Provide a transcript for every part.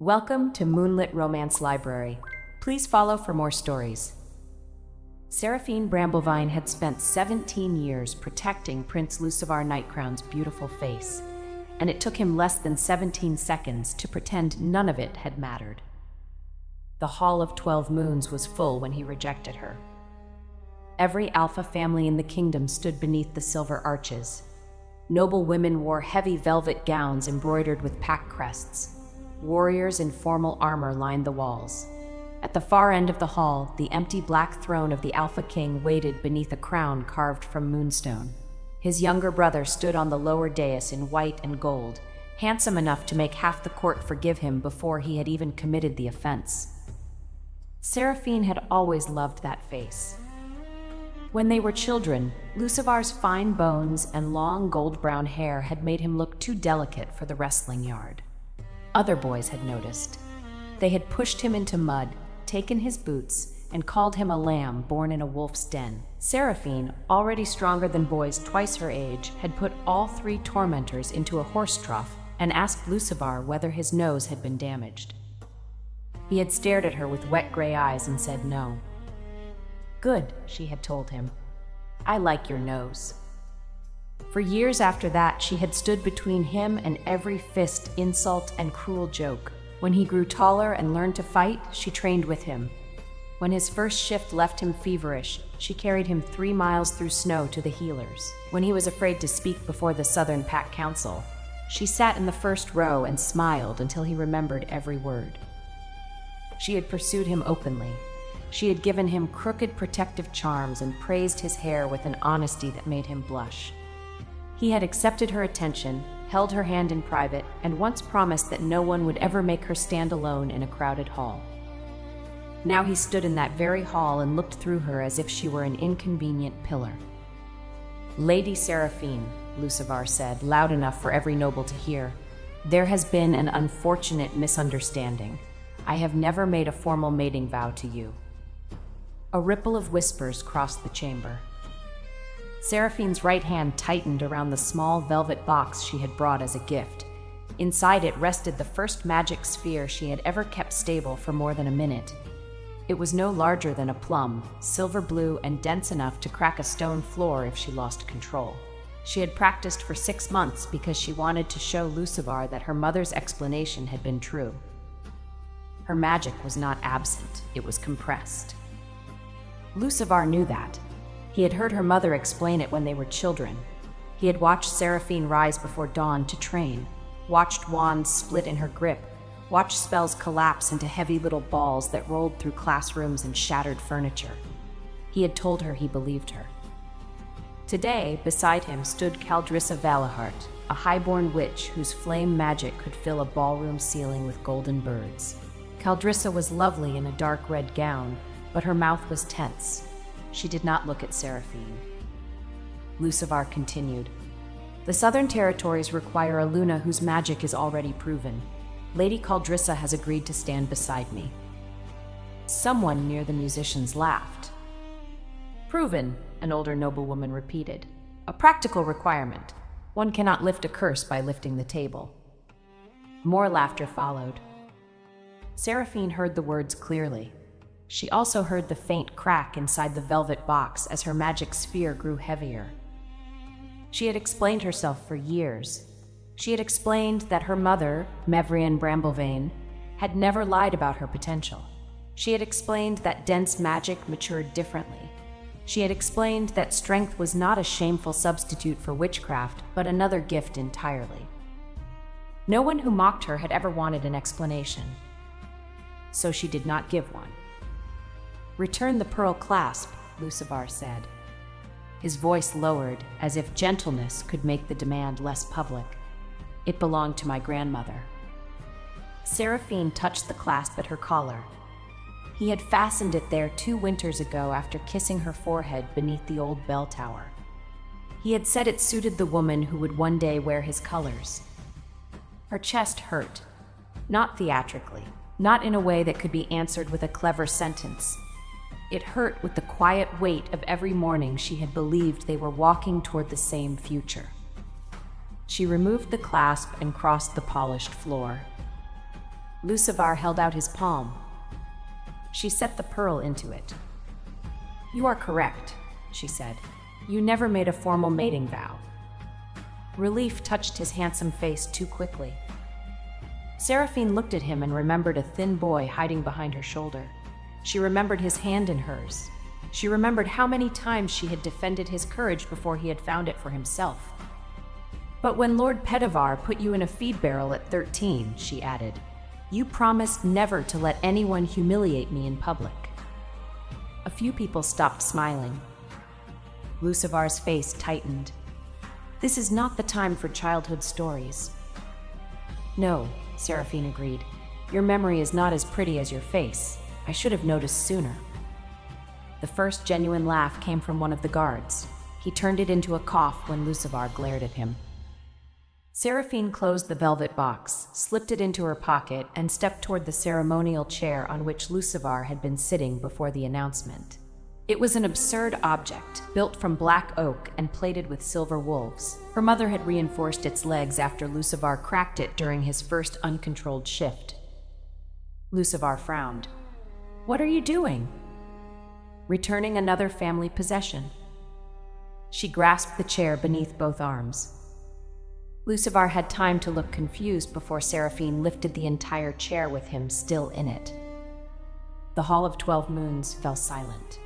Welcome to Moonlit Romance Library. Please follow for more stories. Seraphine Bramblevine had spent 17 years protecting Prince Lucivar Nightcrown's beautiful face, and it took him less than 17 seconds to pretend none of it had mattered. The Hall of 12 Moons was full when he rejected her. Every alpha family in the kingdom stood beneath the silver arches. Noble women wore heavy velvet gowns embroidered with pack crests. Warriors in formal armor lined the walls. At the far end of the hall, the empty black throne of the Alpha King waited beneath a crown carved from moonstone. His younger brother stood on the lower dais in white and gold, handsome enough to make half the court forgive him before he had even committed the offense. Seraphine had always loved that face. When they were children, Lucivar's fine bones and long gold-brown hair had made him look too delicate for the wrestling yard. Other boys had noticed. They had pushed him into mud, taken his boots, and called him a lamb born in a wolf's den. Seraphine, already stronger than boys twice her age, had put all three tormentors into a horse trough and asked Lucivar whether his nose had been damaged. He had stared at her with wet gray eyes and said no. "Good," she had told him. "I like your nose." For years after that, she had stood between him and every fist, insult, and cruel joke. When he grew taller and learned to fight, she trained with him. When his first shift left him feverish, she carried him 3 miles through snow to the healers. When he was afraid to speak before the Southern Pack Council, she sat in the first row and smiled until he remembered every word. She had pursued him openly. She had given him crooked protective charms and praised his hair with an honesty that made him blush. He had accepted her attention, held her hand in private, and once promised that no one would ever make her stand alone in a crowded hall. Now he stood in that very hall and looked through her as if she were an inconvenient pillar. "Lady Seraphine," Lucivar said, loud enough for every noble to hear, "there has been an unfortunate misunderstanding. I have never made a formal mating vow to you." A ripple of whispers crossed the chamber. Seraphine's right hand tightened around the small velvet box she had brought as a gift. Inside it rested the first magic sphere she had ever kept stable for more than a minute. It was no larger than a plum, silver blue and dense enough to crack a stone floor if she lost control. She had practiced for 6 months because she wanted to show Lucivar that her mother's explanation had been true. Her magic was not absent, it was compressed. Lucivar knew that. He had heard her mother explain it when they were children. He had watched Seraphine rise before dawn to train, watched wands split in her grip, watched spells collapse into heavy little balls that rolled through classrooms and shattered furniture. He had told her he believed her. Today, beside him stood Caldrissa Valahart, a highborn witch whose flame magic could fill a ballroom ceiling with golden birds. Caldrissa was lovely in a dark red gown, but her mouth was tense. She did not look at Seraphine. Lucivar continued. "The Southern Territories require a Luna whose magic is already proven. Lady Caldrissa has agreed to stand beside me." Someone near the musicians laughed. "Proven," an older noblewoman repeated. "A practical requirement. One cannot lift a curse by lifting the table." More laughter followed. Seraphine heard the words clearly. She also heard the faint crack inside the velvet box as her magic sphere grew heavier. She had explained herself for years. She had explained that her mother, Mevrian Bramblevane, had never lied about her potential. She had explained that dense magic matured differently. She had explained that strength was not a shameful substitute for witchcraft, but another gift entirely. No one who mocked her had ever wanted an explanation, so she did not give one. "Return the pearl clasp," Lucivar said. His voice lowered, as if gentleness could make the demand less public. "It belonged to my grandmother." Seraphine touched the clasp at her collar. He had fastened it there 2 winters ago after kissing her forehead beneath the old bell tower. He had said it suited the woman who would one day wear his colors. Her chest hurt, not theatrically, not in a way that could be answered with a clever sentence. It hurt with the quiet weight of every morning she had believed they were walking toward the same future. She removed the clasp and crossed the polished floor. Lucivar held out his palm. She set the pearl into it. "You are correct," she said. "You never made a formal mating vow." Relief touched his handsome face too quickly. Seraphine looked at him and remembered a thin boy hiding behind her shoulder. She remembered his hand in hers. She remembered how many times she had defended his courage before he had found it for himself. "But when Lord Petavar put you in a feed barrel at 13, she added, "you promised never to let anyone humiliate me in public." A few people stopped smiling. Lucivar's face tightened. "This is not the time for childhood stories." "No," Seraphine agreed. "Your memory is not as pretty as your face. I should have noticed sooner." The first genuine laugh came from one of the guards. He turned it into a cough when Lucivar glared at him. Seraphine closed the velvet box, slipped it into her pocket, and stepped toward the ceremonial chair on which Lucivar had been sitting before the announcement. It was an absurd object, built from black oak and plated with silver wolves. Her mother had reinforced its legs after Lucivar cracked it during his first uncontrolled shift. Lucivar frowned. "What are you doing?" "Returning another family possession." She grasped the chair beneath both arms. Lucivar had time to look confused before Seraphine lifted the entire chair with him still in it. The Hall of 12 Moons fell silent.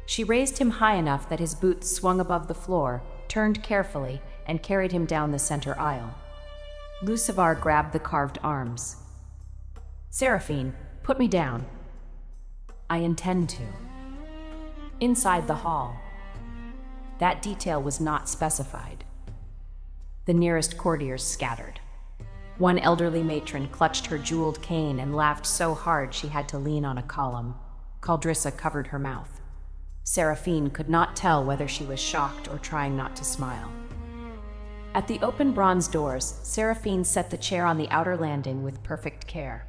She raised him high enough that his boots swung above the floor, turned carefully, and carried him down the center aisle. Lucivar grabbed the carved arms. "Seraphine, put me down." "I intend to." Inside the hall. That detail was not specified. The nearest courtiers scattered. One elderly matron clutched her jeweled cane and laughed so hard she had to lean on a column. Caldrissa covered her mouth. Seraphine could not tell whether she was shocked or trying not to smile. At the open bronze doors, Seraphine set the chair on the outer landing with perfect care.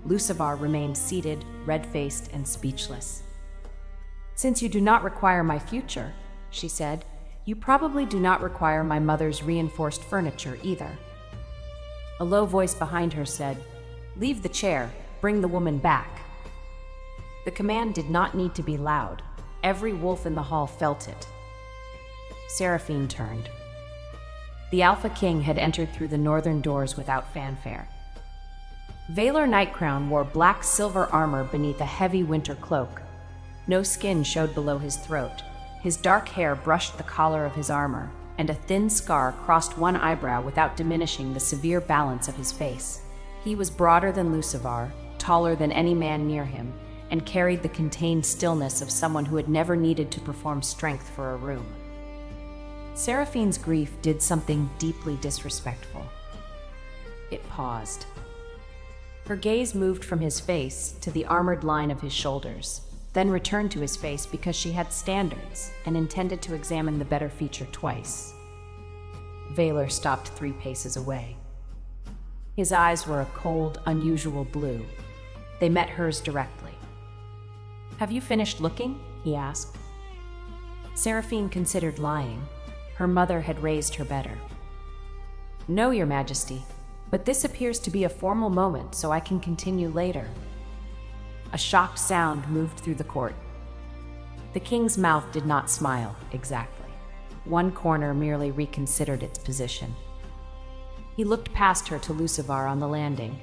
Lucivar remained seated, red-faced and speechless. "Since you do not require my future," she said, "you probably do not require my mother's reinforced furniture either." A low voice behind her said, "Leave the chair, bring the woman back." The command did not need to be loud. Every wolf in the hall felt it. Seraphine turned. The Alpha King had entered through the northern doors without fanfare. Valar Nightcrown wore black silver armor beneath a heavy winter cloak. No skin showed below his throat. His dark hair brushed the collar of his armor, and a thin scar crossed one eyebrow without diminishing the severe balance of his face. He was broader than Lucivar, taller than any man near him, and carried the contained stillness of someone who had never needed to perform strength for a room. Seraphine's grief did something deeply disrespectful. It paused. Her gaze moved from his face to the armored line of his shoulders, then returned to his face because she had standards and intended to examine the better feature twice. Valar stopped 3 paces away. His eyes were a cold, unusual blue. They met hers directly. "Have you finished looking?" he asked. Seraphine considered lying. Her mother had raised her better. "No, Your Majesty, but this appears to be a formal moment, so I can continue later." A shocked sound moved through the court. The king's mouth did not smile, exactly. One corner merely reconsidered its position. He looked past her to Lucivar on the landing.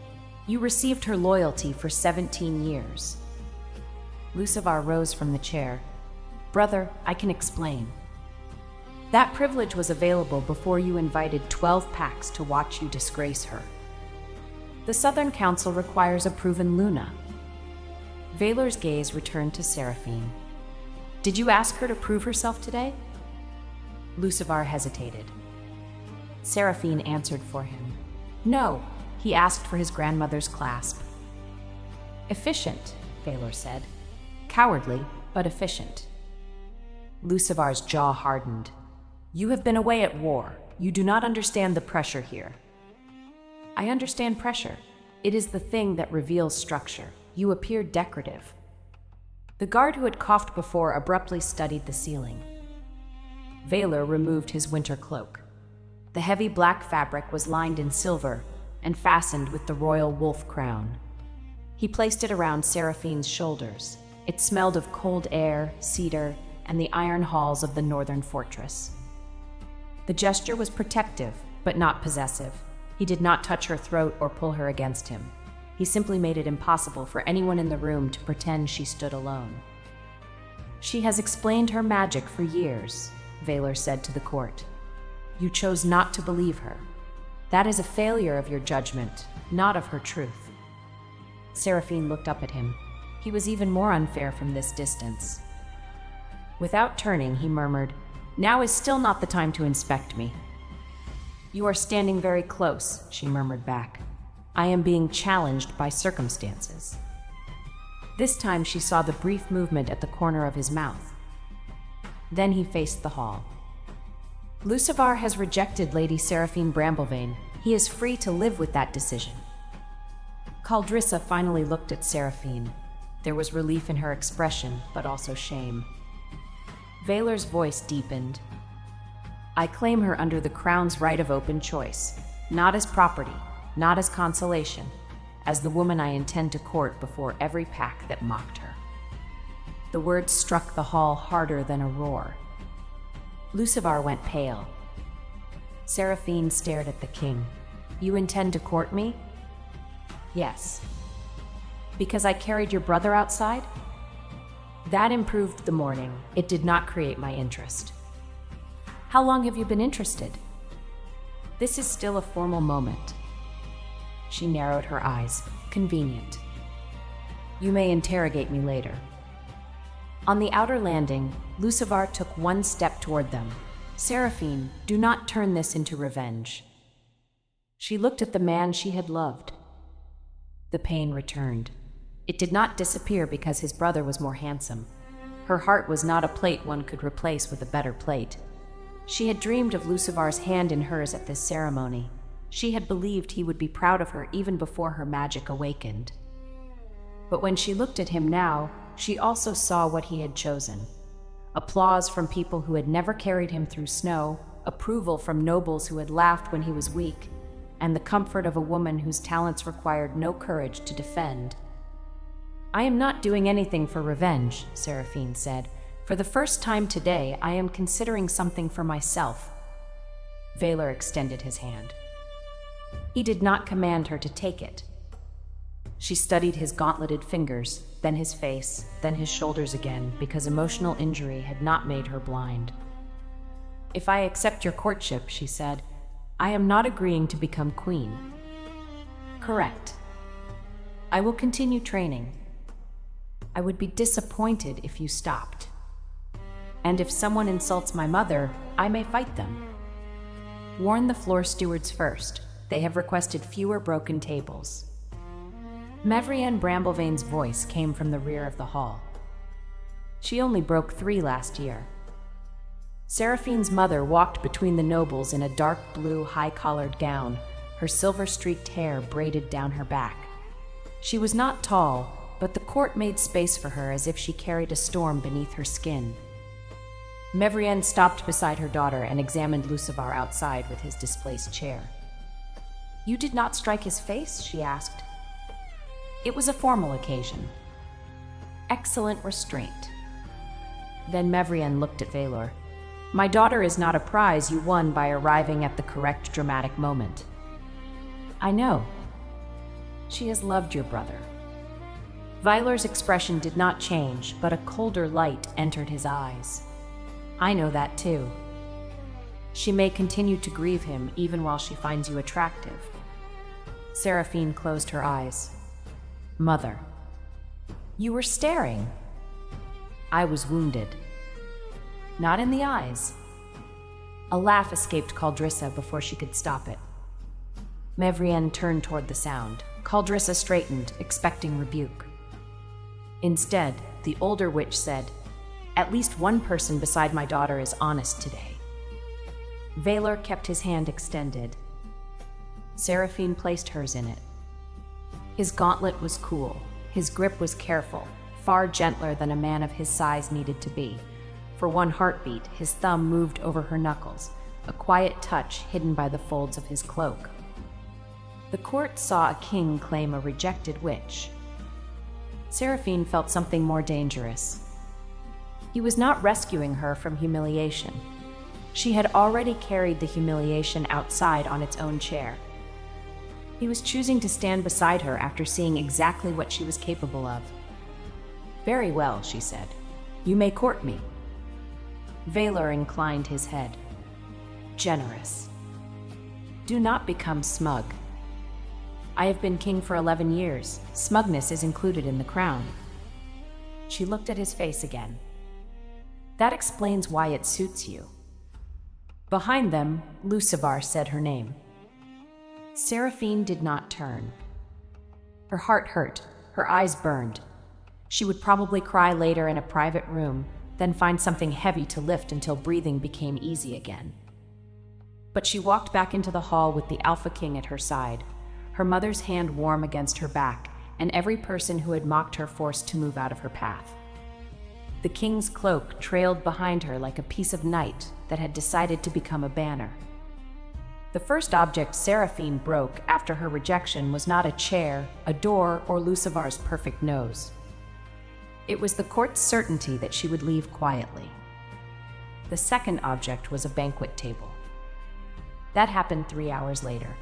"You received her loyalty for 17 years. Lucivar rose from the chair. "Brother, I can explain. That privilege was available before you invited 12 packs to watch you disgrace her. The Southern Council requires a proven Luna." Valar's gaze returned to Seraphine. "Did you ask her to prove herself today?" Lucivar hesitated. Seraphine answered for him. "No, he asked for his grandmother's clasp." "Efficient," Valar said. "Cowardly, but efficient." Lucivar's jaw hardened. "You have been away at war. You do not understand the pressure here." "I understand pressure. It is the thing that reveals structure. You appear decorative." The guard who had coughed before abruptly studied the ceiling. Valar removed his winter cloak. The heavy black fabric was lined in silver, and fastened with the royal wolf crown. He placed it around Seraphine's shoulders. It smelled of cold air, cedar, and the iron halls of the northern fortress. The gesture was protective, but not possessive. He did not touch her throat or pull her against him. He simply made it impossible for anyone in the room to pretend she stood alone. "She has explained her magic for years," Valor said to the court. "You chose not to believe her. That is a failure of your judgment, not of her truth." Seraphine looked up at him. He was even more unfair from this distance. Without turning, he murmured, "Now is still not the time to inspect me." "You are standing very close," she murmured back. "I am being challenged by circumstances." This time she saw the brief movement at the corner of his mouth. Then he faced the hall. "Lucivar has rejected Lady Seraphine Bramblevane. He is free to live with that decision." Caldrissa finally looked at Seraphine. There was relief in her expression, but also shame. Valor's voice deepened. "I claim her under the crown's right of open choice, not as property, not as consolation, as the woman I intend to court before every pack that mocked her." The words struck the hall harder than a roar. Lucivar went pale. Seraphine stared at the king. "You intend to court me?" "Yes." "Because I carried your brother outside?" "That improved the morning. It did not create my interest." "How long have you been interested?" "This is still a formal moment." She narrowed her eyes. "Convenient. You may interrogate me later." On the outer landing, Lucivar took one step toward them. "Seraphine, do not turn this into revenge." She looked at the man she had loved. The pain returned. It did not disappear because his brother was more handsome. Her heart was not a plate one could replace with a better plate. She had dreamed of Lucivar's hand in hers at this ceremony. She had believed he would be proud of her even before her magic awakened. But when she looked at him now, she also saw what he had chosen. Applause from people who had never carried him through snow, approval from nobles who had laughed when he was weak, and the comfort of a woman whose talents required no courage to defend. "I am not doing anything for revenge," Seraphine said. "For the first time today, I am considering something for myself." Valor extended his hand. He did not command her to take it. She studied his gauntleted fingers, then his face, then his shoulders again, because emotional injury had not made her blind. "If I accept your courtship," she said, "I am not agreeing to become queen." "Correct. I will continue training. I would be disappointed if you stopped. And if someone insults my mother, I may fight them. Warn the floor stewards first. They have requested fewer broken tables." Mevrienne Bramblevane's voice came from the rear of the hall. "She only broke 3 last year." Seraphine's mother walked between the nobles in a dark blue high-collared gown, her silver-streaked hair braided down her back. She was not tall, but the court made space for her as if she carried a storm beneath her skin. Mevrienne stopped beside her daughter and examined Lucivar outside with his displaced chair. "You did not strike his face?" she asked. "It was a formal occasion." "Excellent restraint." Then Mevrienne looked at Valor. "My daughter is not a prize you won by arriving at the correct dramatic moment." "I know. She has loved your brother." Valor's expression did not change, but a colder light entered his eyes. "I know that too. She may continue to grieve him even while she finds you attractive." Seraphine closed her eyes. "Mother." "You were staring." "I was wounded." "Not in the eyes." A laugh escaped Caldrissa before she could stop it. Mevrienne turned toward the sound. Caldrissa straightened, expecting rebuke. Instead, the older witch said, "At least one person beside my daughter is honest today." Valor kept his hand extended. Seraphine placed hers in it. His gauntlet was cool. His grip was careful, far gentler than a man of his size needed to be. For one heartbeat, his thumb moved over her knuckles, a quiet touch hidden by the folds of his cloak. The court saw a king claim a rejected witch. Seraphine felt something more dangerous. He was not rescuing her from humiliation. She had already carried the humiliation outside on its own chair. He was choosing to stand beside her after seeing exactly what she was capable of. "Very well," she said. "You may court me." Valor inclined his head. "Generous. Do not become smug. I have been king for 11 years. Smugness is included in the crown." She looked at his face again. "That explains why it suits you." Behind them, Lucivar said her name. Seraphine did not turn. Her heart hurt, her eyes burned. She would probably cry later in a private room, then find something heavy to lift until breathing became easy again. But she walked back into the hall with the Alpha King at her side, her mother's hand warm against her back, and every person who had mocked her forced to move out of her path. The king's cloak trailed behind her like a piece of night that had decided to become a banner. The first object Seraphine broke after her rejection was not a chair, a door, or Lucivar's perfect nose. It was the court's certainty that she would leave quietly. The second object was a banquet table. That happened 3 hours later.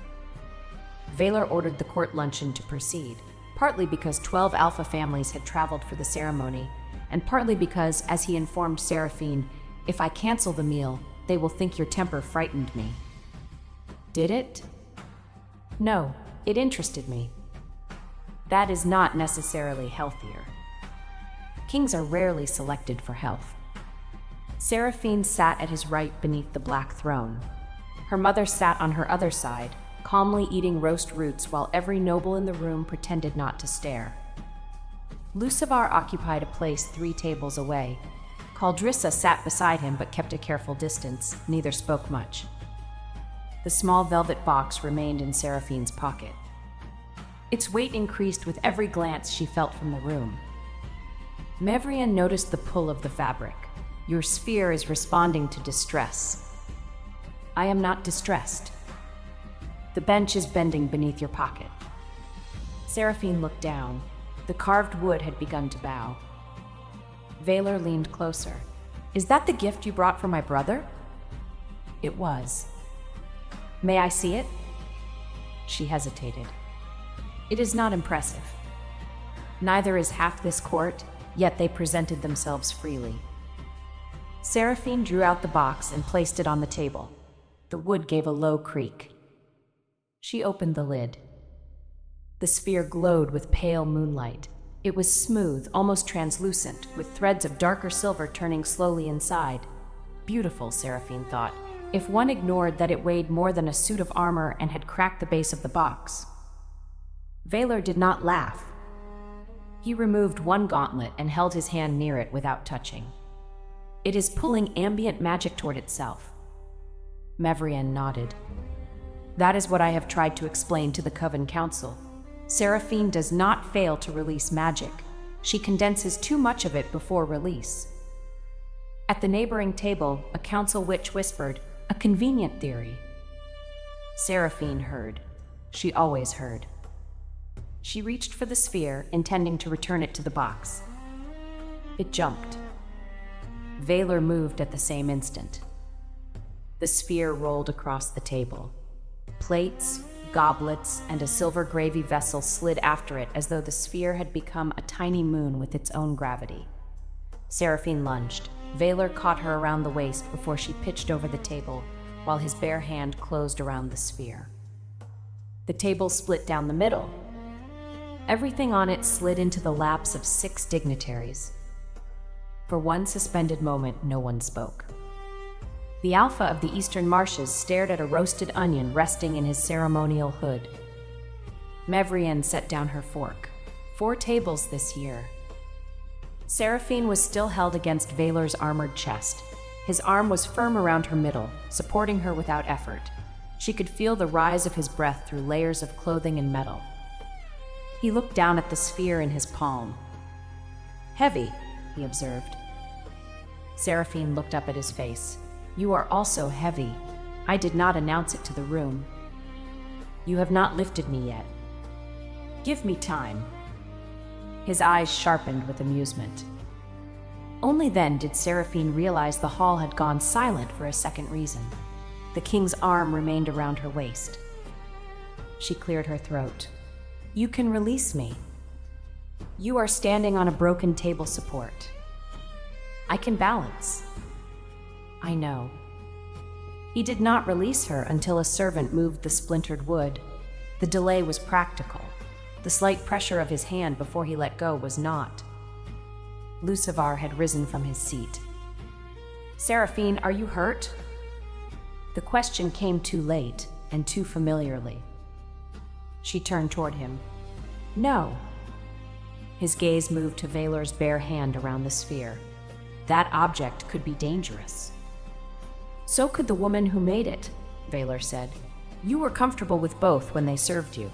Valor ordered the court luncheon to proceed, partly because 12 Alpha families had traveled for the ceremony, and partly because, as he informed Seraphine, "If I cancel the meal, they will think your temper frightened me." Did it? No, it interested me. That is not necessarily healthier. Kings are rarely selected for health. Seraphine sat at his right beneath the black throne. Her mother sat on her other side, calmly eating roast roots while every noble in the room pretended not to stare. Lucivar occupied a place 3 tables away. Caldrissa sat beside him but kept a careful distance. Neither spoke much. The small velvet box remained in Seraphine's pocket. Its weight increased with every glance she felt from the room. Mevrian noticed the pull of the fabric. "Your sphere is responding to distress." "I am not distressed." "The bench is bending beneath your pocket." Seraphine looked down. The carved wood had begun to bow. Valor leaned closer. "Is that the gift you brought for my brother?" It was. "May I see it?" She hesitated. "It is not impressive. Neither is half this court, yet they presented themselves freely." Seraphine drew out the box and placed it on the table. The wood gave a low creak. She opened the lid. The sphere glowed with pale moonlight. It was smooth, almost translucent, with threads of darker silver turning slowly inside. Beautiful, Seraphine thought, if one ignored that it weighed more than a suit of armor and had cracked the base of the box. Valor did not laugh. He removed one gauntlet and held his hand near it without touching. "It is pulling ambient magic toward itself." Mevrian nodded. "That is what I have tried to explain to the Coven Council. Seraphine does not fail to release magic. She condenses too much of it before release." At the neighboring table, a council witch whispered, "A convenient theory." Seraphine heard. She always heard. She reached for the sphere, intending to return it to the box. It jumped. Valor moved at the same instant. The sphere rolled across the table. Plates, goblets, and a silver gravy vessel slid after it as though the sphere had become a tiny moon with its own gravity. Seraphine lunged. Valor caught her around the waist before she pitched over the table, while his bare hand closed around the sphere. The table split down the middle. Everything on it slid into the laps of 6 dignitaries. For one suspended moment, no one spoke. The Alpha of the Eastern Marshes stared at a roasted onion resting in his ceremonial hood. Mevrian set down her fork. 4 tables this year. Seraphine was still held against Valor's armored chest. His arm was firm around her middle, supporting her without effort. She could feel the rise of his breath through layers of clothing and metal. He looked down at the sphere in his palm. "Heavy," he observed. Seraphine looked up at his face. "You are also heavy. I did not announce it to the room." You have not lifted me yet. Give me time. His eyes sharpened with amusement. Only then did Seraphine realize the hall had gone silent for a second reason. The king's arm remained around her waist. She cleared her throat. You can release me. You are standing on a broken table support. I can balance. I know. He did not release her until a servant moved the splintered wood. The delay was practical. The slight pressure of his hand before he let go was not. Lucivar had risen from his seat. Seraphine, are you hurt? The question came too late and too familiarly. She turned toward him. No. His gaze moved to Valor's bare hand around the sphere. That object could be dangerous. So could the woman who made it, Valor said. You were comfortable with both when they served you.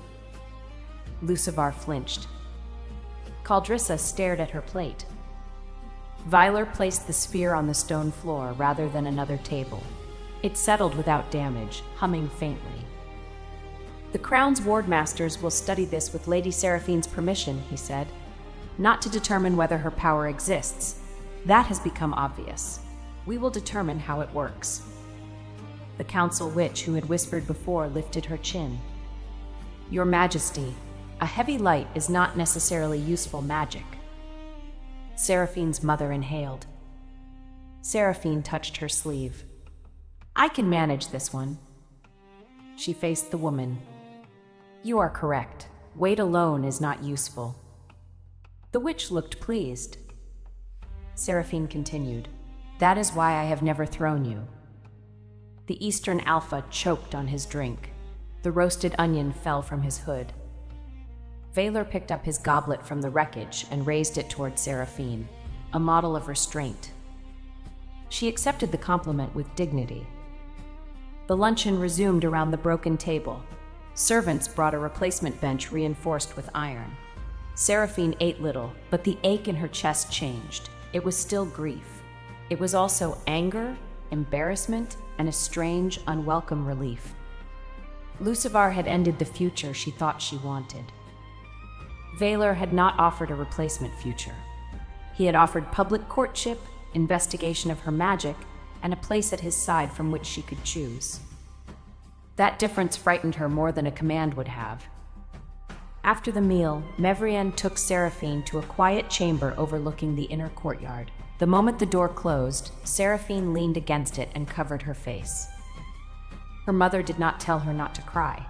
Lucivar flinched. Caldrissa stared at her plate. Valor placed the sphere on the stone floor rather than another table. It settled without damage, humming faintly. The Crown's wardmasters will study this with Lady Seraphine's permission, he said. Not to determine whether her power exists. That has become obvious. We will determine how it works. The council witch who had whispered before lifted her chin. Your Majesty, a heavy light is not necessarily useful magic. Seraphine's mother inhaled. Seraphine touched her sleeve. I can manage this one. She faced the woman. You are correct. Weight alone is not useful. The witch looked pleased. Seraphine continued. That is why I have never thrown you. The Eastern Alpha choked on his drink. The roasted onion fell from his hood. Valor picked up his goblet from the wreckage and raised it toward Seraphine, a model of restraint. She accepted the compliment with dignity. The luncheon resumed around the broken table. Servants brought a replacement bench reinforced with iron. Seraphine ate little, but the ache in her chest changed. It was still grief. It was also anger, embarrassment, and a strange, unwelcome relief. Lucivar had ended the future she thought she wanted. Valor had not offered a replacement future. He had offered public courtship, investigation of her magic, and a place at his side from which she could choose. That difference frightened her more than a command would have. After the meal, Mevrian took Seraphine to a quiet chamber overlooking the inner courtyard. The moment the door closed, Seraphine leaned against it and covered her face. Her mother did not tell her not to cry.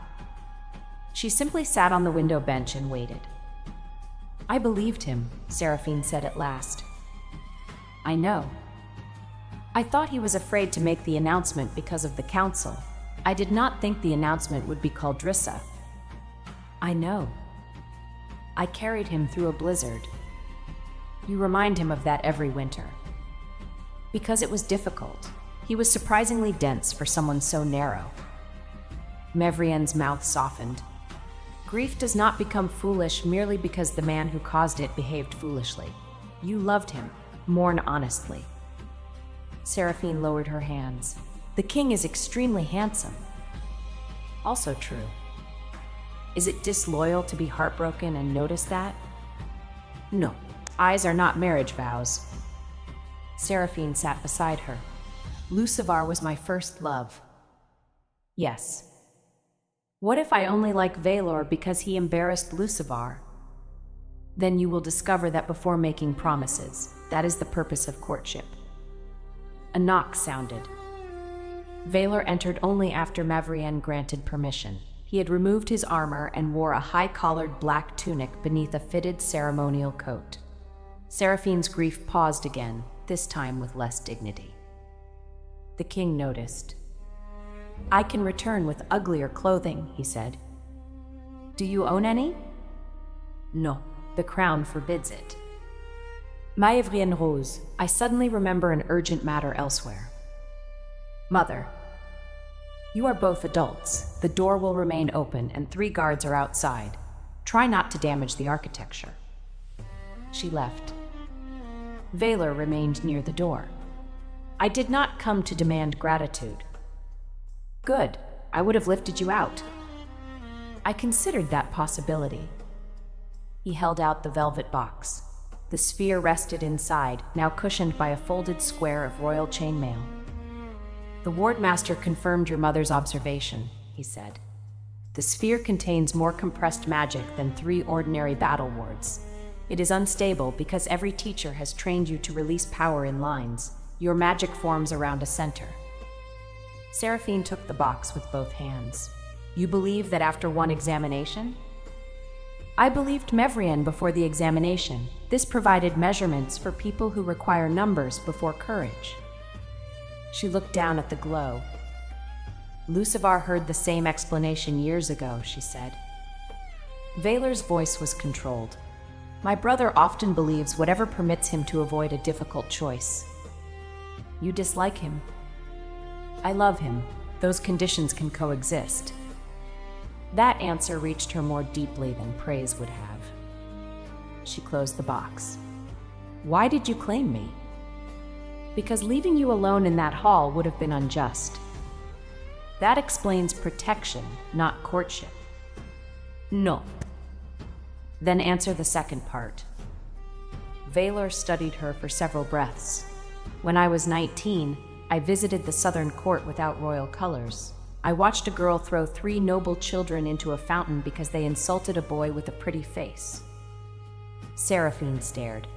She simply sat on the window bench and waited. I believed him, Seraphine said at last. I know. I thought he was afraid to make the announcement because of the council. I did not think the announcement would be Caldrissa. I know. I carried him through a blizzard. You remind him of that every winter. Because it was difficult. He was surprisingly dense for someone so narrow. Mevrian's mouth softened. Grief does not become foolish merely because the man who caused it behaved foolishly. You loved him. Mourn honestly. Seraphine lowered her hands. The king is extremely handsome. Also true. Is it disloyal to be heartbroken and notice that? No. Eyes are not marriage vows. Seraphine sat beside her. Lucivar was my first love. Yes. What if I only like Valor because he embarrassed Lucivar? Then you will discover that before making promises, that is the purpose of courtship. A knock sounded. Valor entered only after Mavrian granted permission. He had removed his armor and wore a high-collared black tunic beneath a fitted ceremonial coat. Seraphine's grief paused again, this time with less dignity. The king noticed. I can return with uglier clothing, he said. Do you own any? No, the crown forbids it. Maëvrienne Rose, I suddenly remember an urgent matter elsewhere. Mother, you are both adults. The door will remain open and 3 guards are outside. Try not to damage the architecture. She left. Valor remained near the door. I did not come to demand gratitude. Good. I would have lifted you out. I considered that possibility. He held out the velvet box. The sphere rested inside, now cushioned by a folded square of royal chainmail. The wardmaster confirmed your mother's observation, he said. The sphere contains more compressed magic than 3 ordinary battle wards. It is unstable because every teacher has trained you to release power in lines. Your magic forms around a center. Seraphine took the box with both hands. You believe that after one examination? I believed Mevrian before the examination. This provided measurements for people who require numbers before courage. She looked down at the glow. Lucivar heard the same explanation years ago, she said. Vaylor's voice was controlled. My brother often believes whatever permits him to avoid a difficult choice. You dislike him. I love him. Those conditions can coexist. That answer reached her more deeply than praise would have. She closed the box. Why did you claim me? Because leaving you alone in that hall would have been unjust. That explains protection, not courtship. No. Then answer the second part. Vaylor studied her for several breaths. When I was 19, I visited the Southern Court without royal colors. I watched a girl throw 3 noble children into a fountain because they insulted a boy with a pretty face. Seraphine stared.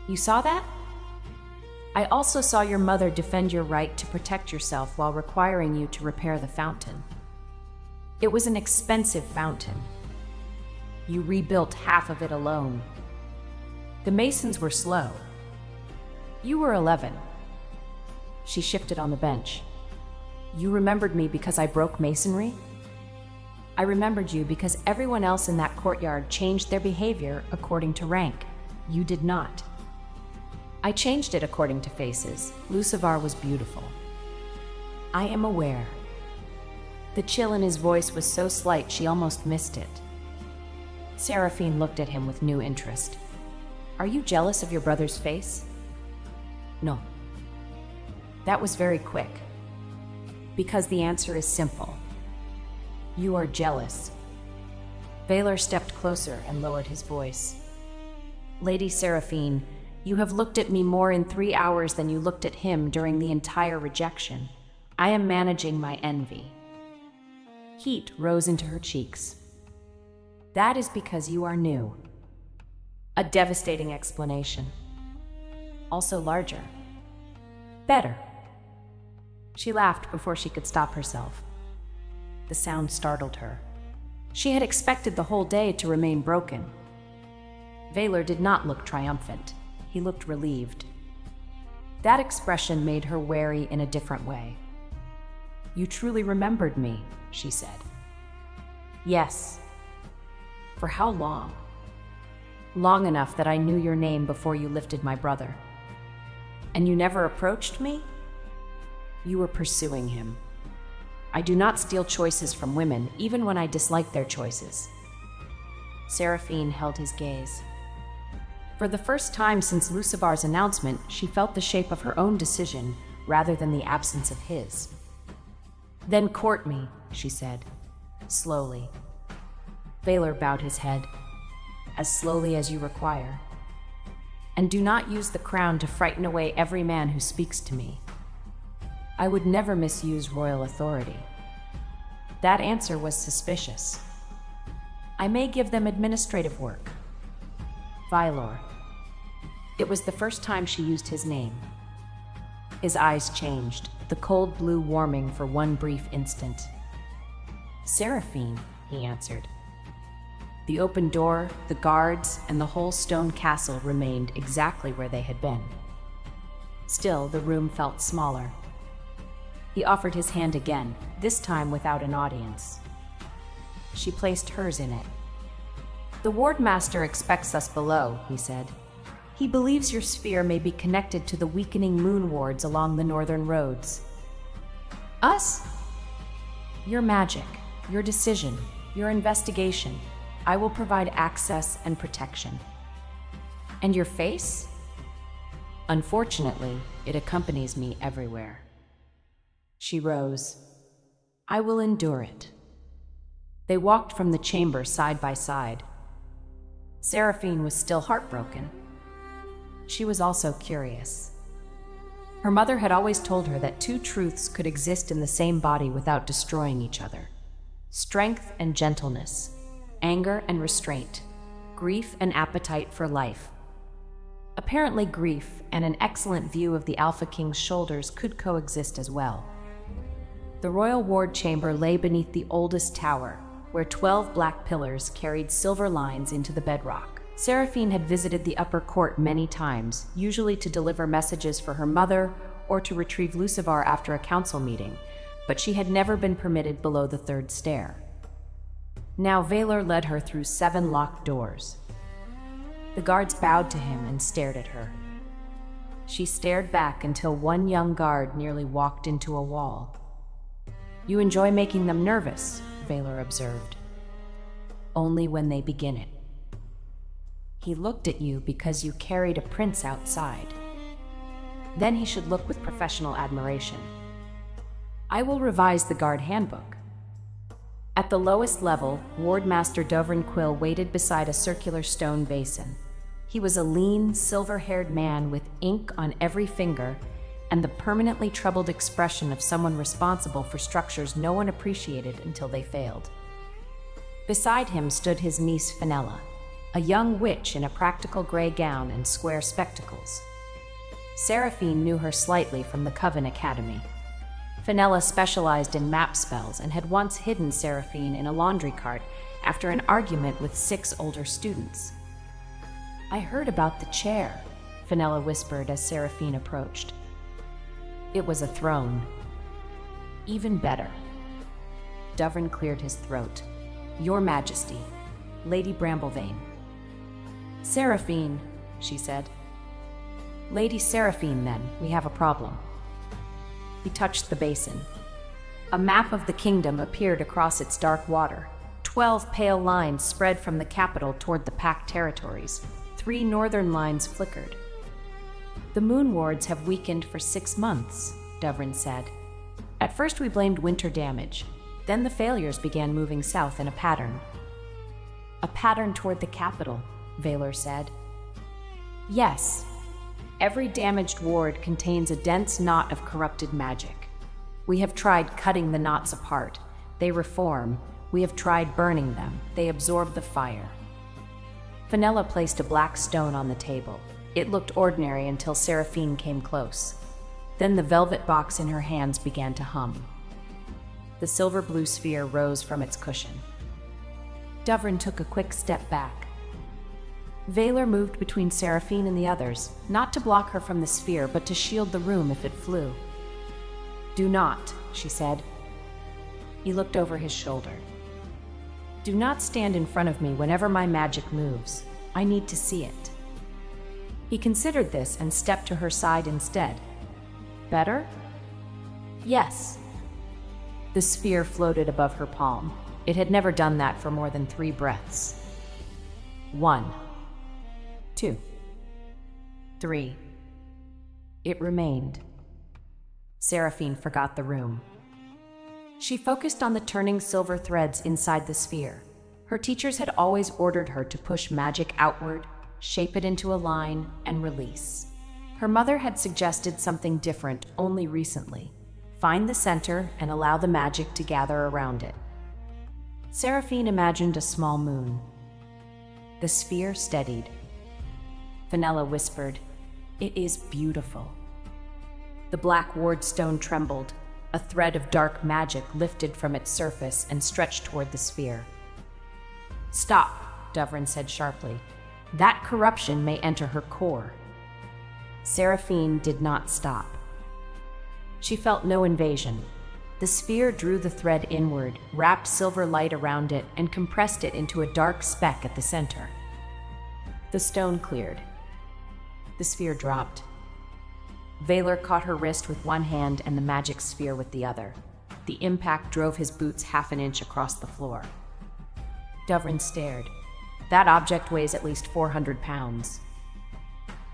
You saw that? I also saw your mother defend your right to protect yourself while requiring you to repair the fountain. It was an expensive fountain. You rebuilt half of it alone. The masons were slow. You were 11. She shifted on the bench. You remembered me because I broke masonry? I remembered you because everyone else in that courtyard changed their behavior according to rank. You did not. I changed it according to faces. Lucivar was beautiful. I am aware. The chill in his voice was so slight she almost missed it. Seraphine looked at him with new interest. Are you jealous of your brother's face? No. That was very quick. Because the answer is simple. You are jealous. Vaylor stepped closer and lowered his voice. Lady Seraphine, you have looked at me more in 3 hours than you looked at him during the entire rejection. I am managing my envy. Heat rose into her cheeks. That is because you are new. A devastating explanation. Also larger. Better. She laughed before she could stop herself. The sound startled her. She had expected the whole day to remain broken. Vaylor did not look triumphant. He looked relieved. That expression made her wary in a different way. You truly remembered me, she said. Yes. For how long? Long enough that I knew your name before you lifted my brother. And you never approached me? You were pursuing him. I do not steal choices from women, even when I dislike their choices. Seraphine held his gaze. For the first time since Lucivar's announcement, she felt the shape of her own decision rather than the absence of his. Then court me, she said, slowly. Vaylor bowed his head. As slowly as you require. And do not use the crown to frighten away every man who speaks to me. I would never misuse royal authority. That answer was suspicious. I may give them administrative work. Vaylor. It was the first time she used his name. His eyes changed, the cold blue warming for one brief instant. Seraphine, he answered. The open door, the guards, and the whole stone castle remained exactly where they had been. Still, the room felt smaller. He offered his hand again, this time without an audience. She placed hers in it. The wardmaster expects us below, he said. He believes your sphere may be connected to the weakening moon wards along the northern roads. Us? Your magic, your decision, your investigation. I will provide access and protection. And your face? Unfortunately, it accompanies me everywhere. She rose. I will endure it. They walked from the chamber side by side. Seraphine was still heartbroken. She was also curious. Her mother had always told her that two truths could exist in the same body without destroying each other: strength and gentleness, anger and restraint, grief and appetite for life. Apparently, grief and an excellent view of the Alpha King's shoulders could coexist as well. The royal ward chamber lay beneath the oldest tower, where 12 black pillars carried silver lines into the bedrock. Seraphine had visited the upper court many times, usually to deliver messages for her mother or to retrieve Lucivar after a council meeting, but she had never been permitted below the third stair. Now Vaylor led her through 7 locked doors. The guards bowed to him and stared at her. She stared back until one young guard nearly walked into a wall. "You enjoy making them nervous," Vaylor observed. "Only when they begin it. He looked at you because you carried a prince outside. Then he should look with professional admiration. I will revise the guard handbook." At the lowest level, Wardmaster Dovrin Quill waited beside a circular stone basin. He was a lean, silver-haired man with ink on every finger and the permanently troubled expression of someone responsible for structures no one appreciated until they failed. Beside him stood his niece Fenella, a young witch in a practical gray gown and square spectacles. Seraphine knew her slightly from the Coven Academy. Fenella specialized in map spells and had once hidden Seraphine in a laundry cart after an argument with 6 older students. "I heard about the chair," Fenella whispered as Seraphine approached. "It was a throne." "Even better." Dovrin cleared his throat. "Your Majesty, Lady Bramblevane." "Seraphine," she said. "Lady Seraphine, then, we have a problem." He touched the basin. A map of the kingdom appeared across its dark water. 12 pale lines spread from the capital toward the Pact territories. 3 northern lines flickered. "The moon wards have weakened for 6 months," Dovrin said. "At first we blamed winter damage. Then the failures began moving south in a pattern." "A pattern toward the capital," Vaylor said. "Yes. Every damaged ward contains a dense knot of corrupted magic. We have tried cutting the knots apart. They reform. We have tried burning them. They absorb the fire." Fenella placed a black stone on the table. It looked ordinary until Seraphine came close. Then the velvet box in her hands began to hum. The silver-blue sphere rose from its cushion. Dovrin took a quick step back. Vaylor moved between Seraphine and the others, not to block her from the sphere, but to shield the room if it flew. "Do not," she said. He looked over his shoulder. "Do not stand in front of me whenever my magic moves. I need to see it." He considered this and stepped to her side instead. "Better?" "Yes." The sphere floated above her palm. It had never done that for more than 3 breaths. 1, 2, 3. It remained. Seraphine forgot the room. She focused on the turning silver threads inside the sphere. Her teachers had always ordered her to push magic outward, shape it into a line, and release. Her mother had suggested something different only recently. Find the center and allow the magic to gather around it. Seraphine imagined a small moon. The sphere steadied. Fenella whispered, "It is beautiful." The black ward stone trembled. A thread of dark magic lifted from its surface and stretched toward the sphere. "Stop," Dovrin said sharply. "That corruption may enter her core." Seraphine did not stop. She felt no invasion. The sphere drew the thread inward, wrapped silver light around it, and compressed it into a dark speck at the center. The stone cleared. The sphere dropped. Vaylor caught her wrist with one hand and the magic sphere with the other. The impact drove his boots half an inch across the floor. Dovrin stared. "That object weighs at least 400 pounds.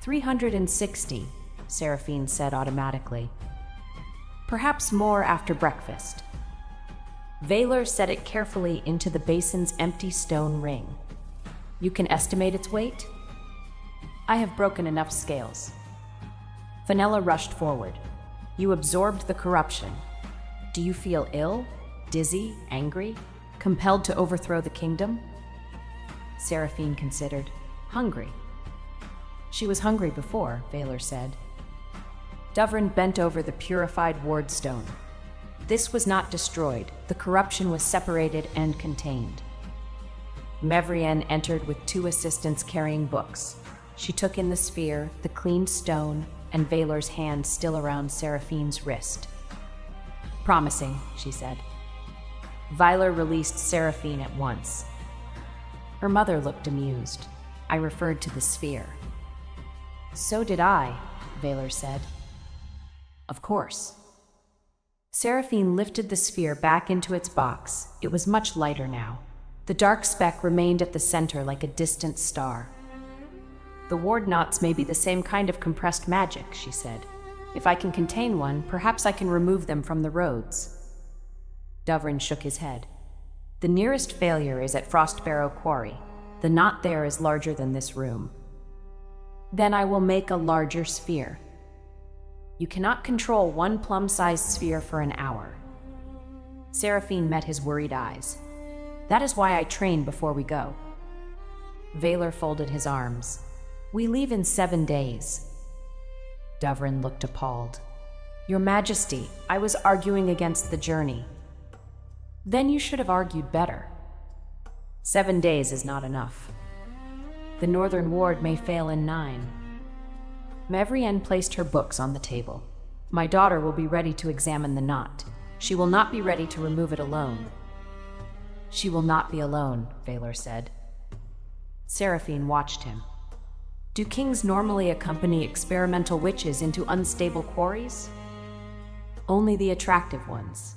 360, Seraphine said automatically. "Perhaps more after breakfast." Valor set it carefully into the basin's empty stone ring. You can estimate its weight? I have broken enough scales. Fenella rushed forward. You absorbed the corruption. Do you feel ill, dizzy, angry, compelled to overthrow the kingdom? Seraphine considered. Hungry. She was hungry before, Valor said. Dovrin bent over the purified ward stone. This was not destroyed. The corruption was separated and contained. Mevrienne entered with 2 assistants carrying books. She took in the sphere, the cleaned stone, and Valor's hand still around Seraphine's wrist. Promising, she said. Valor released Seraphine at once. Her mother looked amused. I referred to the sphere. So did I, Valor said. Of course. Seraphine lifted the sphere back into its box. It was much lighter now. The dark speck remained at the center like a distant star. The ward knots may be the same kind of compressed magic, she said. If I can contain one, perhaps I can remove them from the roads. Dovrin shook his head. The nearest failure is at Frostbarrow Quarry. The knot there is larger than this room. Then I will make a larger sphere. You cannot control one plum-sized sphere for an hour. Seraphine met his worried eyes. That is why I train before we go. Valor folded his arms. We leave in 7 days. Dovrin looked appalled. Your Majesty, I was arguing against the journey. Then you should have argued better. 7 days is not enough. The northern ward may fail in 9. Mevrienne placed her books on the table. My daughter will be ready to examine the knot. She will not be ready to remove it alone. She will not be alone, Valor said. Seraphine watched him. Do kings normally accompany experimental witches into unstable quarries? Only the attractive ones.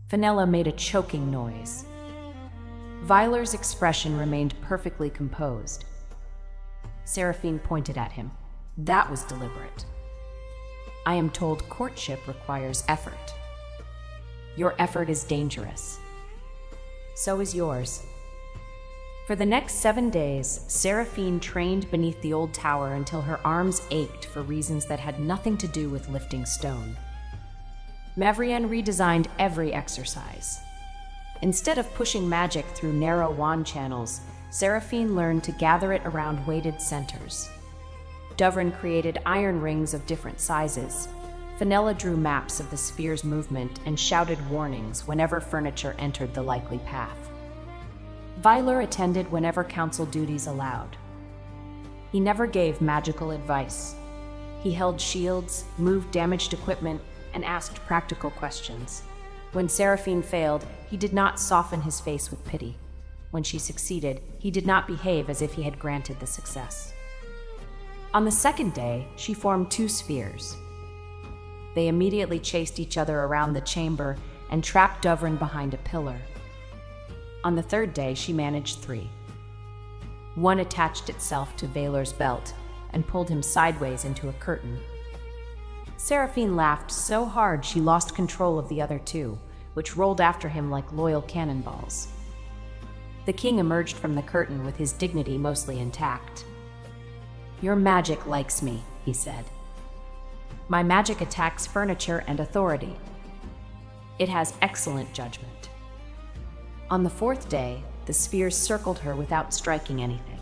Fenella made a choking noise. Valor's expression remained perfectly composed. Seraphine pointed at him. That was deliberate. I am told courtship requires effort. Your effort is dangerous. So is yours. For the next 7 days, Seraphine trained beneath the old tower until her arms ached for reasons that had nothing to do with lifting stone. Mevrienne redesigned every exercise. Instead of pushing magic through narrow wand channels, Seraphine learned to gather it around weighted centers. Dovrin created iron rings of different sizes. Fenella drew maps of the sphere's movement and shouted warnings whenever furniture entered the likely path. Valor attended whenever council duties allowed. He never gave magical advice. He held shields, moved damaged equipment, and asked practical questions. When Seraphine failed, he did not soften his face with pity. When she succeeded, he did not behave as if he had granted the success. On the second day, she formed 2 spheres. They immediately chased each other around the chamber and trapped Dovrin behind a pillar. On the third day, she managed 3. One attached itself to Valor's belt and pulled him sideways into a curtain. Seraphine laughed so hard she lost control of the other 2, which rolled after him like loyal cannonballs. The king emerged from the curtain with his dignity mostly intact. Your magic likes me, he said. My magic attacks furniture and authority. It has excellent judgment. On the 4th day, the spheres circled her without striking anything.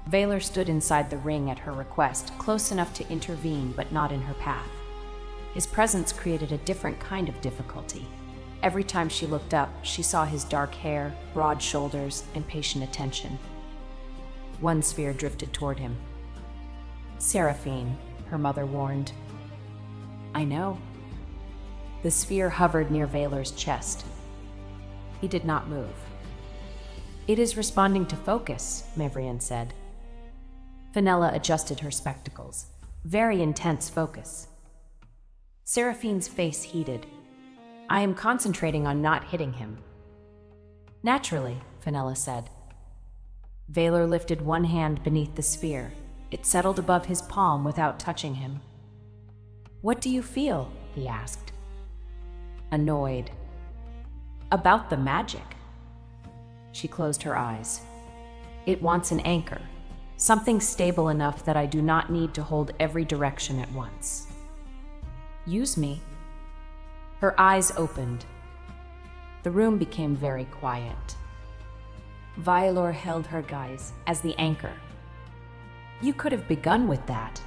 Valor stood inside the ring at her request, close enough to intervene but not in her path. His presence created a different kind of difficulty. Every time she looked up, she saw his dark hair, broad shoulders, and patient attention. One sphere drifted toward him. Seraphine, her mother warned. I know. The sphere hovered near Valor's chest. He did not move. It is responding to focus, Mevrienne said. Fenella adjusted her spectacles. Very intense focus. Seraphine's face heated. I am concentrating on not hitting him. Naturally, Fenella said. Valor lifted one hand beneath the sphere. It settled above his palm without touching him. What do you feel? He asked. Annoyed. About the magic. She closed her eyes. It wants an anchor, something stable enough that I do not need to hold every direction at once. Use me. Her eyes opened. The room became very quiet. Violor held her guise as the anchor. You could have begun with that.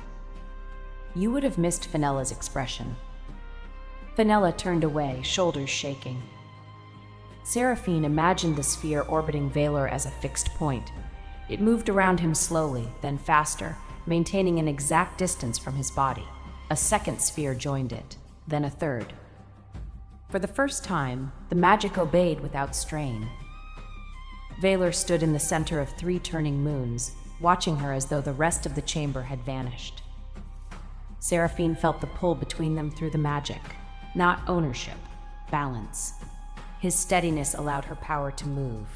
You would have missed Fenella's expression. Fenella turned away, shoulders shaking. Seraphine imagined the sphere orbiting Valor as a fixed point. It moved around him slowly, then faster, maintaining an exact distance from his body. A second sphere joined it, then a third. For the first time, the magic obeyed without strain. Valor stood in the center of 3 turning moons, watching her as though the rest of the chamber had vanished. Seraphine felt the pull between them through the magic, not ownership, balance. His steadiness allowed her power to move.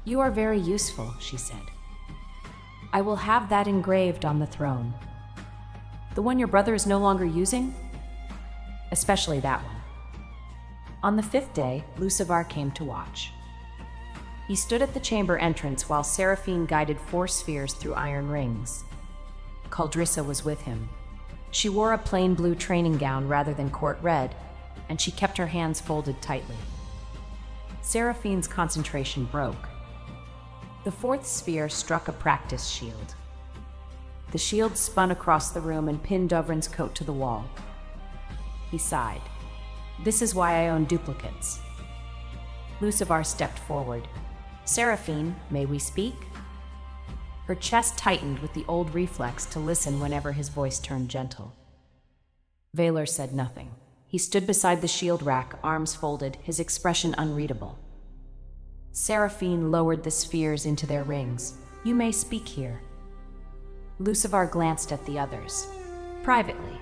You are very useful, she said. I will have that engraved on the throne. The one your brother is no longer using? Especially that one. On the 5th day, Lucivar came to watch. He stood at the chamber entrance while Seraphine guided 4 spheres through iron rings. Caldrissa was with him. She wore a plain blue training gown rather than court red, and she kept her hands folded tightly. Seraphine's concentration broke. The 4th sphere struck a practice shield. The shield spun across the room and pinned Dovrin's coat to the wall. He sighed. This is why I own duplicates. Lucivar stepped forward. Seraphine, may we speak? Her chest tightened with the old reflex to listen whenever his voice turned gentle. Valor said nothing. He stood beside the shield rack, arms folded, his expression unreadable. Seraphine lowered the spheres into their rings. You may speak here. Lucivar glanced at the others. Privately.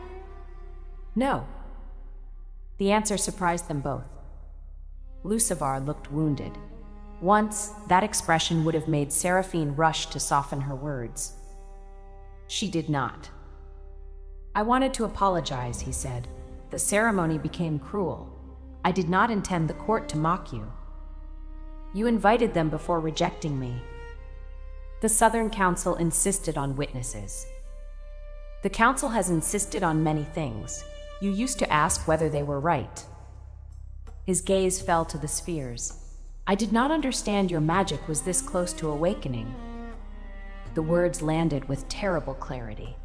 No. The answer surprised them both. Lucivar looked wounded. Once, that expression would have made Seraphine rush to soften her words. She did not. I wanted to apologize, he said. The ceremony became cruel. I did not intend the court to mock you. You invited them before rejecting me. The Southern Council insisted on witnesses. The Council has insisted on many things. You used to ask whether they were right. His gaze fell to the spheres. I did not understand your magic was this close to awakening. The words landed with terrible clarity.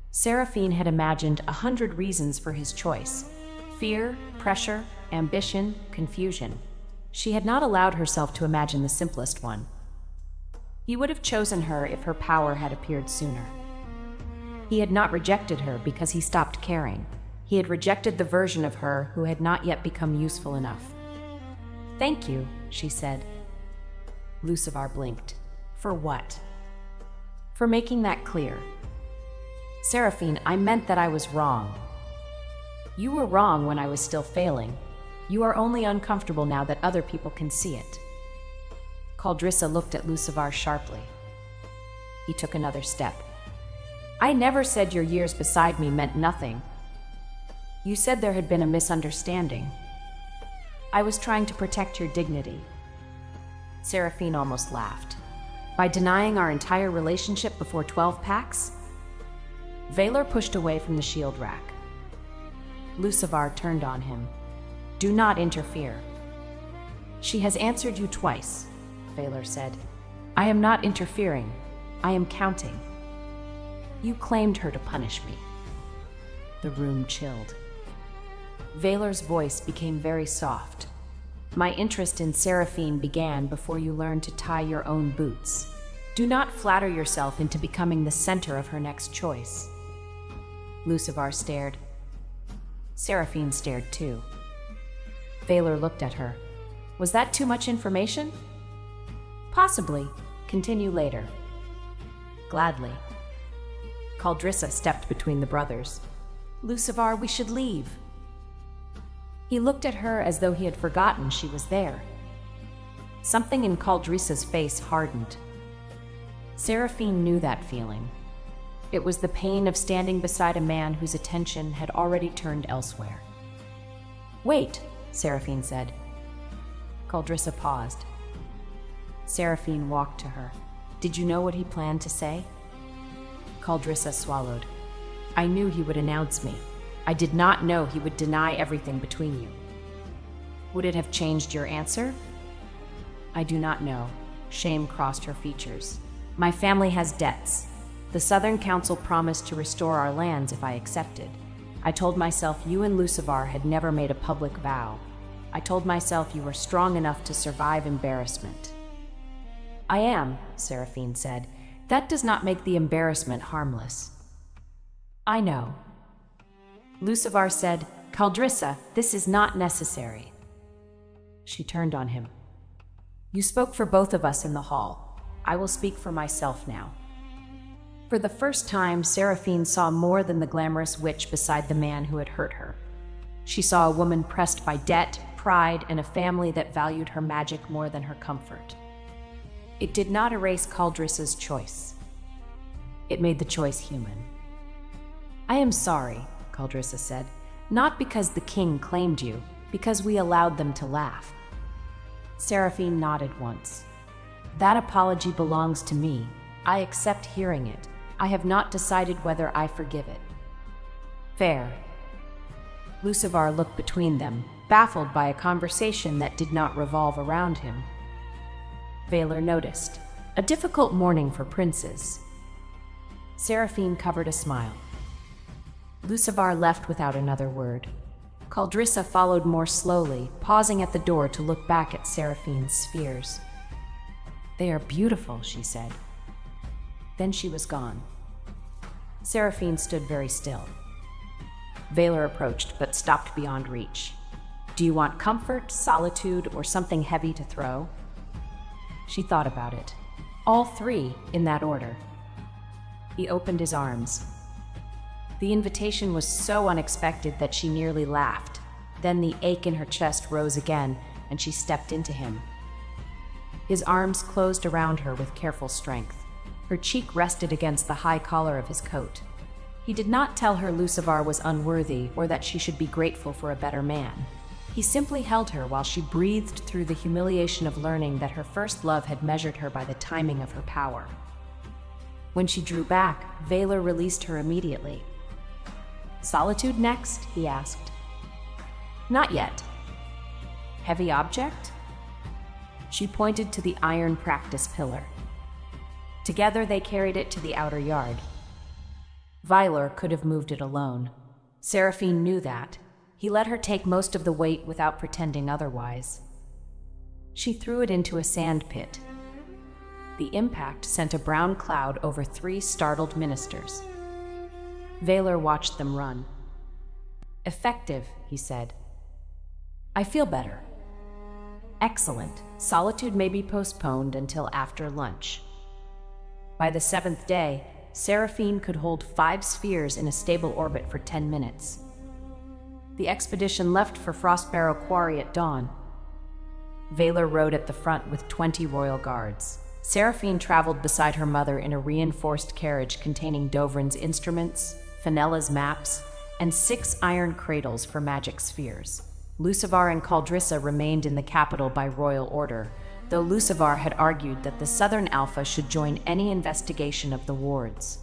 Seraphine had imagined 100 reasons for his choice. Fear, pressure, ambition, confusion. She had not allowed herself to imagine the simplest one. He would have chosen her if her power had appeared sooner. He had not rejected her because he stopped caring. He had rejected the version of her who had not yet become useful enough. Thank you, she said. Lucivar blinked. For what? For making that clear. Seraphine, I meant that I was wrong. You were wrong when I was still failing. You are only uncomfortable now that other people can see it. Caldrissa looked at Lucivar sharply. He took another step. I never said your years beside me meant nothing. You said there had been a misunderstanding. I was trying to protect your dignity. Seraphine almost laughed. By denying our entire relationship before 12 packs? Valor pushed away from the shield rack. Lucivar turned on him. Do not interfere. She has answered you twice, Valor said. I am not interfering. I am counting. You claimed her to punish me. The room chilled. Valor's voice became very soft. My interest in Seraphine began before you learned to tie your own boots. Do not flatter yourself into becoming the center of her next choice. Lucivar stared. Seraphine stared too. Valor looked at her. Was that too much information? Possibly. Continue later. Gladly. Caldrissa stepped between the brothers. Lucivar, we should leave. He looked at her as though he had forgotten she was there. Something in Caldrissa's face hardened. Seraphine knew that feeling. It was the pain of standing beside a man whose attention had already turned elsewhere. Wait, Seraphine said. Caldrissa paused. Seraphine walked to her. Did you know what he planned to say? Caldrissa swallowed. I knew he would announce me. I did not know he would deny everything between you. Would it have changed your answer? I do not know. Shame crossed her features. My family has debts. The Southern Council promised to restore our lands if I accepted. I told myself you and Lucivar had never made a public vow. I told myself you were strong enough to survive embarrassment. I am, Seraphine said. That does not make the embarrassment harmless. I know. Lucivar said, Caldrissa, this is not necessary. She turned on him. You spoke for both of us in the hall. I will speak for myself now. For the first time, Seraphine saw more than the glamorous witch beside the man who had hurt her. She saw a woman pressed by debt, pride, and a family that valued her magic more than her comfort. It did not erase Caldrissa's choice. It made the choice human. I am sorry, Caldrissa said, not because the king claimed you, because we allowed them to laugh. Seraphine nodded once. That apology belongs to me. I accept hearing it. I have not decided whether I forgive it. Fair. Lucivar looked between them, baffled by a conversation that did not revolve around him. Vaylor noticed. A difficult morning for princes. Seraphine covered a smile. Lucivar left without another word. Caldrissa followed more slowly, pausing at the door to look back at Seraphine's spheres. They are beautiful, she said. Then she was gone. Seraphine stood very still. Vaylor approached, but stopped beyond reach. Do you want comfort, solitude, or something heavy to throw? She thought about it. All three, in that order. He opened his arms. The invitation was so unexpected that she nearly laughed. Then the ache in her chest rose again, and she stepped into him. His arms closed around her with careful strength. Her cheek rested against the high collar of his coat. He did not tell her Lucivar was unworthy or that she should be grateful for a better man. He simply held her while she breathed through the humiliation of learning that her first love had measured her by the timing of her power. When she drew back, Vaylor released her immediately. Solitude next? He asked. Not yet. Heavy object? She pointed to the iron practice pillar. Together they carried it to the outer yard. Vaylor could have moved it alone. Seraphine knew that. He let her take most of the weight without pretending otherwise. She threw it into a sand pit. The impact sent a brown cloud over 3 startled ministers. Vaylor watched them run. Effective, he said. I feel better. Excellent. Solitude may be postponed until after lunch. By the 7th day, Seraphine could hold 5 spheres in a stable orbit for 10 minutes. The expedition left for Frostbarrow Quarry at dawn. Vaylor rode at the front with 20 royal guards. Seraphine traveled beside her mother in a reinforced carriage containing Dovrin's instruments, Fenella's maps, and 6 iron cradles for magic spheres. Lucivar and Caldrissa remained in the capital by royal order, though Lucivar had argued that the Southern Alpha should join any investigation of the wards.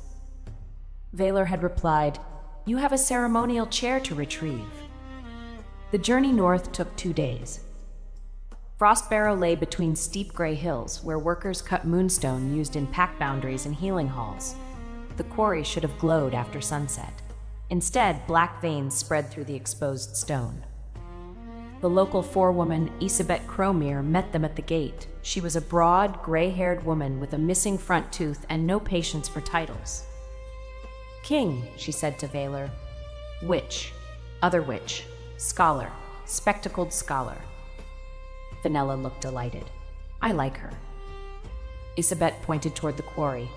Vaylor had replied, "You have a ceremonial chair to retrieve." The journey north took 2 days. Frostbarrow lay between steep gray hills where workers cut moonstone used in pack boundaries and healing halls. The quarry should have glowed after sunset. Instead, black veins spread through the exposed stone. The local forewoman, Isabet Cromere, met them at the gate. She was a broad, gray-haired woman with a missing front tooth and no patience for titles. "King," she said to Vaylor. "Witch. Other witch. Scholar. Spectacled scholar." Fenella looked delighted. "I like her." Isabet pointed toward the quarry.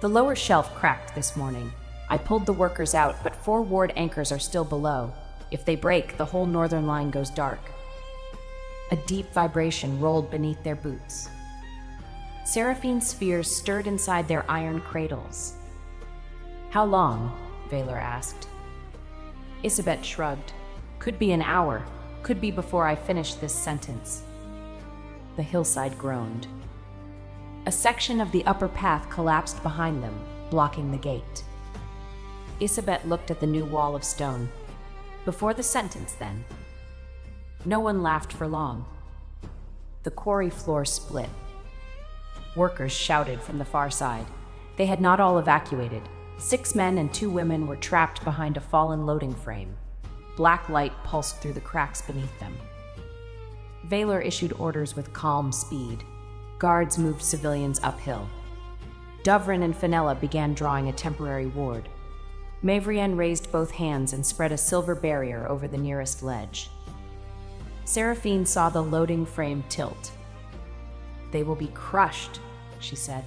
"The lower shelf cracked this morning. I pulled the workers out, but 4 ward anchors are still below. If they break, the whole northern line goes dark." A deep vibration rolled beneath their boots. Seraphine's spheres stirred inside their iron cradles. "How long?" Vaylor asked. Isabet shrugged. "Could be an hour. Could be before I finish this sentence." the hillside groaned. A section of the upper path collapsed behind them, blocking the gate. Isabet looked at the new wall of stone. Before the sentence, then. No one laughed for long. The quarry floor split. Workers shouted from the far side. They had not all evacuated. 6 men and 2 women were trapped behind a fallen loading frame. Black light pulsed through the cracks beneath them. Valor issued orders with calm speed. Guards moved civilians uphill. Dovrin and Fenella began drawing a temporary ward. Mavrienne raised both hands and spread a silver barrier over the nearest ledge. Seraphine saw the loading frame tilt. "They will be crushed," she said.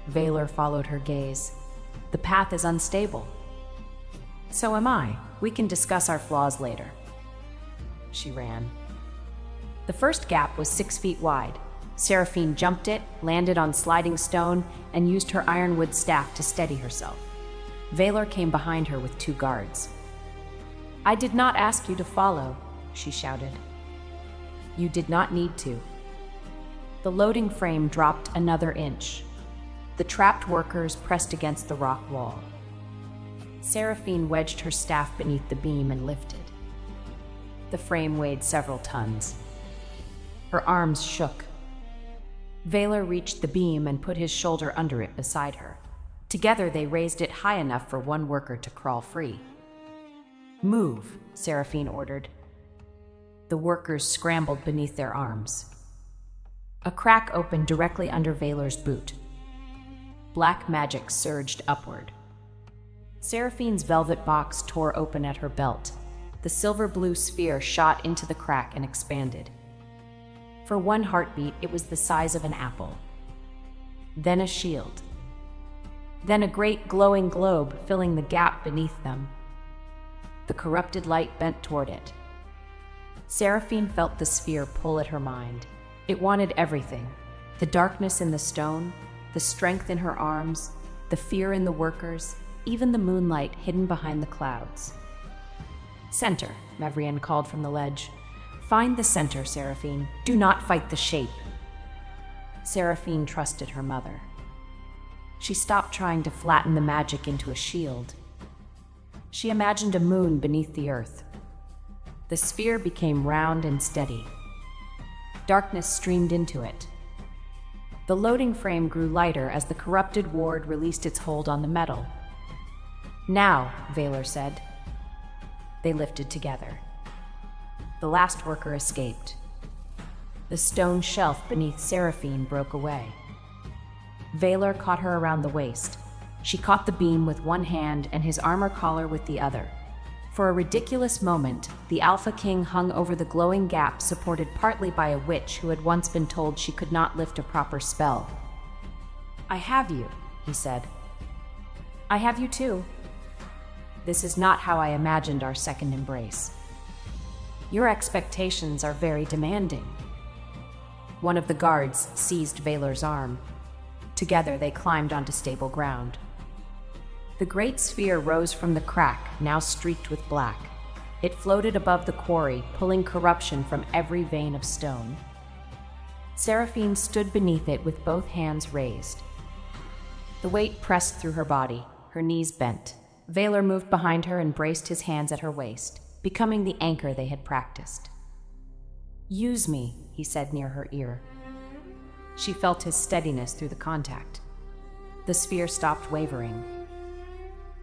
Valor followed her gaze. "The path is unstable." "So am I. We can discuss our flaws later." She ran. The first gap was 6 feet wide. Seraphine jumped it, landed on sliding stone, and used her ironwood staff to steady herself. Valor came behind her with 2 guards. "I did not ask you to follow," she shouted. "You did not need to." The loading frame dropped another inch. The trapped workers pressed against the rock wall. Seraphine wedged her staff beneath the beam and lifted. The frame weighed several tons. Her arms shook. Valor reached the beam and put his shoulder under it beside her. Together they raised it high enough for one worker to crawl free. "Move," Seraphine ordered. The workers scrambled beneath their arms. A crack opened directly under Valor's boot. Black magic surged upward. Seraphine's velvet box tore open at her belt. The silver-blue sphere shot into the crack and expanded. For one heartbeat, it was the size of an apple. Then a shield. Then a great glowing globe filling the gap beneath them. The corrupted light bent toward it. Seraphine felt the sphere pull at her mind. It wanted everything: the darkness in the stone, the strength in her arms, the fear in the workers, even the moonlight hidden behind the clouds. "Center," Mavrienne called from the ledge. "Find the center, Seraphine. Do not fight the shape." Seraphine trusted her mother. She stopped trying to flatten the magic into a shield. She imagined a moon beneath the earth. The sphere became round and steady. Darkness streamed into it. The loading frame grew lighter as the corrupted ward released its hold on the metal. "Now," Valor said. They lifted together. The last worker escaped. The stone shelf beneath Seraphine broke away. Valor caught her around the waist. She caught the beam with one hand and his armor collar with the other. For a ridiculous moment, the Alpha King hung over the glowing gap, supported partly by a witch who had once been told she could not lift a proper spell. "I have you," he said. "I have you too. This is not how I imagined our second embrace. Your expectations are very demanding." One of the guards seized Valor's arm. Together they climbed onto stable ground. The great sphere rose from the crack, now streaked with black. It floated above the quarry, pulling corruption from every vein of stone. Seraphine stood beneath it with both hands raised. The weight pressed through her body, her knees bent. Valor moved behind her and braced his hands at her waist, becoming the anchor they had practiced. "Use me," he said near her ear. She felt his steadiness through the contact. The sphere stopped wavering.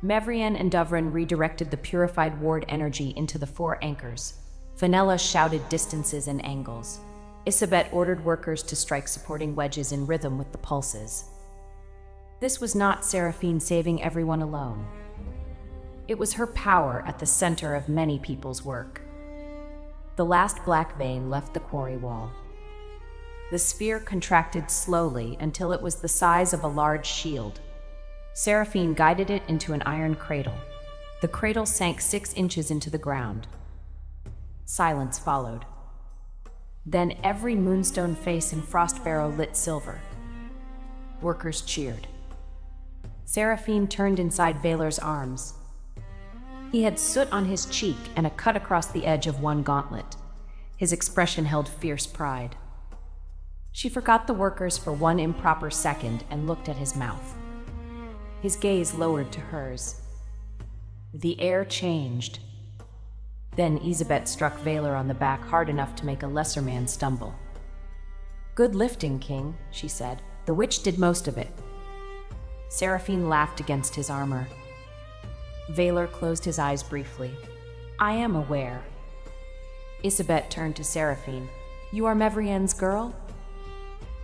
Mavrienne and Dovrin redirected the purified ward energy into the 4 anchors. Fenella shouted distances and angles. Isabet ordered workers to strike supporting wedges in rhythm with the pulses. This was not Seraphine saving everyone alone. It was her power at the center of many people's work. The last black vein left the quarry wall. The sphere contracted slowly until it was the size of a large shield. Seraphine guided it into an iron cradle. The cradle sank 6 inches into the ground. Silence followed. Then every moonstone face in Frostbarrow lit silver. Workers cheered. Seraphine turned inside Valor's arms. He had soot on his cheek and a cut across the edge of one gauntlet. His expression held fierce pride. She forgot the workers for one improper second and looked at his mouth. His gaze lowered to hers. The air changed. Then Isabet struck Valor on the back hard enough to make a lesser man stumble. "Good lifting, King," she said. "The witch did most of it." Seraphine laughed against his armor. Valor closed his eyes briefly. "I am aware." Isabet turned to Seraphine. "You are Mevrien's girl?"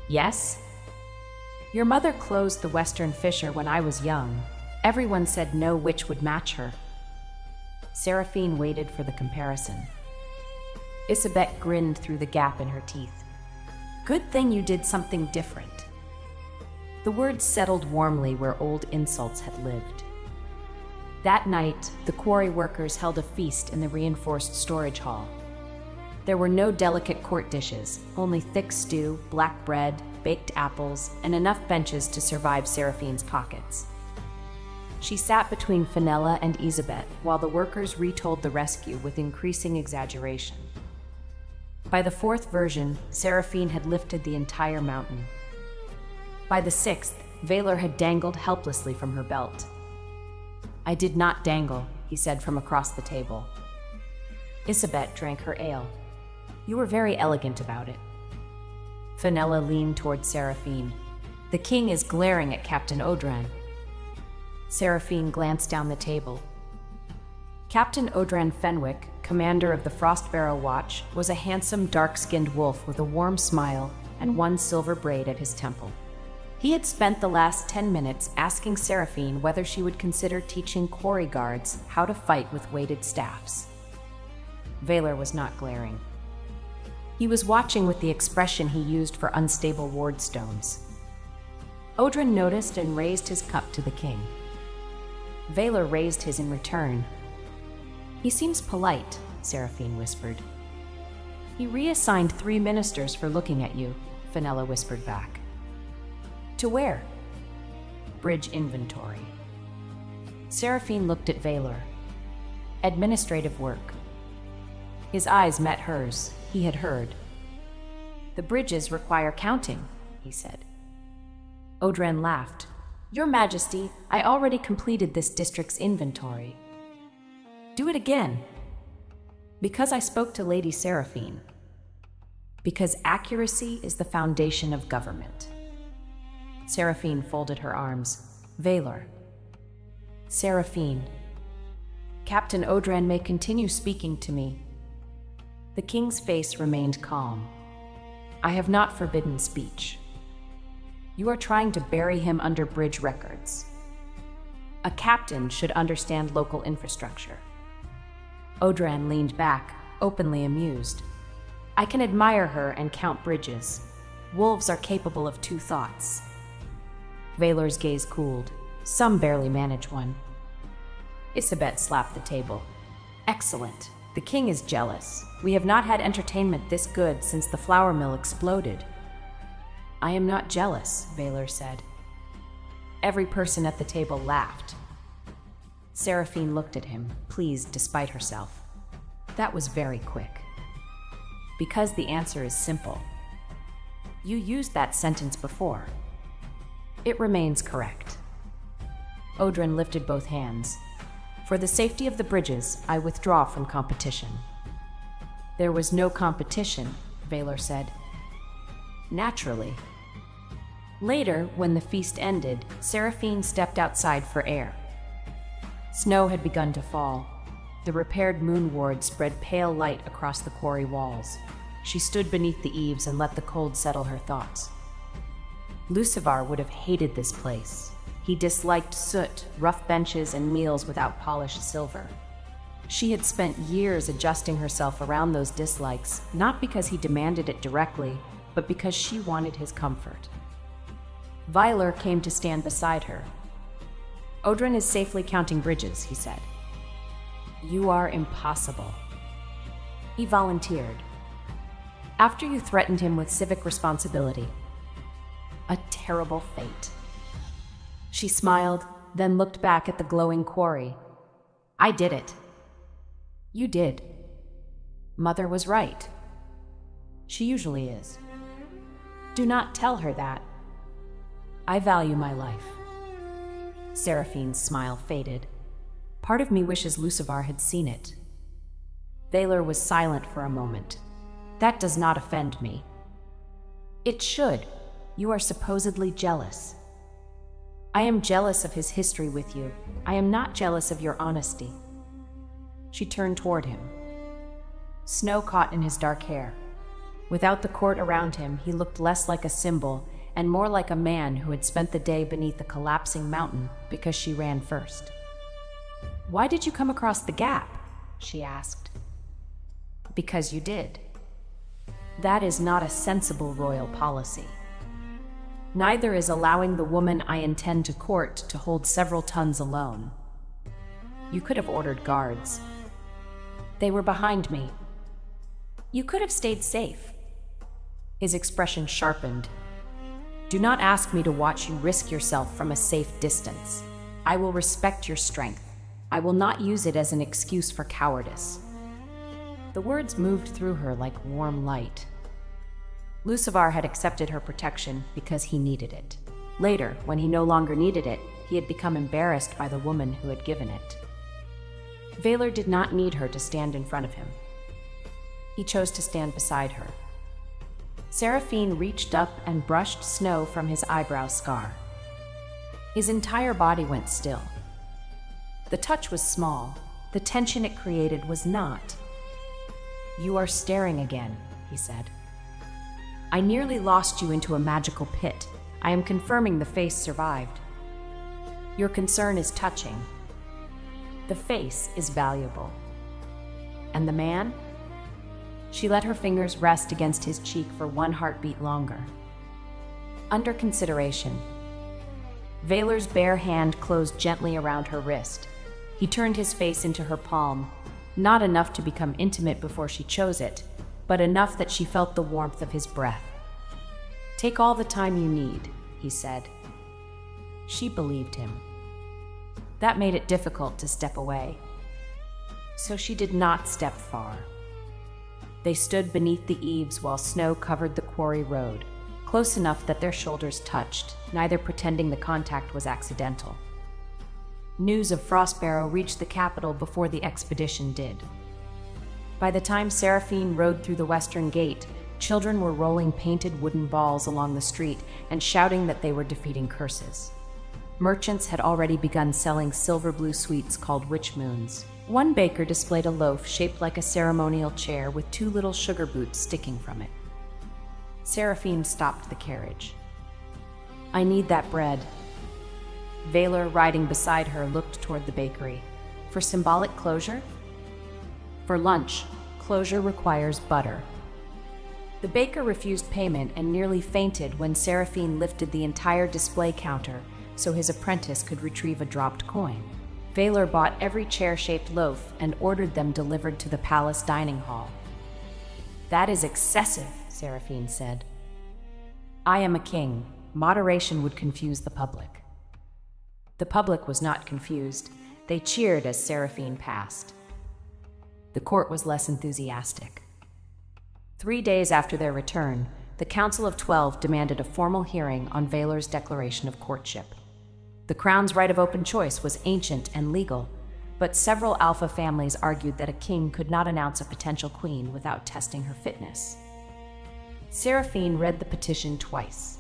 "Yes." "Your mother closed the Western Fisher when I was young. Everyone said no witch would match her." Seraphine waited for the comparison. Isabet grinned through the gap in her teeth. "Good thing you did something different." The words settled warmly where old insults had lived. That night, the quarry workers held a feast in the reinforced storage hall. There were no delicate court dishes, only thick stew, black bread, baked apples, and enough benches to survive Seraphine's pockets. She sat between Fenella and Isabet while the workers retold the rescue with increasing exaggeration. By the fourth version, Seraphine had lifted the entire mountain. By the sixth, Valor had dangled helplessly from her belt. "I did not dangle," he said from across the table. Isabet drank her ale. "You were very elegant about it." Fenella leaned toward Seraphine. "The king is glaring at Captain Audran." Seraphine glanced down the table. Captain Audran Fenwick, commander of the Frostbarrow Watch, was a handsome, dark-skinned wolf with a warm smile and one silver braid at his temple. He had spent the last 10 minutes asking Seraphine whether she would consider teaching quarry guards how to fight with weighted staffs. Valor was not glaring. He was watching with the expression he used for unstable wardstones. Audran noticed and raised his cup to the king. Valor raised his in return. "He seems polite," Seraphine whispered. "He reassigned 3 ministers for looking at you," Fenella whispered back. "To where?" "Bridge inventory." Seraphine looked at Valor. "Administrative work." His eyes met hers. He had heard. "The bridges require counting," he said. Audran laughed. "Your Majesty, I already completed this district's inventory." "Do it again." "Because I spoke to Lady Seraphine." "Because accuracy is the foundation of government." Seraphine folded her arms. "Valor." "Seraphine." "Captain Audran may continue speaking to me." The king's face remained calm. "I have not forbidden speech. You are trying to bury him under bridge records. A captain should understand local infrastructure." Audran leaned back, openly amused. "I can admire her and count bridges. Wolves are capable of 2 thoughts." Valor's gaze cooled. "Some barely manage one." Isabet slapped the table. "Excellent. The king is jealous. We have not had entertainment this good since the flour mill exploded." "I am not jealous," Valor said. Every person at the table laughed. Seraphine looked at him, pleased despite herself. "That was very quick." "Because the answer is simple." "You used that sentence before." "It remains correct." Audran lifted both hands. "For the safety of the bridges, I withdraw from competition." "There was no competition," Valor said. "Naturally." Later, when the feast ended, Seraphine stepped outside for air. Snow had begun to fall. The repaired moon ward spread pale light across the quarry walls. She stood beneath the eaves and let the cold settle her thoughts. Lucivar would have hated this place. He disliked soot, rough benches, and meals without polished silver. She had spent years adjusting herself around those dislikes, not because he demanded it directly, but because she wanted his comfort. Valor came to stand beside her. "Audran is safely counting bridges," he said. "You are impossible." He volunteered. "After you threatened him with civic responsibility." A terrible fate. She smiled, then looked back at the glowing quarry. "I did it." "You did." Mother was right. She usually is. Do not tell her that. I value my life. Seraphine's smile faded. Part of me wishes Lucivar had seen it. Valor was silent for a moment. That does not offend me. It should. You are supposedly jealous. I am jealous of his history with you. I am not jealous of your honesty. She turned toward him. Snow caught in his dark hair. Without the court around him, he looked less like a symbol and more like a man who had spent the day beneath a collapsing mountain because she ran first. Why did you come across the gap? She asked. Because you did. That is not a sensible royal policy. Neither is allowing the woman I intend to court to hold several tons alone. You could have ordered guards. They were behind me. You could have stayed safe. His expression sharpened. Do not ask me to watch you risk yourself from a safe distance. I will respect your strength. I will not use it as an excuse for cowardice. The words moved through her like warm light. Lucivar had accepted her protection because he needed it. Later, when he no longer needed it, he had become embarrassed by the woman who had given it. Valor did not need her to stand in front of him. He chose to stand beside her. Seraphine reached up and brushed snow from his eyebrow scar. His entire body went still. The touch was small. The tension it created was not. You are staring again, he said. I nearly lost you into a magical pit. I am confirming the face survived. Your concern is touching. The face is valuable. And the man? She let her fingers rest against his cheek for one heartbeat longer. Under consideration. Valor's bare hand closed gently around her wrist. He turned his face into her palm, not enough to become intimate before she chose it, but enough that she felt the warmth of his breath. Take all the time you need, he said. She believed him. That made it difficult to step away. So she did not step far. They stood beneath the eaves while snow covered the quarry road, close enough that their shoulders touched, neither pretending the contact was accidental. News of Frostbarrow reached the capital before the expedition did. By the time Seraphine rode through the western gate, children were rolling painted wooden balls along the street and shouting that they were defeating curses. Merchants had already begun selling silver blue sweets called witch moons. One baker displayed a loaf shaped like a ceremonial chair with 2 little sugar boots sticking from it. Seraphine stopped the carriage. I need that bread. Valor, riding beside her, looked toward the bakery. For symbolic closure? For lunch, closure requires butter. The baker refused payment and nearly fainted when Seraphine lifted the entire display counter so his apprentice could retrieve a dropped coin. Valor bought every chair-shaped loaf and ordered them delivered to the palace dining hall. That is excessive, Seraphine said. I am a king. Moderation would confuse the public. The public was not confused. They cheered as Seraphine passed. The court was less enthusiastic. 3 days after their return, the Council of 12 demanded a formal hearing on Valor's declaration of courtship. The crown's right of open choice was ancient and legal, but several alpha families argued that a king could not announce a potential queen without testing her fitness. Seraphine read the petition twice.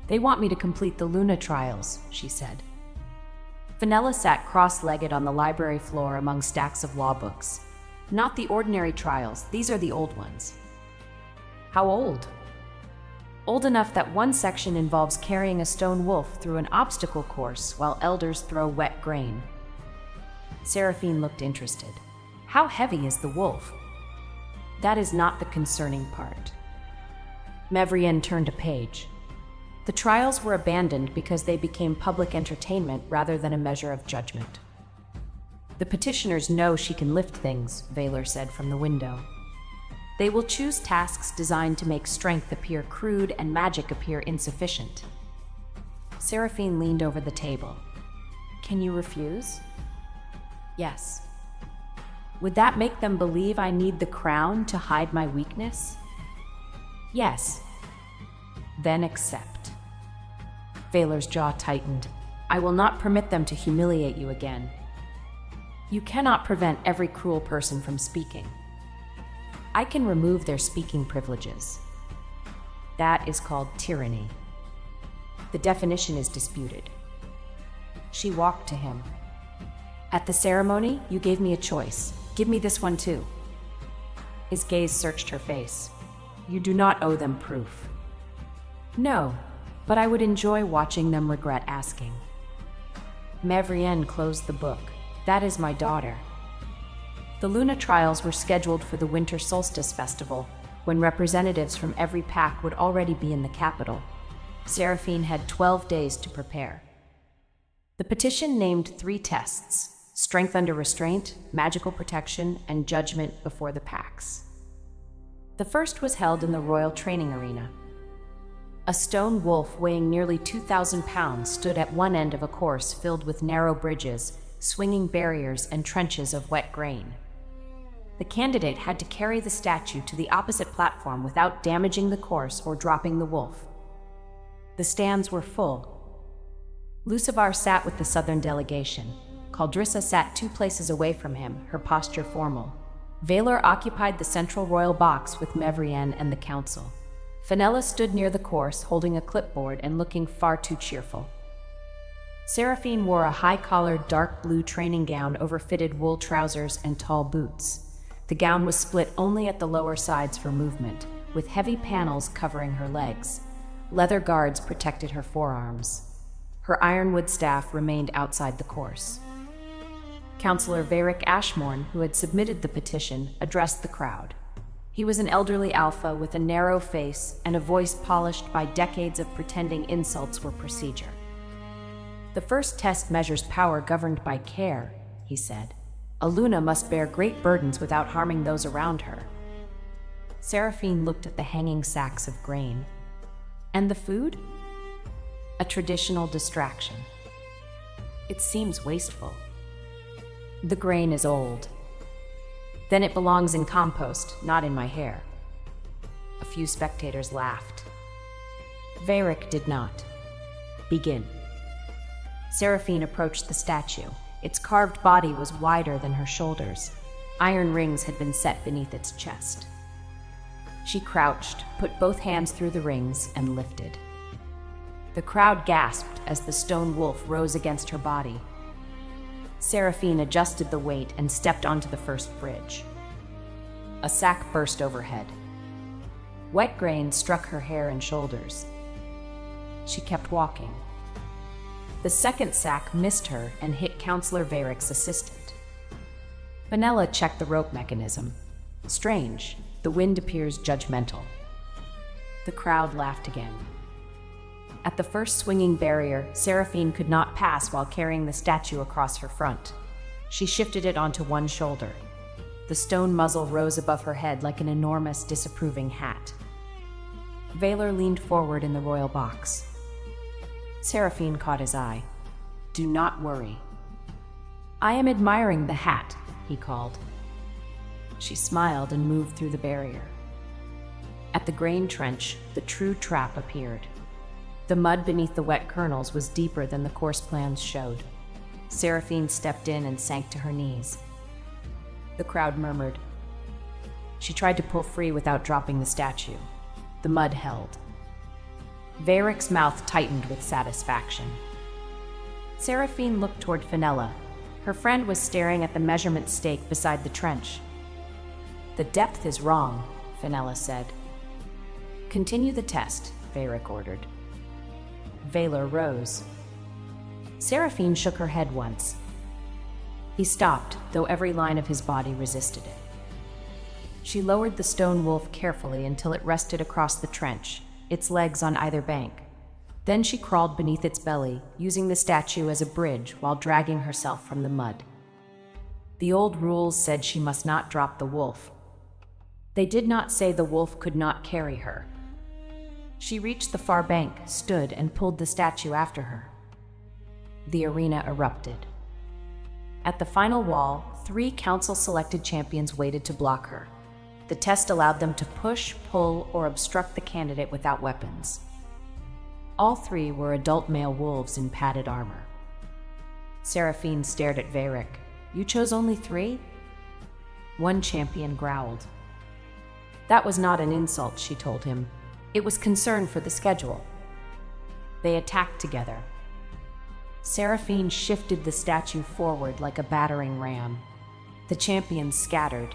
They want me to complete the Luna trials, she said. Fenella sat cross-legged on the library floor among stacks of law books. Not the ordinary trials, these are the old ones. How old? Old enough that one section involves carrying a stone wolf through an obstacle course while elders throw wet grain. Seraphine looked interested. How heavy is the wolf? That is not the concerning part. Mevrian turned a page. The trials were abandoned because they became public entertainment rather than a measure of judgment. The petitioners know she can lift things, Valor said from the window. They will choose tasks designed to make strength appear crude and magic appear insufficient. Seraphine leaned over the table. Can you refuse? Yes. Would that make them believe I need the crown to hide my weakness? Yes. then accept. Vaylor's jaw tightened. I will not permit them to humiliate you again. You cannot prevent every cruel person from speaking. I can remove their speaking privileges. That is called tyranny. The definition is disputed. She walked to him. At the ceremony, you gave me a choice. Give me this one too. His gaze searched her face. You do not owe them proof. No, but I would enjoy watching them regret asking. Mevrienne closed the book. That is my daughter. The Luna trials were scheduled for the Winter Solstice Festival, when representatives from every pack would already be in the capital. Seraphine had 12 days to prepare. The petition named 3 tests: strength under restraint, magical protection, and judgment before the packs. The first was held in the Royal Training Arena. A stone wolf weighing nearly 2,000 pounds stood at one end of a course filled with narrow bridges, swinging barriers, and trenches of wet grain. The candidate had to carry the statue to the opposite platform without damaging the course or dropping the wolf. The stands were full. Lucivar sat with the southern delegation. Caldrissa sat 2 places away from him, her posture formal. Vaylor occupied the central royal box with Mevrienne and the council. Fenella stood near the course, holding a clipboard and looking far too cheerful. Seraphine wore a high-collared dark blue training gown over fitted wool trousers and tall boots. The gown was split only at the lower sides for movement, with heavy panels covering her legs. Leather guards protected her forearms. Her ironwood staff remained outside the course. Councillor Varric Ashmorn, who had submitted the petition, addressed the crowd. He was an elderly alpha with a narrow face and a voice polished by decades of pretending insults were procedure. The first test measures power governed by care, he said. A Luna must bear great burdens without harming those around her. Seraphine looked at the hanging sacks of grain. And the food? A traditional distraction. It seems wasteful. The grain is old. Then it belongs in compost, not in my hair. A few spectators laughed. Varric did not. Begin. Seraphine approached the statue. Its carved body was wider than her shoulders. Iron rings had been set beneath its chest. She crouched, put both hands through the rings, and lifted. The crowd gasped as the stone wolf rose against her body. Seraphine adjusted the weight and stepped onto the first bridge. A sack burst overhead. Wet grain struck her hair and shoulders. She kept walking. The second sack missed her and hit Councillor Varric's assistant. Fenella checked the rope mechanism. Strange, the wind appears judgmental. The crowd laughed again. At the first swinging barrier, Seraphine could not pass while carrying the statue across her front. She shifted it onto one shoulder. The stone muzzle rose above her head like an enormous, disapproving hat. Vaylor leaned forward in the royal box. Seraphine caught his eye. Do not worry. I am admiring the hat, he called. She smiled and moved through the barrier. At the grain trench, the true trap appeared. The mud beneath the wet kernels was deeper than the course plans showed. Seraphine stepped in and sank to her knees. The crowd murmured. She tried to pull free without dropping the statue. The mud held. Varric's mouth tightened with satisfaction. Seraphine looked toward Fenella. Her friend was staring at the measurement stake beside the trench. The depth is wrong, Fenella said. Continue the test, Varric ordered. Vaylor rose. Seraphine shook her head once. He stopped, though every line of his body resisted it. She lowered the stone wolf carefully until it rested across the trench, its legs on either bank. Then she crawled beneath its belly, using the statue as a bridge while dragging herself from the mud. The old rules said she must not drop the wolf. They did not say the wolf could not carry her. She reached the far bank, stood, and pulled the statue after her. The arena erupted. At the final wall, 3 council-selected champions waited to block her. The test allowed them to push, pull, or obstruct the candidate without weapons. All three were adult male wolves in padded armor. Seraphine stared at Varric. "You chose only 3?" One champion growled. That was not an insult, she told him. It was concern for the schedule. They attacked together. Seraphine shifted the statue forward like a battering ram. The champions scattered.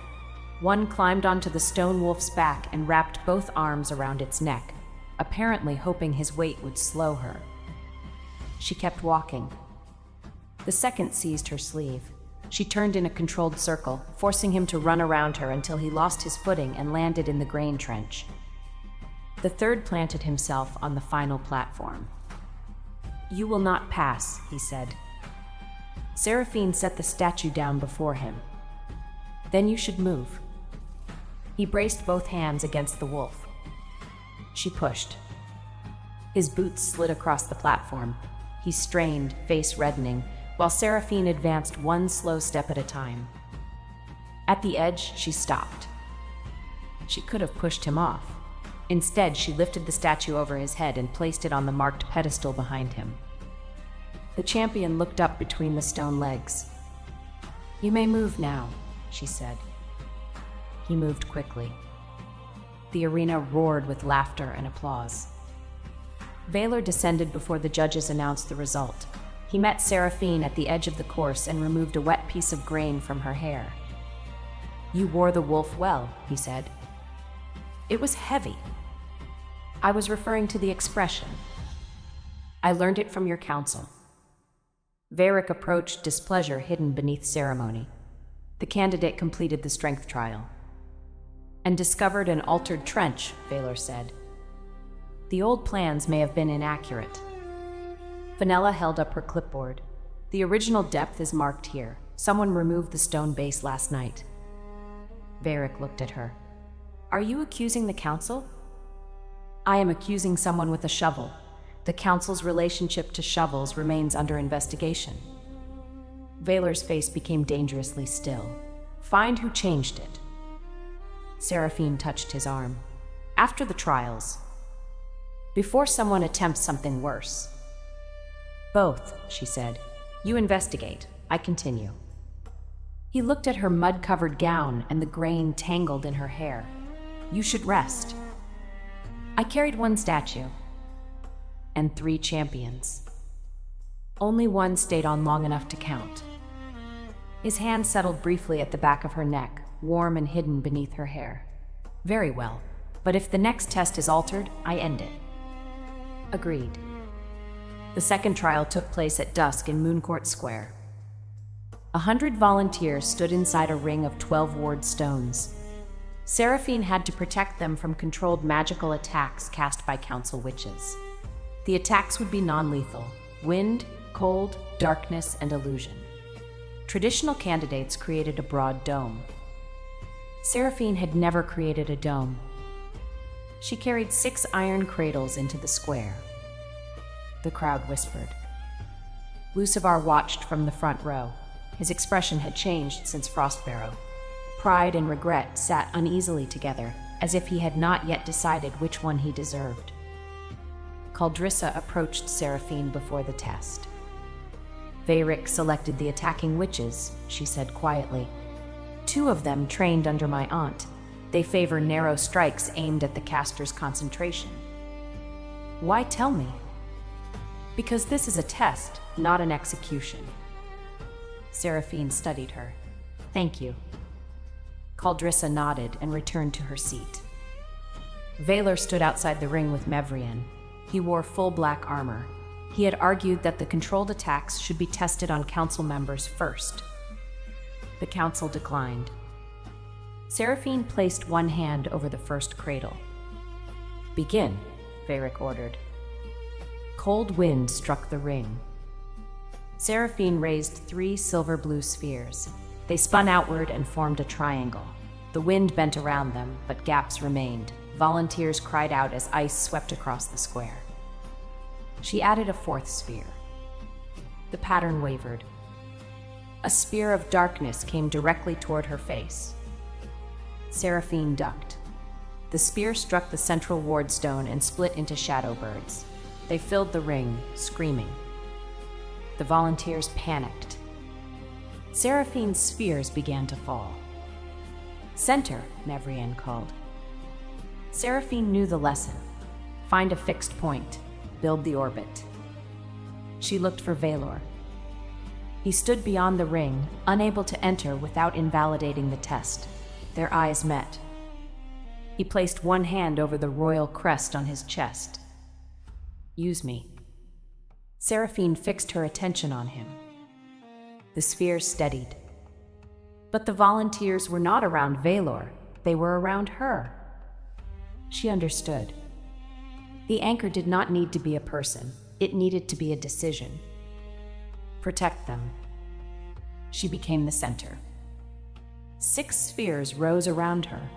One climbed onto the stone wolf's back and wrapped both arms around its neck, apparently hoping his weight would slow her. She kept walking. The second seized her sleeve. She turned in a controlled circle, forcing him to run around her until he lost his footing and landed in the grain trench. The third planted himself on the final platform. "You will not pass," he said. Seraphine set the statue down before him. "Then you should move." He braced both hands against the wolf. She pushed. His boots slid across the platform. He strained, face reddening, while Seraphine advanced one slow step at a time. At the edge, she stopped. She could have pushed him off. Instead, she lifted the statue over his head and placed it on the marked pedestal behind him. The champion looked up between the stone legs. "You may move now," she said. He moved quickly. The arena roared with laughter and applause. Valor descended before the judges announced the result. He met Seraphine at the edge of the course and removed a wet piece of grain from her hair. "You wore the wolf well," he said. "It was heavy." "I was referring to the expression. I learned it from your counsel." Varric approached, displeasure hidden beneath ceremony. The candidate completed the strength trial. "And discovered an altered trench," Valor said. "The old plans may have been inaccurate." Fenella held up her clipboard. "The original depth is marked here. Someone removed the stone base last night." Varric looked at her. "Are you accusing the council?" "I am accusing someone with a shovel. The council's relationship to shovels remains under investigation." Valor's face became dangerously still. "Find who changed it." Seraphine touched his arm. "After the trials. Before someone attempts something worse." "Both," she said. "You investigate. I continue." He looked at her mud-covered gown and the grain tangled in her hair. "You should rest." "I carried 1 statue. And 3 champions. Only one stayed on long enough to count." His hand settled briefly at the back of her neck, warm and hidden beneath her hair. "Very well. But if the next test is altered, I end it." "Agreed." The second trial took place at dusk in Mooncourt Square. 100 volunteers stood inside a ring of 12 ward stones. Seraphine had to protect them from controlled magical attacks cast by council witches. The attacks would be non-lethal: wind, cold, darkness, and illusion. Traditional candidates created a broad dome. Seraphine had never created a dome. She carried 6 iron cradles into the square. The crowd whispered. Lucivar watched from the front row. His expression had changed since Frostbarrow. Pride and regret sat uneasily together, as if he had not yet decided which one he deserved. Caldrissa approached Seraphine before the test. "Varric selected the attacking witches," she said quietly. "2 of them trained under my aunt. They favor narrow strikes aimed at the caster's concentration." "Why tell me?" "Because this is a test, not an execution." Seraphine studied her. "Thank you." Caldrissa nodded and returned to her seat. Valor stood outside the ring with Mevrian. He wore full black armor. He had argued that the controlled attacks should be tested on council members first. The council declined. Seraphine placed one hand over the first cradle. "Begin," Varric ordered. Cold wind struck the ring. Seraphine raised 3 silver-blue spheres. They spun outward and formed a triangle. The wind bent around them, but gaps remained. Volunteers cried out as ice swept across the square. She added a 4th sphere. The pattern wavered. A spear of darkness came directly toward her face. Seraphine ducked. The spear struck the central ward stone and split into shadow birds. They filled the ring, screaming. The volunteers panicked. Seraphine's spheres began to fall. "Center," Mevrian called. Seraphine knew the lesson. Find a fixed point, build the orbit. She looked for Valor. He stood beyond the ring, unable to enter without invalidating the test. Their eyes met. He placed one hand over the royal crest on his chest. "Use me." Seraphine fixed her attention on him. The sphere steadied. But the volunteers were not around Valor, they were around her. She understood. The anchor did not need to be a person, it needed to be a decision. Protect them. She became the center. 6 spheres rose around her.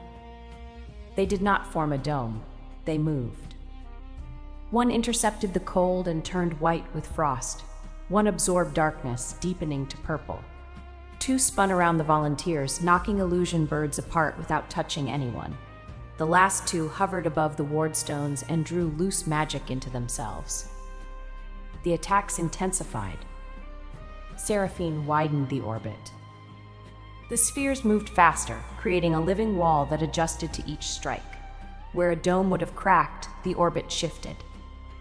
They did not form a dome, they moved. One intercepted the cold and turned white with frost. One absorbed darkness, deepening to purple. 2 spun around the volunteers, knocking illusion birds apart without touching anyone. The last 2 hovered above the wardstones and drew loose magic into themselves. The attacks intensified. Seraphine widened the orbit. The spheres moved faster, creating a living wall that adjusted to each strike. Where a dome would have cracked, the orbit shifted.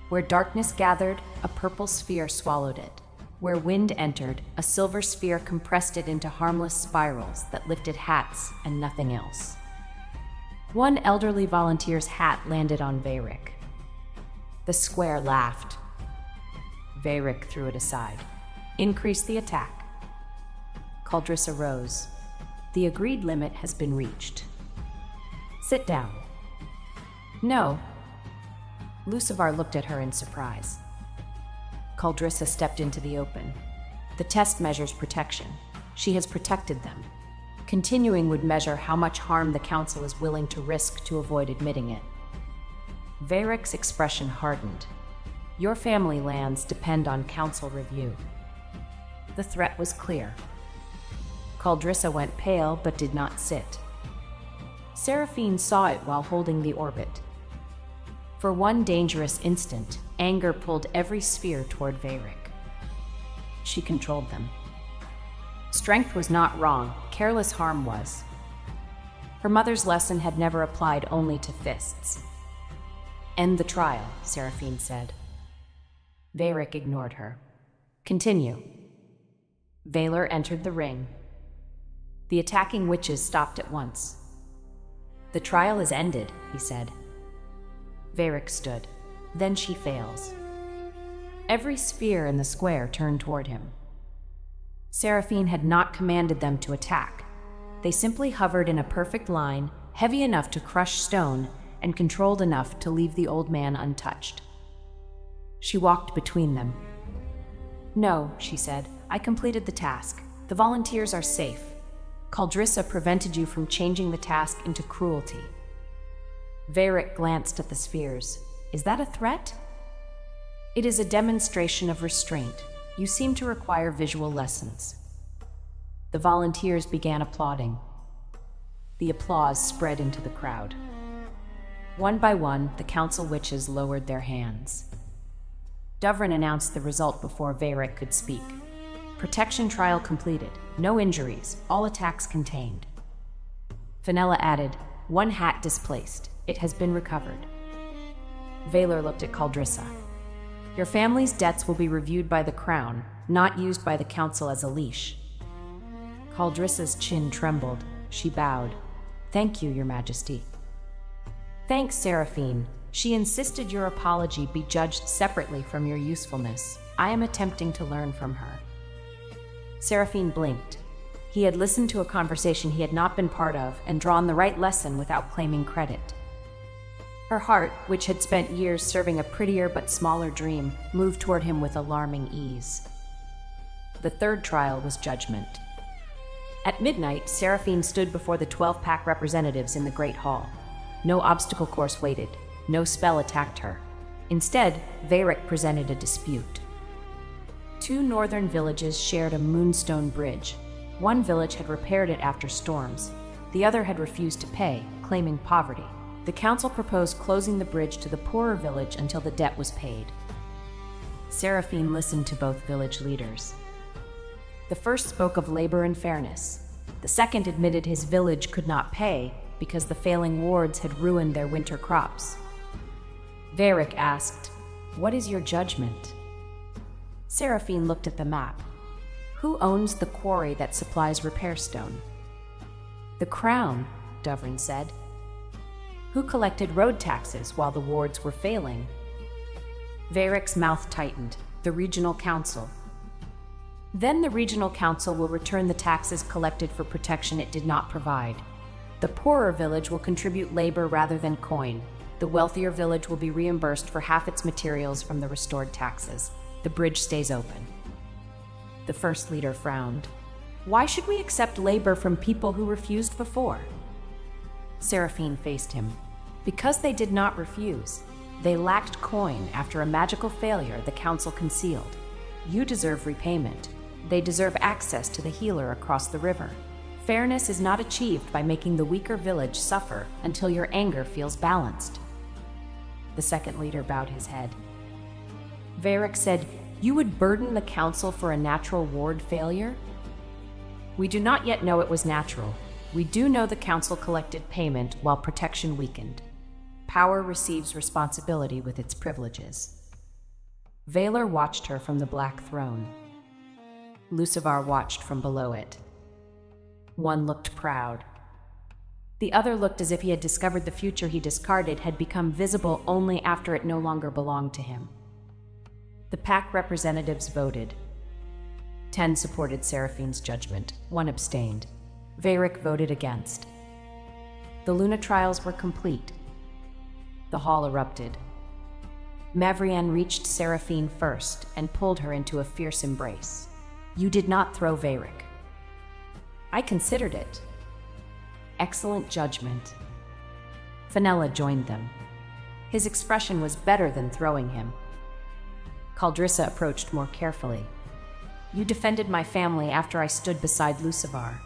Where darkness gathered, a purple sphere swallowed it. Where wind entered, a silver sphere compressed it into harmless spirals that lifted hats and nothing else. One elderly volunteer's hat landed on Veyric. The square laughed. Veyric threw it aside. Increase the attack. Caldrissa rose. The agreed limit has been reached. Sit down. No. Lucivar looked at her in surprise. Caldrissa stepped into the open. The test measures protection. She has protected them. Continuing would measure how much harm the Council is willing to risk to avoid admitting it. Veyric's expression hardened. Your family lands depend on Council review. The threat was clear. Caldrissa went pale but did not sit. Seraphine saw it while holding the orbit. For one dangerous instant, anger pulled every sphere toward Veyric. She controlled them. Strength was not wrong, careless harm was. Her mother's lesson had never applied only to fists. End the trial, Seraphine said. Veyric ignored her. Continue. Valor entered the ring. The attacking witches stopped at once. The trial is ended, he said. Veyric stood. Then she fails. Every sphere in the square turned toward him. Seraphine had not commanded them to attack. They simply hovered in a perfect line, heavy enough to crush stone and controlled enough to leave the old man untouched. She walked between them. No, she said, I completed the task. The volunteers are safe. Caldrissa prevented you from changing the task into cruelty. Veyric glanced at the spheres. Is that a threat? It is a demonstration of restraint. You seem to require visual lessons. The volunteers began applauding. The applause spread into the crowd. One by one, the council witches lowered their hands. Duvrin announced the result before Veyric could speak. Protection trial completed. No injuries. All attacks contained. Fenella added, 1 hat displaced. It has been recovered. Valor looked at Caldrissa. Your family's debts will be reviewed by the crown, not used by the council as a leash. Caldrissa's chin trembled. She bowed. Thank you, Your Majesty. Thanks, Seraphine. She insisted your apology be judged separately from your usefulness. I am attempting to learn from her. Seraphine blinked. He had listened to a conversation he had not been part of and drawn the right lesson without claiming credit. Her heart, which had spent years serving a prettier but smaller dream, moved toward him with alarming ease. The third trial was judgment. At midnight, Seraphine stood before the 12-pack representatives in the Great Hall. No obstacle course waited. No spell attacked her. Instead, Veyric presented a dispute. 2 northern villages shared a moonstone bridge. One village had repaired it after storms. The other had refused to pay, claiming poverty. The council proposed closing the bridge to the poorer village until the debt was paid. Seraphine listened to both village leaders. The first spoke of labor and fairness. The second admitted his village could not pay because the failing wards had ruined their winter crops. Varric asked, "What is your judgment?" Seraphine looked at the map. "Who owns the quarry that supplies repair stone?" "The Crown," Dovrin said. "Who collected road taxes while the wards were failing?" Varric's mouth tightened. "The Regional Council." "Then the Regional Council will return the taxes collected for protection it did not provide. The poorer village will contribute labor rather than coin. The wealthier village will be reimbursed for half its materials from the restored taxes. The bridge stays open." The first leader frowned. "Why should we accept labor from people who refused before?" Seraphine faced him. "Because they did not refuse. They lacked coin after a magical failure the council concealed. You deserve repayment. They deserve access to the healer across the river. Fairness is not achieved by making the weaker village suffer until your anger feels balanced." The second leader bowed his head. Varric said, "You would burden the council for a natural ward failure?" "We do not yet know it was natural. We do know the council collected payment while protection weakened. Power receives responsibility with its privileges." Vaylor watched her from the black throne. Lucivar watched from below it. One looked proud. The other looked as if he had discovered the future he discarded had become visible only after it no longer belonged to him. The pack representatives voted. 10 supported Seraphine's judgment, 1 abstained. Varric voted against. The Luna trials were complete. The hall erupted. Mavrian reached Seraphine first and pulled her into a fierce embrace. "You did not throw Varric." "I considered it." "Excellent judgment." Fenella joined them. His expression was better than throwing him. Caldrissa approached more carefully. "You defended my family after I stood beside Lucivar."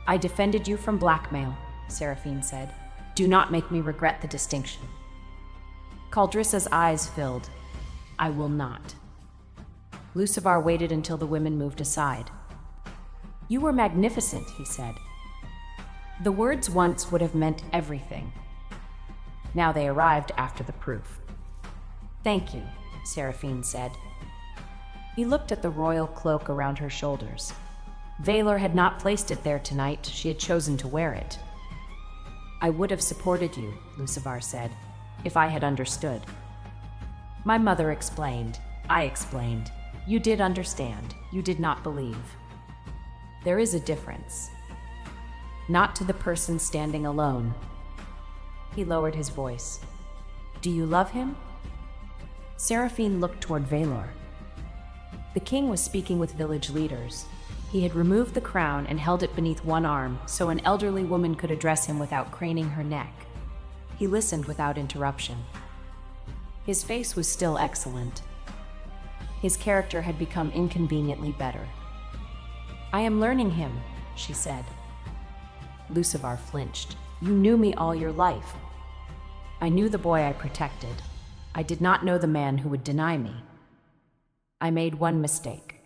"I defended you from blackmail," Seraphine said. "Do not make me regret the distinction." Caldrissa's eyes filled. "I will not." Lucivar waited until the women moved aside. "You were magnificent," he said. The words once would have meant everything. Now they arrived after the proof. "Thank you," Seraphine said. He looked at the royal cloak around her shoulders. Vaylor had not placed it there tonight. She had chosen to wear it. "I would have supported you," Lucivar said, "if I had understood." "My mother explained. I explained. You did understand. You did not believe. There is a difference. Not to the person standing alone." He lowered his voice. "Do you love him?" Seraphine looked toward Vaylor. The king was speaking with village leaders. He had removed the crown and held it beneath one arm so an elderly woman could address him without craning her neck. He listened without interruption. His face was still excellent. His character had become inconveniently better. "I am learning him," she said. Lucivar flinched. "You knew me all your life." "I knew the boy I protected. I did not know the man who would deny me. I made one mistake."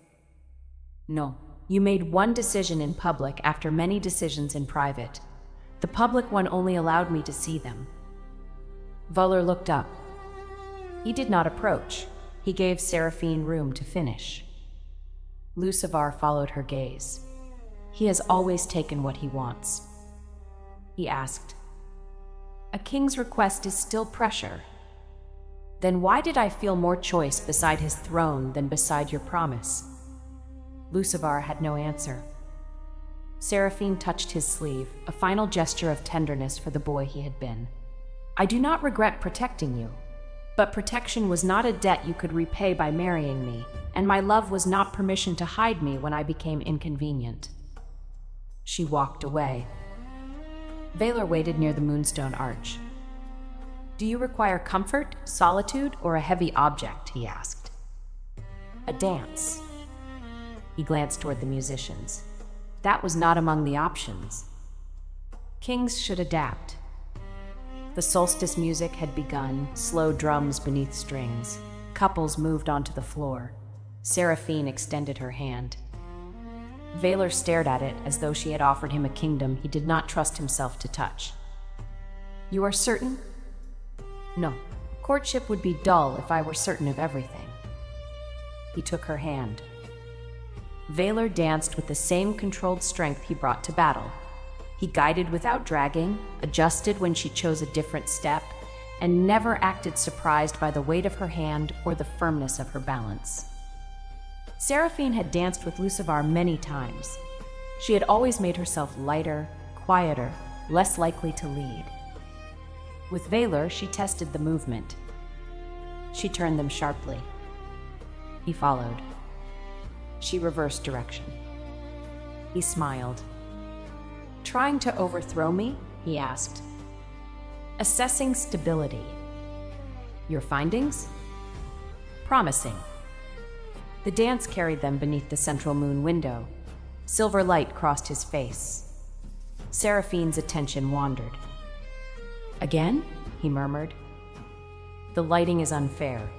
"No, you made one decision in public after many decisions in private. The public one only allowed me to see them." Valar looked up. He did not approach. He gave Seraphine room to finish. Lucivar followed her gaze. "He has always taken what he wants." He asked, "A king's request is still pressure. Then why did I feel more choice beside his throne than beside your promise?" Lucivar had no answer. Seraphine touched his sleeve, a final gesture of tenderness for the boy he had been. "I do not regret protecting you, but protection was not a debt you could repay by marrying me, and my love was not permission to hide me when I became inconvenient." She walked away. Vaylor waited near the Moonstone Arch. "Do you require comfort, solitude, or a heavy object?" he asked. "A dance." He glanced toward the musicians. That was not among the options. Kings should adapt. The solstice music had begun, slow drums beneath strings. couples moved onto the floor. Seraphine extended her hand. Valor stared at it as though she had offered him a kingdom he did not trust himself to touch. "You are certain?" "No. Courtship would be dull if I were certain of everything." He took her hand. Valor danced with the same controlled strength he brought to battle. He guided without dragging, adjusted when she chose a different step, and never acted surprised by the weight of her hand or the firmness of her balance. Seraphine had danced with Lucivar many times. She had always made herself lighter, quieter, less likely to lead. With Valor, she tested the movement. She turned them sharply. He followed. She reversed direction. He smiled. "Trying to overthrow me?" he asked. "Assessing stability." "Your findings?" "Promising." The dance carried them beneath the central moon window. Silver light crossed his face. Seraphine's attention wandered. "Again?" he murmured. "The lighting is unfair."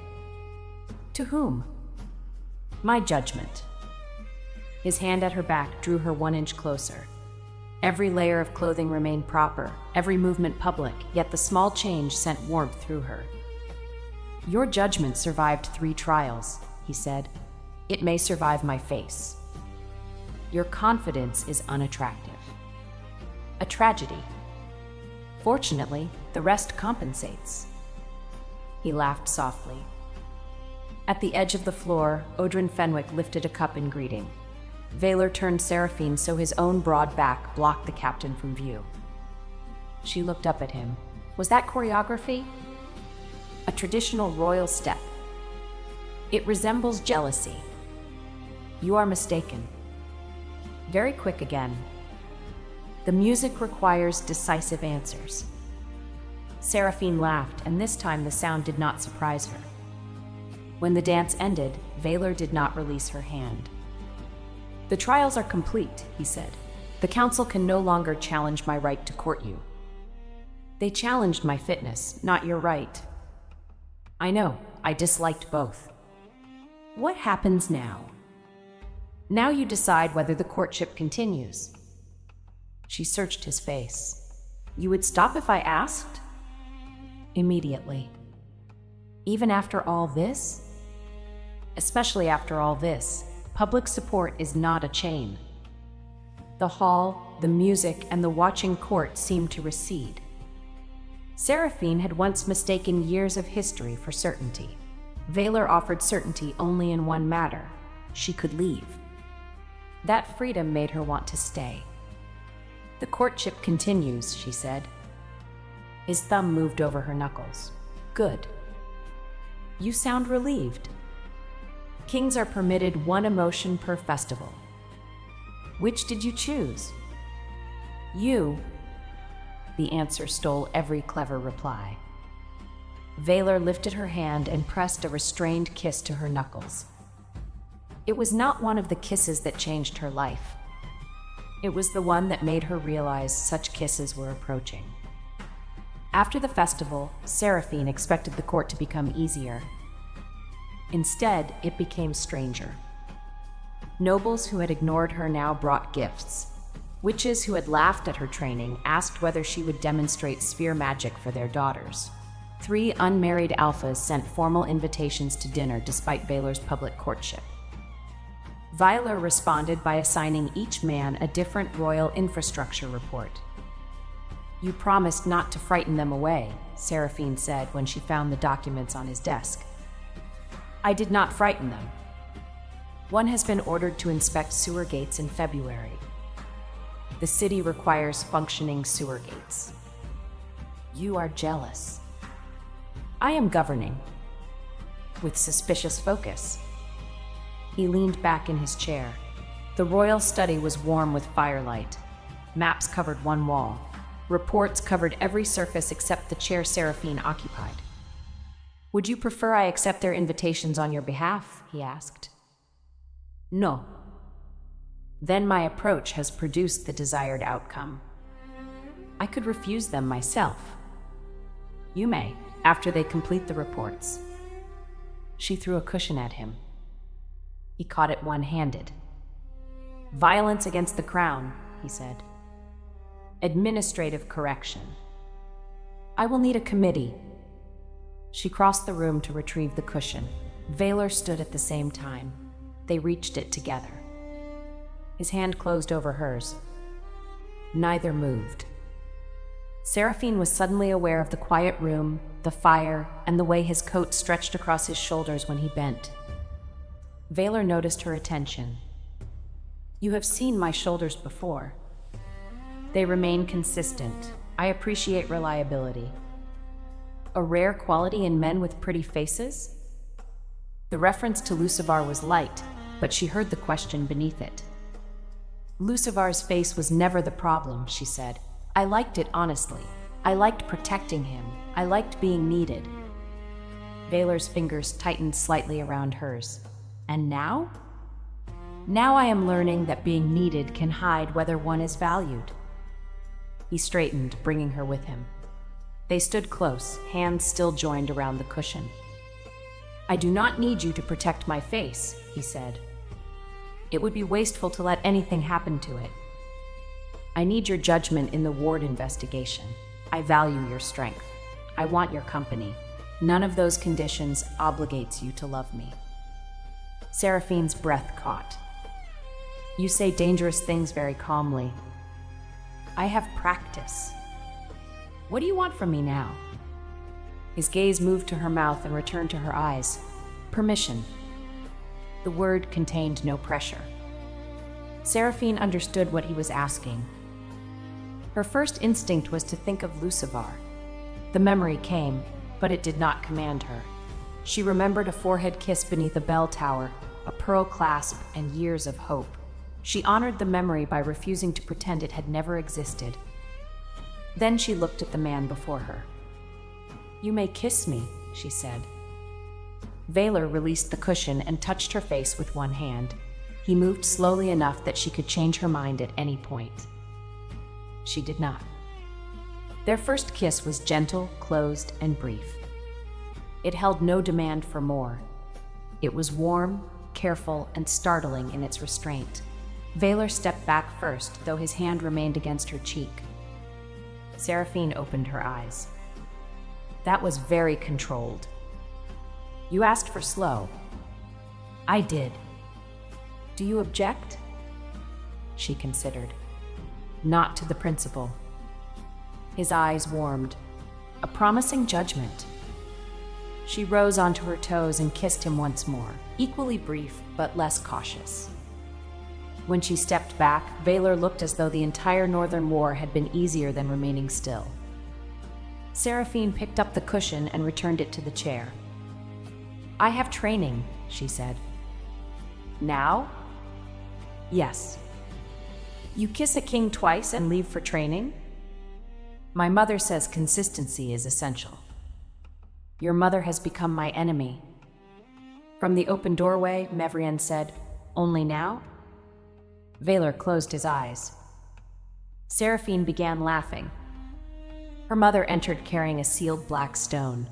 "To whom?" "My judgment." His hand at her back drew her 1 inch closer. Every layer of clothing remained proper, every movement public, yet the small change sent warmth through her. "Your judgment survived 3 trials," he said. "It may survive my face." "Your confidence is unattractive." "A tragedy. Fortunately, the rest compensates." He laughed softly. At the edge of the floor, Odrin Fenwick lifted a cup in greeting. Valor turned Seraphine so his own broad back blocked the captain from view. She looked up at him. "Was that choreography?" "A traditional royal step." "It resembles jealousy." "You are mistaken." Very quick again. "The music requires decisive answers." Seraphine laughed, and this time the sound did not surprise her. When the dance ended, Valor did not release her hand. "The trials are complete," he said. "The council can no longer challenge my right to court you." "They challenged my fitness, not your right." "I know. I disliked both." "What happens now?" "Now you decide whether the courtship continues." She searched his face. "You would stop if I asked?" "Immediately." "Even after all this?" "Especially after all this. Public support is not a chain." The hall, the music, and the watching court seemed to recede. Seraphine had once mistaken years of history for certainty. Valor offered certainty only in one matter: she could leave. That freedom made her want to stay. "The courtship continues," she said. His thumb moved over her knuckles. "Good. You sound relieved." "Kings are permitted 1 emotion per festival." "Which did you choose?" "You." The answer stole every clever reply. Valor lifted her hand and pressed a restrained kiss to her knuckles. It was not one of the kisses that changed her life. It was the one that made her realize such kisses were approaching. After the festival, Seraphine expected the court to become easier. Instead, it became stranger. Nobles who had ignored her now brought gifts. Witches who had laughed at her training asked whether she would demonstrate sphere magic for their daughters. 3 unmarried alphas sent formal invitations to dinner despite Valor's public courtship. Valor responded by assigning each man a different royal infrastructure report. "You promised not to frighten them away," Seraphine said when she found the documents on his desk. "I did not frighten them. One has been ordered to inspect sewer gates in February. The city requires functioning sewer gates. You are jealous." "I am governing." "With suspicious focus." He leaned back in his chair. The royal study was warm with firelight. Maps covered one wall. Reports covered every surface except the chair Seraphine occupied. "Would you prefer I accept their invitations on your behalf?" he asked. "No." "Then my approach has produced the desired outcome. I could refuse them myself." "You may, after they complete the reports." She threw a cushion at him. He caught it one-handed. "Violence against the crown," he said. "Administrative correction. I will need a committee." She crossed the room to retrieve the cushion. Valor stood at the same time. They reached it together. His hand closed over hers. Neither moved. Seraphine was suddenly aware of the quiet room, the fire, and the way his coat stretched across his shoulders when he bent. Valor noticed her attention. "You have seen my shoulders before. They remain consistent. I appreciate reliability. A rare quality in men with pretty faces?" The reference to Lucivar was light, but she heard the question beneath it. "Lucivar's face was never the problem," she said. "I liked it honestly. I liked protecting him. I liked being needed." Valor's fingers tightened slightly around hers. "And now?" "Now I am learning that being needed can hide whether one is valued." He straightened, bringing her with him. They stood close, hands still joined around the cushion. "I do not need you to protect my face," he said. "It would be wasteful to let anything happen to it. I need your judgment in the Ward investigation. I value your strength. I want your company. None of those conditions obligates you to love me." Seraphine's breath caught. "You say dangerous things very calmly. I have practice. What do you want from me now?" His gaze moved to her mouth and returned to her eyes. "Permission." The word contained no pressure. Seraphine understood what he was asking. Her first instinct was to think of Lucivar. The memory came, but it did not command her. She remembered a forehead kiss beneath a bell tower, a pearl clasp, and years of hope. She honored the memory by refusing to pretend it had never existed. Then she looked at the man before her. "You may kiss me," she said. Valor released the cushion and touched her face with one hand. He moved slowly enough that she could change her mind at any point. She did not. Their first kiss was gentle, closed, and brief. It held no demand for more. It was warm, careful, and startling in its restraint. Valor stepped back first, though his hand remained against her cheek. Seraphine opened her eyes. "That was very controlled. You asked for slow." "I did. Do you object?" She considered. "Not to the principle." His eyes warmed. A promising judgment. She rose onto her toes and kissed him once more, equally brief but less cautious. When she stepped back, Valor looked as though the entire Northern War had been easier than remaining still. Seraphine picked up the cushion and returned it to the chair. "I have training," she said. "Now?" "Yes." "You kiss a king twice and leave for training?" "My mother says consistency is essential." "Your mother has become my enemy." From the open doorway, Mevrian said, "Only now?" Valor closed his eyes. Seraphine began laughing. Her mother entered carrying a sealed black stone.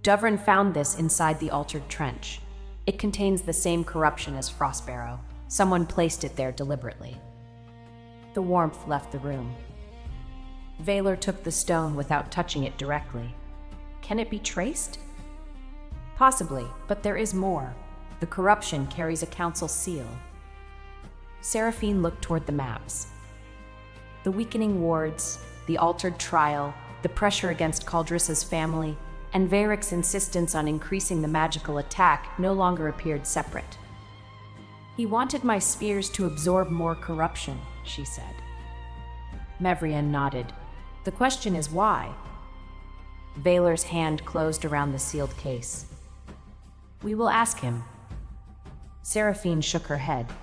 Dovrin found this inside the altered trench. It contains the same corruption as Frostbarrow. Someone placed it there deliberately. The warmth left the room. Valor took the stone without touching it directly. Can it be traced? Possibly, but there is more. The corruption carries a council seal. Seraphine looked toward the maps. The weakening wards, the altered trial, the pressure against Caldrissa's family, and Varric's insistence on increasing the magical attack no longer appeared separate. "He wanted my spears to absorb more corruption," she said. Mevrian nodded. "The question is why?" Valor's hand closed around the sealed case. "We will ask him." Seraphine shook her head.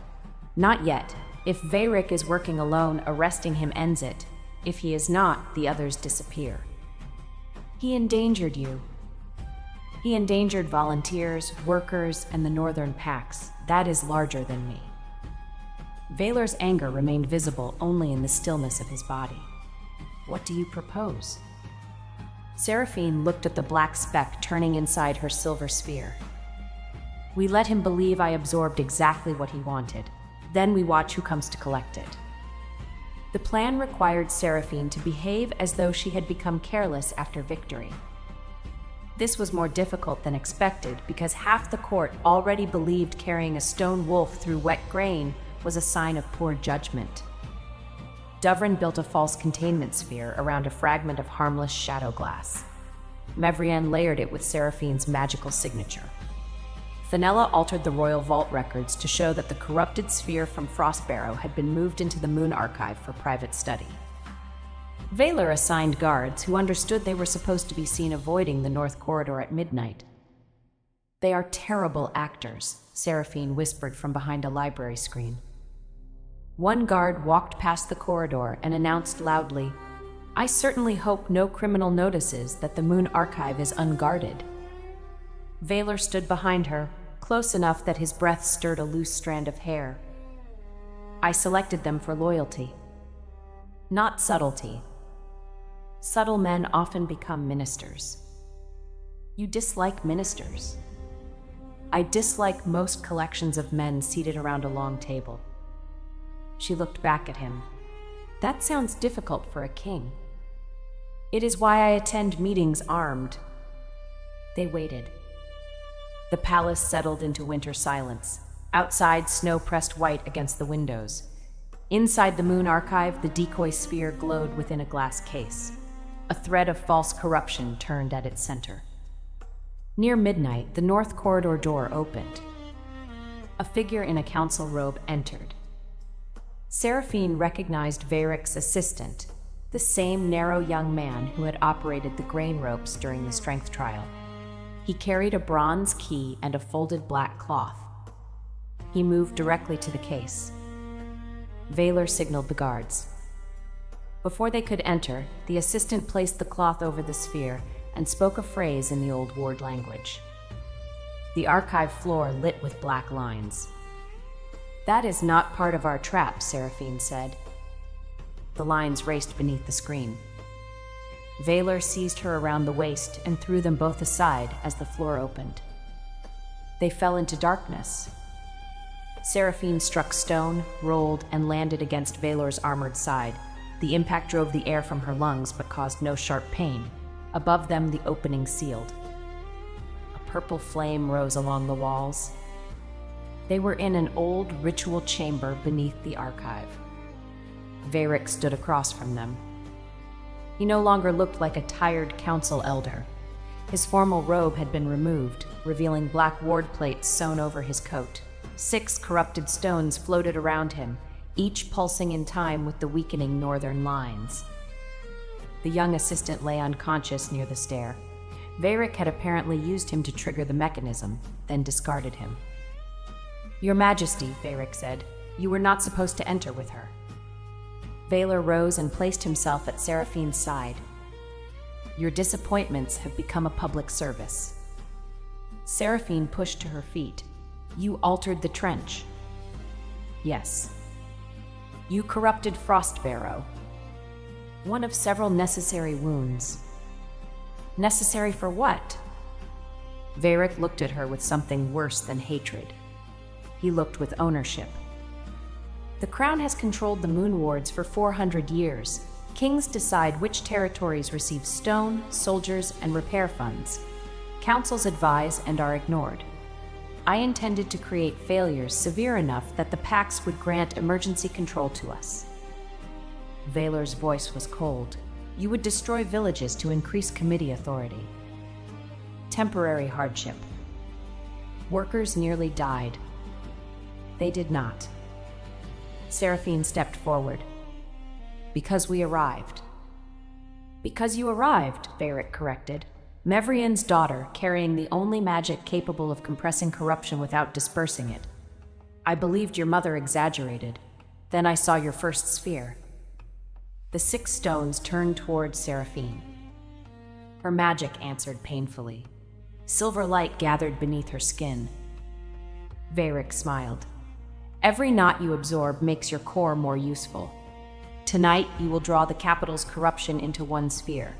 "Not yet. If Varric is working alone, arresting him ends it. If he is not, the others disappear. He endangered you. He endangered volunteers, workers, and the northern packs. That is larger than me." Valor's anger remained visible only in the stillness of his body. "What do you propose?" Seraphine looked at the black speck turning inside her silver sphere. We let him believe I absorbed exactly what he wanted. Then we watch who comes to collect it. The plan required Seraphine to behave as though she had become careless after victory. This was more difficult than expected because half the court already believed carrying a stone wolf through wet grain was a sign of poor judgment. Duvrin built a false containment sphere around a fragment of harmless shadow glass. Mevrian layered it with Seraphine's magical signature. Fenella altered the royal vault records to show that the corrupted sphere from Frostbarrow had been moved into the Moon Archive for private study. Vaylor assigned guards who understood they were supposed to be seen avoiding the North Corridor at midnight. "They are terrible actors," Seraphine whispered from behind a library screen. One guard walked past the corridor and announced loudly, "I certainly hope no criminal notices that the Moon Archive is unguarded." Vaylor stood behind her, close enough that his breath stirred a loose strand of hair. "I selected them for loyalty, not subtlety. Subtle men often become ministers." "You dislike ministers?" "I dislike most collections of men seated around a long table." She looked back at him. "That sounds difficult for a king." "It is why I attend meetings armed." They waited. The palace settled into winter silence. Outside, snow pressed white against the windows. Inside the Moon Archive, the decoy sphere glowed within a glass case. A thread of false corruption turned at its center. Near midnight, the North Corridor door opened. A figure in a council robe entered. Seraphine recognized Vayric's assistant, the same narrow young man who had operated the grain ropes during the strength trial. He carried a bronze key and a folded black cloth. He moved directly to the case. Vaylor signaled the guards. Before they could enter, the assistant placed the cloth over the sphere and spoke a phrase in the old ward language. The archive floor lit with black lines. "That is not part of our trap," Seraphine said. The lines raced beneath the screen. Vaylor seized her around the waist and threw them both aside as the floor opened. They fell into darkness. Seraphine struck stone, rolled, and landed against Vaylor's armored side. The impact drove the air from her lungs but caused no sharp pain. Above them, the opening sealed. A purple flame rose along the walls. They were in an old ritual chamber beneath the archive. Vayric stood across from them. He no longer looked like a tired council elder. His formal robe had been removed, revealing black ward plates sewn over his coat. 6 corrupted stones floated around him, each pulsing in time with the weakening northern lines. The young assistant lay unconscious near the stair. Vayric had apparently used him to trigger the mechanism, then discarded him. "Your Majesty," Vayric said, "you were not supposed to enter with her." Vaylor rose and placed himself at Seraphine's side. "Your disappointments have become a public service." Seraphine pushed to her feet. "You altered the trench." "Yes." "You corrupted Frostbarrow." "One of several necessary wounds." "Necessary for what?" Vayric looked at her with something worse than hatred. He looked with ownership. "The crown has controlled the Moon Wards for 400 years. Kings decide which territories receive stone, soldiers, and repair funds. Councils advise and are ignored. I intended to create failures severe enough that the Pax would grant emergency control to us." Vaylor's voice was cold. "You would destroy villages to increase committee authority. Temporary hardship. Workers nearly died. They did not." Seraphine stepped forward. "Because we arrived." "Because you arrived," Vayric corrected. "Mevrian's daughter, carrying the only magic capable of compressing corruption without dispersing it. I believed your mother exaggerated. Then I saw your first sphere." The 6 stones turned toward Seraphine. Her magic answered painfully. Silver light gathered beneath her skin. Vayric smiled. "Every knot you absorb makes your core more useful. Tonight, you will draw the capital's corruption into one sphere.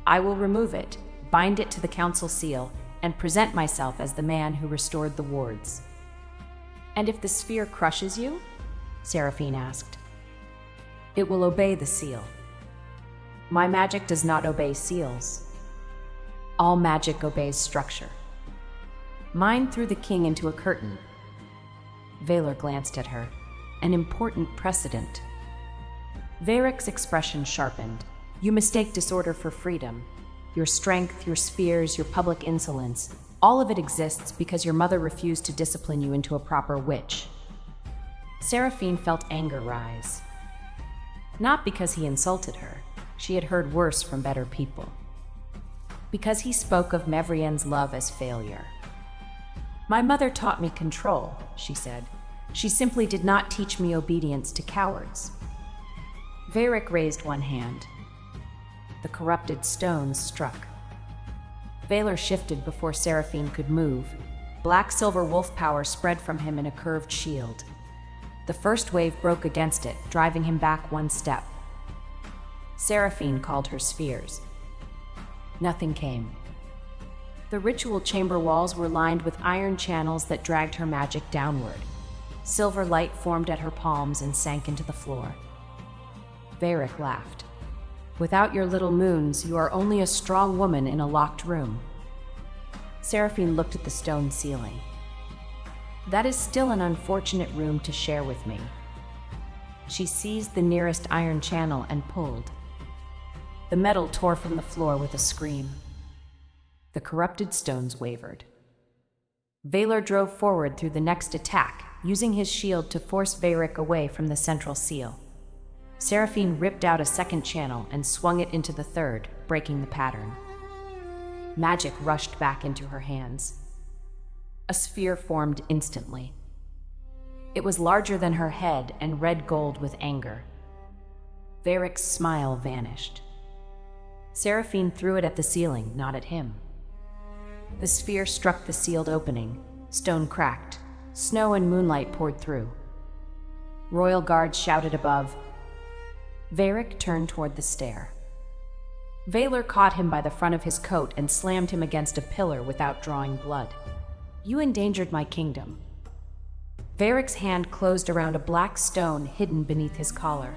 I will remove it, bind it to the council seal, and present myself as the man who restored the wards. And if the sphere crushes you? Seraphine asked. It will obey the seal. My magic does not obey seals. All magic obeys structure. Mine threw the king into a curtain. Vaylor glanced at her. An important precedent. Varric's expression sharpened. You mistake disorder for freedom. Your strength, your spheres, your public insolence, all of it exists because your mother refused to discipline you into a proper witch. Seraphine felt anger rise. Not because he insulted her. She had heard worse from better people. Because he spoke of Mevrien's love as failure. My mother taught me control, she said. She simply did not teach me obedience to cowards. Varric raised one hand. The corrupted stones struck. Vaylor shifted before Seraphine could move. Black-silver wolf power spread from him in a curved shield. The first wave broke against it, driving him back one step. Seraphine called her spheres. Nothing came. The ritual chamber walls were lined with iron channels that dragged her magic downward. Silver light formed at her palms and sank into the floor. Varric laughed. Without your little moons, you are only a strong woman in a locked room. Seraphine looked at the stone ceiling. That is still an unfortunate room to share with me. She seized the nearest iron channel and pulled. The metal tore from the floor with a scream. The corrupted stones wavered. Vaylor drove forward through the next attack, using his shield to force Varric away from the central seal. Seraphine ripped out a second channel and swung it into the third, breaking the pattern. Magic rushed back into her hands. A sphere formed instantly. It was larger than her head and red gold with anger. Varric's smile vanished. Seraphine threw it at the ceiling, not at him. The sphere struck the sealed opening. Stone cracked. Snow and moonlight poured through. Royal guards shouted above. Varric turned toward the stair. Vaylor caught him by the front of his coat and slammed him against a pillar without drawing blood. You endangered my kingdom. Varric's hand closed around a black stone hidden beneath his collar.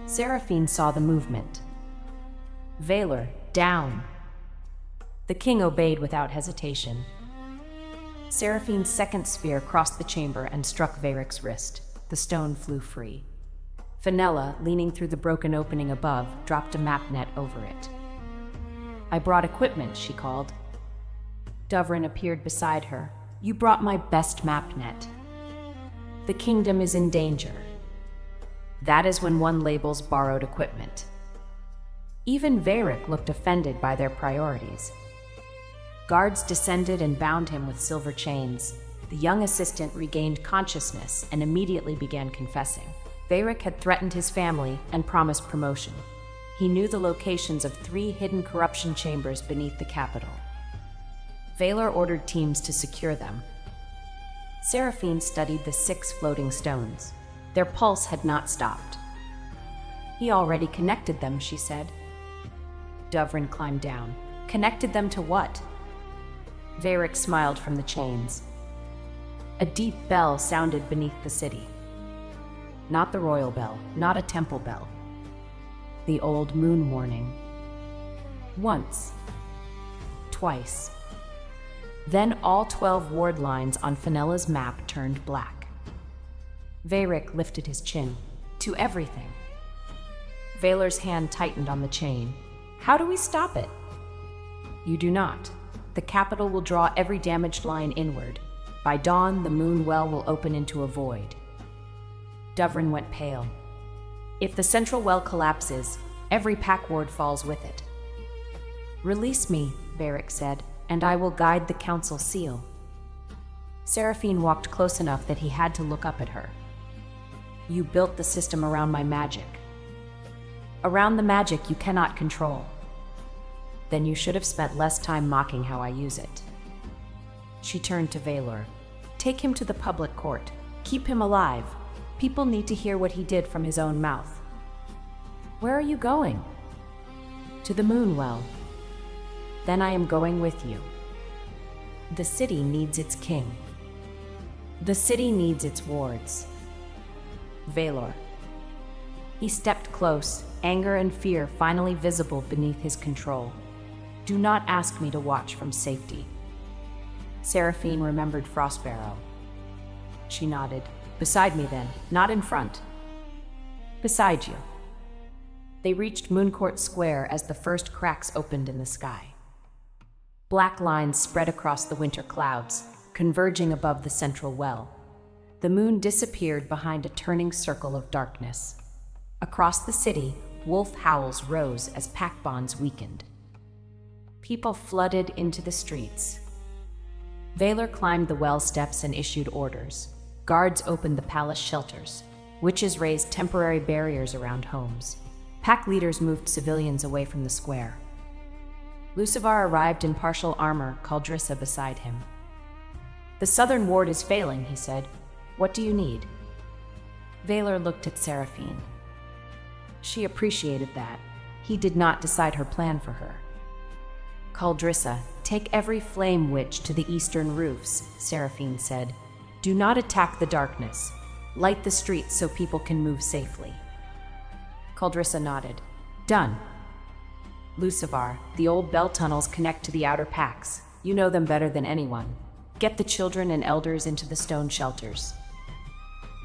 Seraphine saw the movement. Vaylor, down. The king obeyed without hesitation. Seraphine's second spear crossed the chamber and struck Varric's wrist. The stone flew free. Fenella, leaning through the broken opening above, dropped a map net over it. I brought equipment, she called. Dovrin appeared beside her. You brought my best map net. The kingdom is in danger. That is when one labels borrowed equipment. Even Varric looked offended by their priorities. Guards descended and bound him with silver chains. The young assistant regained consciousness and immediately began confessing. Varric had threatened his family and promised promotion. He knew the locations of 3 hidden corruption chambers beneath the capital. Vaylor ordered teams to secure them. Seraphine studied the 6 floating stones. Their pulse had not stopped. He already connected them, she said. Dovrin climbed down. Connected them to what? Varric smiled from the chains. A deep bell sounded beneath the city. Not the royal bell, not a temple bell. The old moon warning. Once. Twice. Then all 12 ward lines on Fenella's map turned black. Varric lifted his chin. To everything. Vaylor's hand tightened on the chain. How do we stop it? You do not. The capital will draw every damaged line inward. By dawn, the moon well will open into a void. Dovrin went pale. If the central well collapses, every pack ward falls with it. Release me, Varric said, and I will guide the council seal. Seraphine walked close enough that he had to look up at her. You built the system around my magic. Around the magic you cannot control. Then you should have spent less time mocking how I use it. She turned to Vaylor. Take him to the public court. Keep him alive. People need to hear what he did from his own mouth. Where are you going? To the moon well. Then I am going with you. The city needs its king. The city needs its wards. Valor. He stepped close, anger and fear finally visible beneath his control. Do not ask me to watch from safety. Seraphine remembered Frostbarrow. She nodded. Beside me then, not in front. Beside you. They reached Mooncourt Square as the first cracks opened in the sky. Black lines spread across the winter clouds, converging above the central well. The moon disappeared behind a turning circle of darkness. Across the city, wolf howls rose as pack bonds weakened. People flooded into the streets. Valor climbed the well steps and issued orders. Guards opened the palace shelters. Witches raised temporary barriers around homes. Pack leaders moved civilians away from the square. Lucivar arrived in partial armor, Caldrissa beside him. The southern ward is failing, he said. What do you need? Valor looked at Seraphine. She appreciated that. He did not decide her plan for her. Caldrissa, take every flame witch to the eastern roofs, Seraphine said. Do not attack the darkness. Light the streets so people can move safely. Caldrissa nodded. Done. Lucivar, the old bell tunnels connect to the outer packs. You know them better than anyone. Get the children and elders into the stone shelters.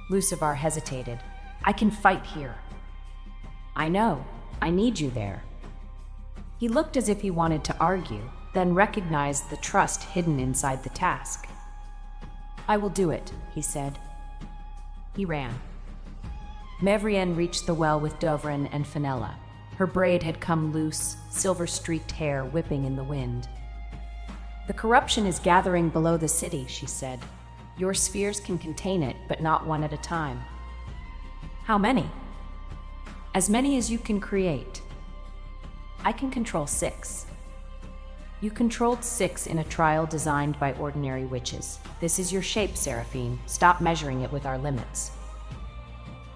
Lucivar hesitated. I can fight here. I know. I need you there. He looked as if he wanted to argue, then recognized the trust hidden inside the task. I will do it, he said. He ran. Mevrienne reached the well with Dovrin and Fenella. Her braid had come loose, silver-streaked hair whipping in the wind. The corruption is gathering below the city, she said. Your spheres can contain it, but not one at a time. How many? As many as you can create. I can control 6. You controlled 6 in a trial designed by ordinary witches. This is your shape, Seraphine. Stop measuring it with our limits.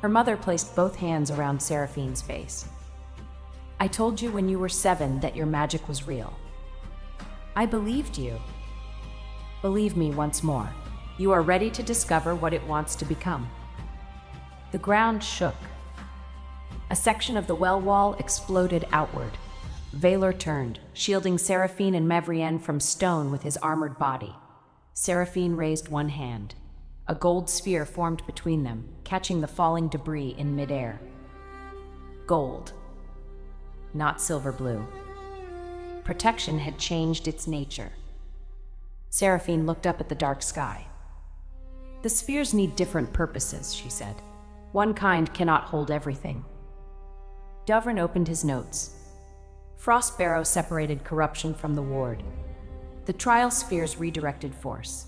Her mother placed both hands around Seraphine's face. I told you when you were 7 that your magic was real. I believed you. Believe me once more. You are ready to discover what it wants to become. The ground shook. A section of the well wall exploded outward. Valor turned, shielding Seraphine and Mevrienne from stone with his armored body. Seraphine raised one hand. A gold sphere formed between them, catching the falling debris in midair. Gold. Not silver blue. Protection had changed its nature. Seraphine looked up at the dark sky. The spheres need different purposes, she said. One kind cannot hold everything. Dovrin opened his notes. Frostbarrow separated corruption from the ward. The trial spheres redirected force.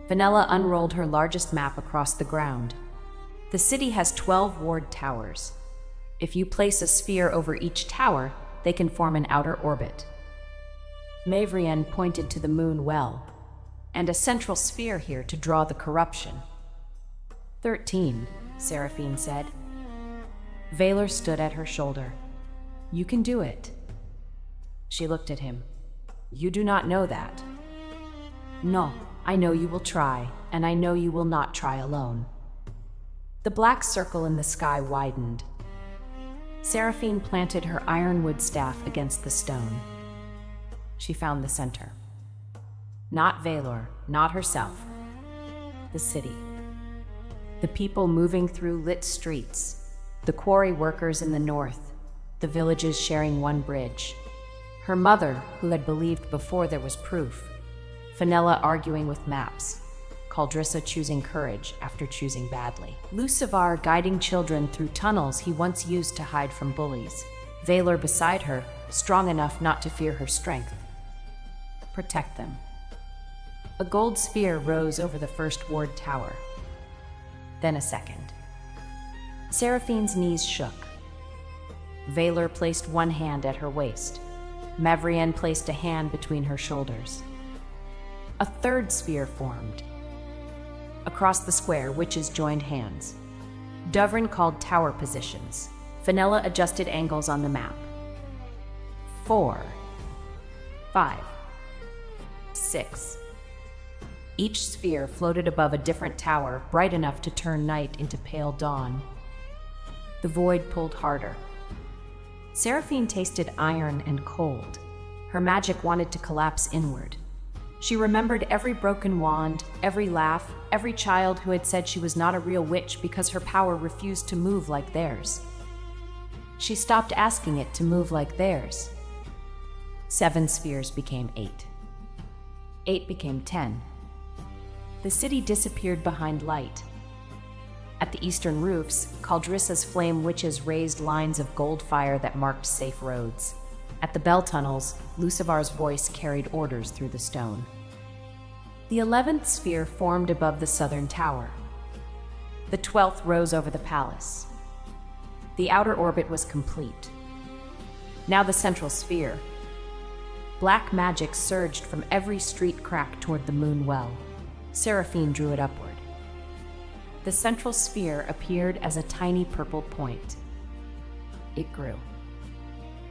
Fenella unrolled her largest map across the ground. The city has 12 ward towers. If you place a sphere over each tower, they can form an outer orbit. Mevrienne pointed to the moon well, and a central sphere here to draw the corruption. 13, Seraphine said. Valor stood at her shoulder. You can do it. She looked at him. You do not know that. No, I know you will try, and I know you will not try alone. The black circle in the sky widened. Seraphine planted her ironwood staff against the stone. She found the center. Not Valor, not herself. The city. The people moving through lit streets. The quarry workers in the north. The villages sharing one bridge. Her mother, who had believed before there was proof. Fenella arguing with maps. Caldrissa choosing courage after choosing badly. Lucivar guiding children through tunnels he once used to hide from bullies. Valor beside her, strong enough not to fear her strength. Protect them. A gold sphere rose over the first ward tower. Then a second. Seraphine's knees shook. Valor placed one hand at her waist. Mevrienne placed a hand between her shoulders. A third sphere formed. Across the square, witches joined hands. Dovrin called tower positions. Fenella adjusted angles on the map. 4, 5, 6. Each sphere floated above a different tower, bright enough to turn night into pale dawn. The void pulled harder. Seraphine tasted iron and cold. Her magic wanted to collapse inward. She remembered every broken wand, every laugh, every child who had said she was not a real witch because her power refused to move like theirs. She stopped asking it to move like theirs. 7 spheres became 8. 8 became 10. The city disappeared behind light. At the eastern roofs, Caldrissa's flame witches raised lines of gold fire that marked safe roads. At the bell tunnels, Lucivar's voice carried orders through the stone. The 11th sphere formed above the southern tower. The 12th rose over the palace. The outer orbit was complete. Now the central sphere. Black magic surged from every street crack toward the moon well. Seraphine drew it upward. The central sphere appeared as a tiny purple point. It grew.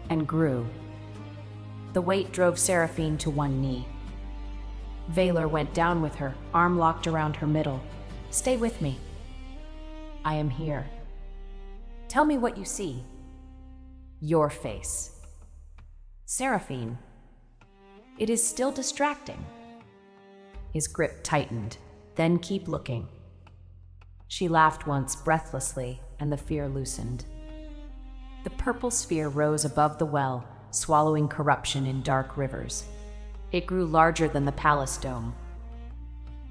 And grew. The weight drove Seraphine to one knee. Valor went down with her, arm locked around her middle. "Stay with me. I am here. Tell me what you see." "Your face." "Seraphine, it is still distracting." His grip tightened. "Then keep looking." She laughed once breathlessly, and the fear loosened. The purple sphere rose above the well, swallowing corruption in dark rivers. It grew larger than the palace dome.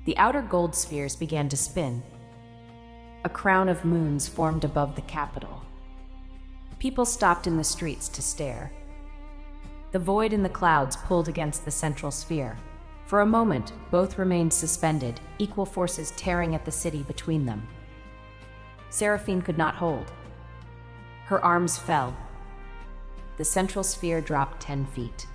The outer gold spheres began to spin. A crown of moons formed above the capital. People stopped in the streets to stare. The void in the clouds pulled against the central sphere. For a moment, both remained suspended, equal forces tearing at the city between them. Seraphine could not hold. Her arms fell. The central sphere dropped 10 feet.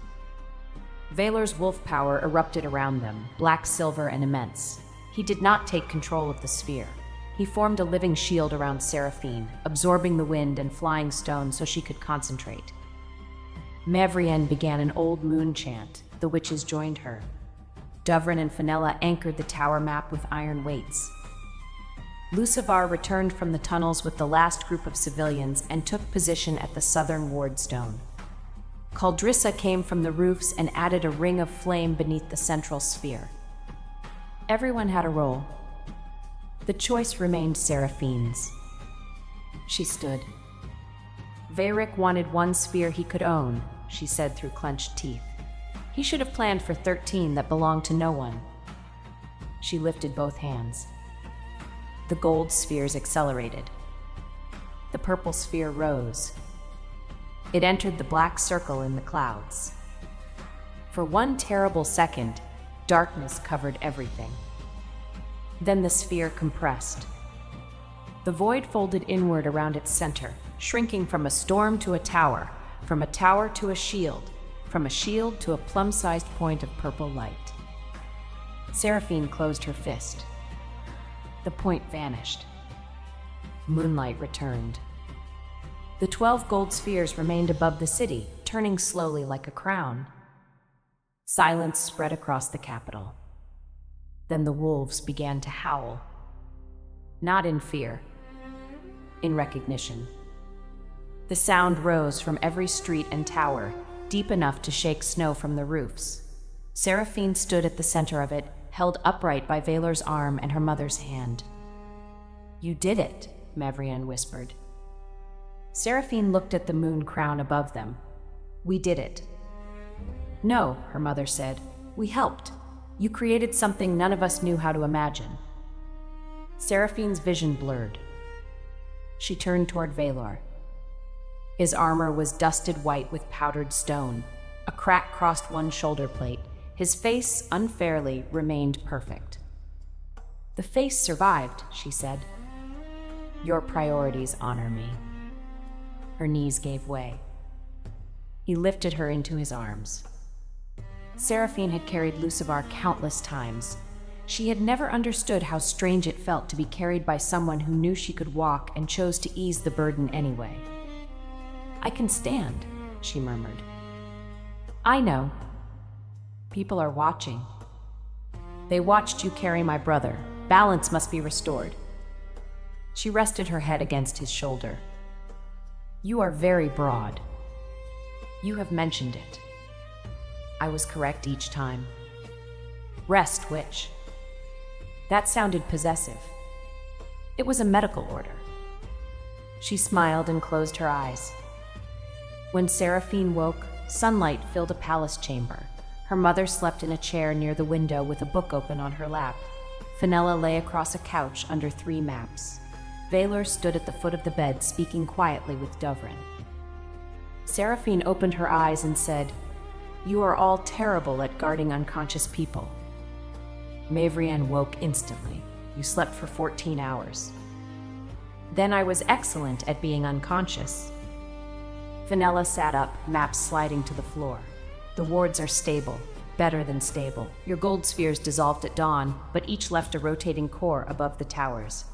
Valor's wolf power erupted around them, black, silver, and immense. He did not take control of the sphere. He formed a living shield around Seraphine, absorbing the wind and flying stones so she could concentrate. Mavrienne began an old moon chant. The witches joined her. Dovrin and Fenella anchored the tower map with iron weights. Lucivar returned from the tunnels with the last group of civilians and took position at the southern ward stone. Caldrissa came from the roofs and added a ring of flame beneath the central sphere. Everyone had a role. The choice remained Seraphine's. She stood. Veyric wanted one sphere he could own, she said through clenched teeth. He should have planned for 13 that belonged to no one. She lifted both hands. The gold spheres accelerated. The purple sphere rose. It entered the black circle in the clouds. For one terrible second, darkness covered everything. Then the sphere compressed. The void folded inward around its center, shrinking from a storm to a tower, from a tower to a shield, from a shield to a plum-sized point of purple light. Seraphine closed her fist. The point vanished. Moonlight returned. The 12 gold spheres remained above the city, turning slowly like a crown. Silence spread across the capital. Then the wolves began to howl. Not in fear, in recognition. The sound rose from every street and tower, deep enough to shake snow from the roofs. Seraphine stood at the center of it, held upright by Valor's arm and her mother's hand. "You did it," Mavrienne whispered. Seraphine looked at the moon crown above them. "We did it." "No," her mother said. "We helped. You created something none of us knew how to imagine." Seraphine's vision blurred. She turned toward Valor. His armor was dusted white with powdered stone. A crack crossed one shoulder plate. His face, unfairly, remained perfect. "The face survived," she said. "Your priorities honor me." Her knees gave way. He lifted her into his arms. Seraphine had carried Lucivar countless times. She had never understood how strange it felt to be carried by someone who knew she could walk and chose to ease the burden anyway. "I can stand," she murmured. "I know. People are watching." They watched you carry my brother. Balance must be restored. She rested her head against his shoulder. You are very broad. You have mentioned it. I was correct each time. Rest, witch. That sounded possessive. It was a medical order. She smiled and closed her eyes. When Seraphine woke, sunlight filled a palace chamber. Her mother slept in a chair near the window with a book open on her lap. Fenella lay across a couch under 3 maps. Valor stood at the foot of the bed, speaking quietly with Dovrin. Seraphine opened her eyes and said, "You are all terrible at guarding unconscious people." Mavrian woke instantly. You slept for 14 hours. Then I was excellent at being unconscious. Fenella sat up, maps sliding to the floor. The wards are stable, better than stable. Your gold spheres dissolved at dawn, but each left a rotating core above the towers.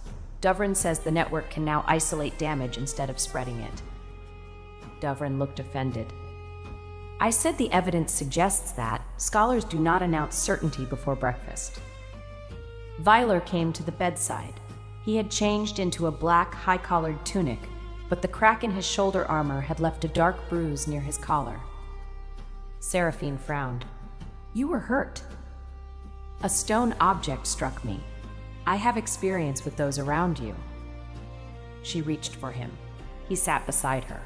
Dovrin says the network can now isolate damage instead of spreading it. Dovrin looked offended. I said the evidence suggests that scholars do not announce certainty before breakfast. Vyler came to the bedside. He had changed into a black, high-collared tunic, but the crack in his shoulder armor had left a dark bruise near his collar. Seraphine frowned. You were hurt. A stone object struck me. I have experience with those around you. She reached for him. He sat beside her.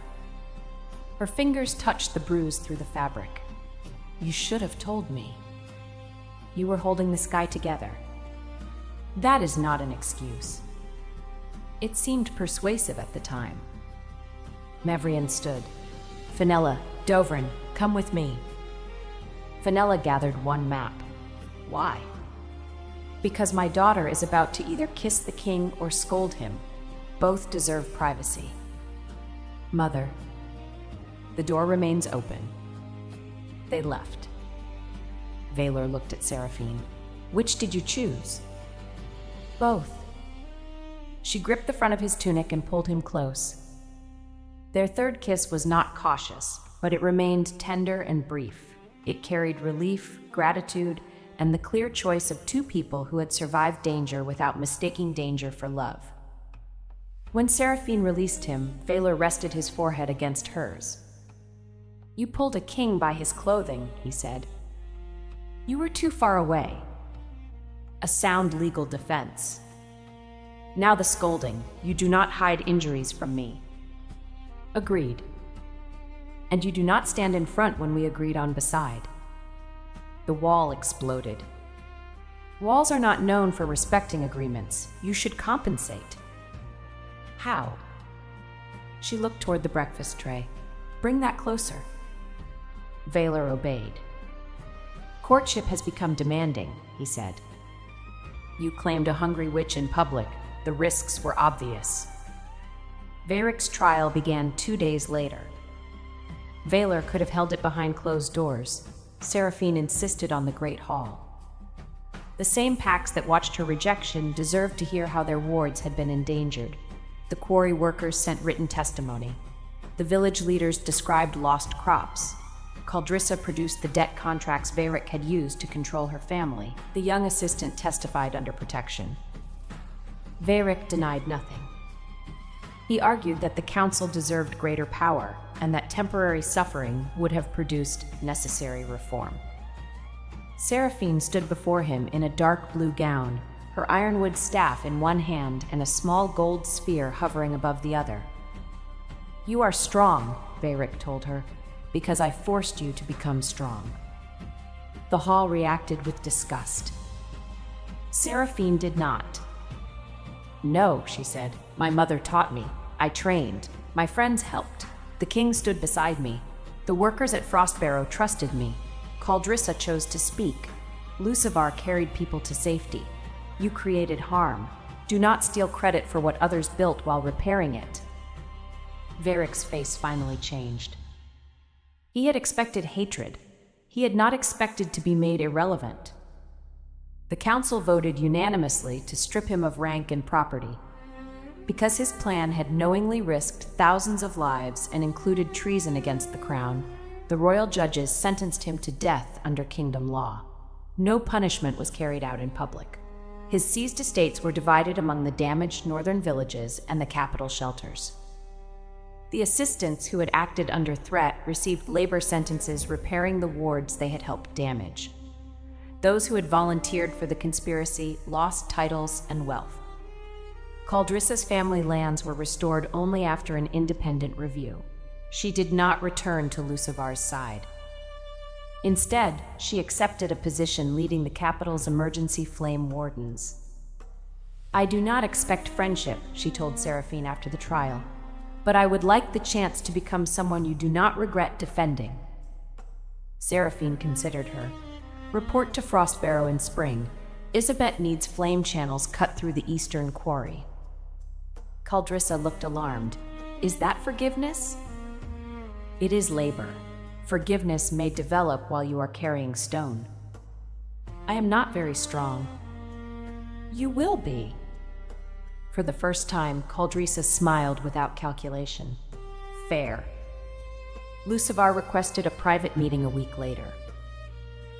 Her fingers touched the bruise through the fabric. You should have told me. You were holding the sky together. That is not an excuse. It seemed persuasive at the time. Mavrian stood. Fenella, Dovrin, come with me. Fenella gathered 1 map. Why? Because my daughter is about to either kiss the king or scold him. Both deserve privacy. Mother. The door remains open. They left. Valor looked at Seraphine. Which did you choose? Both. She gripped the front of his tunic and pulled him close. Their third kiss was not cautious, but it remained tender and brief. It carried relief, gratitude, and the clear choice of 2 people who had survived danger without mistaking danger for love. When Seraphine released him, Valor rested his forehead against hers. You pulled a king by his clothing, he said. You were too far away. A sound legal defense. Now the scolding. You do not hide injuries from me. Agreed. And you do not stand in front when we agreed on beside. The wall exploded. Walls are not known for respecting agreements. You should compensate. How? She looked toward the breakfast tray. Bring that closer. Valor obeyed. Courtship has become demanding, he said. You claimed a hungry witch in public. The risks were obvious. Varric's trial began 2 days later. Valor could have held it behind closed doors. Seraphine insisted on the Great Hall. The same packs that watched her rejection deserved to hear how their wards had been endangered. The quarry workers sent written testimony. The village leaders described lost crops. Caldrissa produced the debt contracts Varric had used to control her family. The young assistant testified under protection. Varric denied nothing. He argued that the council deserved greater power and that temporary suffering would have produced necessary reform. Seraphine stood before him in a dark blue gown, her ironwood staff in one hand and a small gold sphere hovering above the other. You are strong, Varric told her, because I forced you to become strong. The hall reacted with disgust. Seraphine did not. No, she said. My mother taught me. I trained. My friends helped. The king stood beside me. The workers at Frostbarrow trusted me. Caldrissa chose to speak. Lucivar carried people to safety. You created harm. Do not steal credit for what others built while repairing it. Varric's face finally changed. He had expected hatred. He had not expected to be made irrelevant. The council voted unanimously to strip him of rank and property. Because his plan had knowingly risked thousands of lives and included treason against the crown, the royal judges sentenced him to death under kingdom law. No punishment was carried out in public. His seized estates were divided among the damaged northern villages and the capital shelters. The assistants who had acted under threat received labor sentences repairing the wards they had helped damage. Those who had volunteered for the conspiracy lost titles and wealth. Caldrissa's family lands were restored only after an independent review. She did not return to Lucivar's side. Instead, she accepted a position leading the capital's emergency flame wardens. "I do not expect friendship," she told Seraphine after the trial, "but I would like the chance to become someone you do not regret defending." Seraphine considered her. "Report to Frostbarrow in spring. Isabet needs flame channels cut through the eastern quarry." Caldrissa looked alarmed. "Is that forgiveness?" "It is labor. Forgiveness may develop while you are carrying stone." "I am not very strong." "You will be." For the first time, Caldrissa smiled without calculation. "Fair." Lucivar requested a private meeting a week later.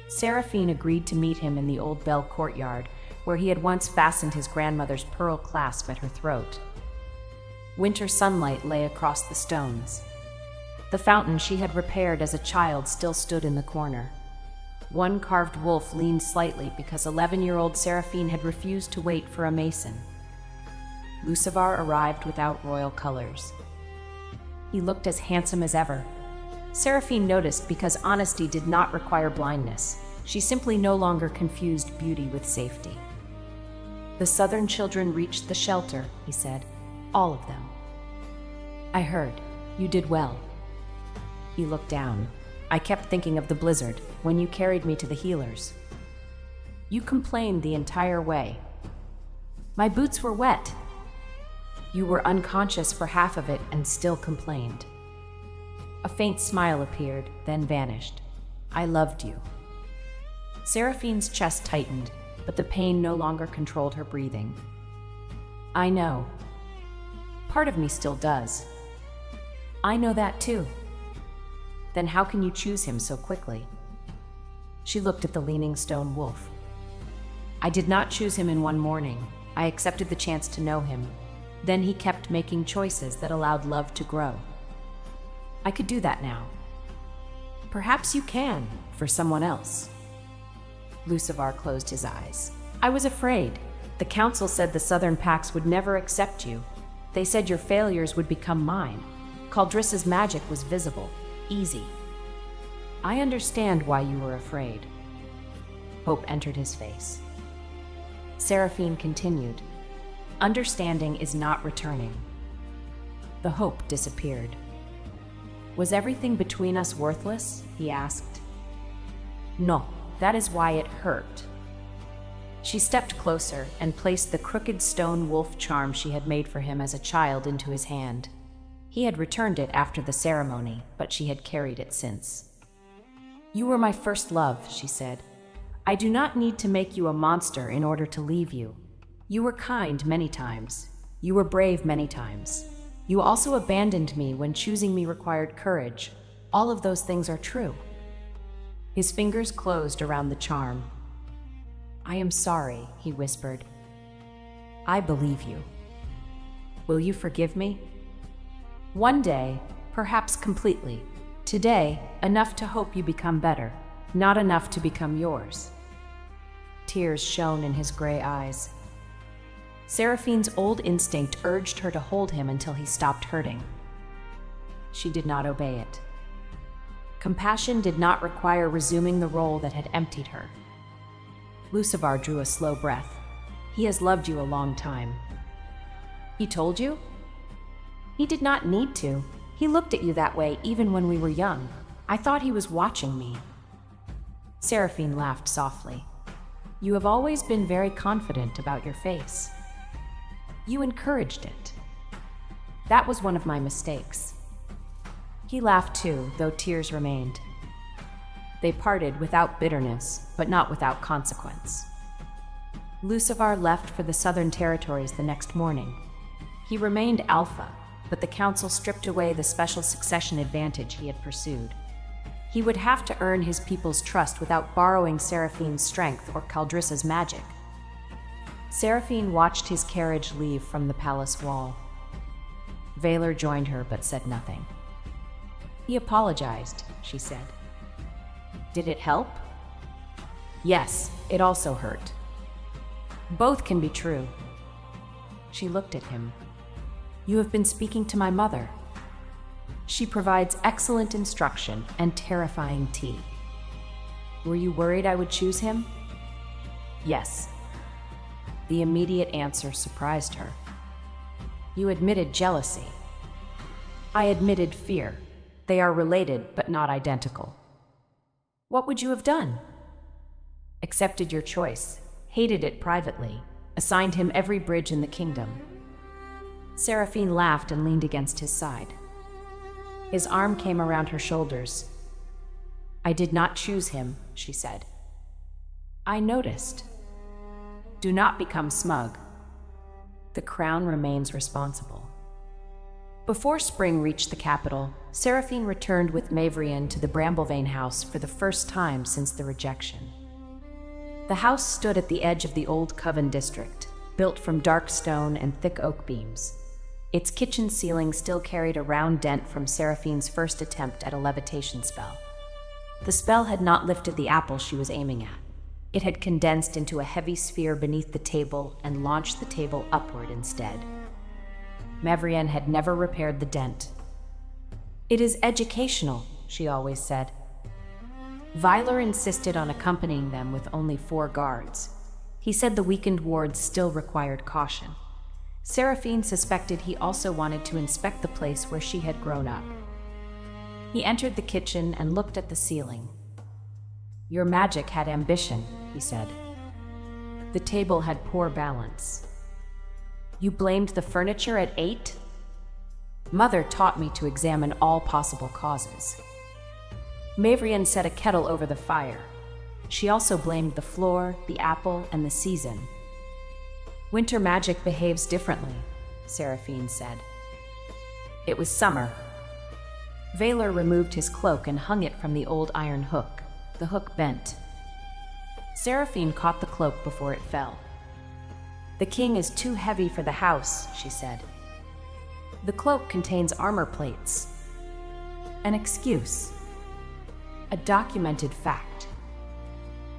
Seraphine agreed to meet him in the old Bell courtyard, where he had once fastened his grandmother's pearl clasp at her throat. Winter sunlight lay across the stones. The fountain she had repaired as a child still stood in the corner. One carved wolf leaned slightly because 11-year-old Seraphine had refused to wait for a mason. Lucivar arrived without royal colors. He looked as handsome as ever. Seraphine noticed because honesty did not require blindness. She simply no longer confused beauty with safety. "The southern children reached the shelter," he said. "All of them." "I heard. You did well." He looked down. "I kept thinking of the blizzard when you carried me to the healers. You complained the entire way." "My boots were wet." "You were unconscious for half of it and still complained." A faint smile appeared, then vanished. "I loved you." Seraphine's chest tightened, but the pain no longer controlled her breathing. "I know. Part of me still does." "I know that too." "Then how can you choose him so quickly?" She looked at the leaning stone wolf. "I did not choose him in one morning. I accepted the chance to know him. Then he kept making choices that allowed love to grow. I could do that now." "Perhaps you can, for someone else." Lucivar closed his eyes. "I was afraid. The council said the southern packs would never accept you. They said your failures would become mine. Caldrissa's magic was visible, easy. I understand why you were afraid." Hope entered his face. Seraphine continued, "Understanding is not returning." The hope disappeared. "Was everything between us worthless?" he asked. "No, that is why it hurt." She stepped closer and placed the crooked stone wolf charm she had made for him as a child into his hand. He had returned it after the ceremony, but she had carried it since. "You were my first love," she said. "I do not need to make you a monster in order to leave you. You were kind many times. You were brave many times. You also abandoned me when choosing me required courage. All of those things are true." His fingers closed around the charm. "I am sorry," he whispered. "I believe you. Will you forgive me?" "One day, perhaps completely. Today, enough to hope you become better, not enough to become yours." Tears shone in his gray eyes. Seraphine's old instinct urged her to hold him until he stopped hurting. She did not obey it. Compassion did not require resuming the role that had emptied her. Lucivar drew a slow breath. "He has loved you a long time." "He told you?" "He did not need to. He looked at you that way even when we were young. I thought he was watching me." Seraphine laughed softly. "You have always been very confident about your face. You encouraged it. That was one of my mistakes." He laughed too, though tears remained. They parted without bitterness, but not without consequence. Lucivar left for the southern territories the next morning. He remained Alpha, but the council stripped away the special succession advantage he had pursued. He would have to earn his people's trust without borrowing Seraphine's strength or Caldrissa's magic. Seraphine watched his carriage leave from the palace wall. Valor joined her but said nothing. "He apologized," she said. "Did it help?" "Yes, it also hurt." "Both can be true." She looked at him. "You have been speaking to my mother. She provides excellent instruction and terrifying tea. Were you worried I would choose him?" "Yes." The immediate answer surprised her. "You admitted jealousy." "I admitted fear. They are related, but not identical." "What would you have done?" "Accepted your choice, hated it privately, assigned him every bridge in the kingdom." Seraphine laughed and leaned against his side. His arm came around her shoulders. "I did not choose him," she said. "I noticed." "Do not become smug. The crown remains responsible." Before spring reached the capital, Seraphine returned with Mavrian to the Bramblevain house for the first time since the rejection. The house stood at the edge of the old Coven district, built from dark stone and thick oak beams. Its kitchen ceiling still carried a round dent from Seraphine's first attempt at a levitation spell. The spell had not lifted the apple she was aiming at. It had condensed into a heavy sphere beneath the table and launched the table upward instead. Mavrian had never repaired the dent. "It is educational," she always said. Vyler insisted on accompanying them with only 4 guards. He said the weakened wards still required caution. Seraphine suspected he also wanted to inspect the place where she had grown up. He entered the kitchen and looked at the ceiling. "Your magic had ambition," he said. The table had poor balance. "You blamed the furniture at 8? Mother taught me to examine all possible causes." Mavrian set a kettle over the fire. She also blamed the floor, the apple, and the season. "Winter magic behaves differently," Seraphine said. It was summer. Valor removed his cloak and hung it from the old iron hook. The hook bent. Seraphine caught the cloak before it fell. "The king is too heavy for the house," she said. "The cloak contains armor plates." An excuse. A documented fact.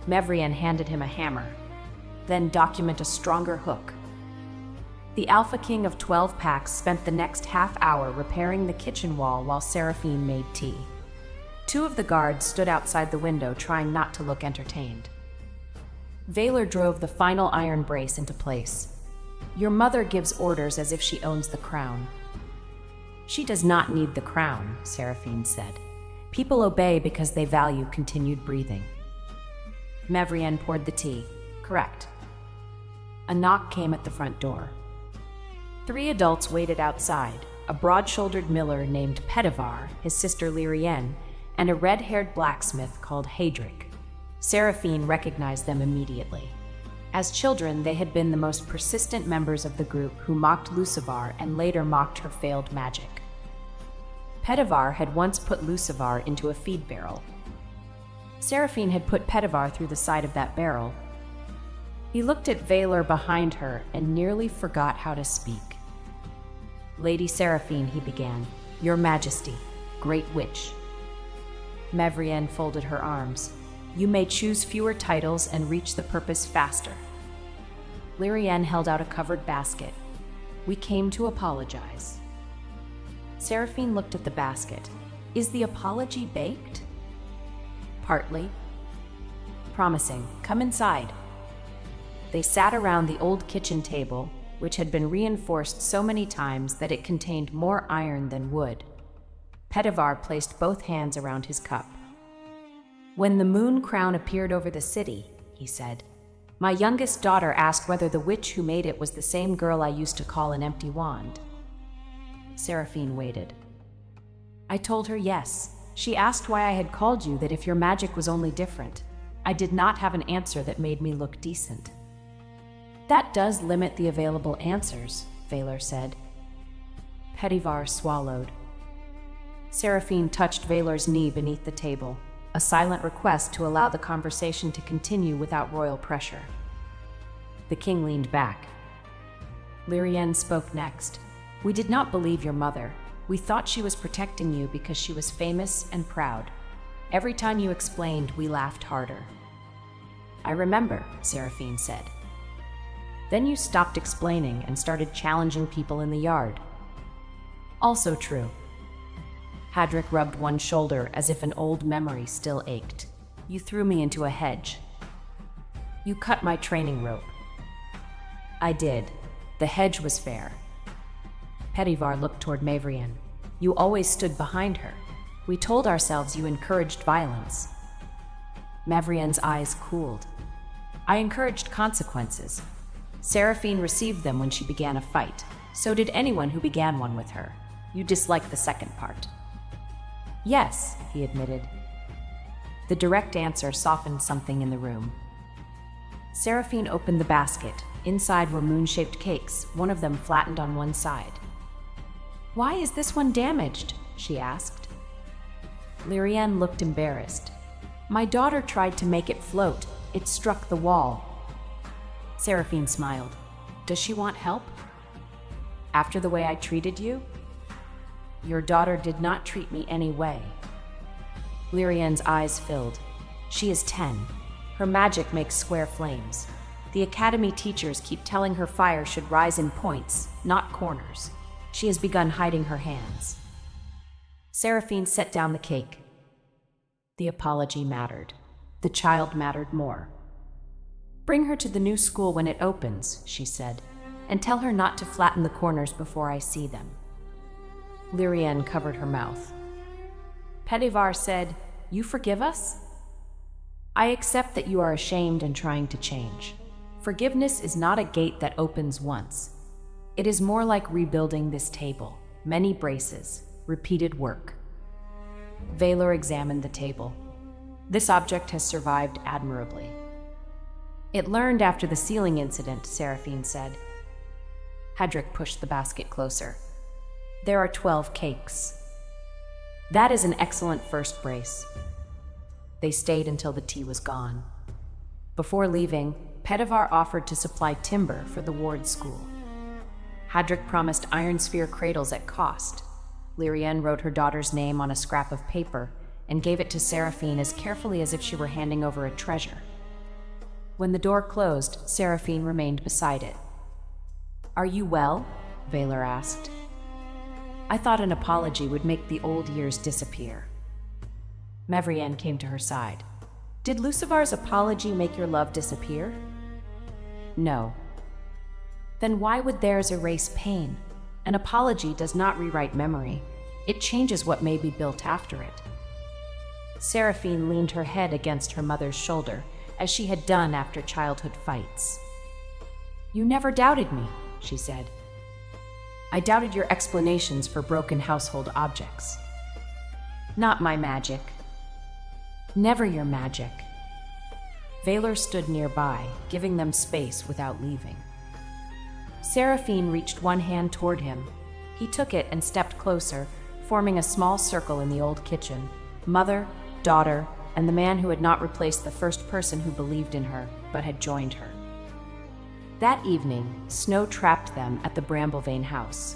Mavrian handed him a hammer. "Then document a stronger hook." The Alpha King of 12 Packs spent the next half hour repairing the kitchen wall while Seraphine made tea. 2 of the guards stood outside the window trying not to look entertained. Valor drove the final iron brace into place. "Your mother gives orders as if she owns the crown." "She does not need the crown," Seraphine said. "People obey because they value continued breathing." Mavrian poured the tea. "Correct." A knock came at the front door. 3 adults waited outside, a broad-shouldered miller named Petavar, his sister Lyrienne, and a red-haired blacksmith called Hadric. Seraphine recognized them immediately. As children, they had been the most persistent members of the group who mocked Lucivar and later mocked her failed magic. Petavar had once put Lucivar into a feed barrel. Seraphine had put Petavar through the side of that barrel. He looked at Valor behind her and nearly forgot how to speak. "Lady Seraphine," he began, "Your Majesty, Great Witch." Mavrian folded her arms. "You may choose fewer titles and reach the purpose faster." Lyrienne held out a covered basket. "We came to apologize." Seraphine looked at the basket. "Is the apology baked?" "Partly." "Promising. Come inside." They sat around the old kitchen table, which had been reinforced so many times that it contained more iron than wood. Petavar placed both hands around his cup. "When the moon crown appeared over the city," he said, "my youngest daughter asked whether the witch who made it was the same girl I used to call an empty wand." Seraphine waited. "I told her yes. She asked why I had called you, that if your magic was only different. I did not have an answer that made me look decent." "That does limit the available answers," Valor said. Petavar swallowed. Seraphine touched Valor's knee beneath the table, a silent request to allow the conversation to continue without royal pressure. The king leaned back. Lyrien spoke next. "We did not believe your mother. We thought she was protecting you because she was famous and proud. Every time you explained, we laughed harder." "I remember," Seraphine said. "Then you stopped explaining and started challenging people in the yard." "Also true." Hadric rubbed one shoulder as if an old memory still ached. "You threw me into a hedge. You cut my training rope." "I did. The hedge was fair." Pedivar looked toward Mavrian. "You always stood behind her. We told ourselves you encouraged violence." Mavrian's eyes cooled. "I encouraged consequences. Seraphine received them when she began a fight. So did anyone who began one with her. You dislike the second part." "Yes," he admitted. The direct answer softened something in the room. Seraphine opened the basket. Inside were moon-shaped cakes, one of them flattened on one side. "Why is this one damaged?" she asked. Lyrien looked embarrassed. "My daughter tried to make it float. It struck the wall." Seraphine smiled. "Does she want help?" "After the way I treated you?" "Your daughter did not treat me any way." Lyrien's eyes filled. "She is 10. Her magic makes square flames. The academy teachers keep telling her fire should rise in points, not corners. She has begun hiding her hands." Seraphine set down the cake. The apology mattered. The child mattered more. "Bring her to the new school when it opens," she said, "and tell her not to flatten the corners before I see them." Lyrien covered her mouth. Pedivar said, "You forgive us?" "I accept that you are ashamed and trying to change. Forgiveness is not a gate that opens once. It is more like rebuilding this table. Many braces, repeated work." Valor examined the table. "This object has survived admirably." "It learned after the ceiling incident," Seraphine said. Hadric pushed the basket closer. "There are 12 cakes. That is an excellent first brace." They stayed until the tea was gone. Before leaving, Pedivar offered to supply timber for the ward school. Hadric promised iron sphere cradles at cost. Lyrien wrote her daughter's name on a scrap of paper and gave it to Seraphine as carefully as if she were handing over a treasure. When the door closed, Seraphine remained beside it. "Are you well?" Valor asked. "I thought an apology would make the old years disappear." Mavrian came to her side. "Did Lucivar's apology make your love disappear?" "No." "Then why would theirs erase pain? An apology does not rewrite memory. It changes what may be built after it." Seraphine leaned her head against her mother's shoulder, as she had done after childhood fights. "You never doubted me," she said. "I doubted your explanations for broken household objects." "Not my magic." "Never your magic." Valor stood nearby, giving them space without leaving. Seraphine reached one hand toward him. He took it and stepped closer, forming a small circle in the old kitchen. Mother, daughter, and the man who had not replaced the first person who believed in her, but had joined her. That evening, snow trapped them at the Bramblevane house.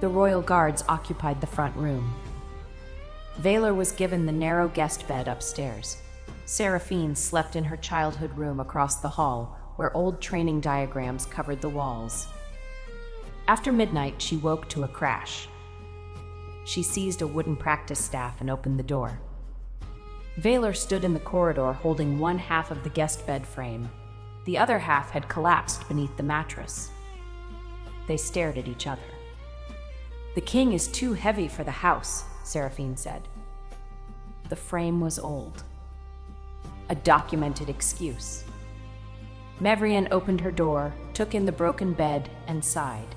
The royal guards occupied the front room. Valor was given the narrow guest bed upstairs. Seraphine slept in her childhood room across the hall, where old training diagrams covered the walls. After midnight, she woke to a crash. She seized a wooden practice staff and opened the door. Valor stood in the corridor holding one half of the guest bed frame. The other half had collapsed beneath the mattress. They stared at each other. "The king is too heavy for the house," Seraphine said. The frame was old. A documented excuse. Mavrian opened her door, took in the broken bed, and sighed.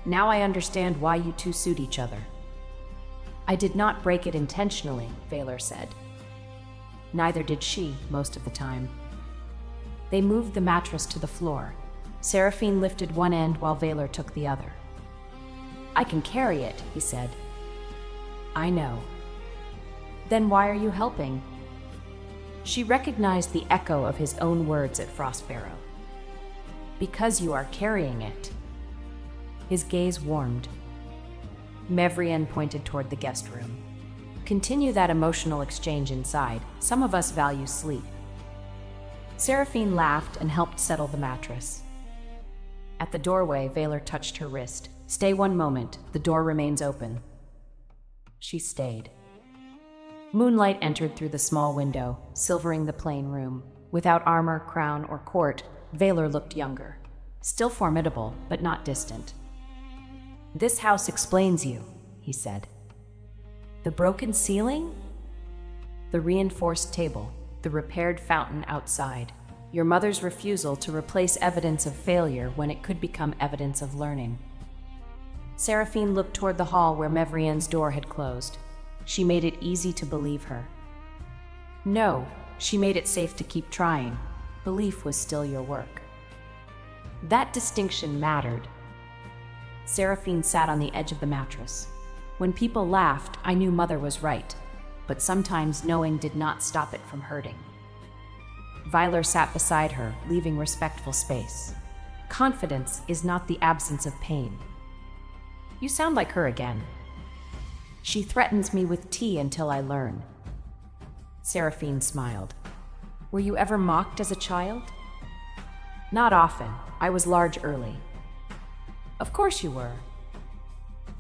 "Now I understand why you two suit each other." "I did not break it intentionally," Valor said. Neither did she, most of the time. They moved the mattress to the floor. Seraphine lifted one end while Valor took the other. "I can carry it," he said. I know. Then why are you helping? She recognized the echo of his own words at Frostbarrow. Because you are carrying it. His gaze warmed. Mevrian pointed toward the guest room. Continue that emotional exchange inside. Some of us value sleep. Seraphine laughed and helped settle the mattress. At the doorway, Valor touched her wrist. Stay one moment. The door remains open. She stayed. Moonlight entered through the small window, silvering the plain room. Without armor, crown, or court, Valor looked younger. Still formidable, but not distant. This house explains you, he said. The broken ceiling? The reinforced table, the repaired fountain outside. Your mother's refusal to replace evidence of failure when it could become evidence of learning. Seraphine looked toward the hall where Mevrian's door had closed. She made it easy to believe her. No, she made it safe to keep trying. Belief was still your work. That distinction mattered. Seraphine sat on the edge of the mattress. When people laughed, I knew Mother was right, but sometimes knowing did not stop it from hurting. Vyler sat beside her, leaving respectful space. Confidence is not the absence of pain. You sound like her again. She threatens me with tea until I learn. Seraphine smiled. Were you ever mocked as a child? Not often. I was large early. Of course you were.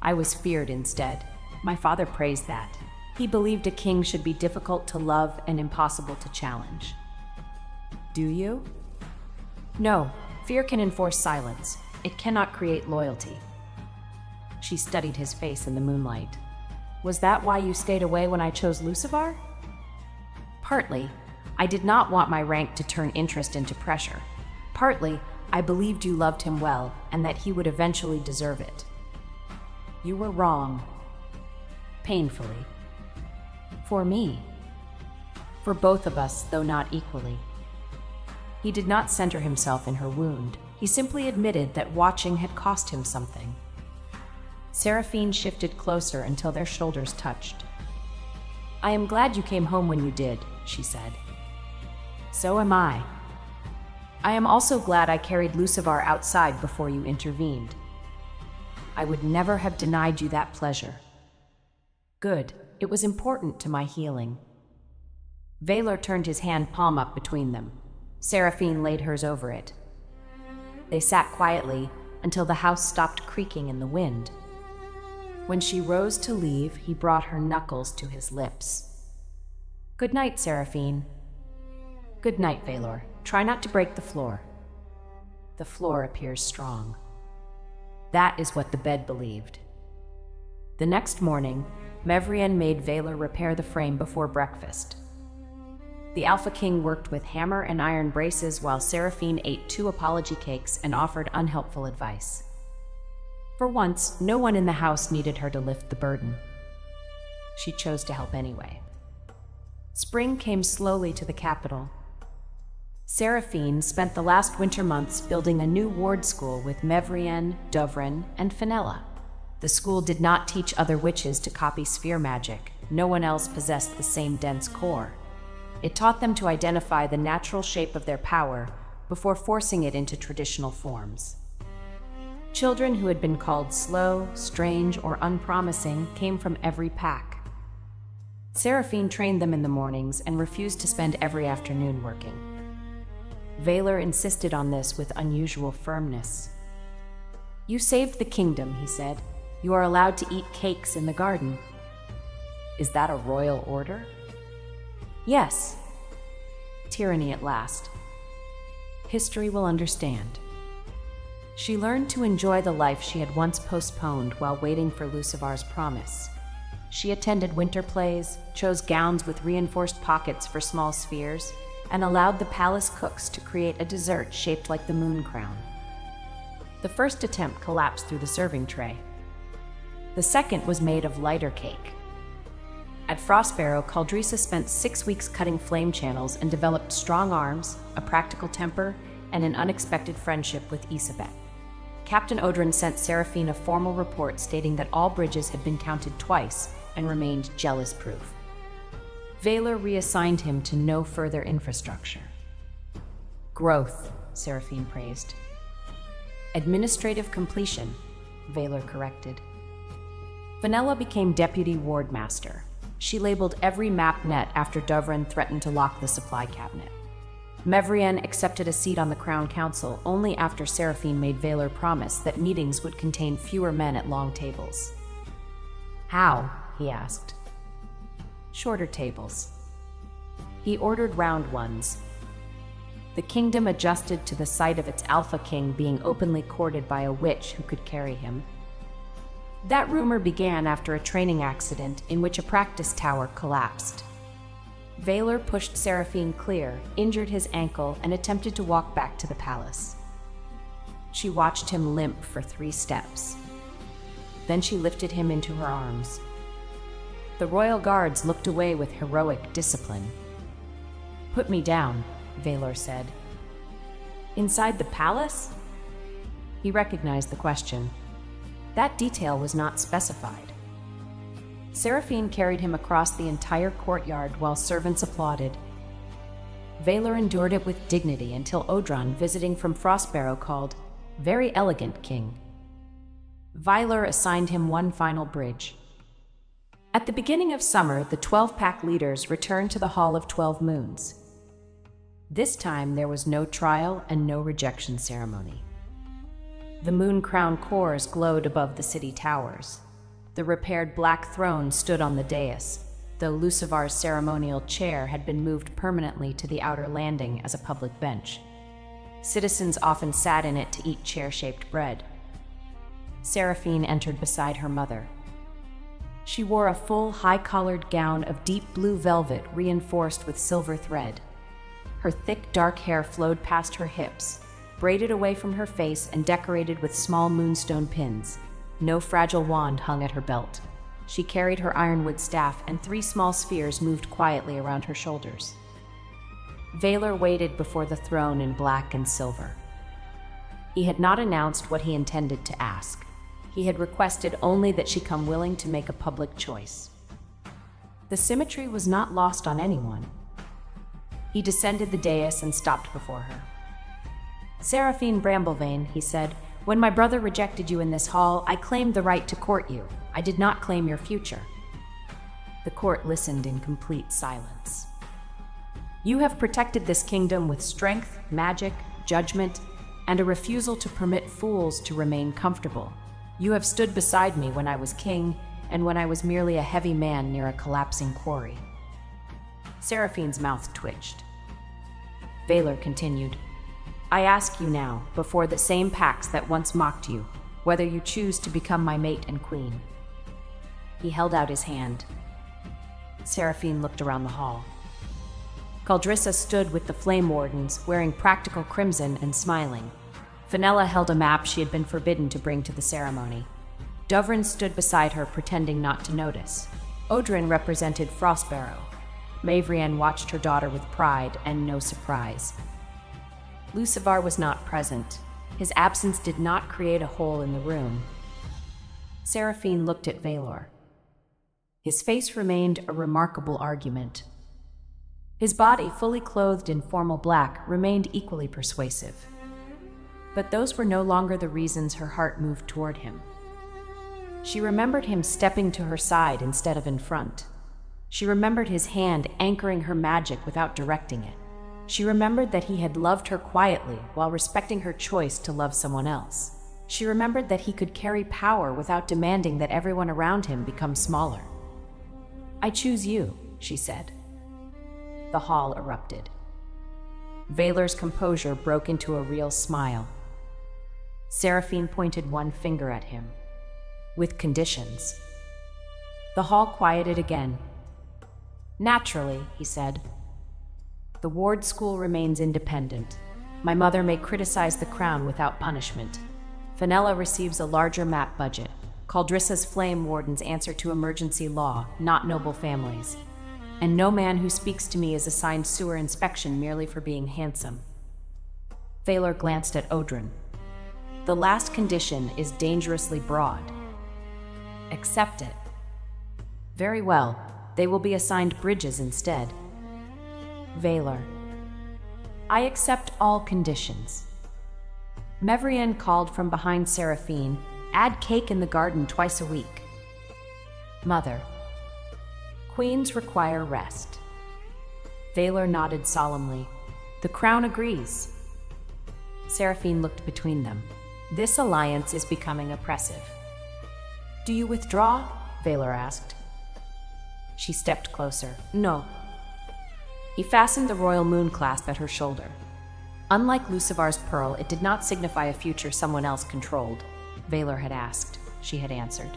I was feared instead. My father praised that. He believed a king should be difficult to love and impossible to challenge. Do you? No, fear can enforce silence. It cannot create loyalty. She studied his face in the moonlight. Was that why you stayed away when I chose Lucivar? Partly. I did not want my rank to turn interest into pressure. Partly, I believed you loved him well and that he would eventually deserve it. You were wrong. Painfully. For me. For both of us, though not equally. He did not center himself in her wound. He simply admitted that watching had cost him something. Seraphine shifted closer until their shoulders touched. I am glad you came home when you did, she said. So am I. I am also glad I carried Lucivar outside before you intervened. I would never have denied you that pleasure. Good. It was important to my healing. Valor turned his hand palm up between them. Seraphine laid hers over it. They sat quietly until the house stopped creaking in the wind. When she rose to leave, he brought her knuckles to his lips. Good night, Seraphine. Good night, Valor. Try not to break the floor. The floor appears strong. That is what the bed believed. The next morning, Mevrian made Valor repair the frame before breakfast. The Alpha King worked with hammer and iron braces while Seraphine ate 2 apology cakes and offered unhelpful advice. For once, no one in the house needed her to lift the burden. She chose to help anyway. Spring came slowly to the capital. Seraphine spent the last winter months building a new ward school with Mevrian, Dovrin, and Fenella. The school did not teach other witches to copy sphere magic. No one else possessed the same dense core. It taught them to identify the natural shape of their power before forcing it into traditional forms. Children who had been called slow, strange, or unpromising came from every pack. Seraphine trained them in the mornings and refused to spend every afternoon working. Valor insisted on this with unusual firmness. You saved the kingdom, he said. You are allowed to eat cakes in the garden. Is that a royal order? Yes. Tyranny at last. History will understand. She learned to enjoy the life she had once postponed while waiting for Lucivar's promise. She attended winter plays, chose gowns with reinforced pockets for small spheres, and allowed the palace cooks to create a dessert shaped like the moon crown. The first attempt collapsed through the serving tray. The second was made of lighter cake. At Frostbarrow, Caldrisa spent 6 weeks cutting flame channels and developed strong arms, a practical temper, and an unexpected friendship with Isabet. Captain Odrin sent Seraphine a formal report stating that all bridges had been counted twice, and remained jealous-proof. Valor reassigned him to no further infrastructure. Growth, Seraphine praised. Administrative completion, Valor corrected. Fenella became deputy wardmaster. She labeled every map net after Dovran threatened to lock the supply cabinet. Mevrian accepted a seat on the Crown Council only after Seraphine made Valor promise that meetings would contain fewer men at long tables. How? He asked. Shorter tables. He ordered round ones. The kingdom adjusted to the sight of its alpha king being openly courted by a witch who could carry him. That rumor began after a training accident in which a practice tower collapsed. Valor pushed Seraphine clear, injured his ankle, and attempted to walk back to the palace. She watched him limp for 3 steps. Then she lifted him into her arms. The royal guards looked away with heroic discipline. "Put me down," Valor said. "Inside the palace?" He recognized the question. That detail was not specified. Seraphine carried him across the entire courtyard while servants applauded. Valor endured it with dignity until Odran, visiting from Frostbarrow, called, "Very elegant, King." Valor assigned him one final bridge. At the beginning of summer, the 12-pack leaders returned to the Hall of 12 Moons. This time, there was no trial and no rejection ceremony. The moon crown cores glowed above the city towers. The repaired black throne stood on the dais, though Lucivar's ceremonial chair had been moved permanently to the outer landing as a public bench. Citizens often sat in it to eat chair-shaped bread. Seraphine entered beside her mother. She wore a full, high-collared gown of deep blue velvet reinforced with silver thread. Her thick, dark hair flowed past her hips, braided away from her face and decorated with small moonstone pins. No fragile wand hung at her belt. She carried her ironwood staff, and 3 small spheres moved quietly around her shoulders. Valor waited before the throne in black and silver. He had not announced what he intended to ask. He had requested only that she come willing to make a public choice. The symmetry was not lost on anyone. He descended the dais and stopped before her. "Seraphine Bramblevane," he said, "when my brother rejected you in this hall, I claimed the right to court you. I did not claim your future." The court listened in complete silence. "You have protected this kingdom with strength, magic, judgment, and a refusal to permit fools to remain comfortable. You have stood beside me when I was king and when I was merely a heavy man near a collapsing quarry." Seraphine's mouth twitched. Valor continued, "I ask you now, before the same packs that once mocked you, whether you choose to become my mate and queen." He held out his hand. Seraphine looked around the hall. Caldrissa stood with the Flame Wardens, wearing practical crimson and smiling. Fenella held a map she had been forbidden to bring to the ceremony. Dovran stood beside her, pretending not to notice. Odrin represented Frostbarrow. Mavrian watched her daughter with pride and no surprise. Lucivar was not present. His absence did not create a hole in the room. Seraphine looked at Valor. His face remained a remarkable argument. His body, fully clothed in formal black, remained equally persuasive. But those were no longer the reasons her heart moved toward him. She remembered him stepping to her side instead of in front. She remembered his hand anchoring her magic without directing it. She remembered that he had loved her quietly while respecting her choice to love someone else. She remembered that he could carry power without demanding that everyone around him become smaller. "I choose you," she said. The hall erupted. Valor's composure broke into a real smile. Seraphine pointed one finger at him. "With conditions." The hall quieted again. "Naturally," he said. "The ward school remains independent. My mother may criticize the crown without punishment. Fenella receives a larger map budget. Caldrissa's Flame Wardens answer to emergency law, not noble families. And no man who speaks to me is assigned sewer inspection merely for being handsome." Valor glanced at Odrin. "The last condition is dangerously broad. Accept it." Very well, they will be assigned bridges instead. Valor. I accept all conditions. Mevrian called from behind Seraphine, add cake in the garden twice a week. Mother. Queens require rest. Valor nodded solemnly. The crown agrees. Seraphine looked between them. This alliance is becoming oppressive. Do you withdraw? Valor asked. She stepped closer. No. He fastened the royal moon clasp at her shoulder. Unlike Lucivar's pearl, it did not signify a future someone else controlled. Valor had asked. She had answered.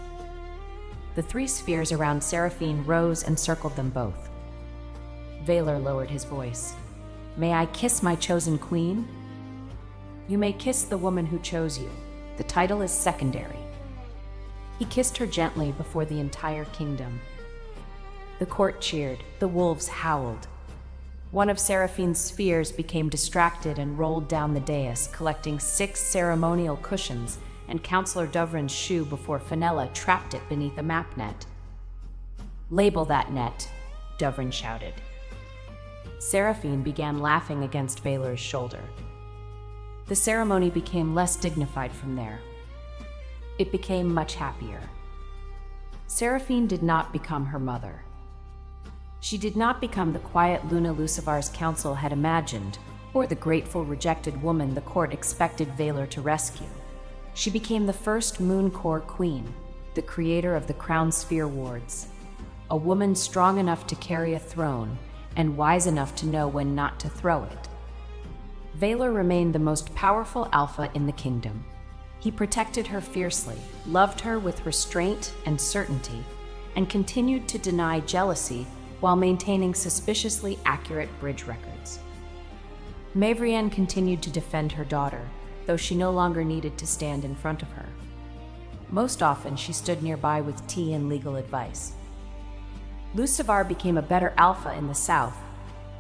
The three spheres around Seraphine rose and circled them both. Valor lowered his voice. May I kiss my chosen queen? You may kiss the woman who chose you. The title is secondary. He kissed her gently before the entire kingdom. The court cheered. The wolves howled. One of Seraphine's spheres became distracted and rolled down the dais, collecting 6 ceremonial cushions and Counselor Dovrin's shoe before Fenella trapped it beneath a map net. Label that net, Dovrin shouted. Seraphine began laughing against Valor's shoulder. The ceremony became less dignified from there. It became much happier. Seraphine did not become her mother. She did not become the quiet Luna Lucivar's council had imagined, or the grateful, rejected woman the court expected Valor to rescue. She became the first Moon Core Queen, the creator of the Crown Sphere Wards, a woman strong enough to carry a throne and wise enough to know when not to throw it. Valor remained the most powerful alpha in the kingdom. He protected her fiercely, loved her with restraint and certainty, and continued to deny jealousy while maintaining suspiciously accurate bridge records. Mavrienne continued to defend her daughter, though she no longer needed to stand in front of her. Most often, she stood nearby with tea and legal advice. Lucivar became a better alpha in the south.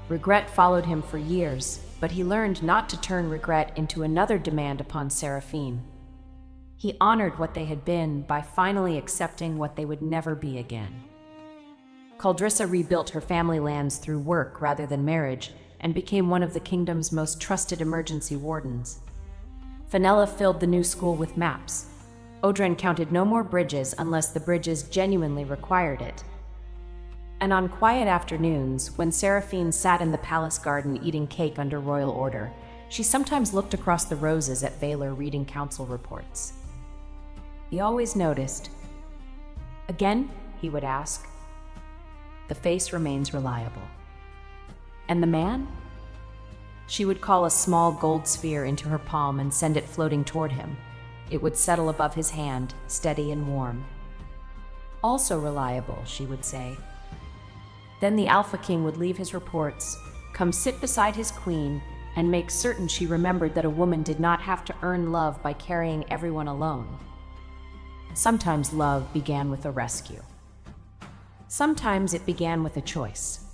Regret followed him for years, but he learned not to turn regret into another demand upon Seraphine. He honored what they had been by finally accepting what they would never be again. Caldrissa rebuilt her family lands through work rather than marriage and became one of the kingdom's most trusted emergency wardens. Fenella filled the new school with maps. Odren counted no more bridges unless the bridges genuinely required it. And on quiet afternoons, when Seraphine sat in the palace garden eating cake under royal order, she sometimes looked across the roses at Valor reading council reports. He always noticed. Again? He would ask. The face remains reliable. And the man? She would call a small gold sphere into her palm and send it floating toward him. It would settle above his hand, steady and warm. Also reliable, she would say. Then the Alpha King would leave his reports, come sit beside his queen, and make certain she remembered that a woman did not have to earn love by carrying everyone alone. Sometimes love began with a rescue. Sometimes it began with a choice.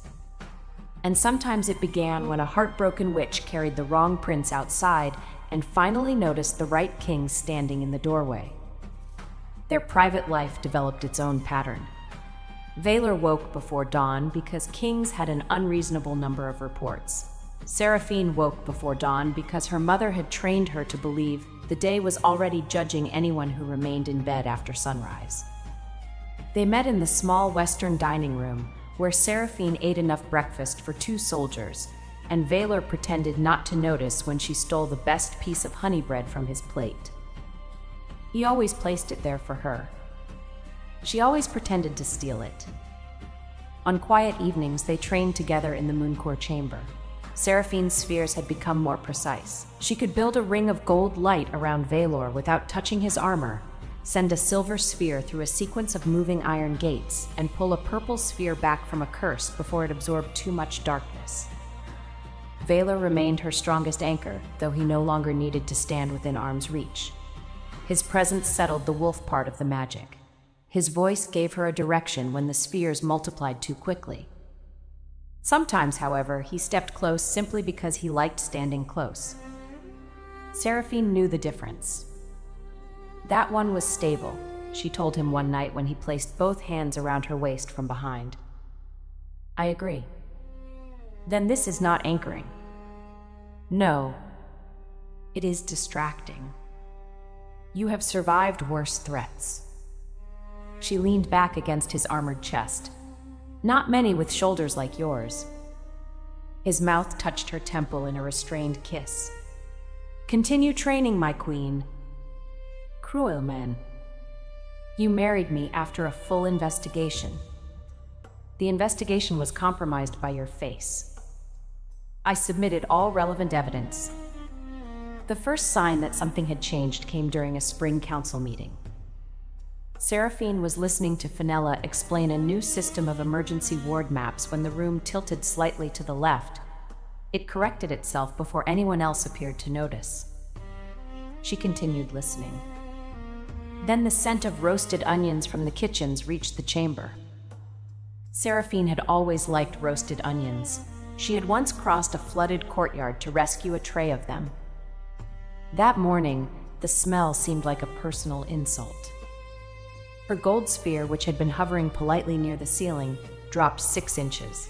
And sometimes it began when a heartbroken witch carried the wrong prince outside and finally noticed the right king standing in the doorway. Their private life developed its own pattern. Valor woke before dawn because kings had an unreasonable number of reports. Seraphine woke before dawn because her mother had trained her to believe the day was already judging anyone who remained in bed after sunrise. They met in the small western dining room, where Seraphine ate enough breakfast for 2 soldiers, and Valor pretended not to notice when she stole the best piece of honey bread from his plate. He always placed it there for her. She always pretended to steal it. On quiet evenings, they trained together in the Mooncore chamber. Seraphine's spheres had become more precise. She could build a ring of gold light around Valor without touching his armor, send a silver sphere through a sequence of moving iron gates, and pull a purple sphere back from a curse before it absorbed too much darkness. Valor remained her strongest anchor, though he no longer needed to stand within arm's reach. His presence settled the wolf part of the magic. His voice gave her a direction when the spheres multiplied too quickly. Sometimes, however, he stepped close simply because he liked standing close. Seraphine knew the difference. That one was stable. she told him one night when he placed both hands around her waist from behind. I agree. Then this is not anchoring. No. It is distracting. You have survived worse threats. She leaned back against his armored chest. Not many with shoulders like yours. His mouth touched her temple in a restrained kiss. Continue training, my queen. Cruel men. You married me after a full investigation. The investigation was compromised by your face. I submitted all relevant evidence. The first sign that something had changed came during a spring council meeting. Seraphine was listening to Fenella explain a new system of emergency ward maps when the room tilted slightly to the left. It corrected itself before anyone else appeared to notice. She continued listening. Then the scent of roasted onions from the kitchens reached the chamber. Seraphine had always liked roasted onions. She had once crossed a flooded courtyard to rescue a tray of them. That morning, the smell seemed like a personal insult. Her gold sphere, which had been hovering politely near the ceiling, dropped 6 inches.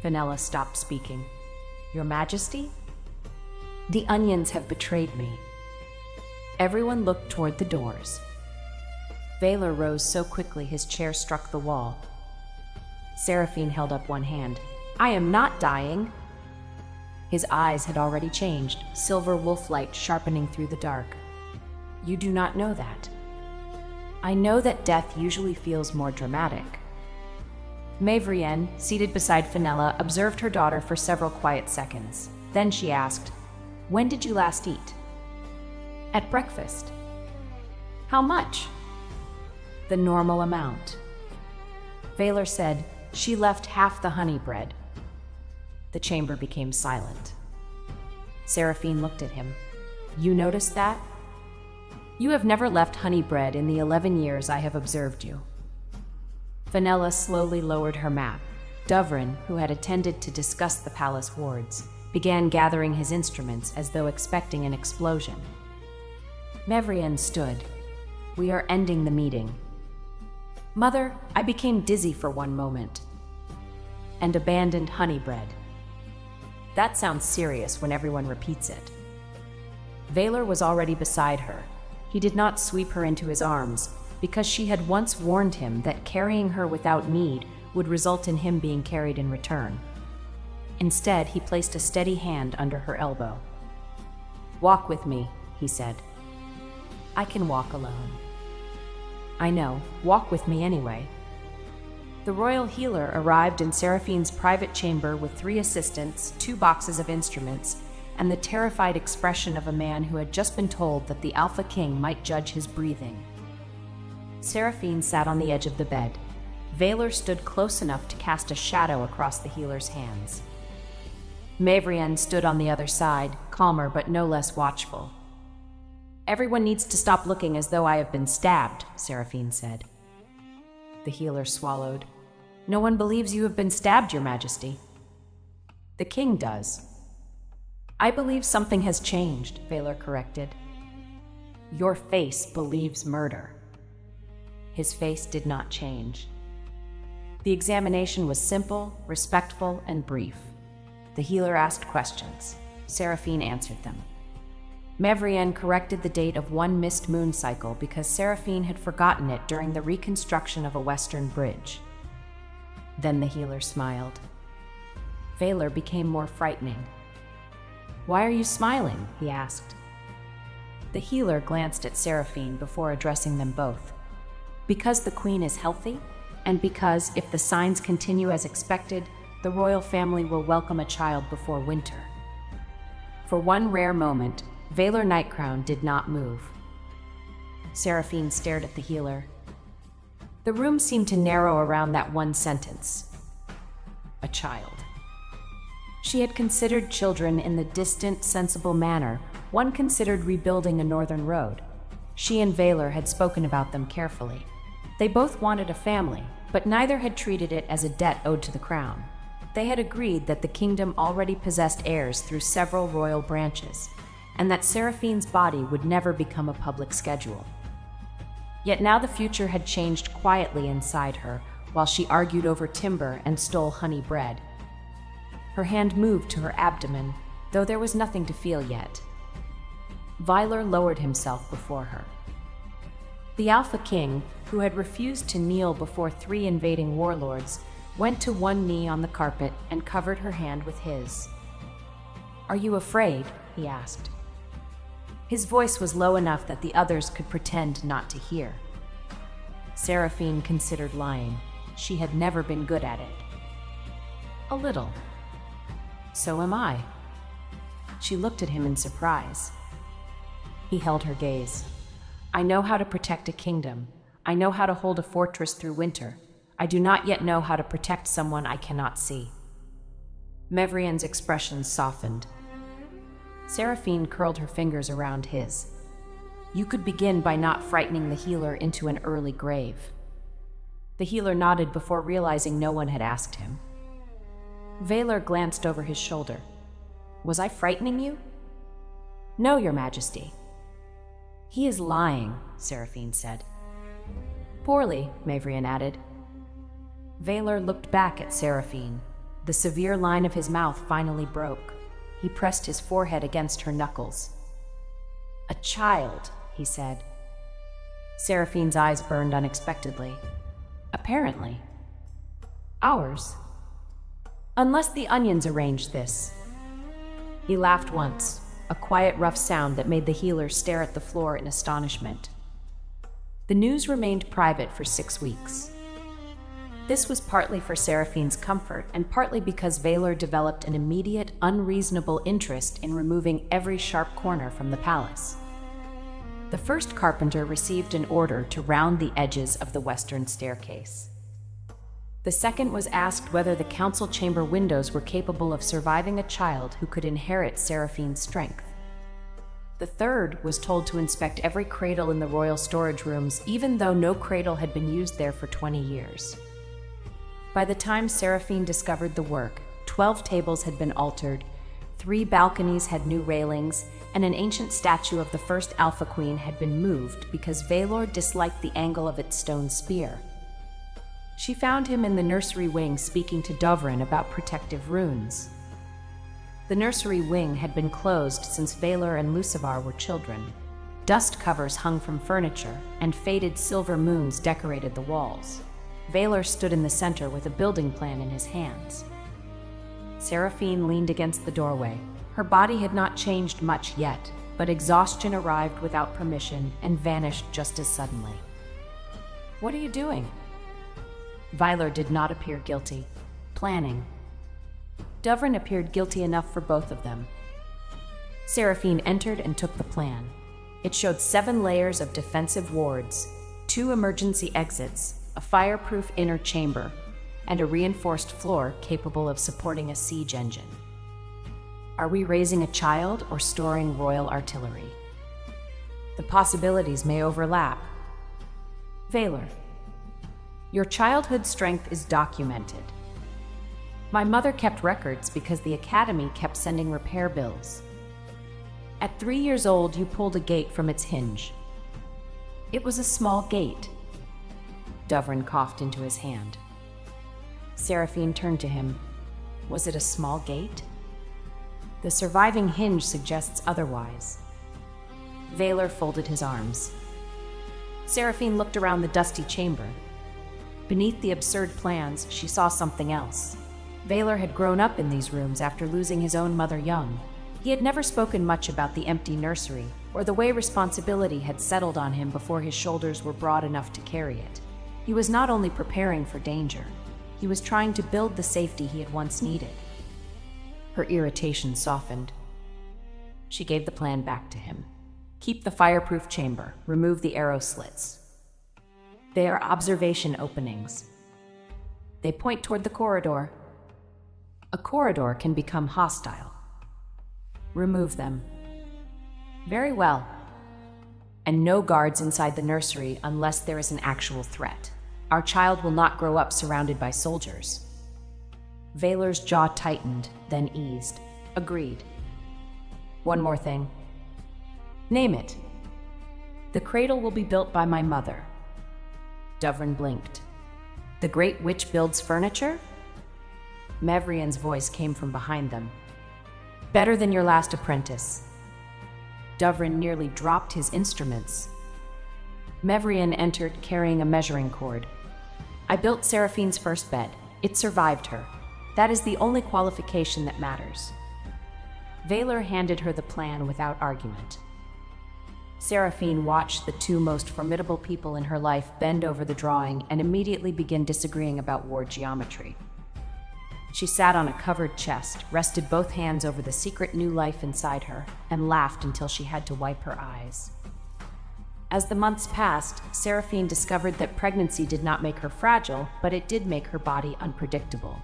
Fenella stopped speaking. Your Majesty? The onions have betrayed me. Everyone looked toward the doors. Valor rose so quickly his chair struck the wall. Seraphine held up one hand. I am not dying. His eyes had already changed, silver wolf light sharpening through the dark. You do not know that. I know that death usually feels more dramatic. Mavrienne, seated beside Fenella, observed her daughter for several quiet seconds. Then she asked, When did you last eat? At breakfast. How much? The normal amount. Valor said, She left half the honey bread. The chamber became silent. Seraphine looked at him. You noticed that? You have never left honey bread in the 11 years I have observed you. Fenella slowly lowered her map. Dovrin, who had attended to discuss the palace wards, began gathering his instruments as though expecting an explosion. Mavrienne stood. We are ending the meeting. Mother, I became dizzy for one moment. And abandoned honey bread. That sounds serious when everyone repeats it. Valor was already beside her. He did not sweep her into his arms, because she had once warned him that carrying her without need would result in him being carried in return. Instead, he placed a steady hand under her elbow. Walk with me, he said. I can walk alone. I know, walk with me anyway. The royal healer arrived in Seraphine's private chamber with 3 assistants, 2 boxes of instruments, and the terrified expression of a man who had just been told that the Alpha King might judge his breathing. Seraphine sat on the edge of the bed. Valor stood close enough to cast a shadow across the healer's hands. Mavrienne stood on the other side, calmer but no less watchful. Everyone needs to stop looking as though I have been stabbed, Seraphine said. The healer swallowed. No one believes you have been stabbed, Your Majesty. The king does. I believe something has changed, Valor corrected. Your face believes murder. His face did not change. The examination was simple, respectful, and brief. The healer asked questions. Seraphine answered them. Mavrienne corrected the date of one missed moon cycle because Seraphine had forgotten it during the reconstruction of a western bridge. Then the healer smiled. Valor became more frightening. Why are you smiling? He asked. The healer glanced at Seraphine before addressing them both. Because the queen is healthy, and because, if the signs continue as expected, the royal family will welcome a child before winter. For one rare moment, Valor Nightcrown did not move. Seraphine stared at the healer. The room seemed to narrow around that one sentence. A child. She had considered children in the distant, sensible manner one considered rebuilding a northern road. She and Valor had spoken about them carefully. They both wanted a family, but neither had treated it as a debt owed to the crown. They had agreed that the kingdom already possessed heirs through several royal branches, and that Seraphine's body would never become a public schedule. Yet now the future had changed quietly inside her, while she argued over timber and stole honey bread. Her hand moved to her abdomen, though there was nothing to feel yet. Vyler lowered himself before her. The Alpha King, who had refused to kneel before 3 invading warlords, went to one knee on the carpet and covered her hand with his. "Are you afraid?" he asked. His voice was low enough that the others could pretend not to hear. Seraphine considered lying. She had never been good at it. "A little." "So am I." She looked at him in surprise. He held her gaze. "I know how to protect a kingdom. I know how to hold a fortress through winter. I do not yet know how to protect someone I cannot see." Mevrian's expression softened. Seraphine curled her fingers around his. "You could begin by not frightening the healer into an early grave." The healer nodded before realizing no one had asked him. Vaylor glanced over his shoulder. "Was I frightening you?" "No, Your Majesty." "He is lying," Seraphine said. "Poorly," Mavrian added. Vaylor looked back at Seraphine. The severe line of his mouth finally broke. He pressed his forehead against her knuckles. "A child," he said. Seraphine's eyes burned unexpectedly. "Apparently. Ours. Unless the onions arranged this." He laughed once, a quiet, rough sound that made the healer stare at the floor in astonishment. The news remained private for 6 weeks. This was partly for Seraphine's comfort and partly because Vaylor developed an immediate, unreasonable interest in removing every sharp corner from the palace. The first carpenter received an order to round the edges of the western staircase. The second was asked whether the council chamber windows were capable of surviving a child who could inherit Seraphine's strength. The third was told to inspect every cradle in the royal storage rooms, even though no cradle had been used there for 20 years. By the time Seraphine discovered the work, 12 tables had been altered, 3 balconies had new railings, and an ancient statue of the first Alpha Queen had been moved because Vaylor disliked the angle of its stone spear. She found him in the nursery wing speaking to Dovrin about protective runes. The nursery wing had been closed since Vaylor and Lucivar were children. Dust covers hung from furniture, and faded silver moons decorated the walls. Vaylor stood in the center with a building plan in his hands. Seraphine leaned against the doorway. Her body had not changed much yet, but exhaustion arrived without permission and vanished just as suddenly. "What are you doing?" Vaylor did not appear guilty. "Planning." Dovrin appeared guilty enough for both of them. Seraphine entered and took the plan. It showed 7 layers of defensive wards, 2 emergency exits, a fireproof inner chamber, and a reinforced floor capable of supporting a siege engine. Are we raising a child or storing royal artillery? The possibilities may overlap. Vaylor, your childhood strength is documented. My mother kept records because the academy kept sending repair bills. At 3 years old, you pulled a gate from its hinge. It was a small gate. Dovrin coughed into his hand. Seraphine turned to him. Was it a small gate? The surviving hinge suggests otherwise. Vaylor folded his arms. Seraphine looked around the dusty chamber. Beneath the absurd plans, she saw something else. Vaylor had grown up in these rooms after losing his own mother young. He had never spoken much about the empty nursery, or the way responsibility had settled on him before his shoulders were broad enough to carry it. He was not only preparing for danger, he was trying to build the safety he had once needed. Her irritation softened. She gave the plan back to him. Keep the fireproof chamber. Remove the arrow slits. They are observation openings. They point toward the corridor. A corridor can become hostile. Remove them. Very well. And no guards inside the nursery unless there is an actual threat. Our child will not grow up surrounded by soldiers. Vaylor's jaw tightened, then eased. Agreed. One more thing. Name it. The cradle will be built by my mother. Dovrin blinked. The Great Witch builds furniture? Mevrian's voice came from behind them. Better than your last apprentice. Dovrin nearly dropped his instruments. Mevrian entered carrying a measuring cord. I built Seraphine's first bed. It survived her. That is the only qualification that matters. Vaylor handed her the plan without argument. Seraphine watched the two most formidable people in her life bend over the drawing and immediately begin disagreeing about ward geometry. She sat on a covered chest, rested both hands over the secret new life inside her, and laughed until she had to wipe her eyes. As the months passed, Seraphine discovered that pregnancy did not make her fragile, but it did make her body unpredictable.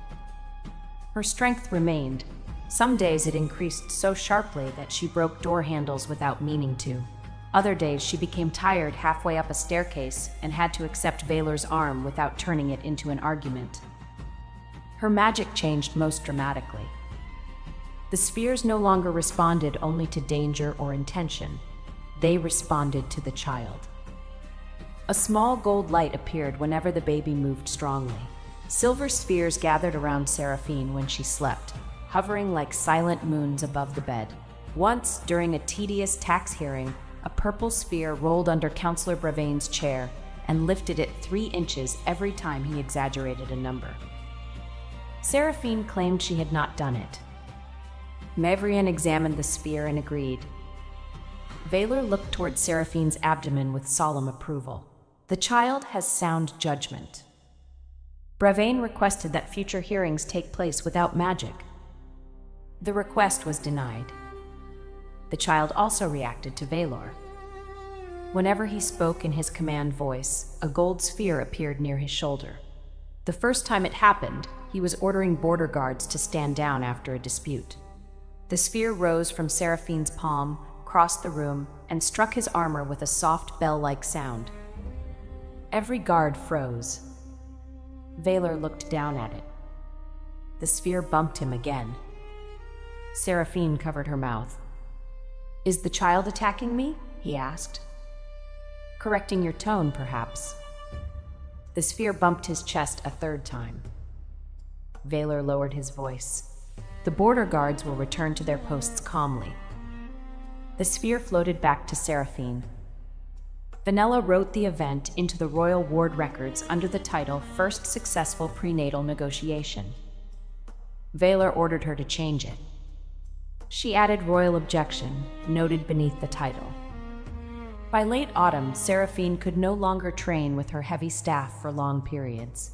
Her strength remained. Some days it increased so sharply that she broke door handles without meaning to. Other days she became tired halfway up a staircase and had to accept Vaylor's arm without turning it into an argument. Her magic changed most dramatically. The spheres no longer responded only to danger or intention. They responded to the child. A small gold light appeared whenever the baby moved strongly. Silver spheres gathered around Seraphine when she slept, hovering like silent moons above the bed. Once, during a tedious tax hearing, a purple sphere rolled under Counselor Bravain's chair and lifted it 3 inches every time he exaggerated a number. Seraphine claimed she had not done it. Mevrian examined the sphere and agreed. Vaylor looked toward Seraphine's abdomen with solemn approval. The child has sound judgment. Bravain requested that future hearings take place without magic. The request was denied. The child also reacted to Vaylor. Whenever he spoke in his command voice, a gold sphere appeared near his shoulder. The first time it happened, he was ordering border guards to stand down after a dispute. The sphere rose from Seraphine's palm, crossed the room, and struck his armor with a soft bell-like sound. Every guard froze. Vaylor looked down at it. The sphere bumped him again. Seraphine covered her mouth. Is the child attacking me? He asked. Correcting your tone, perhaps. The sphere bumped his chest a 3rd time. Vaylor lowered his voice. The border guards will return to their posts calmly. The sphere floated back to Seraphine. Vanella wrote the event into the Royal Ward records under the title First Successful Prenatal Negotiation. Vaylor ordered her to change it. She added royal objection, noted beneath the title. By late autumn, Seraphine could no longer train with her heavy staff for long periods.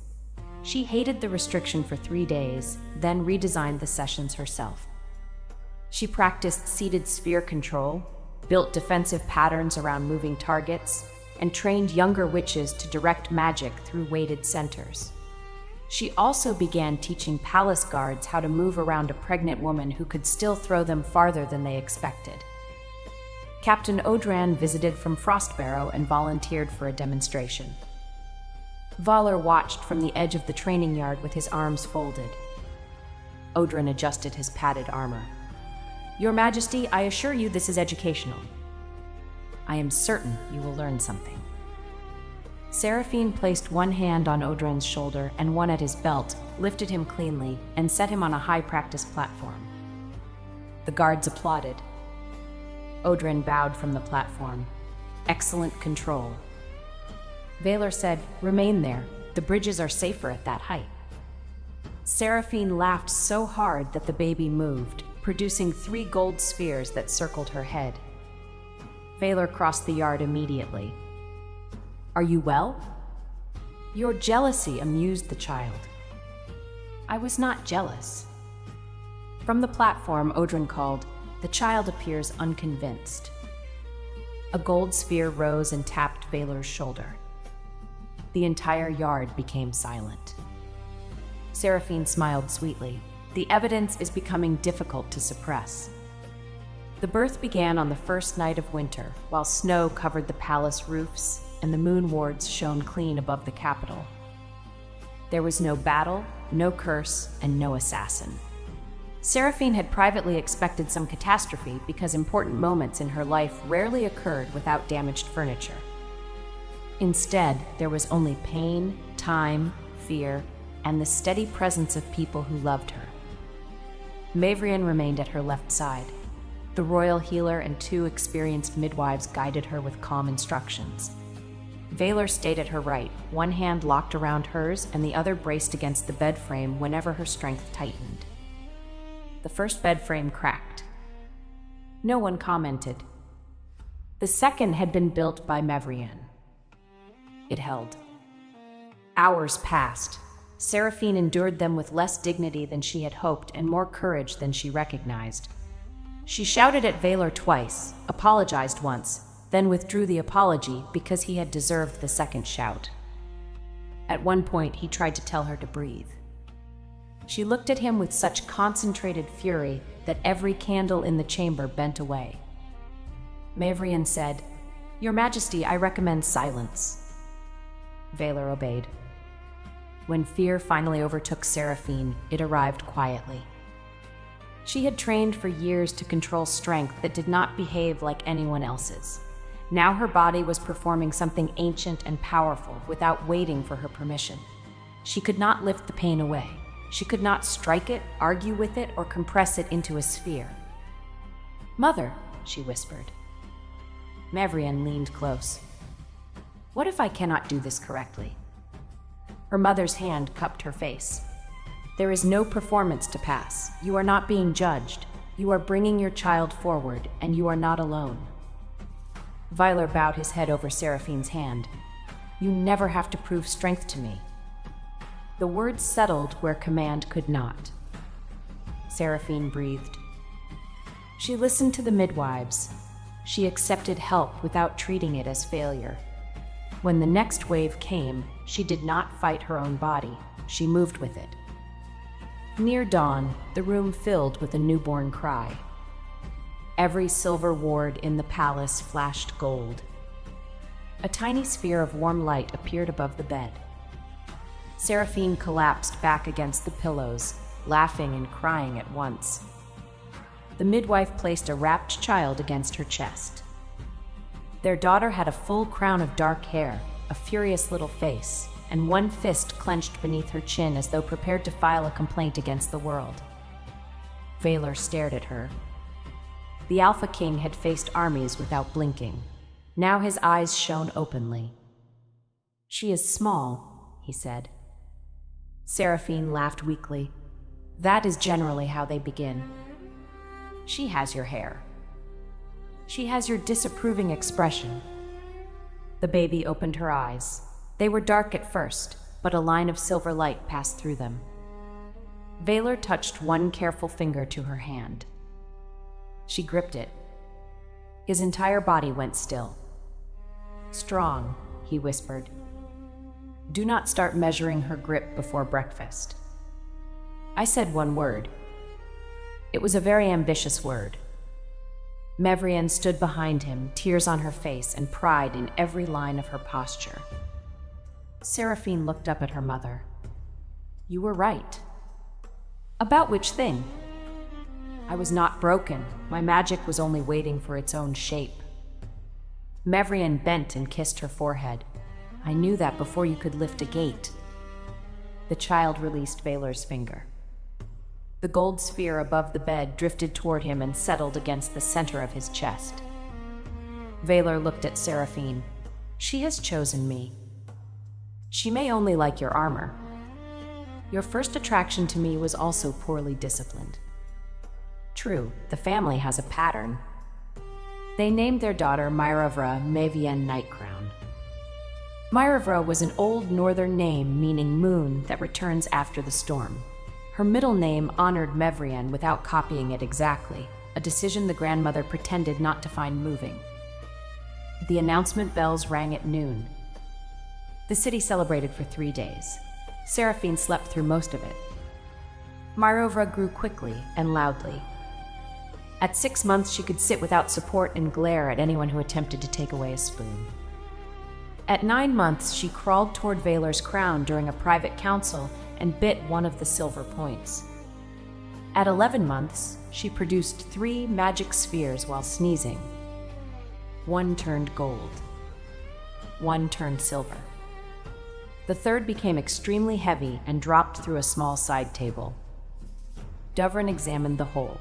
She hated the restriction for 3 days, then redesigned the sessions herself. She practiced seated sphere control, built defensive patterns around moving targets, and trained younger witches to direct magic through weighted centers. She also began teaching palace guards how to move around a pregnant woman who could still throw them farther than they expected. Captain Odran visited from Frostbarrow and volunteered for a demonstration. Valar watched from the edge of the training yard with his arms folded. Odran adjusted his padded armor. Your Majesty, I assure you this is educational. I am certain you will learn something. Seraphine placed one hand on Odran's shoulder and one at his belt, lifted him cleanly, and set him on a high practice platform. The guards applauded. Odran bowed from the platform. Excellent control. Vaylor said, Remain there. The bridges are safer at that height. Seraphine laughed so hard that the baby moved, producing 3 gold spheres that circled her head. Vaylor crossed the yard immediately. Are you well? Your jealousy amused the child. I was not jealous. From the platform, Odran called, The child appears unconvinced. A gold sphere rose and tapped Vaylor's shoulder. The entire yard became silent. Seraphine smiled sweetly. The evidence is becoming difficult to suppress. The birth began on the first night of winter, while snow covered the palace roofs and the moon wards shone clean above the capital. There was no battle, no curse, and no assassin. Seraphine had privately expected some catastrophe because important moments in her life rarely occurred without damaged furniture. Instead, there was only pain, time, fear, and the steady presence of people who loved her. Mavrian remained at her left side. The royal healer and two experienced midwives guided her with calm instructions. Valor stayed at her right, one hand locked around hers and the other braced against the bed frame whenever her strength tightened. The first bed frame cracked. No one commented. The second had been built by Mavrian. It held. Hours passed. Seraphine endured them with less dignity than she had hoped and more courage than she recognized. She shouted at Valor twice, apologized once, then withdrew the apology because he had deserved the second shout. At one point, he tried to tell her to breathe. She looked at him with such concentrated fury that every candle in the chamber bent away. Mavrian said, "Your Majesty, I recommend silence." Valor obeyed. When fear finally overtook Seraphine, it arrived quietly. She had trained for years to control strength that did not behave like anyone else's. Now her body was performing something ancient and powerful without waiting for her permission. She could not lift the pain away. She could not strike it, argue with it, or compress it into a sphere. "Mother," she whispered. Mavrian leaned close. "What if I cannot do this correctly?" Her mother's hand cupped her face. "There is no performance to pass. You are not being judged. You are bringing your child forward, and you are not alone." Valor bowed his head over Seraphine's hand. "You never have to prove strength to me." The words settled where command could not. Seraphine breathed. She listened to the midwives. She accepted help without treating it as failure. When the next wave came, she did not fight her own body. She moved with it. Near dawn, the room filled with a newborn cry. Every silver ward in the palace flashed gold. A tiny sphere of warm light appeared above the bed. Seraphine collapsed back against the pillows, laughing and crying at once. The midwife placed a wrapped child against her chest. Their daughter had a full crown of dark hair, a furious little face, and one fist clenched beneath her chin as though prepared to file a complaint against the world. Valor stared at her. The Alpha King had faced armies without blinking. Now his eyes shone openly. "She is small," he said. Seraphine laughed weakly. "That is generally how they begin. She has your hair. She has your disapproving expression." The baby opened her eyes. They were dark at first, but a line of silver light passed through them. Valor touched one careful finger to her hand. She gripped it. His entire body went still. "Strong," he whispered. "Do not start measuring her grip before breakfast." I said one word. It was a very ambitious word. Mavrian stood behind him, tears on her face and pride in every line of her posture. Seraphine looked up at her mother. "You were right." "About which thing?" "I was not broken. My magic was only waiting for its own shape." Mavrian bent and kissed her forehead. "I knew that before you could lift a gate." The child released Valor's finger. The gold sphere above the bed drifted toward him and settled against the center of his chest. Valor looked at Seraphine. "She has chosen me. She may only like your armor. Your first attraction to me was also poorly disciplined." "True, the family has a pattern." They named their daughter Myravra Mavienne Nightcrown. Myravra was an old northern name meaning moon that returns after the storm. Her middle name honored Mavrian without copying it exactly, a decision the grandmother pretended not to find moving. The announcement bells rang at noon. The city celebrated for 3 days. Seraphine slept through most of it. Myravra grew quickly and loudly. At 6 months, she could sit without support and glare at anyone who attempted to take away a spoon. At 9 months, she crawled toward Valor's crown during a private council and bit one of the silver points. At 11 months, she produced 3 magic spheres while sneezing. One turned gold. one turned silver. The third became extremely heavy and dropped through a small side table. Dovrin examined the whole.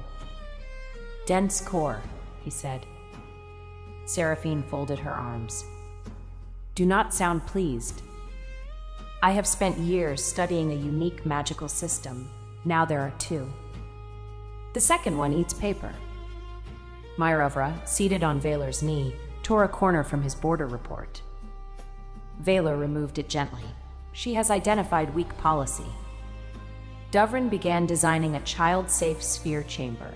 "Dense core," he said. Seraphine folded her arms. "Do not sound pleased. I have spent years studying a unique magical system. Now there are two. The second one eats paper." Myrovra, seated on Vaylor's knee, tore a corner from his border report. Vaylor removed it gently. "She has identified weak policy." Dovrin began designing a child-safe sphere chamber.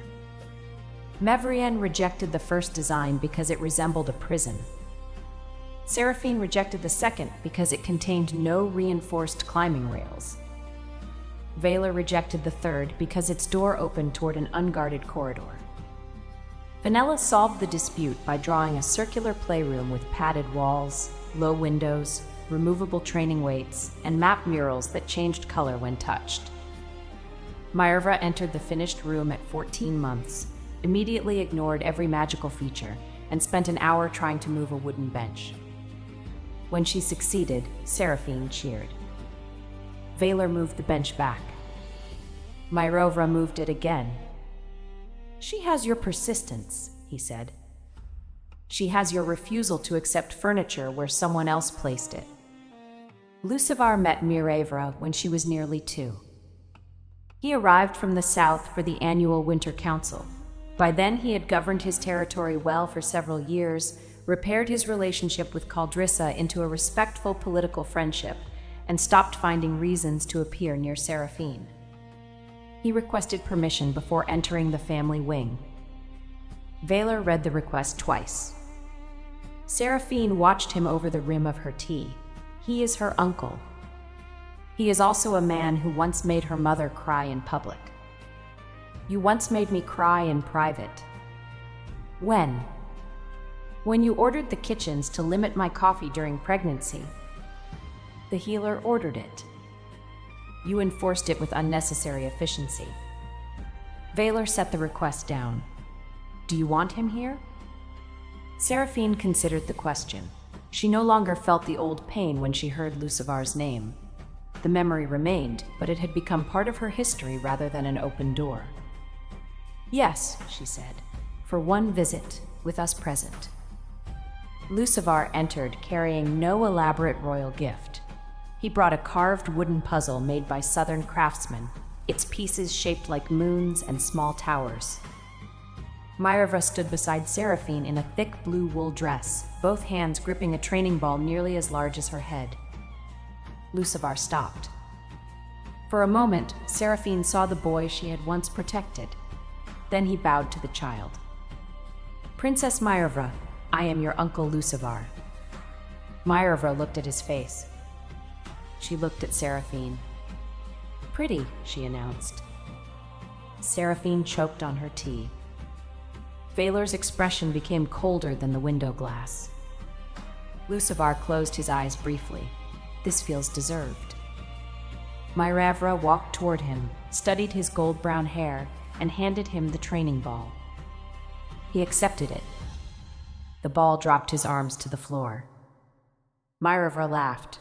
Mevrienne rejected the first design because it resembled a prison. Seraphine rejected the second because it contained no reinforced climbing rails. Vaylor rejected the third because its door opened toward an unguarded corridor. Vanella solved the dispute by drawing a circular playroom with padded walls, low windows, removable training weights, and map murals that changed color when touched. Myrovra entered the finished room at 14 months, immediately ignored every magical feature, and spent an hour trying to move a wooden bench. When she succeeded, Seraphine cheered. Vaylor moved the bench back. Myrovra moved it again. "She has your persistence," he said. "She has your refusal to accept furniture where someone else placed it." Lucivar met Myrovra when she was nearly 2. He arrived from the south for the annual Winter Council. By then he had governed his territory well for several years, repaired his relationship with Caldrissa into a respectful political friendship, and stopped finding reasons to appear near Seraphine. He requested permission before entering the family wing. Vaylor read the request twice. Seraphine watched him over the rim of her tea. He is her uncle. He is also a man who once made her mother cry in public. "You once made me cry in private." "When?" "When you ordered the kitchens to limit my coffee during pregnancy." "The healer ordered it." "You enforced it with unnecessary efficiency." Vaylor set the request down. "Do you want him here?" Seraphine considered the question. She no longer felt the old pain when she heard Lucivar's name. The memory remained, but it had become part of her history rather than an open door. "Yes," she said, "for one visit, with us present." Lucivar entered, carrying no elaborate royal gift. He brought a carved wooden puzzle made by southern craftsmen, its pieces shaped like moons and small towers. Myrovra stood beside Seraphine in a thick blue wool dress, both hands gripping a training ball nearly as large as her head. Lucivar stopped. For a moment, Seraphine saw the boy she had once protected. Then he bowed to the child. "Princess Myrovra, I am your uncle Lucivar." Myrovra looked at his face. She looked at Seraphine. "Pretty," she announced. Seraphine choked on her tea. Vaylor's expression became colder than the window glass. Lucivar closed his eyes briefly. "This feels deserved." Myrovra walked toward him, studied his gold-brown hair, and handed him the training ball. He accepted it. The ball dropped his arms to the floor. Myrovra laughed.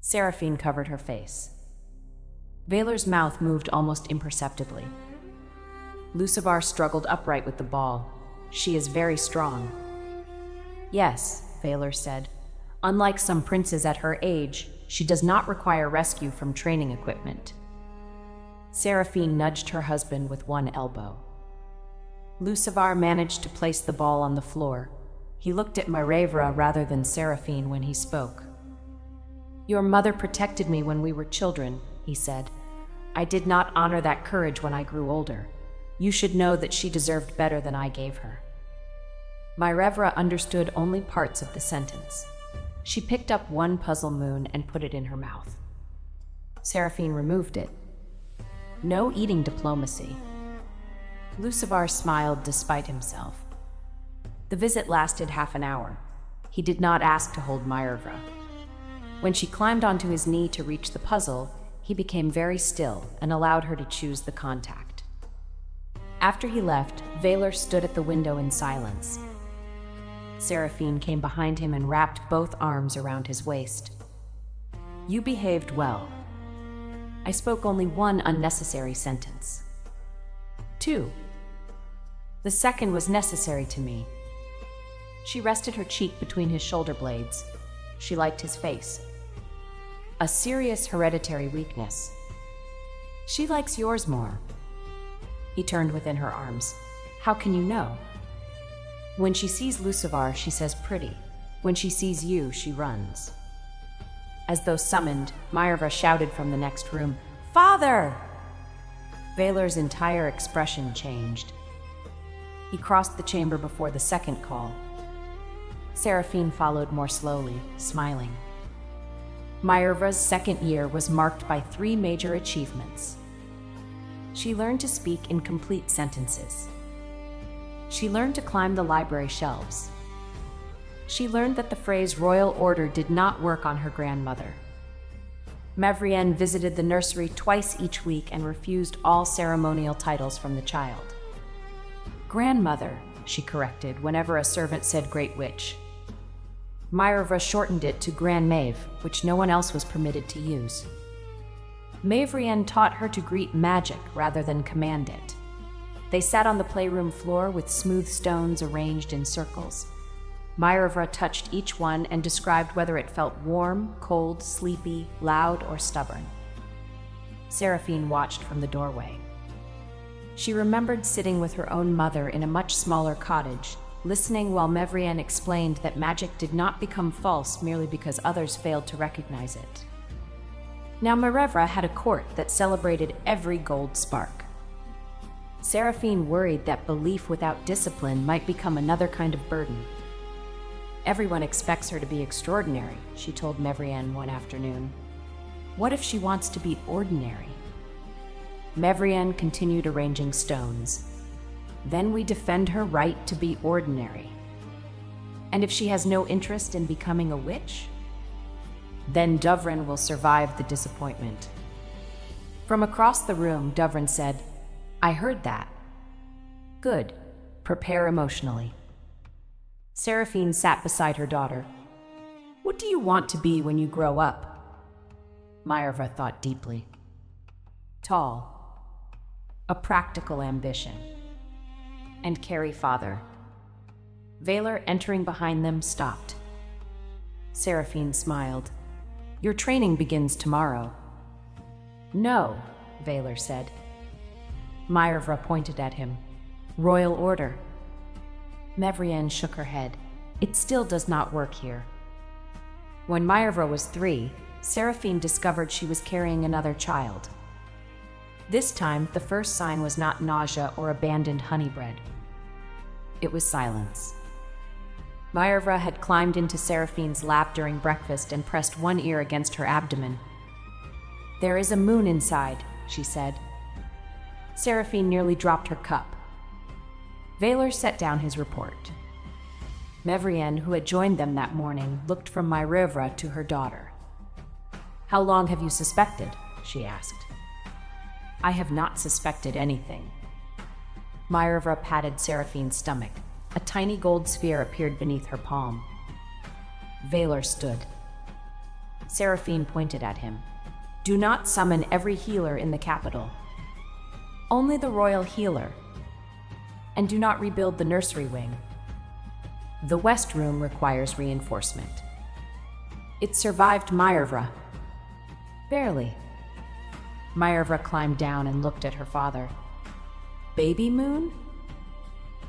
Seraphine covered her face. Vaylor's mouth moved almost imperceptibly. Lucivar struggled upright with the ball. "She is very strong." "Yes," Vaylor said. "Unlike some princes at her age, she does not require rescue from training equipment." Seraphine nudged her husband with one elbow. Lucivar managed to place the ball on the floor. He looked at Myrovra rather than Seraphine when he spoke. "Your mother protected me when we were children," he said. "I did not honor that courage when I grew older. You should know that she deserved better than I gave her." Myrovra understood only parts of the sentence. She picked up one puzzle moon and put it in her mouth. Seraphine removed it. No eating diplomacy. Lucivar smiled despite himself. The visit lasted half an hour. He did not ask to hold Myrovra. When she climbed onto his knee to reach the puzzle, he became very still and allowed her to choose the contact. After he left, Vaylor stood at the window in silence. Seraphine came behind him and wrapped both arms around his waist. You behaved well. I spoke only one unnecessary sentence. 2. The second was necessary to me. She rested her cheek between his shoulder blades. She liked his face. A serious hereditary weakness. She likes yours more. He turned within her arms. How can you know? When she sees Lucivar, she says pretty. When she sees you, she runs. As though summoned, Maierva shouted from the next room, Father! Valar's entire expression changed. He crossed the chamber before the second call. Seraphine followed more slowly, smiling. Maierva's second year was marked by 3 major achievements. She learned to speak in complete sentences. She learned to climb the library shelves. She learned that the phrase royal order did not work on her grandmother. Mevrienne visited the nursery twice each week and refused all ceremonial titles from the child. Grandmother, she corrected whenever a servant said Great Witch. Maierva shortened it to Grand Maeve, which no one else was permitted to use. Mavrienne taught her to greet magic rather than command it. They sat on the playroom floor with smooth stones arranged in circles. Maierva touched each one and described whether it felt warm, cold, sleepy, loud, or stubborn. Seraphine watched from the doorway. She remembered sitting with her own mother in a much smaller cottage, listening while Mevrienne explained that magic did not become false merely because others failed to recognize it. Now Marevra had a court that celebrated every gold spark. Seraphine worried that belief without discipline might become another kind of burden. Everyone expects her to be extraordinary, she told Mevrienne one afternoon. What if she wants to be ordinary? Mevrienne continued arranging stones. Then we defend her right to be ordinary. And if she has no interest in becoming a witch? Then Dovrin will survive the disappointment. From across the room, Dovrin said, I heard that. Good. Prepare emotionally. Seraphine sat beside her daughter. What do you want to be when you grow up? Maierva thought deeply. Tall. A practical ambition. And carry father. Valar, entering behind them, stopped. Seraphine smiled. Your training begins tomorrow. No, Valar said. Maierva pointed at him. Royal order. Mevrienne shook her head. It still does not work here. When Maierva was 3, Seraphine discovered she was carrying another child. This time, the first sign was not nausea or abandoned honey bread. It was silence. Maierva had climbed into Seraphine's lap during breakfast and pressed one ear against her abdomen. There is a moon inside, she said. Seraphine nearly dropped her cup. Valar set down his report. Mevrienne, who had joined them that morning, looked from Maierva to her daughter. How long have you suspected? She asked. I have not suspected anything. Maierva patted Seraphine's stomach. A tiny gold sphere appeared beneath her palm. Valar stood. Seraphine pointed at him. Do not summon every healer in the capital. Only the royal healer. And do not rebuild the nursery wing. The west room requires reinforcement. It survived Maierva. Barely. Maierva climbed down and looked at her father. Baby moon?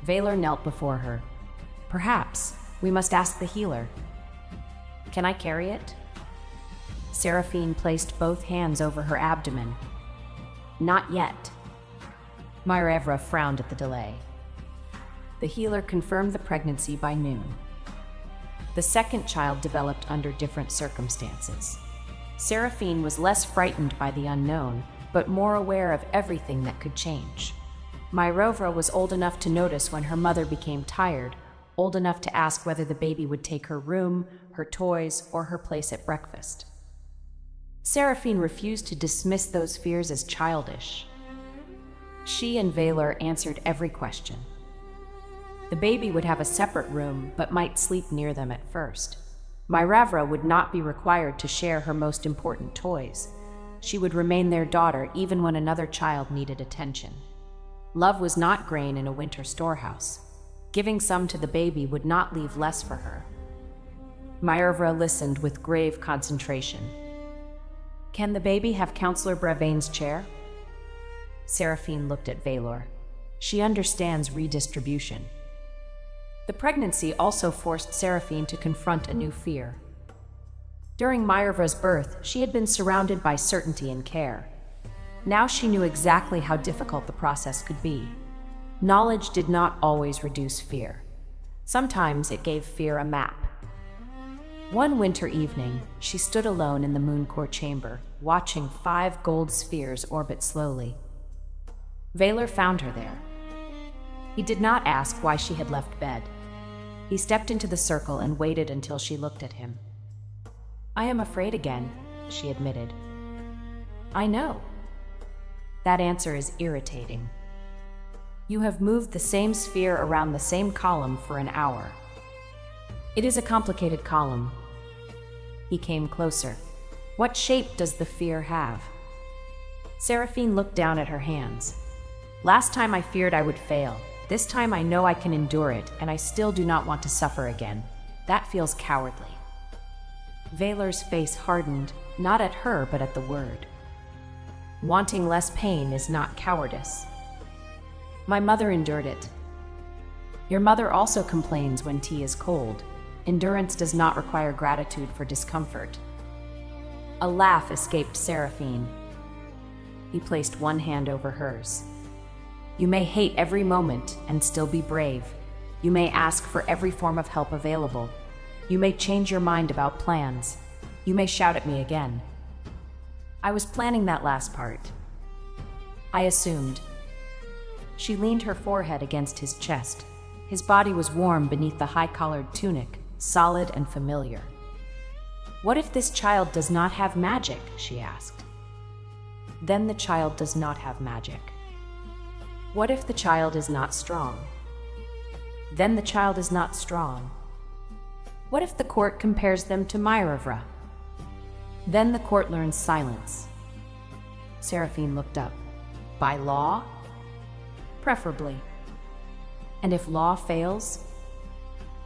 Valar knelt before her. Perhaps. We must ask the healer. Can I carry it? Seraphine placed both hands over her abdomen. Not yet. Maierva frowned at the delay. The healer confirmed the pregnancy by noon. The second child developed under different circumstances. Seraphine was less frightened by the unknown, but more aware of everything that could change. Maierva was old enough to notice when her mother became tired, old enough to ask whether the baby would take her room, her toys, or her place at breakfast. Seraphine refused to dismiss those fears as childish. She and Valar answered every question. The baby would have a separate room, but might sleep near them at first. Myravra would not be required to share her most important toys. She would remain their daughter even when another child needed attention. Love was not grain in a winter storehouse. Giving some to the baby would not leave less for her. Myravra listened with grave concentration. Can the baby have Counselor Bravain's chair? Seraphine looked at Valor. She understands redistribution. The pregnancy also forced Seraphine to confront a new fear. During Myravra's birth, she had been surrounded by certainty and care. Now she knew exactly how difficult the process could be. Knowledge did not always reduce fear. Sometimes it gave fear a map. One winter evening, she stood alone in the Mooncore chamber, watching 5 gold spheres orbit slowly. Valor found her there. He did not ask why she had left bed. He stepped into the circle and waited until she looked at him. I am afraid again, she admitted. I know. That answer is irritating. You have moved the same sphere around the same column for an hour. It is a complicated column. He came closer. What shape does the fear have? Seraphine looked down at her hands. Last time I feared I would fail. This time I know I can endure it, and I still do not want to suffer again. That feels cowardly. Valor's face hardened, not at her, but at the word. Wanting less pain is not cowardice. My mother endured it. Your mother also complains when tea is cold. Endurance does not require gratitude for discomfort. A laugh escaped Seraphine. He placed one hand over hers. You may hate every moment and still be brave. You may ask for every form of help available. You may change your mind about plans. You may shout at me again. I was planning that last part. I assumed. She leaned her forehead against his chest. His body was warm beneath the high-collared tunic, solid and familiar. What if this child does not have magic? She asked. Then the child does not have magic. What if the child is not strong? Then the child is not strong. What if the court compares them to Myravra? Then the court learns silence. Seraphine looked up. By law? Preferably. And if law fails?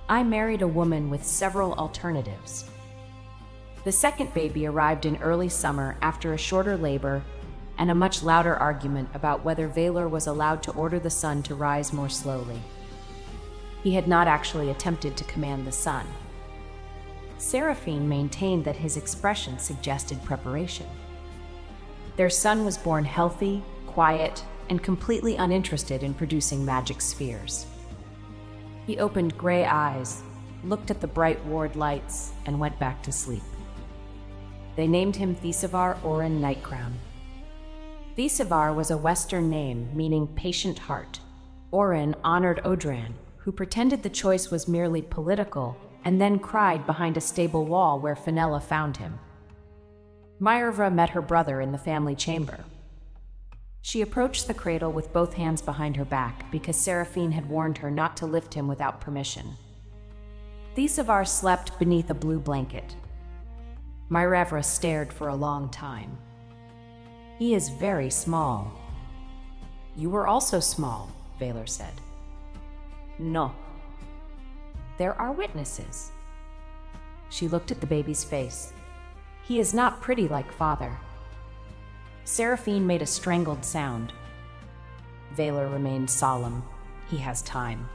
I married a woman with several alternatives. The second baby arrived in early summer after a shorter labor and a much louder argument about whether Valor was allowed to order the sun to rise more slowly. He had not actually attempted to command the sun. Seraphine maintained that his expression suggested preparation. Their son was born healthy, quiet, and completely uninterested in producing magic spheres. He opened gray eyes, looked at the bright ward lights, and went back to sleep. They named him Thesivar Oren Nightcrown. Thesivar was a Western name meaning patient heart. Oren honored Odran, who pretended the choice was merely political and then cried behind a stable wall where Fenella found him. Myravra met her brother in the family chamber. She approached the cradle with both hands behind her back because Seraphine had warned her not to lift him without permission. Thesivar slept beneath a blue blanket. Myravra stared for a long time. He is very small. You were also small, Valor said. No. There are witnesses. She looked at the baby's face. He is not pretty like father. Seraphine made a strangled sound. Valor remained solemn. He has time.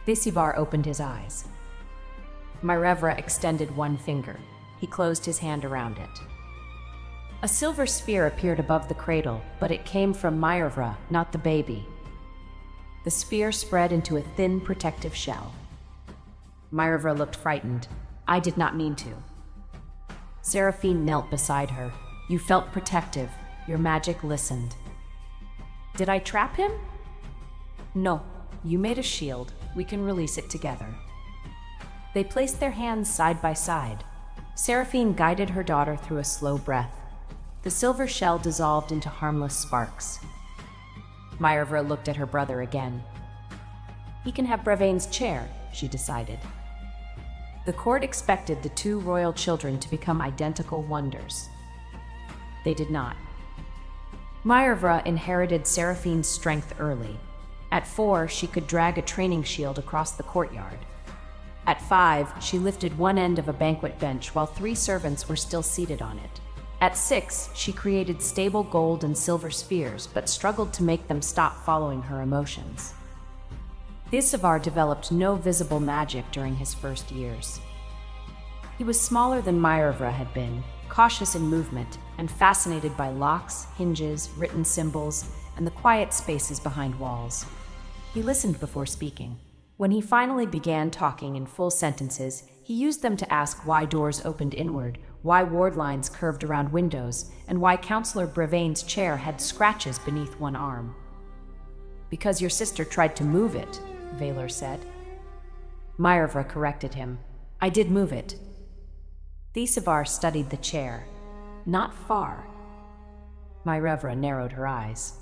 Thesivar opened his eyes. Myravra extended one finger. He closed his hand around it. A silver sphere appeared above the cradle, but it came from Myravra, not the baby. The sphere spread into a thin, protective shell. Myravra looked frightened. I did not mean to. Seraphine knelt beside her. You felt protective. Your magic listened. Did I trap him? No. You made a shield. We can release it together. They placed their hands side by side. Seraphine guided her daughter through a slow breath. The silver shell dissolved into harmless sparks. Myravra looked at her brother again. He can have Bravain's chair, she decided. The court expected the two royal children to become identical wonders. They did not. Maervra inherited Seraphine's strength early. At 4, she could drag a training shield across the courtyard. At 5, she lifted one end of a banquet bench while 3 servants were still seated on it. At 6, she created stable gold and silver spheres, but struggled to make them stop following her emotions. Thisavar developed no visible magic during his first years. He was smaller than Maervra had been, cautious in movement, and fascinated by locks, hinges, written symbols, and the quiet spaces behind walls. He listened before speaking. When he finally began talking in full sentences, he used them to ask why doors opened inward, why ward lines curved around windows, and why Counselor Bravain's chair had scratches beneath one arm. "Because your sister tried to move it," Vaylor said. Maervra corrected him. "I did move it." Thisavar studied the chair. "Not far." Maervra narrowed her eyes.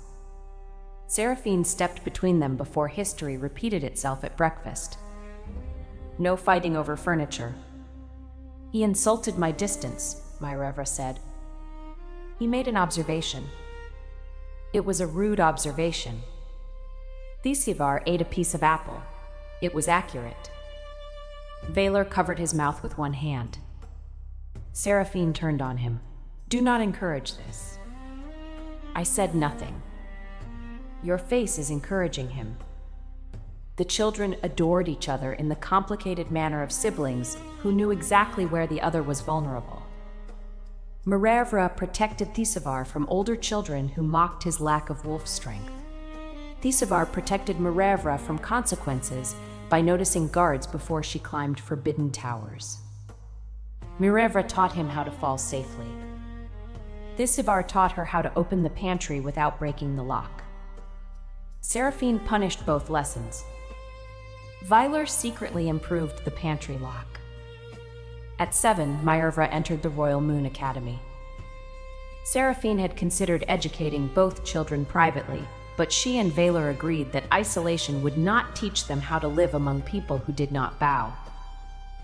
Seraphine stepped between them before history repeated itself at breakfast. "No fighting over furniture." "He insulted my distance," Maervra said. He made an observation. It was a rude observation. Thisavar ate a piece of apple. It was accurate. Vaylor covered his mouth with one hand. Seraphine turned on him. "Do not encourage this." "I said nothing." "Your face is encouraging him." The children adored each other in the complicated manner of siblings who knew exactly where the other was vulnerable. Maervra protected Thisavar from older children who mocked his lack of wolf strength. Thisavar protected Maervra from consequences by noticing guards before she climbed forbidden towers. Maervra taught him how to fall safely. Thisavar taught her how to open the pantry without breaking the lock. Seraphine punished both lessons. Vaylor secretly improved the pantry lock. At 7, Maervra entered the Royal Moon Academy. Seraphine had considered educating both children privately, but she and Vaylor agreed that isolation would not teach them how to live among people who did not bow.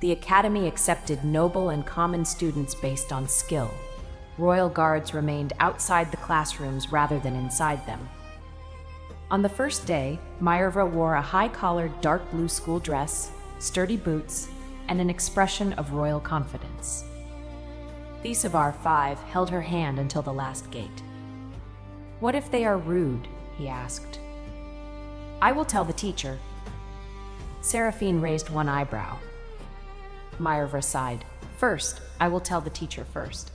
The academy accepted noble and common students based on skill. Royal guards remained outside the classrooms rather than inside them. On the first day, Maervra wore a high-collared dark blue school dress, sturdy boots, and an expression of royal confidence. Thisavar 5 held her hand until the last gate. "What if they are rude?" he asked. "I will tell the teacher." Seraphine raised one eyebrow. Maervra sighed. "First, I will tell the teacher first."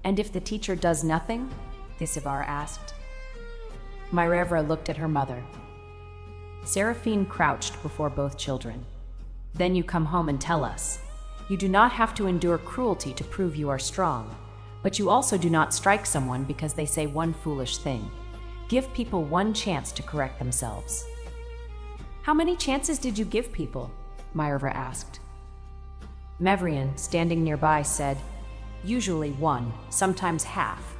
"And if the teacher does nothing?" Thisavar asked. Maervra looked at her mother. Seraphine crouched before both children. "Then you come home and tell us. You do not have to endure cruelty to prove you are strong, but you also do not strike someone because they say one foolish thing. Give people one chance to correct themselves." "How many chances did you give people?" Maervra asked. Mevrian, standing nearby, said, "Usually 1, sometimes half."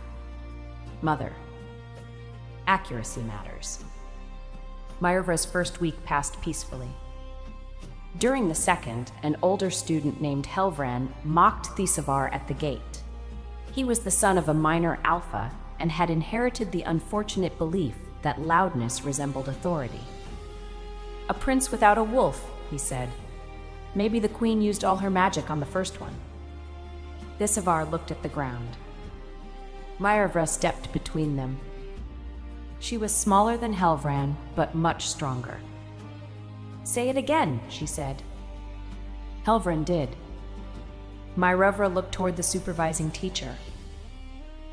"Mother, accuracy matters." Maervra's first week passed peacefully. During the second, an older student named Helvran mocked Thisavar at the gate. He was the son of a minor alpha and had inherited the unfortunate belief that loudness resembled authority. "A prince without a wolf," he said. "Maybe the queen used all her magic on the first one." Thisavar looked at the ground. Maervra stepped between them. She was smaller than Helvran, but much stronger. "Say it again," she said. Helvran did. Maervra looked toward the supervising teacher.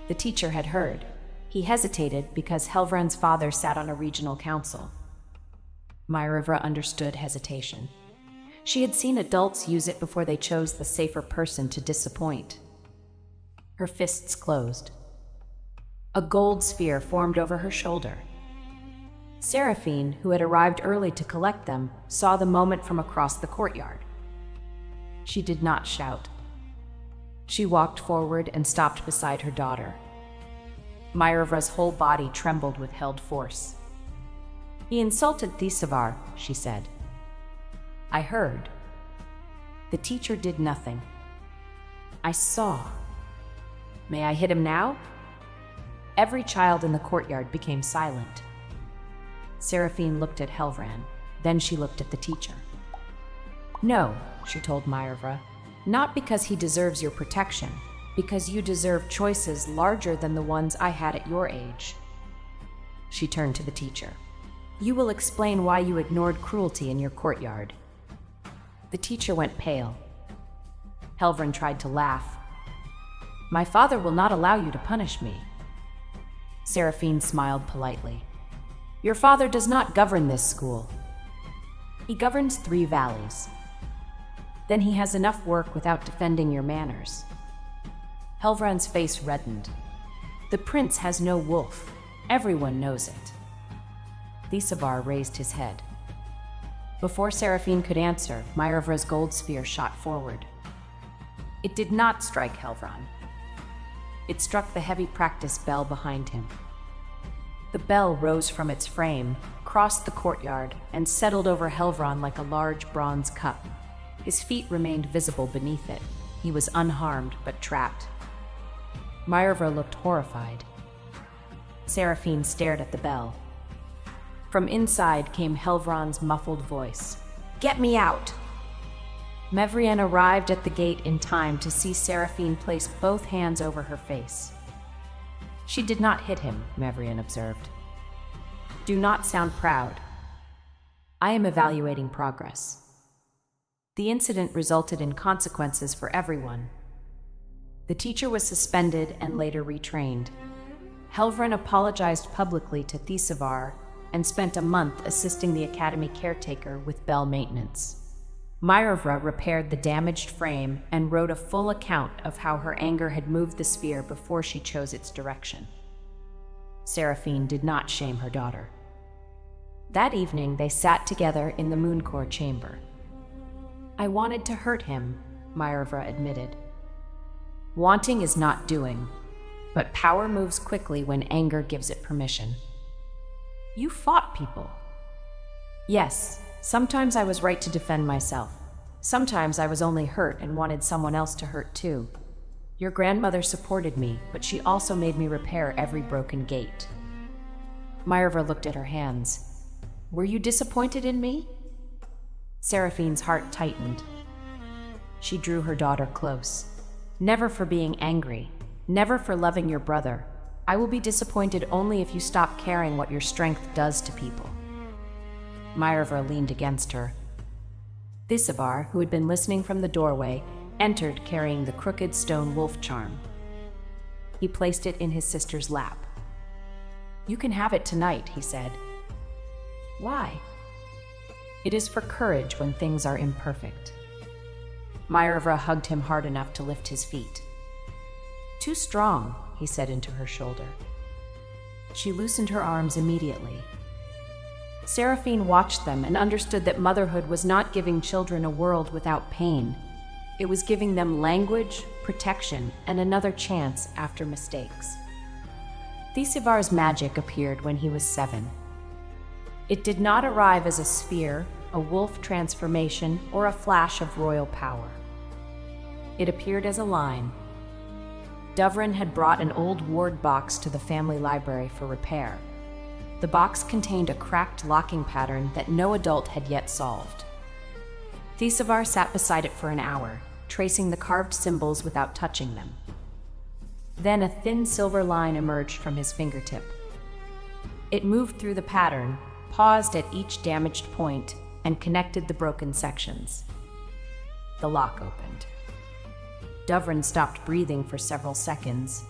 The teacher had heard. He hesitated because Helvran's father sat on a regional council. Maervra understood hesitation. She had seen adults use it before they chose the safer person to disappoint. Her fists closed. A gold sphere formed over her shoulder. Seraphine, who had arrived early to collect them, saw the moment from across the courtyard. She did not shout. She walked forward and stopped beside her daughter. Maervra's whole body trembled with held force. He insulted Thisavar, she said. I heard. The teacher did nothing. I saw. May I hit him now? Every child in the courtyard became silent. Seraphine looked at Helvran, then she looked at the teacher. No, she told Myrovra, not because he deserves your protection, because you deserve choices larger than the ones I had at your age. She turned to the teacher. You will explain why you ignored cruelty in your courtyard. The teacher went pale. Helvran tried to laugh. My father will not allow you to punish me. Seraphine smiled politely. Your father does not govern this school. He governs 3 valleys. Then he has enough work without defending your manners. Helvran's face reddened. The prince has no wolf. Everyone knows it. Thisavar raised his head. Before Seraphine could answer, Myrovra's gold spear shot forward. It did not strike Helvran. It struck the heavy practice bell behind him. The bell rose from its frame, crossed the courtyard, and settled over Helvran like a large bronze cup. His feet remained visible beneath it. He was unharmed, but trapped. Myrovra looked horrified. Seraphine stared at the bell. From inside came Helvran's muffled voice. Get me out! Mevrian arrived at the gate in time to see Seraphine place both hands over her face. She did not hit him, Mevrian observed. Do not sound proud. I am evaluating progress. The incident resulted in consequences for everyone. The teacher was suspended and later retrained. Helvran apologized publicly to Thisavar and spent a month assisting the academy caretaker with bell maintenance. Myrovra repaired the damaged frame and wrote a full account of how her anger had moved the sphere before she chose its direction. Seraphine did not shame her daughter. That evening, they sat together in the Mooncore chamber. I wanted to hurt him, Myrovra admitted. Wanting is not doing, but power moves quickly when anger gives it permission. You fought people. Yes, sometimes I was right to defend myself. Sometimes I was only hurt and wanted someone else to hurt too. Your grandmother supported me, but she also made me repair every broken gate. Myrovra looked at her hands. Were you disappointed in me? Seraphine's heart tightened. She drew her daughter close. Never for being angry. Never for loving your brother. I will be disappointed only if you stop caring what your strength does to people. Myrovra leaned against her. Thisavar, who had been listening from the doorway, entered carrying the crooked stone wolf charm. He placed it in his sister's lap. You can have it tonight, he said. Why? It is for courage when things are imperfect. Myrovra hugged him hard enough to lift his feet. Too strong, he said into her shoulder. She loosened her arms immediately. Seraphine watched them and understood that motherhood was not giving children a world without pain. It was giving them language, protection, and another chance after mistakes. Thisavar's magic appeared when he was 7. It did not arrive as a sphere, a wolf transformation, or a flash of royal power. It appeared as a line. Dovrin had brought an old ward box to the family library for repair. The box contained a cracked locking pattern that no adult had yet solved. Thisavar sat beside it for an hour, tracing the carved symbols without touching them. Then a thin silver line emerged from his fingertip. It moved through the pattern, paused at each damaged point, and connected the broken sections. The lock opened. Dovrin stopped breathing for several seconds.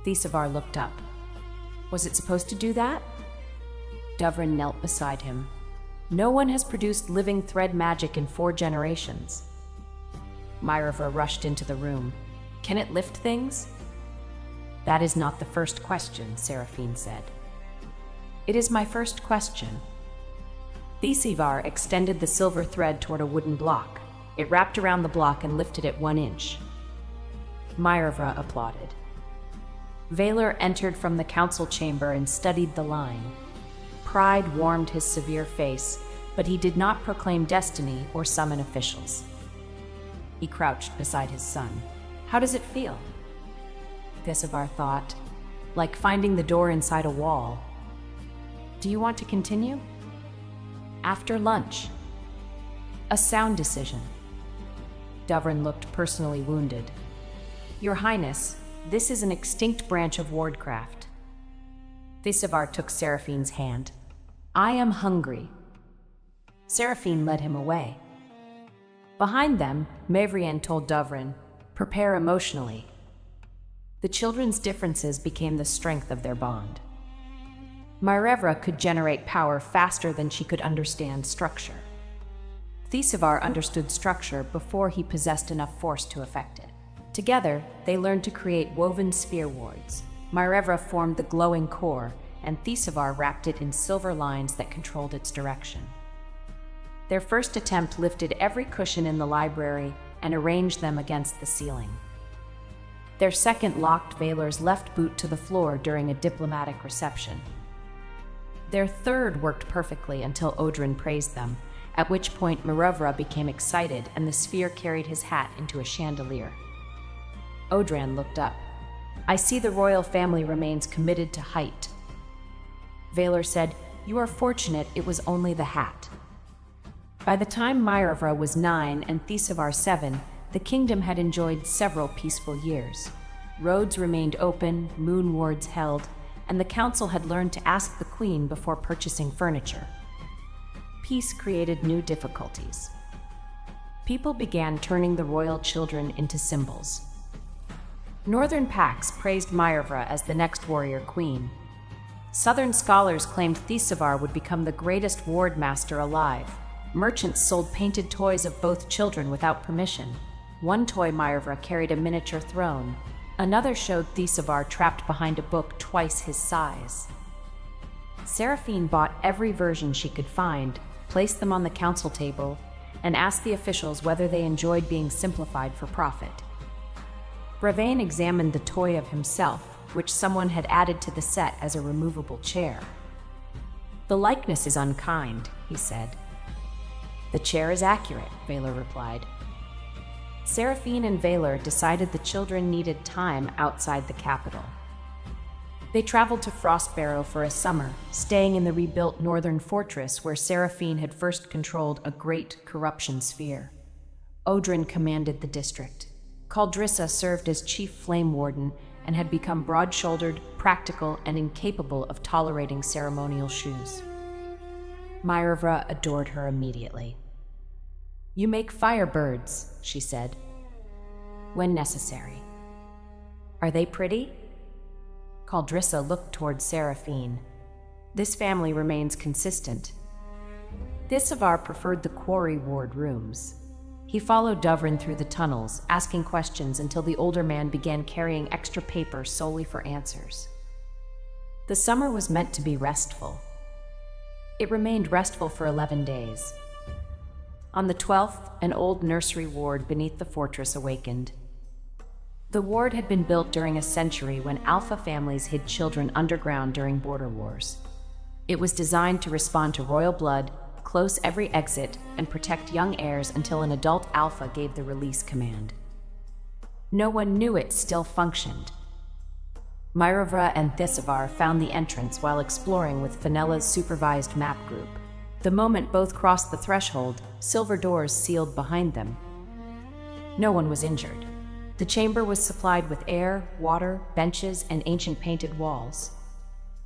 Thisavar looked up. Was it supposed to do that? Dovrin knelt beside him. No one has produced living thread magic in 4 generations. Myrovra rushed into the room. Can it lift things? That is not the first question, Seraphine said. It is my first question. Thisavar extended the silver thread toward a wooden block. It wrapped around the block and lifted it 1 inch. Myrovra applauded. Valor entered from the council chamber and studied the line. pride warmed his severe face, but he did not proclaim destiny or summon officials. He crouched beside his son. "How does it feel?" Thisivar thought. "Like finding the door inside a wall." "Do you want to continue?" "After lunch." "A sound decision." Dovrin looked personally wounded. "Your Highness, this is an extinct branch of wardcraft." Thisivar took Seraphine's hand. "I am hungry." Seraphine led him away. Behind them, Mavrian told Dovrin, "Prepare emotionally." The children's differences became the strength of their bond. Myrevra could generate power faster than she could understand structure. Thisivar understood structure before he possessed enough force to affect it. Together, they learned to create woven sphere wards. Myrevra formed the glowing core, and Thisivar wrapped it in silver lines that controlled its direction. Their first attempt lifted every cushion in the library and arranged them against the ceiling. Their second locked Vaylor's left boot to the floor during a diplomatic reception. Their third worked perfectly until Odrin praised them, at which point Myrevra became excited and the sphere carried his hat into a chandelier. Odran looked up. "I see the royal family remains committed to height." Vaylor said, "You are fortunate it was only the hat." By the time Myrevra was 9 and Thisivar 7, the kingdom had enjoyed several peaceful years. Roads remained open, moon wards held, and the council had learned to ask the queen before purchasing furniture. Peace created new difficulties. People began turning the royal children into symbols. Northern Pax praised Myrevra as the next warrior queen. Southern scholars claimed Thisivar would become the greatest ward master alive. Merchants sold painted toys of both children without permission. One toy Myrevra carried a miniature throne. Another showed Thisivar trapped behind a book twice his size. Seraphine bought every version she could find, placed them on the council table, and asked the officials whether they enjoyed being simplified for profit. Bravain examined the toy of himself, which someone had added to the set as a removable chair. "The likeness is unkind," he said. "The chair is accurate," Vaylor replied. Seraphine and Vaylor decided the children needed time outside the capital. They traveled to Frostbarrow for a summer, staying in the rebuilt northern fortress where Seraphine had first controlled a great corruption sphere. Odrin commanded the district. Caldrissa served as chief flame warden and had become broad-shouldered, practical, and incapable of tolerating ceremonial shoes. Myrevra adored her immediately. "You make firebirds," she said. "When necessary." "Are they pretty?" Caldrissa looked toward Seraphine. "This family remains consistent." Thisivar preferred the quarry ward rooms. He followed Dovrin through the tunnels, asking questions until the older man began carrying extra paper solely for answers. The summer was meant to be restful. It remained restful for 11 days. On the 12th, an old nursery ward beneath the fortress awakened. The ward had been built during a century when Alpha families hid children underground during border wars. It was designed to respond to royal blood, close every exit, and protect young heirs until an adult Alpha gave the release command. No one knew it still functioned. Myrevra and Thisivar found the entrance while exploring with Fenella's supervised map group. The moment both crossed the threshold, silver doors sealed behind them. No one was injured. The chamber was supplied with air, water, benches, and ancient painted walls.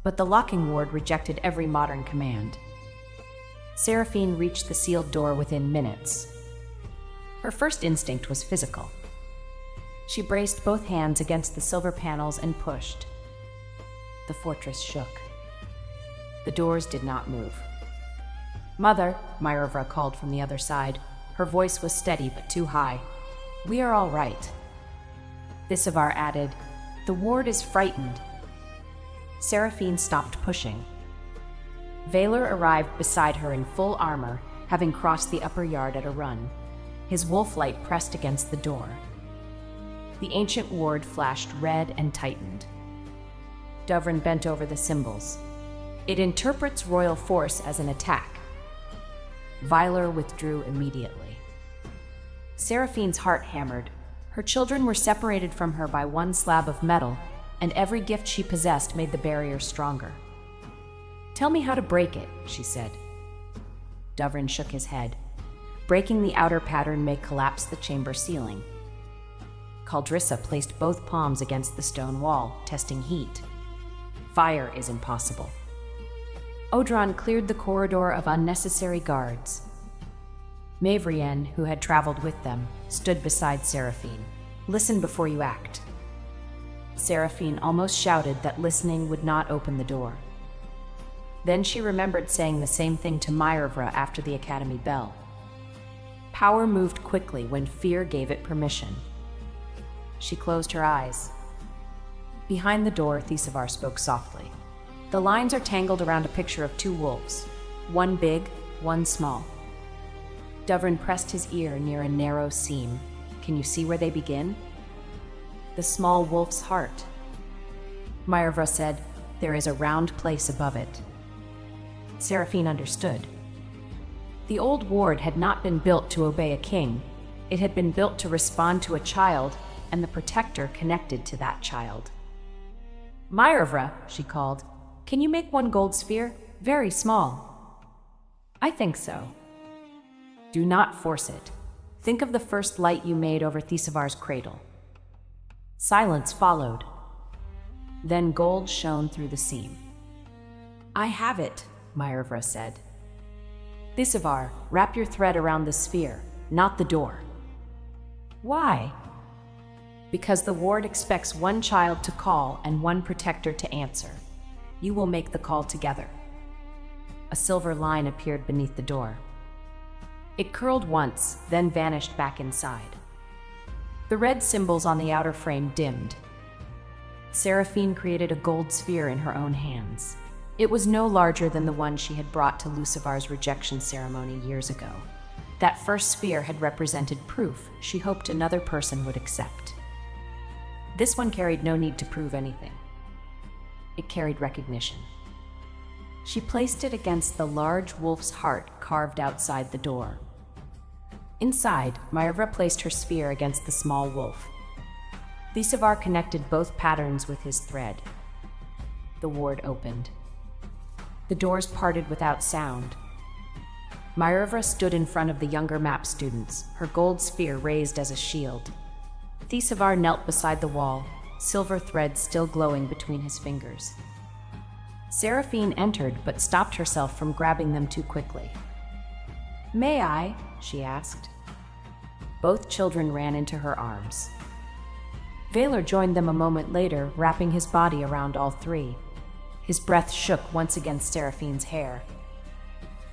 But the locking ward rejected every modern command. Seraphine reached the sealed door within minutes. Her first instinct was physical. She braced both hands against the silver panels and pushed. The fortress shook. The doors did not move. "Mother," Myrevra called from the other side. Her voice was steady but too high. "We are all right." Thisivar added, "The ward is frightened." Seraphine stopped pushing. Vaylor arrived beside her in full armor, having crossed the upper yard at a run. His wolf light pressed against the door. The ancient ward flashed red and tightened. Dovrin bent over the symbols. It interprets royal force as an attack. Vyler withdrew immediately. Seraphine's heart hammered. Her children were separated from her by one slab of metal, and every gift she possessed made the barrier stronger. "Tell me how to break it," she said. Dovrin shook his head. "Breaking the outer pattern may collapse the chamber ceiling." Caldrissa placed both palms against the stone wall, testing heat. "Fire is impossible." Odran cleared the corridor of unnecessary guards. Mavrienne, who had traveled with them, stood beside Seraphine. "Listen before you act." Seraphine almost shouted that listening would not open the door. Then she remembered saying the same thing to Myervra after the academy bell. Power moved quickly when fear gave it permission. She closed her eyes. Behind the door, Thesivar spoke softly. "The lines are tangled around a picture of two wolves, one big, one small." Dovrin pressed his ear near a narrow seam. "Can you see where they begin?" "The small wolf's heart." Myervra said, "There is a round place above it." Seraphine understood. The old ward had not been built to obey a king. It had been built to respond to a child and the protector connected to that child. "Myervra," she called, "can you make one gold sphere? Very small." "I think so." "Do not force it. Think of the first light you made over Thesivar's cradle." Silence followed. Then gold shone through the seam. "I have it," Myervra said. "Thesivar, wrap your thread around the sphere, not the door." "Why?" "Because the ward expects one child to call and one protector to answer. You will make the call together." A silver line appeared beneath the door. It curled once, then vanished back inside. The red symbols on the outer frame dimmed. Seraphine created a gold sphere in her own hands. It was no larger than the one she had brought to Lucivar's rejection ceremony years ago. That first sphere had represented proof she hoped another person would accept. This one carried no need to prove anything. It carried recognition. She placed it against the large wolf's heart carved outside the door. Inside, Myervra placed her sphere against the small wolf. Thesivar connected both patterns with his thread. The ward opened. The doors parted without sound. Myervra stood in front of the younger map students, her gold sphere raised as a shield. Thesivar knelt beside the wall, silver thread still glowing between his fingers. Seraphine entered but stopped herself from grabbing them too quickly. "May I?" she asked. Both children ran into her arms. Vaylor joined them a moment later, wrapping his body around all three. His breath shook once against Seraphine's hair.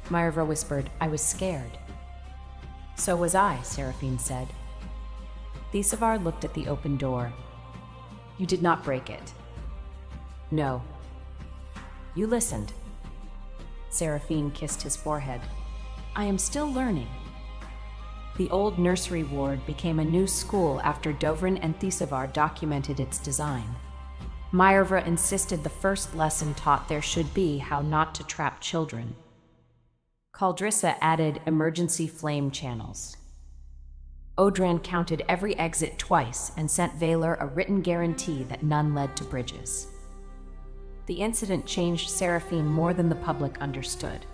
Myervra whispered, "I was scared." "So was I," Seraphine said. Thesivar looked at the open door. "You did not break it." "No." "You listened." Seraphine kissed his forehead. "I am still learning." The old nursery ward became a new school after Dovrin and Thesivar documented its design. Myervra insisted the first lesson taught there should be how not to trap children. Caldrissa added emergency flame channels. Odran counted every exit twice and sent Vaylor a written guarantee that none led to bridges. The incident changed Seraphine more than the public understood.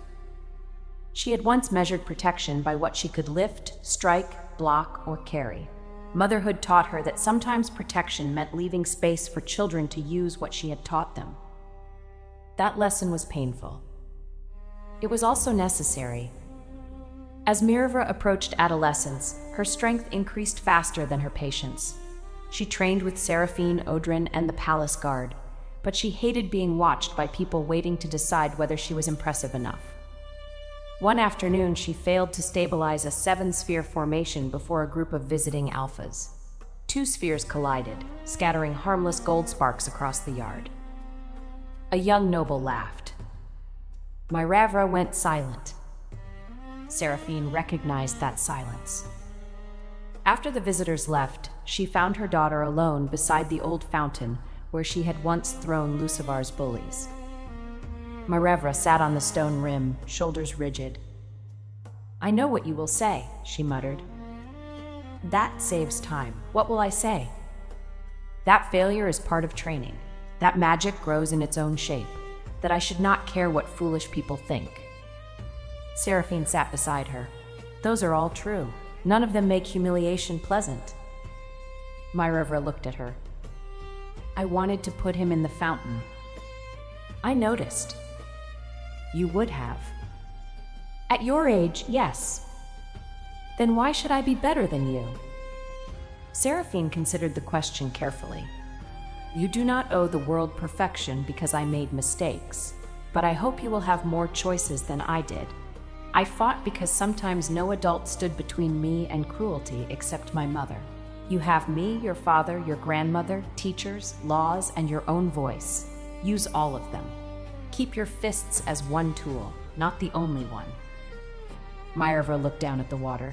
She had once measured protection by what she could lift, strike, block, or carry. Motherhood taught her that sometimes protection meant leaving space for children to use what she had taught them. That lesson was painful. It was also necessary. As Myervra approached adolescence, her strength increased faster than her patience. She trained with Seraphine, Odran, and the Palace Guard, but she hated being watched by people waiting to decide whether she was impressive enough. One afternoon, she failed to stabilize a 7-sphere formation before a group of visiting alphas. 2 spheres collided, scattering harmless gold sparks across the yard. A young noble laughed. Myervra went silent. Seraphine recognized that silence. After the visitors left, she found her daughter alone beside the old fountain where she had once thrown Lucivar's bullies. Marevra sat on the stone rim, shoulders rigid. "I know what you will say," she muttered. "That saves time. What will I say?" "That failure is part of training. That magic grows in its own shape. That I should not care what foolish people think." Seraphine sat beside her. "Those are all true. None of them make humiliation pleasant." Marevra looked at her. "I wanted to put him in the fountain." "I noticed." "You would have." "At your age, yes." "Then why should I be better than you?" Seraphine considered the question carefully. "You do not owe the world perfection because I made mistakes, but I hope you will have more choices than I did. I fought because sometimes no adult stood between me and cruelty except my mother. You have me, your father, your grandmother, teachers, laws, and your own voice. Use all of them. Keep your fists as one tool, not the only one." Marevra looked down at the water.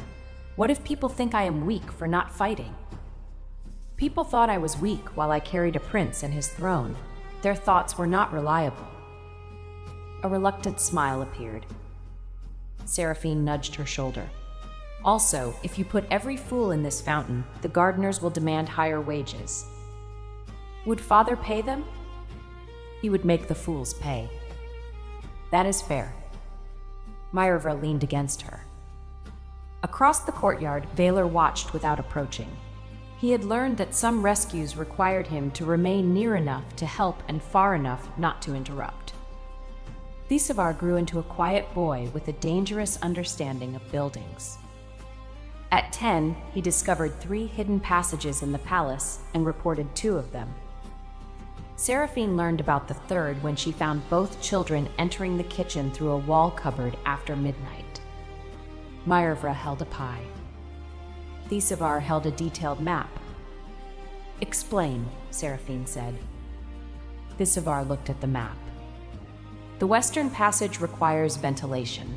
"What if people think I am weak for not fighting?" "People thought I was weak while I carried a prince and his throne. Their thoughts were not reliable." A reluctant smile appeared. Seraphine nudged her shoulder. "Also, if you put every fool in this fountain, the gardeners will demand higher wages." "Would father pay them?" "He would make the fools pay." "That is fair." Marevra leaned against her. Across the courtyard, Valor watched without approaching. He had learned that some rescues required him to remain near enough to help and far enough not to interrupt. Thesivar grew into a quiet boy with a dangerous understanding of buildings. At 10, he discovered 3 hidden passages in the palace and reported 2 of them. Seraphine learned about the 3rd when she found both children entering the kitchen through a wall cupboard after midnight. Marevra held a pie. Thesivar held a detailed map. "Explain," Seraphine said. Thesivar looked at the map. "The western passage requires ventilation."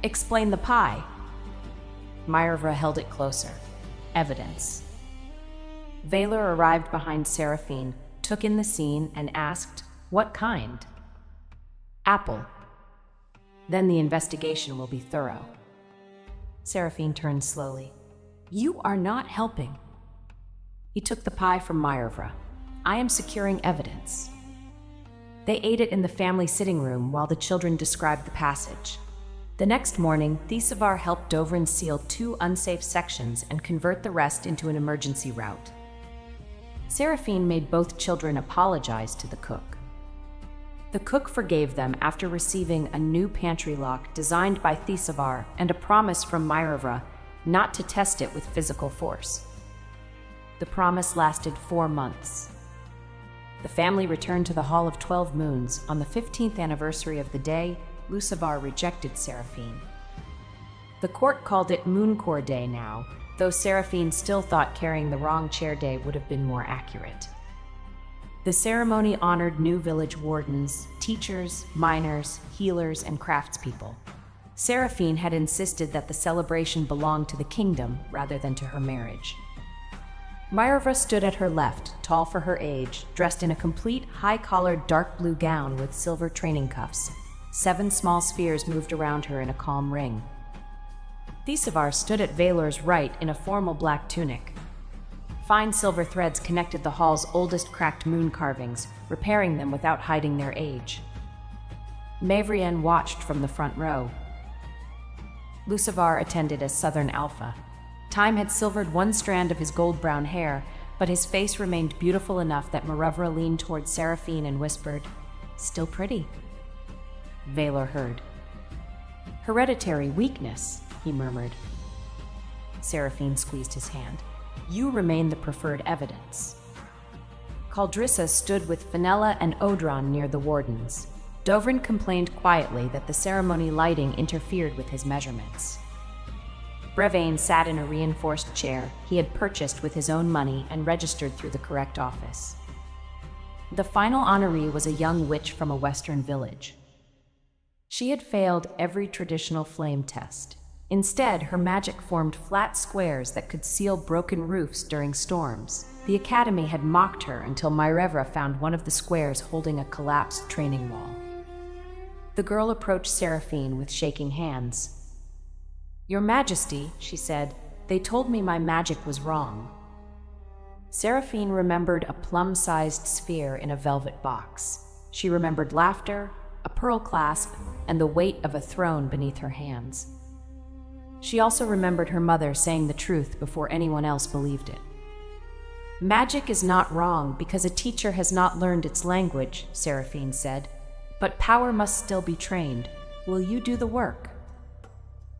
"Explain the pie." Marevra held it closer. "Evidence." Valor arrived behind Seraphine, took in the scene, and asked, "What kind?" "Apple." "Then the investigation will be thorough." Seraphine turned slowly. "You are not helping." He took the pie from Marevra. "I am securing evidence." They ate it in the family sitting room while the children described the passage. The next morning, Thesivar helped Dovrin seal 2 unsafe sections and convert the rest into an emergency route. Seraphine made both children apologize to the cook. The cook forgave them after receiving a new pantry lock designed by Thesivar and a promise from Marevra not to test it with physical force. The promise lasted 4 months. The family returned to the Hall of 12 Moons on the 15th anniversary of the day Lucivar rejected Seraphine. The court called it Mooncore Day now, though Seraphine still thought carrying the wrong chair day would have been more accurate. The ceremony honored new village wardens, teachers, miners, healers, and craftspeople. Seraphine had insisted that the celebration belonged to the kingdom rather than to her marriage. Marevra stood at her left, tall for her age, dressed in a complete, high-collared dark blue gown with silver training cuffs. 7 small spheres moved around her in a calm ring. Thesivar stood at Valor's right in a formal black tunic. Fine silver threads connected the hall's oldest cracked moon carvings, repairing them without hiding their age. Mavrienne watched from the front row. Lucivar attended as Southern Alpha. Time had silvered one strand of his gold-brown hair, but his face remained beautiful enough that Marevra leaned toward Seraphine and whispered, "Still pretty." Valor heard. "Hereditary weakness," he murmured. Seraphine squeezed his hand. "You remain the preferred evidence." Caldrissa stood with Fenella and Odron near the wardens. Dovrin complained quietly that the ceremony lighting interfered with his measurements. Brevane sat in a reinforced chair he had purchased with his own money and registered through the correct office. The final honoree was a young witch from a western village. She had failed every traditional flame test. Instead, her magic formed flat squares that could seal broken roofs during storms. The academy had mocked her until Marevra found one of the squares holding a collapsed training wall. The girl approached Seraphine with shaking hands. "Your Majesty," she said, "they told me my magic was wrong." Seraphine remembered a plum-sized sphere in a velvet box. She remembered laughter, a pearl clasp, and the weight of a throne beneath her hands. She also remembered her mother saying the truth before anyone else believed it. "Magic is not wrong because a teacher has not learned its language," Seraphine said. "But power must still be trained. Will you do the work?"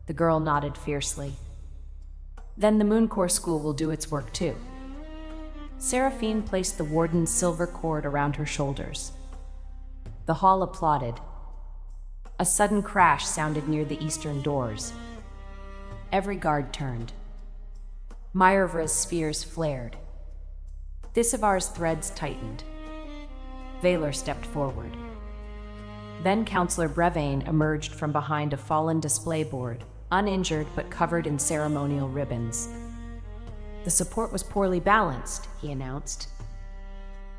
The girl nodded fiercely. "Then the Mooncore School will do its work too." Seraphine placed the warden's silver cord around her shoulders. The hall applauded. A sudden crash sounded near the eastern doors. Every guard turned. Myervra's spears flared. Thisivar's threads tightened. Valor stepped forward. Then Counselor Brevane emerged from behind a fallen display board, uninjured but covered in ceremonial ribbons. "The support was poorly balanced," he announced.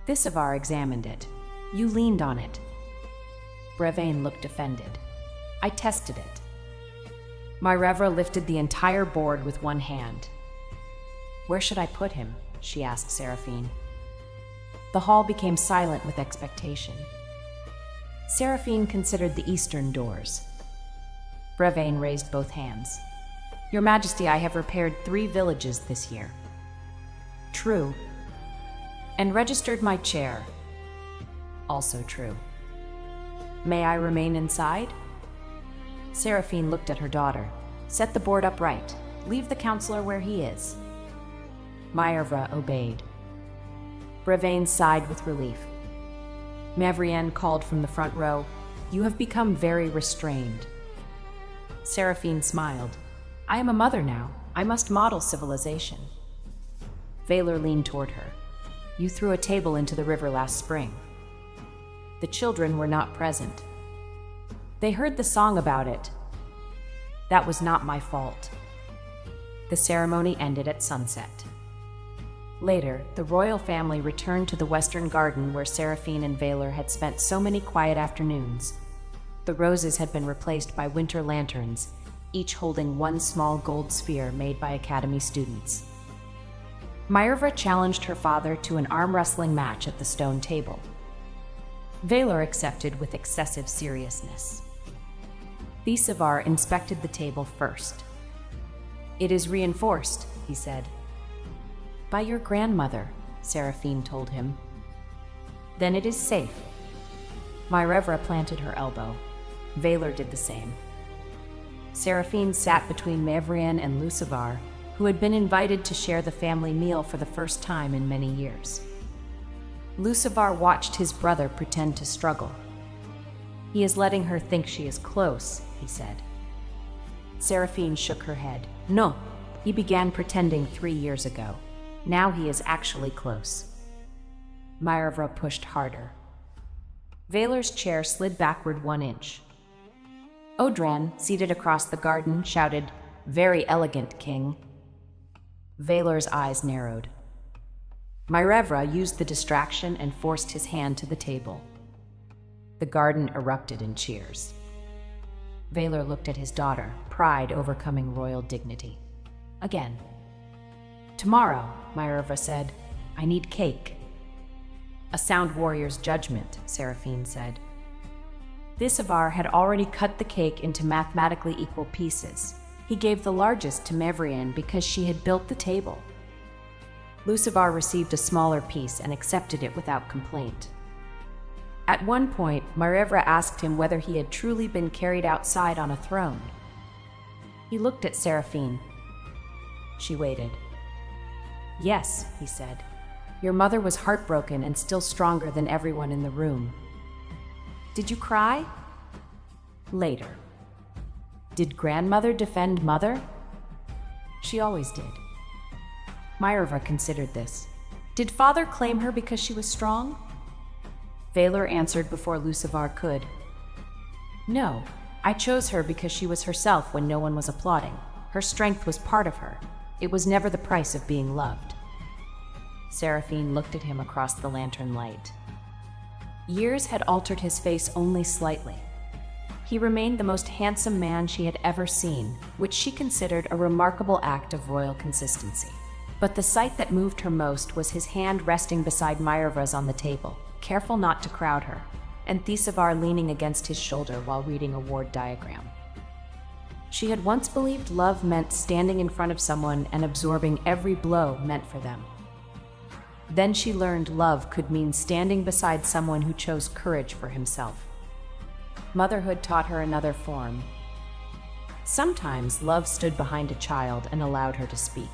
Thisivar examined it. "You leaned on it." Brevane looked offended. "I tested it." Myervra lifted the entire board with one hand. "Where should I put him?" she asked Seraphine. The hall became silent with expectation. Seraphine considered the eastern doors. Brevane raised both hands. "Your Majesty, I have repaired 3 villages this year." "True." "And registered my chair." "Also true." "May I remain inside?" Seraphine looked at her daughter. "Set the board upright. Leave the counselor where he is." Myervra obeyed. Brevane sighed with relief. Mavrienne called from the front row, "You have become very restrained." Seraphine smiled. "I am a mother now. I must model civilization." Valor leaned toward her. "You threw a table into the river last spring." The children were not present. "They heard the song about it." "That was not my fault." The ceremony ended at sunset. Later, the royal family returned to the Western Garden where Seraphine and Valor had spent so many quiet afternoons. The roses had been replaced by winter lanterns, each holding one small gold sphere made by Academy students. Myervra challenged her father to an arm-wrestling match at the stone table. Valor accepted with excessive seriousness. Thisivar inspected the table first. "It is reinforced," he said. "By your grandmother," Seraphine told him. "Then it is safe." Myervra planted her elbow. Valor did the same. Seraphine sat between Mavrienne and Lucivar, who had been invited to share the family meal for the first time in many years. Lucivar watched his brother pretend to struggle. "He is letting her think she is close," he said. Seraphine shook her head. "No, he began pretending 3 years ago. Now he is actually close." Myervra pushed harder. Valor's chair slid backward 1 inch. Odran, seated across the garden, shouted, "Very elegant, King." Valor's eyes narrowed. Myervra used the distraction and forced his hand to the table. The garden erupted in cheers. Valor looked at his daughter, pride overcoming royal dignity. Again. "Tomorrow," Myervra said, "I need cake." "A sound warrior's judgment," Seraphine said. Thisivar had already cut the cake into mathematically equal pieces. He gave the largest to Mavrienne because she had built the table. Lucivar received a smaller piece and accepted it without complaint. At one point, Myervra asked him whether he had truly been carried outside on a throne. He looked at Seraphine. She waited. "Yes," he said. "Your mother was heartbroken and still stronger than everyone in the room." "Did you cry?" "Later." "Did grandmother defend mother?" "She always did." Myervra considered this. "Did father claim her because she was strong?" Valor answered before Lucivar could. "No, I chose her because she was herself when no one was applauding. Her strength was part of her. It was never the price of being loved." Seraphine looked at him across the lantern light. Years had altered his face only slightly. He remained the most handsome man she had ever seen, which she considered a remarkable act of royal consistency. But the sight that moved her most was his hand resting beside Myerva's on the table, careful not to crowd her, and Thesivar leaning against his shoulder while reading a ward diagram. She had once believed love meant standing in front of someone and absorbing every blow meant for them. Then she learned love could mean standing beside someone who chose courage for himself. Motherhood taught her another form. Sometimes love stood behind a child and allowed her to speak.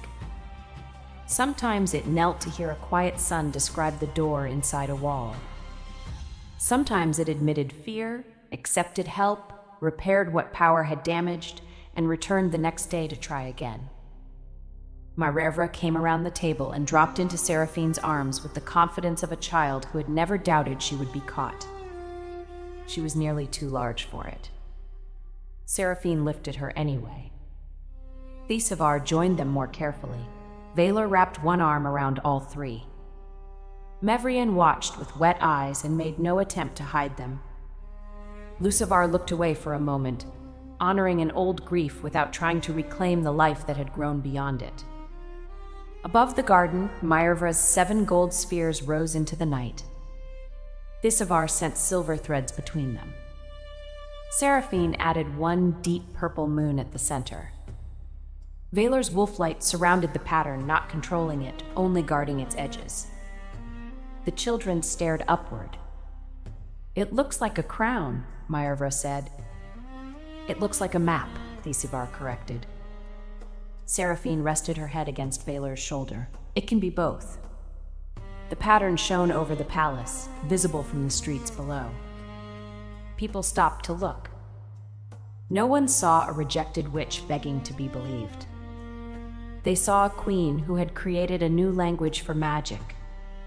Sometimes it knelt to hear a quiet son describe the door inside a wall. Sometimes it admitted fear, accepted help, repaired what power had damaged, and returned the next day to try again. Myerva came around the table and dropped into Seraphine's arms with the confidence of a child who had never doubted she would be caught. She was nearly too large for it. Seraphine lifted her anyway. Thesivar joined them more carefully. Valar wrapped one arm around all three. Mevrian watched with wet eyes and made no attempt to hide them. Lucivar looked away for a moment, honoring an old grief without trying to reclaim the life that had grown beyond it. Above the garden, Myerva's 7 gold spheres rose into the night. Thesivar sent silver threads between them. Seraphine added 1 deep purple moon at the center. Valar's wolflight surrounded the pattern, not controlling it, only guarding its edges. The children stared upward. "It looks like a crown," Myerva said. "It looks like a map," Thesivar corrected. Seraphine rested her head against Valar's shoulder. "It can be both." The pattern shone over the palace, visible from the streets below. People stopped to look. No one saw a rejected witch begging to be believed. They saw a queen who had created a new language for magic,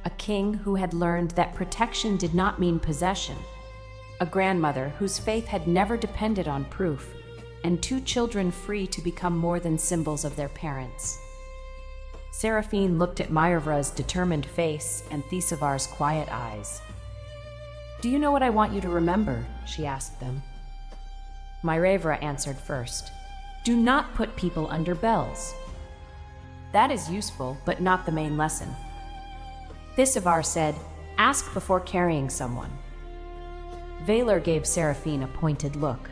a king who had learned that protection did not mean possession, a grandmother whose faith had never depended on proof, and 2 children free to become more than symbols of their parents. Seraphine looked at Myerva's determined face and Thesivar's quiet eyes. "Do you know what I want you to remember?" she asked them. Myerva answered first. "Do not put people under bells." "That is useful, but not the main lesson." Thesivar said, "Ask before carrying someone." Valar gave Seraphine a pointed look.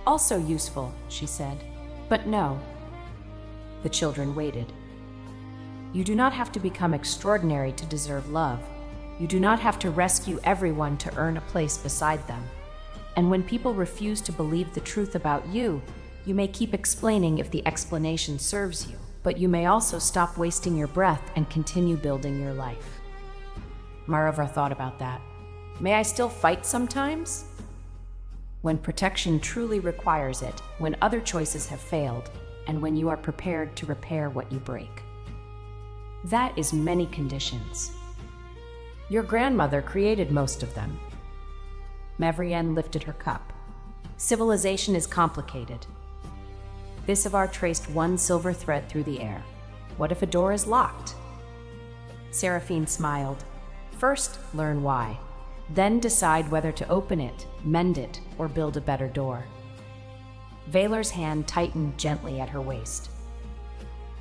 "Also useful," she said, "but no." The children waited. You do not have to become extraordinary to deserve love. You do not have to rescue everyone to earn a place beside them. And when people refuse to believe the truth about you, you may keep explaining if the explanation serves you, but you may also stop wasting your breath and continue building your life. Myerva thought about that. May I still fight sometimes? When protection truly requires it, when other choices have failed, and when you are prepared to repair what you break. That is many conditions. Your grandmother created most of them. Mevrian lifted her cup. Civilization is complicated. Thesivar traced 1 silver thread through the air. What if a door is locked? Seraphine smiled. First, learn why. Then decide whether to open it, mend it, or build a better door. Valar's hand tightened gently at her waist.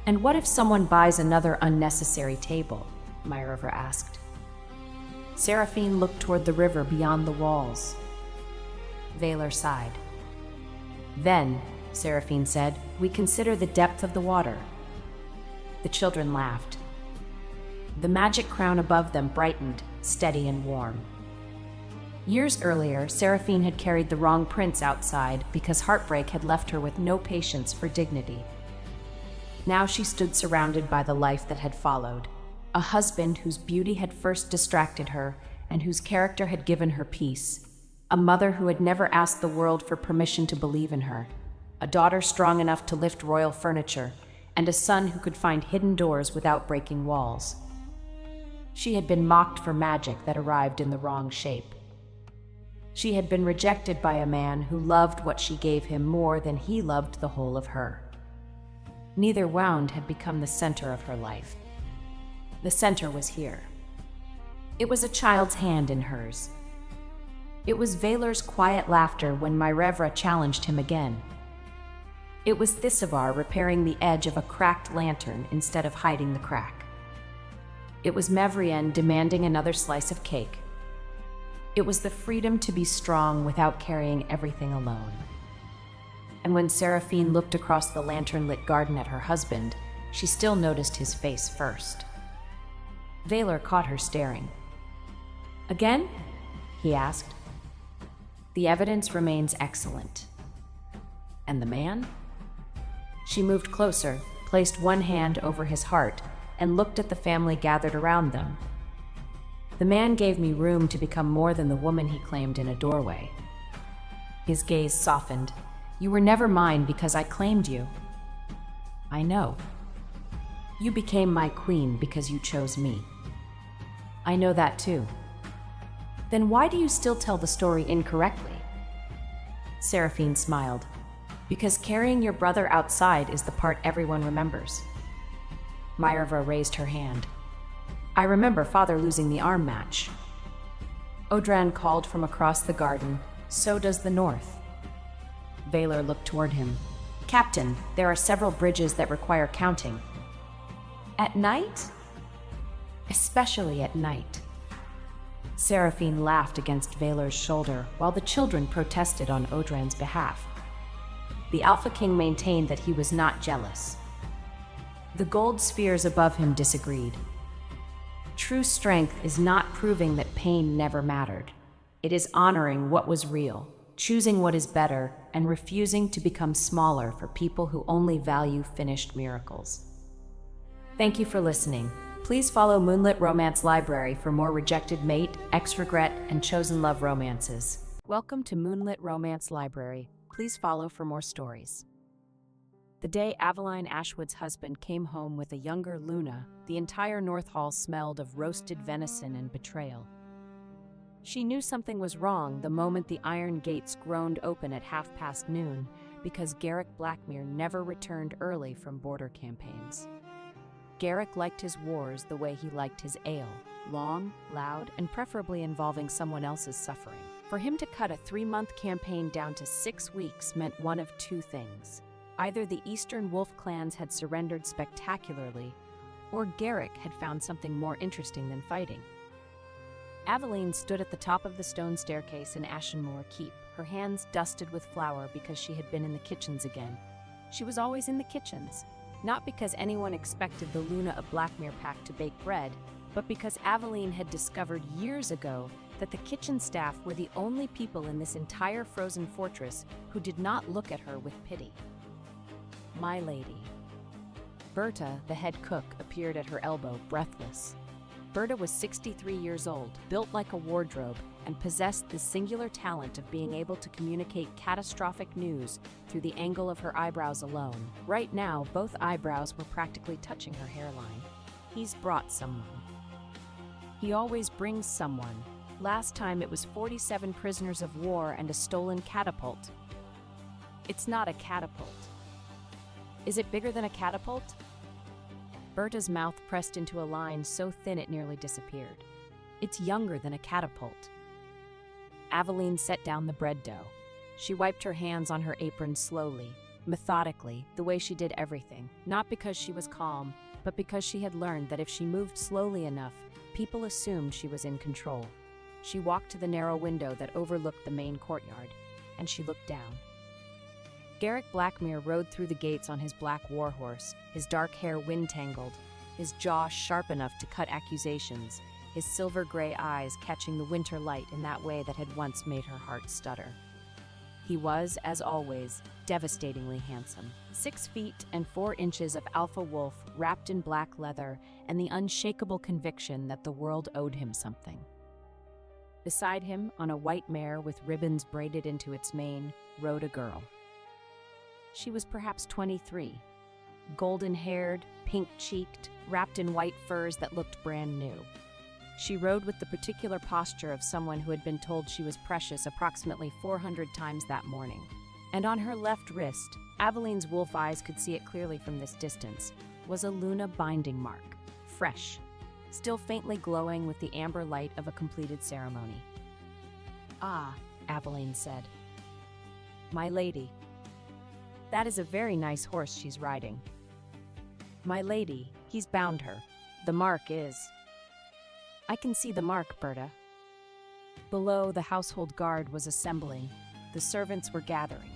And what if someone buys another unnecessary table? Myerva asked. Seraphine looked toward the river beyond the walls. Valar sighed. Then, Seraphine said, we consider the depth of the water. The children laughed. The magic crown above them brightened, steady and warm. Years earlier, Seraphine had carried the wrong prince outside because heartbreak had left her with no patience for dignity. Now she stood surrounded by the life that had followed, a husband whose beauty had first distracted her and whose character had given her peace, a mother who had never asked the world for permission to believe in her, a daughter strong enough to lift royal furniture, and a son who could find hidden doors without breaking walls. She had been mocked for magic that arrived in the wrong shape. She had been rejected by a man who loved what she gave him more than he loved the whole of her. Neither wound had become the center of her life. The center was here. It was a child's hand in hers. It was Valar's quiet laughter when Myrevra challenged him again. It was Thisivar repairing the edge of a cracked lantern instead of hiding the crack. It was Mevrian demanding another slice of cake. It was the freedom to be strong without carrying everything alone. And when Seraphine looked across the lantern-lit garden at her husband, she still noticed his face first. Valar caught her staring. "Again?" he asked. "The evidence remains excellent." "And the man?" She moved closer, placed one hand over his heart, and looked at the family gathered around them. "The man gave me room to become more than the woman he claimed in a doorway." His gaze softened. "You were never mine because I claimed you." "I know. You became my queen because you chose me." "I know that too." "Then why do you still tell the story incorrectly?" Seraphine smiled. "Because carrying your brother outside is the part everyone remembers." Myrevra raised her hand. "I remember father losing the arm match." Odran called from across the garden, "So does the north." Valar looked toward him. "Captain, there are several bridges that require counting." "At night?" "Especially at night." Seraphine laughed against Valar's shoulder while the children protested on Odran's behalf. The Alpha King maintained that he was not jealous. The gold spheres above him disagreed. True strength is not proving that pain never mattered. It is honoring what was real, choosing what is better, and refusing to become smaller for people who only value finished miracles. Thank you for listening. Please follow Moonlit Romance Library for more Rejected Mate, Ex-Regret, and Chosen Love romances. Welcome to Moonlit Romance Library. Please follow for more stories. The day Aveline Ashwood's husband came home with a younger Luna, the entire North Hall smelled of roasted venison and betrayal. She knew something was wrong the moment the iron gates groaned open at noon, because Garrick Blackmere never returned early from border campaigns. Garrick liked his wars the way he liked his ale, long, loud, and preferably involving someone else's suffering. For him to cut a 3-month campaign down to 6 weeks meant one of two things. Either the Eastern Wolf clans had surrendered spectacularly, or Garrick had found something more interesting than fighting. Aveline stood at the top of the stone staircase in Ashenmoor Keep, her hands dusted with flour because she had been in the kitchens again. She was always in the kitchens, not because anyone expected the Luna of Blackmere pack to bake bread, but because Aveline had discovered years ago that the kitchen staff were the only people in this entire frozen fortress who did not look at her with pity. My lady. Berta, the head cook, appeared at her elbow, breathless. Berta was 63 years old, built like a wardrobe, and possessed the singular talent of being able to communicate catastrophic news through the angle of her eyebrows alone. Right now, both eyebrows were practically touching her hairline. He's brought someone. He always brings someone. Last time it was 47 prisoners of war and a stolen catapult. It's not a catapult. Is it bigger than a catapult? Berta's mouth pressed into a line so thin it nearly disappeared. It's younger than a catapult. Aveline set down the bread dough. She wiped her hands on her apron slowly, methodically, the way she did everything, not because she was calm, but because she had learned that if she moved slowly enough, people assumed she was in control. She walked to the narrow window that overlooked the main courtyard, and she looked down. Garrick Blackmere rode through the gates on his black warhorse, his dark hair wind-tangled, his jaw sharp enough to cut accusations, his silver-gray eyes catching the winter light in that way that had once made her heart stutter. He was, as always, devastatingly handsome. 6 feet and 4 inches of alpha wolf wrapped in black leather and the unshakable conviction that the world owed him something. Beside him, on a white mare with ribbons braided into its mane, rode a girl. She was perhaps 23, golden-haired, pink-cheeked, wrapped in white furs that looked brand new. She rode with the particular posture of someone who had been told she was precious approximately 400 times that morning. And on her left wrist, Aveline's wolf eyes could see it clearly from this distance, was a Luna binding mark, fresh, still faintly glowing with the amber light of a completed ceremony. Ah, Aveline said. My lady. That is a very nice horse she's riding. My lady, he's bound her. The mark is. I can see the mark, Berta. Below, the household guard was assembling. The servants were gathering.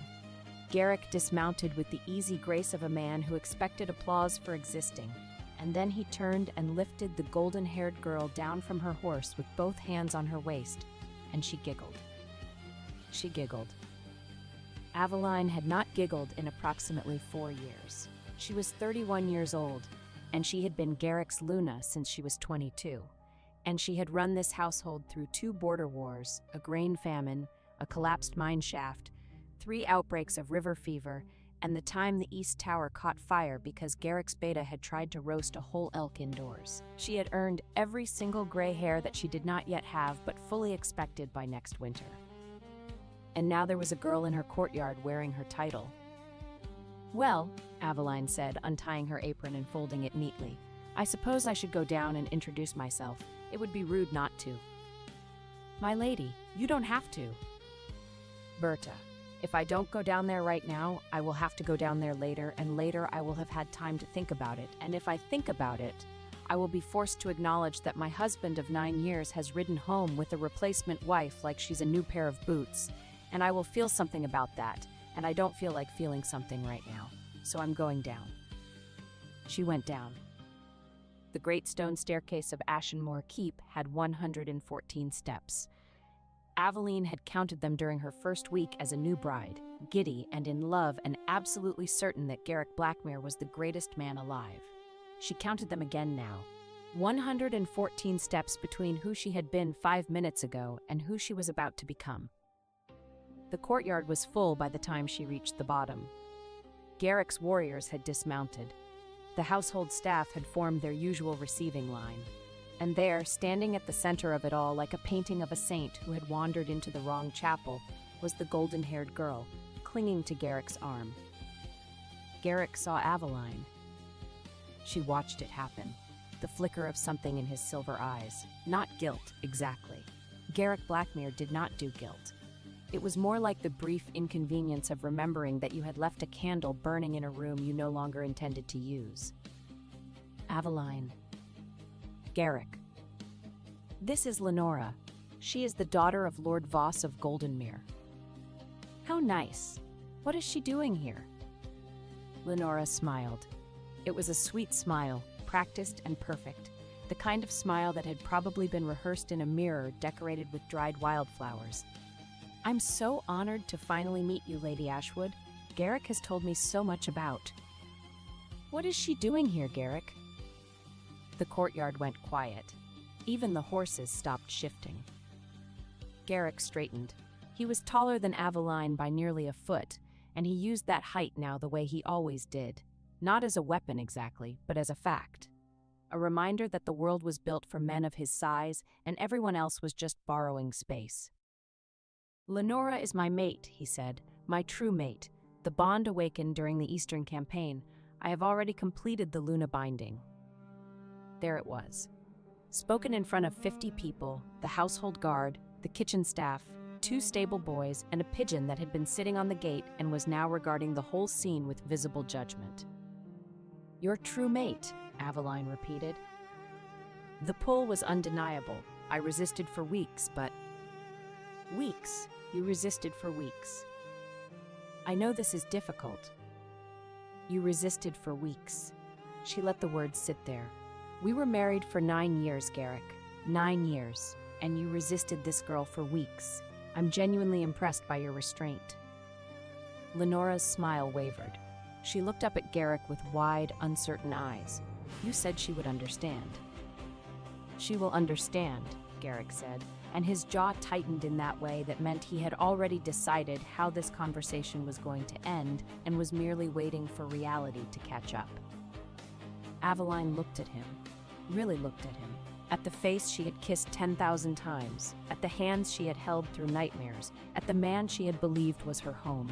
Garrick dismounted with the easy grace of a man who expected applause for existing, and then he turned and lifted the golden-haired girl down from her horse with both hands on her waist, and she giggled. She giggled. Aveline had not giggled in approximately 4 years. She was 31 years old, and she had been Garrick's Luna since she was 22. And she had run this household through 2 border wars, a grain famine, a collapsed mine shaft, 3 outbreaks of river fever, and the time the East Tower caught fire because Garrick's beta had tried to roast a whole elk indoors. She had earned every single gray hair that she did not yet have but fully expected by next winter. And now there was a girl in her courtyard wearing her title. Well, Aveline said, untying her apron and folding it neatly, I suppose I should go down and introduce myself. It would be rude not to. My lady, you don't have to. Berta, if I don't go down there right now, I will have to go down there later, and later I will have had time to think about it, and if I think about it, I will be forced to acknowledge that my husband of 9 years has ridden home with a replacement wife like she's a new pair of boots, and I will feel something about that, and I don't feel like feeling something right now, so I'm going down. She went down. The great stone staircase of Ashenmore Keep had 114 steps. Aveline had counted them during her first week as a new bride, giddy and in love and absolutely certain that Garrick Blackmere was the greatest man alive. She counted them again now. 114 steps between who she had been 5 minutes ago and who she was about to become. The courtyard was full by the time she reached the bottom. Garrick's warriors had dismounted. The household staff had formed their usual receiving line. And there, standing at the center of it all like a painting of a saint who had wandered into the wrong chapel, was the golden-haired girl, clinging to Garrick's arm. Garrick saw Aveline. She watched it happen, the flicker of something in his silver eyes. Not guilt, exactly. Garrick Blackmere did not do guilt. It was more like the brief inconvenience of remembering that you had left a candle burning in a room you no longer intended to use. Aveline. Garrick. This is Lenora. She is the daughter of Lord Voss of Goldenmere. How nice. What is she doing here? Lenora smiled. It was a sweet smile, practiced and perfect, the kind of smile that had probably been rehearsed in a mirror decorated with dried wildflowers. I'm so honored to finally meet you, Lady Ashwood. Garrick has told me so much about. What is she doing here, Garrick? The courtyard went quiet. Even the horses stopped shifting. Garrick straightened. He was taller than Aveline by nearly a foot, and he used that height now the way he always did. Not as a weapon exactly, but as a fact. A reminder that the world was built for men of his size, and everyone else was just borrowing space. Lenora is my mate, he said, my true mate. The bond awakened during the Eastern Campaign. I have already completed the Luna binding. There it was. Spoken in front of 50 people, the household guard, the kitchen staff, 2 stable boys, and a pigeon that had been sitting on the gate and was now regarding the whole scene with visible judgment. Your true mate, Aveline repeated. The pull was undeniable. I resisted for weeks, but... Weeks? You resisted for weeks. I know this is difficult. You resisted for weeks. She let the words sit there. We were married for 9 years, Garrick. 9 years. And you resisted this girl for weeks. I'm genuinely impressed by your restraint. Lenora's smile wavered. She looked up at Garrick with wide, uncertain eyes. You said she would understand. She will understand, Garrick said, and his jaw tightened in that way that meant he had already decided how this conversation was going to end and was merely waiting for reality to catch up. Aveline looked at him, really looked at him, at the face she had kissed 10,000 times, at the hands she had held through nightmares, at the man she had believed was her home.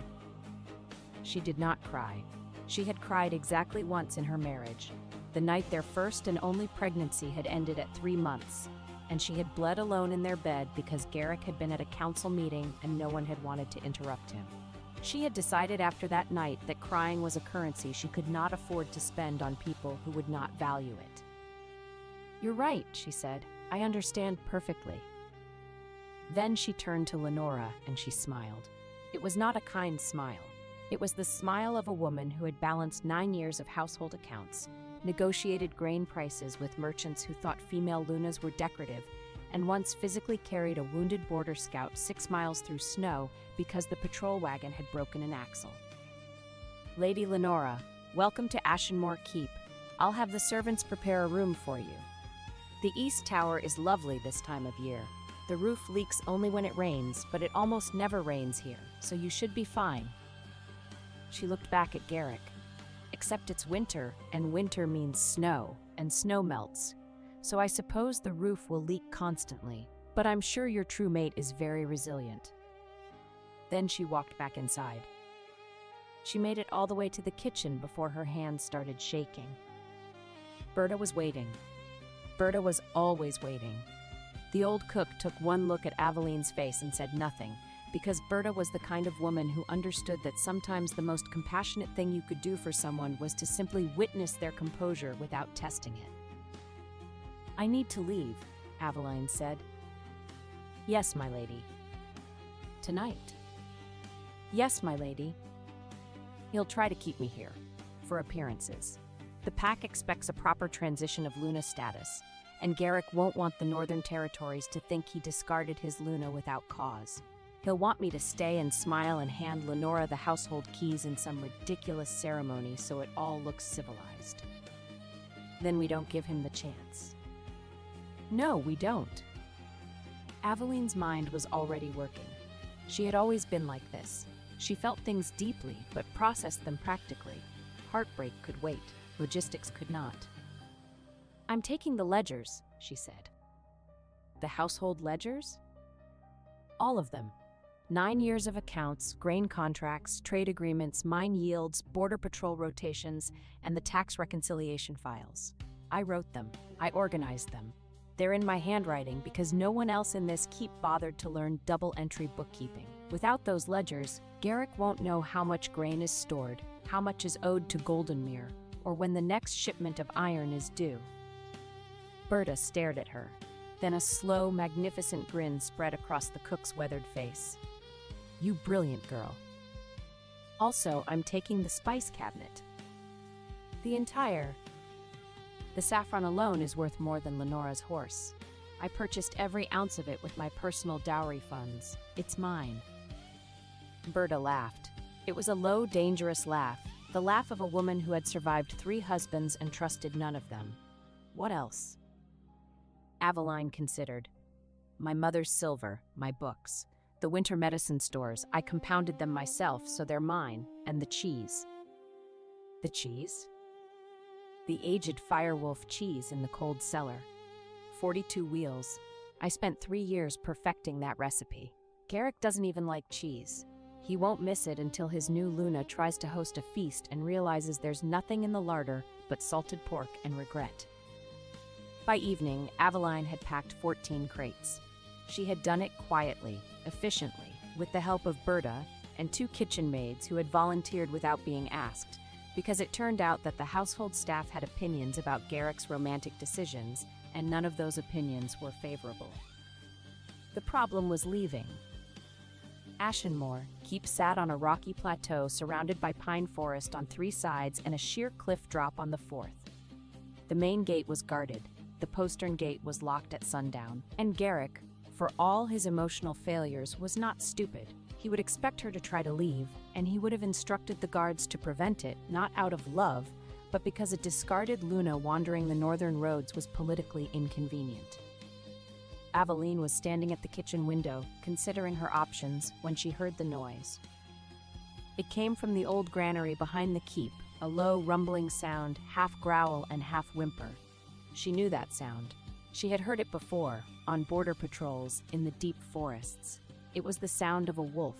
She did not cry. She had cried exactly once in her marriage, the night their first and only pregnancy had ended at 3 months. and she had bled alone in their bed because Garrick had been at a council meeting and no one had wanted to interrupt him. She had decided after that night that crying was a currency she could not afford to spend on people who would not value it. "You're right," she said. "I understand perfectly." Then she turned to Lenora and she smiled. It was not a kind smile. It was the smile of a woman who had balanced 9 years of household accounts, negotiated grain prices with merchants who thought female Lunas were decorative, and once physically carried a wounded border scout 6 miles through snow because the patrol wagon had broken an axle. "Lady Lenora, welcome to Ashenmore Keep. I'll have the servants prepare a room for you. The East Tower is lovely this time of year. The roof leaks only when it rains, but it almost never rains here, so you should be fine." She looked back at Garrick. "Except it's winter, and winter means snow, and snow melts. So I suppose the roof will leak constantly, but I'm sure your true mate is very resilient." Then she walked back inside. She made it all the way to the kitchen before her hands started shaking. Berta was waiting. Berta was always waiting. The old cook took one look at Aveline's face and said nothing, because Berta was the kind of woman who understood that sometimes the most compassionate thing you could do for someone was to simply witness their composure without testing it. "I need to leave," Aveline said. "Yes, my lady." "Tonight?" "Yes, my lady." "He'll try to keep me here, for appearances. The pack expects a proper transition of Luna status, and Garrick won't want the Northern Territories to think he discarded his Luna without cause. He'll want me to stay and smile and hand Lenora the household keys in some ridiculous ceremony so it all looks civilized. Then we don't give him the chance." "No, we don't." Aveline's mind was already working. She had always been like this. She felt things deeply, but processed them practically. Heartbreak could wait. Logistics could not. "I'm taking the ledgers," she said. "The household ledgers?" "All of them. 9 years of accounts, grain contracts, trade agreements, mine yields, border patrol rotations, and the tax reconciliation files. I wrote them. I organized them. They're in my handwriting because no one else in this keep bothered to learn double-entry bookkeeping. Without those ledgers, Garrick won't know how much grain is stored, how much is owed to Goldenmere, or when the next shipment of iron is due." Berta stared at her. Then a slow, magnificent grin spread across the cook's weathered face. "You brilliant girl. Also, I'm taking the spice cabinet. The saffron alone is worth more than Lenora's horse. I purchased every ounce of it with my personal dowry funds. It's mine." Berta laughed. It was a low, dangerous laugh, the laugh of a woman who had survived 3 husbands and trusted none of them. "What else?" Aveline considered. "My mother's silver, my books. The winter medicine stores, I compounded them myself, so they're mine, and the cheese." "The cheese?" "The aged Firewolf cheese in the cold cellar. 42 wheels. I spent 3 years perfecting that recipe. Garrick doesn't even like cheese. He won't miss it until his new Luna tries to host a feast and realizes there's nothing in the larder but salted pork and regret." By evening, Aveline had packed 14 crates. She had done it quietly, efficiently, with the help of Berta and 2 kitchen maids who had volunteered without being asked, because it turned out that the household staff had opinions about Garrick's romantic decisions, and none of those opinions were favorable. The problem was leaving. Ashenmore Keep sat on a rocky plateau surrounded by pine forest on 3 sides and a sheer cliff drop on the 4th. The main gate was guarded. The postern gate was locked at sundown, and Garrick, for all his emotional failures, was not stupid. He would expect her to try to leave, and he would have instructed the guards to prevent it, not out of love, but because a discarded Luna wandering the northern roads was politically inconvenient. Aveline was standing at the kitchen window, considering her options, when she heard the noise. It came from the old granary behind the keep, a low, rumbling sound, half growl and half whimper. She knew that sound. She had heard it before, on border patrols, in the deep forests. It was the sound of a wolf.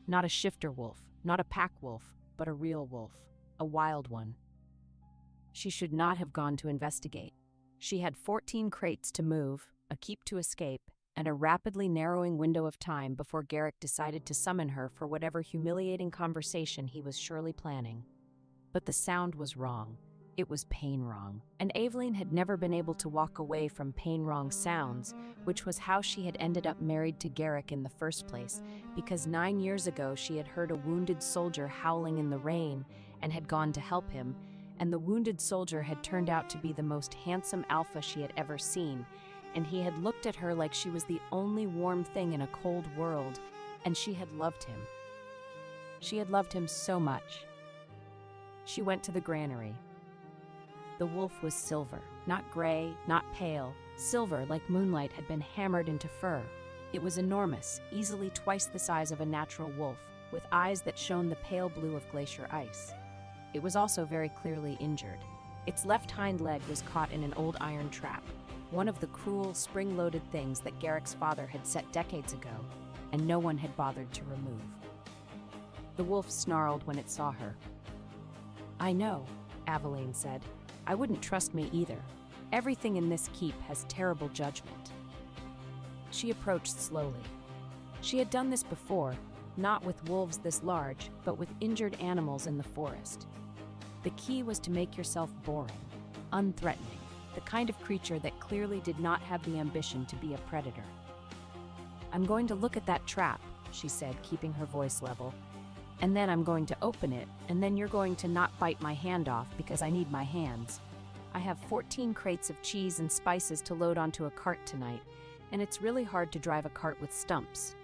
Not a shifter wolf, not a pack wolf, but a real wolf. A wild one. She should not have gone to investigate. She had 14 crates to move, a a keep to escape, and a rapidly narrowing window of time before Garrick decided to summon her for whatever humiliating conversation he was surely planning. But the sound was wrong. It was pain-wrong, and Aveline had never been able to walk away from pain-wrong sounds, which was how she had ended up married to Garrick in the first place, because 9 years ago she had heard a wounded soldier howling in the rain and had gone to help him, and the wounded soldier had turned out to be the most handsome alpha she had ever seen, and he had looked at her like she was the only warm thing in a cold world, and she had loved him. She had loved him so much. She went to the granary. The wolf was silver, not gray, not pale. Silver, like moonlight, had been hammered into fur. It was enormous, easily twice the size of a natural wolf, with eyes that shone the pale blue of glacier ice. It was also very clearly injured. Its left hind leg was caught in an old iron trap, one of the cruel, spring-loaded things that Garrick's father had set decades ago, and no one had bothered to remove. The wolf snarled when it saw her. "I know," Aveline said. "I wouldn't trust me either. Everything in this keep has terrible judgment." She approached slowly. She had done this before, not with wolves this large, but with injured animals in the forest. The key was to make yourself boring, unthreatening, the kind of creature that clearly did not have the ambition to be a predator. "I'm going to look at that trap," she said, keeping her voice level. "And then I'm going to open it, and then you're going to not bite my hand off because I need my hands. I have 14 crates of cheese and spices to load onto a cart tonight, and it's really hard to drive a cart with stumps."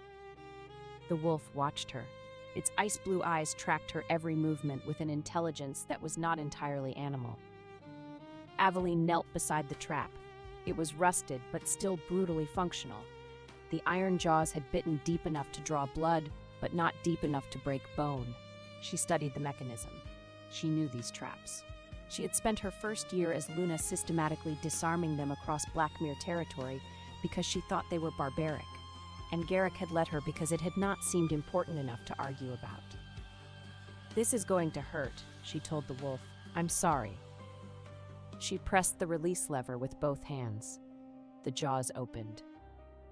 The wolf watched her. Its ice blue eyes tracked her every movement with an intelligence that was not entirely animal. Aveline knelt beside the trap. It was rusted, but still brutally functional. The iron jaws had bitten deep enough to draw blood, but not deep enough to break bone. She studied the mechanism. She knew these traps. She had spent her first year as Luna systematically disarming them across Blackmere territory because she thought they were barbaric, and Garrick had let her because it had not seemed important enough to argue about. "This is going to hurt," she told the wolf. "I'm sorry." She pressed the release lever with both hands. The jaws opened.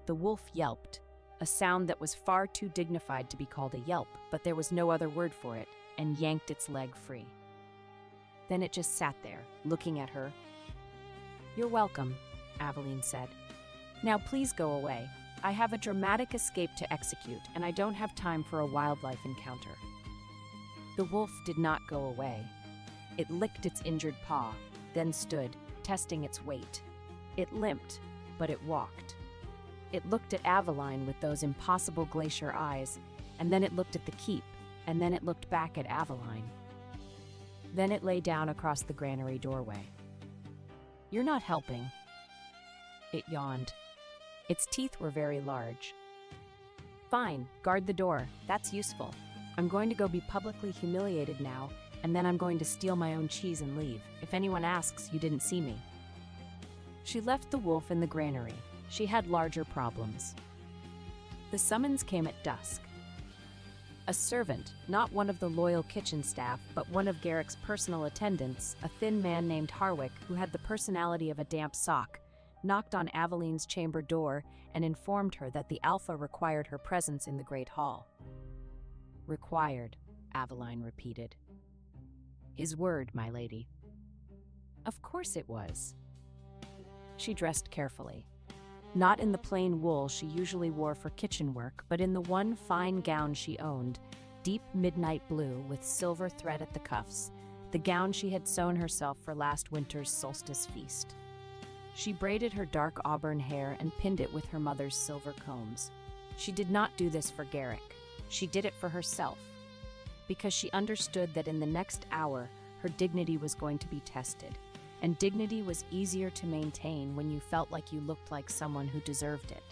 The wolf yelped, a sound that was far too dignified to be called a yelp, but there was no other word for it, and yanked its leg free. Then it just sat there, looking at her. "You're welcome," Aveline said. "Now please go away. I have a dramatic escape to execute, and I don't have time for a wildlife encounter." The wolf did not go away. It licked its injured paw, then stood, testing its weight. It limped, but it walked. It looked at Aveline with those impossible glacier eyes, and then it looked at the keep, and then it looked back at Aveline. Then it lay down across the granary doorway. "You're not helping." It yawned. Its teeth were very large. "Fine, guard the door. That's useful. I'm going to go be publicly humiliated now, and then I'm going to steal my own cheese and leave. If anyone asks, you didn't see me." She left the wolf in the granary. She had larger problems. The summons came at dusk. A servant, not one of the loyal kitchen staff, but one of Garrick's personal attendants, a thin man named Harwick, who had the personality of a damp sock, knocked on Aveline's chamber door and informed her that the Alpha required her presence in the Great Hall. "Required," Aveline repeated. "His word, my lady." Of course it was. She dressed carefully. Not in the plain wool she usually wore for kitchen work, but in the one fine gown she owned, deep midnight blue with silver thread at the cuffs, the gown she had sewn herself for last winter's solstice feast. She braided her dark auburn hair and pinned it with her mother's silver combs. She did not do this for Garrick. She did it for herself, because she understood that in the next hour her dignity was going to be tested. And dignity was easier to maintain when you felt like you looked like someone who deserved it.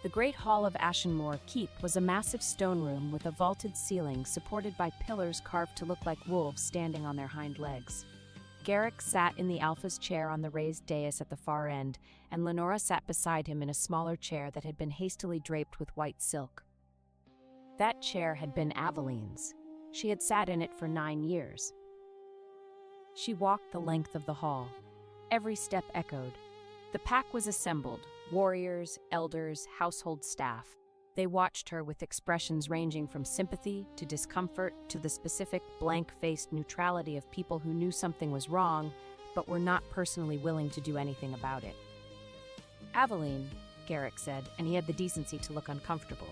The Great Hall of Ashenmore Keep was a massive stone room with a vaulted ceiling supported by pillars carved to look like wolves standing on their hind legs. Garrick sat in the Alpha's chair on the raised dais at the far end, and Lenora sat beside him in a smaller chair that had been hastily draped with white silk. That chair had been Aveline's. She had sat in it for 9 years. She walked the length of the hall. Every step echoed. The pack was assembled, warriors, elders, household staff. They watched her with expressions ranging from sympathy to discomfort to the specific blank-faced neutrality of people who knew something was wrong but were not personally willing to do anything about it. "Aveline," Garrick said, and he had the decency to look uncomfortable,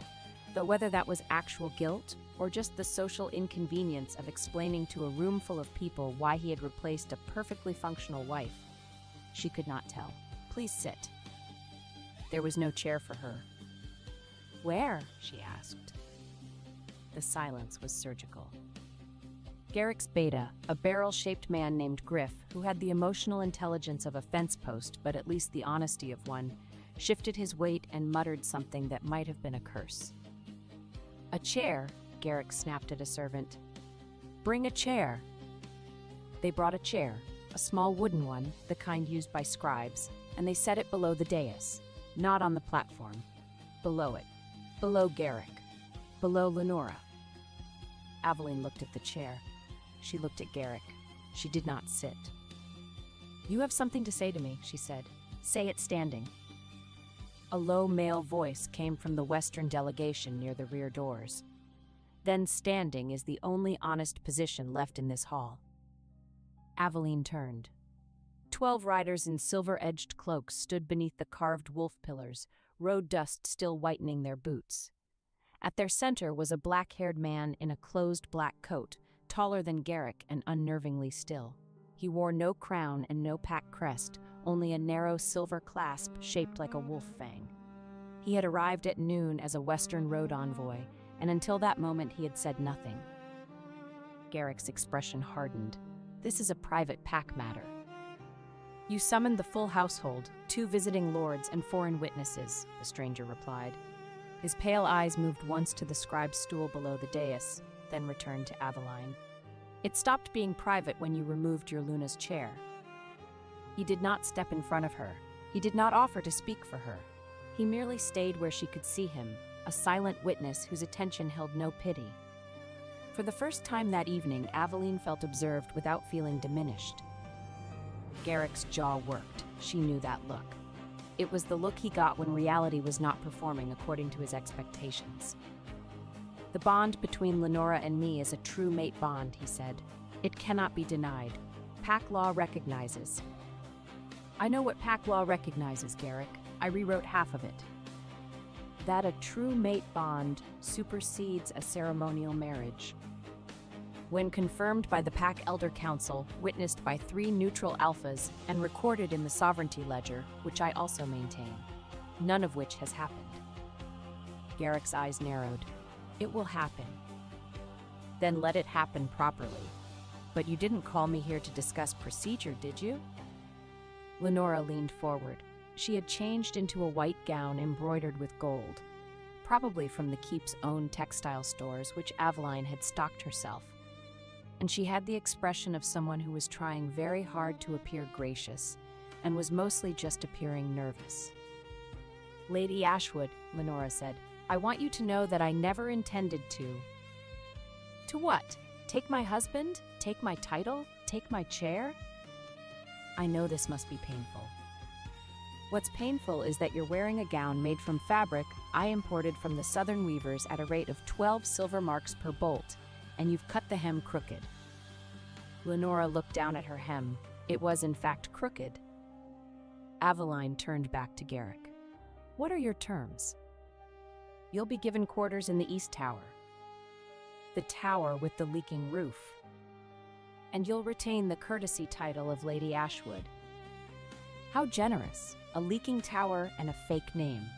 though whether that was actual guilt or just the social inconvenience of explaining to a room full of people why he had replaced a perfectly functional wife, she could not tell. "Please sit." There was no chair for her. "Where?" she asked. The silence was surgical. Garrick's beta, a barrel-shaped man named Griff, who had the emotional intelligence of a fence post but at least the honesty of one, shifted his weight and muttered something that might have been a curse. "A chair," Garrick snapped at a servant. "Bring a chair." They brought a chair, a small wooden one, the kind used by scribes, and they set it below the dais, not on the platform. Below it. Below Garrick. Below Lenora. Aveline looked at the chair. She looked at Garrick. She did not sit. "You have something to say to me," she said. "Say it standing." A low male voice came from the Western delegation near the rear doors. "Then standing is the only honest position left in this hall." Aveline turned. 12 riders in silver-edged cloaks stood beneath the carved wolf pillars, road dust still whitening their boots. At their center was a black-haired man in a closed black coat, taller than Garrick and unnervingly still. He wore no crown and no pack crest, only a narrow silver clasp shaped like a wolf fang. He had arrived at noon as a Western road envoy, and until that moment he had said nothing. Garrick's expression hardened. "This is a private pack matter." "You summoned the full household, 2 visiting lords and foreign witnesses," the stranger replied. His pale eyes moved once to the scribe's stool below the dais, then returned to Aveline. "It stopped being private when you removed your Luna's chair." He did not step in front of her. He did not offer to speak for her. He merely stayed where she could see him, a silent witness whose attention held no pity. For the first time that evening, Aveline felt observed without feeling diminished. Garrick's jaw worked. She knew that look. It was the look he got when reality was not performing according to his expectations. "The bond between Lenora and me is a true mate bond," he said. "It cannot be denied. Pack law recognizes." "I know what pack law recognizes, Garrick. I rewrote half of it." "That a true mate bond supersedes a ceremonial marriage. When confirmed by the Pack Elder Council, witnessed by 3 neutral alphas, and recorded in the Sovereignty Ledger, which I also maintain, none of which has happened." Garrick's eyes narrowed. "It will happen." "Then let it happen properly. But you didn't call me here to discuss procedure, did you?" Lenora leaned forward. She had changed into a white gown embroidered with gold, probably from the keep's own textile stores, which Aveline had stocked herself. And she had the expression of someone who was trying very hard to appear gracious, and was mostly just appearing nervous. "Lady Ashwood," Lenora said, "I want you to know that I never intended to." "To what? Take my husband? Take my title? Take my chair?" "I know this must be painful. What's painful is that you're wearing a gown made from fabric I imported from the southern weavers at a rate of 12 silver marks per bolt, and you've cut the hem crooked." Lenora looked down at her hem. It was, in fact, crooked. Aveline turned back to Garrick. "What are your terms?" "You'll be given quarters in the East Tower. The tower with the leaking roof. And you'll retain the courtesy title of Lady Ashwood." "How generous! A leaking tower and a fake name."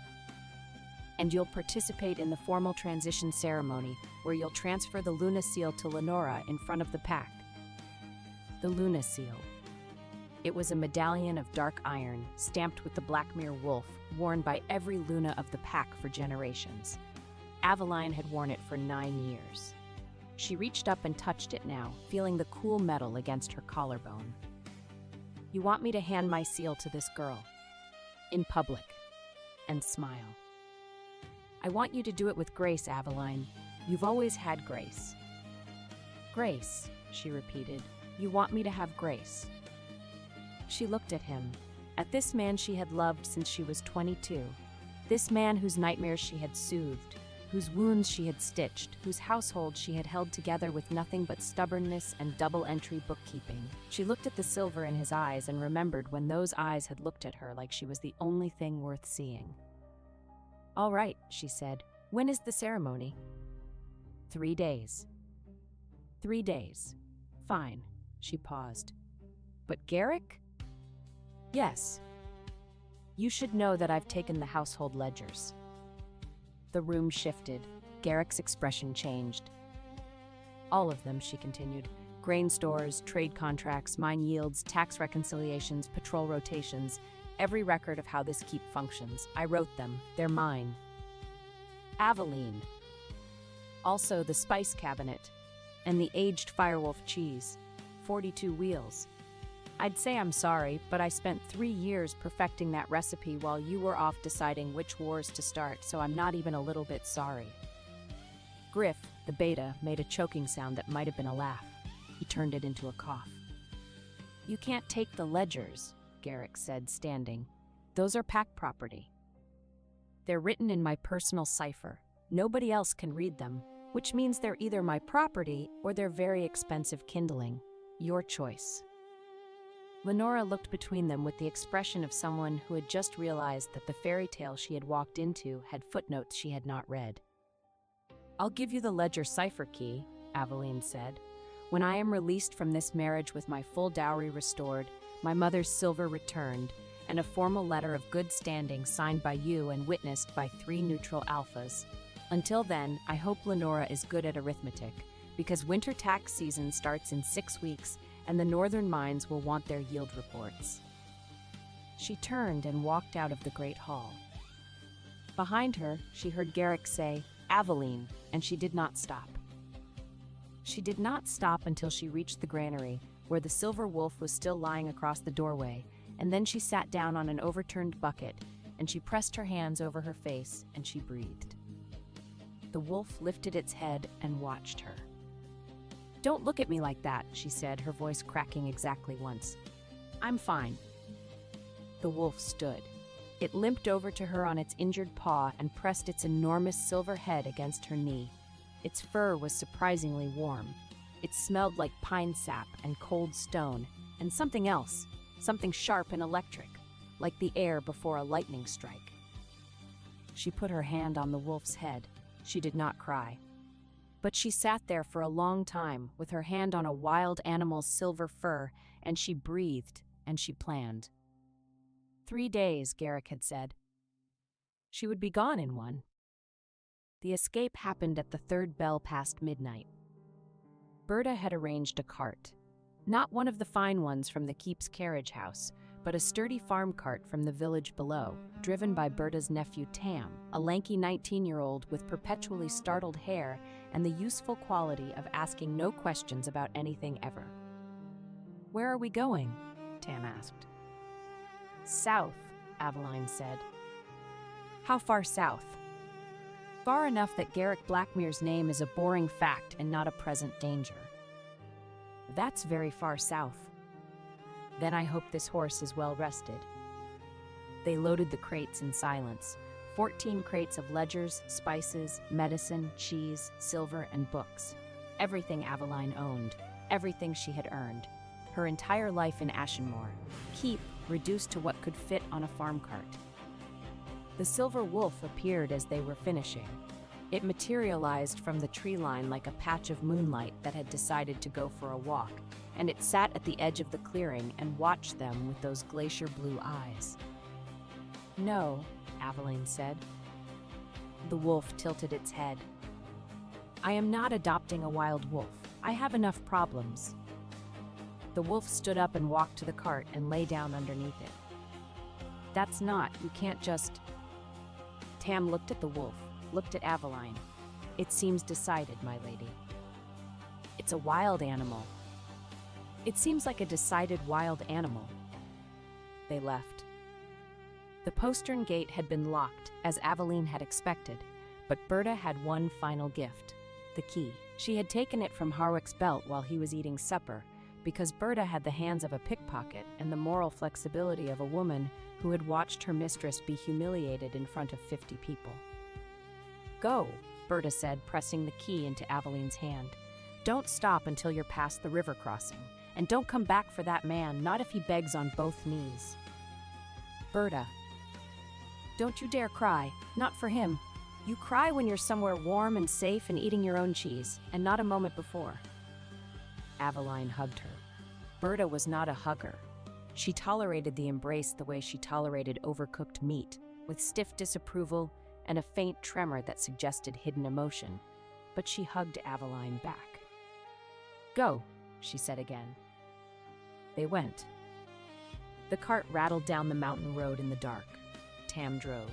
"And you'll participate in the formal transition ceremony, where you'll transfer the Luna Seal to Lenora in front of the pack." The Luna Seal. It was a medallion of dark iron, stamped with the Blackmere wolf, worn by every Luna of the pack for generations. Aveline had worn it for 9 years. She reached up and touched it now, feeling the cool metal against her collarbone. "You want me to hand my seal to this girl, in public, and smile. I want you to do it with grace, Aveline. You've always had grace." "Grace," she repeated. "You want me to have grace?" She looked at him, at this man she had loved since she was 22, this man whose nightmares she had soothed, whose wounds she had stitched, whose household she had held together with nothing but stubbornness and double-entry bookkeeping. She looked at the silver in his eyes and remembered when those eyes had looked at her like she was the only thing worth seeing. "All right," she said. "When is the ceremony?" 3 days. 3 days. Fine. She paused. "But Garrick?" "Yes. You should know that I've taken the household ledgers." The room shifted. Garrick's expression changed. "All of them," she continued. "Grain stores, trade contracts, mine yields, tax reconciliations, patrol rotations, every record of how this keep functions. I wrote them. They're mine." "Aveline." "Also the spice cabinet and the aged Firewolf cheese. 42 wheels. I'd say I'm sorry, but I spent 3 years perfecting that recipe while you were off deciding which wars to start, so I'm not even a little bit sorry." Griff, the beta, made a choking sound that might have been a laugh. He turned it into a cough. "You can't take the ledgers," Garrick said, standing. "Those are pack property. They're written in my personal cipher. Nobody else can read them, which means they're either my property or they're very expensive kindling. Your choice." Lenora looked between them with the expression of someone who had just realized that the fairy tale she had walked into had footnotes she had not read. "I'll give you the ledger cipher key," Aveline said. "When I am released from this marriage with my full dowry restored, my mother's silver returned, and a formal letter of good standing signed by you and witnessed by 3 neutral alphas. Until then, I hope Lenora is good at arithmetic, because winter tax season starts in 6 weeks, and the northern mines will want their yield reports." She turned and walked out of the great hall. Behind her, she heard Garrick say, "Aveline," and she did not stop. She did not stop until she reached the granary, where the silver wolf was still lying across the doorway, and then she sat down on an overturned bucket, and she pressed her hands over her face, and she breathed. The wolf lifted its head and watched her. "Don't look at me like that," she said, her voice cracking exactly once. "I'm fine." The wolf stood. It limped over to her on its injured paw and pressed its enormous silver head against her knee. Its fur was surprisingly warm. It smelled like pine sap and cold stone, and something else, something sharp and electric, like the air before a lightning strike. She put her hand on the wolf's head. She did not cry. But she sat there for a long time, with her hand on a wild animal's silver fur, and she breathed, and she planned. 3 days, Garrick had said. She would be gone in 1. The escape happened at the 3rd bell past midnight. Berta had arranged a cart. Not one of the fine ones from the keep's carriage house, but a sturdy farm cart from the village below, driven by Berta's nephew Tam, a lanky 19-year-old with perpetually startled hair and the useful quality of asking no questions about anything ever. "Where are we going?" Tam asked. "South," Aveline said. "How far south?" "Far enough that Garrick Blackmere's name is a boring fact and not a present danger." "That's very far south." "Then I hope this horse is well rested." They loaded the crates in silence. 14 crates of ledgers, spices, medicine, cheese, silver, and books. Everything Aveline owned, everything she had earned. Her entire life in Ashenmore. Keep reduced to what could fit on a farm cart. The silver wolf appeared as they were finishing. It materialized from the tree line like a patch of moonlight that had decided to go for a walk, and it sat at the edge of the clearing and watched them with those glacier blue eyes. "No," Aveline said. The wolf tilted its head. "I am not adopting a wild wolf. I have enough problems." The wolf stood up and walked to the cart and lay down underneath it. "That's not, you can't just..." Tam looked at the wolf, looked at Aveline. "It seems decided, my lady." "It's a wild animal." "It seems like a decided wild animal." They left. The postern gate had been locked, as Aveline had expected, but Berta had one final gift, the key. She had taken it from Harwick's belt while he was eating supper, because Berta had the hands of a pickpocket and the moral flexibility of a woman who had watched her mistress be humiliated in front of 50 people. "Go," Berta said, pressing the key into Aveline's hand. "Don't stop until you're past the river crossing, and don't come back for that man, not if he begs on both knees." "Berta, don't you dare cry, not for him. You cry when you're somewhere warm and safe and eating your own cheese, and not a moment before." Aveline hugged her. Berta was not a hugger. She tolerated the embrace the way she tolerated overcooked meat, with stiff disapproval and a faint tremor that suggested hidden emotion, but she hugged Aveline back. "Go," she said again. They went. The cart rattled down the mountain road in the dark. Tam drove.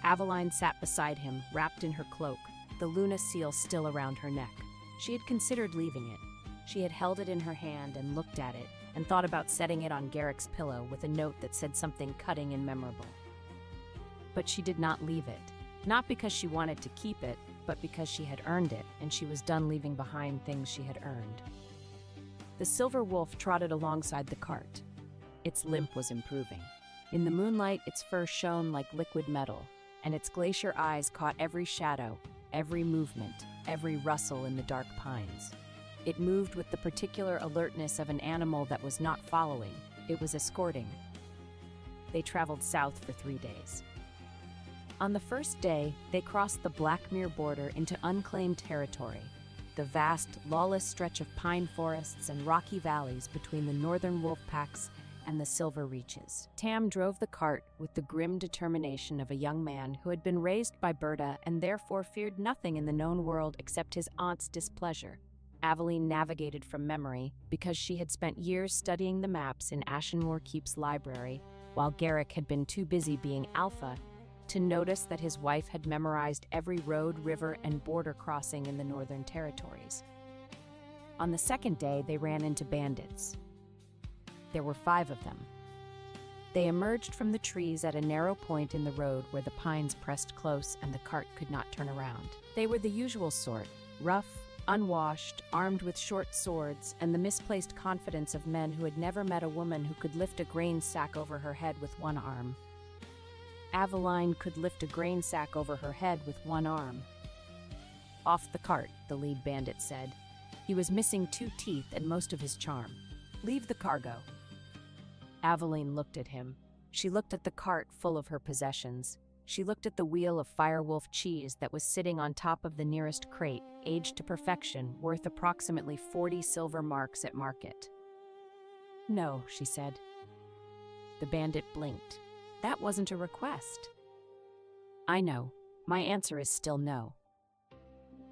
Aveline sat beside him, wrapped in her cloak, the Luna seal still around her neck. She had considered leaving it. She had held it in her hand and looked at it, and thought about setting it on Garrick's pillow with a note that said something cutting and memorable. But she did not leave it, not because she wanted to keep it, but because she had earned it, and she was done leaving behind things she had earned. The silver wolf trotted alongside the cart. Its limp was improving. In the moonlight, its fur shone like liquid metal, and its glacier eyes caught every shadow, every movement, every rustle in the dark pines. It moved with the particular alertness of an animal that was not following, it was escorting. They traveled south for 3 days. On the first day, they crossed the Blackmere border into unclaimed territory, the vast, lawless stretch of pine forests and rocky valleys between the northern wolf packs and the Silver Reaches. Tam drove the cart with the grim determination of a young man who had been raised by Berta and therefore feared nothing in the known world except his aunt's displeasure. Aveline navigated from memory because she had spent years studying the maps in Ashenmore Keep's library, while Garrick had been too busy being alpha to notice that his wife had memorized every road, river, and border crossing in the Northern Territories. On the second day, they ran into bandits. There were 5 of them. They emerged from the trees at a narrow point in the road where the pines pressed close and the cart could not turn around. They were the usual sort, rough, unwashed, armed with short swords, and the misplaced confidence of men who had never met a woman who could lift a grain sack over her head with one arm. Aveline could lift a grain sack over her head with one arm. "Off the cart," the lead bandit said. He was missing 2 teeth and most of his charm. "Leave the cargo." Aveline looked at him. She looked at the cart full of her possessions. She looked at the wheel of Firewolf cheese that was sitting on top of the nearest crate, aged to perfection, worth approximately 40 silver marks at market. "No," she said. The bandit blinked. "That wasn't a request." "I know. My answer is still no."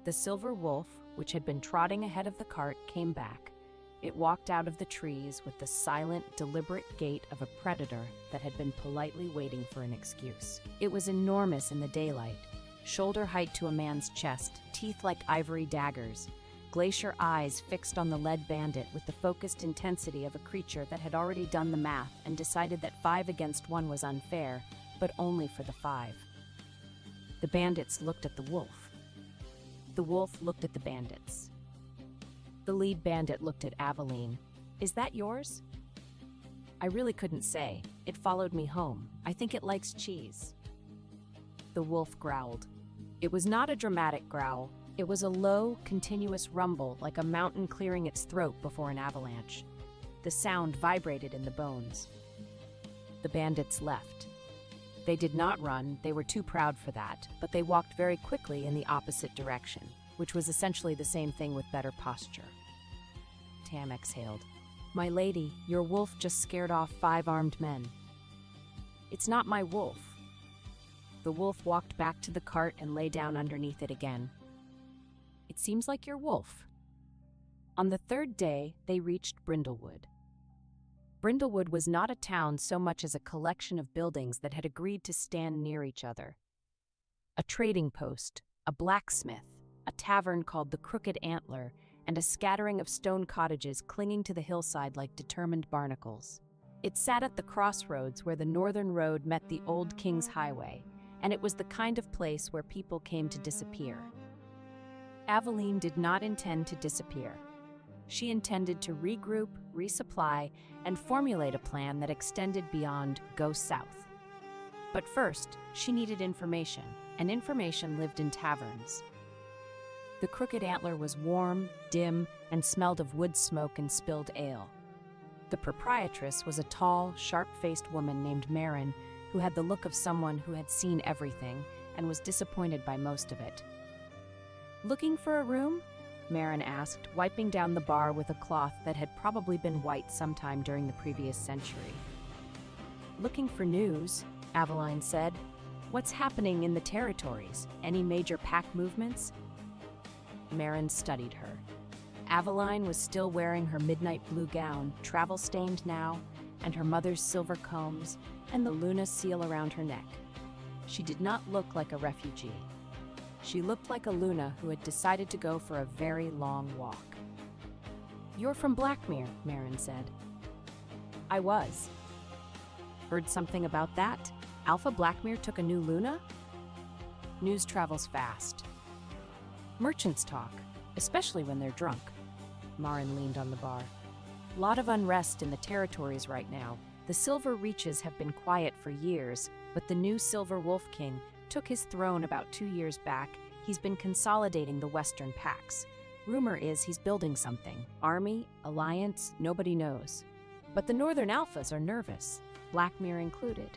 The silver wolf, which had been trotting ahead of the cart, came back. It walked out of the trees with the silent, deliberate gait of a predator that had been politely waiting for an excuse. It was enormous in the daylight, shoulder height to a man's chest, teeth like ivory daggers, glacier eyes fixed on the lead bandit with the focused intensity of a creature that had already done the math and decided that 5 against 1 was unfair, but only for the 5. The bandits looked at the wolf. The wolf looked at the bandits. The lead bandit looked at Aveline. "Is that yours?" "I really couldn't say. It followed me home. I think it likes cheese." The wolf growled. It was not a dramatic growl. It was a low, continuous rumble like a mountain clearing its throat before an avalanche. The sound vibrated in the bones. The bandits left. They did not run, they were too proud for that, but they walked very quickly in the opposite direction, which was essentially the same thing with better posture. Tam exhaled. "My lady, your wolf just scared off 5 armed men." "It's not my wolf." The wolf walked back to the cart and lay down underneath it again. "It seems like your wolf." On the 3rd day, they reached Brindlewood. Brindlewood was not a town so much as a collection of buildings that had agreed to stand near each other. A trading post, a blacksmith, a tavern called the Crooked Antler, and a scattering of stone cottages clinging to the hillside like determined barnacles. It sat at the crossroads where the northern road met the old King's Highway, and it was the kind of place where people came to disappear. Aveline did not intend to disappear. She intended to regroup, resupply, and formulate a plan that extended beyond Go South. But first, she needed information, and information lived in taverns. The Crooked Antler was warm, dim, and smelled of wood smoke and spilled ale. The proprietress was a tall, sharp-faced woman named Marin, who had the look of someone who had seen everything and was disappointed by most of it. "Looking for a room?" Marin asked, wiping down the bar with a cloth that had probably been white sometime during the previous century. "Looking for news," Aveline said. "What's happening in the territories? Any major pack movements?" Marin studied her. Aveline was still wearing her midnight blue gown, travel-stained now, and her mother's silver combs, and the Luna seal around her neck. She did not look like a refugee. She looked like a Luna who had decided to go for a very long walk. "You're from Blackmere," Marin said. "I was." "Heard something about that? Alpha Blackmere took a new Luna?" "News travels fast. Merchants talk, especially when they're drunk." Marin leaned on the bar. "Lot of unrest in the territories right now. The Silver Reaches have been quiet for years, but the new Silver Wolf King took his throne about 2 years back. He's been consolidating the western packs. Rumor is he's building something. Army, alliance, nobody knows. But the northern alphas are nervous, Blackmere included."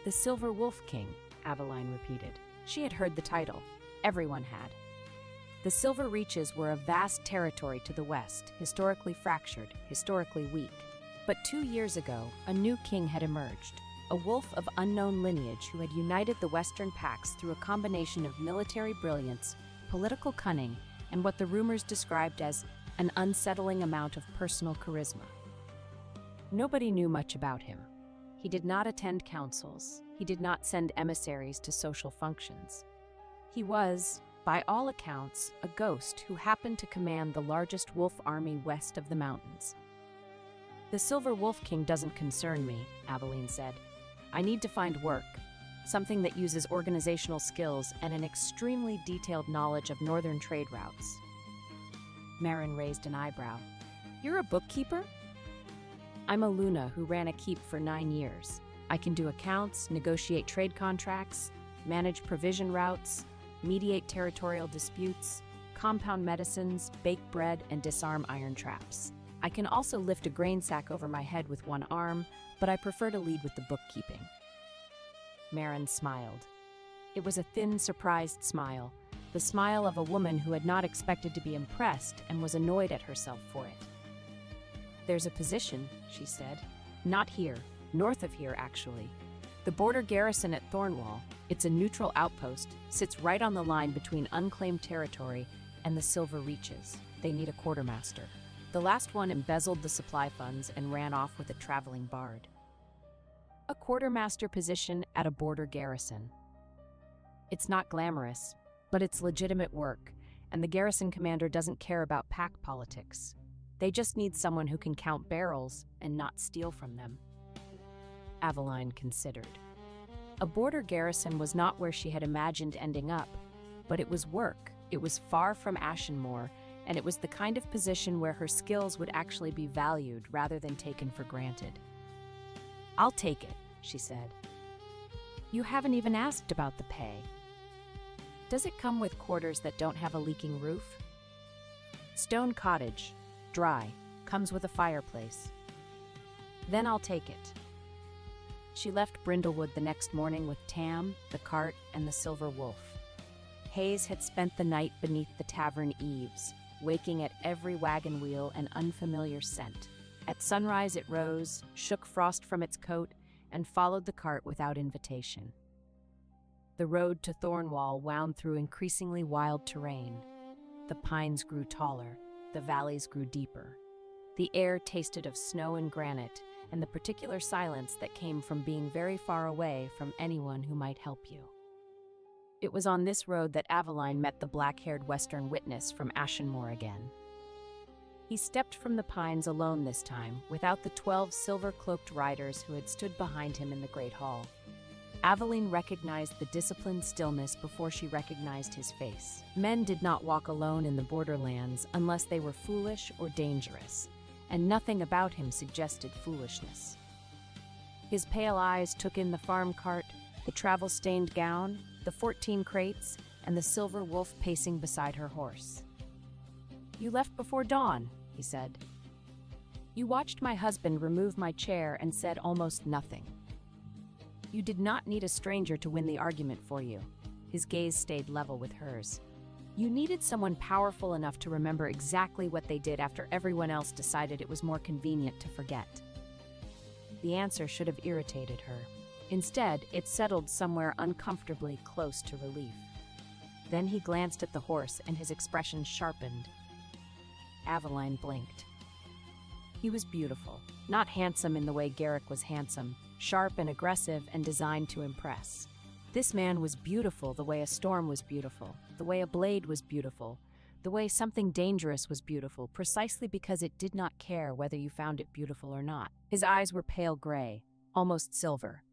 "The Silver Wolf King," Aveline repeated. She had heard the title. Everyone had. The Silver Reaches were a vast territory to the west, historically fractured, historically weak. But 2 years ago, a new king had emerged, a wolf of unknown lineage who had united the western packs through a combination of military brilliance, political cunning, and what the rumors described as an unsettling amount of personal charisma. Nobody knew much about him. He did not attend councils. He did not send emissaries to social functions. He was, by all accounts, a ghost who happened to command the largest wolf army west of the mountains. "The Silver Wolf King doesn't concern me," Aveline said. "I need to find work, something that uses organizational skills and an extremely detailed knowledge of northern trade routes." Marin raised an eyebrow. "You're a bookkeeper?" "I'm a Luna who ran a keep for 9 years. I can do accounts, negotiate trade contracts, manage provision routes, mediate territorial disputes, compound medicines, bake bread, and disarm iron traps. I can also lift a grain sack over my head with one arm, but I prefer to lead with the bookkeeping." Marin smiled. It was a thin, surprised smile, the smile of a woman who had not expected to be impressed and was annoyed at herself for it. "There's a position," she said. "Not here, north of here, actually. The border garrison at Thornwall, it's a neutral outpost, sits right on the line between unclaimed territory and the Silver Reaches. They need a quartermaster. The last one embezzled the supply funds and ran off with a traveling bard." A quartermaster position at a border garrison. It's not glamorous, but it's legitimate work, and the garrison commander doesn't care about pack politics. They just need someone who can count barrels and not steal from them. Aveline considered. A border garrison was not where she had imagined ending up, but it was work. It was far from Ashenmoor, and it was the kind of position where her skills would actually be valued rather than taken for granted. "I'll take it," she said. "You haven't even asked about the pay. Does it come with quarters that don't have a leaking roof?" "Stone cottage, dry, comes with a fireplace." "Then I'll take it." She left Brindlewood the next morning with Tam, the cart, and the Silver Wolf. Hayes had spent the night beneath the tavern eaves, waking at every wagon wheel an unfamiliar scent. At sunrise it rose, shook frost from its coat, and followed the cart without invitation. The road to Thornwall wound through increasingly wild terrain. The pines grew taller, the valleys grew deeper. The air tasted of snow and granite, and the particular silence that came from being very far away from anyone who might help you. It was on this road that Aveline met the black-haired Western witness from Ashenmoor again. He stepped from the pines alone this time, without the 12 silver-cloaked riders who had stood behind him in the Great Hall. Aveline recognized the disciplined stillness before she recognized his face. Men did not walk alone in the borderlands unless they were foolish or dangerous, and nothing about him suggested foolishness. His pale eyes took in the farm cart, the travel-stained gown, the 14 crates, and the silver wolf pacing beside her horse. "You left before dawn," he said. "You watched my husband remove my chair and said almost nothing. You did not need a stranger to win the argument for you." His gaze stayed level with hers. "You needed someone powerful enough to remember exactly what they did after everyone else decided it was more convenient to forget." The answer should have irritated her. Instead, it settled somewhere uncomfortably close to relief. Then he glanced at the horse and his expression sharpened. Aveline blinked. He was beautiful, not handsome in the way Garrick was handsome, sharp and aggressive and designed to impress. This man was beautiful the way a storm was beautiful, the way a blade was beautiful, the way something dangerous was beautiful, precisely because it did not care whether you found it beautiful or not. His eyes were pale gray, almost silver,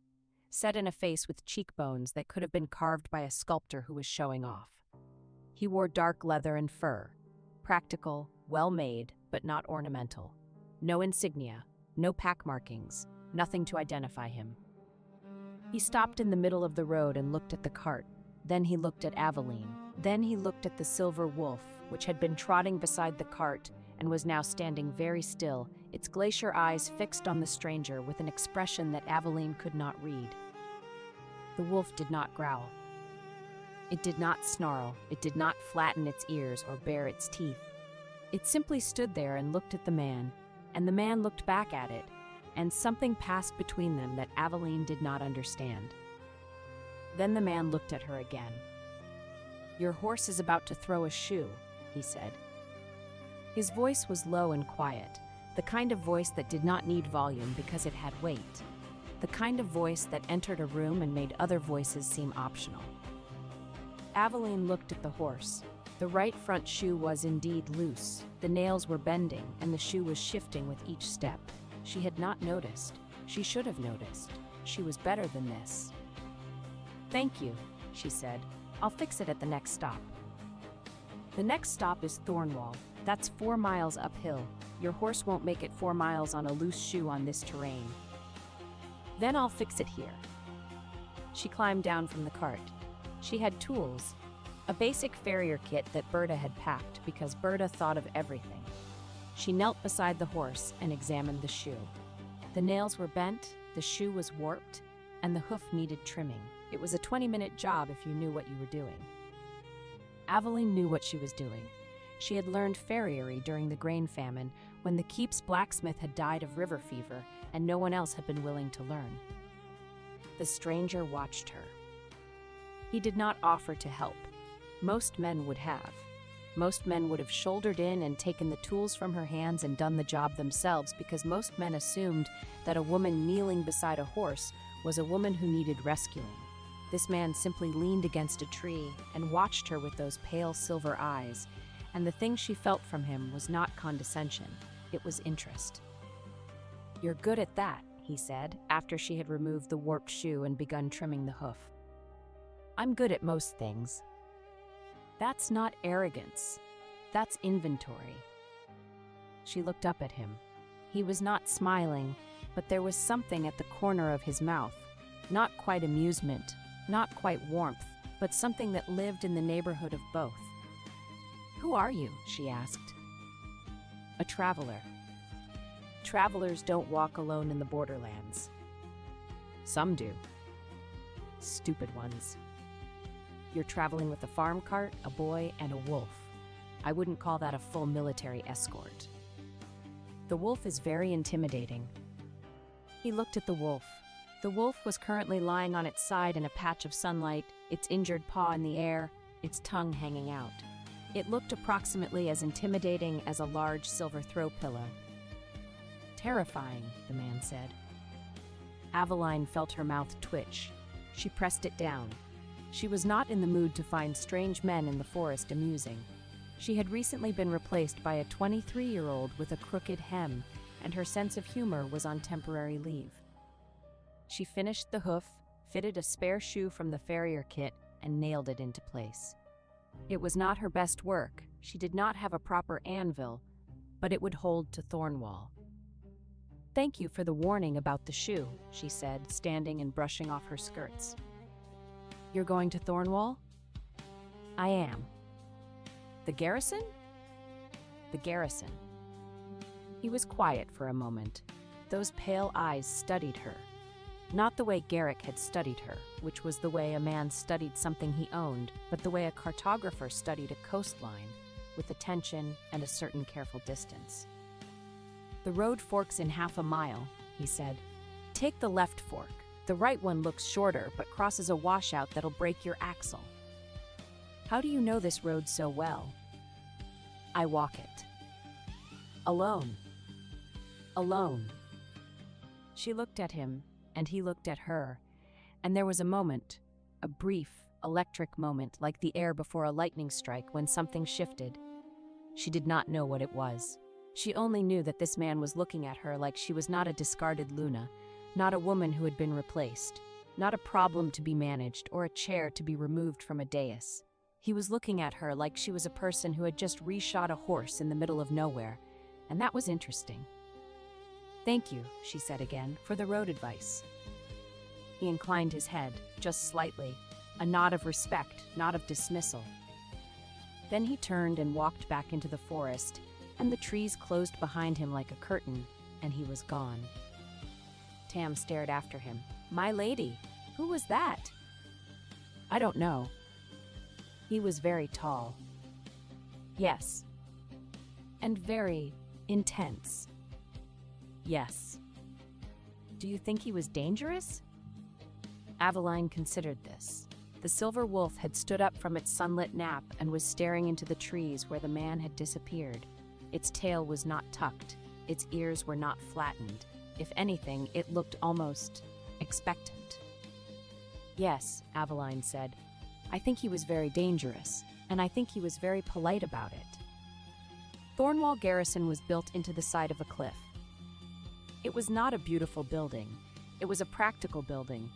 set in a face with cheekbones that could have been carved by a sculptor who was showing off. He wore dark leather and fur, practical, well-made, but not ornamental. No insignia, no pack markings, nothing to identify him. He stopped in the middle of the road and looked at the cart. Then he looked at Aveline. Then he looked at the silver wolf, which had been trotting beside the cart and was now standing very still, its glacier eyes fixed on the stranger with an expression that Aveline could not read. The wolf did not growl. It did not snarl. It did not flatten its ears or bare its teeth. It simply stood there and looked at the man, and the man looked back at it, and something passed between them that Aveline did not understand. Then the man looked at her again. "Your horse is about to throw a shoe," he said. His voice was low and quiet, the kind of voice that did not need volume because it had weight, the kind of voice that entered a room and made other voices seem optional. Aveline looked at the horse. The right front shoe was indeed loose, the nails were bending, and the shoe was shifting with each step. She had not noticed. She should have noticed. She was better than this. "Thank you," she said. "I'll fix it at the next stop." "The next stop is Thornwall. That's 4 miles uphill. Your horse won't make it 4 miles on a loose shoe on this terrain." "Then I'll fix it here." She climbed down from the cart. She had tools, a basic farrier kit that Berta had packed because Berta thought of everything. She knelt beside the horse and examined the shoe. The nails were bent, the shoe was warped, and the hoof needed trimming. It was a 20-minute job if you knew what you were doing. Aveline knew what she was doing. She had learned farriery during the grain famine when the keep's blacksmith had died of river fever and no one else had been willing to learn. The stranger watched her. He did not offer to help. Most men would have. Most men would have shouldered in and taken the tools from her hands and done the job themselves because most men assumed that a woman kneeling beside a horse was a woman who needed rescuing. This man simply leaned against a tree and watched her with those pale silver eyes, and the thing she felt from him was not condescension, it was interest. "You're good at that," he said, after she had removed the warped shoe and begun trimming the hoof. "I'm good at most things." "That's not arrogance. That's inventory." She looked up at him. He was not smiling, but there was something at the corner of his mouth. Not quite amusement, not quite warmth, but something that lived in the neighborhood of both. "Who are you?" she asked. "A traveler. Travelers don't walk alone in the borderlands." "Some do. Stupid ones. You're traveling with a farm cart, a boy, and a wolf. I wouldn't call that a full military escort." "The wolf is very intimidating." He looked at the wolf. The wolf was currently lying on its side in a patch of sunlight, its injured paw in the air, its tongue hanging out. It looked approximately as intimidating as a large silver throw pillow. "Terrifying," the man said. Aveline felt her mouth twitch. She pressed it down. She was not in the mood to find strange men in the forest amusing. She had recently been replaced by a 23-year-old with a crooked hem, and her sense of humor was on temporary leave. She finished the hoof, fitted a spare shoe from the farrier kit, and nailed it into place. It was not her best work. She did not have a proper anvil, but it would hold to Thornwall. "Thank you for the warning about the shoe," she said, standing and brushing off her skirts. "You're going to Thornwall?" "I am." "The garrison?" "The garrison." He was quiet for a moment. Those pale eyes studied her. Not the way Garrick had studied her, which was the way a man studied something he owned, but the way a cartographer studied a coastline, with attention and a certain careful distance. "The road forks in half a mile," he said. "Take the left fork. The right one looks shorter, but crosses a washout that'll break your axle." "How do you know this road so well?" "I walk it." "Alone?" "Alone." She looked at him, and he looked at her, and there was a moment, a brief, electric moment, like the air before a lightning strike when something shifted. She did not know what it was. She only knew that this man was looking at her like she was not a discarded Luna, not a woman who had been replaced, not a problem to be managed or a chair to be removed from a dais. He was looking at her like she was a person who had just reshot a horse in the middle of nowhere, and that was interesting. "Thank you," she said again, "for the road advice." He inclined his head, just slightly, a nod of respect, not of dismissal. Then he turned and walked back into the forest, and the trees closed behind him like a curtain, and he was gone. Tam stared after him. "My lady, who was that?" "I don't know." "He was very tall." "Yes." "And very intense." "Yes." "Do you think he was dangerous?" Aveline considered this. The silver wolf had stood up from its sunlit nap and was staring into the trees where the man had disappeared. Its tail was not tucked. Its ears were not flattened. If anything, it looked almost expectant. "Yes," Aveline said. "I think he was very dangerous, and I think he was very polite about it." Thornwall Garrison was built into the side of a cliff. It was not a beautiful building. It was a practical building.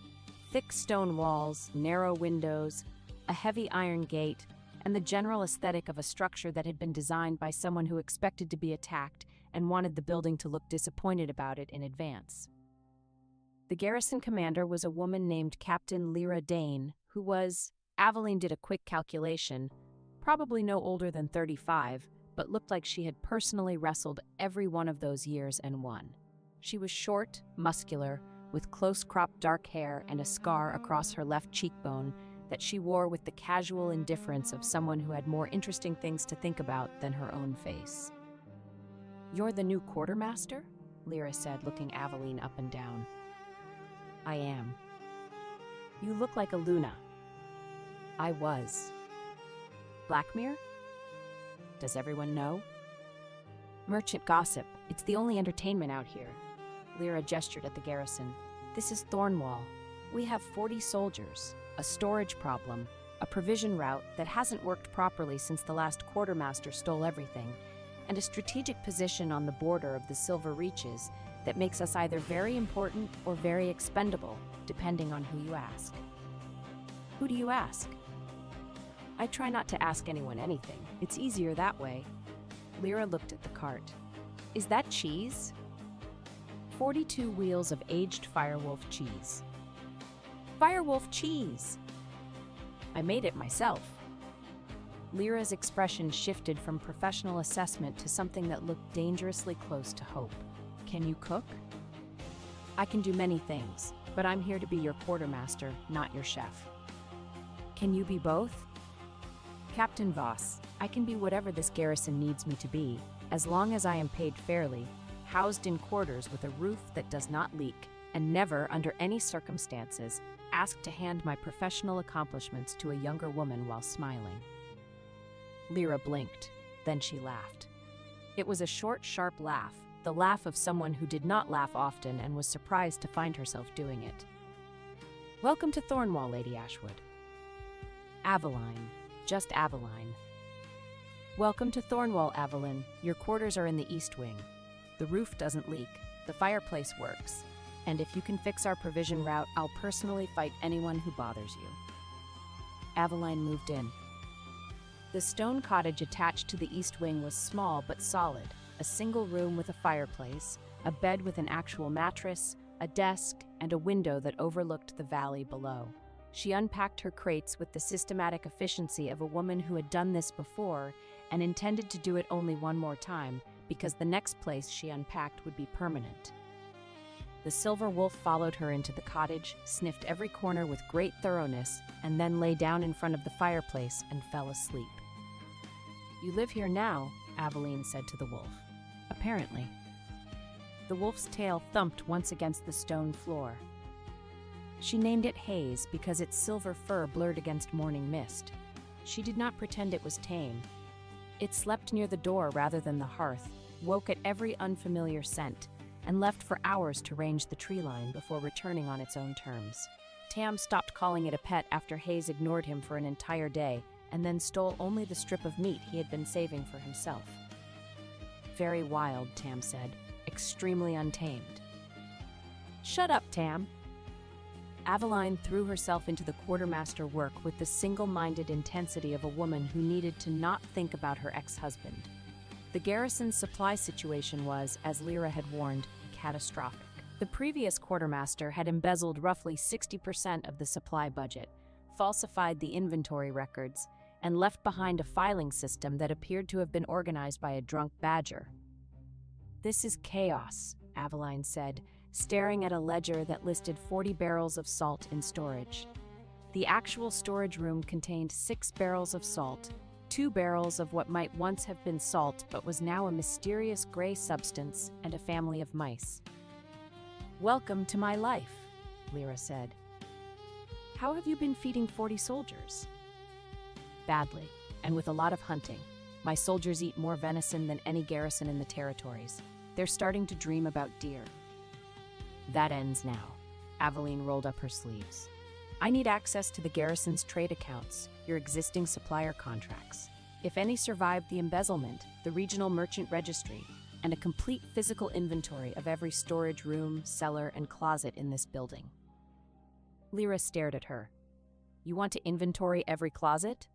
Thick stone walls, narrow windows, a heavy iron gate, and the general aesthetic of a structure that had been designed by someone who expected to be attacked and wanted the building to look disappointed about it in advance. The garrison commander was a woman named Captain Lyra Dane, who was, Aveline did a quick calculation, probably no older than 35, but looked like she had personally wrestled every one of those years and won. She was short, muscular, with close-cropped dark hair and a scar across her left cheekbone that she wore with the casual indifference of someone who had more interesting things to think about than her own face. "You're the new quartermaster?" Lyra said, looking Aveline up and down. "I am." "You look like a Luna." "I was." "Blackmere?" "Does everyone know?" "Merchant gossip. It's the only entertainment out here." Lyra gestured at the garrison. "This is Thornwall. We have 40 soldiers, a storage problem, a provision route that hasn't worked properly since the last quartermaster stole everything, and a strategic position on the border of the Silver Reaches that makes us either very important or very expendable, depending on who you ask." "Who do you ask?" "I try not to ask anyone anything. It's easier that way." Lyra looked at the cart. "Is that cheese?" 42 wheels of aged Firewolf cheese. "Firewolf cheese!" "I made it myself." Lyra's expression shifted from professional assessment to something that looked dangerously close to hope. "Can you cook?" "I can do many things, but I'm here to be your quartermaster, not your chef." "Can you be both?" "Captain Voss, I can be whatever this garrison needs me to be, as long as I am paid fairly, housed in quarters with a roof that does not leak, and never, under any circumstances, asked to hand my professional accomplishments to a younger woman while smiling." Lyra blinked. Then she laughed. It was a short, sharp laugh, the laugh of someone who did not laugh often and was surprised to find herself doing it. "Welcome to Thornwall, Lady Ashwood." "Aveline. Just Aveline." "Welcome to Thornwall, Aveline. Your quarters are in the east wing. The roof doesn't leak. The fireplace works. And if you can fix our provision route, I'll personally fight anyone who bothers you. Aveline moved in. The stone cottage attached to the east wing was small but solid, a single room with a fireplace, a bed with an actual mattress, a desk, and a window that overlooked the valley below. She unpacked her crates with the systematic efficiency of a woman who had done this before and intended to do it only one more time, because the next place she unpacked would be permanent. The silver wolf followed her into the cottage, sniffed every corner with great thoroughness, and then lay down in front of the fireplace and fell asleep. "You live here now," Aveline said to the wolf. "Apparently." The wolf's tail thumped once against the stone floor. She named it Haze because its silver fur blurred against morning mist. She did not pretend it was tame. It slept near the door rather than the hearth, woke at every unfamiliar scent, and left for hours to range the tree line before returning on its own terms. Tam stopped calling it a pet after Haze ignored him for an entire day and then stole only the strip of meat he had been saving for himself. "Very wild," Tam said, "extremely untamed." "Shut up, Tam." Aveline threw herself into the quartermaster work with the single-minded intensity of a woman who needed to not think about her ex-husband. The garrison's supply situation was, as Lyra had warned, catastrophic. The previous quartermaster had embezzled roughly 60% of the supply budget, falsified the inventory records, and left behind a filing system that appeared to have been organized by a drunk badger. "This is chaos," Aveline said, staring at a ledger that listed 40 barrels of salt in storage. The actual storage room contained 6 barrels of salt, 2 barrels of what might once have been salt but was now a mysterious gray substance, and a family of mice. "Welcome to my life," Lyra said. "How have you been feeding 40 soldiers?" "Badly, and with a lot of hunting. My soldiers eat more venison than any garrison in the territories. They're starting to dream about deer." "That ends now." Aveline rolled up her sleeves. "I need access to the garrison's trade accounts, your existing supplier contracts. If any survived the embezzlement, the regional merchant registry, and a complete physical inventory of every storage room, cellar, and closet in this building." Lyra stared at her. "You want to inventory every closet?"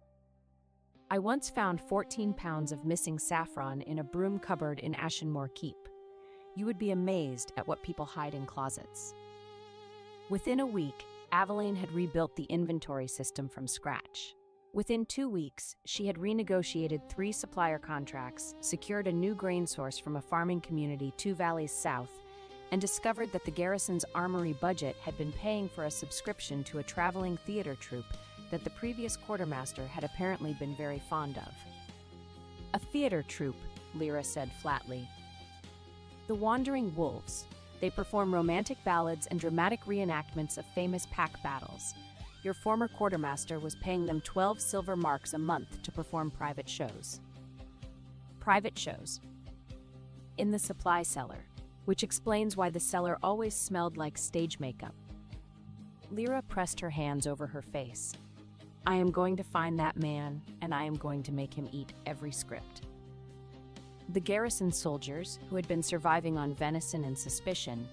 "I once found 14 pounds of missing saffron in a broom cupboard in Ashenmore Keep. You would be amazed at what people hide in closets." Within a week, Aveline had rebuilt the inventory system from scratch. Within 2 weeks, she had renegotiated 3 supplier contracts, secured a new grain source from a farming community 2 valleys south, and discovered that the garrison's armory budget had been paying for a subscription to a traveling theater troupe that the previous quartermaster had apparently been very fond of. "A theater troupe," Lyra said flatly. "The Wandering Wolves. They perform romantic ballads and dramatic reenactments of famous pack battles. Your former quartermaster was paying them 12 silver marks a month to perform private shows." "Private shows?" "In the supply cellar, which explains why the cellar always smelled like stage makeup." Lyra pressed her hands over her face. "I am going to find that man, and I am going to make him eat every script." The garrison soldiers, who had been surviving on venison and suspicion,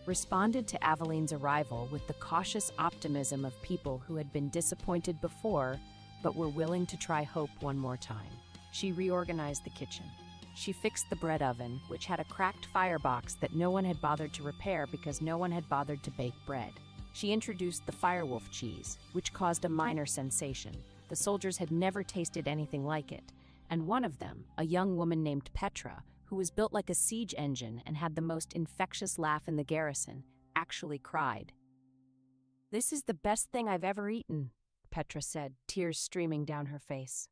responded to Aveline's arrival with the cautious optimism of people who had been disappointed before but were willing to try hope one more time. She reorganized the kitchen. She fixed the bread oven, which had a cracked firebox that no one had bothered to repair because no one had bothered to bake bread. She introduced the Firewolf cheese, which caused a minor sensation. The soldiers had never tasted anything like it, and one of them, a young woman named Petra, who was built like a siege engine and had the most infectious laugh in the garrison, actually cried. "This is the best thing I've ever eaten," Petra said, tears streaming down her face.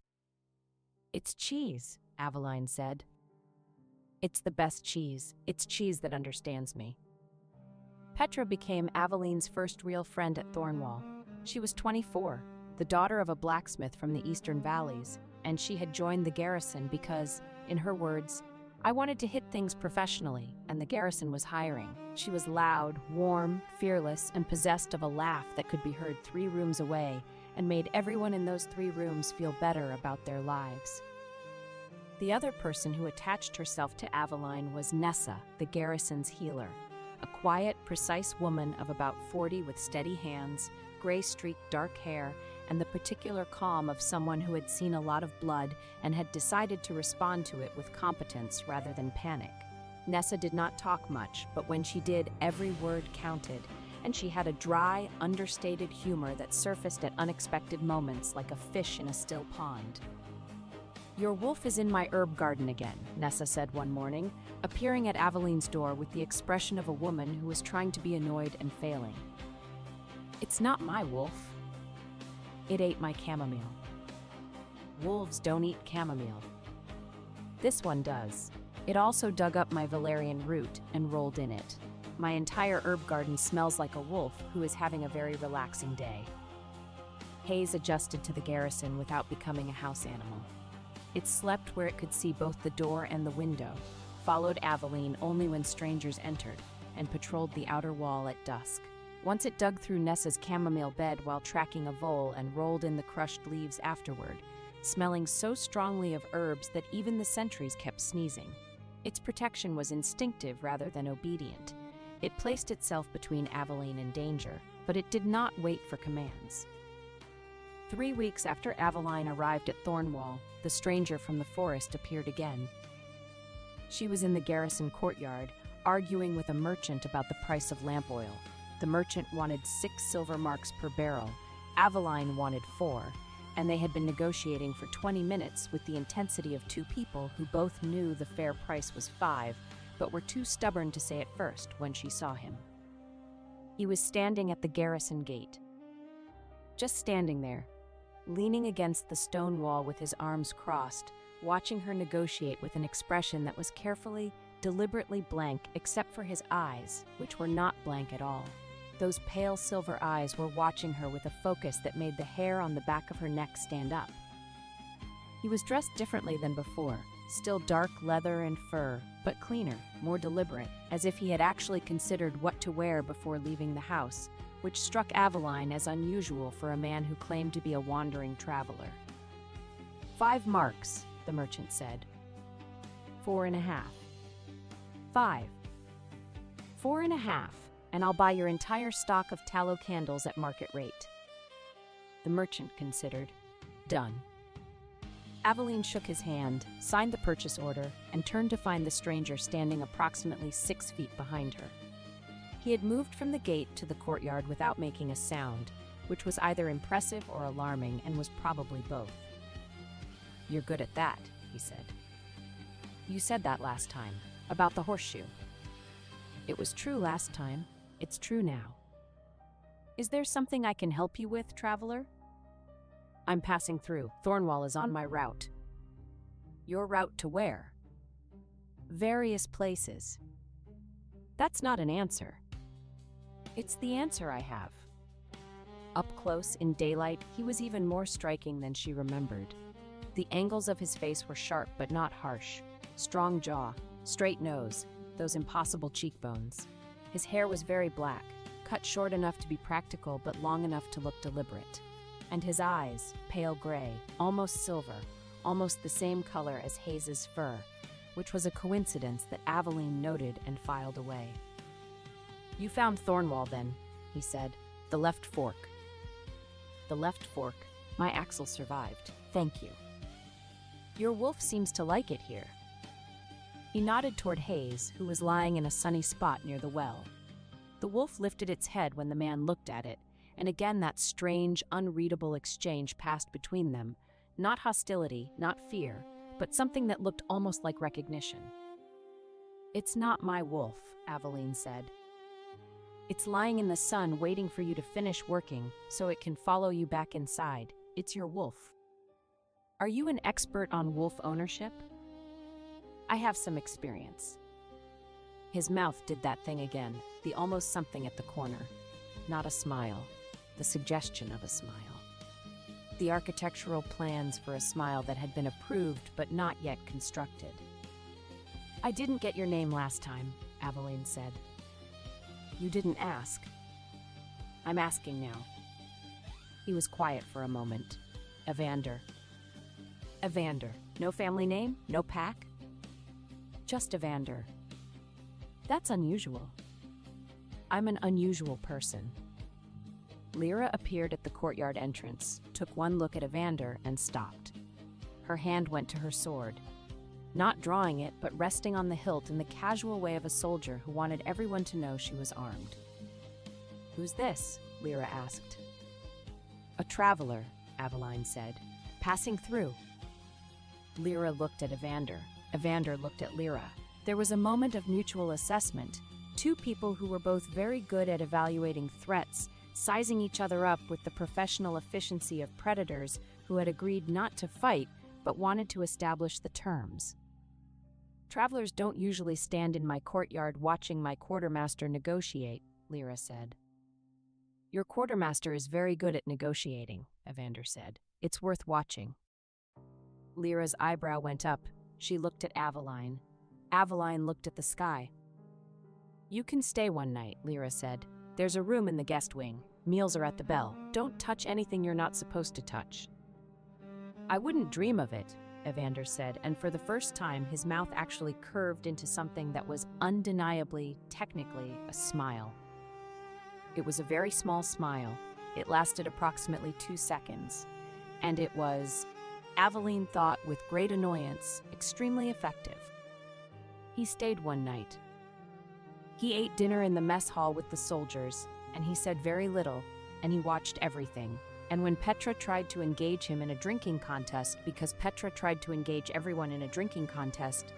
"It's cheese," Aveline said. "It's the best cheese. It's cheese that understands me." Petra became Aveline's first real friend at Thornwall. She was 24, the daughter of a blacksmith from the Eastern Valleys, and she had joined the garrison because, in her words, "I wanted to hit things professionally, and the garrison was hiring." She was loud, warm, fearless, and possessed of a laugh that could be heard 3 rooms away and made everyone in those 3 rooms feel better about their lives. The other person who attached herself to Aveline was Nessa, the garrison's healer, a quiet, precise woman of about 40 with steady hands, gray-streaked dark hair, and the particular calm of someone who had seen a lot of blood and had decided to respond to it with competence rather than panic. Nessa did not talk much, but when she did, every word counted, and she had a dry, understated humor that surfaced at unexpected moments like a fish in a still pond. "Your wolf is in my herb garden again," Nessa said one morning, appearing at Aveline's door with the expression of a woman who was trying to be annoyed and failing. "It's not my wolf. It ate my chamomile. Wolves don't eat chamomile. This one does. It also dug up my valerian root and rolled in it. My entire herb garden smells like a wolf who is having a very relaxing day." Hayes adjusted to the garrison without becoming a house animal. It slept where it could see both the door and the window, followed Aveline only when strangers entered, and patrolled the outer wall at dusk. Once it dug through Nessa's chamomile bed while tracking a vole and rolled in the crushed leaves afterward, smelling so strongly of herbs that even the sentries kept sneezing. Its protection was instinctive rather than obedient. It placed itself between Aveline and danger, but it did not wait for commands. 3 weeks after Aveline arrived at Thornwall, the stranger from the forest appeared again. She was in the garrison courtyard, arguing with a merchant about the price of lamp oil. The merchant wanted 6 silver marks per barrel, Aveline wanted 4, and they had been negotiating for 20 minutes with the intensity of 2 people who both knew the fair price was 5, but were too stubborn to say it first when she saw him. He was standing at the garrison gate. Just standing there, leaning against the stone wall with his arms crossed, watching her negotiate with an expression that was carefully, deliberately blank except for his eyes, which were not blank at all. Those pale silver eyes were watching her with a focus that made the hair on the back of her neck stand up. He was dressed differently than before, still dark leather and fur, but cleaner, more deliberate, as if he had actually considered what to wear before leaving the house, which struck Aveline as unusual for a man who claimed to be a wandering traveler. 5 marks, the merchant said. 4.5. 5. 4.5, and I'll buy your entire stock of tallow candles at market rate. The merchant considered. Done. Aveline shook his hand, signed the purchase order, and turned to find the stranger standing approximately 6 feet behind her. He had moved from the gate to the courtyard without making a sound, which was either impressive or alarming and was probably both. "You're good at that," he said. "You said that last time, about the horseshoe." "It was true last time. It's true now." "Is there something I can help you with, traveler?" "I'm passing through. Thornwall is on my route." "Your route to where?" "Various places." "That's not an answer." "It's the answer I have." Up close, in daylight, he was even more striking than she remembered. The angles of his face were sharp but not harsh. Strong jaw, straight nose, those impossible cheekbones. His hair was very black, cut short enough to be practical but long enough to look deliberate. And his eyes, pale gray, almost silver, almost the same color as Hayes's fur, which was a coincidence that Aveline noted and filed away. "You found Thornwall, then," he said. "The left fork." "The left fork. My axle survived. Thank you." "Your wolf seems to like it here." He nodded toward Hayes, who was lying in a sunny spot near the well. The wolf lifted its head when the man looked at it, and again that strange, unreadable exchange passed between them. Not hostility, not fear, but something that looked almost like recognition. "It's not my wolf," Aveline said. "It's lying in the sun waiting for you to finish working so it can follow you back inside. It's your wolf." "Are you an expert on wolf ownership?" "I have some experience." His mouth did that thing again, the almost something at the corner. Not a smile, the suggestion of a smile. The architectural plans for a smile that had been approved but not yet constructed. "I didn't get your name last time," Aveline said. "You didn't ask." "I'm asking now." He was quiet for a moment. "Evander." "Evander. No family name? No pack?" "Just Evander." "That's unusual." I'm an unusual person. Lyra appeared at the courtyard entrance, took one look at Evander, and stopped. Her hand went to her sword, not drawing it, but resting on the hilt in the casual way of a soldier who wanted everyone to know she was armed. "Who's this?" Lyra asked. "A traveler," Aveline said, "passing through." Lyra looked at Evander. Evander looked at Lyra. There was a moment of mutual assessment. Two people who were both very good at evaluating threats, sizing each other up with the professional efficiency of predators who had agreed not to fight but wanted to establish the terms. "Travelers don't usually stand in my courtyard watching my quartermaster negotiate," Lyra said. "Your quartermaster is very good at negotiating," Evander said. "It's worth watching." Lyra's eyebrow went up. She looked at Aveline. Aveline looked at the sky. "You can stay one night," Lyra said. "There's a room in the guest wing. Meals are at the bell. Don't touch anything you're not supposed to touch." "I wouldn't dream of it," Evander said, and for the first time his mouth actually curved into something that was undeniably, technically, a smile. It was a very small smile. It lasted approximately 2 seconds. And it was, Aveline thought with great annoyance, extremely effective. He stayed one night. He ate dinner in the mess hall with the soldiers, and he said very little, and he watched everything. And when Petra tried to engage him in a drinking contest, because Petra tried to engage everyone in a drinking contest,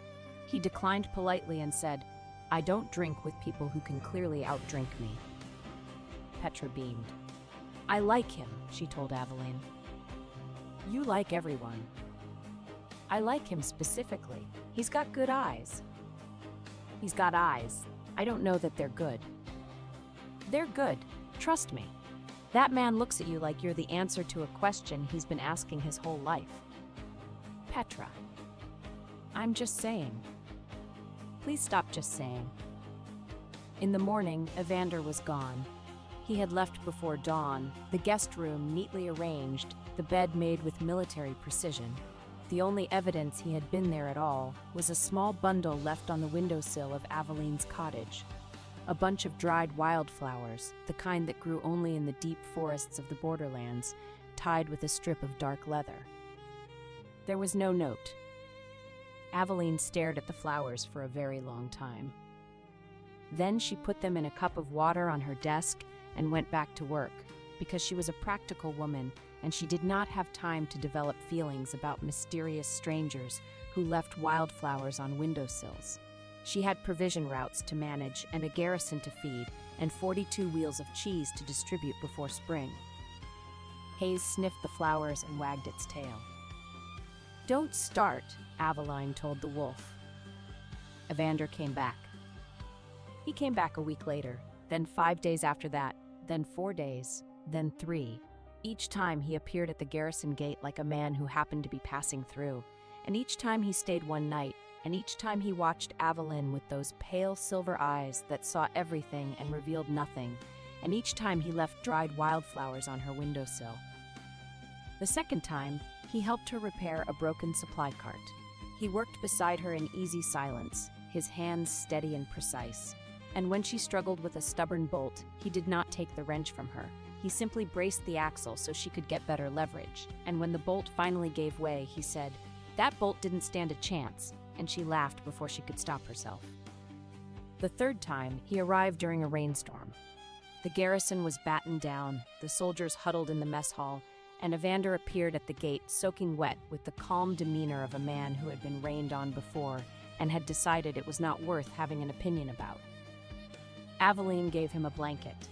he declined politely and said, "I don't drink with people who can clearly outdrink me." Petra beamed. "I like him," she told Aveline. "You like everyone." "I like him specifically. He's got good eyes." "He's got eyes. I don't know that they're good." "They're good. Trust me. That man looks at you like you're the answer to a question he's been asking his whole life." "Petra, I'm just saying." "Please stop just saying." In the morning, Evander was gone. He had left before dawn, the guest room neatly arranged, the bed made with military precision. The only evidence he had been there at all was a small bundle left on the windowsill of Aveline's cottage. A bunch of dried wildflowers, the kind that grew only in the deep forests of the borderlands, tied with a strip of dark leather. There was no note. Aveline stared at the flowers for a very long time. Then she put them in a cup of water on her desk and went back to work, because she was a practical woman and she did not have time to develop feelings about mysterious strangers who left wildflowers on windowsills. She had provision routes to manage and a garrison to feed and 42 wheels of cheese to distribute before spring. Hayes sniffed the flowers and wagged its tail. "Don't start," Aveline told the wolf. Evander came back. He came back a week later, then 5 days after that, then 4 days, then 3. Each time he appeared at the garrison gate like a man who happened to be passing through, and each time he stayed one night, and each time he watched Aveline with those pale silver eyes that saw everything and revealed nothing, and each time he left dried wildflowers on her windowsill. The second time, he helped her repair a broken supply cart. He worked beside her in easy silence, his hands steady and precise. And when she struggled with a stubborn bolt, he did not take the wrench from her. He simply braced the axle so she could get better leverage. And when the bolt finally gave way, he said, "That bolt didn't stand a chance," and she laughed before she could stop herself. The third time, he arrived during a rainstorm. The garrison was battened down, the soldiers huddled in the mess hall, and Evander appeared at the gate soaking wet with the calm demeanor of a man who had been rained on before and had decided it was not worth having an opinion about. Aveline gave him a blanket.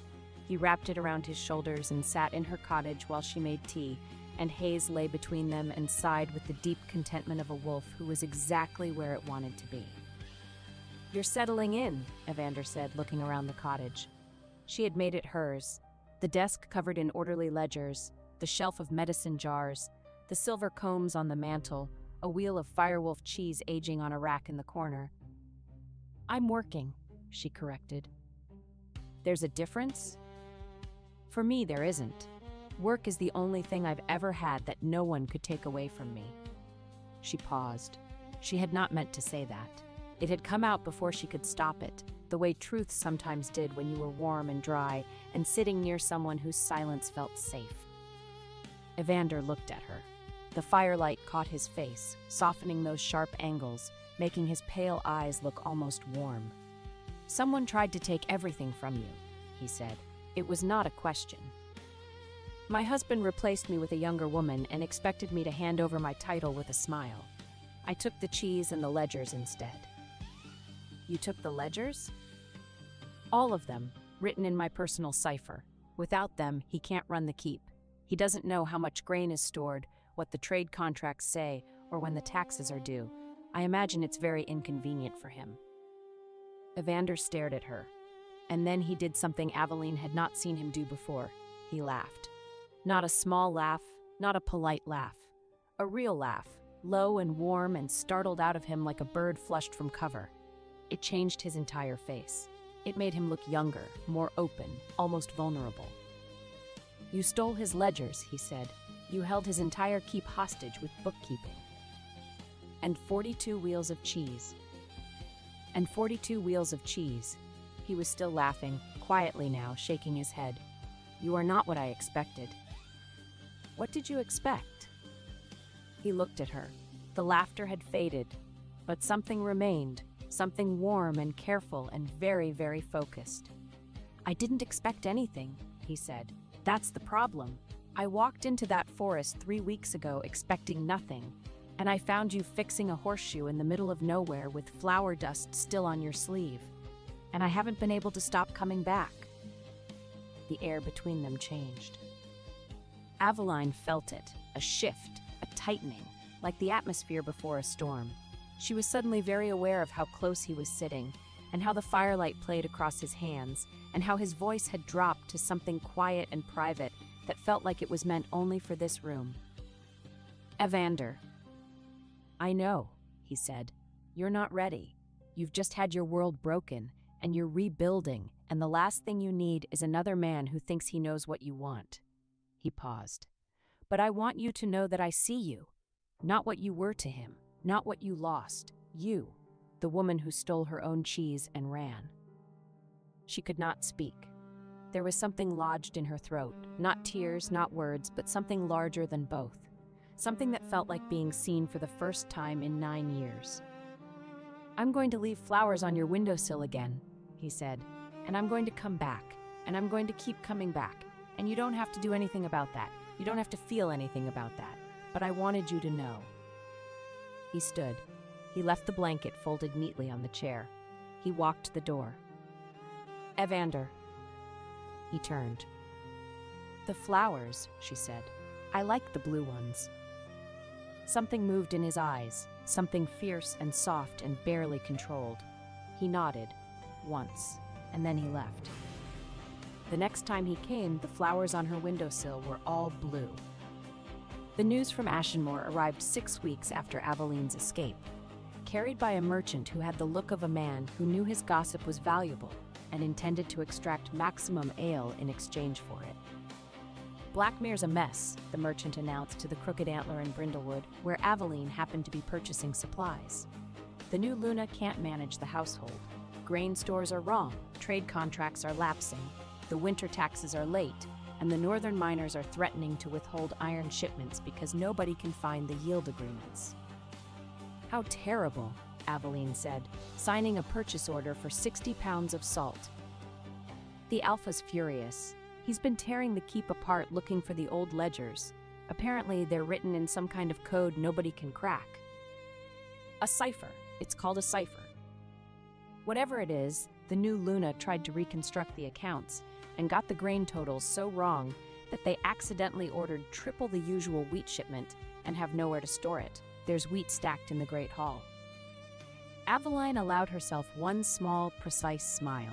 He wrapped it around his shoulders and sat in her cottage while she made tea, and Hayes lay between them and sighed with the deep contentment of a wolf who was exactly where it wanted to be. "You're settling in," Evander said, looking around the cottage. She had made it hers, the desk covered in orderly ledgers, the shelf of medicine jars, the silver combs on the mantel, a wheel of Firewolf cheese aging on a rack in the corner. "I'm working," she corrected. "There's a difference?" "For me, there isn't. Work is the only thing I've ever had that no one could take away from me." She paused. She had not meant to say that. It had come out before she could stop it, the way truth sometimes did when you were warm and dry and sitting near someone whose silence felt safe. Evander looked at her. The firelight caught his face, softening those sharp angles, making his pale eyes look almost warm. "Someone tried to take everything from you," he said. "It was not a question. My husband replaced me with a younger woman and expected me to hand over my title with a smile. I took the cheese and the ledgers instead." "You took the ledgers?" "All of them, written in my personal cipher. Without them, he can't run the keep. He doesn't know how much grain is stored, what the trade contracts say, or when the taxes are due. I imagine it's very inconvenient for him." Evander stared at her, and then he did something Aveline had not seen him do before. He laughed. Not a small laugh, not a polite laugh. A real laugh, low and warm and startled out of him like a bird flushed from cover. It changed his entire face. It made him look younger, more open, almost vulnerable. "You stole his ledgers," he said. "You held his entire keep hostage with bookkeeping. And 42 wheels of cheese." "And 42 wheels of cheese." He was still laughing, quietly now, shaking his head. "You are not what I expected." "What did you expect?" He looked at her. The laughter had faded, but something remained, something warm and careful and very, very focused. "I didn't expect anything," he said. "That's the problem. I walked into that forest 3 weeks ago expecting nothing, and I found you fixing a horseshoe in the middle of nowhere with flour dust still on your sleeve. And I haven't been able to stop coming back." The air between them changed. Aveline felt it, a shift, a tightening, like the atmosphere before a storm. She was suddenly very aware of how close he was sitting, and how the firelight played across his hands, and how his voice had dropped to something quiet and private that felt like it was meant only for this room. "Evander." "I know," he said. "You're not ready. You've just had your world broken, and you're rebuilding, and the last thing you need is another man who thinks he knows what you want." He paused. "But I want you to know that I see you. Not what you were to him, not what you lost. You, the woman who stole her own cheese and ran." She could not speak. There was something lodged in her throat, not tears, not words, but something larger than both. Something that felt like being seen for the first time in 9 years. "I'm going to leave flowers on your windowsill again," he said. "And I'm going to come back, and I'm going to keep coming back. And you don't have to do anything about that. You don't have to feel anything about that. But I wanted you to know." He stood. He left the blanket folded neatly on the chair. He walked to the door. "Evander." He turned. "The flowers," she said. "I like the blue ones." Something moved in his eyes, something fierce and soft and barely controlled. He nodded, once, and then he left. The next time he came, the flowers on her windowsill were all blue. The news from Ashenmore arrived 6 weeks after Aveline's escape, carried by a merchant who had the look of a man who knew his gossip was valuable and intended to extract maximum ale in exchange for it. "Blackmere's a mess," the merchant announced to the Crooked Antler in Brindlewood, where Aveline happened to be purchasing supplies. "The new Luna can't manage the household. Grain stores are wrong, trade contracts are lapsing, the winter taxes are late, and the northern miners are threatening to withhold iron shipments because nobody can find the yield agreements." "How terrible," Aveline said, signing a purchase order for 60 pounds of salt. "The Alpha's furious. He's been tearing the keep apart looking for the old ledgers. Apparently they're written in some kind of code nobody can crack. A cipher. It's called a cipher. Whatever it is, the new Luna tried to reconstruct the accounts and got the grain totals so wrong that they accidentally ordered triple the usual wheat shipment and have nowhere to store it. There's wheat stacked in the Great Hall." Aveline allowed herself one small, precise smile.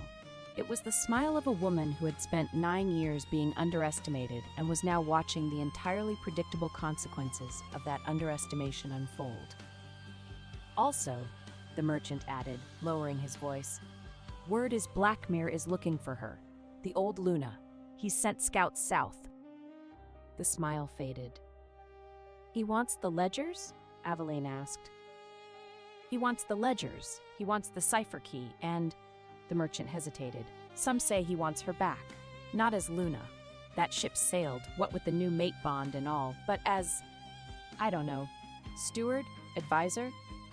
It was the smile of a woman who had spent 9 years being underestimated and was now watching the entirely predictable consequences of that underestimation unfold. "Also," the merchant added, lowering his voice, "word is Blackmere is looking for her. The old Luna. He's sent scouts south." The smile faded. "He wants the ledgers?" Aveline asked. "He wants the ledgers. He wants the cipher key, and..." The merchant hesitated. Some say he wants her back. Not as Luna. That ship sailed, what with the new mate bond and all, but as, I don't know, steward? Advisor?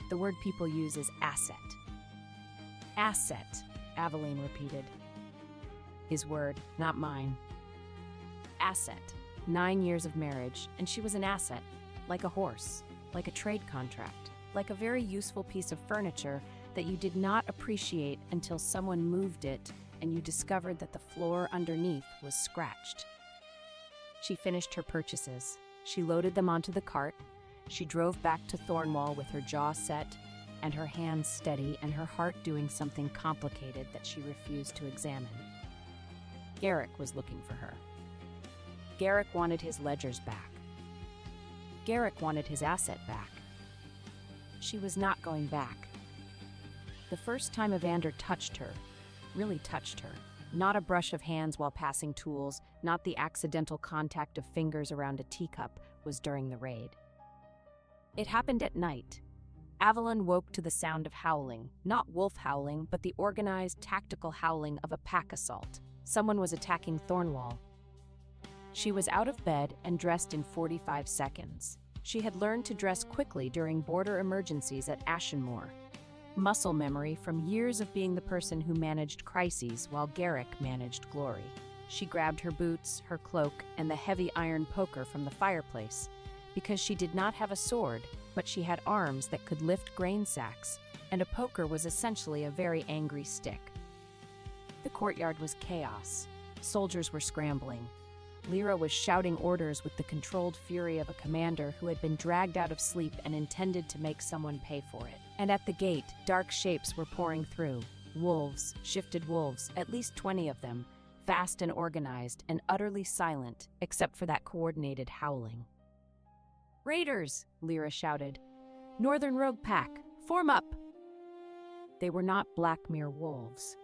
The word people use is asset. Asset, Aveline repeated. His word, not mine. Asset. 9 years of marriage, and she was an asset, like a horse, like a trade contract, like a very useful piece of furniture that you did not appreciate until someone moved it and you discovered that the floor underneath was scratched. She finished her purchases. She loaded them onto the cart. She drove back to Thornwall with her jaw set and her hands steady and her heart doing something complicated that she refused to examine. Garrick was looking for her. Garrick wanted his ledgers back. Garrick wanted his asset back. She was not going back. The first time Evander touched her, really touched her, not a brush of hands while passing tools, not the accidental contact of fingers around a teacup, was during the raid. It happened at night. Avalon woke to the sound of howling, not wolf howling, but the organized, tactical howling of a pack assault. Someone was attacking Thornwall. She was out of bed and dressed in 45 seconds. She had learned to dress quickly during border emergencies at Ashenmoor. Muscle memory from years of being the person who managed crises while Garrick managed glory. She grabbed her boots, her cloak, and the heavy iron poker from the fireplace. Because she did not have a sword, but she had arms that could lift grain sacks, and a poker was essentially a very angry stick. The courtyard was chaos. Soldiers were scrambling. Lyra was shouting orders with the controlled fury of a commander who had been dragged out of sleep and intended to make someone pay for it. And at the gate, dark shapes were pouring through. Wolves, shifted wolves, at least 20 of them, fast and organized and utterly silent, except for that coordinated howling. "Raiders!" Lyra shouted. "Northern Rogue Pack, form up!" They were not Blackmere wolves.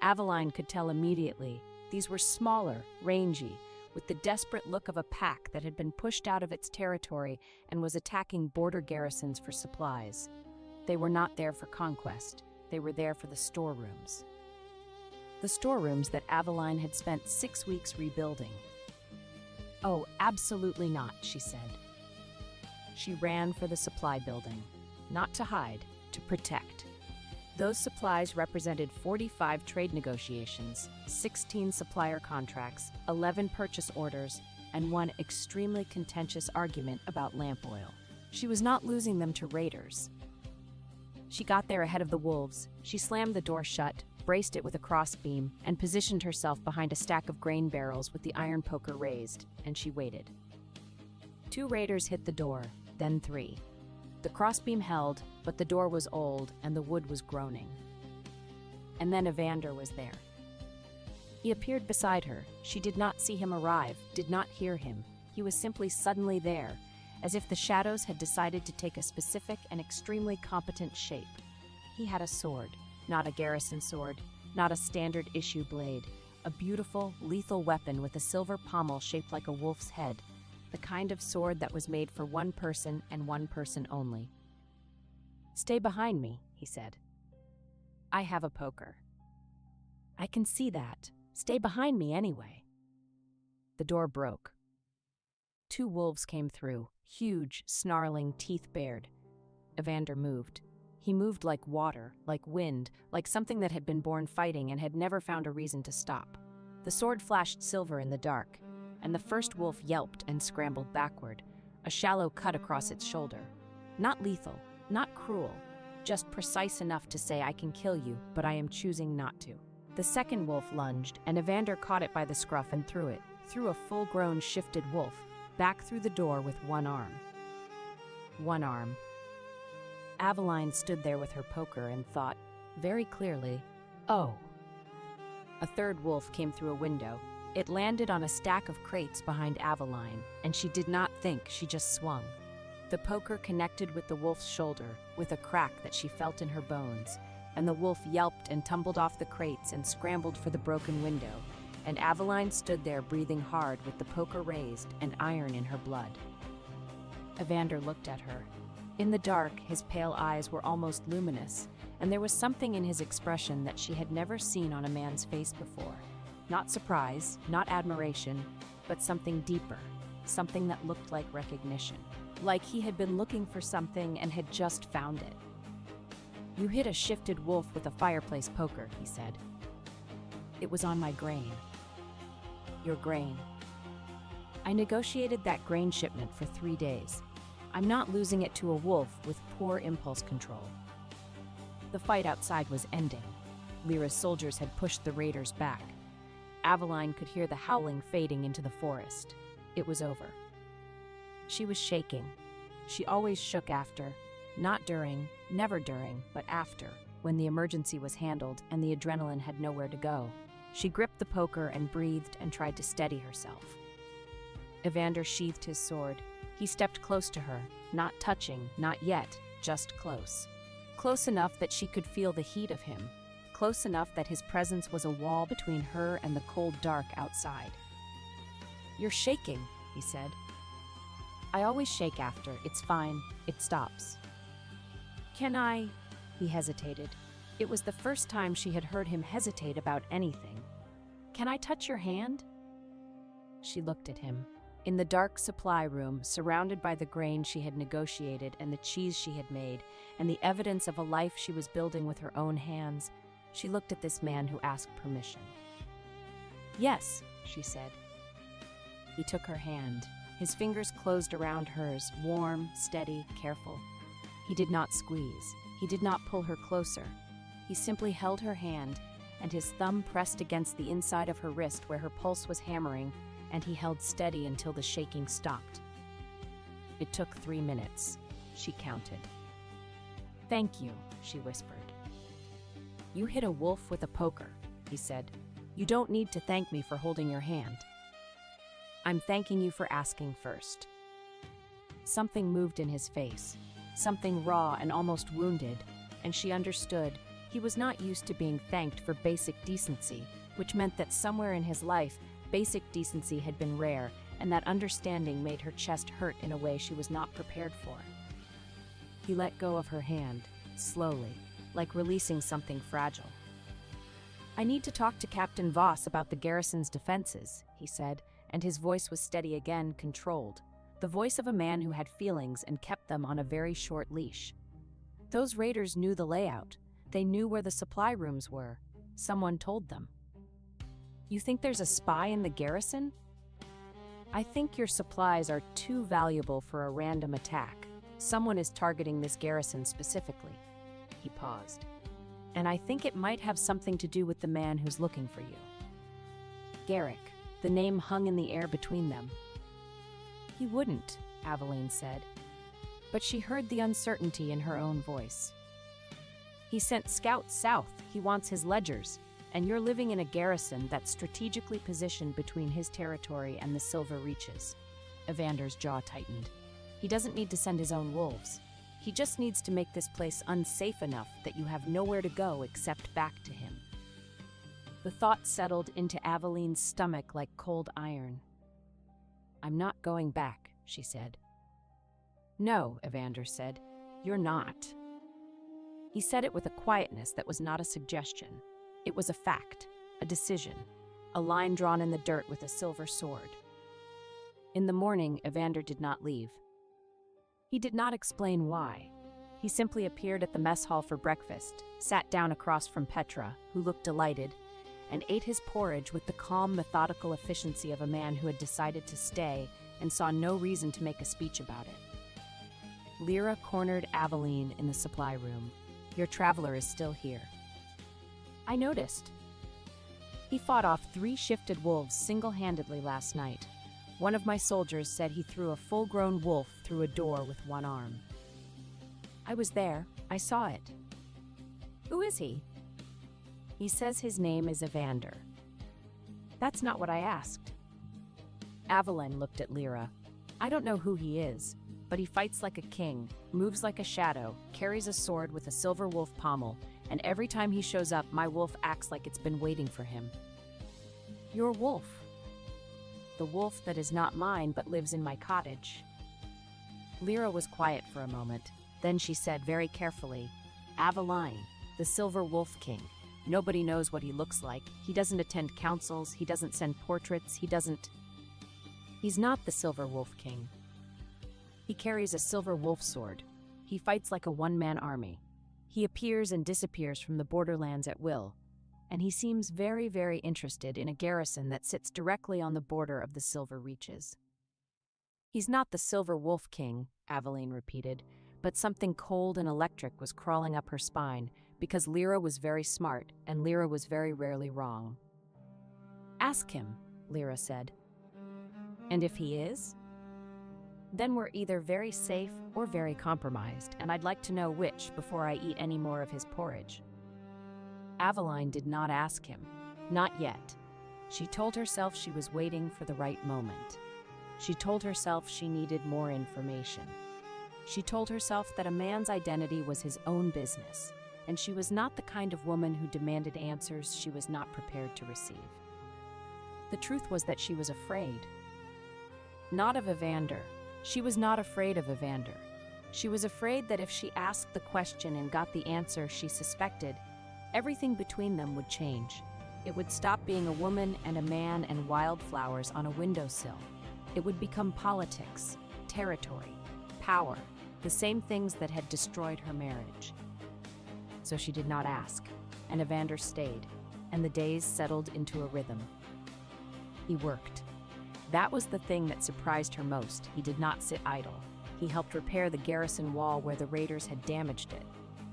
Aveline could tell immediately. These were smaller, rangy, with the desperate look of a pack that had been pushed out of its territory and was attacking border garrisons for supplies. They were not there for conquest. They were there for the storerooms. The storerooms that Aveline had spent 6 weeks rebuilding. "Oh, absolutely not," she said. She ran for the supply building, not to hide, to protect. Those supplies represented 45 trade negotiations, 16 supplier contracts, 11 purchase orders, and one extremely contentious argument about lamp oil. She was not losing them to raiders. She got there ahead of the wolves. She slammed the door shut, braced it with a crossbeam, and positioned herself behind a stack of grain barrels with the iron poker raised, and she waited. 2 raiders hit the door, then 3. The crossbeam held, but the door was old and the wood was groaning. And then Evander was there. He appeared beside her. She did not see him arrive, did not hear him. He was simply suddenly there, as if the shadows had decided to take a specific and extremely competent shape. He had a sword, not a garrison sword, not a standard issue blade, a beautiful, lethal weapon with a silver pommel shaped like a wolf's head, the kind of sword that was made for one person and one person only. "Stay behind me," he said. "I have a poker." "I can see that. Stay behind me anyway." The door broke. 2 wolves came through, huge, snarling, teeth bared. Evander moved. He moved like water, like wind, like something that had been born fighting and had never found a reason to stop. The sword flashed silver in the dark, and the first wolf yelped and scrambled backward, a shallow cut across its shoulder. Not lethal, not cruel, just precise enough to say, "I can kill you, but I am choosing not to." The second wolf lunged, and Evander caught it by the scruff and threw a full-grown shifted wolf, back through the door with one arm. One arm. Aveline stood there with her poker and thought, very clearly, "Oh." A third wolf came through a window. It landed on a stack of crates behind Aveline, and she did not think, she just swung. The poker connected with the wolf's shoulder, with a crack that she felt in her bones, and the wolf yelped and tumbled off the crates and scrambled for the broken window, and Aveline stood there breathing hard with the poker raised and iron in her blood. Evander looked at her. In the dark, his pale eyes were almost luminous, and there was something in his expression that she had never seen on a man's face before. Not surprise, not admiration, but something deeper, something that looked like recognition. Like he had been looking for something and had just found it. "You hit a shifted wolf with a fireplace poker," he said. "It was on my grain." "Your grain?" "I negotiated that grain shipment for 3 days. I'm not losing it to a wolf with poor impulse control." The fight outside was ending. Lyra's soldiers had pushed the raiders back. Aveline could hear the howling fading into the forest. It was over. She was shaking. She always shook after, not during, never during, but after, when the emergency was handled and the adrenaline had nowhere to go. She gripped the poker and breathed and tried to steady herself. Evander sheathed his sword. He stepped close to her, not touching, not yet, just close. Close enough that she could feel the heat of him. Close enough that his presence was a wall between her and the cold dark outside. "You're shaking," he said. "I always shake after. It's fine. It stops." "Can I?" He hesitated. It was the first time she had heard him hesitate about anything. "Can I touch your hand?" She looked at him. In the dark supply room, surrounded by the grain she had negotiated and the cheese she had made, and the evidence of a life she was building with her own hands, she looked at this man who asked permission. "Yes," she said. He took her hand. His fingers closed around hers, warm, steady, careful. He did not squeeze. He did not pull her closer. He simply held her hand, and his thumb pressed against the inside of her wrist where her pulse was hammering, and he held steady until the shaking stopped. It took 3 minutes. She counted. "Thank you," she whispered. "You hit a wolf with a poker," he said. "You don't need to thank me for holding your hand. I'm thanking you for asking first." Something moved in his face, something raw and almost wounded, and she understood he was not used to being thanked for basic decency, which meant that somewhere in his life, basic decency had been rare, and that understanding made her chest hurt in a way she was not prepared for. He let go of her hand, slowly, like releasing something fragile. "I need to talk to Captain Voss about the garrison's defenses," he said, and his voice was steady again, controlled, the voice of a man who had feelings and kept them on a very short leash. Those raiders knew the layout. They knew where the supply rooms were. Someone told them. "You think there's a spy in the garrison?" "I think your supplies are too valuable for a random attack. Someone is targeting this garrison specifically." He paused. "And I think it might have something to do with the man who's looking for you." Garrick. The name hung in the air between them. "He wouldn't," Aveline said. But she heard the uncertainty in her own voice. "He sent scouts south. He wants his ledgers. And you're living in a garrison that's strategically positioned between his territory and the Silver Reaches." Evander's jaw tightened. "He doesn't need to send his own wolves. He just needs to make this place unsafe enough that you have nowhere to go except back to him." The thought settled into Aveline's stomach like cold iron. "I'm not going back," she said. "No," Evander said, "you're not." He said it with a quietness that was not a suggestion. It was a fact, a decision, a line drawn in the dirt with a silver sword. In the morning, Evander did not leave. He did not explain why. He simply appeared at the mess hall for breakfast, sat down across from Petra, who looked delighted, and ate his porridge with the calm, methodical efficiency of a man who had decided to stay and saw no reason to make a speech about it. Lyra cornered Aveline in the supply room. "Your traveler is still here." "I noticed. He fought off 3 shifted wolves single-handedly last night. One of my soldiers said he threw a full-grown wolf through a door with one arm." "I was there. I saw it." "Who is he?" "He says his name is Evander." "That's not what I asked." Aveline looked at Lyra. "I don't know who he is, but he fights like a king, moves like a shadow, carries a sword with a silver wolf pommel, and every time he shows up, my wolf acts like it's been waiting for him." "Your wolf?" "The wolf that is not mine but lives in my cottage." Lyra was quiet for a moment. Then she said very carefully, "Aveline, the Silver Wolf King. Nobody knows what he looks like. He doesn't attend councils, he doesn't send portraits, He's not the Silver Wolf King. He carries a silver wolf sword. He fights like a one-man army. He appears and disappears from the borderlands at will, and he seems very, very interested in a garrison that sits directly on the border of the Silver Reaches." "He's not the Silver Wolf King," Aveline repeated, but something cold and electric was crawling up her spine because Lyra was very smart and Lyra was very rarely wrong. "Ask him," Lyra said. "And if he is? Then we're either very safe or very compromised, and I'd like to know which before I eat any more of his porridge." Aveline did not ask him. Not yet. She told herself she was waiting for the right moment. She told herself she needed more information. She told herself that a man's identity was his own business, and she was not the kind of woman who demanded answers she was not prepared to receive. The truth was that she was afraid. Not of Evander. She was not afraid of Evander. She was afraid that if she asked the question and got the answer she suspected, everything between them would change. It would stop being a woman and a man and wildflowers on a windowsill. It would become politics, territory, power, the same things that had destroyed her marriage. So she did not ask, and Evander stayed, and the days settled into a rhythm. He worked. That was the thing that surprised her most. He did not sit idle. He helped repair the garrison wall where the raiders had damaged it.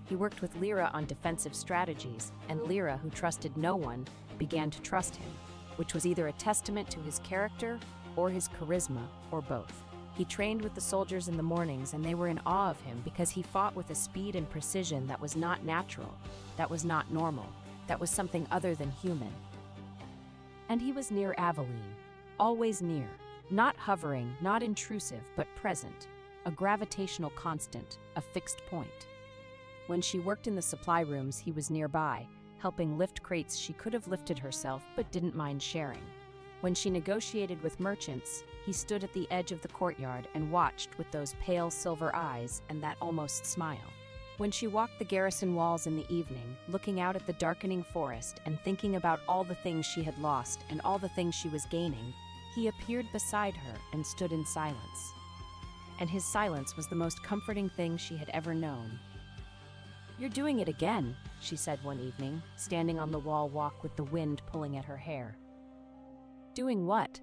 He worked with Lyra on defensive strategies, and Lyra, who trusted no one, began to trust him, which was either a testament to his character or his charisma, or both. He trained with the soldiers in the mornings, and they were in awe of him because he fought with a speed and precision that was not natural, that was not normal, that was something other than human. And he was near Aveline, always near, not hovering, not intrusive, but present, a gravitational constant, a fixed point. When she worked in the supply rooms, he was nearby, helping lift crates she could have lifted herself but didn't mind sharing. When she negotiated with merchants, he stood at the edge of the courtyard and watched with those pale silver eyes and that almost smile. When she walked the garrison walls in the evening, looking out at the darkening forest and thinking about all the things she had lost and all the things she was gaining, he appeared beside her and stood in silence. And his silence was the most comforting thing she had ever known. "You're doing it again," she said one evening, standing on the wall walk with the wind pulling at her hair. "Doing what?"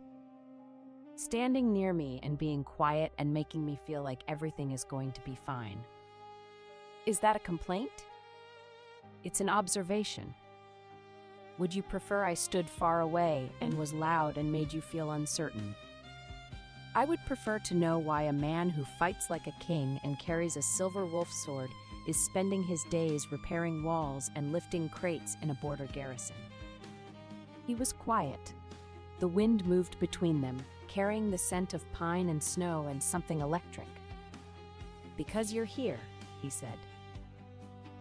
"Standing near me and being quiet and making me feel like everything is going to be fine." "Is that a complaint?" "It's an observation." "Would you prefer I stood far away and was loud and made you feel uncertain?" "I would prefer to know why a man who fights like a king and carries a silver wolf sword is spending his days repairing walls and lifting crates in a border garrison." He was quiet. The wind moved between them, carrying the scent of pine and snow and something electric. "Because you're here," he said.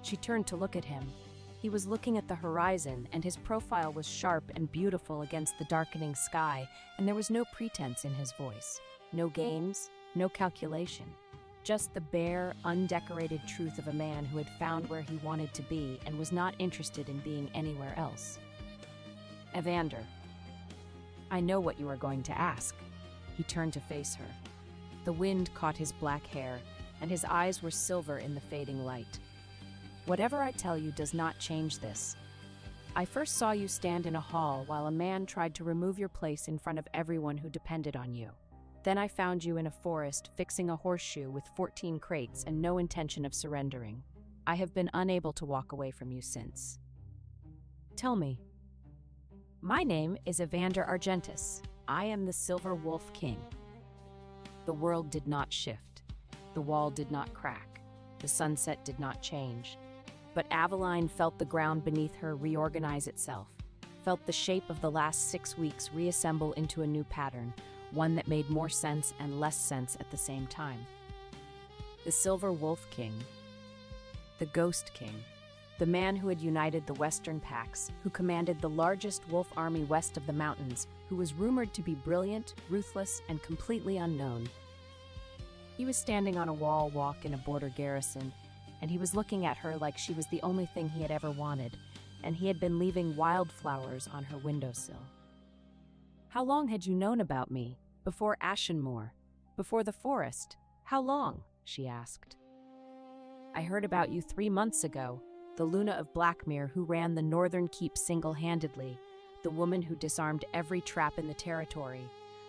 She turned to look at him. He was looking at the horizon, and his profile was sharp and beautiful against the darkening sky, and there was no pretense in his voice. No games, no calculation. Just the bare, undecorated truth of a man who had found where he wanted to be and was not interested in being anywhere else. "Evander, I know what you are going to ask." He turned to face her. The wind caught his black hair, and his eyes were silver in the fading light. "Whatever I tell you does not change this. I first saw you stand in a hall while a man tried to remove your place in front of everyone who depended on you. Then I found you in a forest fixing a horseshoe with 14 crates and no intention of surrendering. I have been unable to walk away from you since. Tell me." "My name is Evander Argentus. I am the Silver Wolf King." The world did not shift. The wall did not crack. The sunset did not change. But Aveline felt the ground beneath her reorganize itself, felt the shape of the last 6 weeks reassemble into a new pattern, one that made more sense and less sense at the same time. The Silver Wolf King. The Ghost King. The man who had united the Western Pax, who commanded the largest wolf army west of the mountains, who was rumored to be brilliant, ruthless, and completely unknown. He was standing on a wall walk in a border garrison, and he was looking at her like she was the only thing he had ever wanted, and he had been leaving wildflowers on her windowsill. "How long had you known about me? Before Ashenmoor? Before the forest? How long?" she asked. "I heard about you 3 months ago, the Luna of Blackmere who ran the Northern Keep single-handedly, the woman who disarmed every trap in the territory,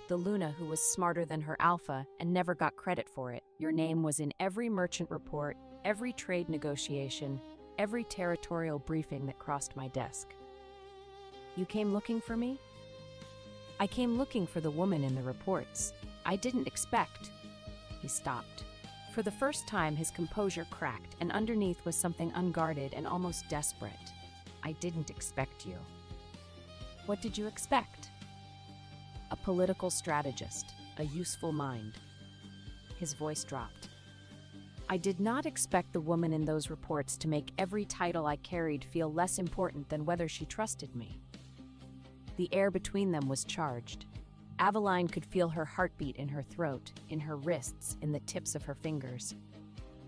the Luna who was smarter than her alpha and never got credit for it. Your name was in every merchant report, every trade negotiation, every territorial briefing that crossed my desk. You came looking for me?" "I came looking for the woman in the reports. I didn't expect—" He stopped. For the first time, his composure cracked, and underneath was something unguarded and almost desperate. "I didn't expect you." "What did you expect?" "A political strategist, a useful mind." His voice dropped. "I did not expect the woman in those reports to make every title I carried feel less important than whether she trusted me." The air between them was charged. Aveline could feel her heartbeat in her throat, in her wrists, in the tips of her fingers.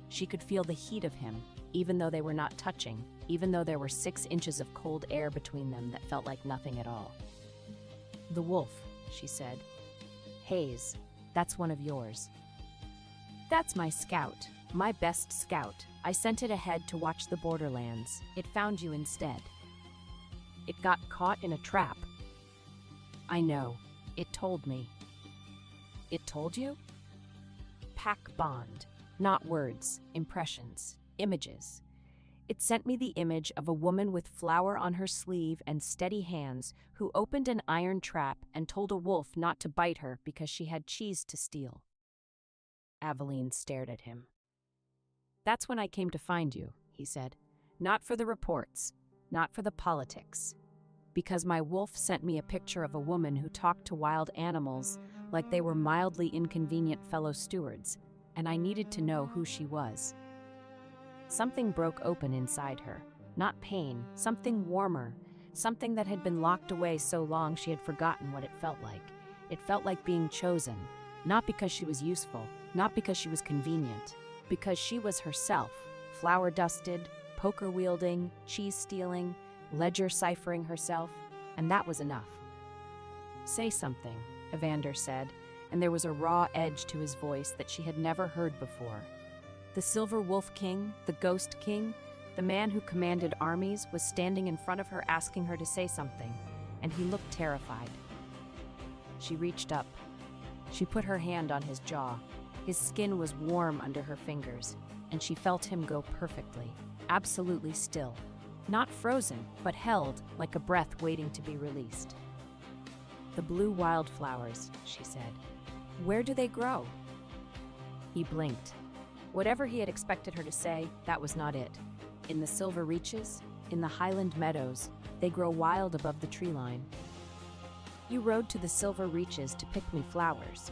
She could feel the heat of him, even though they were not touching, even though there were 6 inches of cold air between them that felt like nothing at all. "The wolf," she said. "Hayes, that's one of yours." "That's my scout, my best scout. I sent it ahead to watch the borderlands. It found you instead." "It got caught in a trap." "I know. It told me." "It told you?" "Pack bond. Not words, impressions, images. It sent me the image of a woman with flower on her sleeve and steady hands who opened an iron trap and told a wolf not to bite her because she had cheese to steal." Aveline stared at him. "That's when I came to find you," he said. "Not for the reports, not for the politics. Because my wolf sent me a picture of a woman who talked to wild animals like they were mildly inconvenient fellow stewards, and I needed to know who she was." Something broke open inside her. Not pain, something warmer, something that had been locked away so long she had forgotten what it felt like. It felt like being chosen, not because she was useful, not because she was convenient, because she was herself, flower-dusted, poker-wielding, cheese-stealing, ledger-ciphering herself, and that was enough. "Say something," Evander said, and there was a raw edge to his voice that she had never heard before. The Silver Wolf King, the Ghost King, the man who commanded armies, was standing in front of her asking her to say something, and he looked terrified. She reached up. She put her hand on his jaw. His skin was warm under her fingers, and she felt him go perfectly, absolutely still. Not frozen, but held like a breath waiting to be released. "The blue wildflowers," she said. "Where do they grow?" He blinked. Whatever he had expected her to say, that was not it. "In the Silver Reaches, in the Highland Meadows, they grow wild above the tree line." "You rode to the Silver Reaches to pick me flowers."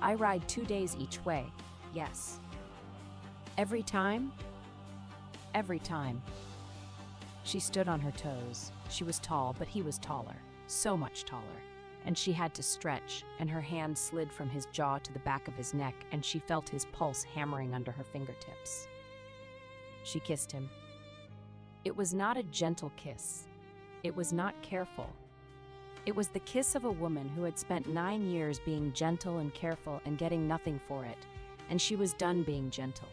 "I ride 2 days each way, yes." "Every time?" "Every time." She stood on her toes. She was tall, but he was taller, so much taller. And she had to stretch, and her hand slid from his jaw to the back of his neck, and she felt his pulse hammering under her fingertips. She kissed him. It was not a gentle kiss. It was not careful. It was the kiss of a woman who had spent 9 years being gentle and careful and getting nothing for it, and she was done being gentle.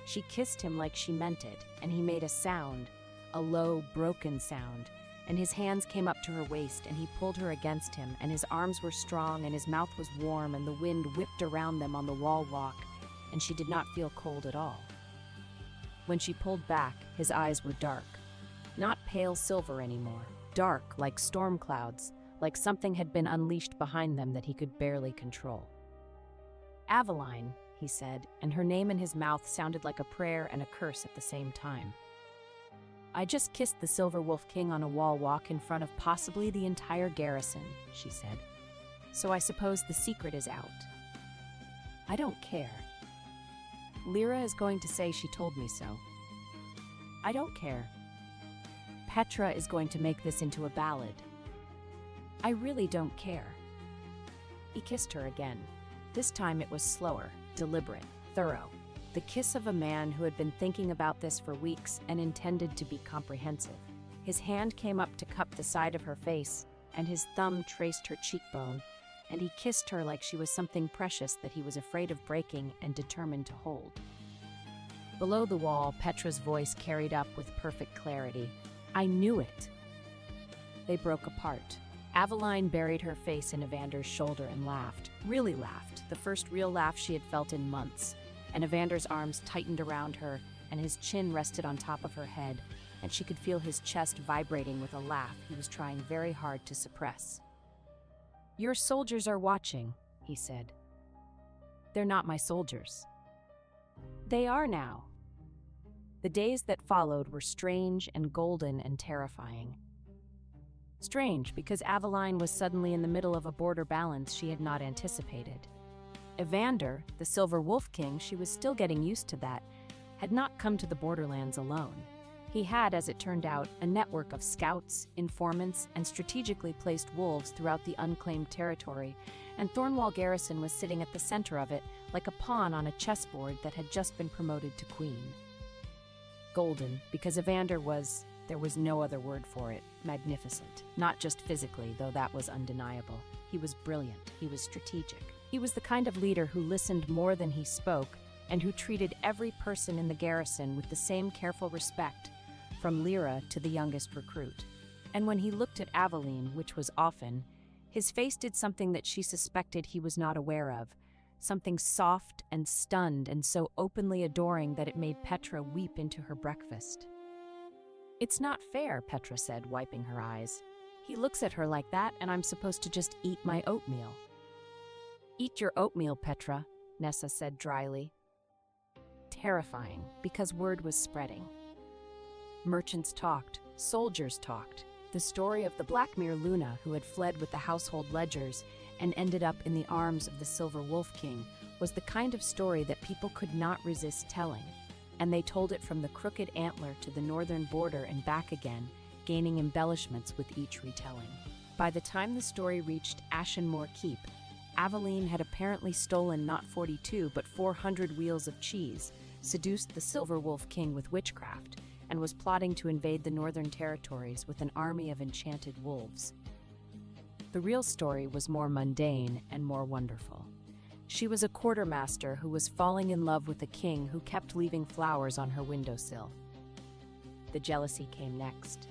She kissed him like she meant it, and he made a sound, a low, broken sound, and his hands came up to her waist, and he pulled her against him, and his arms were strong, and his mouth was warm, and the wind whipped around them on the wall walk, and she did not feel cold at all. When she pulled back, his eyes were dark. Not pale silver anymore, dark like storm clouds, like something had been unleashed behind them that he could barely control. "Aveline," he said, and her name in his mouth sounded like a prayer and a curse at the same time. "I just kissed the Silver Wolf King on a wall walk in front of possibly the entire garrison," she said. "So I suppose the secret is out." "I don't care." "Lyra is going to say she told me so." "I don't care." "Petra is going to make this into a ballad." "I really don't care." He kissed her again. This time it was slower, deliberate, thorough. The kiss of a man who had been thinking about this for weeks and intended to be comprehensive. His hand came up to cup the side of her face, and his thumb traced her cheekbone, and he kissed her like she was something precious that he was afraid of breaking and determined to hold. Below the wall, Petra's voice carried up with perfect clarity. "I knew it." They broke apart. Aveline buried her face in Evander's shoulder and laughed, really laughed, the first real laugh she had felt in months. And Evander's arms tightened around her, and his chin rested on top of her head, and she could feel his chest vibrating with a laugh he was trying very hard to suppress. "Your soldiers are watching," he said. "They're not my soldiers." "They are now." The days that followed were strange and golden and terrifying. Strange, because Aveline was suddenly in the middle of a border balance she had not anticipated. Evander, the Silver Wolf King, she was still getting used to that, had not come to the borderlands alone. He had, as it turned out, a network of scouts, informants, and strategically placed wolves throughout the unclaimed territory, and Thornwall Garrison was sitting at the center of it, like a pawn on a chessboard that had just been promoted to queen. Golden, because Evander was, there was no other word for it, magnificent. Not just physically, though that was undeniable. He was brilliant. He was strategic. He was the kind of leader who listened more than he spoke, and who treated every person in the garrison with the same careful respect, from Lyra to the youngest recruit. And when he looked at Aveline, which was often, his face did something that she suspected he was not aware of, something soft and stunned and so openly adoring that it made Petra weep into her breakfast. "It's not fair," Petra said, wiping her eyes. "He looks at her like that, and I'm supposed to just eat my oatmeal." "Eat your oatmeal, Petra," Nessa said dryly. Terrifying, because word was spreading. Merchants talked, soldiers talked. The story of the Blackmere Luna who had fled with the household ledgers and ended up in the arms of the Silver Wolf King was the kind of story that people could not resist telling, and they told it from the Crooked Antler to the northern border and back again, gaining embellishments with each retelling. By the time the story reached Ashenmore Keep, Aveline had apparently stolen not 42 but 400 wheels of cheese, seduced the Silver Wolf King with witchcraft, and was plotting to invade the northern territories with an army of enchanted wolves. The real story was more mundane and more wonderful. She was a quartermaster who was falling in love with a king who kept leaving flowers on her windowsill. The jealousy came next.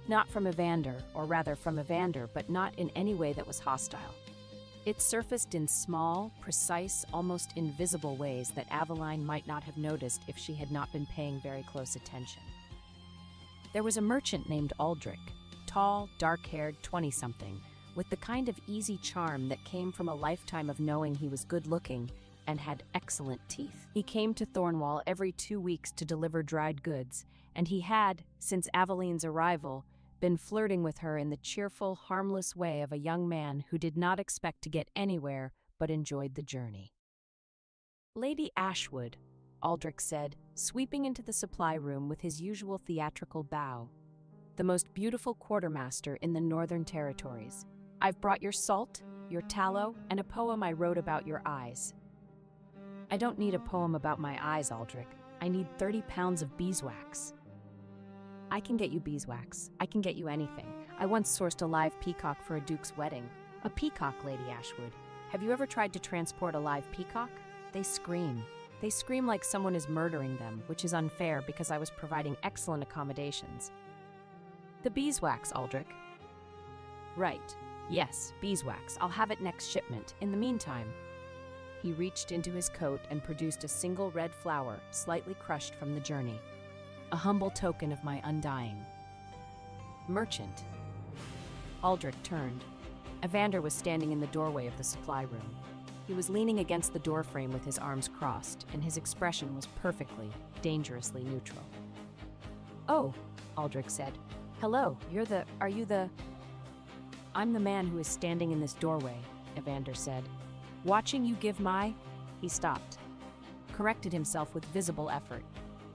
Not from Evander, or rather from Evander, but not in any way that was hostile. It surfaced in small, precise, almost invisible ways that Aveline might not have noticed if she had not been paying very close attention. There was a merchant named Aldrich, tall, dark-haired 20-something, with the kind of easy charm that came from a lifetime of knowing he was good-looking and had excellent teeth. He came to Thornwall every 2 weeks to deliver dried goods, and he had, since Aveline's arrival, been flirting with her in the cheerful, harmless way of a young man who did not expect to get anywhere but enjoyed the journey. "Lady Ashwood," Aldrich said, sweeping into the supply room with his usual theatrical bow. "The most beautiful quartermaster in the Northern Territories. I've brought your salt, your tallow, and a poem I wrote about your eyes." "I don't need a poem about my eyes, Aldrich. I need 30 pounds of beeswax." "I can get you beeswax. I can get you anything. I once sourced a live peacock for a duke's wedding." "A peacock, Lady Ashwood. Have you ever tried to transport a live peacock? They scream. They scream like someone is murdering them, which is unfair because I was providing excellent accommodations." "The beeswax, Aldrich." "Right. Yes, beeswax. I'll have it next shipment. In the meantime..." He reached into his coat and produced a single red flower, slightly crushed from the journey. "A humble token of my undying." "Merchant." Aldrich turned. Evander was standing in the doorway of the supply room. He was leaning against the doorframe with his arms crossed, and his expression was perfectly, dangerously neutral. "Oh," Aldrich said. "Hello, are you the..." "I'm the man who is standing in this doorway," Evander said. "Watching you give my..." He stopped, corrected himself with visible effort.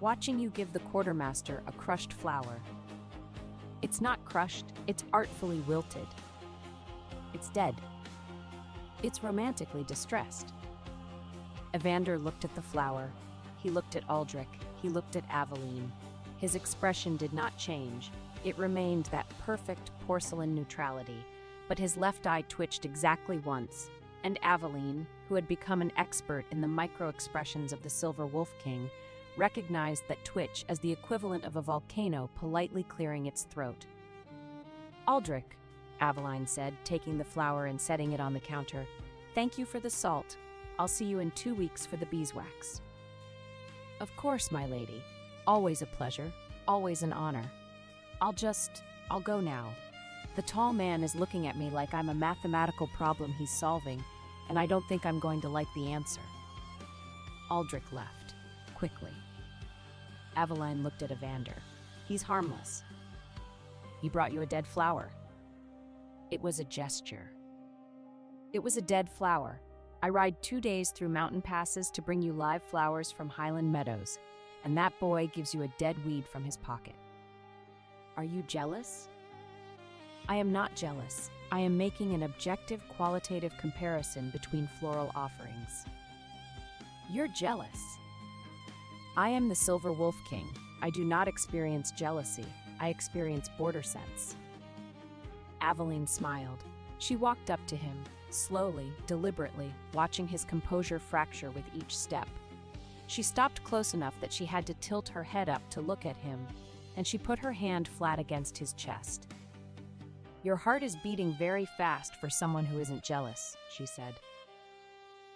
"Watching you give the quartermaster a crushed flower. It's not crushed, it's artfully wilted. It's dead. It's romantically distressed." Evander looked at the flower. He looked at Aldrich. He looked at Aveline. His expression did not change. It remained that perfect porcelain neutrality, but his left eye twitched exactly once, and Aveline, who had become an expert in the micro-expressions of the Silver Wolf King, recognized that twitch as the equivalent of a volcano politely clearing its throat. "Aldrich," Aveline said, taking the flower and setting it on the counter, "thank you for the salt. I'll see you in 2 weeks for the beeswax." "Of course, my lady. Always a pleasure, always an honor. I'll go now. The tall man is looking at me like I'm a mathematical problem he's solving, and I don't think I'm going to like the answer." Aldrich left, quickly. Aveline looked at Evander. "He's harmless." "He brought you a dead flower." It was a gesture. "It was a dead flower. I ride 2 days through mountain passes to bring you live flowers from Highland Meadows, and that boy gives you a dead weed from his pocket." "Are you jealous?" "I am not jealous. I am making an objective qualitative comparison between floral offerings." "You're jealous." "I am the Silver Wolf King. I do not experience jealousy. I experience border sense." Aveline smiled. She walked up to him, slowly, deliberately, watching his composure fracture with each step. She stopped close enough that she had to tilt her head up to look at him, and she put her hand flat against his chest. "Your heart is beating very fast for someone who isn't jealous," she said.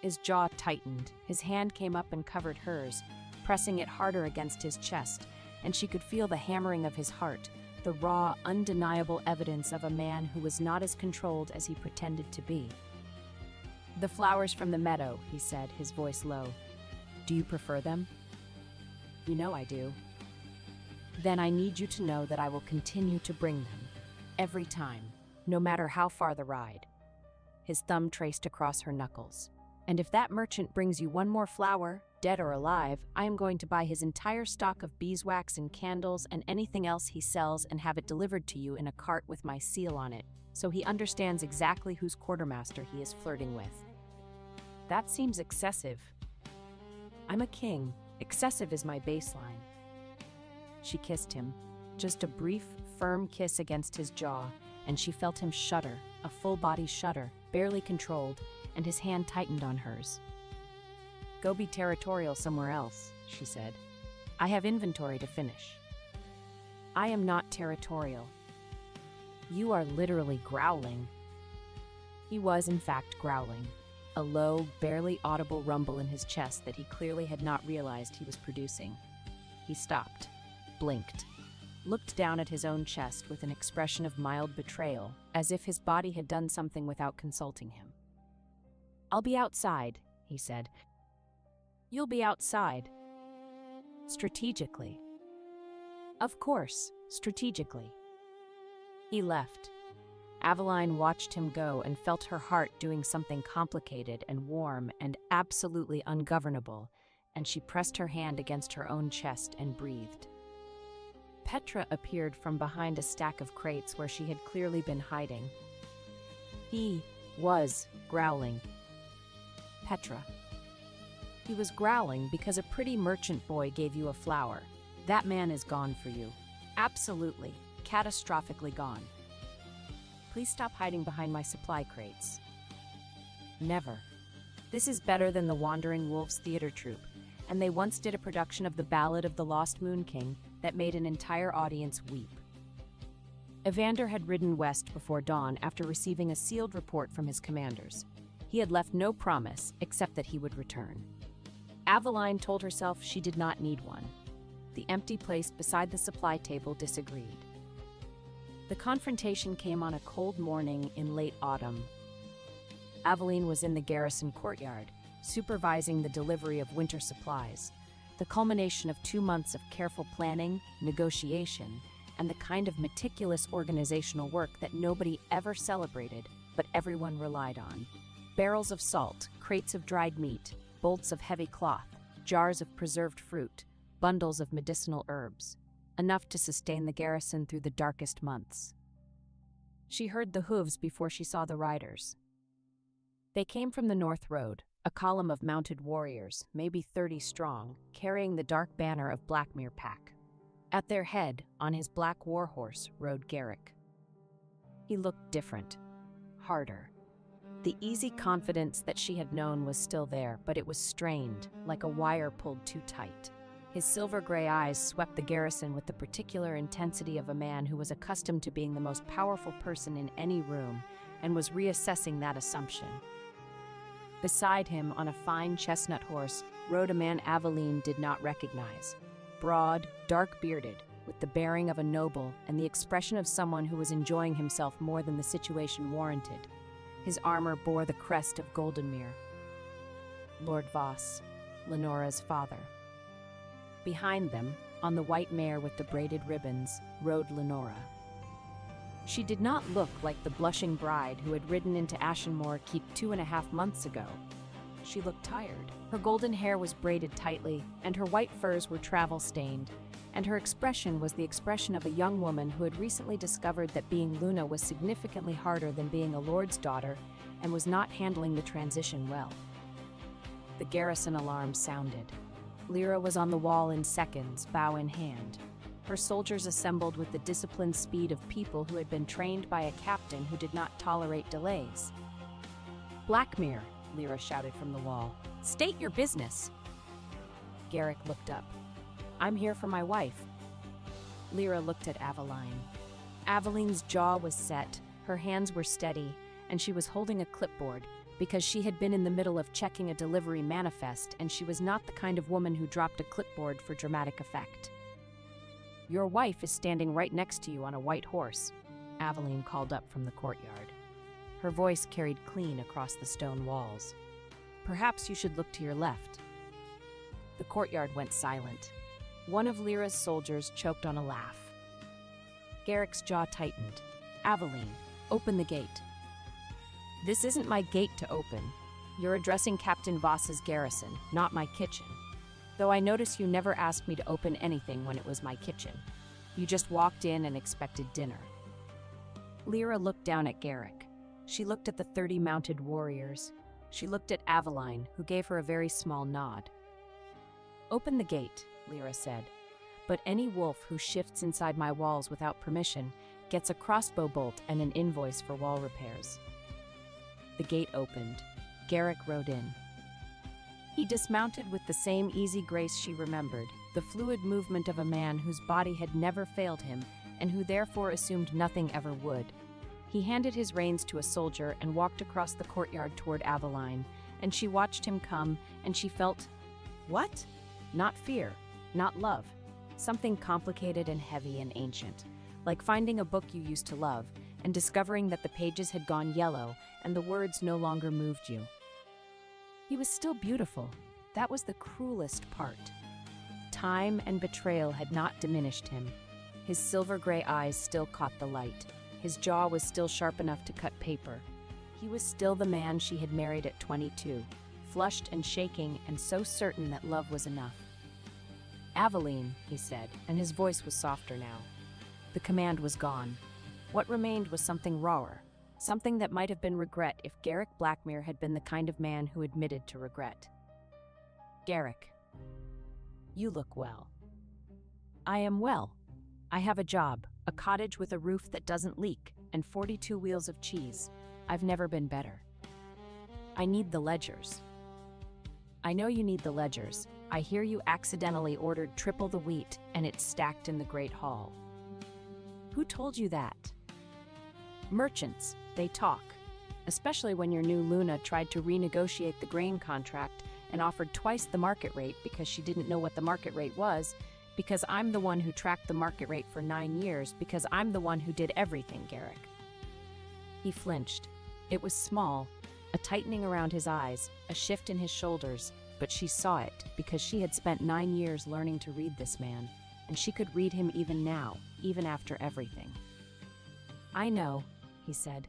His jaw tightened. His hand came up and covered hers, pressing it harder against his chest, and she could feel the hammering of his heart, the raw, undeniable evidence of a man who was not as controlled as he pretended to be. "The flowers from the meadow," he said, his voice low. "Do you prefer them?" "You know I do." "Then I need you to know that I will continue to bring them. Every time, no matter how far the ride." His thumb traced across her knuckles. "And if that merchant brings you one more flower, dead or alive, I am going to buy his entire stock of beeswax and candles and anything else he sells and have it delivered to you in a cart with my seal on it, so he understands exactly whose quartermaster he is flirting with." "That seems excessive." "I'm a king. Excessive is my baseline." She kissed him. Just a brief, firm kiss against his jaw, and she felt him shudder, a full-body shudder, barely controlled, and his hand tightened on hers. "Go be territorial somewhere else," she said. "I have inventory to finish." "I am not territorial." "You are literally growling." He was, in fact, growling, a low, barely audible rumble in his chest that he clearly had not realized he was producing. He stopped, blinked, looked down at his own chest with an expression of mild betrayal, as if his body had done something without consulting him. "I'll be outside," he said. "You'll be outside." "Strategically." "Of course, strategically." He left. Aveline watched him go and felt her heart doing something complicated and warm and absolutely ungovernable, and she pressed her hand against her own chest and breathed. Petra appeared from behind a stack of crates where she had clearly been hiding. He was growling. "Petra." "He was growling because a pretty merchant boy gave you a flower. That man is gone for you. Absolutely, catastrophically gone. Please stop hiding behind my supply crates." "Never. This is better than the Wandering Wolves theater troupe, and they once did a production of The Ballad of the Lost Moon King that made an entire audience weep." Evander had ridden west before dawn after receiving a sealed report from his commanders. He had left no promise except that he would return. Aveline told herself she did not need one. The empty place beside the supply table disagreed. The confrontation came on a cold morning in late autumn. Aveline was in the garrison courtyard, supervising the delivery of winter supplies, the culmination of 2 months of careful planning, negotiation, and the kind of meticulous organizational work that nobody ever celebrated, but everyone relied on. Barrels of salt, crates of dried meat, bolts of heavy cloth, jars of preserved fruit, bundles of medicinal herbs, enough to sustain the garrison through the darkest months. She heard the hooves before she saw the riders. They came from the North Road, a column of mounted warriors, maybe 30 strong, carrying the dark banner of Blackmere Pack. At their head, on his black warhorse, rode Garrick. He looked different, harder. The easy confidence that she had known was still there, but it was strained, like a wire pulled too tight. His silver-gray eyes swept the garrison with the particular intensity of a man who was accustomed to being the most powerful person in any room and was reassessing that assumption. Beside him, on a fine chestnut horse, rode a man Aveline did not recognize. Broad, dark-bearded, with the bearing of a noble and the expression of someone who was enjoying himself more than the situation warranted. His armor bore the crest of Goldenmere. Lord Voss, Lenora's father. Behind them, on the white mare with the braided ribbons, rode Lenora. She did not look like the blushing bride who had ridden into Ashenmore Keep 2.5 months ago. She looked tired. Her golden hair was braided tightly, and her white furs were travel-stained, and her expression was the expression of a young woman who had recently discovered that being Luna was significantly harder than being a lord's daughter and was not handling the transition well. The garrison alarm sounded. Lyra was on the wall in seconds, bow in hand. Her soldiers assembled with the disciplined speed of people who had been trained by a captain who did not tolerate delays. "Blackmere," Lyra shouted from the wall. "State your business." Garrick looked up. "I'm here for my wife." Lyra looked at Aveline. Aveline's jaw was set, her hands were steady, and she was holding a clipboard because she had been in the middle of checking a delivery manifest, and she was not the kind of woman who dropped a clipboard for dramatic effect. "Your wife is standing right next to you on a white horse," Aveline called up from the courtyard. Her voice carried clean across the stone walls. "Perhaps you should look to your left." The courtyard went silent. One of Lyra's soldiers choked on a laugh. Garrick's jaw tightened. "Aveline, open the gate." "This isn't my gate to open. You're addressing Captain Voss's garrison, not my kitchen. Though I notice you never asked me to open anything when it was my kitchen. You just walked in and expected dinner." Lyra looked down at Garrick. She looked at the 30 mounted warriors. She looked at Aveline, who gave her a very small nod. "Open the gate," Lyra said. "But any wolf who shifts inside my walls without permission gets a crossbow bolt and an invoice for wall repairs." The gate opened. Garrick rode in. He dismounted with the same easy grace she remembered, the fluid movement of a man whose body had never failed him and who therefore assumed nothing ever would. He handed his reins to a soldier and walked across the courtyard toward Aveline, and she watched him come, and she felt, what? Not fear, not love. Something complicated and heavy and ancient, like finding a book you used to love and discovering that the pages had gone yellow and the words no longer moved you. He was still beautiful. That was the cruelest part. Time and betrayal had not diminished him. His silver-gray eyes still caught the light. His jaw was still sharp enough to cut paper. He was still the man she had married at 22, flushed and shaking and so certain that love was enough. "Aveline," he said, and his voice was softer now. The command was gone. What remained was something rawer, something that might have been regret if Garrick Blackmere had been the kind of man who admitted to regret. "Garrick, you look well." "I am well. I have a job, a cottage with a roof that doesn't leak, and 42 wheels of cheese. I've never been better." "I need the ledgers." "I know you need the ledgers. I hear you accidentally ordered triple the wheat, and it's stacked in the Great Hall." "Who told you that?" "Merchants. They talk. Especially when your new Luna tried to renegotiate the grain contract and offered twice the market rate because she didn't know what the market rate was, because I'm the one who tracked the market rate for 9 years, because I'm the one who did everything, Garrick." He flinched. It was small, a tightening around his eyes, a shift in his shoulders, but she saw it because she had spent 9 years learning to read this man, and she could read him even now, even after everything. "I know," he said.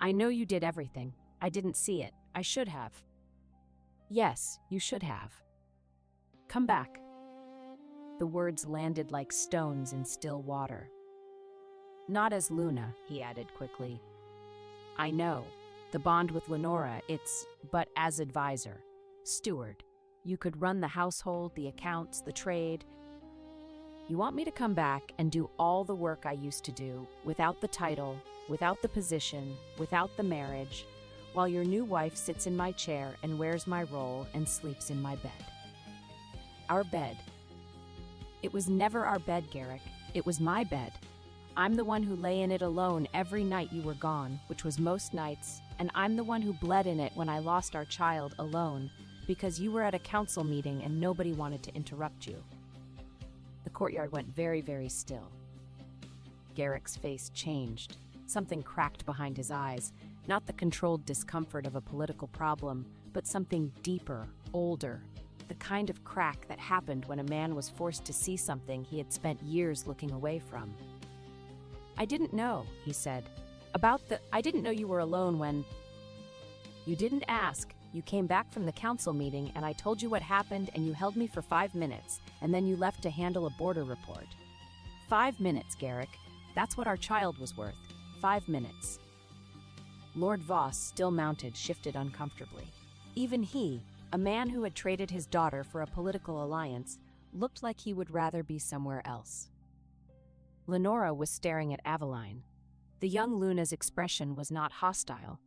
"I know you did everything. I didn't see it. I should have." "Yes, you should have. Come back." The words landed like stones in still water. "Not as Luna," he added quickly. "I know. The bond with Lenora, but as advisor. Steward. You could run the household, the accounts, the trade. You want me to come back and do all the work I used to do, without the title, without the position, without the marriage, while your new wife sits in my chair and wears my role and sleeps in my bed. Our bed. It was never our bed, Garrick. It was my bed. I'm the one who lay in it alone every night you were gone, which was most nights, and I'm the one who bled in it when I lost our child alone, because you were at a council meeting and nobody wanted to interrupt you. The courtyard went very, very still. Garrick's face changed. Something cracked behind his eyes, not the controlled discomfort of a political problem, but something deeper, older, the kind of crack that happened when a man was forced to see something he had spent years looking away from. I didn't know, he said. I didn't know you were alone when... You didn't ask. You came back from the council meeting and I told you what happened and you held me for 5 minutes and then you left to handle a border report. 5 minutes, Garrick. That's what our child was worth. 5 minutes. Lord Voss, still mounted, shifted uncomfortably. Even he, a man who had traded his daughter for a political alliance, looked like he would rather be somewhere else. Lenora was staring at Aveline. The young Luna's expression was not hostile.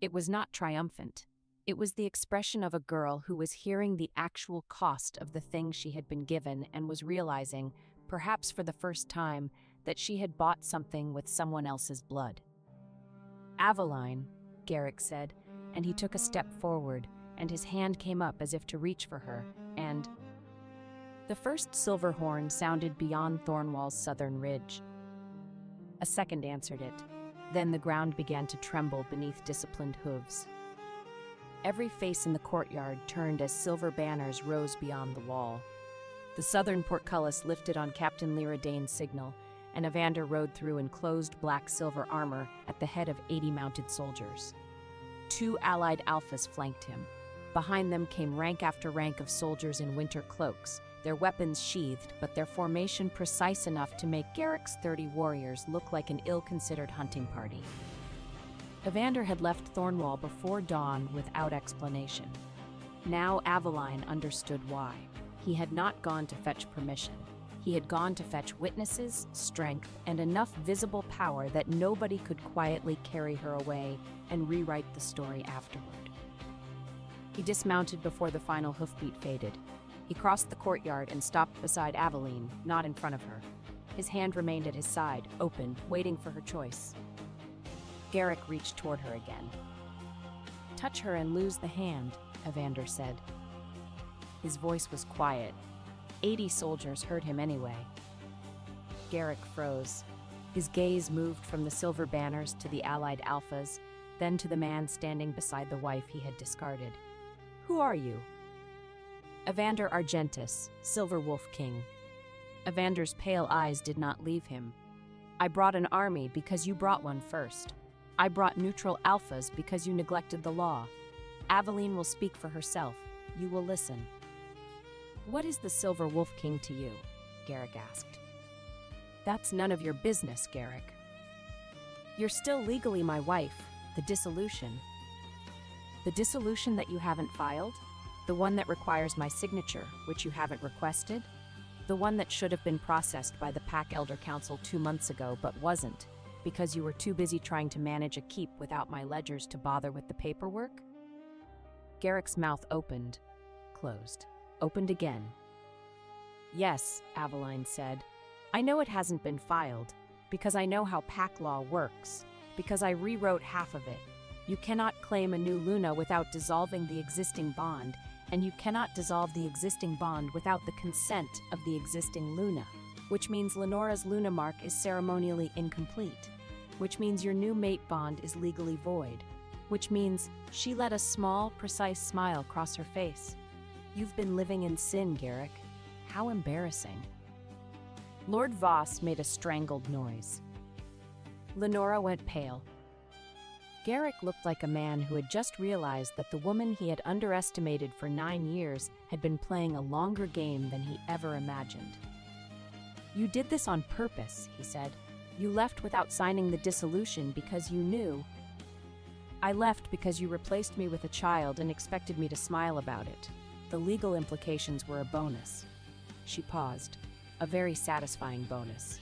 It was not triumphant. It was the expression of a girl who was hearing the actual cost of the thing she had been given and was realizing, perhaps for the first time, that she had bought something with someone else's blood. Aveline, Garrick said, and he took a step forward, and his hand came up as if to reach for her, and... The first silver horn sounded beyond Thornwall's southern ridge. A second answered it. Then the ground began to tremble beneath disciplined hooves. Every face in the courtyard turned as silver banners rose beyond the wall. The southern portcullis lifted on Captain Lyra Dane's signal, and Evander rode through in closed black-silver armor at the head of 80 mounted soldiers. 2 allied alphas flanked him. Behind them came rank after rank of soldiers in winter cloaks, their weapons sheathed, but their formation precise enough to make Garrick's 30 warriors look like an ill-considered hunting party. Evander had left Thornwall before dawn without explanation. Now Aveline understood why. He had not gone to fetch permission. He had gone to fetch witnesses, strength, and enough visible power that nobody could quietly carry her away and rewrite the story afterward. He dismounted before the final hoofbeat faded. He crossed the courtyard and stopped beside Aveline, not in front of her. His hand remained at his side, open, waiting for her choice. Garrick reached toward her again. "Touch her and lose the hand," Evander said. His voice was quiet. 80 soldiers heard him anyway. Garrick froze. His gaze moved from the silver banners to the allied alphas, then to the man standing beside the wife he had discarded. "Who are you?" "Evander Argentus, Silver Wolf King." Evander's pale eyes did not leave him. "I brought an army because you brought one first. I brought neutral alphas because you neglected the law. Aveline will speak for herself. You will listen." "What is the Silver Wolf King to you?" Garrick asked. "That's none of your business, Garrick." "You're still legally my wife. The dissolution." "The dissolution that you haven't filed? The one that requires my signature, which you haven't requested? The one that should have been processed by the Pack Elder Council 2 months ago but wasn't, because you were too busy trying to manage a keep without my ledgers to bother with the paperwork?" Garrick's mouth opened, closed, opened again. "Yes," Aveline said. "I know it hasn't been filed, because I know how Pack law works, because I rewrote half of it. You cannot claim a new Luna without dissolving the existing bond, and you cannot dissolve the existing bond without the consent of the existing Luna, which means Lenora's Luna mark is ceremonially incomplete, which means your new mate bond is legally void, which means..." She let a small, precise smile cross her face. "You've been living in sin, Garrick. How embarrassing." Lord Voss made a strangled noise. Lenora went pale. Garrick looked like a man who had just realized that the woman he had underestimated for 9 years had been playing a longer game than he ever imagined. "You did this on purpose," he said. "You left without signing the dissolution because you knew..." I left because you replaced me with a child and expected me to smile about it. The legal implications were a bonus. She paused. A very satisfying bonus.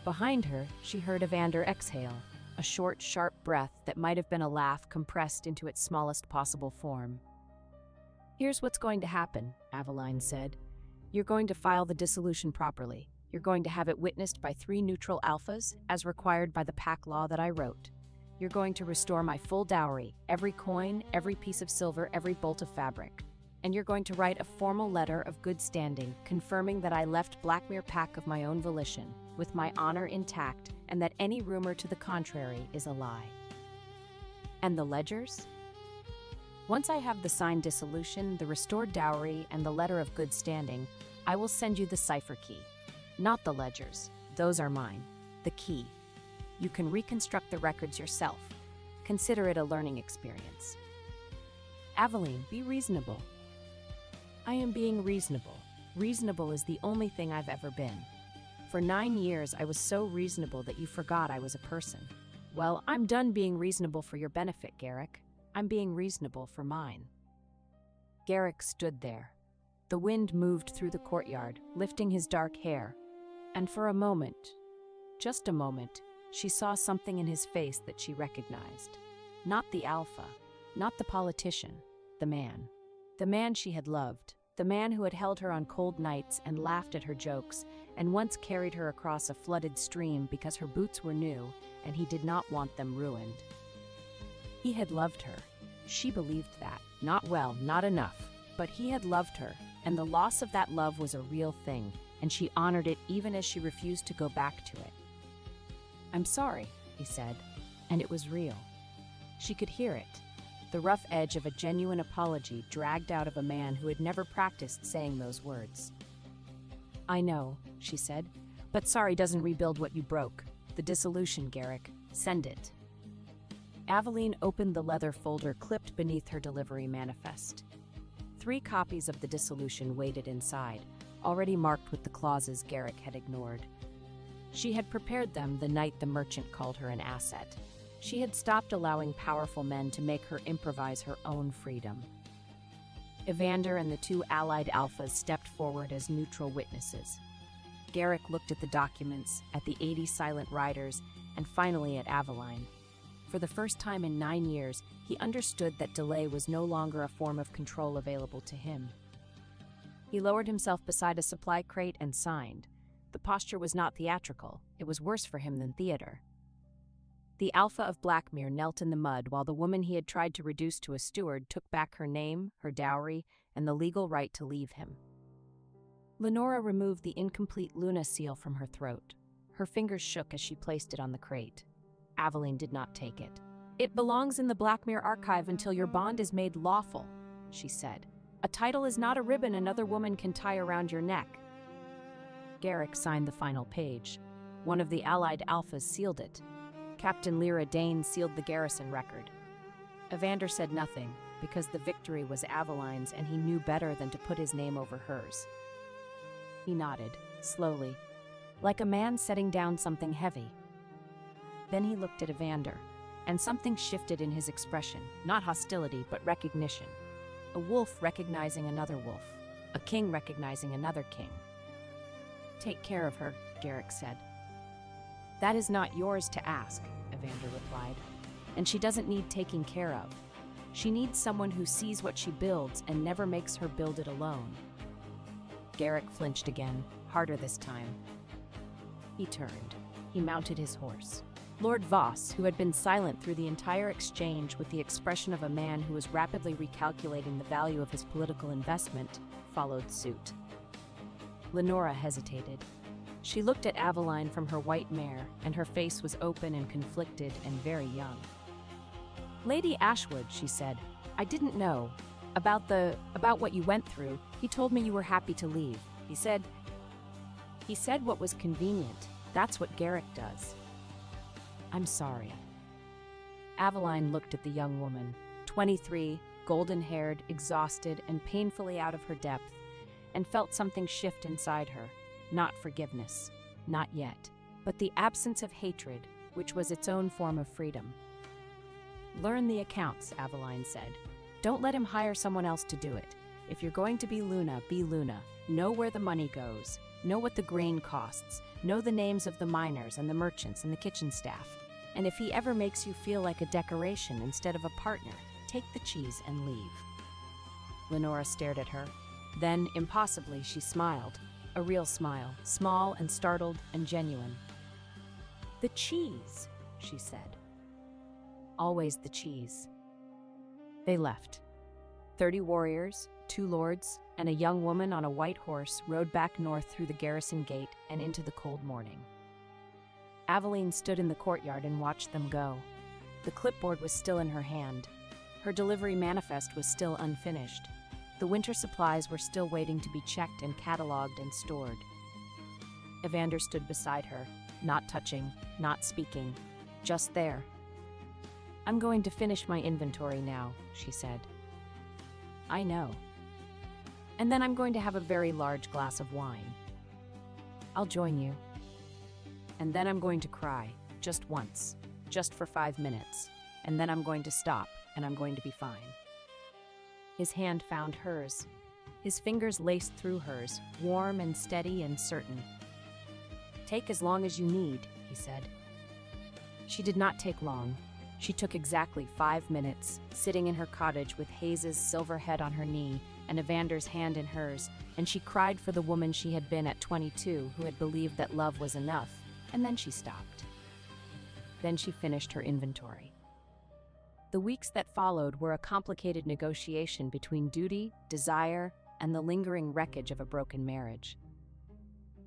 Behind her, she heard Evander exhale, a short, sharp breath that might have been a laugh compressed into its smallest possible form. "Here's what's going to happen," Aveline said. "You're going to file the dissolution properly. You're going to have it witnessed by 3 neutral alphas, as required by the pack law that I wrote. You're going to restore my full dowry, every coin, every piece of silver, every bolt of fabric. And you're going to write a formal letter of good standing, confirming that I left Blackmere Pack of my own volition, with my honor intact, and that any rumor to the contrary is a lie." "And the ledgers?" "Once I have the signed dissolution, the restored dowry, and the letter of good standing, I will send you the cipher key. Not the ledgers. Those are mine. The key. You can reconstruct the records yourself. Consider it a learning experience." "Aveline, be reasonable." "I am being reasonable. Reasonable is the only thing I've ever been. For 9 years, I was so reasonable that you forgot I was a person. Well, I'm done being reasonable for your benefit, Garrick. I'm being reasonable for mine." Garrick stood there. The wind moved through the courtyard, lifting his dark hair. And for a moment, just a moment, she saw something in his face that she recognized. Not the alpha, not the politician, the man. The man she had loved, the man who had held her on cold nights and laughed at her jokes, and once carried her across a flooded stream because her boots were new and he did not want them ruined. He had loved her. She believed that. Not well, not enough. But he had loved her, and the loss of that love was a real thing, and she honored it even as she refused to go back to it. "I'm sorry," he said, and it was real. She could hear it. The rough edge of a genuine apology dragged out of a man who had never practiced saying those words. "I know," she said, "but sorry doesn't rebuild what you broke. The dissolution, Garrick. Send it." Aveline opened the leather folder clipped beneath her delivery manifest. 3 copies of the dissolution waited inside, already marked with the clauses Garrick had ignored. She had prepared them the night the merchant called her an asset. She had stopped allowing powerful men to make her improvise her own freedom. Evander and the 2 allied alphas stepped forward as neutral witnesses. Garrick looked at the documents, at the 80 silent riders, and finally at Aveline. For the first time in 9 years, he understood that delay was no longer a form of control available to him. He lowered himself beside a supply crate and signed. The posture was not theatrical. It was worse for him than theater. The Alpha of Blackmere knelt in the mud while the woman he had tried to reduce to a steward took back her name, her dowry, and the legal right to leave him. Lenora removed the incomplete Luna seal from her throat. Her fingers shook as she placed it on the crate. Aveline did not take it. "It belongs in the Blackmere archive until your bond is made lawful," she said. "A title is not a ribbon another woman can tie around your neck." Garrick signed the final page. One of the allied alphas sealed it. Captain Lyra Dane sealed the garrison record. Evander said nothing, because the victory was Aveline's and he knew better than to put his name over hers. He nodded, slowly, like a man setting down something heavy. Then he looked at Evander, and something shifted in his expression, not hostility, but recognition. A wolf recognizing another wolf, a king recognizing another king. "Take care of her," Garrick said. "That is not yours to ask," Evander replied. "And she doesn't need taking care of. She needs someone who sees what she builds and never makes her build it alone." Garrick flinched again, harder this time. He turned. He mounted his horse. Lord Voss, who had been silent through the entire exchange with the expression of a man who was rapidly recalculating the value of his political investment, followed suit. Lenora hesitated. She looked at Aveline from her white mare, and her face was open and conflicted and very young. "Lady Ashwood," she said, "I didn't know. About what you went through. He told me you were happy to leave. He said what was convenient. That's what Garrick does." "I'm sorry." Aveline looked at the young woman, 23, golden-haired, exhausted, and painfully out of her depth, and felt something shift inside her. Not forgiveness, not yet, but the absence of hatred, which was its own form of freedom. Learn the accounts, Aveline said. Don't let him hire someone else to do it. If you're going to be Luna, be Luna. Know where the money goes. Know what the grain costs. Know the names of the miners and the merchants and the kitchen staff. And if he ever makes you feel like a decoration instead of a partner, take the cheese and leave. Lenora stared at her. Then, impossibly, she smiled. A real smile, small and startled and genuine. "The cheese," she said. "Always the cheese." They left. 30 warriors, 2 lords, and a young woman on a white horse rode back north through the garrison gate and into the cold morning. Aveline stood in the courtyard and watched them go. The clipboard was still in her hand. Her delivery manifest was still unfinished. The winter supplies were still waiting to be checked and cataloged and stored. Evander stood beside her, not touching, not speaking, just there. "I'm going to finish my inventory now," she said. "I know. And then I'm going to have a very large glass of wine. I'll join you. And then I'm going to cry, just once, just for 5 minutes. And then I'm going to stop, and I'm going to be fine." His hand found hers. His fingers laced through hers, warm and steady and certain. "Take as long as you need," he said. She did not take long. She took exactly 5 minutes, sitting in her cottage with Hayes's silver head on her knee and Evander's hand in hers, and she cried for the woman she had been at 22 who had believed that love was enough, and then she stopped. Then she finished her inventory. The weeks that followed were a complicated negotiation between duty, desire, and the lingering wreckage of a broken marriage.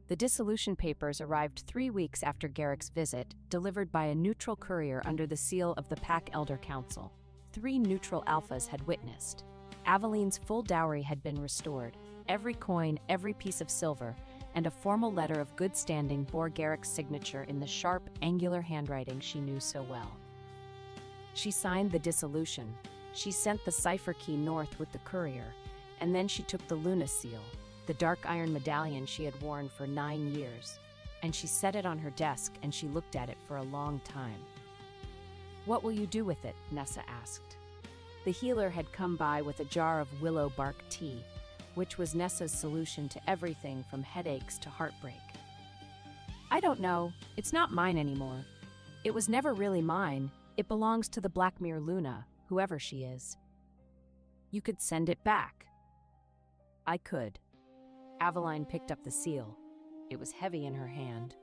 The dissolution papers arrived 3 weeks after Garrick's visit, delivered by a neutral courier under the seal of the Pack Elder Council. 3 neutral alphas had witnessed. Aveline's full dowry had been restored, every coin, every piece of silver, and a formal letter of good standing bore Garrick's signature in the sharp, angular handwriting she knew so well. She signed the dissolution. She sent the cipher key north with the courier, and then she took the Luna seal, the dark iron medallion she had worn for 9 years, and she set it on her desk and she looked at it for a long time. "What will you do with it?" Nessa asked. The healer had come by with a jar of willow bark tea, which was Nessa's solution to everything from headaches to heartbreak. "I don't know. It's not mine anymore. It was never really mine. It belongs to the Blackmere Luna, whoever she is." "You could send it back." "I could." Aveline picked up the seal. It was heavy in her hand.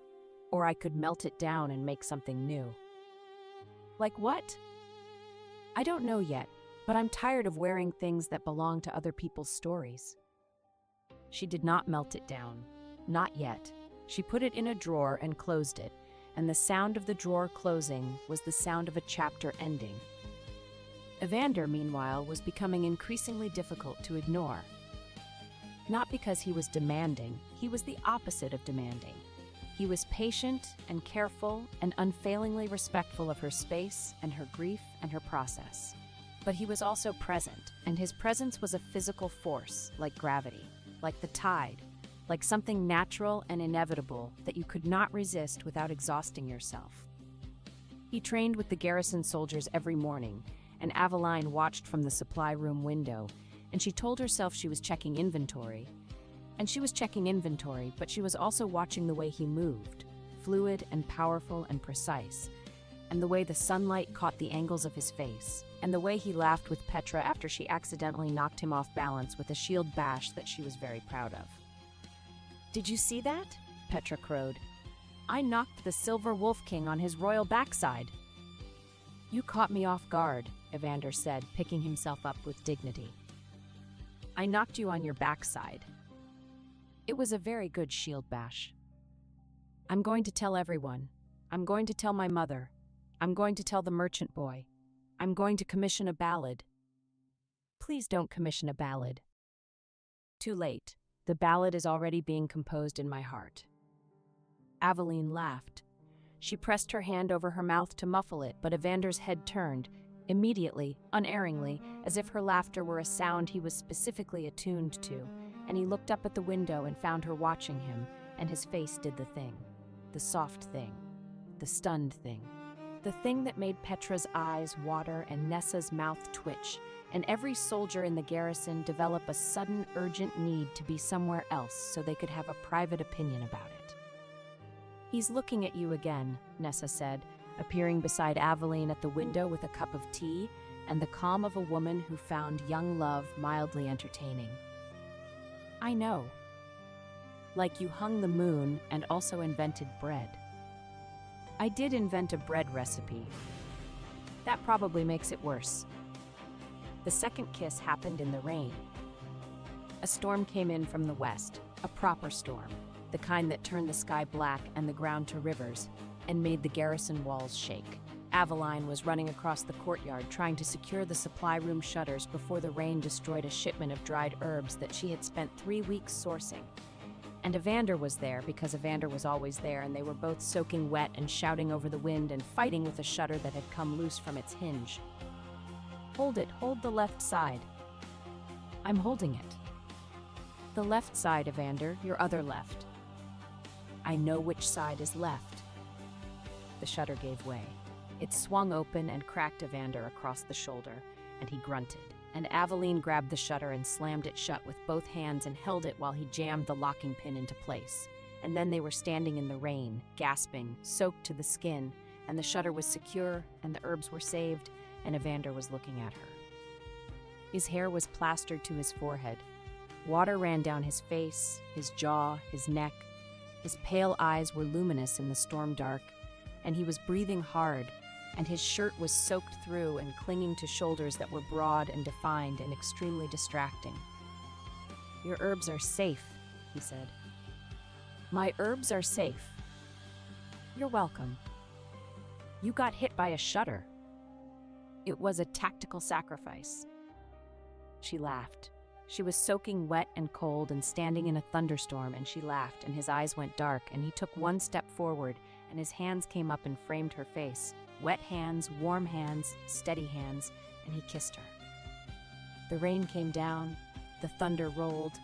"Or I could melt it down and make something new." "Like what?" "I don't know yet, but I'm tired of wearing things that belong to other people's stories." She did not melt it down. Not yet. She put it in a drawer and closed it, and the sound of the drawer closing was the sound of a chapter ending. Evander, meanwhile, was becoming increasingly difficult to ignore. Not because he was demanding, he was the opposite of demanding. He was patient and careful and unfailingly respectful of her space and her grief and her process. But he was also present, and his presence was a physical force, like gravity, like the tide, like something natural and inevitable that you could not resist without exhausting yourself. He trained with the garrison soldiers every morning, and Aveline watched from the supply room window, and she told herself she was checking inventory. And she was checking inventory, but she was also watching the way he moved, fluid and powerful and precise, and the way the sunlight caught the angles of his face, and the way he laughed with Petra after she accidentally knocked him off balance with a shield bash that she was very proud of. "Did you see that?" Petra crowed. "I knocked the Silver Wolf King on his royal backside." "You caught me off guard," Evander said, picking himself up with dignity. "I knocked you on your backside. It was a very good shield bash. I'm going to tell everyone. I'm going to tell my mother. I'm going to tell the merchant boy. I'm going to commission a ballad." "Please don't commission a ballad." "Too late. The ballad is already being composed in my heart." Aveline laughed. She pressed her hand over her mouth to muffle it, but Evander's head turned, immediately, unerringly, as if her laughter were a sound he was specifically attuned to, and he looked up at the window and found her watching him, and his face did the thing. The soft thing. The stunned thing. the thing that made Petra's eyes water and Nessa's mouth twitch, and every soldier in the garrison develop a sudden, urgent need to be somewhere else so they could have a private opinion about it. "He's looking at you again," Nessa said, appearing beside Aveline at the window with a cup of tea and the calm of a woman who found young love mildly entertaining. "I know. Like you hung the moon and also invented bread." "I did invent a bread recipe. That probably makes it worse." The second kiss happened in the rain. A storm came in from the west, a proper storm, the kind that turned the sky black and the ground to rivers, and made the garrison walls shake. Aveline was running across the courtyard trying to secure the supply room shutters before the rain destroyed a shipment of dried herbs that she had spent 3 weeks sourcing. And Evander was there because Evander was always there, and they were both soaking wet and shouting over the wind and fighting with a shutter that had come loose from its hinge. "Hold it, hold the left side." "I'm holding it." "The left side, Evander, your other left." "I know which side is left." The shutter gave way. It swung open and cracked Evander across the shoulder, and he grunted. And Aveline grabbed the shutter and slammed it shut with both hands and held it while he jammed the locking pin into place. And then they were standing in the rain, gasping, soaked to the skin, and the shutter was secure, and the herbs were saved, and Evander was looking at her. His hair was plastered to his forehead. Water ran down his face, his jaw, his neck. His pale eyes were luminous in the storm dark, and he was breathing hard, and his shirt was soaked through and clinging to shoulders that were broad and defined and extremely distracting. "Your herbs are safe," he said. "My herbs are safe." "You're welcome." "You got hit by a shutter." "It was a tactical sacrifice." She laughed. She was soaking wet and cold and standing in a thunderstorm, and she laughed, and his eyes went dark, and he took one step forward, and his hands came up and framed her face. Wet hands, warm hands, steady hands, and he kissed her. The rain came down, the thunder rolled,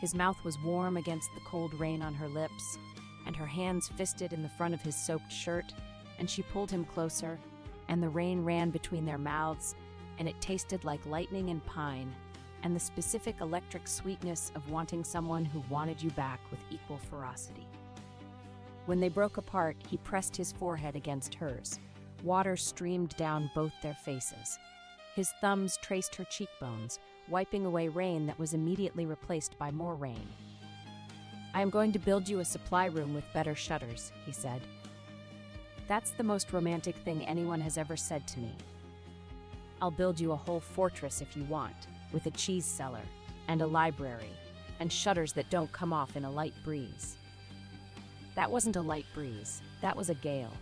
his mouth was warm against the cold rain on her lips, and her hands fisted in the front of his soaked shirt, and she pulled him closer, and the rain ran between their mouths, and it tasted like lightning and pine, and the specific electric sweetness of wanting someone who wanted you back with equal ferocity. When they broke apart, he pressed his forehead against hers. Water streamed down both their faces. His thumbs traced her cheekbones, wiping away rain that was immediately replaced by more rain. "I am going to build you a supply room with better shutters," he said. "That's the most romantic thing anyone has ever said to me. I'll build you a whole fortress if you want, with a cheese cellar, and a library, and shutters that don't come off in a light breeze." That wasn't a light breeze, that was a gale.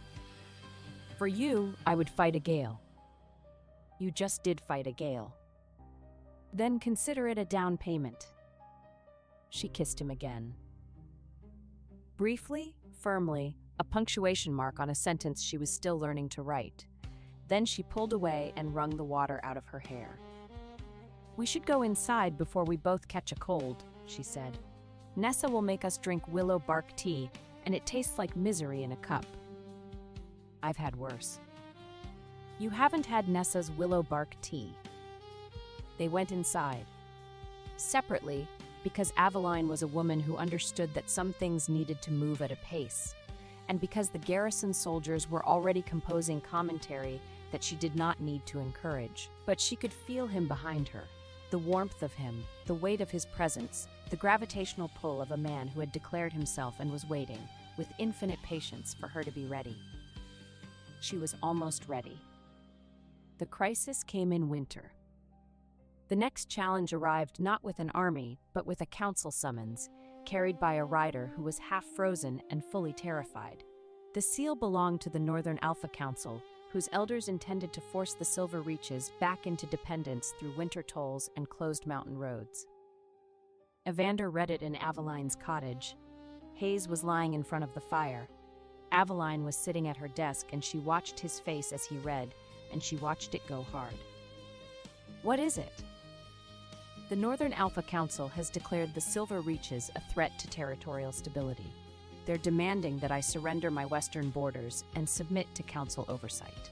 "For you, I would fight a gale." "You just did fight a gale." "Then consider it a down payment." She kissed him again. Briefly, firmly, a punctuation mark on a sentence she was still learning to write. Then she pulled away and wrung the water out of her hair. "We should go inside before we both catch a cold," she said. "Nessa will make us drink willow bark tea, and it tastes like misery in a cup." "I've had worse." "You haven't had Nessa's willow bark tea." They went inside. Separately, because Aveline was a woman who understood that some things needed to move at a pace, and because the garrison soldiers were already composing commentary that she did not need to encourage. But she could feel him behind her, the warmth of him, the weight of his presence, the gravitational pull of a man who had declared himself and was waiting, with infinite patience, for her to be ready. She was almost ready. The crisis came in winter. The next challenge arrived not with an army, but with a council summons, carried by a rider who was half frozen and fully terrified. The seal belonged to the Northern Alpha Council, whose elders intended to force the Silver Reaches back into dependence through winter tolls and closed mountain roads. Evander read it in Aveline's cottage. Hayes was lying in front of the fire. Aveline was sitting at her desk, and she watched his face as he read, and she watched it go hard. "What is it?" "The Northern Alpha Council has declared the Silver Reaches a threat to territorial stability." They're demanding that I surrender my western borders and submit to council oversight.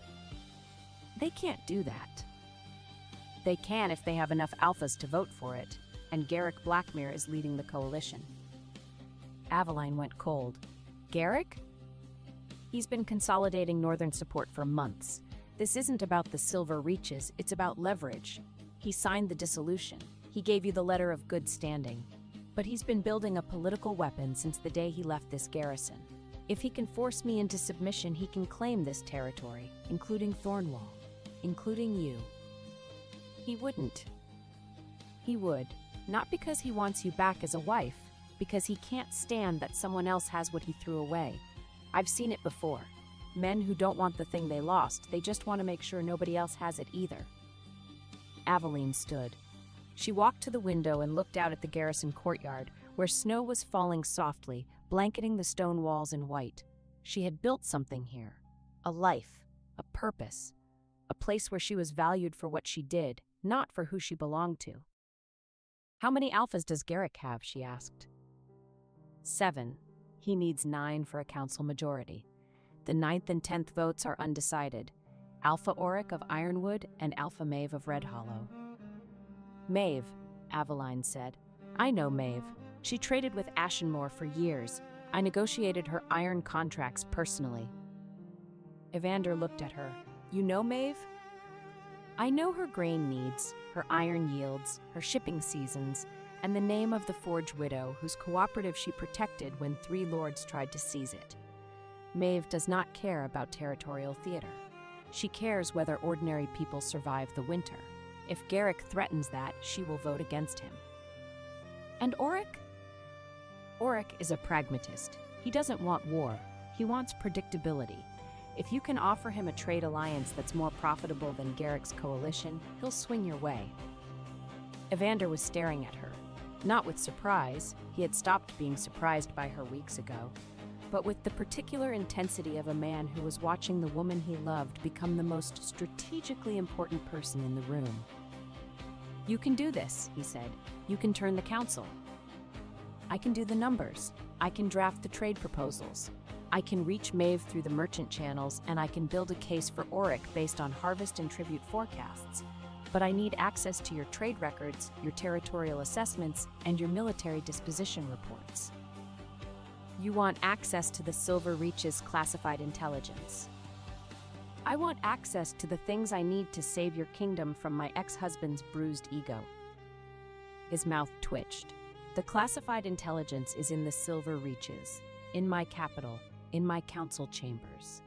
They can't do that. They can if they have enough alphas to vote for it, and Garrick Blackmere is leading the coalition. Aveline went cold. Garrick? He's been consolidating northern support for months. This isn't about the Silver Reaches, it's about leverage. He signed the dissolution. He gave you the letter of good standing. But he's been building a political weapon since the day he left this garrison. If he can force me into submission, he can claim this territory, including Thornwall, including you. He wouldn't. He would, not because he wants you back as a wife, because he can't stand that someone else has what he threw away. I've seen it before. Men who don't want the thing they lost, they just want to make sure nobody else has it either. Aveline stood. She walked to the window and looked out at the garrison courtyard, where snow was falling softly, blanketing the stone walls in white. She had built something here. A life, a purpose, a place where she was valued for what she did, not for who she belonged to. How many alphas does Garrick have? She asked. 7. He needs 9 for a council majority. The 9th and 10th votes are undecided. Alpha Auric of Ironwood and Alpha Maeve of Red Hollow. Maeve, Aveline said. I know Maeve. She traded with Ashenmore for years. I negotiated her iron contracts personally. Evander looked at her. You know Maeve? I know her grain needs, her iron yields, her shipping seasons, and the name of the Forge Widow, whose cooperative she protected when 3 lords tried to seize it. Maeve does not care about territorial theater. She cares whether ordinary people survive the winter. If Garrick threatens that, she will vote against him. And Auric? Auric is a pragmatist. He doesn't want war. He wants predictability. If you can offer him a trade alliance that's more profitable than Garrick's coalition, he'll swing your way. Evander was staring at her. Not with surprise. He had stopped being surprised by her weeks ago. But with the particular intensity of a man who was watching the woman he loved become the most strategically important person in the room. You can do this, he said. You can turn the council. I can do the numbers. I can draft the trade proposals. I can reach Maeve through the merchant channels, and I can build a case for Auric based on harvest and tribute forecasts. But I need access to your trade records, your territorial assessments, and your military disposition reports. You want access to the Silver Reaches classified intelligence. I want access to the things I need to save your kingdom from my ex-husband's bruised ego. His mouth twitched. The classified intelligence is in the Silver Reaches, in my capital, in my council chambers.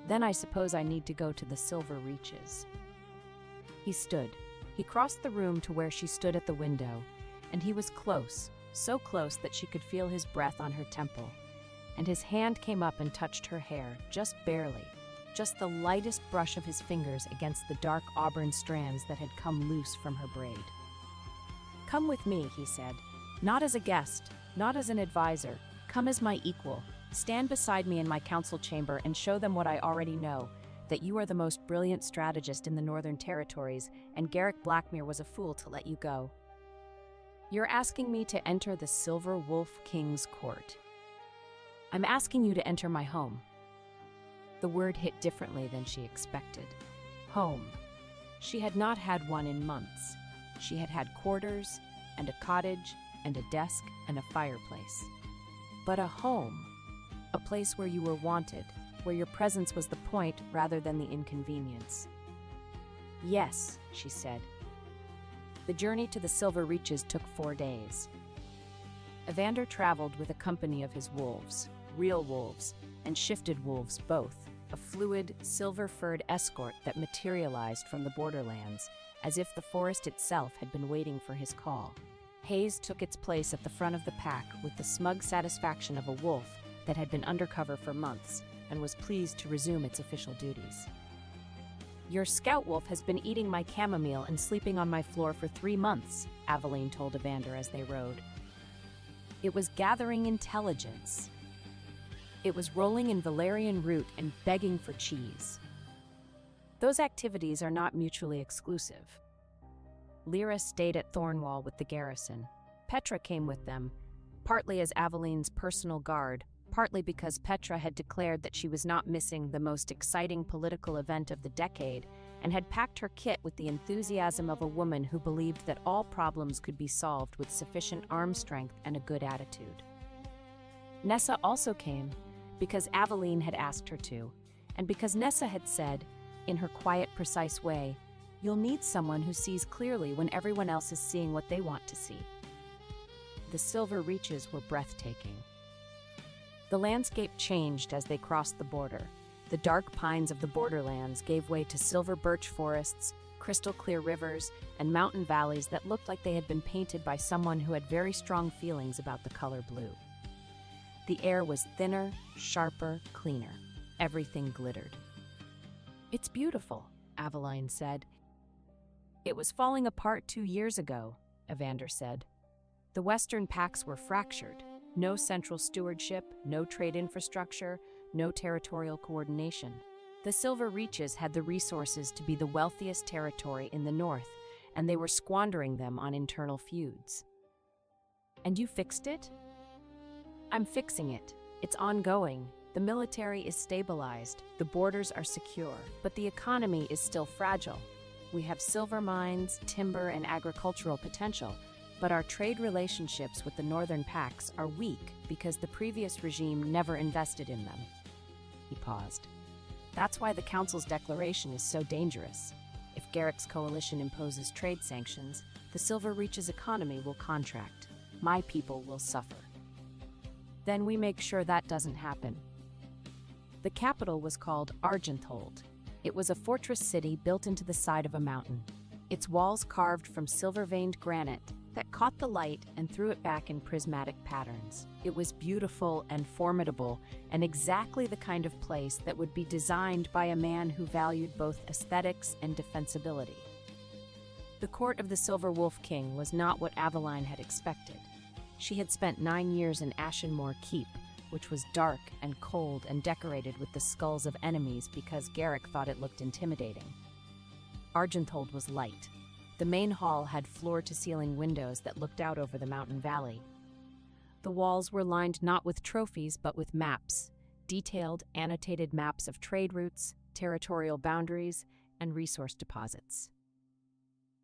Then I suppose I need to go to the Silver Reaches. He stood. He crossed the room to where she stood at the window, and he was close, so close that she could feel his breath on her temple, and his hand came up and touched her hair, just barely, just the lightest brush of his fingers against the dark auburn strands that had come loose from her braid. Come with me, he said. Not as a guest, not as an advisor. Come as my equal. Stand beside me in my council chamber and show them what I already know, that you are the most brilliant strategist in the Northern Territories, and Garrick Blackmere was a fool to let you go. You're asking me to enter the Silver Wolf King's court. I'm asking you to enter my home. The word hit differently than she expected. Home. She had not had one in months. She had had quarters, and a cottage, and a desk, and a fireplace. But a home. A place where you were wanted, where your presence was the point rather than the inconvenience. Yes, she said. The journey to the Silver Reaches took 4 days. Evander traveled with a company of his wolves, real wolves, and shifted wolves both, a fluid, silver-furred escort that materialized from the borderlands, as if the forest itself had been waiting for his call. Hayes took its place at the front of the pack with the smug satisfaction of a wolf that had been undercover for months and was pleased to resume its official duties. Your scout wolf has been eating my chamomile and sleeping on my floor for 3 months, Aveline told Evander as they rode. It was gathering intelligence. It was rolling in valerian root and begging for cheese. Those activities are not mutually exclusive. Lyra stayed at Thornwall with the garrison. Petra came with them, partly as Aveline's personal guard, partly because Petra had declared that she was not missing the most exciting political event of the decade and had packed her kit with the enthusiasm of a woman who believed that all problems could be solved with sufficient arm strength and a good attitude. Nessa also came because Aveline had asked her to, and because Nessa had said, in her quiet, precise way, "You'll need someone who sees clearly when everyone else is seeing what they want to see." The Silver Reaches were breathtaking. The landscape changed as they crossed the border. The dark pines of the borderlands gave way to silver birch forests, crystal-clear rivers, and mountain valleys that looked like they had been painted by someone who had very strong feelings about the color blue. The air was thinner, sharper, cleaner. Everything glittered. "It's beautiful," Aveline said. "It was falling apart 2 years ago," Evander said. "The Western Pacts were fractured. No central stewardship, no trade infrastructure, no territorial coordination. The Silver Reaches had the resources to be the wealthiest territory in the north, and they were squandering them on internal feuds." "And you fixed it?" "I'm fixing it. It's ongoing. The military is stabilized, the borders are secure, but the economy is still fragile. We have silver mines, timber, and agricultural potential, but our trade relationships with the Northern Pacts are weak because the previous regime never invested in them." He paused. "That's why the Council's declaration is so dangerous. If Garrick's coalition imposes trade sanctions, the Silver Reaches economy will contract. My people will suffer. Then we make sure that doesn't happen." The capital was called Argenthold. It was a fortress city built into the side of a mountain. Its walls carved from silver-veined granite that caught the light and threw it back in prismatic patterns. It was beautiful and formidable, and exactly the kind of place that would be designed by a man who valued both aesthetics and defensibility. The court of the Silver Wolf King was not what Aveline had expected. She had spent 9 years in Ashenmore Keep, which was dark and cold and decorated with the skulls of enemies because Garrick thought it looked intimidating. Argenthold was light. The main hall had floor-to-ceiling windows that looked out over the mountain valley. The walls were lined not with trophies but with maps, detailed, annotated maps of trade routes, territorial boundaries, and resource deposits.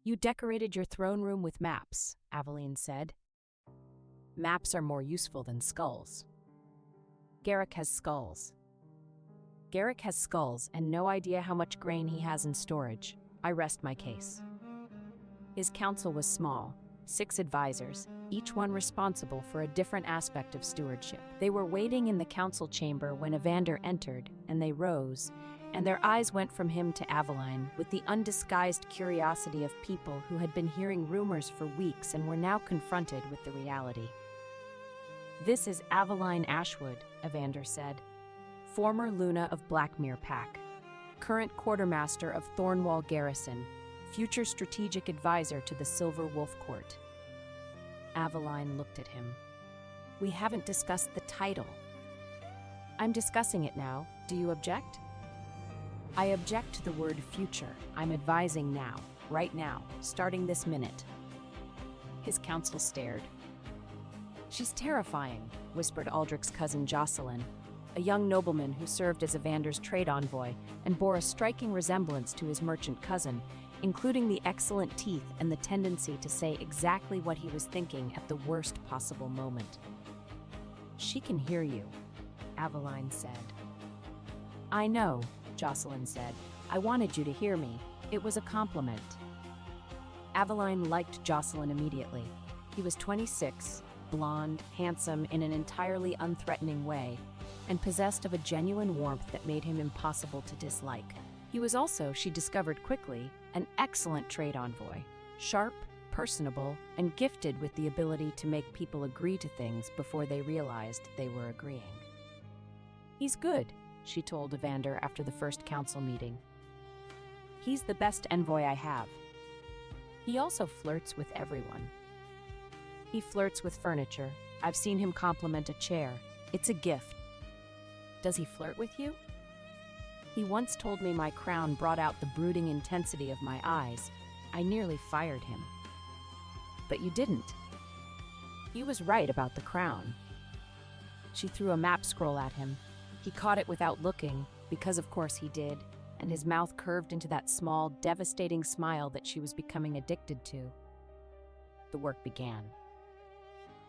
"You decorated your throne room with maps," Aveline said. "Maps are more useful than skulls." Garrick has skulls. Garrick has skulls and no idea how much grain he has in storage. I rest my case. His council was small, 6 advisors, each one responsible for a different aspect of stewardship. They were waiting in the council chamber when Evander entered, and they rose, and their eyes went from him to Aveline with the undisguised curiosity of people who had been hearing rumors for weeks and were now confronted with the reality. "This is Aveline Ashwood," Evander said, "former Luna of Blackmere Pack, current quartermaster of Thornwall Garrison, future strategic advisor to the Silver Wolf Court." Aveline looked at him. "We haven't discussed the title." "I'm discussing it now. Do you object?" "I object to the word future. I'm advising now, right now, starting this minute." His counsel stared. "She's terrifying," whispered Aldrich's cousin Jocelyn, a young nobleman who served as Evander's trade envoy and bore a striking resemblance to his merchant cousin, including the excellent teeth and the tendency to say exactly what he was thinking at the worst possible moment. "She can hear you," Aveline said. "I know," Jocelyn said. "I wanted you to hear me. It was a compliment." Aveline liked Jocelyn immediately. He was 26, blonde, handsome in an entirely unthreatening way, and possessed of a genuine warmth that made him impossible to dislike. He was also, she discovered quickly, an excellent trade envoy, sharp, personable, and gifted with the ability to make people agree to things before they realized they were agreeing. "He's good," she told Evander after the first council meeting. "He's the best envoy I have. He also flirts with everyone. He flirts with furniture. I've seen him compliment a chair. It's a gift." "Does he flirt with you?" "He once told me my crown brought out the brooding intensity of my eyes. I nearly fired him." "But you didn't." He was right about the crown. She threw a map scroll at him. He caught it without looking, because of course he did, and his mouth curved into that small, devastating smile that she was becoming addicted to. The work began.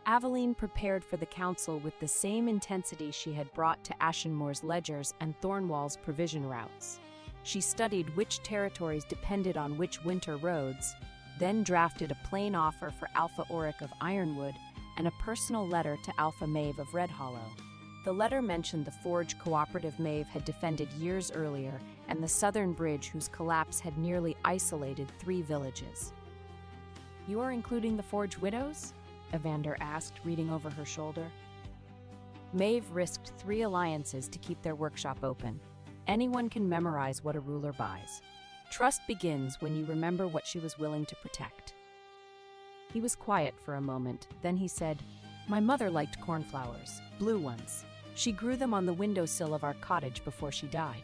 Aveline prepared for the council with the same intensity she had brought to Ashenmoor's ledgers and Thornwall's provision routes. She studied which territories depended on which winter roads, then drafted a plain offer for Alpha Auric of Ironwood and a personal letter to Alpha Maeve of Red Hollow. The letter mentioned the forge cooperative Maeve had defended years earlier and the southern bridge whose collapse had nearly isolated 3 villages. "You are including the Forge Widows?" Evander asked, reading over her shoulder. Maeve risked 3 alliances to keep their workshop open. Anyone can memorize what a ruler buys. Trust begins when you remember what she was willing to protect. He was quiet for a moment, then he said, "My mother liked cornflowers, blue ones. She grew them on the windowsill of our cottage before she died."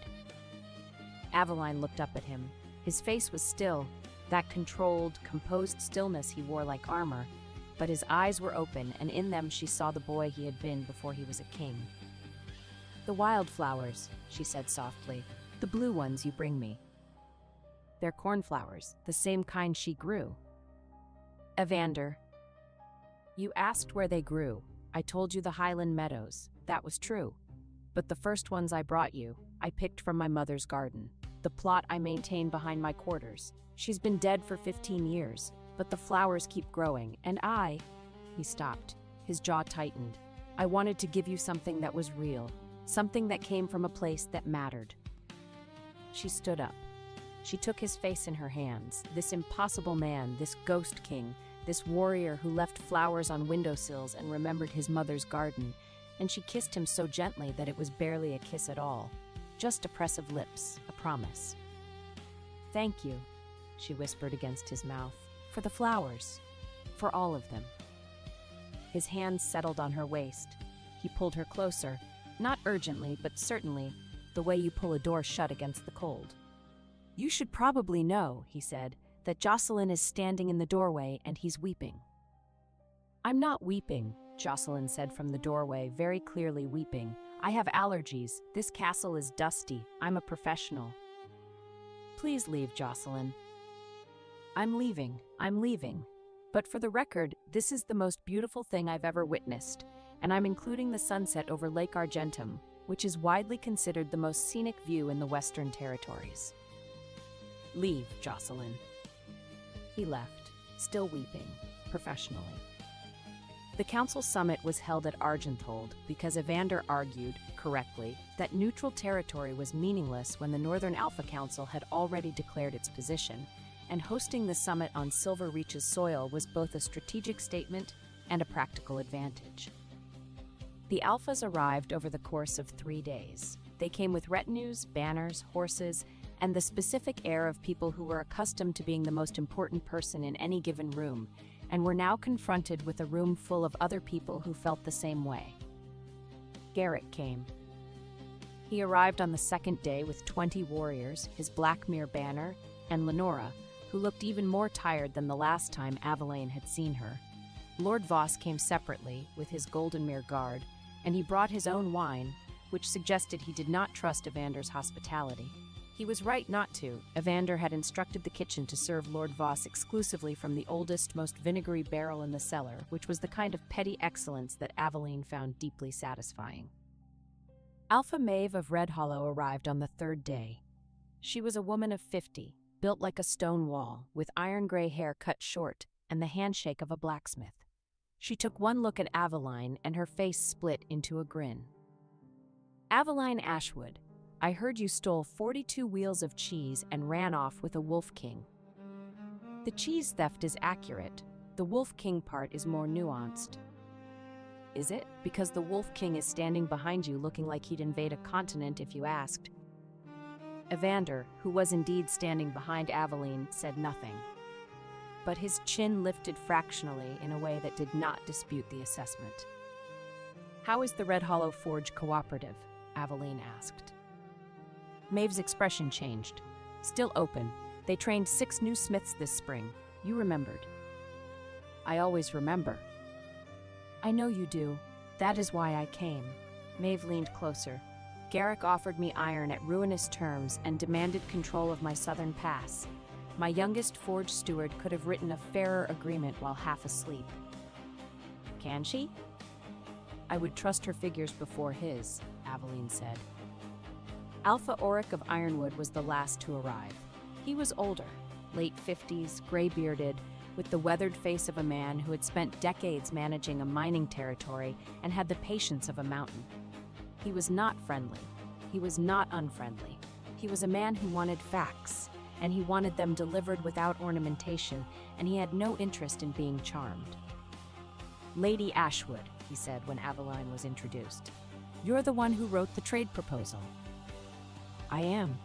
Aveline looked up at him. His face was still, that controlled, composed stillness he wore like armor, but his eyes were open, and in them she saw the boy he had been before he was a king. "The wildflowers," she said softly, "the blue ones you bring me. They're cornflowers, the same kind she grew." "Evander, you asked where they grew. I told you the Highland Meadows. That was true. But the first ones I brought you, I picked from my mother's garden, the plot I maintain behind my quarters. She's been dead for 15 years, but the flowers keep growing, and I—" He stopped. His jaw tightened. "I wanted to give you something that was real, something that came from a place that mattered." She stood up. She took his face in her hands, this impossible man, this ghost king, this warrior who left flowers on windowsills and remembered his mother's garden, and she kissed him so gently that it was barely a kiss at all, just a press of lips, a promise. "Thank you," she whispered against his mouth, "for the flowers, for all of them." His hands settled on her waist. He pulled her closer, not urgently, but certainly, the way you pull a door shut against the cold. "You should probably know," he said, "that Jocelyn is standing in the doorway and he's weeping." "I'm not weeping," Jocelyn said from the doorway, very clearly weeping. "I have allergies. This castle is dusty. I'm a professional." "Please leave, Jocelyn." I'm leaving. But for the record, this is the most beautiful thing I've ever witnessed, and I'm including the sunset over Lake Argentum, which is widely considered the most scenic view in the Western Territories." "Leave, Jocelyn." He left, still weeping, professionally. The council summit was held at Argenthold because Evander argued, correctly, that neutral territory was meaningless when the Northern Alpha Council had already declared its position, and hosting the summit on Silver Reach's soil was both a strategic statement and a practical advantage. The Alphas arrived over the course of 3 days. They came with retinues, banners, horses, and the specific air of people who were accustomed to being the most important person in any given room, and were now confronted with a room full of other people who felt the same way. Garrett came. He arrived on the second day with 20 warriors, his Blackmere banner, and Lenora, who looked even more tired than the last time Aveline had seen her. Lord Voss came separately, with his Goldenmere guard, and he brought his own wine, which suggested he did not trust Evander's hospitality. He was right not to. Evander had instructed the kitchen to serve Lord Voss exclusively from the oldest, most vinegary barrel in the cellar, which was the kind of petty excellence that Aveline found deeply satisfying. Alpha Maeve of Red Hollow arrived on the 3rd day. She was a woman of 50, built like a stone wall, with iron-gray hair cut short and the handshake of a blacksmith. She took one look at Aveline, and her face split into a grin. "Aveline Ashwood, I heard you stole 42 wheels of cheese and ran off with a Wolf King." "The cheese theft is accurate. The Wolf King part is more nuanced." "Is it? Because the Wolf King is standing behind you looking like he'd invade a continent if you asked." Evander, who was indeed standing behind Aveline, said nothing. But his chin lifted fractionally in a way that did not dispute the assessment. "How is the Red Hollow Forge cooperative?" Aveline asked. Maeve's expression changed. "Still open. They trained 6 new smiths this spring. You remembered." "I always remember." I know you do. That is why I came. Maeve leaned closer. Garrick offered me iron at ruinous terms and demanded control of my southern pass. My youngest forge steward could have written a fairer agreement while half asleep. Can she? I would trust her figures before his, Aveline said. Alpha Auric of Ironwood was the last to arrive. He was older, late 50s, gray-bearded, with the weathered face of a man who had spent decades managing a mining territory and had the patience of a mountain. He was not friendly. He was not unfriendly. He was a man who wanted facts, and he wanted them delivered without ornamentation, and he had no interest in being charmed. Lady Ashwood, he said when Aveline was introduced. You're the one who wrote the trade proposal. I am.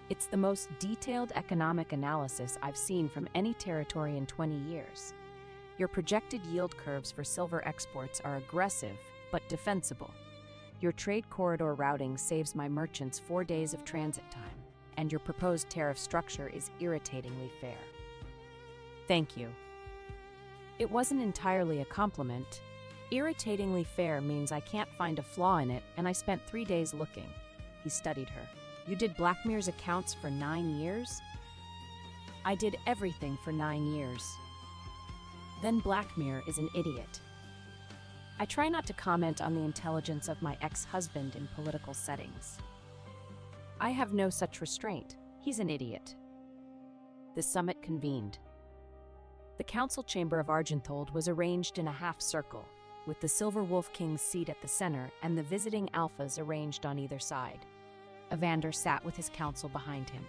It's the most detailed economic analysis I've seen from any territory in 20 years. Your projected yield curves for silver exports are aggressive, but defensible. Your trade corridor routing saves my merchants 4 days of transit time, and your proposed tariff structure is irritatingly fair. Thank you. It wasn't entirely a compliment. Irritatingly fair means I can't find a flaw in it, and I spent 3 days looking. He studied her. You did Blackmere's accounts for 9 years? I did everything for 9 years. Then Blackmere is an idiot. I try not to comment on the intelligence of my ex-husband in political settings. I have no such restraint. He's an idiot. The summit convened. The council chamber of Argenthold was arranged in a half-circle, with the Silver Wolf King's seat at the center and the visiting alphas arranged on either side. Evander sat with his council behind him.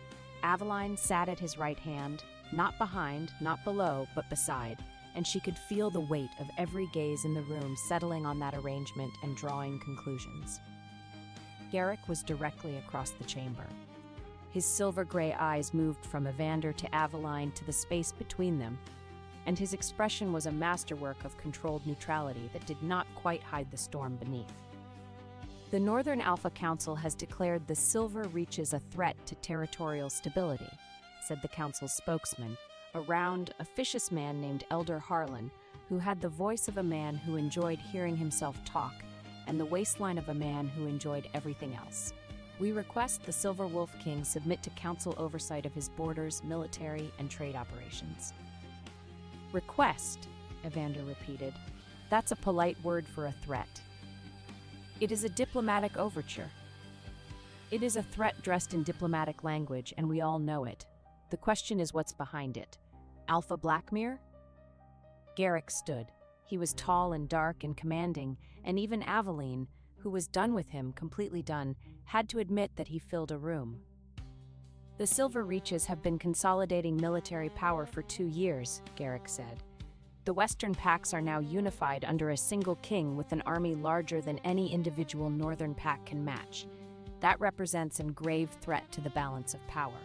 Aveline sat at his right hand, not behind, not below, but beside, and she could feel the weight of every gaze in the room settling on that arrangement and drawing conclusions. Garrick was directly across the chamber. His silver-gray eyes moved from Evander to Aveline to the space between them, and his expression was a masterwork of controlled neutrality that did not quite hide the storm beneath. The Northern Alpha Council has declared the silver reaches a threat to territorial stability, said the council's spokesman, a round, officious man named Elder Harlan, who had the voice of a man who enjoyed hearing himself talk and the waistline of a man who enjoyed everything else. We request the Silver Wolf King submit to council oversight of his borders, military, and trade operations. Request, Evander repeated. That's a polite word for a threat. It is a diplomatic overture. It is a threat dressed in diplomatic language, and we all know it. The question is what's behind it. Alpha Blackmere? Garrick stood. He was tall and dark and commanding, and even Aveline, who was done with him, completely done, had to admit that he filled a room. The Silver Reaches have been consolidating military power for 2 years, Garrick said. The Western Pacts are now unified under a single king with an army larger than any individual Northern Pact can match. That represents a grave threat to the balance of power.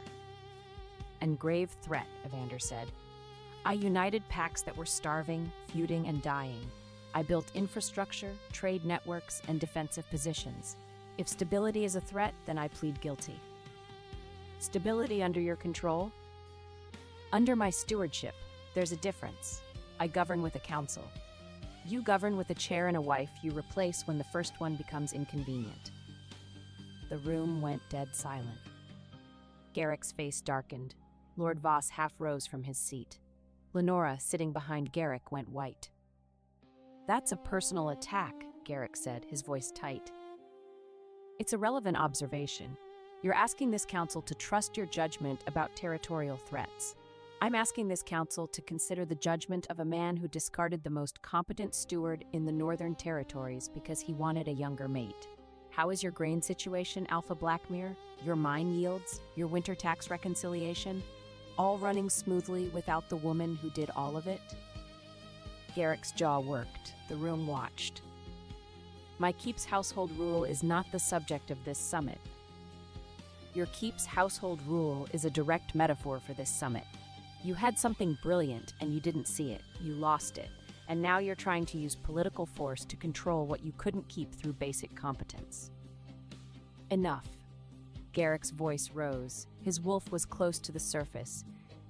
And grave threat, Evander said. I united pacts that were starving, feuding, and dying. I built infrastructure, trade networks, and defensive positions. If stability is a threat, then I plead guilty. Stability under your control? Under my stewardship, there's a difference. I govern with a council. You govern with a chair and a wife you replace when the first one becomes inconvenient. The room went dead silent. Garrick's face darkened. Lord Voss half rose from his seat. Lenora, sitting behind Garrick, went white. That's a personal attack, Garrick said, his voice tight. It's a relevant observation. You're asking this council to trust your judgment about territorial threats. I'm asking this council to consider the judgment of a man who discarded the most competent steward in the Northern Territories because he wanted a younger mate. How is your grain situation, Alpha Blackmere? Your mine yields? Your winter tax reconciliation? All running smoothly without the woman who did all of it? Garrick's jaw worked. The room watched. My keep's household rule is not the subject of this summit. Your keep's household rule is a direct metaphor for this summit. You had something brilliant and you didn't see it. You lost it. And now you're trying to use political force to control what you couldn't keep through basic competence. Enough. Garrick's voice rose. His wolf was close to the surface.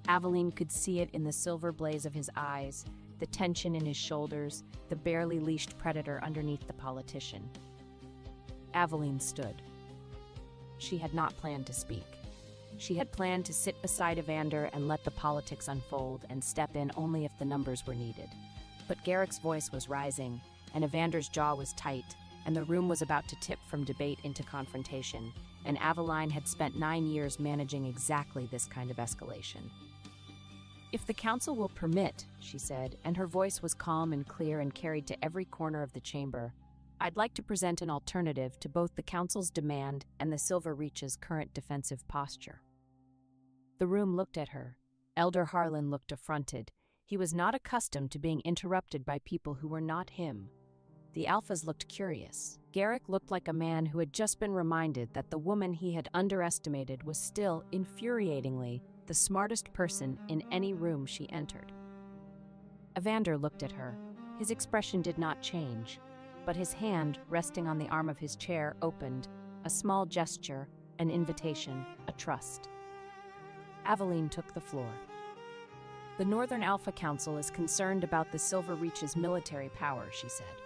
Aveline could see it in the silver blaze of his eyes. the tension in his shoulders, the barely leashed predator underneath the politician. Aveline stood. She had not planned to speak. She had planned to sit beside Evander and let the politics unfold and step in only if the numbers were needed. But Garrick's voice was rising, and Evander's jaw was tight, and the room was about to tip from debate into confrontation, and Aveline had spent 9 years managing exactly this kind of escalation. "If the council will permit," she said, and her voice was calm and clear and carried to every corner of the chamber, "I'd like to present an alternative to both the council's demand and the Silver Reach's current defensive posture." The room looked at her. Elder Harlan looked affronted. He was not accustomed to being interrupted by people who were not him. The Alphas looked curious. Garrick looked like a man who had just been reminded that the woman he had underestimated was still, infuriatingly, the smartest person in any room she entered. Evander looked at her. His expression did not change, but his hand, resting on the arm of his chair, opened, a small gesture, an invitation, a trust. Aveline took the floor. "The Northern Alpha Council is concerned about the Silver Reach's military power," she said.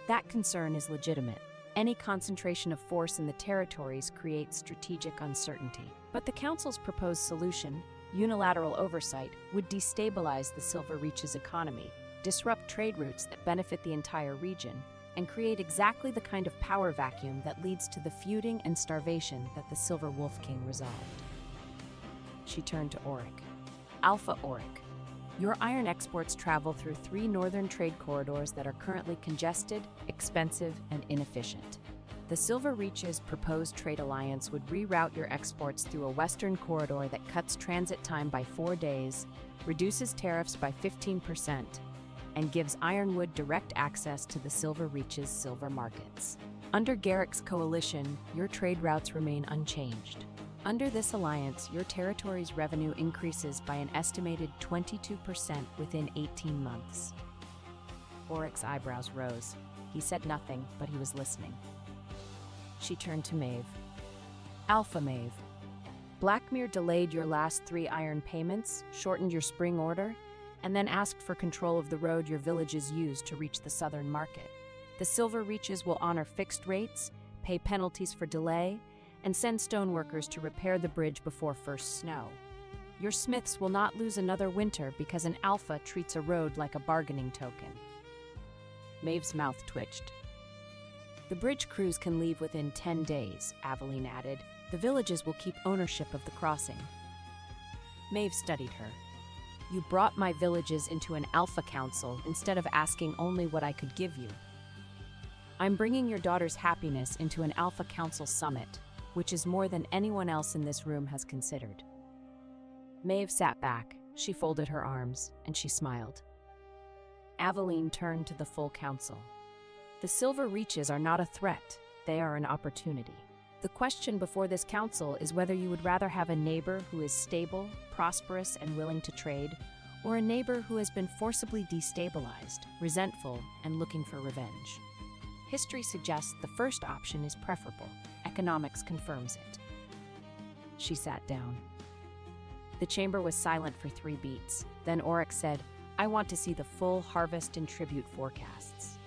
"That concern is legitimate. Any concentration of force in the territories creates strategic uncertainty. But the Council's proposed solution, unilateral oversight, would destabilize the Silver Reach's economy, disrupt trade routes that benefit the entire region, and create exactly the kind of power vacuum that leads to the feuding and starvation that the Silver Wolf King resolved." She turned to Auric. "Alpha Auric, your iron exports travel through 3 northern trade corridors that are currently congested, expensive, and inefficient. The Silver Reach's proposed trade alliance would reroute your exports through a western corridor that cuts transit time by 4 days, reduces tariffs by 15%, and gives Ironwood direct access to the Silver Reach's silver markets. Under Garrick's coalition, your trade routes remain unchanged. Under this alliance, your territory's revenue increases by an estimated 22% within 18 months. Auric's eyebrows rose. He said nothing, but he was listening. She turned to Maeve. "Alpha Maeve, Blackmere delayed your last 3 iron payments, shortened your spring order, and then asked for control of the road your villages use to reach the southern market. The Silver Reaches will honor fixed rates, pay penalties for delay, and send stoneworkers to repair the bridge before first snow. Your smiths will not lose another winter because an alpha treats a road like a bargaining token." Maeve's mouth twitched. "The bridge crews can leave within 10 days, Aveline added. "The villages will keep ownership of the crossing." Maeve studied her. "You brought my villages into an alpha council instead of asking only what I could give you. I'm bringing your daughter's happiness into an alpha council summit, which is more than anyone else in this room has considered." Maeve sat back, she folded her arms, and she smiled. Aveline turned to the full council. "The Silver Reaches are not a threat, they are an opportunity. The question before this council is whether you would rather have a neighbor who is stable, prosperous, and willing to trade, or a neighbor who has been forcibly destabilized, resentful, and looking for revenge. History suggests the first option is preferable. Economics confirms it." She sat down. The chamber was silent for 3 beats. Then Auric said, "I want to see the full harvest and tribute forecasts."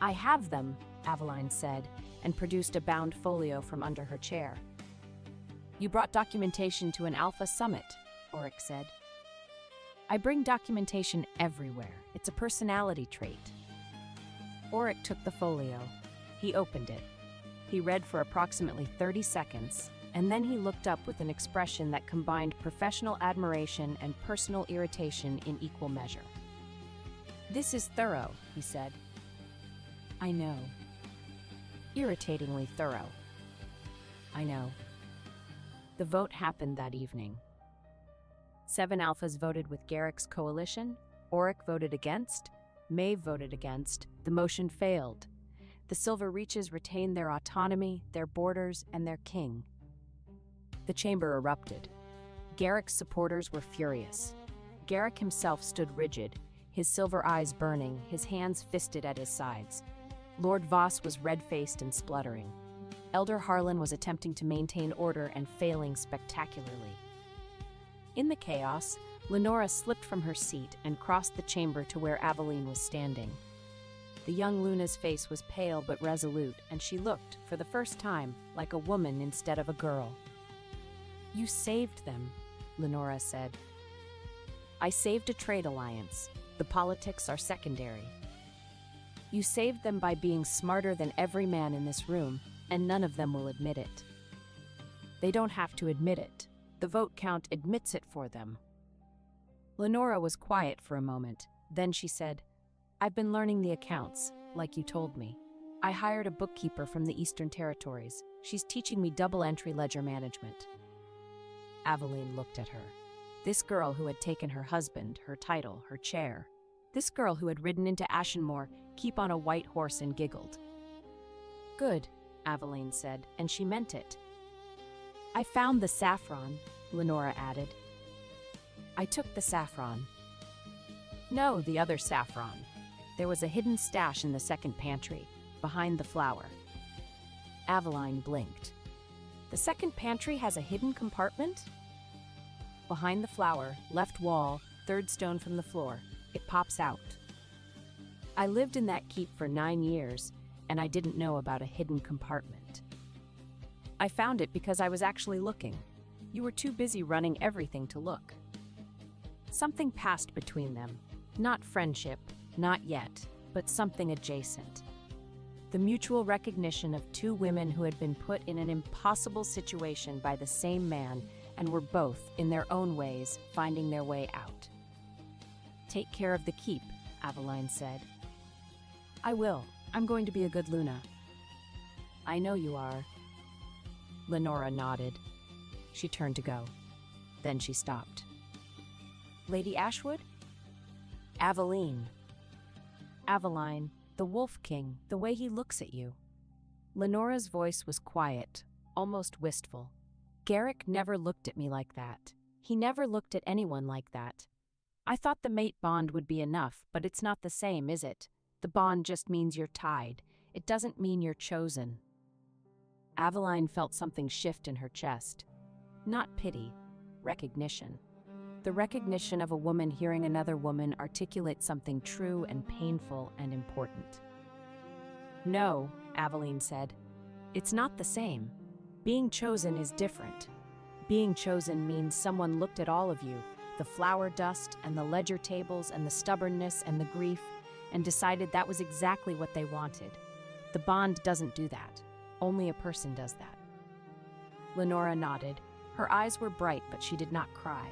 "I have them," Aveline said, and produced a bound folio from under her chair. "You brought documentation to an alpha summit," Auric said. "I bring documentation everywhere. It's a personality trait." Auric took the folio. He opened it. He read for approximately 30 seconds, and then he looked up with an expression that combined professional admiration and personal irritation in equal measure. "This is thorough," he said. "I know." "Irritatingly thorough." "I know." The vote happened that evening. 7 alphas voted with Garrick's coalition, Auric voted against, Maeve voted against. The motion failed. The Silver Reaches retained their autonomy, their borders, and their king. The chamber erupted. Garrick's supporters were furious. Garrick himself stood rigid, his silver eyes burning, his hands fisted at his sides. Lord Voss was red-faced and spluttering. Elder Harlan was attempting to maintain order and failing spectacularly. In the chaos, Lenora slipped from her seat and crossed the chamber to where Aveline was standing. The young Luna's face was pale but resolute, and she looked, for the first time, like a woman instead of a girl. "You saved them," Lenora said. "I saved a trade alliance. The politics are secondary. You saved them by being smarter than every man in this room, and none of them will admit it. They don't have to admit it. The vote count admits it for them." Lenora was quiet for a moment. Then she said, "I've been learning the accounts, like you told me. I hired a bookkeeper from the Eastern Territories. She's teaching me double-entry ledger management." Aveline looked at her. This girl who had taken her husband, her title, her chair. This girl who had ridden into Ashenmore, keep on a white horse, and giggled. "Good," Aveline said, and she meant it. "I found the saffron," Lenora added. "I took the saffron." "No, the other saffron. There was a hidden stash in the second pantry, behind the flour." Aveline blinked. "The second pantry has a hidden compartment?" "Behind the flour, left wall, third stone from the floor. It pops out." "I lived in that keep for 9 years, and I didn't know about a hidden compartment. I found it because I was actually looking. You were too busy running everything to look." Something passed between them. Not friendship, not yet, but something adjacent. The mutual recognition of two women who had been put in an impossible situation by the same man and were both, in their own ways, finding their way out. "Take care of the keep," Aveline said. "I will. I'm going to be a good Luna." "I know you are." Lenora nodded. She turned to go. Then she stopped. "Lady Ashwood?" "Aveline." "Aveline, the Wolf King, the way he looks at you." Lenora's voice was quiet, almost wistful. "Garrick never looked at me like that. He never looked at anyone like that. I thought the mate bond would be enough, but it's not the same, is it? The bond just means you're tied. It doesn't mean you're chosen." Aveline felt something shift in her chest. Not pity, recognition. The recognition of a woman hearing another woman articulate something true and painful and important. "No," Aveline said. "It's not the same. Being chosen is different. Being chosen means someone looked at all of you, the flour dust and the ledger tables and the stubbornness and the grief, and decided that was exactly what they wanted. The bond doesn't do that. Only a person does that." Lenora nodded. Her eyes were bright, but she did not cry.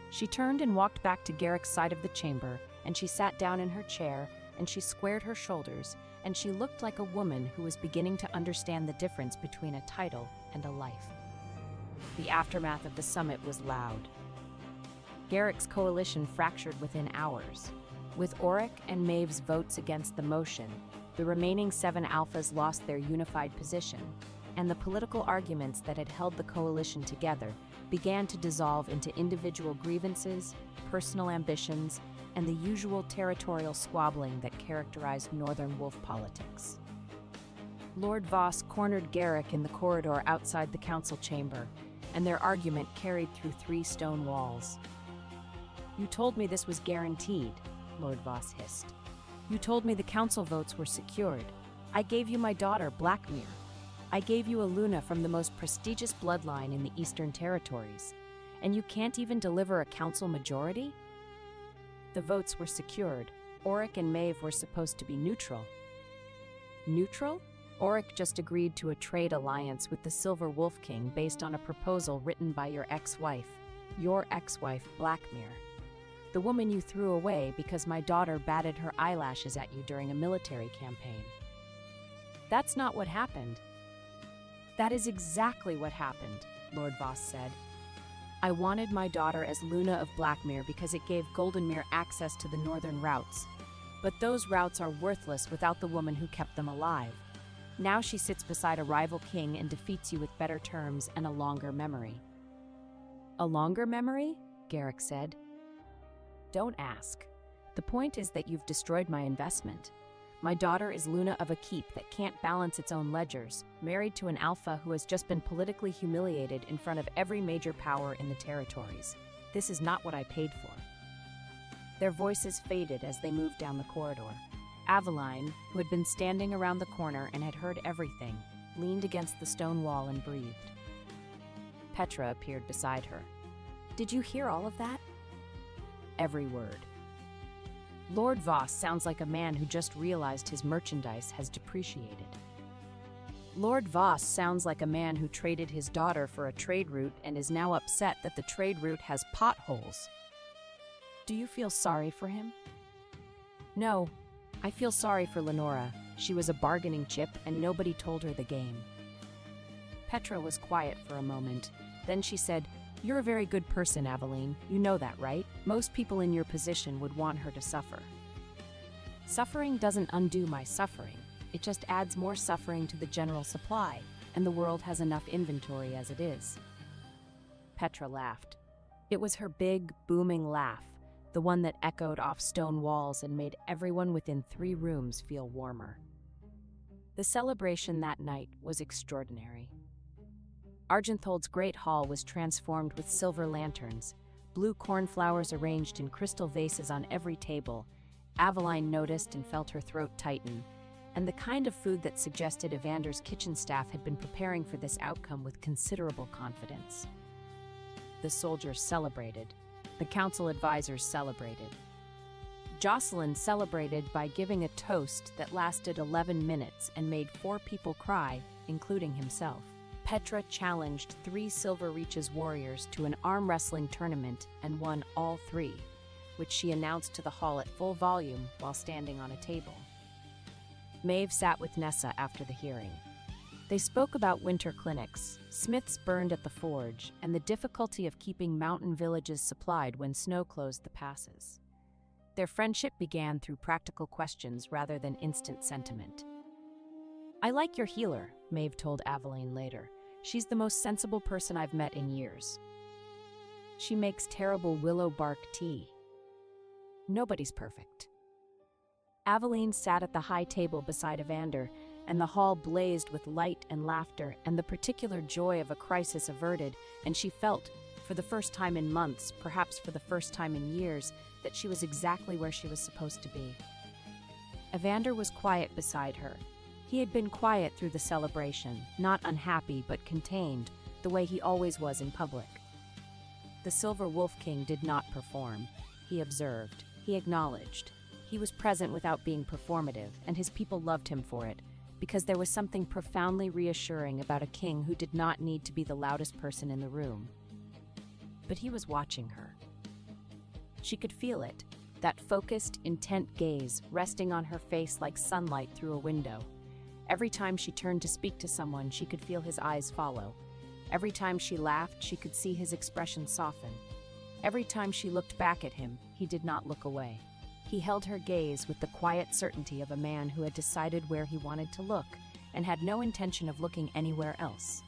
She turned and walked back to Garrick's side of the chamber, and she sat down in her chair, and she squared her shoulders, and she looked like a woman who was beginning to understand the difference between a title and a life. The aftermath of the summit was loud. Garrick's coalition fractured within hours. With Auric and Maeve's votes against the motion, the remaining 7 alphas lost their unified position, and the political arguments that had held the coalition together began to dissolve into individual grievances, personal ambitions, and the usual territorial squabbling that characterized Northern Wolf politics. Lord Voss cornered Garrick in the corridor outside the council chamber, and their argument carried through 3 stone walls. "You told me this was guaranteed," Lord Voss hissed. "You told me the council votes were secured. I gave you my daughter, Blackmere. I gave you a Luna from the most prestigious bloodline in the Eastern Territories, and you can't even deliver a council majority?" The votes were secured. Auric and Maeve were supposed to be neutral. Neutral? Auric just agreed to a trade alliance with the Silver Wolf King based on a proposal written by your ex-wife, Blackmere. The woman you threw away because my daughter batted her eyelashes at you during a military campaign. That's not what happened. That is exactly what happened, Lord Voss said. I wanted my daughter as Luna of Blackmere because it gave Goldenmere access to the northern routes. But those routes are worthless without the woman who kept them alive. Now she sits beside a rival king and defeats you with better terms and a longer memory. A longer memory? Garrick said. Don't ask. The point is that you've destroyed my investment. My daughter is Luna of a keep that can't balance its own ledgers, married to an alpha who has just been politically humiliated in front of every major power in the territories. This is not what I paid for. Their voices faded as they moved down the corridor. Aveline, who had been standing around the corner and had heard everything, leaned against the stone wall and breathed. Petra appeared beside her. "Did you hear all of that?" "Every word." "Lord Voss sounds like a man who just realized his merchandise has depreciated." "Lord Voss sounds like a man who traded his daughter for a trade route and is now upset that the trade route has potholes." "Do you feel sorry for him?" "No, I feel sorry for Lenora. She was a bargaining chip and nobody told her the game." Petra was quiet for a moment. Then she said, "You're a very good person, Aveline. You know that, right? Most people in your position would want her to suffer." "Suffering doesn't undo my suffering. It just adds more suffering to the general supply, and the world has enough inventory as it is." Petra laughed. It was her big, booming laugh, the one that echoed off stone walls and made everyone within 3 rooms feel warmer. The celebration that night was extraordinary. Argenthold's great hall was transformed with silver lanterns, blue cornflowers arranged in crystal vases on every table. Aveline noticed and felt her throat tighten, and the kind of food that suggested Evander's kitchen staff had been preparing for this outcome with considerable confidence. The soldiers celebrated. The council advisors celebrated. Jocelyn celebrated by giving a toast that lasted 11 minutes and made 4 people cry, including himself. Petra challenged 3 Silver Reaches warriors to an arm wrestling tournament and won all 3, which she announced to the hall at full volume while standing on a table. Maeve sat with Nessa after the hearing. They spoke about winter clinics, smiths burned at the forge, and the difficulty of keeping mountain villages supplied when snow closed the passes. Their friendship began through practical questions rather than instant sentiment. "I like your healer," Maeve told Aveline later. "She's the most sensible person I've met in years. She makes terrible willow bark tea." Nobody's perfect. Aveline sat at the high table beside Evander, and the hall blazed with light and laughter and the particular joy of a crisis averted, and she felt, for the first time in months, perhaps for the first time in years, that she was exactly where she was supposed to be. Evander was quiet beside her. He had been quiet through the celebration, not unhappy but contained, the way he always was in public. The Silver Wolf King did not perform. He observed. He acknowledged. He was present without being performative, and his people loved him for it, because there was something profoundly reassuring about a king who did not need to be the loudest person in the room. But he was watching her. She could feel it, that focused, intent gaze resting on her face like sunlight through a window. Every time she turned to speak to someone, she could feel his eyes follow. Every time she laughed, she could see his expression soften. Every time she looked back at him, he did not look away. He held her gaze with the quiet certainty of a man who had decided where he wanted to look and had no intention of looking anywhere else.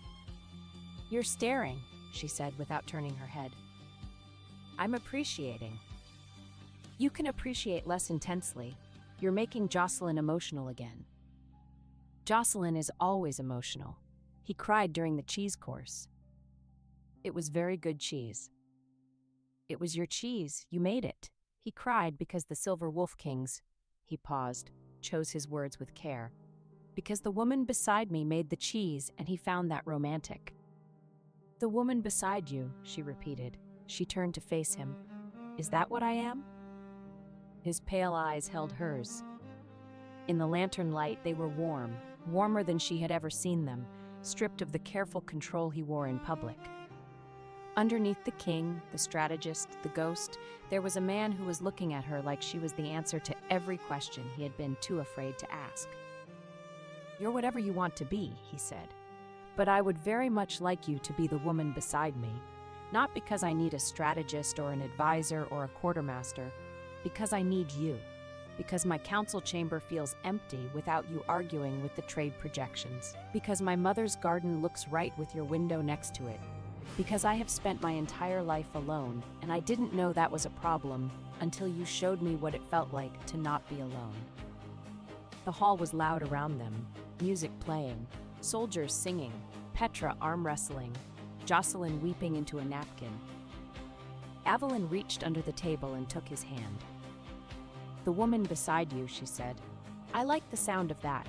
"You're staring," she said without turning her head. "I'm appreciating." "You can appreciate less intensely. You're making Jocelyn emotional again." "Jocelyn is always emotional. He cried during the cheese course." "It was very good cheese." "It was your cheese. You made it." "He cried because the Silver Wolf Kings," he paused, chose his words with care, "because the woman beside me made the cheese and he found that romantic." "The woman beside you," she repeated. She turned to face him. "Is that what I am?" His pale eyes held hers. In the lantern light, they were warm, warmer than she had ever seen them, stripped of the careful control he wore in public. Underneath the king, the strategist, the ghost, there was a man who was looking at her like she was the answer to every question he had been too afraid to ask. "You're whatever you want to be," he said. "But I would very much like you to be the woman beside me, not because I need a strategist or an advisor or a quartermaster, because I need you, because my council chamber feels empty without you arguing with the trade projections, because my mother's garden looks right with your window next to it, because I have spent my entire life alone, and I didn't know that was a problem until you showed me what it felt like to not be alone." The hall was loud around them, music playing, soldiers singing, Petra arm wrestling, Jocelyn weeping into a napkin. Aveline reached under the table and took his hand. The woman beside you, she said. I like the sound of that.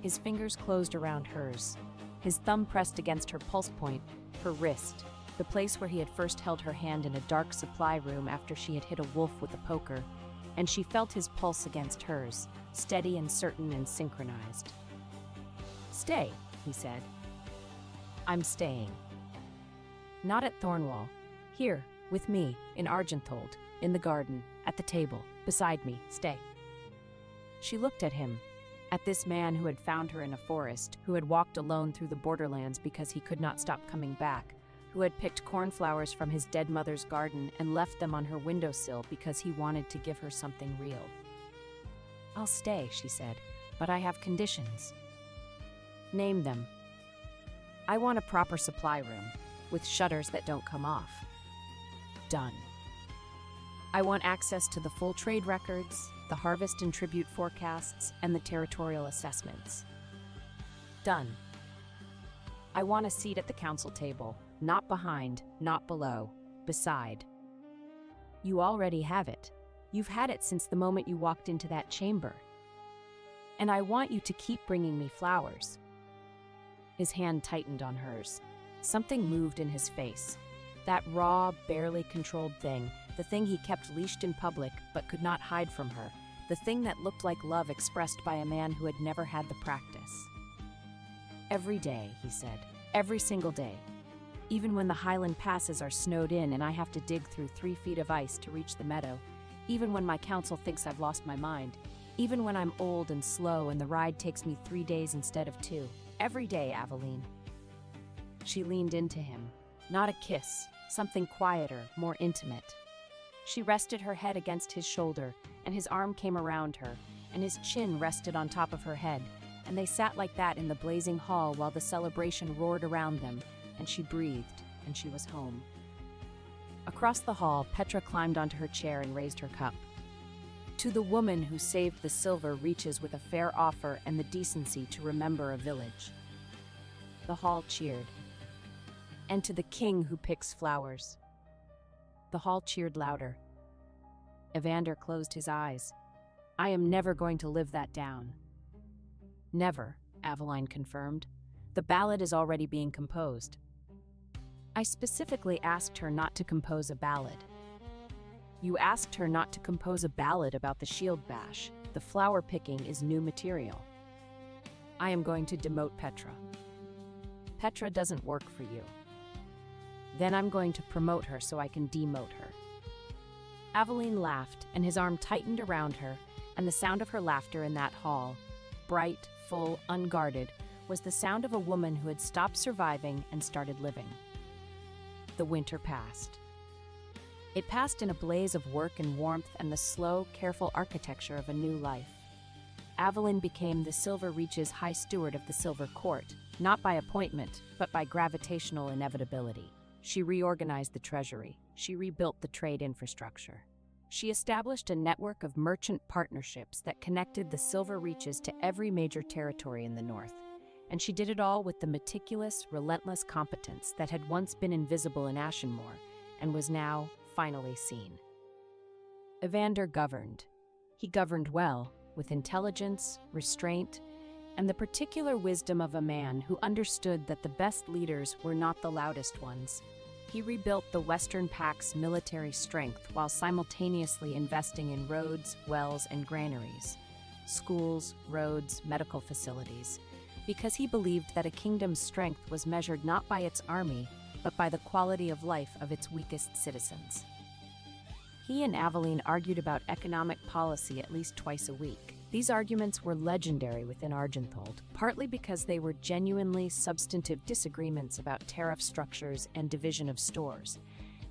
His fingers closed around hers. His thumb pressed against her pulse point, her wrist, the place where he had first held her hand in a dark supply room after she had hit a wolf with a poker, and she felt his pulse against hers, steady and certain and synchronized. Stay, he said. I'm staying. Not at Thornwall. Here, with me, in Argenthold, in the garden, at the table, beside me, stay. She looked at him, at this man who had found her in a forest, who had walked alone through the borderlands because he could not stop coming back, who had picked cornflowers from his dead mother's garden and left them on her windowsill because he wanted to give her something real. I'll stay, she said, but I have conditions. Name them. I want a proper supply room, with shutters that don't come off. Done. I want access to the full trade records, the harvest and tribute forecasts, and the territorial assessments. Done. I want a seat at the council table, not behind, not below, beside. You already have it. You've had it since the moment you walked into that chamber. And I want you to keep bringing me flowers. His hand tightened on hers. Something moved in his face. That raw, barely controlled thing, the thing he kept leashed in public but could not hide from her, the thing that looked like love expressed by a man who had never had the practice. Every day, he said, every single day. Even when the Highland passes are snowed in and I have to dig through 3 feet of ice to reach the meadow, even when my council thinks I've lost my mind, even when I'm old and slow and the ride takes me 3 days instead of 2. Every day, Aveline. She leaned into him. Not a kiss, something quieter, more intimate. She rested her head against his shoulder, and his arm came around her, and his chin rested on top of her head, and they sat like that in the blazing hall while the celebration roared around them, and she breathed, and she was home. Across the hall, Petra climbed onto her chair and raised her cup. To the woman who saved the silver reaches with a fair offer and the decency to remember a village. The hall cheered. And to the king who picks flowers. The hall cheered louder. Evander closed his eyes. I am never going to live that down. Never, Aveline confirmed. The ballad is already being composed. I specifically asked her not to compose a ballad. You asked her not to compose a ballad about the shield bash. The flower picking is new material. I am going to demote Petra. Petra doesn't work for you. Then I'm going to promote her so I can demote her. Aveline laughed, and his arm tightened around her, and the sound of her laughter in that hall, bright, full, unguarded, was the sound of a woman who had stopped surviving and started living. The winter passed. It passed in a blaze of work and warmth and the slow, careful architecture of a new life. Aveline became the Silver Reach's High Steward of the Silver Court, not by appointment, but by gravitational inevitability. She reorganized the treasury. She rebuilt the trade infrastructure. She established a network of merchant partnerships that connected the Silver Reaches to every major territory in the north. And she did it all with the meticulous, relentless competence that had once been invisible in Ashenmoor and was now finally seen. Evander governed. He governed well, with intelligence, restraint, and the particular wisdom of a man who understood that the best leaders were not the loudest ones. He rebuilt the Western Pact's military strength while simultaneously investing in roads, wells, and granaries, schools, roads, medical facilities, because he believed that a kingdom's strength was measured not by its army, but by the quality of life of its weakest citizens. He and Aveline argued about economic policy at least twice a week. These arguments were legendary within Argenthold, partly because they were genuinely substantive disagreements about tariff structures and division of stores,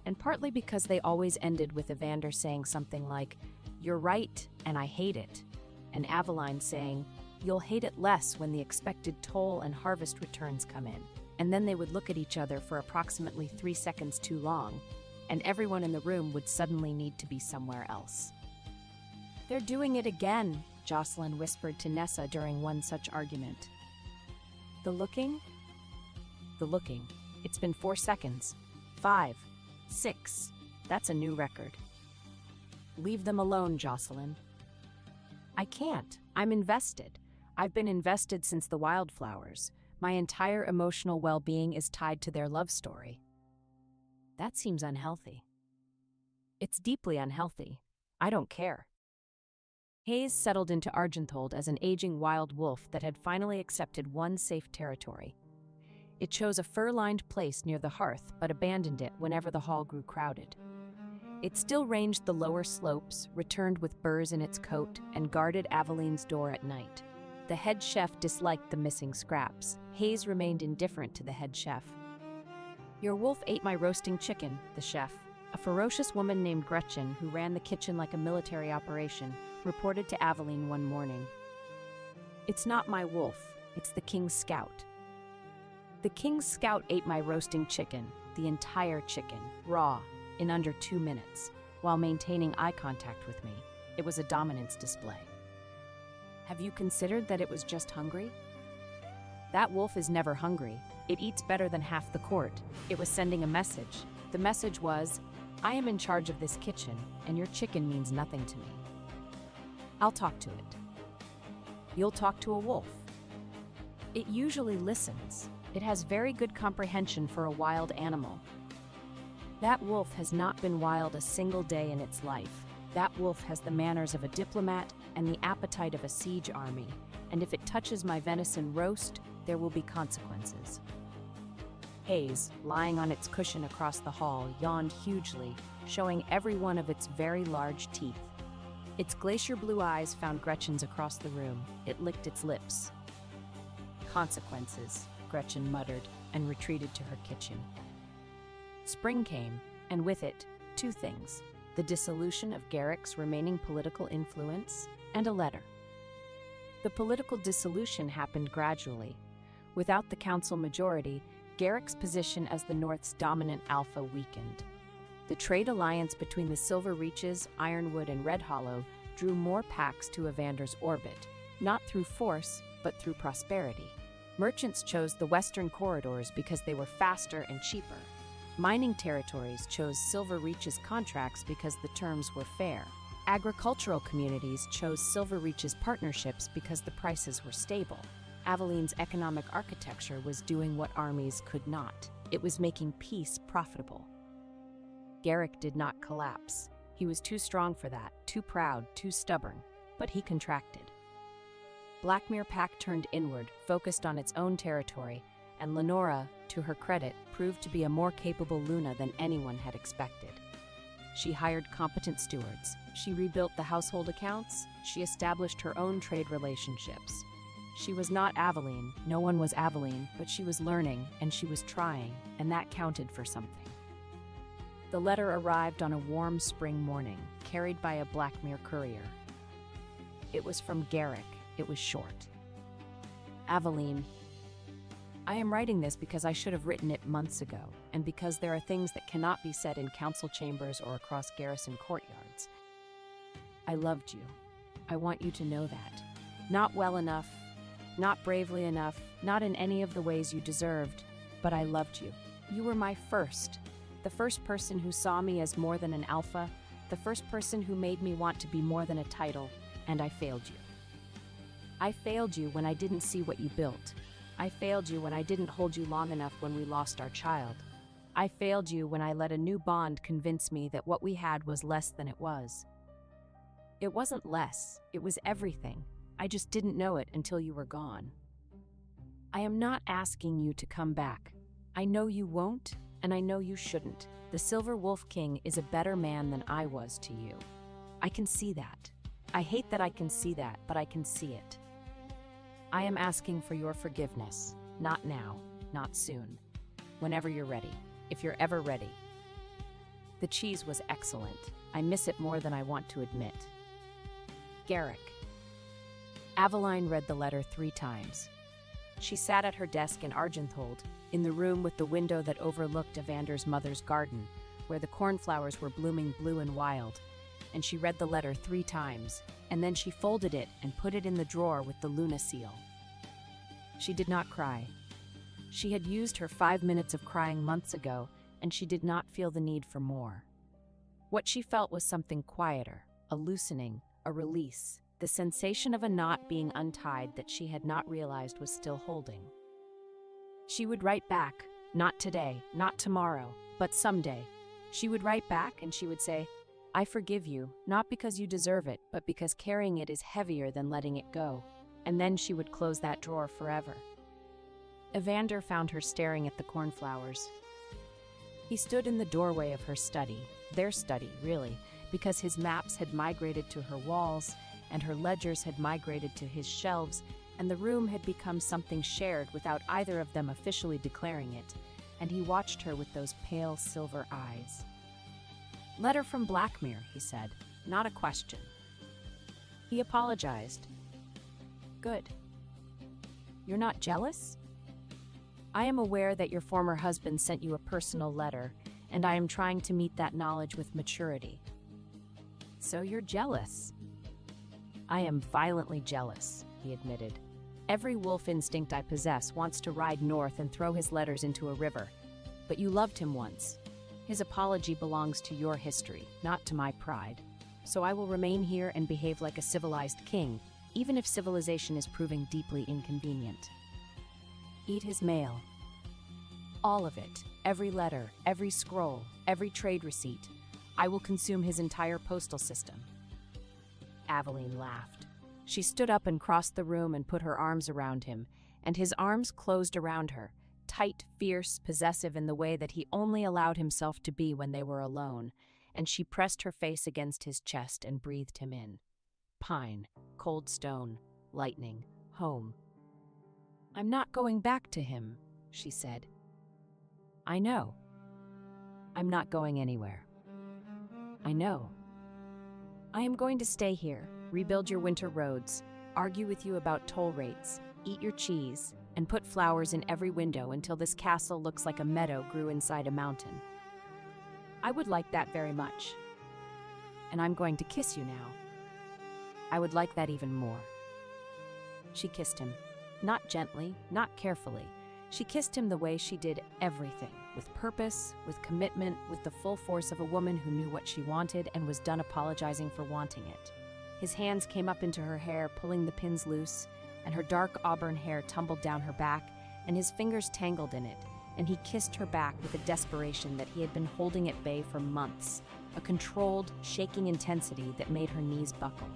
and partly because they always ended with Evander saying something like, "You're right, and I hate it," and Aveline saying, "You'll hate it less when the expected toll and harvest returns come in." And then they would look at each other for approximately 3 seconds too long, and everyone in the room would suddenly need to be somewhere else. "They're doing it again," Jocelyn whispered to Nessa during one such argument. The looking? The looking. It's been 4 seconds. 5. 6. That's a new record. Leave them alone, Jocelyn. I can't. I'm invested. I've been invested since the wildflowers. My entire emotional well-being is tied to their love story. That seems unhealthy. It's deeply unhealthy. I don't care. Hayes settled into Argenthold as an aging wild wolf that had finally accepted one safe territory. It chose a fur-lined place near the hearth but abandoned it whenever the hall grew crowded. It still ranged the lower slopes, returned with burrs in its coat, and guarded Aveline's door at night. The head chef disliked the missing scraps. Hayes remained indifferent to the head chef. Your wolf ate my roasting chicken, the chef, a ferocious woman named Gretchen, who ran the kitchen like a military operation, reported to Aveline one morning. It's not my wolf, it's the King's Scout. The King's Scout ate my roasting chicken, the entire chicken, raw, in under 2 minutes, while maintaining eye contact with me. It was a dominance display. Have you considered that it was just hungry? That wolf is never hungry. It eats better than half the court. It was sending a message. The message was, I am in charge of this kitchen, and your chicken means nothing to me. I'll talk to it. You'll talk to a wolf. It usually listens. It has very good comprehension for a wild animal. That wolf has not been wild a single day in its life. That wolf has the manners of a diplomat and the appetite of a siege army, and if it touches my venison roast, there will be consequences. Hayes, lying on its cushion across the hall, yawned hugely, showing every one of its very large teeth. Its glacier blue eyes found Gretchen's across the room. It licked its lips. Consequences, Gretchen muttered, and retreated to her kitchen. Spring came, and with it, 2 things: the dissolution of Garrick's remaining political influence, and a letter. The political dissolution happened gradually. Without the council majority, Garrick's position as the North's dominant alpha weakened. The trade alliance between the Silver Reaches, Ironwood, and Red Hollow drew more packs to Evander's orbit, not through force, but through prosperity. Merchants chose the western corridors because they were faster and cheaper. Mining territories chose Silver Reaches contracts because the terms were fair. Agricultural communities chose Silver Reaches partnerships because the prices were stable. Aveline's economic architecture was doing what armies could not. It was making peace profitable. Garrick did not collapse. He was too strong for that, too proud, too stubborn, but he contracted. Blackmere Pack turned inward, focused on its own territory, and Lenora, to her credit, proved to be a more capable Luna than anyone had expected. She hired competent stewards. She rebuilt the household accounts. She established her own trade relationships. She was not Aveline, no one was Aveline, but she was learning, and she was trying, and that counted for something. The letter arrived on a warm spring morning, carried by a Blackmere courier. It was from Garrick. It was short. Aveline, I am writing this because I should have written it months ago, and because there are things that cannot be said in council chambers or across garrison courtyards. I loved you. I want you to know that. Not well enough, not bravely enough, not in any of the ways you deserved, but I loved you. You were my first, the first person who saw me as more than an alpha, the first person who made me want to be more than a title, and I failed you. I failed you when I didn't see what you built. I failed you when I didn't hold you long enough when we lost our child. I failed you when I let a new bond convince me that what we had was less than it was. It wasn't less, it was everything. I just didn't know it until you were gone. I am not asking you to come back. I know you won't, and I know you shouldn't. The Silver Wolf King is a better man than I was to you. I can see that. I hate that I can see that, but I can see it. I am asking for your forgiveness. Not now, not soon. Whenever you're ready, if you're ever ready. The cheese was excellent. I miss it more than I want to admit. Garrick. Aveline read the letter 3 times. She sat at her desk in Argenthold, in the room with the window that overlooked Evander's mother's garden, where the cornflowers were blooming blue and wild, and she read the letter 3 times, and then she folded it and put it in the drawer with the Luna seal. She did not cry. She had used her 5 minutes of crying months ago, and she did not feel the need for more. What she felt was something quieter, a loosening, a release, the sensation of a knot being untied that she had not realized was still holding. She would write back, not today, not tomorrow, but someday. She would write back and she would say, "I forgive you, not because you deserve it, but because carrying it is heavier than letting it go." And then she would close that drawer forever. Evander found her staring at the cornflowers. He stood in the doorway of her study, their study, really, because his maps had migrated to her walls, and her ledgers had migrated to his shelves, and the room had become something shared without either of them officially declaring it, and he watched her with those pale silver eyes. "Letter from Blackmere," he said, not a question. He apologized. "Good. You're not jealous? I am aware that your former husband sent you a personal letter, and I am trying to meet that knowledge with maturity." "So you're jealous?" "I am violently jealous," he admitted. "Every wolf instinct I possess wants to ride north and throw his letters into a river. But you loved him once. His apology belongs to your history, not to my pride. So I will remain here and behave like a civilized king, even if civilization is proving deeply inconvenient." Eat his mail. All of it, every letter, every scroll, every trade receipt. I will consume his entire postal system. Aveline laughed. She stood up and crossed the room and put her arms around him, and his arms closed around her, tight, fierce, possessive in the way that he only allowed himself to be when they were alone, and she pressed her face against his chest and breathed him in. Pine, cold stone, lightning, home. "I'm not going back to him," she said. "I know. I'm not going anywhere." "I know. I am going to stay here, rebuild your winter roads, argue with you about toll rates, eat your cheese, and put flowers in every window until this castle looks like a meadow grew inside a mountain. I would like that very much. And I'm going to kiss you now. I would like that even more." She kissed him. Not gently, not carefully. She kissed him the way she did everything, with purpose, with commitment, with the full force of a woman who knew what she wanted and was done apologizing for wanting it. His hands came up into her hair, pulling the pins loose, and her dark auburn hair tumbled down her back, and his fingers tangled in it, and he kissed her back with a desperation that he had been holding at bay for months, a controlled, shaking intensity that made her knees buckle.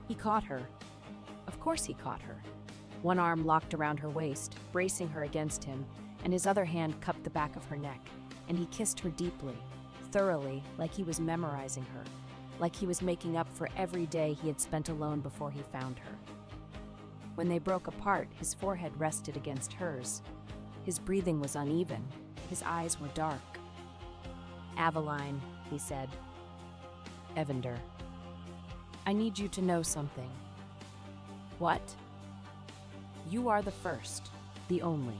He caught her. Of course he caught her. One arm locked around her waist, bracing her against him, and his other hand cupped the back of her neck, and he kissed her deeply, thoroughly, like he was memorizing her, like he was making up for every day he had spent alone before he found her. When they broke apart, his forehead rested against hers. His breathing was uneven. His eyes were dark. "Aveline," he said. "Evander, I need you to know something." "What?" "You are the first, the only.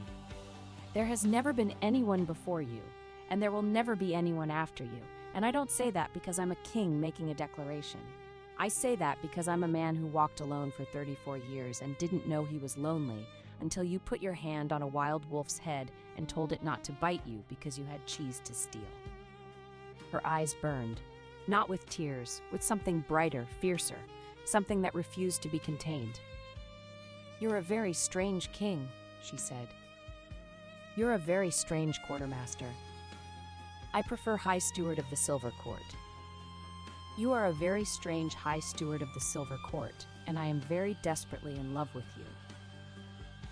There has never been anyone before you, and there will never be anyone after you. And I don't say that because I'm a king making a declaration. I say that because I'm a man who walked alone for 34 years and didn't know he was lonely until you put your hand on a wild wolf's head and told it not to bite you because you had cheese to steal." Her eyes burned, not with tears, with something brighter, fiercer, something that refused to be contained. "You're a very strange king," she said. "You're a very strange quartermaster. I prefer High Steward of the Silver Court. You are a very strange High Steward of the Silver Court, and I am very desperately in love with you."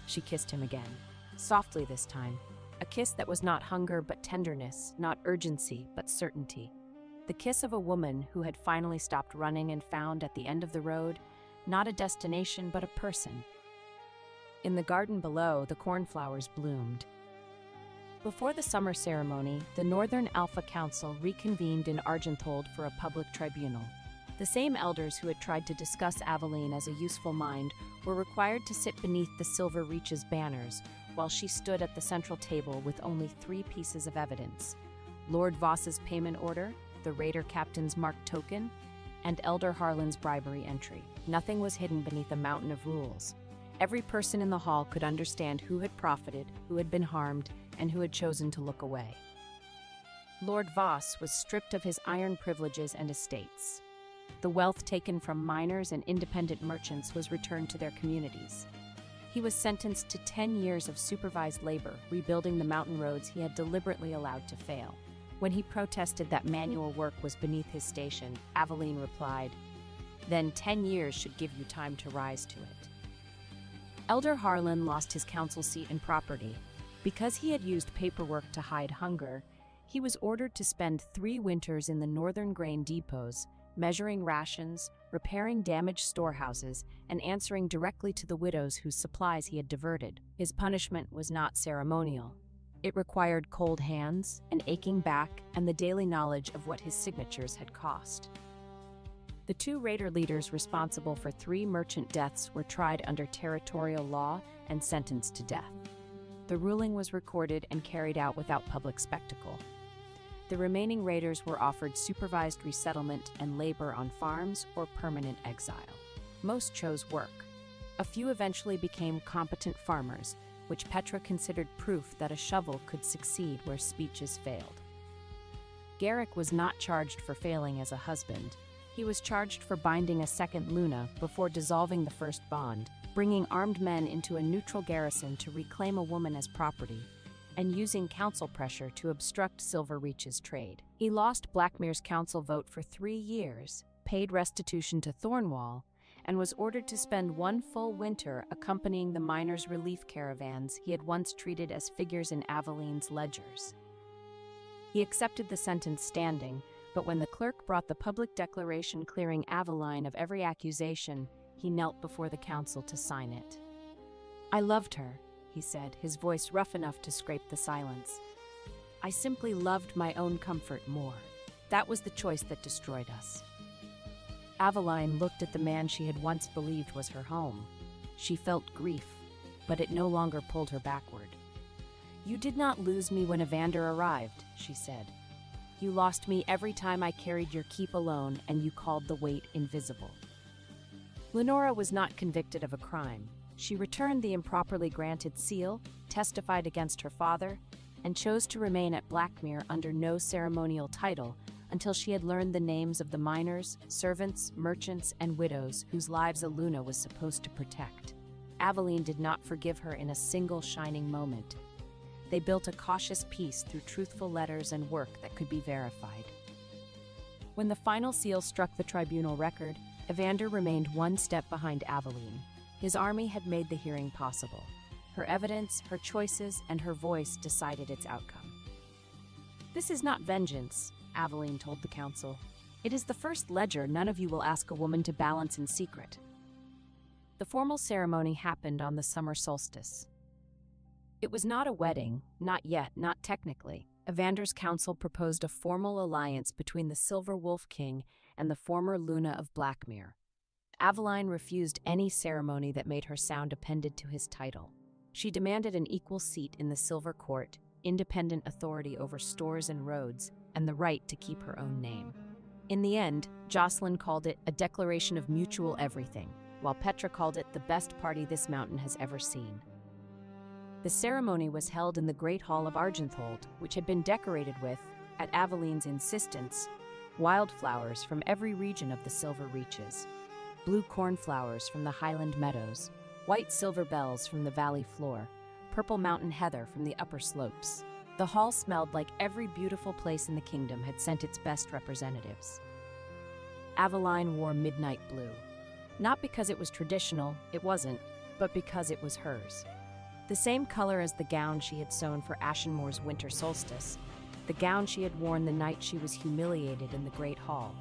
She kissed him again, softly this time, a kiss that was not hunger but tenderness, not urgency but certainty. The kiss of a woman who had finally stopped running and found at the end of the road not a destination but a person. In the garden below, the cornflowers bloomed. Before the summer ceremony, the Northern Alpha Council reconvened in Argenthold for a public tribunal. The same elders who had tried to discuss Aveline as a useful mind were required to sit beneath the Silver Reach's banners, while she stood at the central table with only 3 pieces of evidence: Lord Voss's payment order, the raider captain's marked token, and Elder Harlan's bribery entry. Nothing was hidden beneath a mountain of rules. Every person in the hall could understand who had profited, who had been harmed, and who had chosen to look away. Lord Voss was stripped of his iron privileges and estates. The wealth taken from miners and independent merchants was returned to their communities. He was sentenced to 10 years of supervised labor, rebuilding the mountain roads he had deliberately allowed to fail. When he protested that manual work was beneath his station, Aveline replied, "Then 10 years should give you time to rise to it." Elder Harlan lost his council seat and property. Because he had used paperwork to hide hunger, he was ordered to spend 3 winters in the northern grain depots, measuring rations, repairing damaged storehouses, and answering directly to the widows whose supplies he had diverted. His punishment was not ceremonial. It required cold hands, an aching back, and the daily knowledge of what his signatures had cost. The 2 raider leaders responsible for 3 merchant deaths were tried under territorial law and sentenced to death. The ruling was recorded and carried out without public spectacle. The remaining raiders were offered supervised resettlement and labor on farms or permanent exile. Most chose work. A few eventually became competent farmers, which Petra considered proof that a shovel could succeed where speeches failed. Garrick was not charged for failing as a husband. He was charged for binding a second Luna before dissolving the first bond, bringing armed men into a neutral garrison to reclaim a woman as property, and using council pressure to obstruct Silver Reach's trade. He lost Blackmere's council vote for 3 years, paid restitution to Thornwall, and was ordered to spend 1 full winter accompanying the miners' relief caravans he had once treated as figures in Aveline's ledgers. He accepted the sentence standing, but when the clerk brought the public declaration clearing Aveline of every accusation, he knelt before the council to sign it. "I loved her," he said, his voice rough enough to scrape the silence. "I simply loved my own comfort more. That was the choice that destroyed us." Aveline looked at the man she had once believed was her home. She felt grief, but it no longer pulled her backward. "You did not lose me when Evander arrived," she said. "You lost me every time I carried your keep alone and you called the weight invisible." Lenora was not convicted of a crime. She returned the improperly granted seal, testified against her father, and chose to remain at Blackmere under no ceremonial title until she had learned the names of the miners, servants, merchants, and widows whose lives Aluna was supposed to protect. Aveline did not forgive her in a single shining moment. They built a cautious peace through truthful letters and work that could be verified. When the final seal struck the tribunal record, Evander remained 1 step behind Aveline. His army had made the hearing possible. Her evidence, her choices, and her voice decided its outcome. "This is not vengeance," Aveline told the council. "It is the first ledger none of you will ask a woman to balance in secret." The formal ceremony happened on the summer solstice. It was not a wedding, not yet, not technically. Evander's council proposed a formal alliance between the Silver Wolf King and the former Luna of Blackmere. Aveline refused any ceremony that made her sound appended to his title. She demanded an equal seat in the Silver Court, independent authority over stores and roads, and the right to keep her own name. In the end, Jocelyn called it a declaration of mutual everything, while Petra called it the best party this mountain has ever seen. The ceremony was held in the Great Hall of Argenthold, which had been decorated with, at Aveline's insistence, wildflowers from every region of the Silver Reaches. Blue cornflowers from the highland meadows, white silver bells from the valley floor, purple mountain heather from the upper slopes. The hall smelled like every beautiful place in the kingdom had sent its best representatives. Aveline wore midnight blue. Not because it was traditional, it wasn't, but because it was hers. The same color as the gown she had sewn for Ashenmoor's winter solstice, the gown she had worn the night she was humiliated in the Great Hall,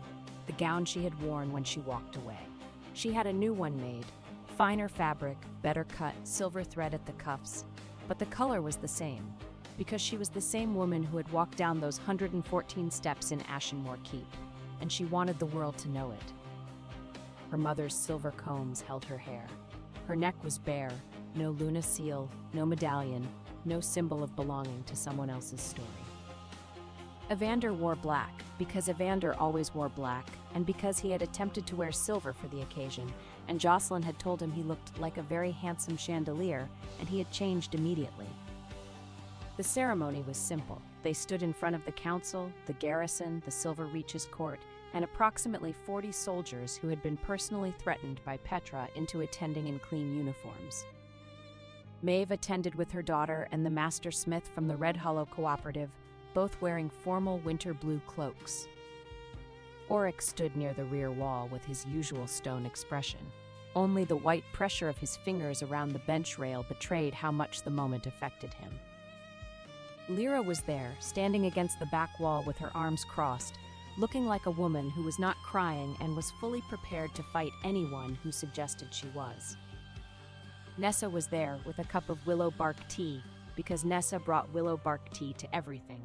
the gown she had worn when she walked away. She had a new one made, finer fabric, better cut, silver thread at the cuffs, but the color was the same, because she was the same woman who had walked down those 114 steps in Ashenmoor Keep, and she wanted the world to know it. Her mother's silver combs held her hair. Her neck was bare, no Luna seal, no medallion, no symbol of belonging to someone else's story. Evander wore black, because Evander always wore black, and because he had attempted to wear silver for the occasion, and Jocelyn had told him he looked like a very handsome chandelier, and he had changed immediately. The ceremony was simple. They stood in front of the council, the garrison, the Silver Reaches court, and approximately 40 soldiers who had been personally threatened by Petra into attending in clean uniforms. Maeve attended with her daughter and the master smith from the Red Hollow Cooperative, both wearing formal winter blue cloaks. Oryx stood near the rear wall with his usual stone expression. Only the white pressure of his fingers around the bench rail betrayed how much the moment affected him. Lyra was there, standing against the back wall with her arms crossed, looking like a woman who was not crying and was fully prepared to fight anyone who suggested she was. Nessa was there with a cup of willow bark tea, because Nessa brought willow bark tea to everything.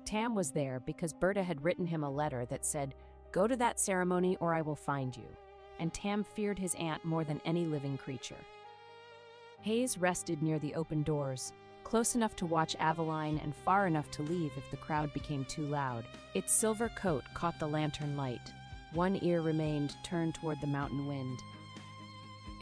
Tam was there because Berta had written him a letter that said, "Go to that ceremony or I will find you," and Tam feared his aunt more than any living creature. Hayes rested near the open doors, close enough to watch Aveline and far enough to leave if the crowd became too loud. Its silver coat caught the lantern light. One ear remained turned toward the mountain wind.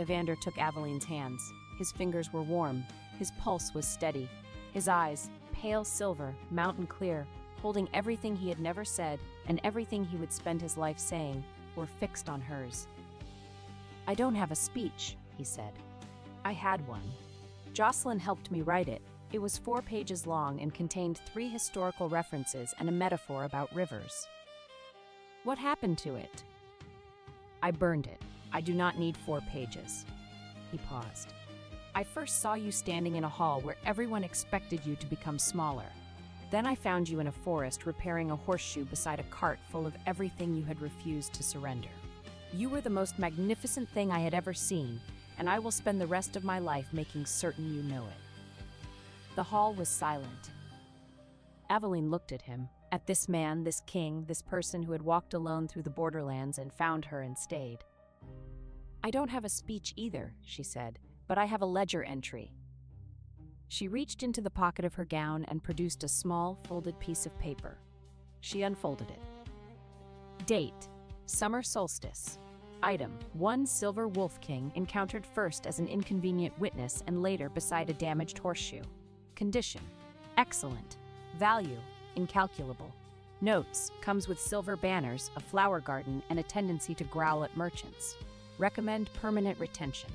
Evander took Aveline's hands. His fingers were warm. His pulse was steady. His eyes, pale silver, mountain clear, holding everything he had never said and everything he would spend his life saying, were fixed on hers. "I don't have a speech," he said. "I had one. Jocelyn helped me write it. It was 4 pages long and contained 3 historical references and a metaphor about rivers." "What happened to it?" "I burned it. I do not need 4 pages. He paused. "I first saw you standing in a hall where everyone expected you to become smaller. Then I found you in a forest repairing a horseshoe beside a cart full of everything you had refused to surrender. You were the most magnificent thing I had ever seen, and I will spend the rest of my life making certain you know it." The hall was silent. Aveline looked at him, at this man, this king, this person who had walked alone through the borderlands and found her and stayed. "I don't have a speech either," she said, "but I have a ledger entry." She reached into the pocket of her gown and produced a small, folded piece of paper. She unfolded it. Date: summer solstice. Item: 1 silver wolf king encountered first as an inconvenient witness and later beside a damaged horseshoe. Condition: excellent. Value: incalculable. Notes: comes with silver banners, a flower garden, and a tendency to growl at merchants. Recommend permanent retention.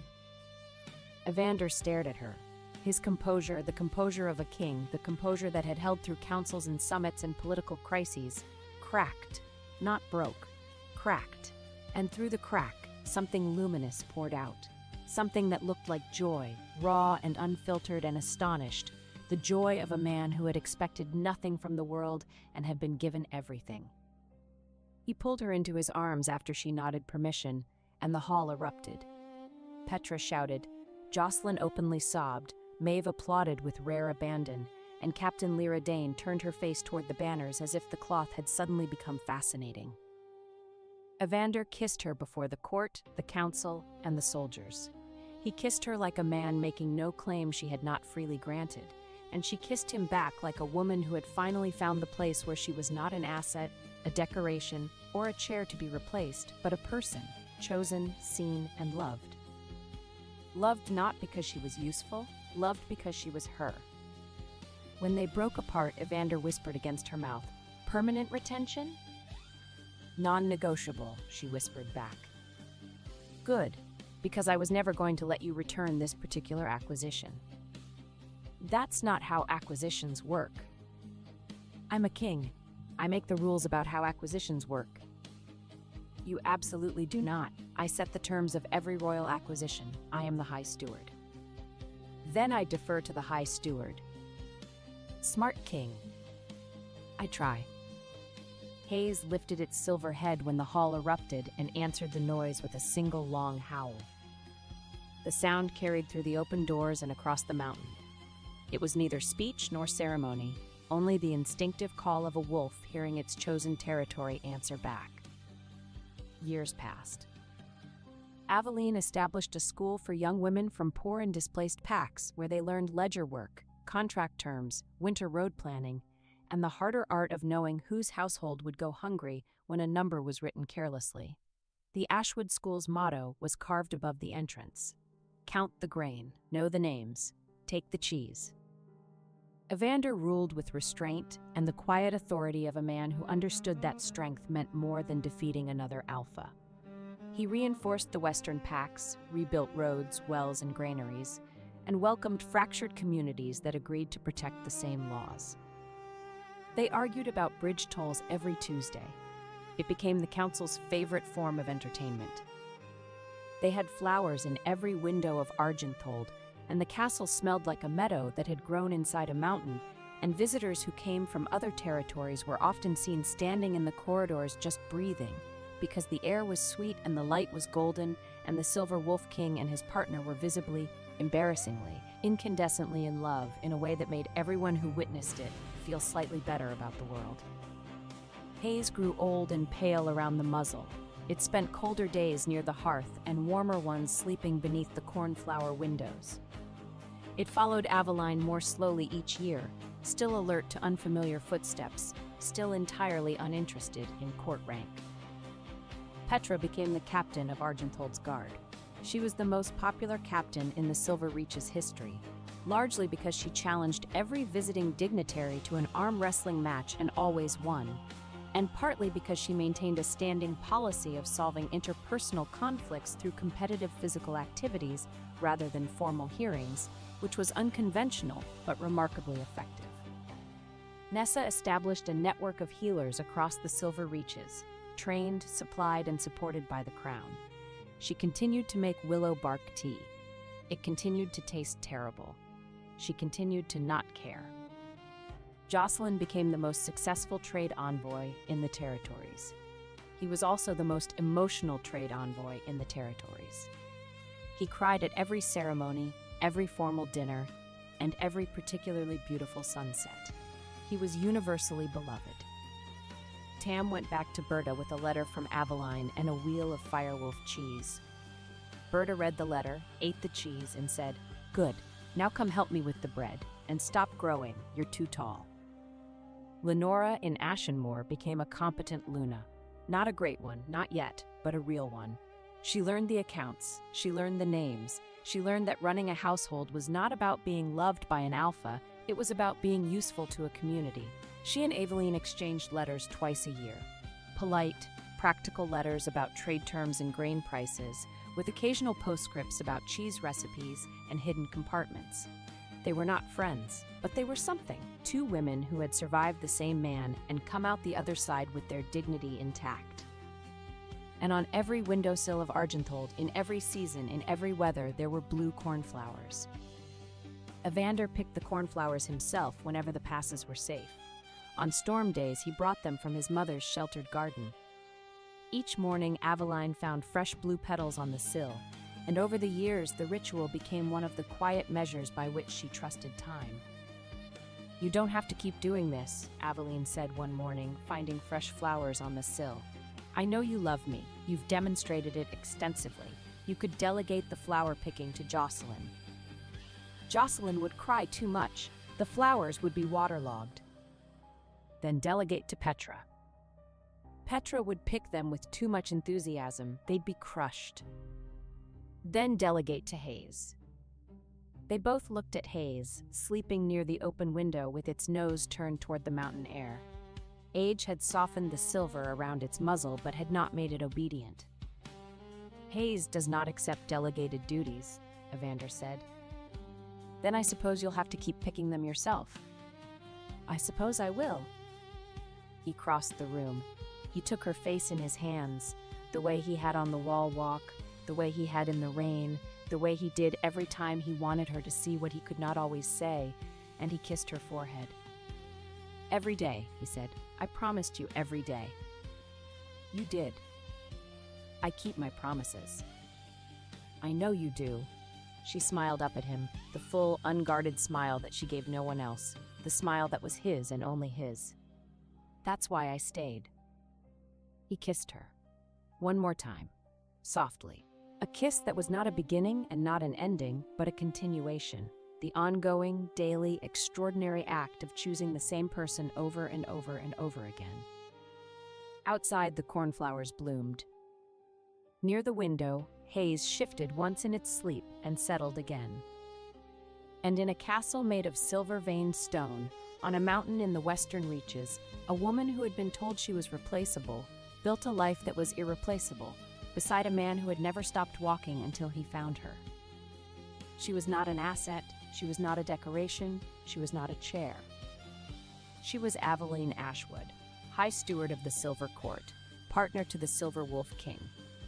Evander stared at her. His composure, the composure of a king, the composure that had held through councils and summits and political crises, cracked, not broke, cracked. And through the crack, something luminous poured out. Something that looked like joy, raw and unfiltered and astonished. The joy of a man who had expected nothing from the world and had been given everything. He pulled her into his arms after she nodded permission, and the hall erupted. Petra shouted. Jocelyn openly sobbed. Maeve applauded with rare abandon, and Captain Lyra Dane turned her face toward the banners as if the cloth had suddenly become fascinating. Evander kissed her before the court, the council, and the soldiers. He kissed her like a man making no claim she had not freely granted, and she kissed him back like a woman who had finally found the place where she was not an asset, a decoration, or a chair to be replaced, but a person, chosen, seen, and loved. Loved not because she was useful, loved because she was her. When they broke apart, Evander whispered against her mouth, "Permanent retention?" "Non-negotiable," she whispered back. "Good, because I was never going to let you return this particular acquisition." "That's not how acquisitions work." "I'm a king. I make the rules about how acquisitions work." "You absolutely do not. I set the terms of every royal acquisition. I am the High Steward." "Then I defer to the High Steward." "Smart king." "I try." Hayes lifted its silver head when the hall erupted and answered the noise with a single long howl. The sound carried through the open doors and across the mountain. It was neither speech nor ceremony, only the instinctive call of a wolf hearing its chosen territory answer back. Years passed. Aveline established a school for young women from poor and displaced packs where they learned ledger work, contract terms, winter road planning, and the harder art of knowing whose household would go hungry when a number was written carelessly. The Ashwood School's motto was carved above the entrance. Count the grain, know the names, take the cheese. Evander ruled with restraint and the quiet authority of a man who understood that strength meant more than defeating another alpha. He reinforced the western pacts, rebuilt roads, wells, and granaries, and welcomed fractured communities that agreed to protect the same laws. They argued about bridge tolls every Tuesday. It became the council's favorite form of entertainment. They had flowers in every window of Argenthold, and the castle smelled like a meadow that had grown inside a mountain, and visitors who came from other territories were often seen standing in the corridors just breathing, because the air was sweet and the light was golden, and the Silver Wolf King and his partner were visibly, embarrassingly, incandescently in love in a way that made everyone who witnessed it feel slightly better about the world. Hayes grew old and pale around the muzzle. It spent colder days near the hearth and warmer ones sleeping beneath the cornflower windows. It followed Aveline more slowly each year, still alert to unfamiliar footsteps, still entirely uninterested in court rank. Petra became the captain of Argenthold's guard. She was the most popular captain in the Silver Reach's history, largely because she challenged every visiting dignitary to an arm wrestling match and always won, and partly because she maintained a standing policy of solving interpersonal conflicts through competitive physical activities rather than formal hearings, which was unconventional but remarkably effective. Nessa established a network of healers across the Silver Reaches, trained, supplied, and supported by the Crown. She continued to make willow bark tea. It continued to taste terrible. She continued to not care. Jocelyn became the most successful trade envoy in the territories. He was also the most emotional trade envoy in the territories. He cried at every ceremony, every formal dinner, and every particularly beautiful sunset. He was universally beloved. Tam went back to Berta with a letter from Aveline and a wheel of Firewolf cheese. Berta read the letter, ate the cheese, and said, "Good, now come help me with the bread, and stop growing, you're too tall." Lenora in Ashenmoor became a competent Luna. Not a great one, not yet, but a real one. She learned the accounts, she learned the names, she learned that running a household was not about being loved by an alpha, it was about being useful to a community. She and Aveline exchanged letters twice a year. Polite, practical letters about trade terms and grain prices, with occasional postscripts about cheese recipes and hidden compartments. They were not friends, but they were something. Two women who had survived the same man and come out the other side with their dignity intact. And on every windowsill of Argenthold, in every season, in every weather, there were blue cornflowers. Evander picked the cornflowers himself whenever the passes were safe. On storm days, he brought them from his mother's sheltered garden. Each morning, Aveline found fresh blue petals on the sill, and over the years, the ritual became one of the quiet measures by which she trusted time. "You don't have to keep doing this," Aveline said one morning, finding fresh flowers on the sill. "I know you love me. You've demonstrated it extensively. You could delegate the flower picking to Jocelyn." Jocelyn would cry too much. The flowers would be waterlogged. Then delegate to Petra. Petra would pick them with too much enthusiasm. They'd be crushed. Then delegate to Hayes. They both looked at Hayes, sleeping near the open window with its nose turned toward the mountain air. Age had softened the silver around its muzzle but had not made it obedient. "Hayes does not accept delegated duties," Evander said. "Then I suppose you'll have to keep picking them yourself." "I suppose I will." He crossed the room. He took her face in his hands, the way he had on the wall walk, the way he had in the rain, the way he did every time he wanted her to see what he could not always say, and he kissed her forehead. "Every day," he said. "I promised you every day." "You did." "I keep my promises." "I know you do." She smiled up at him, the full, unguarded smile that she gave no one else, the smile that was his and only his. "That's why I stayed." He kissed her. One more time, softly. A kiss that was not a beginning and not an ending, but a continuation. The ongoing, daily, extraordinary act of choosing the same person over and over and over again. Outside, the cornflowers bloomed. Near the window, Hayes shifted once in its sleep and settled again. And in a castle made of silver-veined stone, on a mountain in the western reaches, a woman who had been told she was replaceable built a life that was irreplaceable, beside a man who had never stopped walking until he found her. She was not an asset, she was not a decoration, she was not a chair. She was Aveline Ashwood, High Steward of the Silver Court, partner to the Silver Wolf King,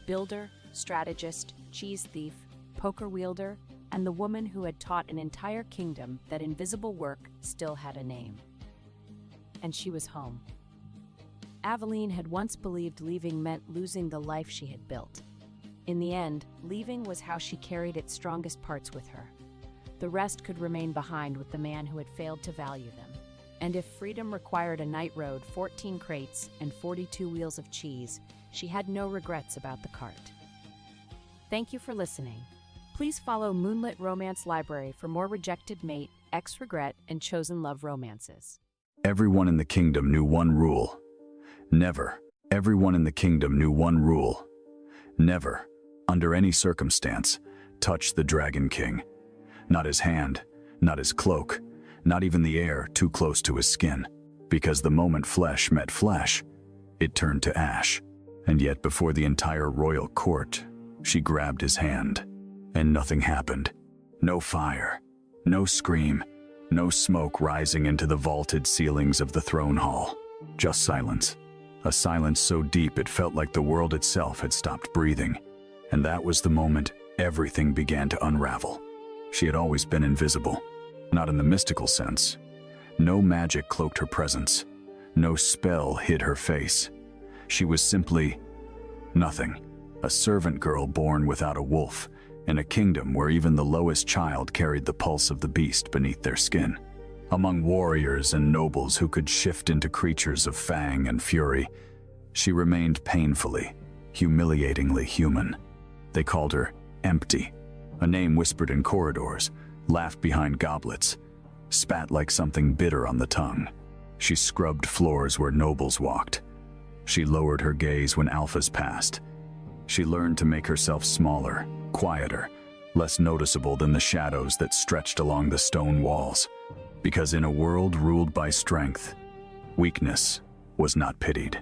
builder, strategist, cheese thief, poker wielder, and the woman who had taught an entire kingdom that invisible work still had a name. And she was home. Aveline had once believed leaving meant losing the life she had built. In the end, leaving was how she carried its strongest parts with her. The rest could remain behind with the man who had failed to value them. And if freedom required a night road, 14 crates, and 42 wheels of cheese, she had no regrets about the cart. Thank you for listening. Please follow Moonlit Romance Library for more Rejected Mate, Ex-Regret, and Chosen Love romances. Everyone in the kingdom knew one rule. Never. Everyone in the kingdom knew one rule. Never, under any circumstance, touch the Dragon King. Not his hand, not his cloak, not even the air too close to his skin. Because the moment flesh met flesh, it turned to ash. And yet before the entire royal court, she grabbed his hand. And nothing happened. No fire, no scream, no smoke rising into the vaulted ceilings of the throne hall. Just silence. A silence so deep it felt like the world itself had stopped breathing. And that was the moment everything began to unravel. She had always been invisible, not in the mystical sense. No magic cloaked her presence. No spell hid her face. She was simply nothing. A servant girl born without a wolf, in a kingdom where even the lowest child carried the pulse of the beast beneath their skin. Among warriors and nobles who could shift into creatures of fang and fury, she remained painfully, humiliatingly human. They called her Empty, a name whispered in corridors, laughed behind goblets, spat like something bitter on the tongue. She scrubbed floors where nobles walked. She lowered her gaze when alphas passed. She learned to make herself smaller, quieter, less noticeable than the shadows that stretched along the stone walls. Because in a world ruled by strength, weakness was not pitied.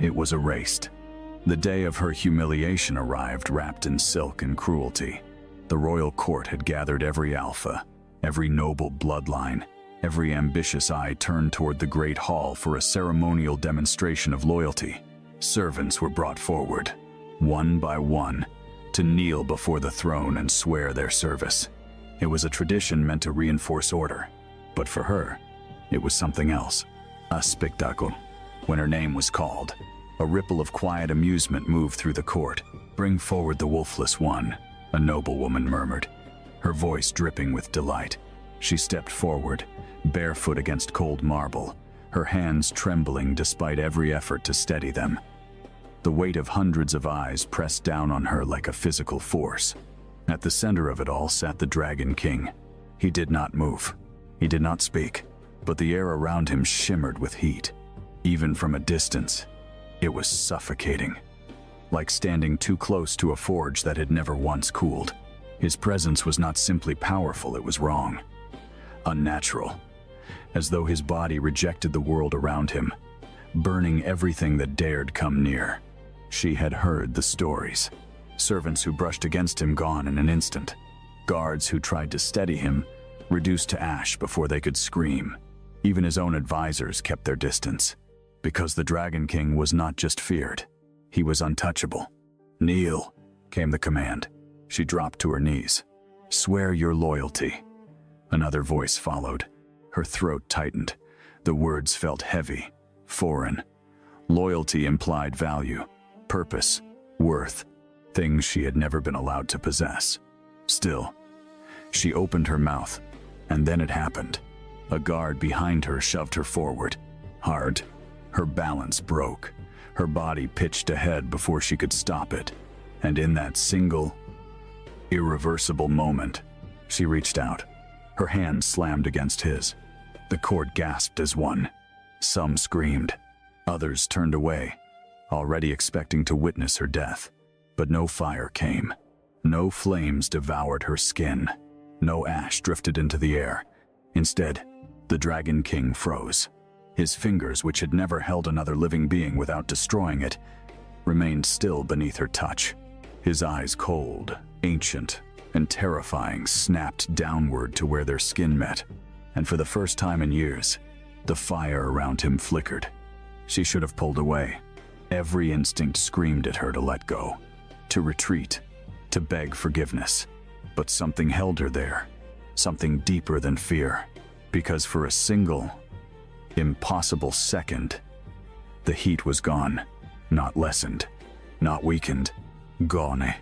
It was erased. The day of her humiliation arrived wrapped in silk and cruelty. The royal court had gathered every alpha, every noble bloodline, every ambitious eye turned toward the great hall for a ceremonial demonstration of loyalty. Servants were brought forward, one by one, to kneel before the throne and swear their service. It was a tradition meant to reinforce order, but for her, it was something else. A spectacle. When her name was called, a ripple of quiet amusement moved through the court. "Bring forward the wolfless one," a noblewoman murmured, her voice dripping with delight. She stepped forward, barefoot against cold marble, her hands trembling despite every effort to steady them. The weight of hundreds of eyes pressed down on her like a physical force. At the center of it all sat the Dragon King. He did not move. He did not speak, but the air around him shimmered with heat. Even from a distance, it was suffocating, like standing too close to a forge that had never once cooled. His presence was not simply powerful, it was wrong, unnatural, as though his body rejected the world around him, burning everything that dared come near. She had heard the stories. Servants who brushed against him gone in an instant. Guards who tried to steady him, reduced to ash before they could scream. Even his own advisors kept their distance, because the Dragon King was not just feared, he was untouchable. "Kneel," came the command. She dropped to her knees. "Swear your loyalty." Another voice followed. Her throat tightened. The words felt heavy, foreign. Loyalty implied value, purpose, worth, things she had never been allowed to possess. Still, she opened her mouth, and then it happened. A guard behind her shoved her forward, hard. Her balance broke. Her body pitched ahead before she could stop it. And in that single, irreversible moment, she reached out. Her hand slammed against his. The court gasped as one. Some screamed. Others turned away, already expecting to witness her death. But no fire came. No flames devoured her skin. No ash drifted into the air. Instead, the Dragon King froze. His fingers, which had never held another living being without destroying it, remained still beneath her touch. His eyes, cold, ancient, and terrifying, snapped downward to where their skin met, and for the first time in years, the fire around him flickered. She should have pulled away. Every instinct screamed at her to let go, to retreat, to beg forgiveness. But something held her there, something deeper than fear, because for a single, impossible second, the heat was gone, not lessened, not weakened, gone,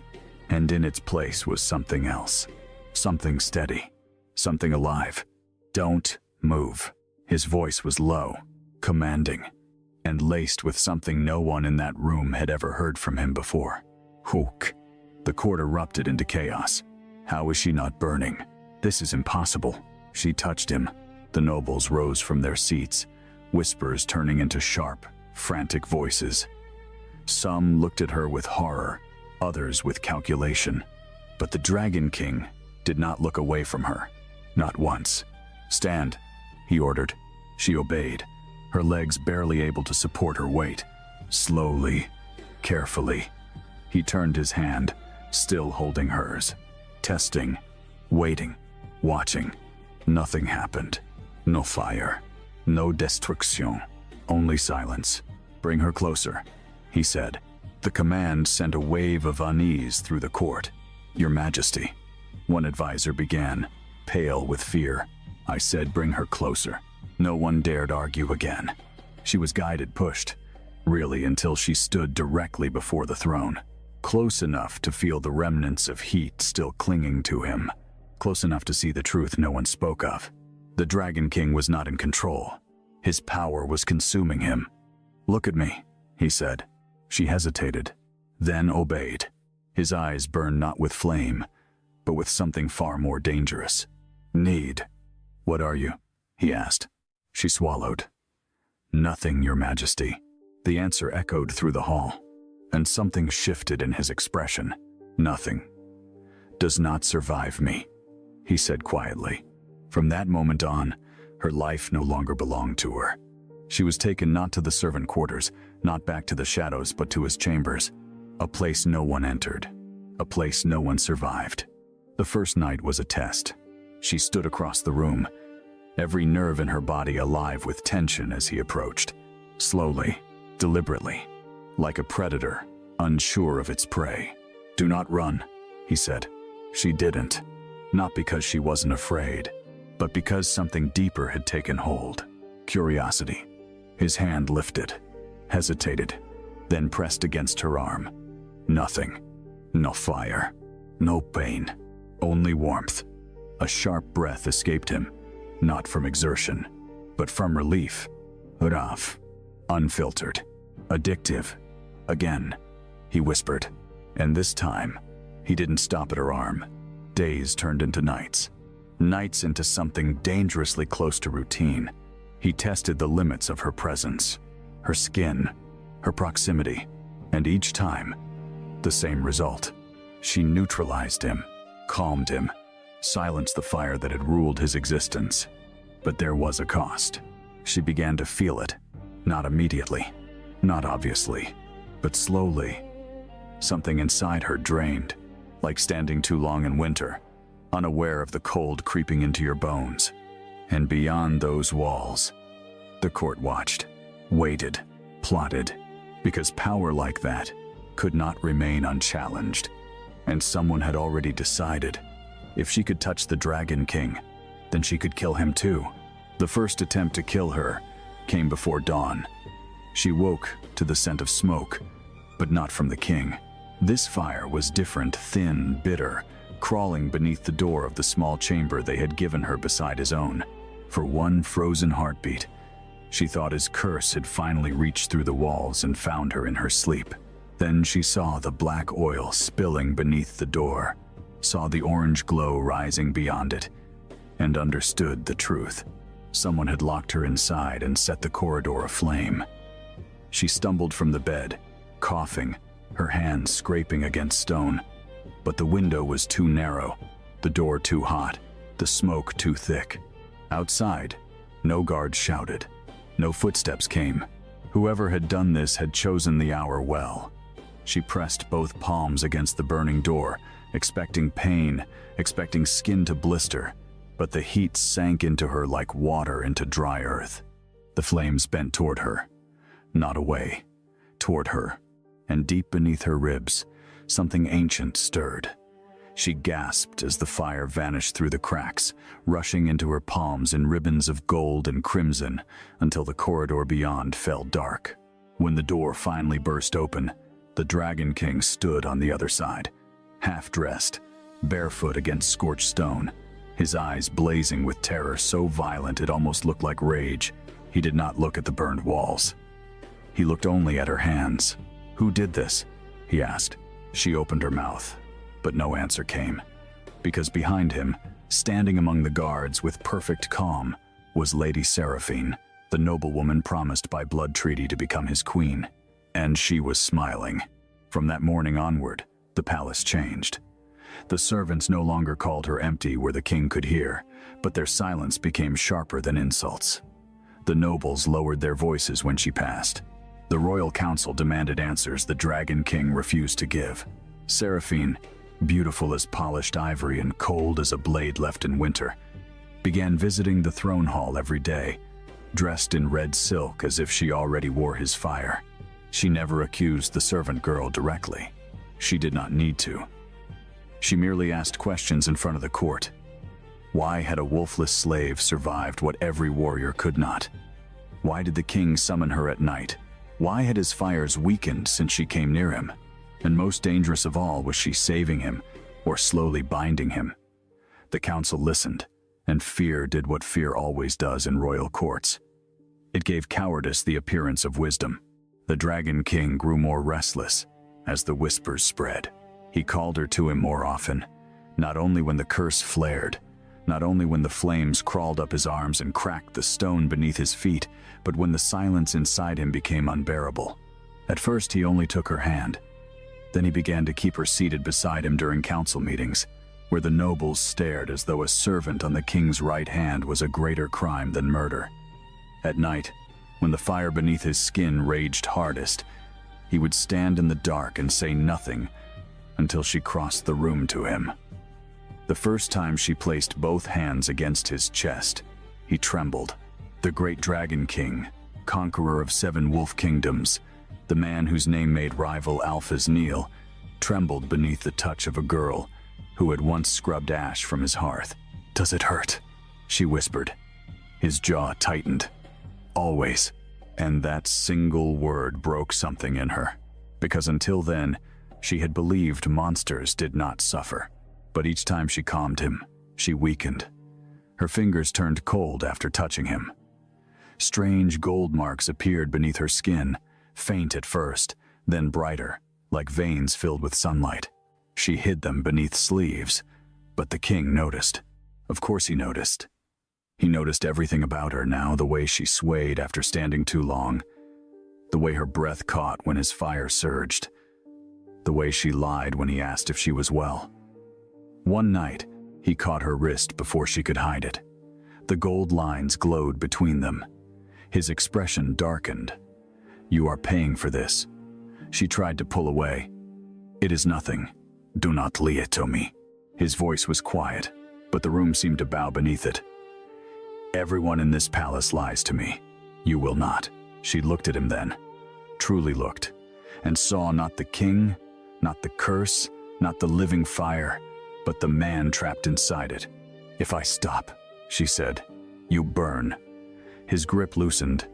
and in its place was something else, something steady, something alive. Don't move. His voice was low, commanding, and laced with something no one in that room had ever heard from him before. Hook. The court erupted into chaos. How is she not burning? This is impossible. She touched him. The nobles rose from their seats, whispers turning into sharp, frantic voices. Some looked at her with horror, others with calculation. But the Dragon King did not look away from her. Not once. Stand, he ordered. She obeyed, her legs barely able to support her weight. Slowly, carefully, he turned his hand, still holding hers. Testing, waiting, watching. Nothing happened. No fire, no destruction, only silence. Bring her closer, he said. The command sent a wave of unease through the court. Your Majesty, one advisor began, pale with fear. I said bring her closer. No one dared argue again. She was guided, pushed, really until she stood directly before the throne. Close enough to feel the remnants of heat still clinging to him. Close enough to see the truth no one spoke of. The Dragon King was not in control. His power was consuming him. Look at me, he said. She hesitated, then obeyed. His eyes burned not with flame, but with something far more dangerous. Need. What are you? He asked. She swallowed. Nothing, Your Majesty. The answer echoed through the hall, and something shifted in his expression. Nothing. Does not survive me, he said quietly. From that moment on, her life no longer belonged to her. She was taken not to the servant quarters, not back to the shadows, but to his chambers. A place no one entered. A place no one survived. The first night was a test. She stood across the room, every nerve in her body alive with tension as he approached. Slowly, deliberately, like a predator, unsure of its prey. Do not run, he said. She didn't. Not because she wasn't afraid, but because something deeper had taken hold. Curiosity. His hand lifted, hesitated, then pressed against her arm. Nothing. No fire. No pain. Only warmth. A sharp breath escaped him, not from exertion, but from relief. Rav. Unfiltered. Addictive. Again, he whispered. And this time, he didn't stop at her arm. Days turned into nights. Nights into something dangerously close to routine. He tested the limits of her presence, her skin, her proximity, and each time, the same result. She neutralized him, calmed him, silenced the fire that had ruled his existence. But there was a cost. She began to feel it, not immediately, not obviously, but slowly. Something inside her drained, like standing too long in winter, unaware of the cold creeping into your bones. And beyond those walls, the court watched, waited, plotted, because power like that could not remain unchallenged. And someone had already decided, if she could touch the Dragon King, then she could kill him too. The first attempt to kill her came before dawn. She woke to the scent of smoke, but not from the king. This fire was different, thin, bitter, crawling beneath the door of the small chamber they had given her beside his own. For one frozen heartbeat, she thought his curse had finally reached through the walls and found her in her sleep. Then she saw the black oil spilling beneath the door, saw the orange glow rising beyond it, and understood the truth. Someone had locked her inside and set the corridor aflame. She stumbled from the bed, coughing, her hands scraping against stone. But the window was too narrow, the door too hot, the smoke too thick. Outside, no guards shouted. No footsteps came. Whoever had done this had chosen the hour well. She pressed both palms against the burning door, expecting pain, expecting skin to blister, but the heat sank into her like water into dry earth. The flames bent toward her, not away, toward her, and deep beneath her ribs, something ancient stirred. She gasped as the fire vanished through the cracks, rushing into her palms in ribbons of gold and crimson until the corridor beyond fell dark. When the door finally burst open, the Dragon King stood on the other side, half-dressed, barefoot against scorched stone, his eyes blazing with terror so violent it almost looked like rage. He did not look at the burned walls. He looked only at her hands. "Who did this?" he asked. She opened her mouth, but no answer came, because behind him, standing among the guards with perfect calm, was Lady Seraphine, the noblewoman promised by blood treaty to become his queen. And she was smiling. From that morning onward, the palace changed. The servants no longer called her empty where the king could hear, but their silence became sharper than insults. The nobles lowered their voices when she passed. The royal council demanded answers the Dragon King refused to give. Seraphine, beautiful as polished ivory and cold as a blade left in winter, began visiting the throne hall every day, dressed in red silk as if she already wore his fire. She never accused the servant girl directly. She did not need to. She merely asked questions in front of the court. Why had a wolfless slave survived what every warrior could not? Why did the king summon her at night? Why had his fires weakened since she came near him? And most dangerous of all, was she saving him or slowly binding him? The council listened, and fear did what fear always does in royal courts. It gave cowardice the appearance of wisdom. The Dragon King grew more restless as the whispers spread. He called her to him more often, not only when the curse flared, not only when the flames crawled up his arms and cracked the stone beneath his feet, but when the silence inside him became unbearable. At first he only took her hand. Then he began to keep her seated beside him during council meetings, where the nobles stared as though a servant on the king's right hand was a greater crime than murder. At night, when the fire beneath his skin raged hardest, he would stand in the dark and say nothing until she crossed the room to him. The first time she placed both hands against his chest, he trembled. The great Dragon King, conqueror of 7 wolf kingdoms, the man whose name made rival Alphas kneel, trembled beneath the touch of a girl who had once scrubbed ash from his hearth. "Does it hurt?" she whispered. His jaw tightened. "Always." And that single word broke something in her, because until then, she had believed monsters did not suffer. But each time she calmed him, she weakened. Her fingers turned cold after touching him. Strange gold marks appeared beneath her skin, faint at first, then brighter, like veins filled with sunlight. She hid them beneath sleeves, but the king noticed. Of course he noticed. He noticed everything about her now, the way she swayed after standing too long, the way her breath caught when his fire surged, the way she lied when he asked if she was well. One night, he caught her wrist before she could hide it. The gold lines glowed between them. His expression darkened. "You are paying for this." She tried to pull away. "It is nothing. Do not lie to me." His voice was quiet, but the room seemed to bow beneath it. "Everyone in this palace lies to me. You will not." She looked at him then, truly looked, and saw not the king, not the curse, not the living fire, but the man trapped inside it. "If I stop," she said, "you burn." His grip loosened,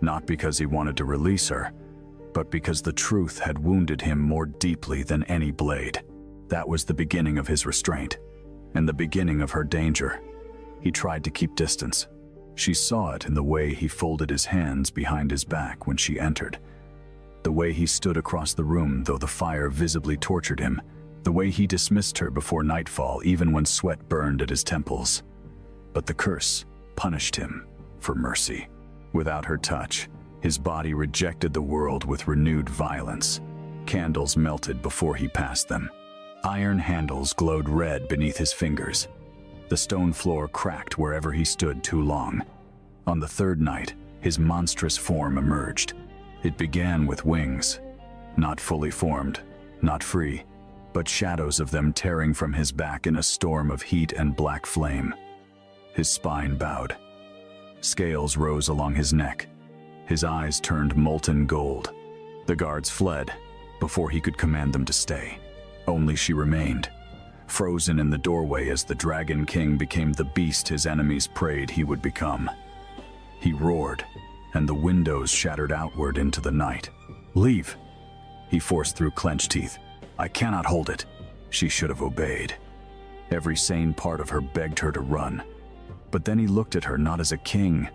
not because he wanted to release her, but because the truth had wounded him more deeply than any blade. That was the beginning of his restraint, and the beginning of her danger. He tried to keep distance. She saw it in the way he folded his hands behind his back when she entered, the way he stood across the room though the fire visibly tortured him, the way he dismissed her before nightfall even when sweat burned at his temples. But the curse punished him for mercy. Without her touch, his body rejected the world with renewed violence. Candles melted before he passed them. Iron handles glowed red beneath his fingers. The stone floor cracked wherever he stood too long. On the third night, his monstrous form emerged. It began with wings, not fully formed, not free, but shadows of them tearing from his back in a storm of heat and black flame. His spine bowed. Scales rose along his neck. His eyes turned molten gold. The guards fled before he could command them to stay. Only she remained, frozen in the doorway as the Dragon King became the beast his enemies prayed he would become. He roared, and the windows shattered outward into the night. "Leave!" He forced through clenched teeth. "I cannot hold it." She should have obeyed. Every sane part of her begged her to run. But then he looked at her not as a king,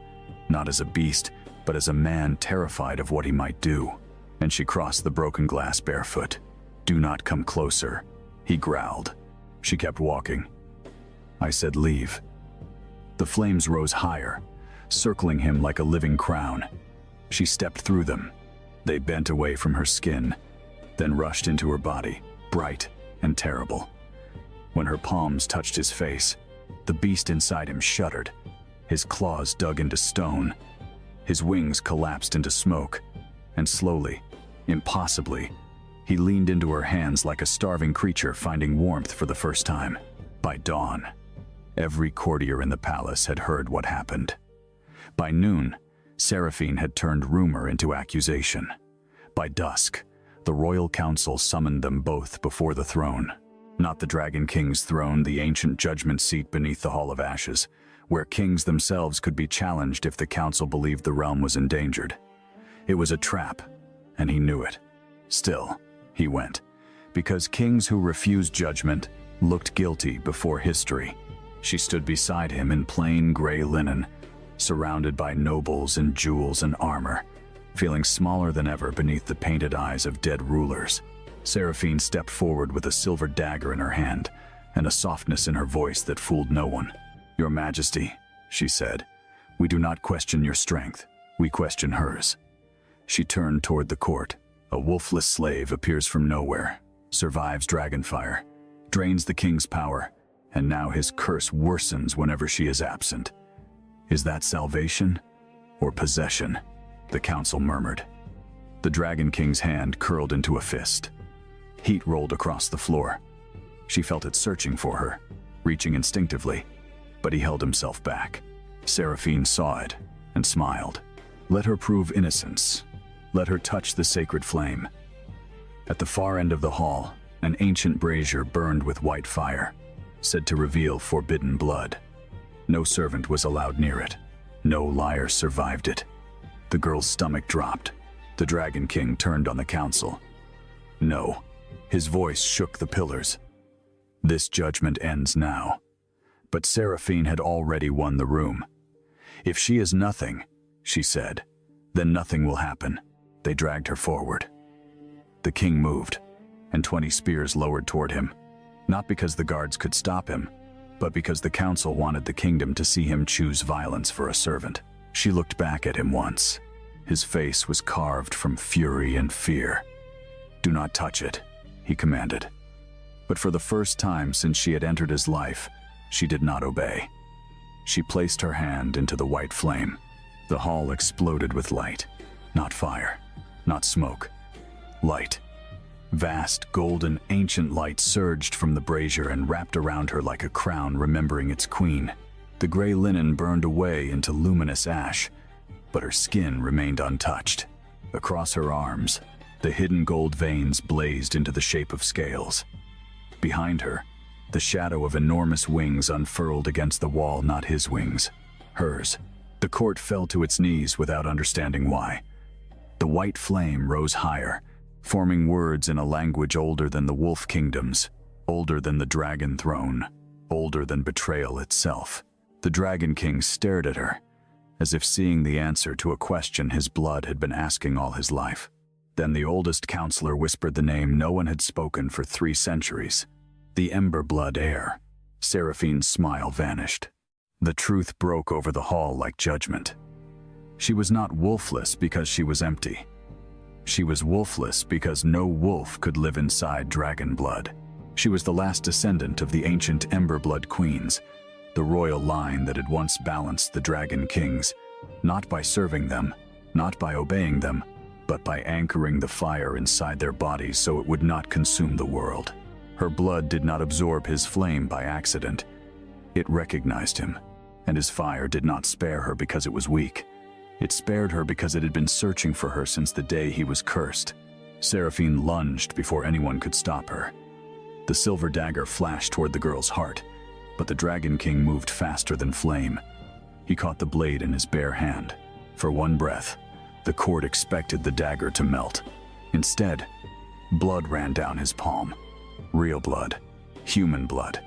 not as a beast, but as a man terrified of what he might do. And she crossed the broken glass barefoot. "Do not come closer," he growled. She kept walking. I said, "Leave." The flames rose higher, circling him like a living crown. She stepped through them. They bent away from her skin, then rushed into her body, bright and terrible. When her palms touched his face, the beast inside him shuddered. His claws dug into stone. His wings collapsed into smoke, and slowly, impossibly, he leaned into her hands like a starving creature finding warmth for the first time. By dawn, every courtier in the palace had heard what happened. By noon, Seraphine had turned rumor into accusation. By dusk, the royal council summoned them both before the throne. Not the Dragon King's throne, the ancient judgment seat beneath the Hall of Ashes, where kings themselves could be challenged if the council believed the realm was endangered. It was a trap, and he knew it. Still, he went, because kings who refused judgment looked guilty before history. She stood beside him in plain gray linen, surrounded by nobles in jewels and armor, feeling smaller than ever beneath the painted eyes of dead rulers. Seraphine stepped forward with a silver dagger in her hand and a softness in her voice that fooled no one. "Your Majesty," she said, "we do not question your strength, we question hers." She turned toward the court. A wolfless slave appears from nowhere, survives dragonfire, drains the king's power, and now his curse worsens whenever she is absent. "Is that salvation or possession?" the council murmured. The Dragon King's hand curled into a fist. Heat rolled across the floor. She felt it searching for her, reaching instinctively, but he held himself back. Seraphine saw it and smiled. Let her prove innocence. Let her touch the sacred flame. At the far end of the hall, an ancient brazier burned with white fire, said to reveal forbidden blood. No servant was allowed near it. No liar survived it. The girl's stomach dropped. The Dragon King turned on the council. "No." His voice shook the pillars. "This judgment ends now." But Seraphine had already won the room. "If she is nothing," she said, "then nothing will happen." They dragged her forward. The king moved, and 20 spears lowered toward him, not because the guards could stop him, but because the council wanted the kingdom to see him choose violence for a servant. She looked back at him once. His face was carved from fury and fear. "Do not touch it," he commanded. But for the first time since she had entered his life, she did not obey. She placed her hand into the white flame. The hall exploded with light, not fire, not smoke. Light. Vast, golden, ancient light surged from the brazier and wrapped around her like a crown remembering its queen. The gray linen burned away into luminous ash, but her skin remained untouched. Across her arms, the hidden gold veins blazed into the shape of scales. Behind her, the shadow of enormous wings unfurled against the wall, not his wings, hers. The court fell to its knees without understanding why. The white flame rose higher, forming words in a language older than the wolf kingdoms, older than the dragon throne, older than betrayal itself. The Dragon King stared at her, as if seeing the answer to a question his blood had been asking all his life. Then the oldest counselor whispered the name no one had spoken for 3 centuries. The Emberblood heir. Seraphine's smile vanished. The truth broke over the hall like judgment. She was not wolfless because she was empty. She was wolfless because no wolf could live inside dragon blood. She was the last descendant of the ancient Emberblood queens, the royal line that had once balanced the Dragon Kings, not by serving them, not by obeying them, but by anchoring the fire inside their bodies so it would not consume the world. Her blood did not absorb his flame by accident. It recognized him, and his fire did not spare her because it was weak. It spared her because it had been searching for her since the day he was cursed. Seraphine lunged before anyone could stop her. The silver dagger flashed toward the girl's heart, but the Dragon King moved faster than flame. He caught the blade in his bare hand. For one breath, the court expected the dagger to melt. Instead, blood ran down his palm. Real blood. Human blood.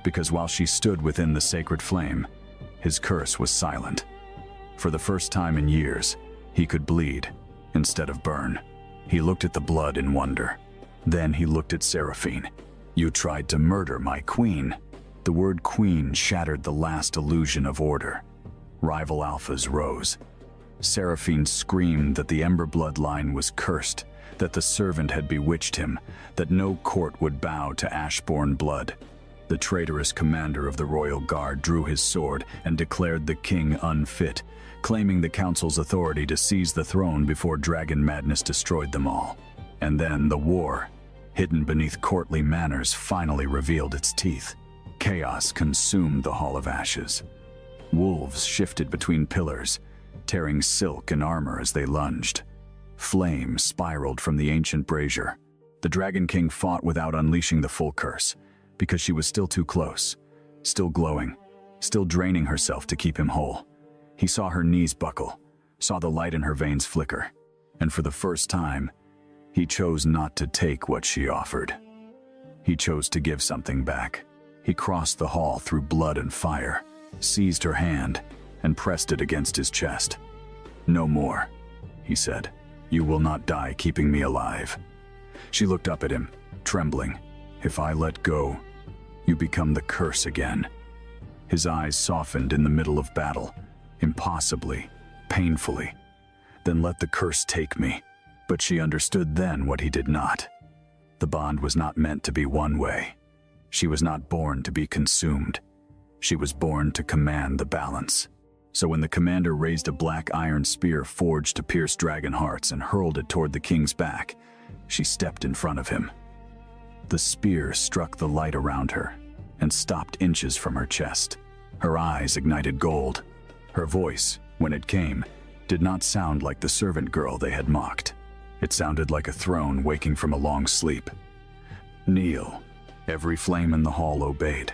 Because while she stood within the sacred flame, his curse was silent. For the first time in years, he could bleed instead of burn. He looked at the blood in wonder. Then he looked at Seraphine. "You tried to murder my queen." The word queen shattered the last illusion of order. Rival alphas rose. Seraphine screamed that the Ember bloodline was cursed, that the servant had bewitched him, that no court would bow to Ashborn blood. The traitorous commander of the royal guard drew his sword and declared the king unfit, claiming the council's authority to seize the throne before dragon madness destroyed them all. And then the war, hidden beneath courtly manners, finally revealed its teeth. Chaos consumed the Hall of Ashes. Wolves shifted between pillars, tearing silk and armor as they lunged. Flame spiraled from the ancient brazier. The Dragon King fought without unleashing the full curse, because she was still too close, still glowing, still draining herself to keep him whole. He saw her knees buckle, saw the light in her veins flicker, and for the first time, he chose not to take what she offered. He chose to give something back. He crossed the hall through blood and fire, seized her hand, and pressed it against his chest. "No more," he said. "You will not die keeping me alive." She looked up at him, trembling. "If I let go, you become the curse again." His eyes softened in the middle of battle, impossibly, painfully. "Then let the curse take me." But she understood then what he did not. The bond was not meant to be one way. She was not born to be consumed. She was born to command the balance. So when the commander raised a black iron spear forged to pierce dragon hearts and hurled it toward the king's back, she stepped in front of him. The spear struck the light around her and stopped inches from her chest. Her eyes ignited gold. Her voice, when it came, did not sound like the servant girl they had mocked. It sounded like a throne waking from a long sleep. "Kneel." Every flame in the hall obeyed.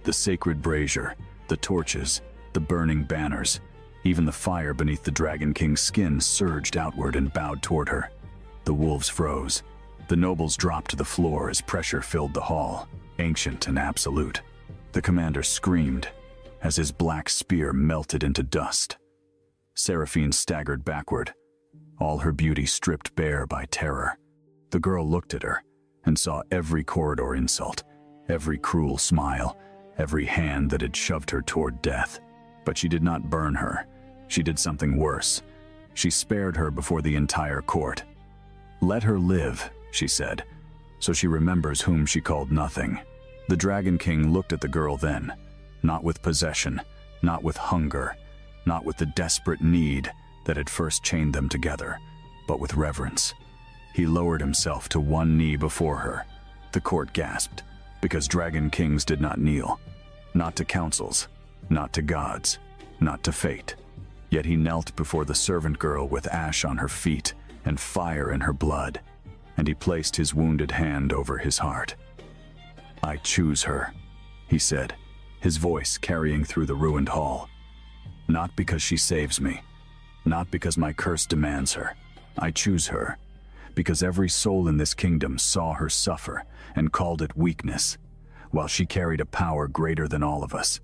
The sacred brazier, the torches, the burning banners, even the fire beneath the Dragon King's skin surged outward and bowed toward her. The wolves froze. The nobles dropped to the floor as pressure filled the hall, ancient and absolute. The commander screamed as his black spear melted into dust. Seraphine staggered backward, all her beauty stripped bare by terror. The girl looked at her and saw every corridor insult, every cruel smile, every hand that had shoved her toward death. But she did not burn her. She did something worse. She spared her before the entire court. "Let her live," she said, "so she remembers whom she called nothing." The Dragon King looked at the girl then, not with possession, not with hunger, not with the desperate need that had first chained them together, but with reverence. He lowered himself to one knee before her. The court gasped, because Dragon Kings did not kneel. Not to councils, not to gods, not to fate. Yet he knelt before the servant girl with ash on her feet and fire in her blood, and he placed his wounded hand over his heart. "I choose her," he said, his voice carrying through the ruined hall. "Not because she saves me, not because my curse demands her. I choose her because every soul in this kingdom saw her suffer and called it weakness, while she carried a power greater than all of us,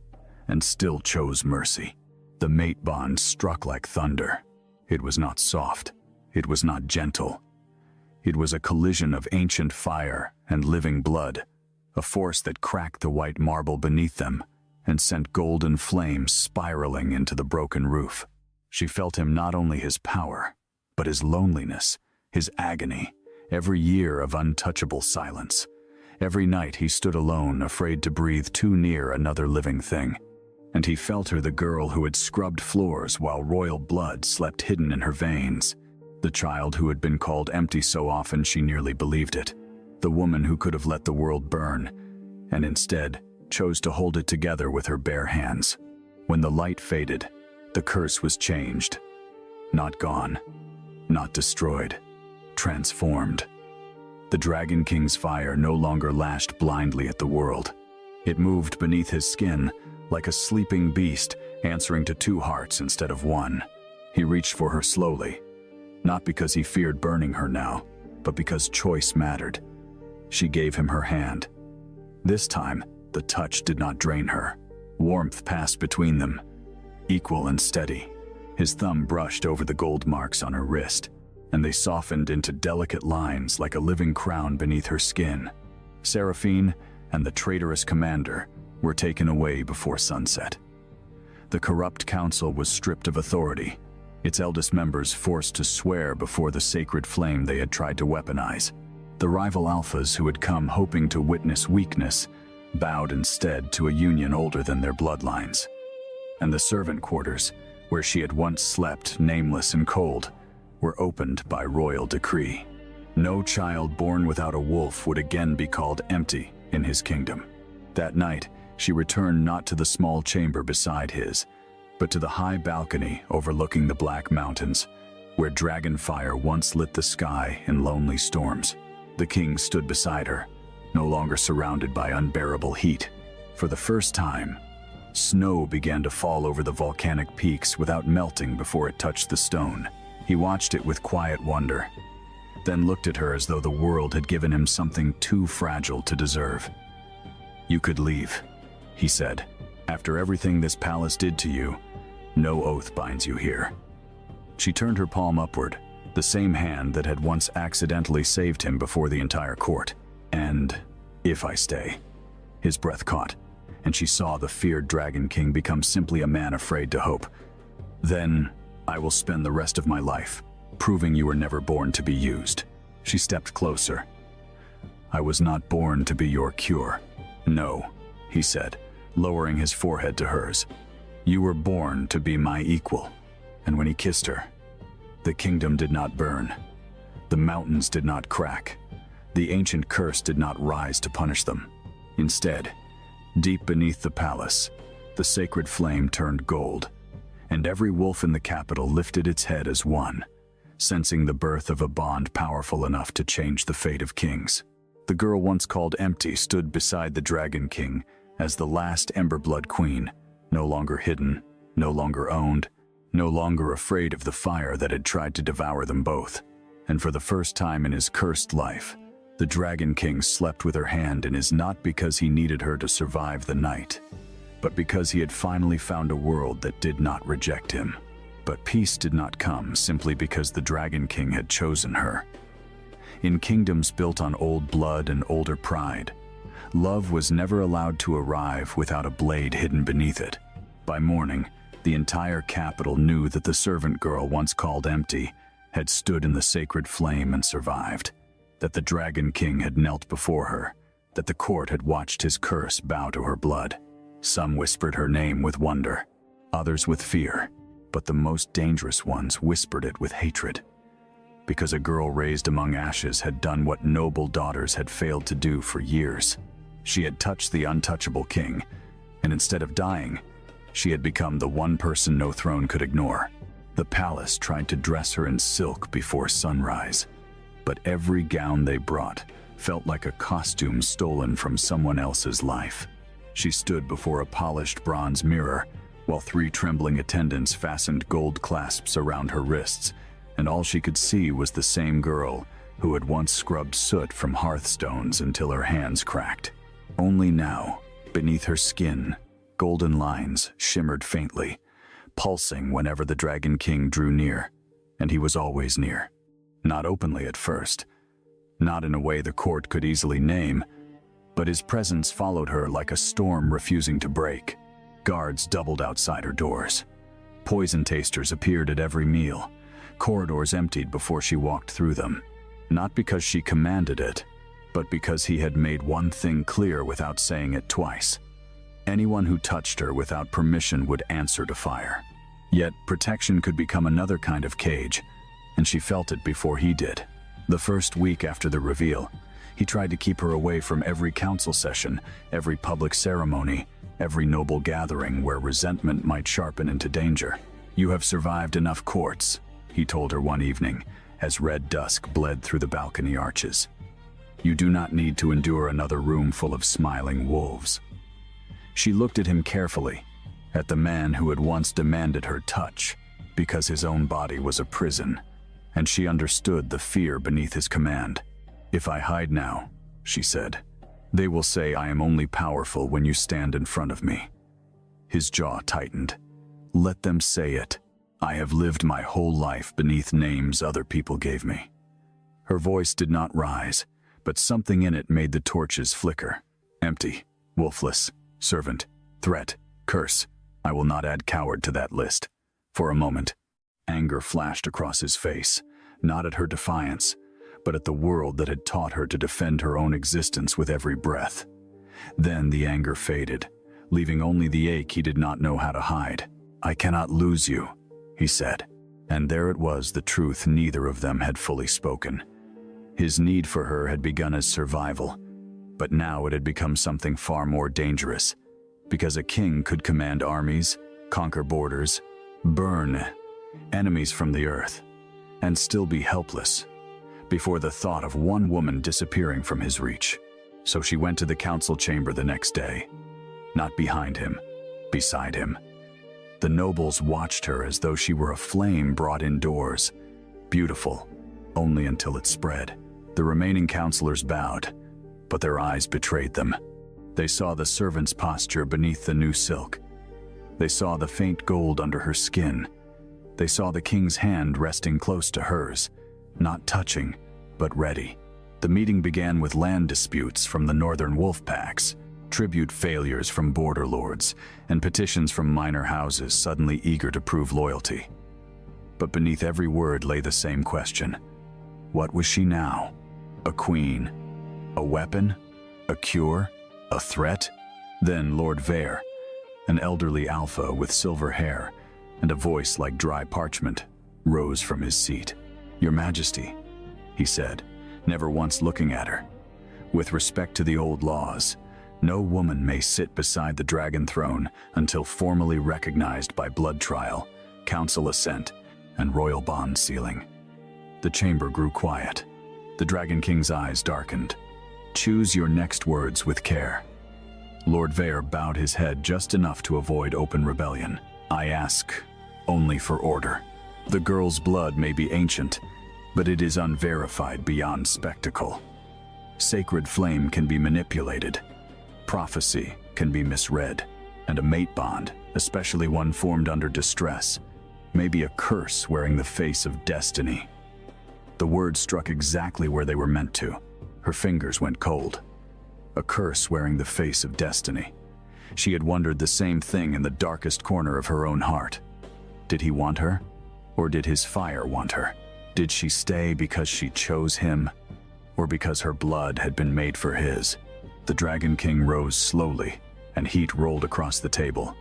and still chose mercy." The mate bond struck like thunder. It was not soft. It was not gentle. It was a collision of ancient fire and living blood, a force that cracked the white marble beneath them and sent golden flames spiraling into the broken roof. She felt him not only his power, but his loneliness, his agony, every year of untouchable silence. Every night he stood alone, afraid to breathe too near another living thing. and he felt her the girl who had scrubbed floors while royal blood slept hidden in her veins. The child who had been called empty so often she nearly believed it. The woman who could have let the world burn, and instead chose to hold it together with her bare hands. When the light faded, the curse was changed. Not gone, not destroyed, transformed. The Dragon King's fire no longer lashed blindly at the world. It moved beneath his skin, like a sleeping beast, answering to two hearts instead of one. He reached for her slowly, not because he feared burning her now, but because choice mattered. She gave him her hand. This time, the touch did not drain her. Warmth passed between them, equal and steady. His thumb brushed over the gold marks on her wrist, and they softened into delicate lines like a living crown beneath her skin. Seraphine and the traitorous commander were taken away before sunset. The corrupt council was stripped of authority, its eldest members forced to swear before the sacred flame they had tried to weaponize. The rival alphas who had come hoping to witness weakness bowed instead to a union older than their bloodlines. And the servant quarters, where she had once slept, nameless and cold, were opened by royal decree. No child born without a wolf would again be called empty in his kingdom. That night, she returned not to the small chamber beside his, but to the high balcony overlooking the Black Mountains, where dragon fire once lit the sky in lonely storms. The king stood beside her, no longer surrounded by unbearable heat. For the first time, snow began to fall over the volcanic peaks without melting before it touched the stone. He watched it with quiet wonder, then looked at her as though the world had given him something too fragile to deserve. "You could leave," he said. "After everything this palace did to you, no oath binds you here." She turned her palm upward, the same hand that had once accidentally saved him before the entire court. "And if I stay?" His breath caught, and she saw the feared Dragon King become simply a man afraid to hope. "Then I will spend the rest of my life proving you were never born to be used." She stepped closer. "I was not born to be your cure." "No," he said, lowering his forehead to hers. "You were born to be my equal." And when he kissed her, the kingdom did not burn. The mountains did not crack. The ancient curse did not rise to punish them. Instead, deep beneath the palace, the sacred flame turned gold, and every wolf in the capital lifted its head as one, sensing the birth of a bond powerful enough to change the fate of kings. The girl once called empty stood beside the Dragon King as the last Emberblood queen, no longer hidden, no longer owned, no longer afraid of the fire that had tried to devour them both. And for the first time in his cursed life, the Dragon King slept with her hand in his, not because he needed her to survive the night, but because he had finally found a world that did not reject him. But peace did not come simply because the Dragon King had chosen her. In kingdoms built on old blood and older pride, love was never allowed to arrive without a blade hidden beneath it. By morning, the entire capital knew that the servant girl once called empty had stood in the sacred flame and survived, that the Dragon King had knelt before her, that the court had watched his curse bow to her blood. Some whispered her name with wonder, others with fear, but the most dangerous ones whispered it with hatred. Because a girl raised among ashes had done what noble daughters had failed to do for years. She had touched the untouchable king, and instead of dying, she had become the one person no throne could ignore. The palace tried to dress her in silk before sunrise, but every gown they brought felt like a costume stolen from someone else's life. She stood before a polished bronze mirror, while 3 trembling attendants fastened gold clasps around her wrists, and all she could see was the same girl who had once scrubbed soot from hearthstones until her hands cracked. Only now, beneath her skin, golden lines shimmered faintly, pulsing whenever the Dragon King drew near, and he was always near. Not openly at first, not in a way the court could easily name, but his presence followed her like a storm refusing to break. Guards doubled outside her doors. Poison tasters appeared at every meal. Corridors emptied before she walked through them, not because she commanded it, but because he had made one thing clear without saying it twice. Anyone who touched her without permission would answer to fire. Yet protection could become another kind of cage, and she felt it before he did. The first week after the reveal, he tried to keep her away from every council session, every public ceremony, every noble gathering where resentment might sharpen into danger. "You have survived enough courts," he told her one evening, as red dusk bled through the balcony arches. "You do not need to endure another room full of smiling wolves." She looked at him carefully, at the man who had once demanded her touch, because his own body was a prison, and she understood the fear beneath his command. "If I hide now," she said, "they will say I am only powerful when you stand in front of me." His jaw tightened. "Let them say it. I have lived my whole life beneath names other people gave me." Her voice did not rise, but something in it made the torches flicker. Empty, wolfless, servant, threat, curse. I will not add coward to that list. For a moment, anger flashed across his face, not at her defiance, but at the world that had taught her to defend her own existence with every breath. Then the anger faded, leaving only the ache he did not know how to hide. "I cannot lose you," he said. And there it was, the truth neither of them had fully spoken. His need for her had begun as survival, but now it had become something far more dangerous, because a king could command armies, conquer borders, burn enemies from the earth, and still be helpless before the thought of one woman disappearing from his reach. So she went to the council chamber the next day, not behind him, beside him. The nobles watched her as though she were a flame brought indoors, beautiful, only until it spread. The remaining counselors bowed, but their eyes betrayed them. They saw the servant's posture beneath the new silk. They saw the faint gold under her skin. They saw the king's hand resting close to hers, not touching, but ready. The meeting began with land disputes from the northern wolf packs, tribute failures from border lords, and petitions from minor houses suddenly eager to prove loyalty. But beneath every word lay the same question. What was she now? A queen? A weapon? A cure? A threat? Then Lord Vare, an elderly alpha with silver hair and a voice like dry parchment, rose from his seat. "Your Majesty," he said, never once looking at her. "With respect to the old laws, no woman may sit beside the dragon throne until formally recognized by blood trial, council assent, and royal bond sealing." The chamber grew quiet. The Dragon King's eyes darkened. "Choose your next words with care." Lord Vare bowed his head just enough to avoid open rebellion. "I ask only for order. The girl's blood may be ancient, but it is unverified beyond spectacle. Sacred flame can be manipulated. Prophecy can be misread, and a mate bond, especially one formed under distress, may be a curse wearing the face of destiny." The words struck exactly where they were meant to. Her fingers went cold. A curse wearing the face of destiny. She had wondered the same thing in the darkest corner of her own heart. Did he want her? Or did his fire want her? Did she stay because she chose him? Or because her blood had been made for his? The Dragon King rose slowly, and heat rolled across the table.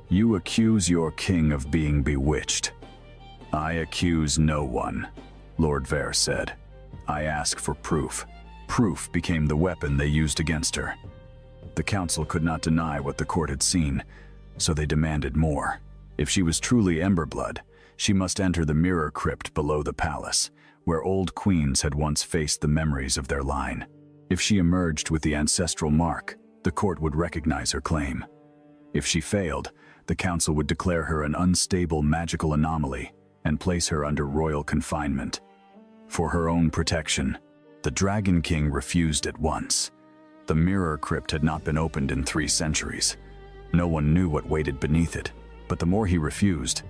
"You accuse your king of being bewitched. I accuse no one," Lord Vare said. "I ask for proof." Proof became the weapon they used against her. The council could not deny what the court had seen, so they demanded more. If she was truly Emberblood, she must enter the mirror crypt below the palace, where old queens had once faced the memories of their line. If she emerged with the ancestral mark, the court would recognize her claim. If she failed, the council would declare her an unstable magical anomaly and place her under royal confinement. For her own protection, the Dragon King refused at once. The mirror crypt had not been opened in 3 centuries. No one knew what waited beneath it, but the more he refused,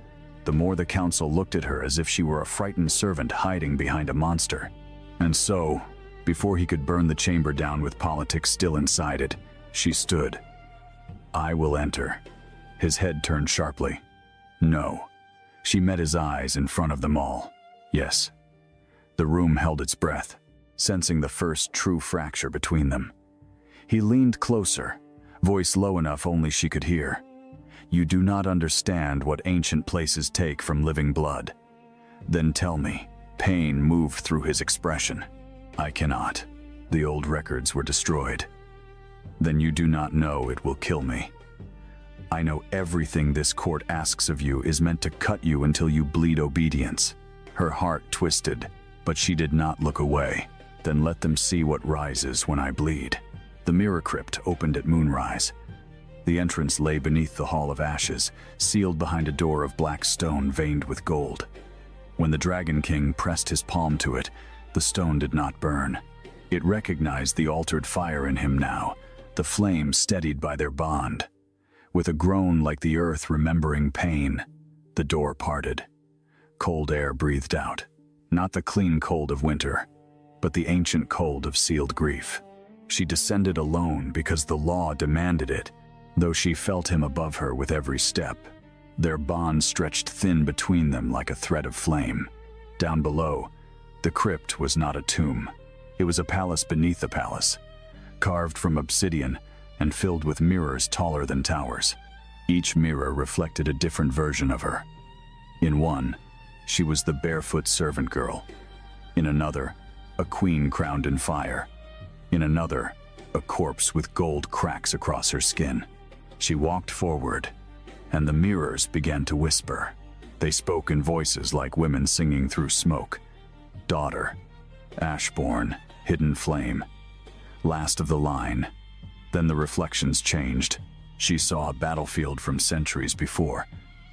the more the council looked at her as if she were a frightened servant hiding behind a monster. And so, before he could burn the chamber down with politics still inside it, she stood. "I will enter." His head turned sharply. "No." She met his eyes in front of them all. "Yes." The room held its breath, sensing the first true fracture between them. He leaned closer, voice low enough only she could hear. "You do not understand what ancient places take from living blood." "Then tell me." Pain moved through his expression. "I cannot. The old records were destroyed." "Then you do not know it will kill me. I know everything this court asks of you is meant to cut you until you bleed obedience." Her heart twisted, but she did not look away. "Then let them see what rises when I bleed." The mirror crypt opened at moonrise. The entrance lay beneath the Hall of Ashes, sealed behind a door of black stone veined with gold. When the Dragon King pressed his palm to it, the stone did not burn. It recognized the altered fire in him now, the flame steadied by their bond. With a groan like the earth remembering pain, the door parted. Cold air breathed out, not the clean cold of winter, but the ancient cold of sealed grief. She descended alone because the law demanded it, though she felt him above her with every step. Their bond stretched thin between them like a thread of flame. Down below, the crypt was not a tomb. It was a palace beneath a palace, carved from obsidian and filled with mirrors taller than towers. Each mirror reflected a different version of her. In one, she was the barefoot servant girl. In another, a queen crowned in fire. In another, a corpse with gold cracks across her skin. She walked forward, and the mirrors began to whisper. They spoke in voices like women singing through smoke. "Daughter, Ashborn, hidden flame, last of the line." Then the reflections changed. She saw a battlefield from centuries before.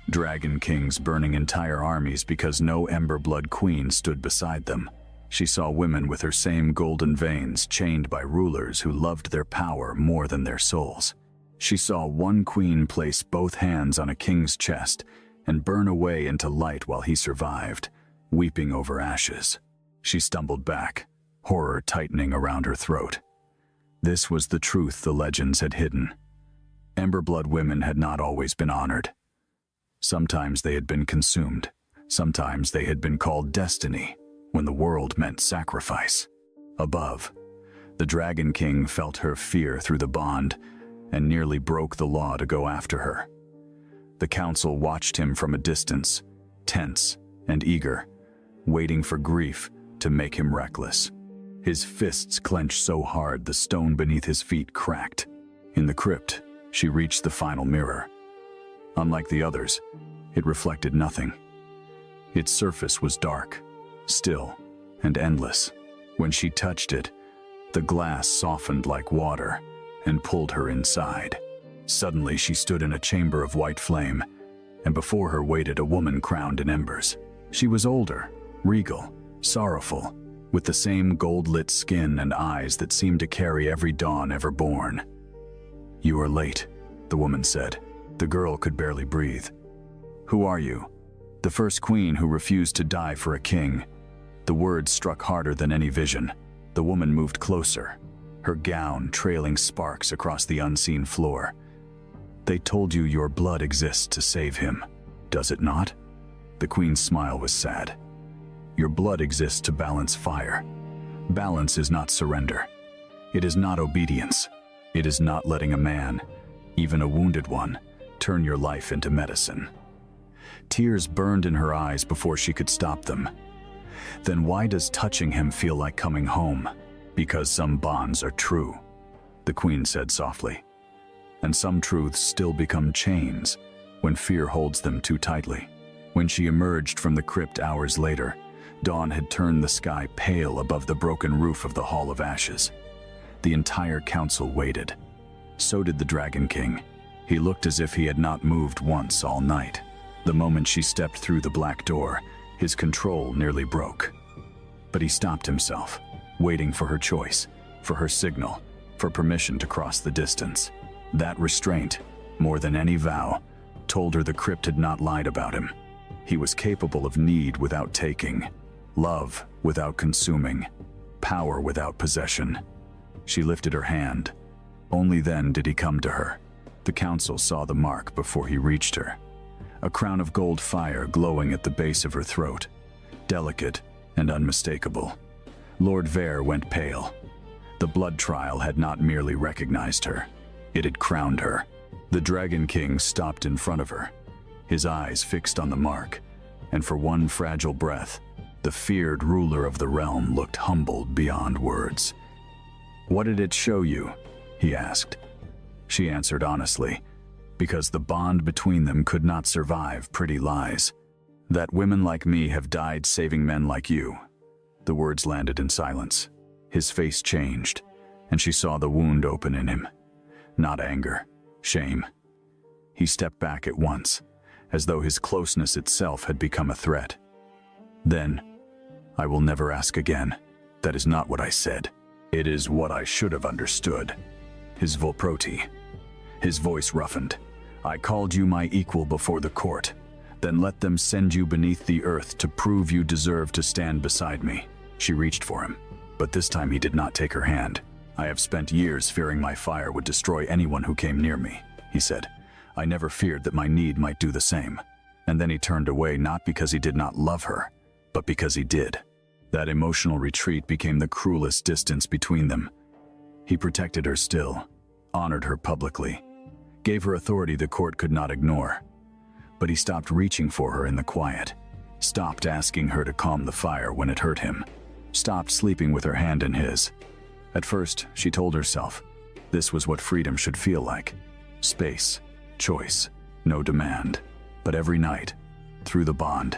Dragon kings burning entire armies because no Emberblood queen stood beside them. She saw women with her same golden veins chained by rulers who loved their power more than their souls. She saw one queen place both hands on a king's chest and burn away into light while he survived, weeping over ashes. She stumbled back, horror tightening around her throat. This was the truth the legends had hidden. Emberblood women had not always been honored. Sometimes they had been consumed. Sometimes they had been called destiny, when the world meant sacrifice. Above, the Dragon King felt her fear through the bond and nearly broke the law to go after her. The council watched him from a distance, tense and eager, waiting for grief to make him reckless. His fists clenched so hard the stone beneath his feet cracked. In the crypt, she reached the final mirror. Unlike the others, it reflected nothing. Its surface was dark, still, and endless. When she touched it, the glass softened like water and pulled her inside. Suddenly she stood in a chamber of white flame, and before her waited a woman crowned in embers. She was older, regal, sorrowful, with the same gold-lit skin and eyes that seemed to carry every dawn ever born. "You are late," the woman said. The girl could barely breathe. "Who are you?" "The first queen who refused to die for a king." The words struck harder than any vision. The woman moved closer, her gown trailing sparks across the unseen floor. "They told you your blood exists to save him, does it not?" The queen's smile was sad. "Your blood exists to balance fire. Balance is not surrender. It is not obedience. It is not letting a man, even a wounded one, turn your life into medicine." Tears burned in her eyes before she could stop them. "Then why does touching him feel like coming home?" "Because some bonds are true," the queen said softly. "And some truths still become chains when fear holds them too tightly." When she emerged from the crypt hours later, dawn had turned the sky pale above the broken roof of the Hall of Ashes. The entire council waited. So did the Dragon King. He looked as if he had not moved once all night. The moment she stepped through the black door, his control nearly broke. But he stopped himself, waiting for her choice, for her signal, for permission to cross the distance. That restraint, more than any vow, told her the crypt had not lied about him. He was capable of need without taking, love without consuming, power without possession. She lifted her hand. Only then did he come to her. The council saw the mark before he reached her. A crown of gold fire glowing at the base of her throat, delicate and unmistakable. Lord Vare went pale. The blood trial had not merely recognized her. It had crowned her. The Dragon King stopped in front of her, his eyes fixed on the mark, and for one fragile breath, the feared ruler of the realm looked humbled beyond words. "What did it show you?" he asked. She answered honestly, because the bond between them could not survive pretty lies. "That women like me have died saving men like you." The words landed in silence. His face changed, and she saw the wound open in him. Not anger, shame. He stepped back at once, as though his closeness itself had become a threat. "Then, I will never ask again. That is not what I said. It is what I should have understood." His Volproti. His voice roughened. "I called you my equal before the court. Then let them send you beneath the earth to prove you deserve to stand beside me." She reached for him, but this time he did not take her hand. "I have spent years fearing my fire would destroy anyone who came near me," he said. "I never feared that my need might do the same." And then he turned away, not because he did not love her, but because he did. That emotional retreat became the cruelest distance between them. He protected her still, honored her publicly, gave her authority the court could not ignore. But he stopped reaching for her in the quiet, stopped asking her to calm the fire when it hurt him, stopped sleeping with her hand in his. At first, she told herself, this was what freedom should feel like. Space, choice, no demand. But every night, through the bond,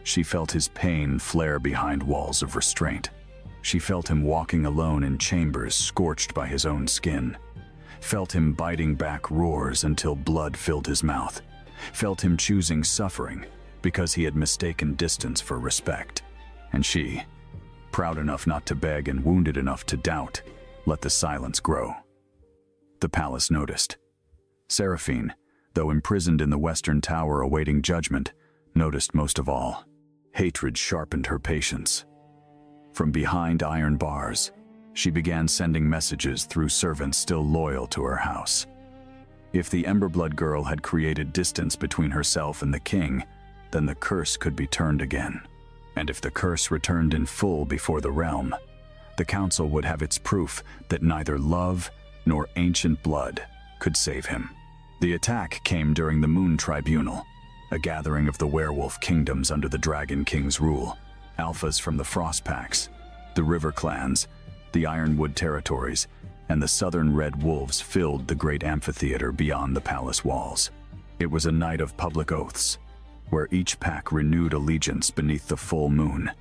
she felt his pain flare behind walls of restraint. She felt him walking alone in chambers scorched by his own skin. Felt him biting back roars until blood filled his mouth. Felt him choosing suffering because he had mistaken distance for respect. And she, proud enough not to beg and wounded enough to doubt, let the silence grow. The palace noticed. Seraphine, though imprisoned in the Western Tower awaiting judgment, noticed most of all. Hatred sharpened her patience. From behind iron bars, she began sending messages through servants still loyal to her house. If the Emberblood girl had created distance between herself and the king, then the curse could be turned again. And if the curse returned in full before the realm, the council would have its proof that neither love nor ancient blood could save him. The attack came during the Moon Tribunal, a gathering of the werewolf kingdoms under the Dragon King's rule. Alphas from the Frost Packs, the River Clans, the Ironwood territories, and the Southern Red Wolves filled the great amphitheater beyond the palace walls. It was a night of public oaths, where each pack renewed allegiance beneath the full moon.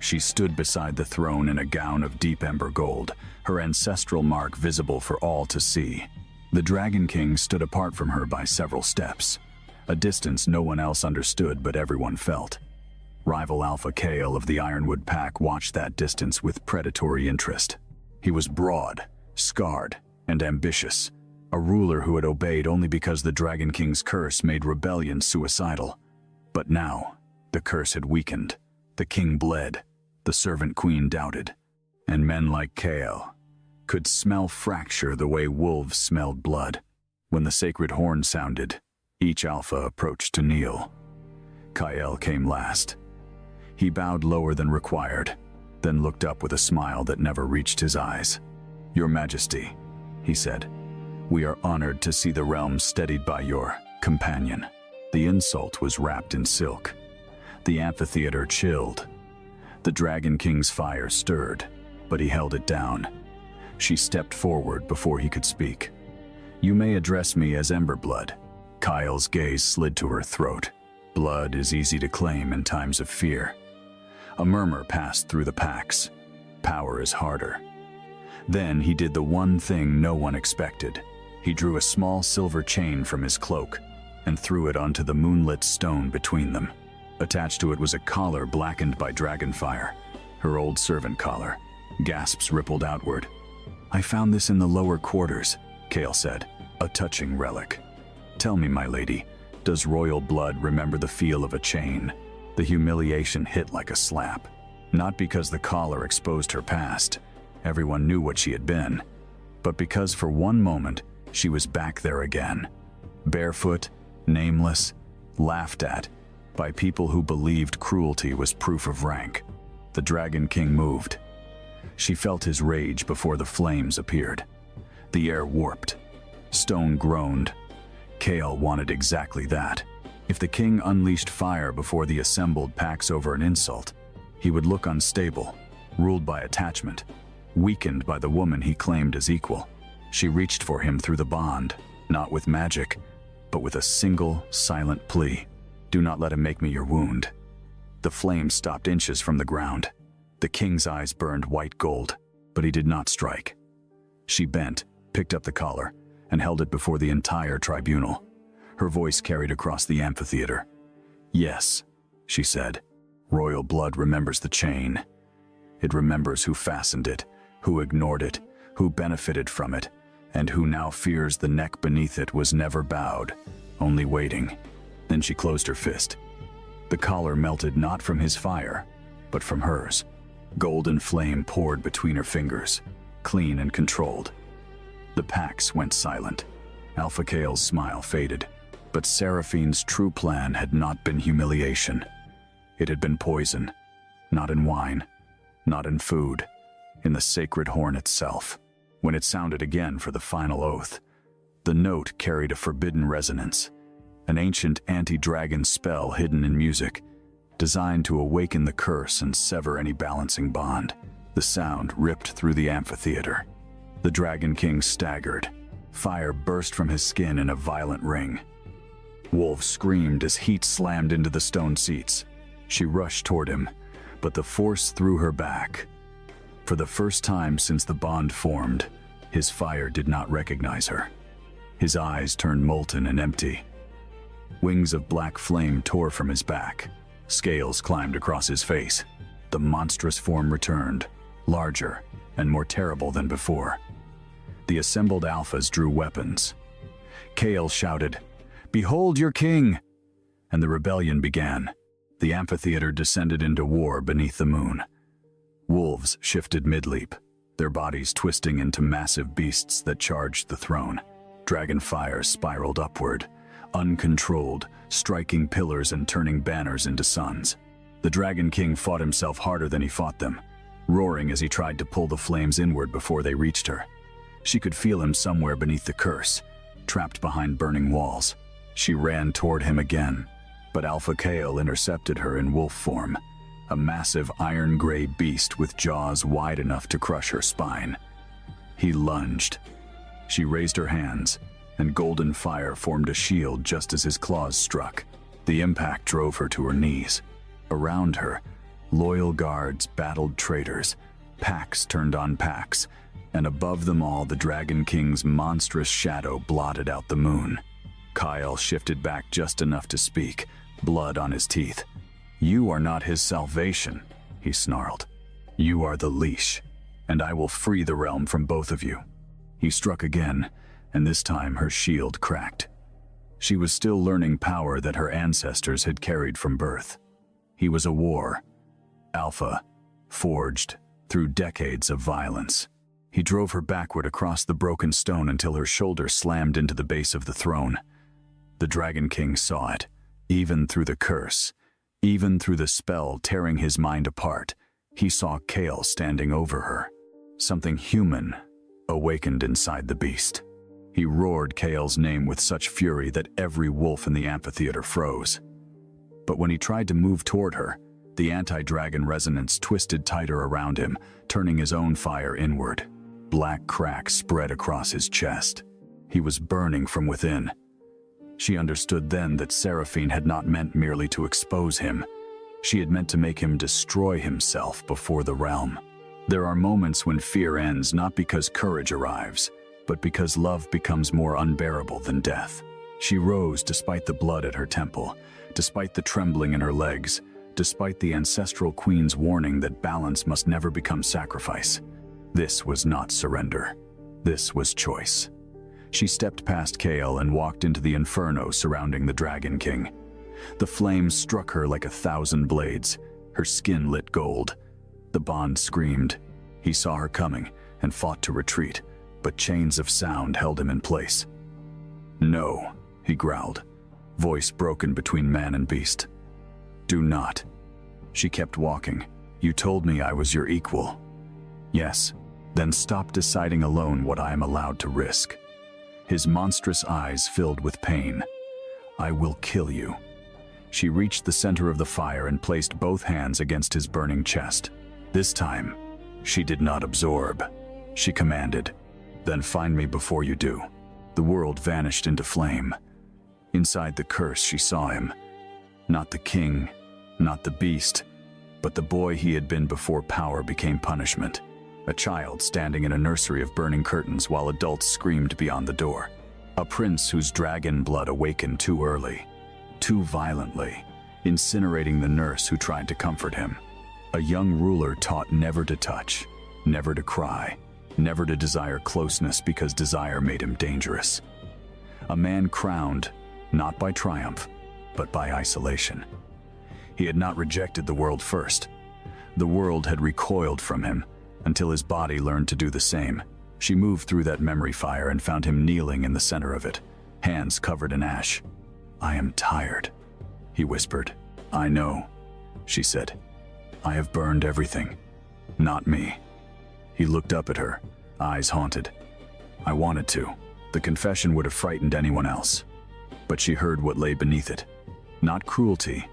She stood beside the throne in a gown of deep ember gold, her ancestral mark visible for all to see. The Dragon King stood apart from her by several steps, a distance no one else understood but everyone felt. Rival Alpha Kale of the Ironwood Pack watched that distance with predatory interest. He was broad, scarred, and ambitious, a ruler who had obeyed only because the Dragon King's curse made rebellion suicidal. But now, the curse had weakened. The king bled, the servant queen doubted, and men like Kale could smell fracture the way wolves smelled blood. When the sacred horn sounded, each alpha approached to kneel. Kyle came last. He bowed lower than required, then looked up with a smile that never reached his eyes. "Your Majesty," he said, "we are honored to see the realm steadied by your companion." The insult was wrapped in silk. The amphitheater chilled. The Dragon King's fire stirred, but he held it down. She stepped forward before he could speak. "You may address me as Emberblood." Kyle's gaze slid to her throat. Blood is easy to claim in times of fear. A murmur passed through the packs. Power is harder. Then he did the one thing no one expected. He drew a small silver chain from his cloak and threw it onto the moonlit stone between them. Attached to it was a collar blackened by dragon fire, her old servant collar. Gasps rippled outward. "I found this in the lower quarters," Kale said, "a touching relic. Tell me, my lady, does royal blood remember the feel of a chain?" The humiliation hit like a slap. Not because the collar exposed her past. Everyone knew what she had been. But because for one moment, she was back there again. Barefoot, nameless, laughed at, by people who believed cruelty was proof of rank. The Dragon King moved. She felt his rage before the flames appeared. The air warped. Stone groaned. Chaol wanted exactly that. If the king unleashed fire before the assembled packs over an insult, he would look unstable, ruled by attachment, weakened by the woman he claimed as equal. She reached for him through the bond, not with magic, but with a single, silent plea. Do not let him make me your wound. The flame stopped inches from the ground. The king's eyes burned white gold, but he did not strike. She bent, picked up the collar, and held it before the entire tribunal. Her voice carried across the amphitheater. Yes, she said. Royal blood remembers the chain. It remembers who fastened it, who ignored it, who benefited from it, and who now fears the neck beneath it was never bowed, only waiting. Then she closed her fist. The collar melted not from his fire, but from hers. Golden flame poured between her fingers, clean and controlled. The packs went silent. Alpha Chaol's smile faded, but Seraphine's true plan had not been humiliation. It had been poison, not in wine, not in food, in the sacred horn itself. When it sounded again for the final oath, the note carried a forbidden resonance, an ancient anti-dragon spell hidden in music, designed to awaken the curse and sever any balancing bond. The sound ripped through the amphitheater. The Dragon King staggered. Fire burst from his skin in a violent ring. Wolf screamed as heat slammed into the stone seats. She rushed toward him, but the force threw her back. For the first time since the bond formed, his fire did not recognize her. His eyes turned molten and empty. Wings of black flame tore from his back. Scales climbed across his face. The monstrous form returned, larger and more terrible than before. The assembled alphas drew weapons. Chaol shouted, "Behold your king!" And the rebellion began. The amphitheater descended into war beneath the moon. Wolves shifted mid-leap, their bodies twisting into massive beasts that charged the throne. Dragon fire spiraled upward, uncontrolled, striking pillars and turning banners into suns. The Dragon King fought himself harder than he fought them, roaring as he tried to pull the flames inward before they reached her. She could feel him somewhere beneath the curse, trapped behind burning walls. She ran toward him again, but Alpha Chaol intercepted her in wolf form, a massive iron-gray beast with jaws wide enough to crush her spine. He lunged. She raised her hands, and golden fire formed a shield just as his claws struck. The impact drove her to her knees. Around her, loyal guards battled traitors, packs turned on packs, and above them all the Dragon King's monstrous shadow blotted out the moon. Chaol shifted back just enough to speak, blood on his teeth. "You are not his salvation," he snarled. "You are the leash, and I will free the realm from both of you." He struck again, and this time her shield cracked. She was still learning power that her ancestors had carried from birth. He was a war, Alpha, forged through decades of violence. He drove her backward across the broken stone until her shoulder slammed into the base of the throne. The Dragon King saw it, even through the curse, even through the spell tearing his mind apart. He saw Chaol standing over her. Something human awakened inside the beast. He roared Chaol's name with such fury that every wolf in the amphitheater froze. But when he tried to move toward her, the anti-dragon resonance twisted tighter around him, turning his own fire inward. Black cracks spread across his chest. He was burning from within. She understood then that Seraphine had not meant merely to expose him. She had meant to make him destroy himself before the realm. There are moments when fear ends not because courage arrives, but because love becomes more unbearable than death. She rose despite the blood at her temple, despite the trembling in her legs, despite the ancestral queen's warning that balance must never become sacrifice. This was not surrender. This was choice. She stepped past Chaol and walked into the inferno surrounding the Dragon King. The flames struck her like 1,000 blades. Her skin lit gold. The bond screamed. He saw her coming and fought to retreat, but chains of sound held him in place. "No," he growled, voice broken between man and beast. "Do not." She kept walking. "You told me I was your equal." "Yes, then stop deciding alone what I am allowed to risk." his monstrous eyes filled with pain. "I will kill you." She reached the center of the fire and placed both hands against his burning chest. This time, she did not absorb. She commanded, "Then find me before you do." The world vanished into flame. Inside the curse, she saw him. Not the king, not the beast, but the boy he had been before power became punishment. A child standing in a nursery of burning curtains while adults screamed beyond the door. A prince whose dragon blood awakened too early, too violently, incinerating the nurse who tried to comfort him. A young ruler taught never to touch, never to cry, never to desire closeness because desire made him dangerous. A man crowned, not by triumph, but by isolation. He had not rejected the world first. The world had recoiled from him until his body learned to do the same. She moved through that memory fire and found him kneeling in the center of it, hands covered in ash. "I am tired," he whispered. "I know," she said. "I have burned everything. Not me." He looked up at her, eyes haunted. "I wanted to. The confession would have frightened anyone else." But she heard what lay beneath it. Not cruelty,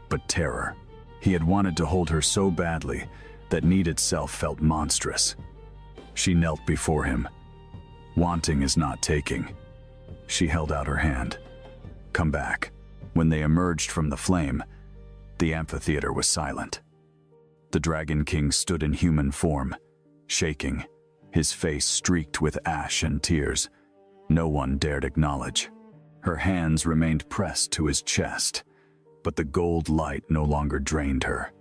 but terror. He had wanted to hold her so badly that need itself felt monstrous. She knelt before him. Wanting is not taking. She held out her hand. "Come back." When they emerged from the flame, the amphitheater was silent. The Dragon King stood in human form, shaking, his face streaked with ash and tears. No one dared acknowledge. Her hands remained pressed to his chest, but the gold light no longer drained her.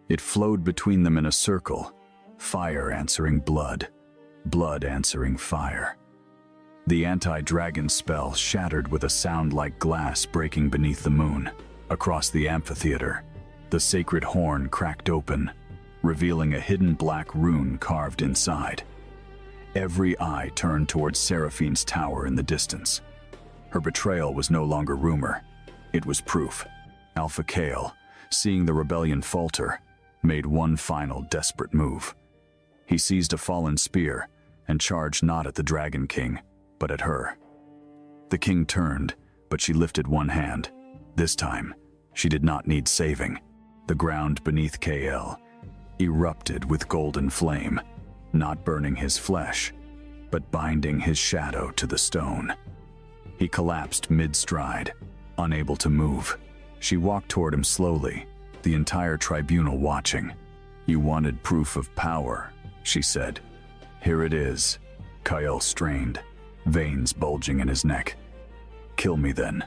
It flowed between them in a circle, fire answering blood, blood answering fire. The anti-dragon spell shattered with a sound like glass breaking beneath the moon. Across the amphitheater, the sacred horn cracked open, revealing a hidden black rune carved inside. Every eye turned towards Seraphine's tower in the distance. Her betrayal was no longer rumor. It was proof. Alpha Kale, seeing the rebellion falter, made one final desperate move. He seized a fallen spear and charged not at the Dragon King, but at her. The king turned, but she lifted one hand. This time, she did not need saving. The ground beneath KL erupted with golden flame, not burning his flesh, but binding his shadow to the stone. He collapsed mid-stride, unable to move. She walked toward him slowly, the entire tribunal watching. "You wanted proof of power," she said. "Here it is." Kyle strained, veins bulging in his neck. "Kill me then."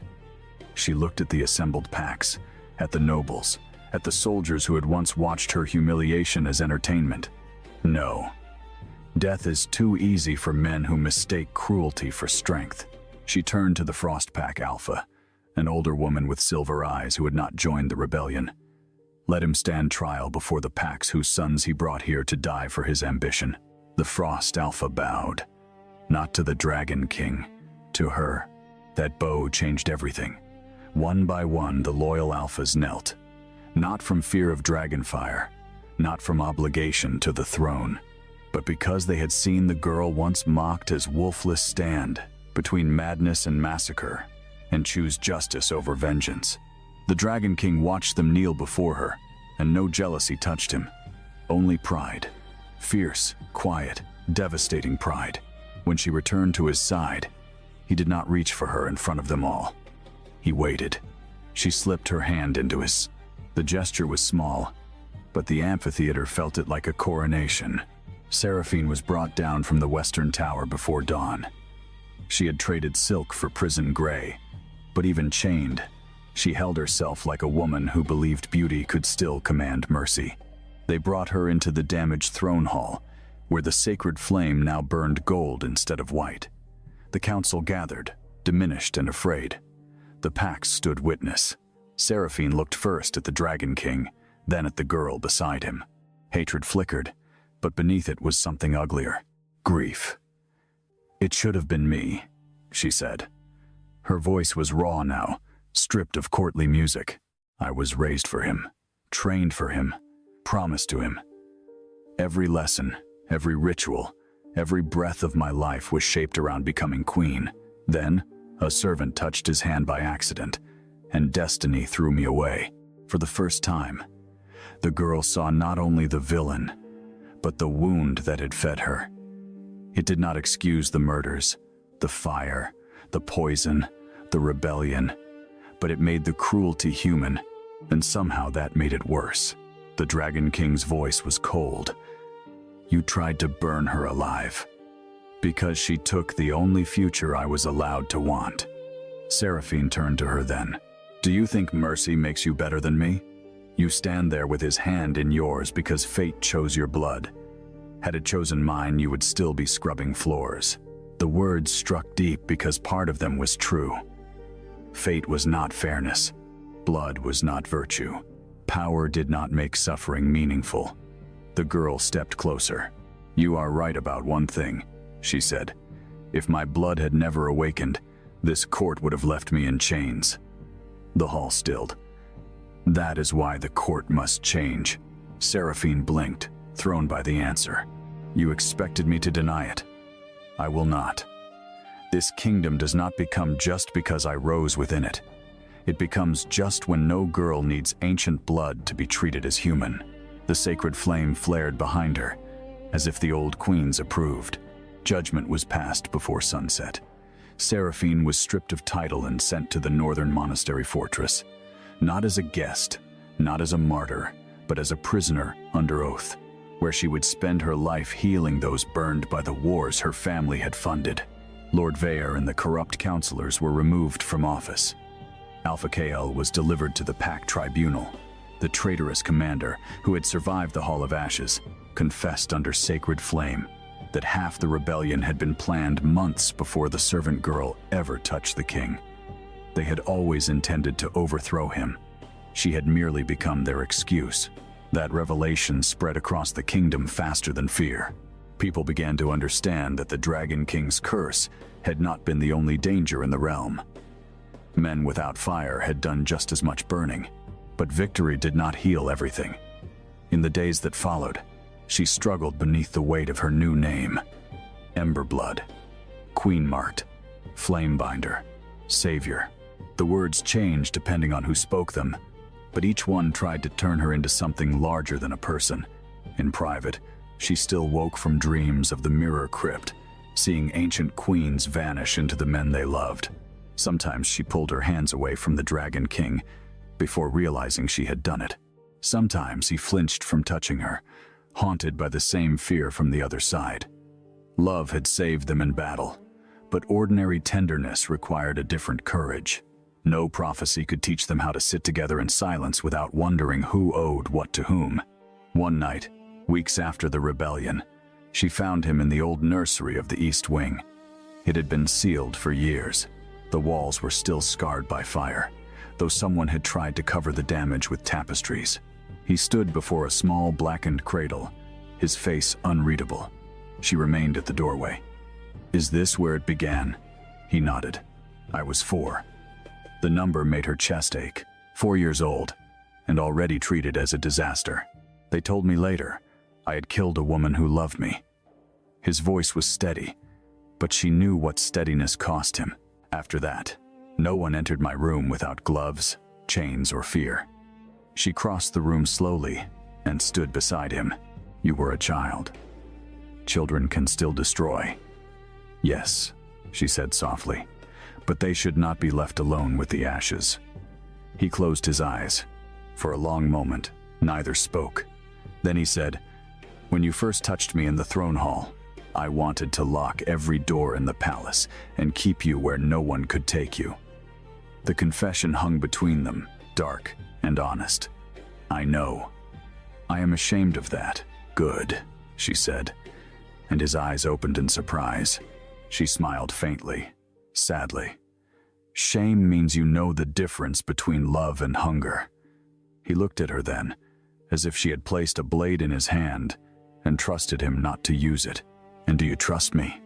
She looked at the assembled packs, at the nobles, at the soldiers who had once watched her humiliation as entertainment. No. Death is too easy for men who mistake cruelty for strength. She turned to the Frostpack Alpha, an older woman with silver eyes who had not joined the rebellion. Let him stand trial before the packs whose sons he brought here to die for his ambition. The Frost Alpha bowed, not to the Dragon King, to her. That bow changed everything. One by one, the loyal Alphas knelt, not from fear of dragonfire, not from obligation to the throne, but because they had seen the girl once mocked as wolfless stand between madness and massacre and choose justice over vengeance. The Dragon King watched them kneel before her, and no jealousy touched him, only pride. Fierce, quiet, devastating pride. When she returned to his side, he did not reach for her in front of them all. He waited. She slipped her hand into his. The gesture was small, but the amphitheater felt it like a coronation. Seraphine was brought down from the western tower before dawn. She had traded silk for prison gray, but even chained, she held herself like a woman who believed beauty could still command mercy. They brought her into the damaged throne hall, where the sacred flame now burned gold instead of white. The council gathered, diminished and afraid. The packs stood witness. Seraphine looked first at the Dragon King, then at the girl beside him. Hatred flickered, but beneath it was something uglier. Grief. "It should have been me," she said. Her voice was raw now, stripped of courtly music. "I was raised for him, trained for him, promised to him. Every lesson, every ritual, every breath of my life was shaped around becoming queen. Then, a servant touched his hand by accident, and destiny threw me away. For the first time, the girl saw not only the villain, but the wound that had fed her. It did not excuse the murders, the fire, the poison, the rebellion, but it made the cruelty human, and somehow that made it worse. The Dragon King's voice was cold. You tried to burn her alive, because she took the only future I was allowed to want. Seraphine turned to her then. Do you think mercy makes you better than me? You stand there with his hand in yours because fate chose your blood. Had it chosen mine, you would still be scrubbing floors. The words struck deep because part of them was true. Fate was not fairness. Blood was not virtue. Power did not make suffering meaningful. The girl stepped closer. You are right about one thing, she said. If my blood had never awakened, this court would have left me in chains. The hall stilled. That is why the court must change. Seraphine blinked, thrown by the answer. You expected me to deny it. I will not. This kingdom does not become just because I rose within it. It becomes just when no girl needs ancient blood to be treated as human. The sacred flame flared behind her, as if the old queens approved. Judgment was passed before sunset. Seraphine was stripped of title and sent to the northern monastery fortress. Not as a guest, not as a martyr, but as a prisoner under oath, where she would spend her life healing those burned by the wars her family had funded. Lord Vaer and the corrupt counselors were removed from office. Alpha Kael was delivered to the Pack Tribunal. The traitorous commander, who had survived the Hall of Ashes, confessed under sacred flame that half the rebellion had been planned months before the servant girl ever touched the king. They had always intended to overthrow him. She had merely become their excuse. That revelation spread across the kingdom faster than fear. People began to understand that the Dragon King's curse had not been the only danger in the realm. Men without fire had done just as much burning, but victory did not heal everything. In the days that followed, she struggled beneath the weight of her new name. Emberblood, Queen-marked, Flamebinder, Savior. The words changed depending on who spoke them, but each one tried to turn her into something larger than a person. In private, she still woke from dreams of the Mirror Crypt, seeing ancient queens vanish into the men they loved. Sometimes she pulled her hands away from the Dragon King before realizing she had done it. Sometimes he flinched from touching her, haunted by the same fear from the other side. Love had saved them in battle, but ordinary tenderness required a different courage. No prophecy could teach them how to sit together in silence without wondering who owed what to whom. One night, weeks after the rebellion, she found him in the old nursery of the East Wing. It had been sealed for years. The walls were still scarred by fire, though someone had tried to cover the damage with tapestries. He stood before a small blackened cradle, his face unreadable. She remained at the doorway. Is this where it began? He nodded. I was 4. The number made her chest ache. 4 years old, and already treated as a disaster. They told me later I had killed a woman who loved me. His voice was steady, but she knew what steadiness cost him. After that, no one entered my room without gloves, chains, or fear. She crossed the room slowly and stood beside him. You were a child. Children can still destroy. Yes, she said softly, but they should not be left alone with the ashes. He closed his eyes. For a long moment, neither spoke. Then he said, when you first touched me in the throne hall, I wanted to lock every door in the palace and keep you where no one could take you. The confession hung between them, dark and honest. I know. I am ashamed of that. Good, she said, and his eyes opened in surprise. She smiled faintly, sadly. Shame means you know the difference between love and hunger. He looked at her then, as if she had placed a blade in his hand and trusted him not to use it. And do you trust me?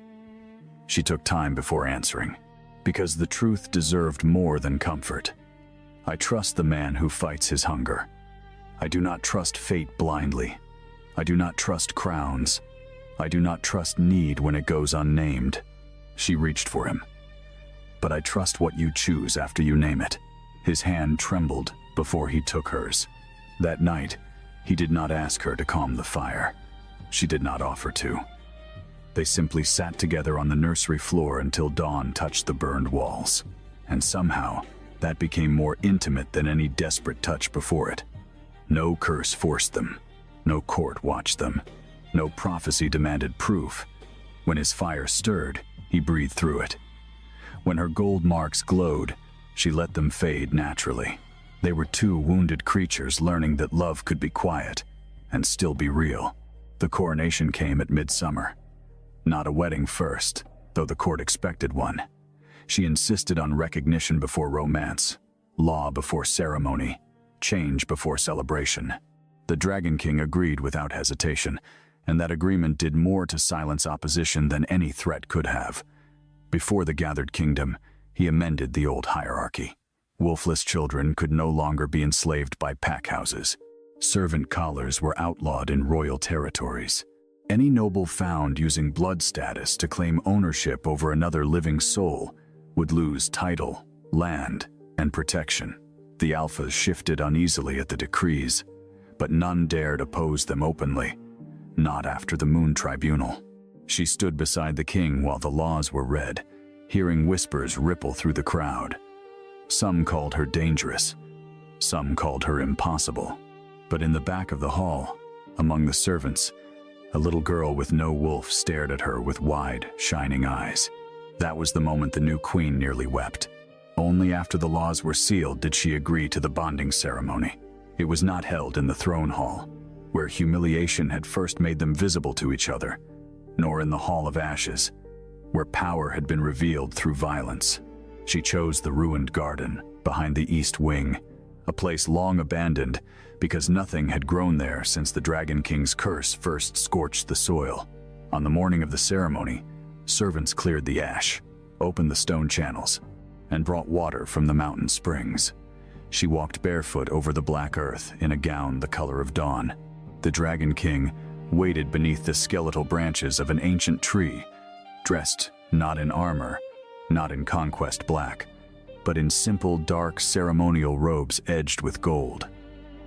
She took time before answering, because the truth deserved more than comfort. I trust the man who fights his hunger. I do not trust fate blindly. I do not trust crowns. I do not trust need when it goes unnamed. She reached for him. but I trust what you choose after you name it." His hand trembled before he took hers. That night, he did not ask her to calm the fire. She did not offer to. They simply sat together on the nursery floor until dawn touched the burned walls. And somehow, that became more intimate than any desperate touch before it. No curse forced them. No court watched them. No prophecy demanded proof. When his fire stirred, he breathed through it. When her gold marks glowed, she let them fade naturally. They were two wounded creatures learning that love could be quiet and still be real. The coronation came at midsummer. Not a wedding first, though the court expected one. She insisted on recognition before romance, law before ceremony, change before celebration. The Dragon King agreed without hesitation, and that agreement did more to silence opposition than any threat could have. Before the gathered kingdom, he amended the old hierarchy. Wolfless children could no longer be enslaved by packhouses. Servant collars were outlawed in royal territories. Any noble found using blood status to claim ownership over another living soul would lose title, land, and protection. The alphas shifted uneasily at the decrees, but none dared oppose them openly, not after the Moon Tribunal. She stood beside the king while the laws were read, hearing whispers ripple through the crowd. Some called her dangerous, some called her impossible. But in the back of the hall, among the servants, a little girl with no wolf stared at her with wide, shining eyes. That was the moment the new queen nearly wept. Only after the laws were sealed did she agree to the bonding ceremony. It was not held in the throne hall, where humiliation had first made them visible to each other, nor in the Hall of Ashes, where power had been revealed through violence. She chose the ruined garden behind the East Wing, a place long abandoned because nothing had grown there since the Dragon King's curse first scorched the soil. On the morning of the ceremony, servants cleared the ash, opened the stone channels, and brought water from the mountain springs. She walked barefoot over the black earth in a gown the color of dawn. The Dragon King waited beneath the skeletal branches of an ancient tree, dressed not in armor, not in conquest black, but in simple, dark ceremonial robes edged with gold.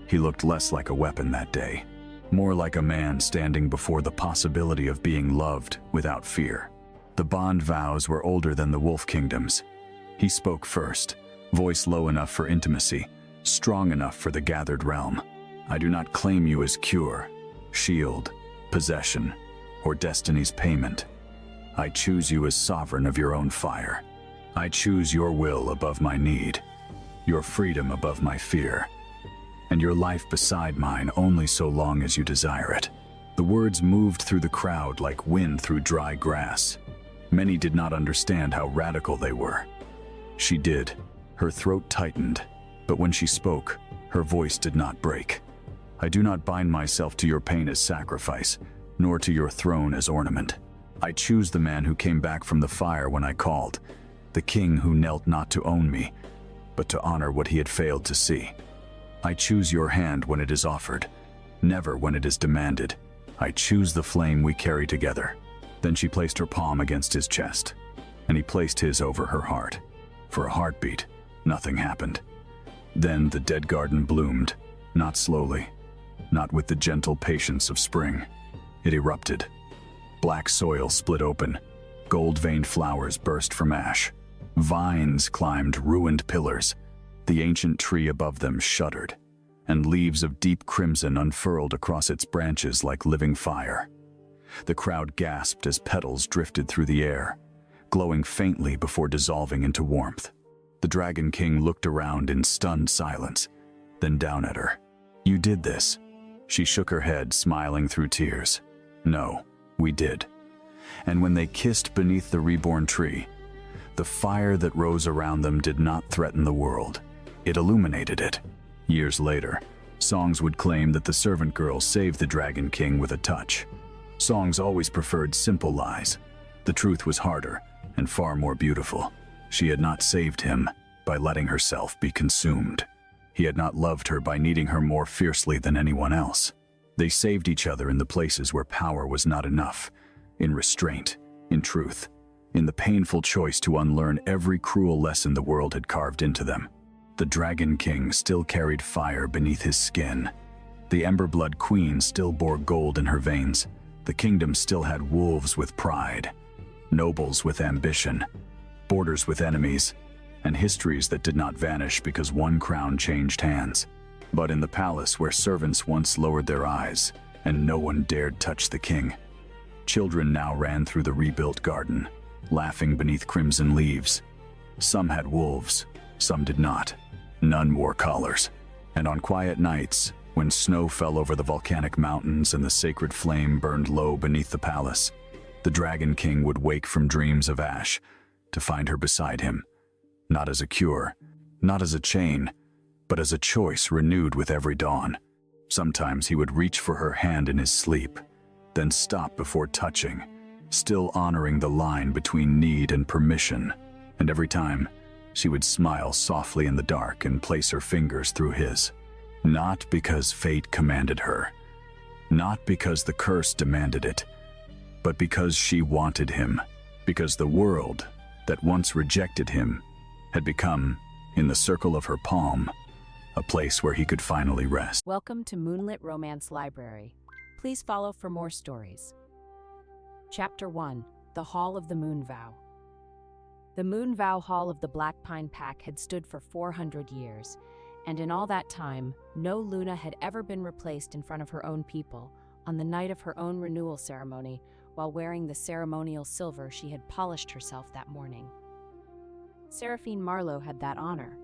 He looked less like a weapon that day, more like a man standing before the possibility of being loved without fear. The bond vows were older than the Wolf Kingdoms. He spoke first, voice low enough for intimacy, strong enough for the gathered realm. "I do not claim you as cure, shield, possession, or destiny's payment. I choose you as sovereign of your own fire. I choose your will above my need, your freedom above my fear, and your life beside mine only so long as you desire it." The words moved through the crowd like wind through dry grass. Many did not understand how radical they were. She did. Her throat tightened, but when she spoke, her voice did not break. "I do not bind myself to your pain as sacrifice, nor to your throne as ornament. I choose the man who came back from the fire when I called, the king who knelt not to own me, but to honor what he had failed to see. I choose your hand when it is offered, never when it is demanded. I choose the flame we carry together." Then she placed her palm against his chest, and he placed his over her heart. For a heartbeat, nothing happened. Then the dead garden bloomed, not slowly, not with the gentle patience of spring. It erupted. Black soil split open, gold-veined flowers burst from ash. Vines climbed ruined pillars. The ancient tree above them shuddered, and leaves of deep crimson unfurled across its branches like living fire. The crowd gasped as petals drifted through the air, glowing faintly before dissolving into warmth. The Dragon King looked around in stunned silence, then down at her. "You did this." She shook her head, smiling through tears. "No, we did." And when they kissed beneath the reborn tree, the fire that rose around them did not threaten the world. It illuminated it. Years later, songs would claim that the servant girl saved the Dragon King with a touch. Songs always preferred simple lies. The truth was harder and far more beautiful. She had not saved him by letting herself be consumed. He had not loved her by needing her more fiercely than anyone else. They saved each other in the places where power was not enough, in restraint, in truth. in the painful choice to unlearn every cruel lesson the world had carved into them. The Dragon King still carried fire beneath his skin. The Emberblood Queen still bore gold in her veins. The kingdom still had wolves with pride, nobles with ambition, borders with enemies, and histories that did not vanish because one crown changed hands. But in the palace where servants once lowered their eyes and no one dared touch the king, children now ran through the rebuilt garden, laughing beneath crimson leaves. Some had wolves, some did not. None wore collars. And on quiet nights, when snow fell over the volcanic mountains and the sacred flame burned low beneath the palace, the Dragon King would wake from dreams of ash to find her beside him, not as a cure, not as a chain, but as a choice renewed with every dawn. Sometimes he would reach for her hand in his sleep, then stop before touching, still honoring the line between need and permission. And every time, she would smile softly in the dark and place her fingers through his. Not because fate commanded her, not because the curse demanded it, but because she wanted him, because the world that once rejected him had become, in the circle of her palm, a place where he could finally rest. Welcome to Moonlit Romance Library. Please follow for more stories. Chapter 1: The Hall of the Moon Vow. The Moon Vow Hall of the Black Pine Pack had stood for 400 years, and in all that time, no Luna had ever been replaced in front of her own people on the night of her own renewal ceremony while wearing the ceremonial silver she had polished herself that morning. Seraphine Marlowe had that honor.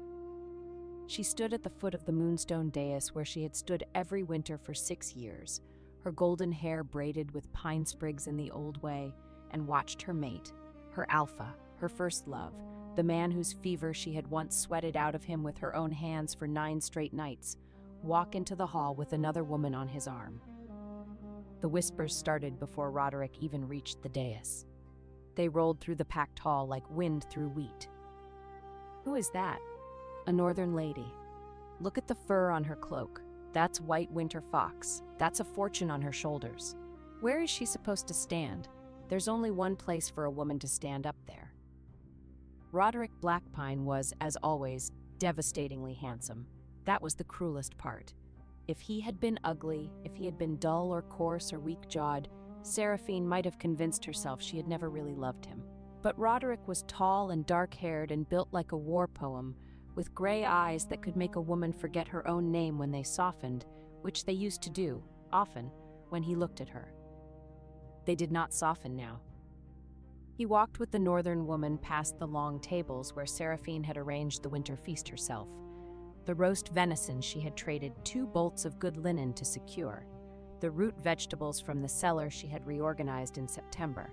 She stood at the foot of the Moonstone dais where she had stood every winter for 6 years, her golden hair braided with pine sprigs in the old way, and watched her mate, her alpha, her first love, the man whose fever she had once sweated out of him with her own hands for 9 straight nights, walk into the hall with another woman on his arm. The whispers started before Roderick even reached the dais. They rolled through the packed hall like wind through wheat. Who is that? A northern lady. Look at the fur on her cloak. That's White Winter Fox. That's a fortune on her shoulders. Where is she supposed to stand? There's only one place for a woman to stand up there. Roderick Blackpine was, as always, devastatingly handsome. That was the cruelest part. If he had been ugly, if he had been dull or coarse or weak-jawed, Seraphine might have convinced herself she had never really loved him. But Roderick was tall and dark-haired and built like a war poem, with gray eyes that could make a woman forget her own name when they softened, which they used to do, often, when he looked at her. They did not soften now. He walked with the northern woman past the long tables where Seraphine had arranged the winter feast herself. The roast venison she had traded 2 bolts of good linen to secure, the root vegetables from the cellar she had reorganized in September,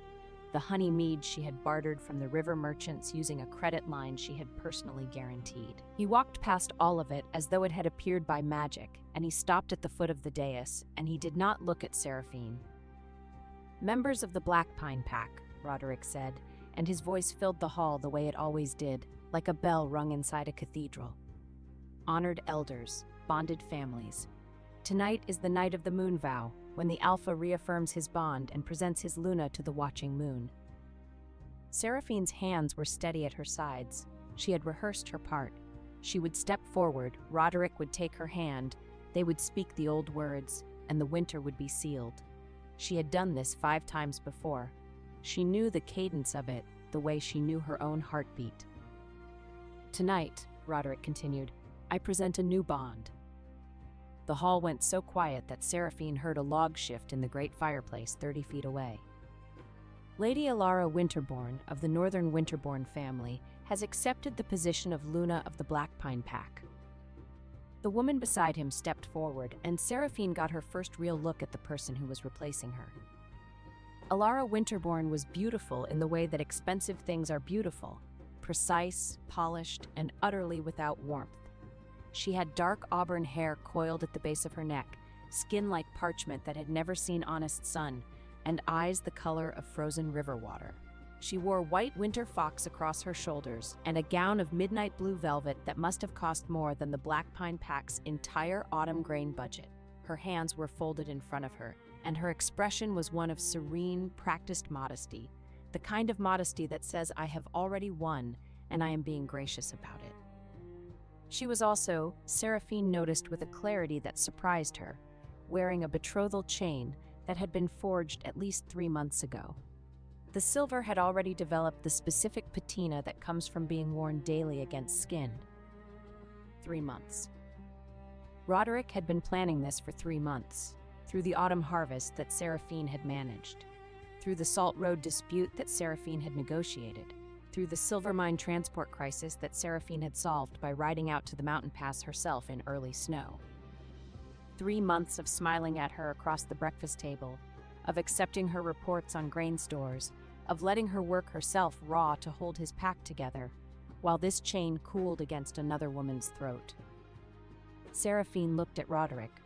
the honey mead she had bartered from the river merchants using a credit line she had personally guaranteed. He walked past all of it as though it had appeared by magic, and he stopped at the foot of the dais, and he did not look at Seraphine. "Members of the Black Pine Pack," Roderick said, and his voice filled the hall the way it always did, like a bell rung inside a cathedral. "Honored elders, bonded families. Tonight is the night of the moon vow, when the Alpha reaffirms his bond and presents his Luna to the watching moon." Seraphine's hands were steady at her sides. She had rehearsed her part. She would step forward, Roderick would take her hand, they would speak the old words, and the winter would be sealed. She had done this 5 times before. She knew the cadence of it, the way she knew her own heartbeat. "Tonight," Roderick continued, "I present a new bond." The hall went so quiet that Seraphine heard a log shift in the great fireplace 30 feet away. Lady Alara Winterbourne, of the Northern Winterbourne family, has accepted the position of Luna of the Black Pine Pack. The woman beside him stepped forward, and Seraphine got her first real look at the person who was replacing her. Alara Winterbourne was beautiful in the way that expensive things are beautiful, precise, polished, and utterly without warmth. She had dark auburn hair coiled at the base of her neck, skin like parchment that had never seen honest sun, and eyes the color of frozen river water. She wore White Winter Fox across her shoulders and a gown of midnight blue velvet that must have cost more than the Black Pine Pack's entire autumn grain budget. Her hands were folded in front of her, and her expression was one of serene, practiced modesty. the kind of modesty that says I have already won and I am being gracious about it. She was also, Seraphine noticed with a clarity that surprised her, wearing a betrothal chain that had been forged at least 3 months ago. The silver had already developed the specific patina that comes from being worn daily against skin. 3 months. Roderick had been planning this for 3 months, through the autumn harvest that Seraphine had managed, through the Salt Road dispute that Seraphine had negotiated, through the silver mine transport crisis that Seraphine had solved by riding out to the mountain pass herself in early snow. 3 months of smiling at her across the breakfast table, of accepting her reports on grain stores, of letting her work herself raw to hold his pack together, while this chain cooled against another woman's throat. Seraphine looked at Roderick.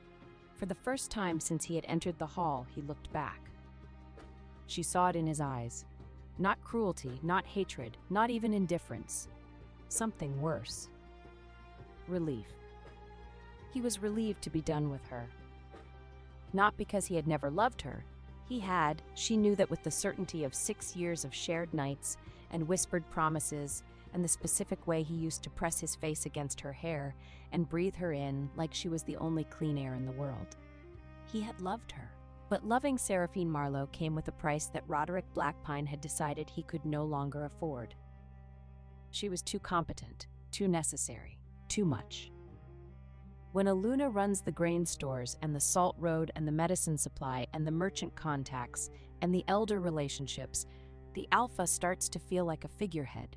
For the first time since he had entered the hall, he looked back. She saw it in his eyes. Not cruelty, not hatred, not even indifference. Something worse. Relief. He was relieved to be done with her. Not because he had never loved her. He had, she knew that with the certainty of 6 years of shared nights and whispered promises and the specific way he used to press his face against her hair and breathe her in like she was the only clean air in the world. He had loved her. But loving Seraphine Marlowe came with a price that Roderick Blackpine had decided he could no longer afford. She was too competent, too necessary, too much. When Aluna runs the grain stores and the Salt Road and the medicine supply and the merchant contacts and the elder relationships, the Alpha starts to feel like a figurehead.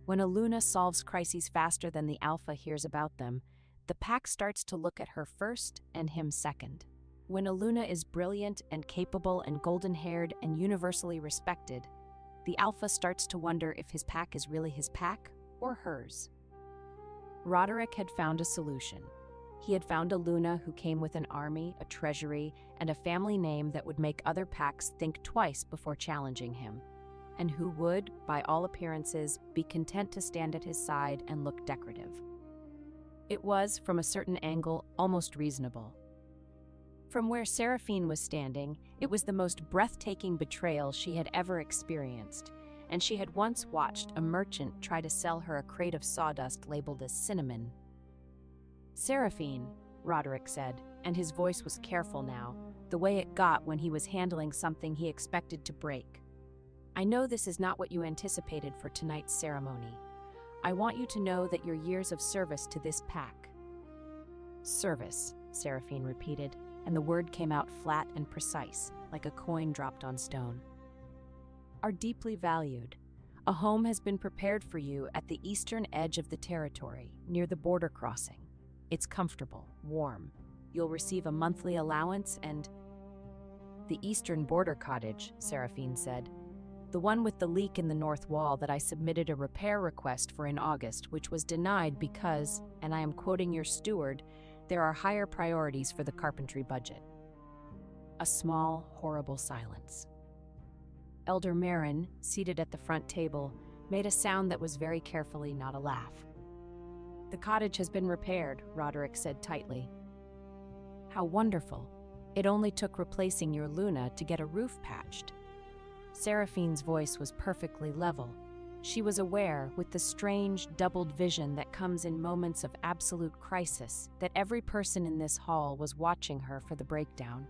When Aluna solves crises faster than the Alpha hears about them, the pack starts to look at her first and him second. When Aluna is brilliant and capable and golden-haired and universally respected, the Alpha starts to wonder if his pack is really his pack or hers. Roderick had found a solution. He had found Aluna who came with an army, a treasury, and a family name that would make other packs think twice before challenging him, and who would, by all appearances, be content to stand at his side and look decorative. It was, from a certain angle, almost reasonable. From where Seraphine was standing, it was the most breathtaking betrayal she had ever experienced, and she had once watched a merchant try to sell her a crate of sawdust labeled as cinnamon. "Seraphine," Roderick said, and his voice was careful now, the way it got when he was handling something he expected to break. "I know this is not what you anticipated for tonight's ceremony. I want you to know that your years of service to this pack—" "Service," Seraphine repeated, and the word came out flat and precise, like a coin dropped on stone. "Are deeply valued. A home has been prepared for you at the eastern edge of the territory, near the border crossing. It's comfortable, warm. You'll receive a monthly allowance and—" "The eastern border cottage," Seraphine said. "The one with the leak in the north wall that I submitted a repair request for in August, which was denied because, and I am quoting your steward, there are higher priorities for the carpentry budget." A small, horrible silence. Elder Marin, seated at the front table, made a sound that was very carefully not a laugh. "The cottage has been repaired," Roderick said tightly. "How wonderful. It only took replacing your Luna to get a roof patched." Seraphine's voice was perfectly level. She was aware, with the strange, doubled vision that comes in moments of absolute crisis, that every person in this hall was watching her for the breakdown.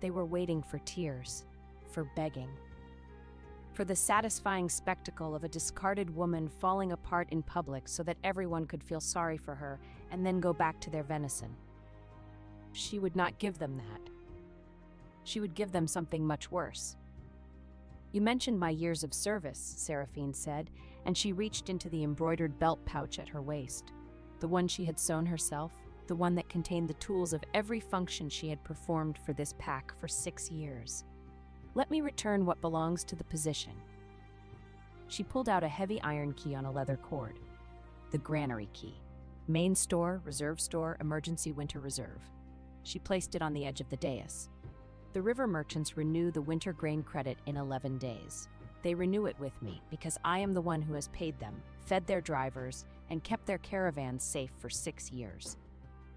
They were waiting for tears, for begging, for the satisfying spectacle of a discarded woman falling apart in public so that everyone could feel sorry for her and then go back to their venison. She would not give them that. She would give them something much worse. "You mentioned my years of service," Seraphine said, and she reached into the embroidered belt pouch at her waist, the one she had sewn herself, the one that contained the tools of every function she had performed for this pack for 6 years. "Let me return what belongs to the position." She pulled out a heavy iron key on a leather cord. The granary key. Main store, reserve store, emergency winter reserve. She placed it on the edge of the dais. "The river merchants renew the winter grain credit in 11 days. They renew it with me because I am the one who has paid them, fed their drivers, and kept their caravans safe for 6 years.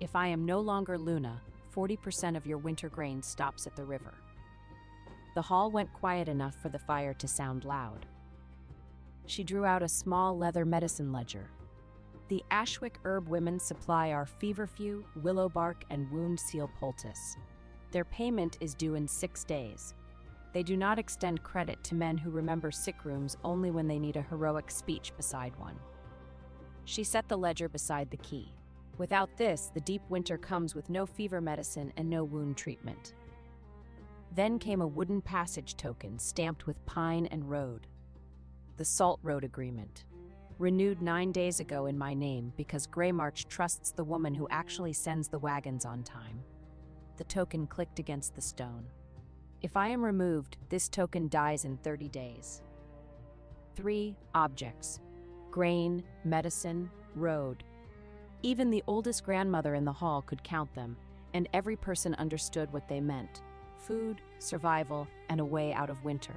If I am no longer Luna, 40% of your winter grain stops at the river." The hall went quiet enough for the fire to sound loud. She drew out a small leather medicine ledger. The Ashwick herb women supply our feverfew, willow bark, and wound seal poultice. Their payment is due in 6 days. They do not extend credit to men who remember sick rooms only when they need a heroic speech beside one. She set the ledger beside the key. Without this, the deep winter comes with no fever medicine and no wound treatment. Then came a wooden passage token stamped with pine and road. The Salt Road Agreement. Renewed 9 days ago in my name because Greymarch trusts the woman who actually sends the wagons on time. The token clicked against the stone. If I am removed, this token dies in 30 days. 3 objects: grain, medicine, road. Even the oldest grandmother in the hall could count them, and every person understood what they meant: food, survival, and a way out of winter.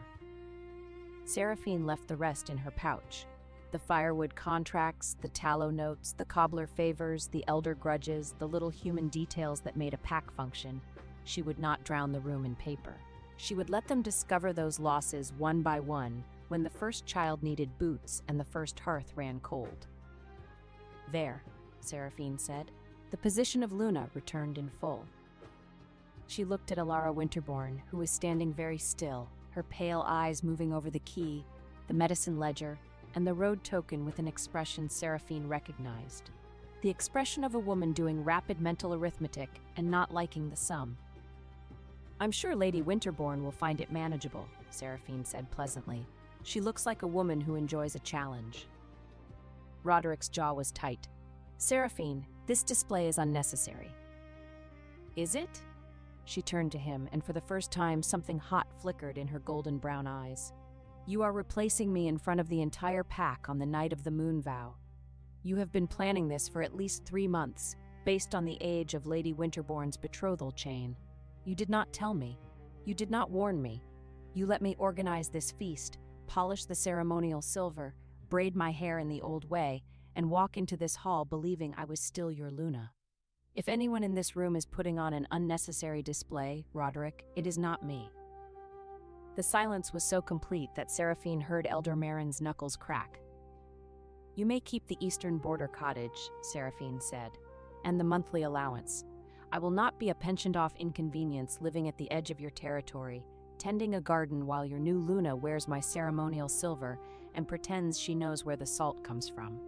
Seraphine left the rest in her pouch. The firewood contracts, the tallow notes, the cobbler favors, the elder grudges, the little human details that made a pack function. She would not drown the room in paper. She would let them discover those losses one by one when the first child needed boots and the first hearth ran cold. There, Seraphine said. The position of Luna returned in full. She looked at Alara Winterbourne, who was standing very still, her pale eyes moving over the key, the medicine ledger, and the road token with an expression Seraphine recognized. The expression of a woman doing rapid mental arithmetic and not liking the sum. I'm sure Lady Winterbourne will find it manageable, Seraphine said pleasantly. She looks like a woman who enjoys a challenge. Roderick's jaw was tight. Seraphine, this display is unnecessary. Is it? She turned to him, and for the first time something hot flickered in her golden brown eyes. You are replacing me in front of the entire pack on the night of the moon vow. You have been planning this for at least 3 months, based on the age of Lady Winterbourne's betrothal chain. You did not tell me. You did not warn me. You let me organize this feast, polish the ceremonial silver, braid my hair in the old way, and walk into this hall believing I was still your Luna. If anyone in this room is putting on an unnecessary display, Roderick, it is not me. The silence was so complete that Seraphine heard Elder Marin's knuckles crack. You may keep the eastern border cottage, Seraphine said, and the monthly allowance. I will not be a pensioned-off inconvenience living at the edge of your territory, tending a garden while your new Luna wears my ceremonial silver and pretends she knows where the salt comes from.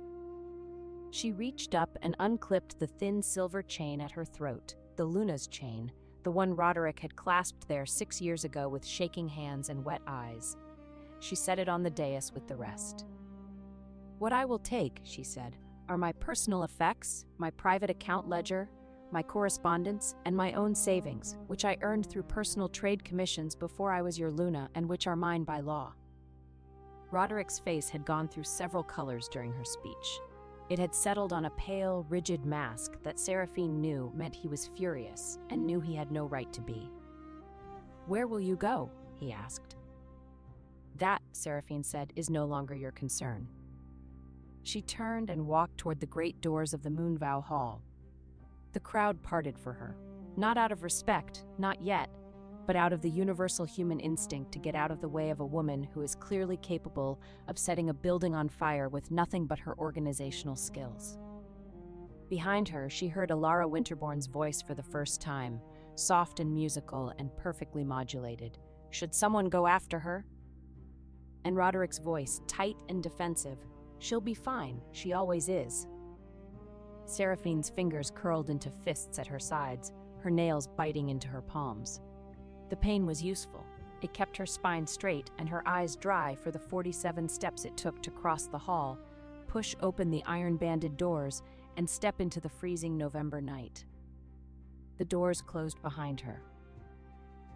She reached up and unclipped the thin silver chain at her throat, the Luna's chain, the one Roderick had clasped there 6 years ago with shaking hands and wet eyes. She set it on the dais with the rest. What I will take, she said, are my personal effects, my private account ledger, my correspondence, and my own savings, which I earned through personal trade commissions before I was your Luna and which are mine by law. Roderick's face had gone through several colors during her speech. It had settled on a pale, rigid mask that Seraphine knew meant he was furious and knew he had no right to be. Where will you go? He asked. That, Seraphine said, is no longer your concern. She turned and walked toward the great doors of the Moonvow Hall. The crowd parted for her, not out of respect, not yet, but out of the universal human instinct to get out of the way of a woman who is clearly capable of setting a building on fire with nothing but her organizational skills. Behind her, she heard Alara Winterbourne's voice for the first time, soft and musical and perfectly modulated. Should someone go after her? And Roderick's voice, tight and defensive. She'll be fine, she always is. Seraphine's fingers curled into fists at her sides, her nails biting into her palms. The pain was useful. It kept her spine straight and her eyes dry for the 47 steps it took to cross the hall, push open the iron-banded doors, and step into the freezing November night. The doors closed behind her.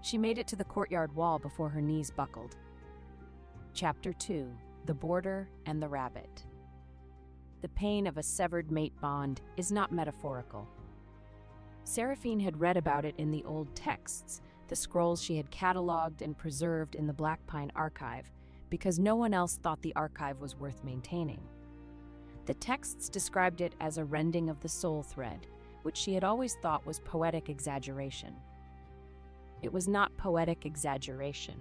She made it to the courtyard wall before her knees buckled. Chapter 2: The Border and the Rabbit. The pain of a severed mate bond is not metaphorical. Seraphine had read about it in the old texts, the scrolls she had cataloged and preserved in the Black Pine Archive, because no one else thought the archive was worth maintaining. The texts described it as a rending of the soul thread, which she had always thought was poetic exaggeration. It was not poetic exaggeration.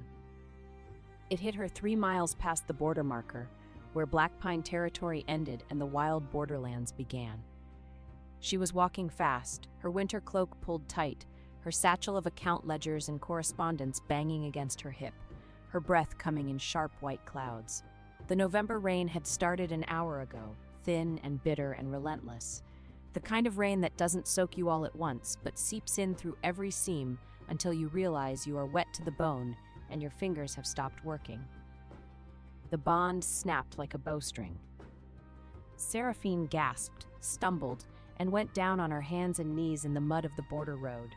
It hit her 3 miles past the border marker, where Black Pine territory ended and the wild borderlands began. She was walking fast, her winter cloak pulled tight, her satchel of account ledgers and correspondence banging against her hip, her breath coming in sharp white clouds. The November rain had started an hour ago, thin and bitter and relentless. The kind of rain that doesn't soak you all at once, but seeps in through every seam until you realize you are wet to the bone and your fingers have stopped working. The bond snapped like a bowstring. Seraphine gasped, stumbled, and went down on her hands and knees in the mud of the border road.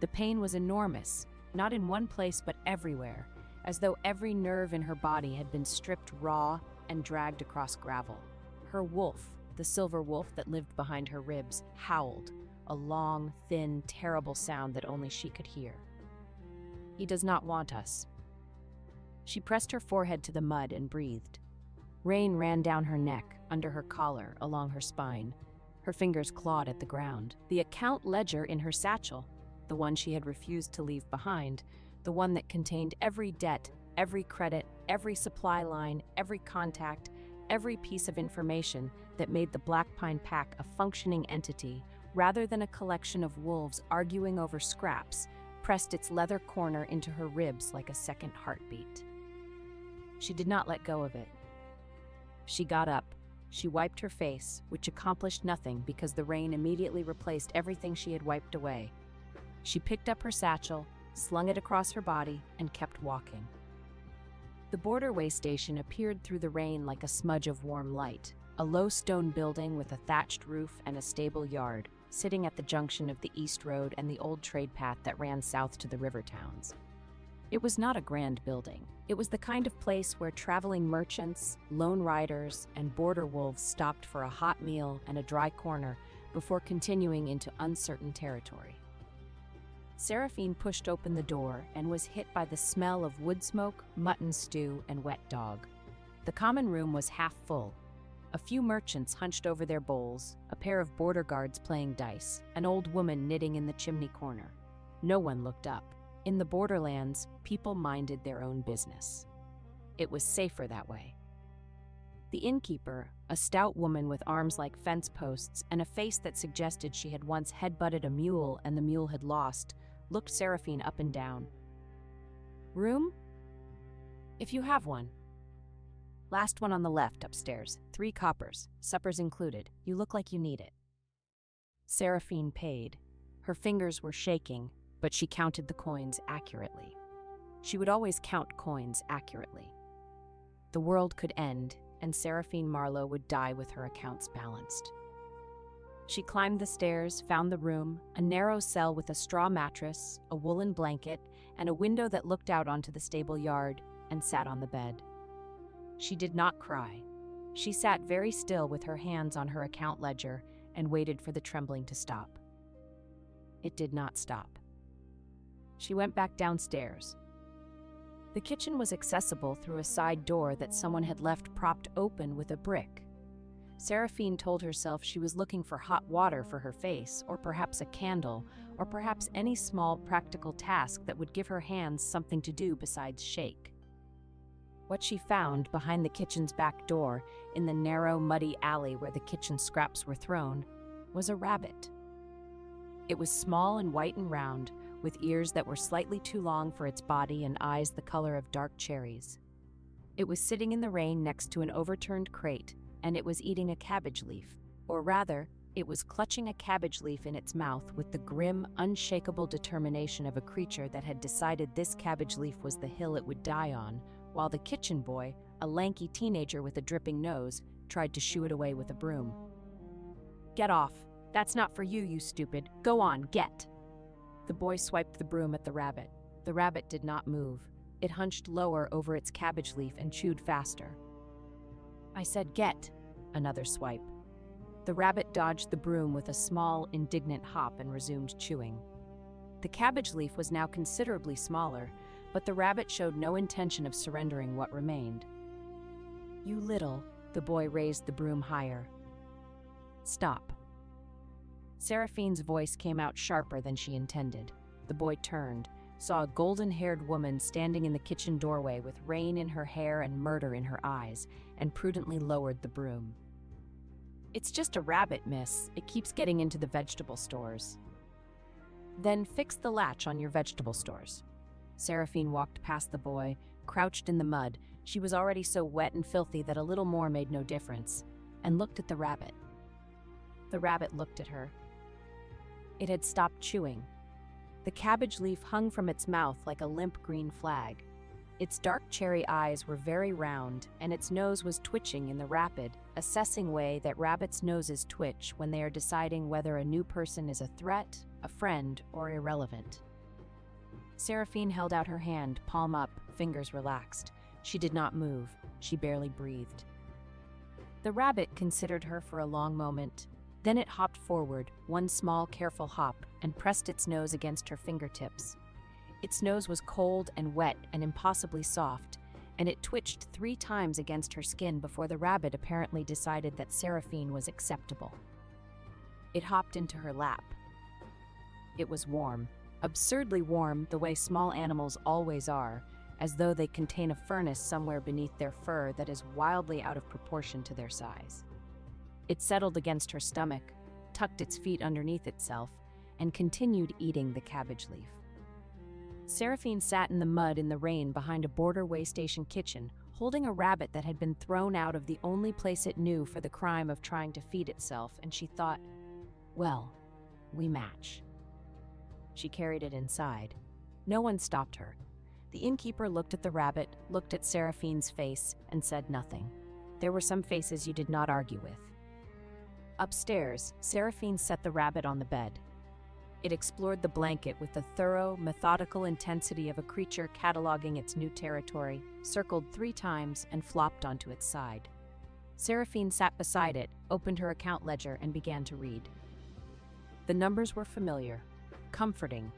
The pain was enormous, not in one place but everywhere, as though every nerve in her body had been stripped raw and dragged across gravel. Her wolf, the silver wolf that lived behind her ribs, howled, a long, thin, terrible sound that only she could hear. He does not want us. She pressed her forehead to the mud and breathed. Rain ran down her neck, under her collar, along her spine. Her fingers clawed at the ground. The account ledger in her satchel, the one she had refused to leave behind, the one that contained every debt, every credit, every supply line, every contact, every piece of information that made the Black Pine Pack a functioning entity, rather than a collection of wolves arguing over scraps, pressed its leather corner into her ribs like a second heartbeat. She did not let go of it. She got up. She wiped her face, which accomplished nothing because the rain immediately replaced everything she had wiped away. She picked up her satchel, slung it across her body, and kept walking. The borderway station appeared through the rain like a smudge of warm light, a low stone building with a thatched roof and a stable yard, sitting at the junction of the East Road and the old trade path that ran south to the river towns. It was not a grand building. It was the kind of place where traveling merchants, lone riders, and border wolves stopped for a hot meal and a dry corner before continuing into uncertain territory. Seraphine pushed open the door and was hit by the smell of wood smoke, mutton stew, and wet dog. The common room was half full. A few merchants hunched over their bowls, a pair of border guards playing dice, an old woman knitting in the chimney corner. No one looked up. In the borderlands, people minded their own business. It was safer that way. The innkeeper, a stout woman with arms like fence posts and a face that suggested she had once headbutted a mule and the mule had lost, looked Seraphine up and down. "Room? If you have one." "Last one on the left, upstairs. 3 coppers, suppers included. You look like you need it." Seraphine paid. Her fingers were shaking, but she counted the coins accurately. She would always count coins accurately. The world could end, and Seraphine Marlowe would die with her accounts balanced. She climbed the stairs, found the room, a narrow cell with a straw mattress, a woolen blanket, and a window that looked out onto the stable yard, and sat on the bed. She did not cry. She sat very still with her hands on her account ledger and waited for the trembling to stop. It did not stop. She went back downstairs. The kitchen was accessible through a side door that someone had left propped open with a brick. Seraphine told herself she was looking for hot water for her face, or perhaps a candle, or perhaps any small practical task that would give her hands something to do besides shake. What she found behind the kitchen's back door, in the narrow, muddy alley where the kitchen scraps were thrown, was a rabbit. It was small and white and round, with ears that were slightly too long for its body and eyes the color of dark cherries. It was sitting in the rain next to an overturned crate, and it was eating a cabbage leaf. Or rather, it was clutching a cabbage leaf in its mouth with the grim, unshakable determination of a creature that had decided this cabbage leaf was the hill it would die on, while the kitchen boy, a lanky teenager with a dripping nose, tried to shoo it away with a broom. "Get off. That's not for you, you stupid. Go on, get." The boy swiped the broom at the rabbit. The rabbit did not move. It hunched lower over its cabbage leaf and chewed faster. "I said get." Another swipe. The rabbit dodged the broom with a small, indignant hop and resumed chewing. The cabbage leaf was now considerably smaller, but the rabbit showed no intention of surrendering what remained. "You little," the boy raised the broom higher. "Stop." Seraphine's voice came out sharper than she intended. The boy turned, saw a golden-haired woman standing in the kitchen doorway with rain in her hair and murder in her eyes, and prudently lowered the broom. "It's just a rabbit, miss. It keeps getting into the vegetable stores." "Then fix the latch on your vegetable stores." Seraphine walked past the boy, crouched in the mud. She was already so wet and filthy that a little more made no difference, and looked at the rabbit. The rabbit looked at her. It had stopped chewing. The cabbage leaf hung from its mouth like a limp green flag. Its dark cherry eyes were very round, and its nose was twitching in the rapid, assessing way that rabbits' noses twitch when they are deciding whether a new person is a threat, a friend, or irrelevant. Seraphine held out her hand, palm up, fingers relaxed. She did not move. She barely breathed. The rabbit considered her for a long moment. Then it hopped forward, one small, careful hop, and pressed its nose against her fingertips. Its nose was cold and wet and impossibly soft, and it twitched 3 times against her skin before the rabbit apparently decided that Seraphine was acceptable. It hopped into her lap. It was warm. Absurdly warm, the way small animals always are, as though they contain a furnace somewhere beneath their fur that is wildly out of proportion to their size. It settled against her stomach, tucked its feet underneath itself, and continued eating the cabbage leaf. Seraphine sat in the mud in the rain behind a border way station kitchen, holding a rabbit that had been thrown out of the only place it knew for the crime of trying to feed itself, and she thought, well, we match. She carried it inside. No one stopped her. The innkeeper looked at the rabbit, looked at Seraphine's face, and said nothing. There were some faces you did not argue with. Upstairs, Seraphine set the rabbit on the bed. It explored the blanket with the thorough, methodical intensity of a creature cataloging its new territory, circled 3 times, and flopped onto its side. Seraphine sat beside it, opened her account ledger, and began to read. The numbers were familiar. Comforting.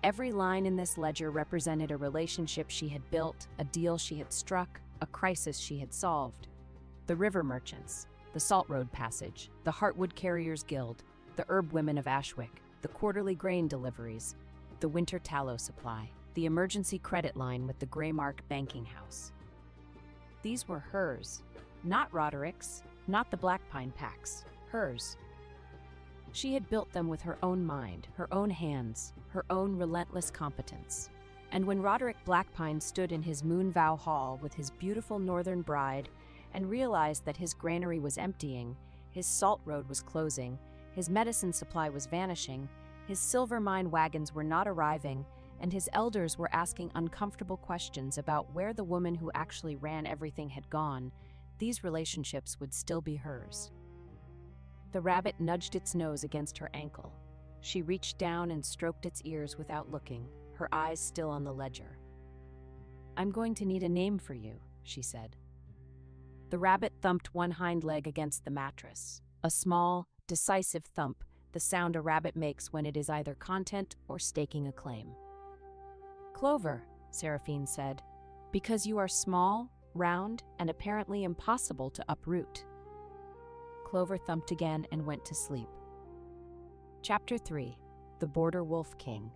Every line in this ledger represented a relationship she had built, a deal she had struck, a crisis she had solved. The river merchants, the Salt Road Passage, the Heartwood Carriers Guild, the Herb Women of Ashwick, the quarterly grain deliveries, the winter tallow supply, the emergency credit line with the Greymark banking house. These were hers, not Roderick's, not the Blackpine Pack's, hers. She had built them with her own mind, her own hands, her own relentless competence. And when Roderick Blackpine stood in his Moonvow Hall with his beautiful northern bride and realized that his granary was emptying, his salt road was closing, his medicine supply was vanishing, his silver mine wagons were not arriving, and his elders were asking uncomfortable questions about where the woman who actually ran everything had gone, these relationships would still be hers. The rabbit nudged its nose against her ankle. She reached down and stroked its ears without looking, her eyes still on the ledger. "I'm going to need a name for you," she said. The rabbit thumped one hind leg against the mattress. A small, decisive thump, the sound a rabbit makes when it is either content or staking a claim. "Clover," Seraphine said, "because you are small, round, and apparently impossible to uproot." Clover thumped again and went to sleep. Chapter 3. The Border Wolf King.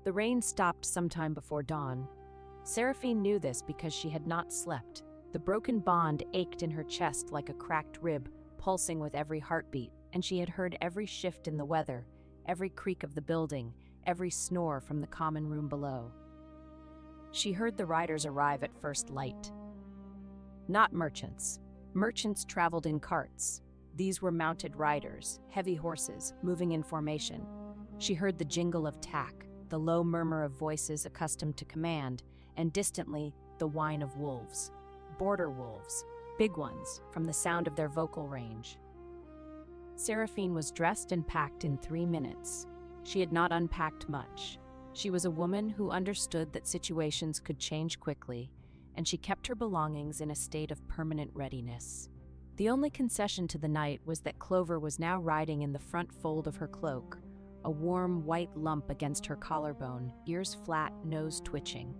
The rain stopped sometime before dawn. Seraphine knew this because she had not slept. The broken bond ached in her chest like a cracked rib, pulsing with every heartbeat, and she had heard every shift in the weather, every creak of the building, every snore from the common room below. She heard the riders arrive at first light. Not merchants. Merchants traveled in carts. These were mounted riders, heavy horses, moving in formation. She heard the jingle of tack, the low murmur of voices accustomed to command, and distantly, the whine of wolves. Border wolves, big ones, from the sound of their vocal range. Seraphine was dressed and packed in 3 minutes. She had not unpacked much. She was a woman who understood that situations could change quickly, and she kept her belongings in a state of permanent readiness. The only concession to the night was that Clover was now riding in the front fold of her cloak, a warm white lump against her collarbone, ears flat, nose twitching.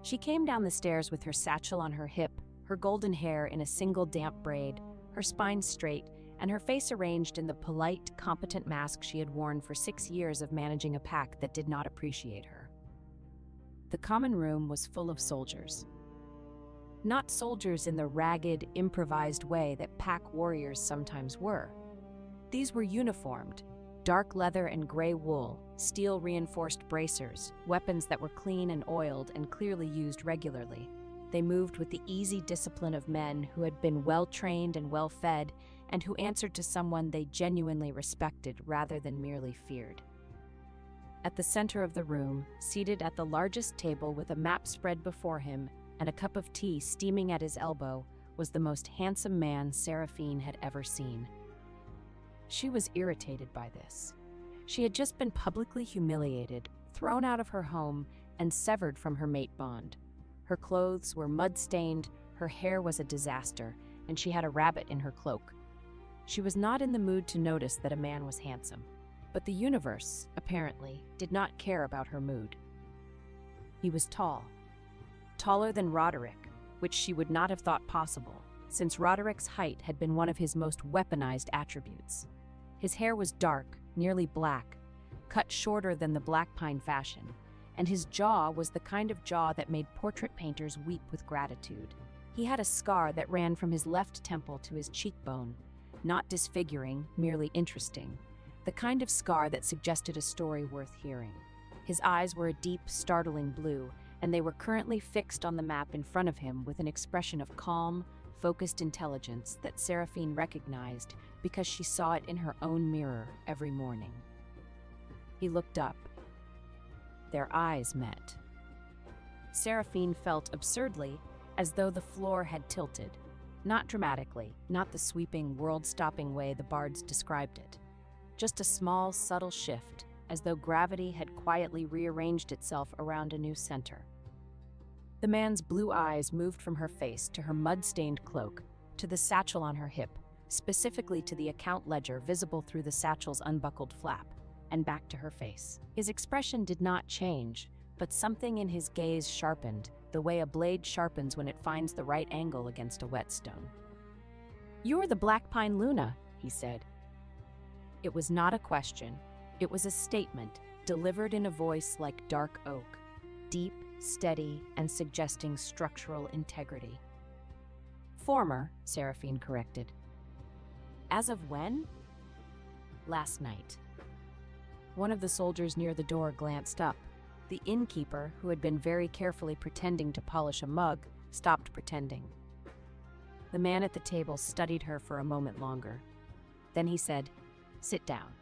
She came down the stairs with her satchel on her hip, her golden hair in a single damp braid, her spine straight, and her face arranged in the polite, competent mask she had worn for 6 years of managing a pack that did not appreciate her. The common room was full of soldiers. Not soldiers in the ragged, improvised way that pack warriors sometimes were. These were uniformed, dark leather and gray wool, steel-reinforced bracers, weapons that were clean and oiled and clearly used regularly. They moved with the easy discipline of men who had been well-trained and well-fed, and who answered to someone they genuinely respected rather than merely feared. At the center of the room, seated at the largest table with a map spread before him and a cup of tea steaming at his elbow, was the most handsome man Seraphine had ever seen. She was irritated by this. She had just been publicly humiliated, thrown out of her home, and severed from her mate bond. Her clothes were mud-stained, her hair was a disaster, and she had a rabbit in her cloak. She was not in the mood to notice that a man was handsome, but the universe, apparently, did not care about her mood. He was tall. Taller than Roderick, which she would not have thought possible, since Roderick's height had been one of his most weaponized attributes. His hair was dark, nearly black, cut shorter than the black pine fashion, and his jaw was the kind of jaw that made portrait painters weep with gratitude. He had a scar that ran from his left temple to his cheekbone, not disfiguring, merely interesting, the kind of scar that suggested a story worth hearing. His eyes were a deep, startling blue, and they were currently fixed on the map in front of him with an expression of calm, focused intelligence that Seraphine recognized because she saw it in her own mirror every morning. He looked up. Their eyes met. Seraphine felt absurdly as though the floor had tilted. Not dramatically, not the sweeping, world-stopping way the bards described it. Just a small, subtle shift, as though gravity had quietly rearranged itself around a new center. The man's blue eyes moved from her face to her mud-stained cloak, to the satchel on her hip, specifically to the account ledger visible through the satchel's unbuckled flap, and back to her face. His expression did not change, but something in his gaze sharpened, the way a blade sharpens when it finds the right angle against a whetstone. "You're the Black Pine Luna," he said. It was not a question. It was a statement, delivered in a voice like dark oak, deep, steady, and suggesting structural integrity. "Former," Seraphine corrected. "As of when?" "Last night." One of the soldiers near the door glanced up. The innkeeper, who had been very carefully pretending to polish a mug, stopped pretending. The man at the table studied her for a moment longer. Then he said, "Sit down."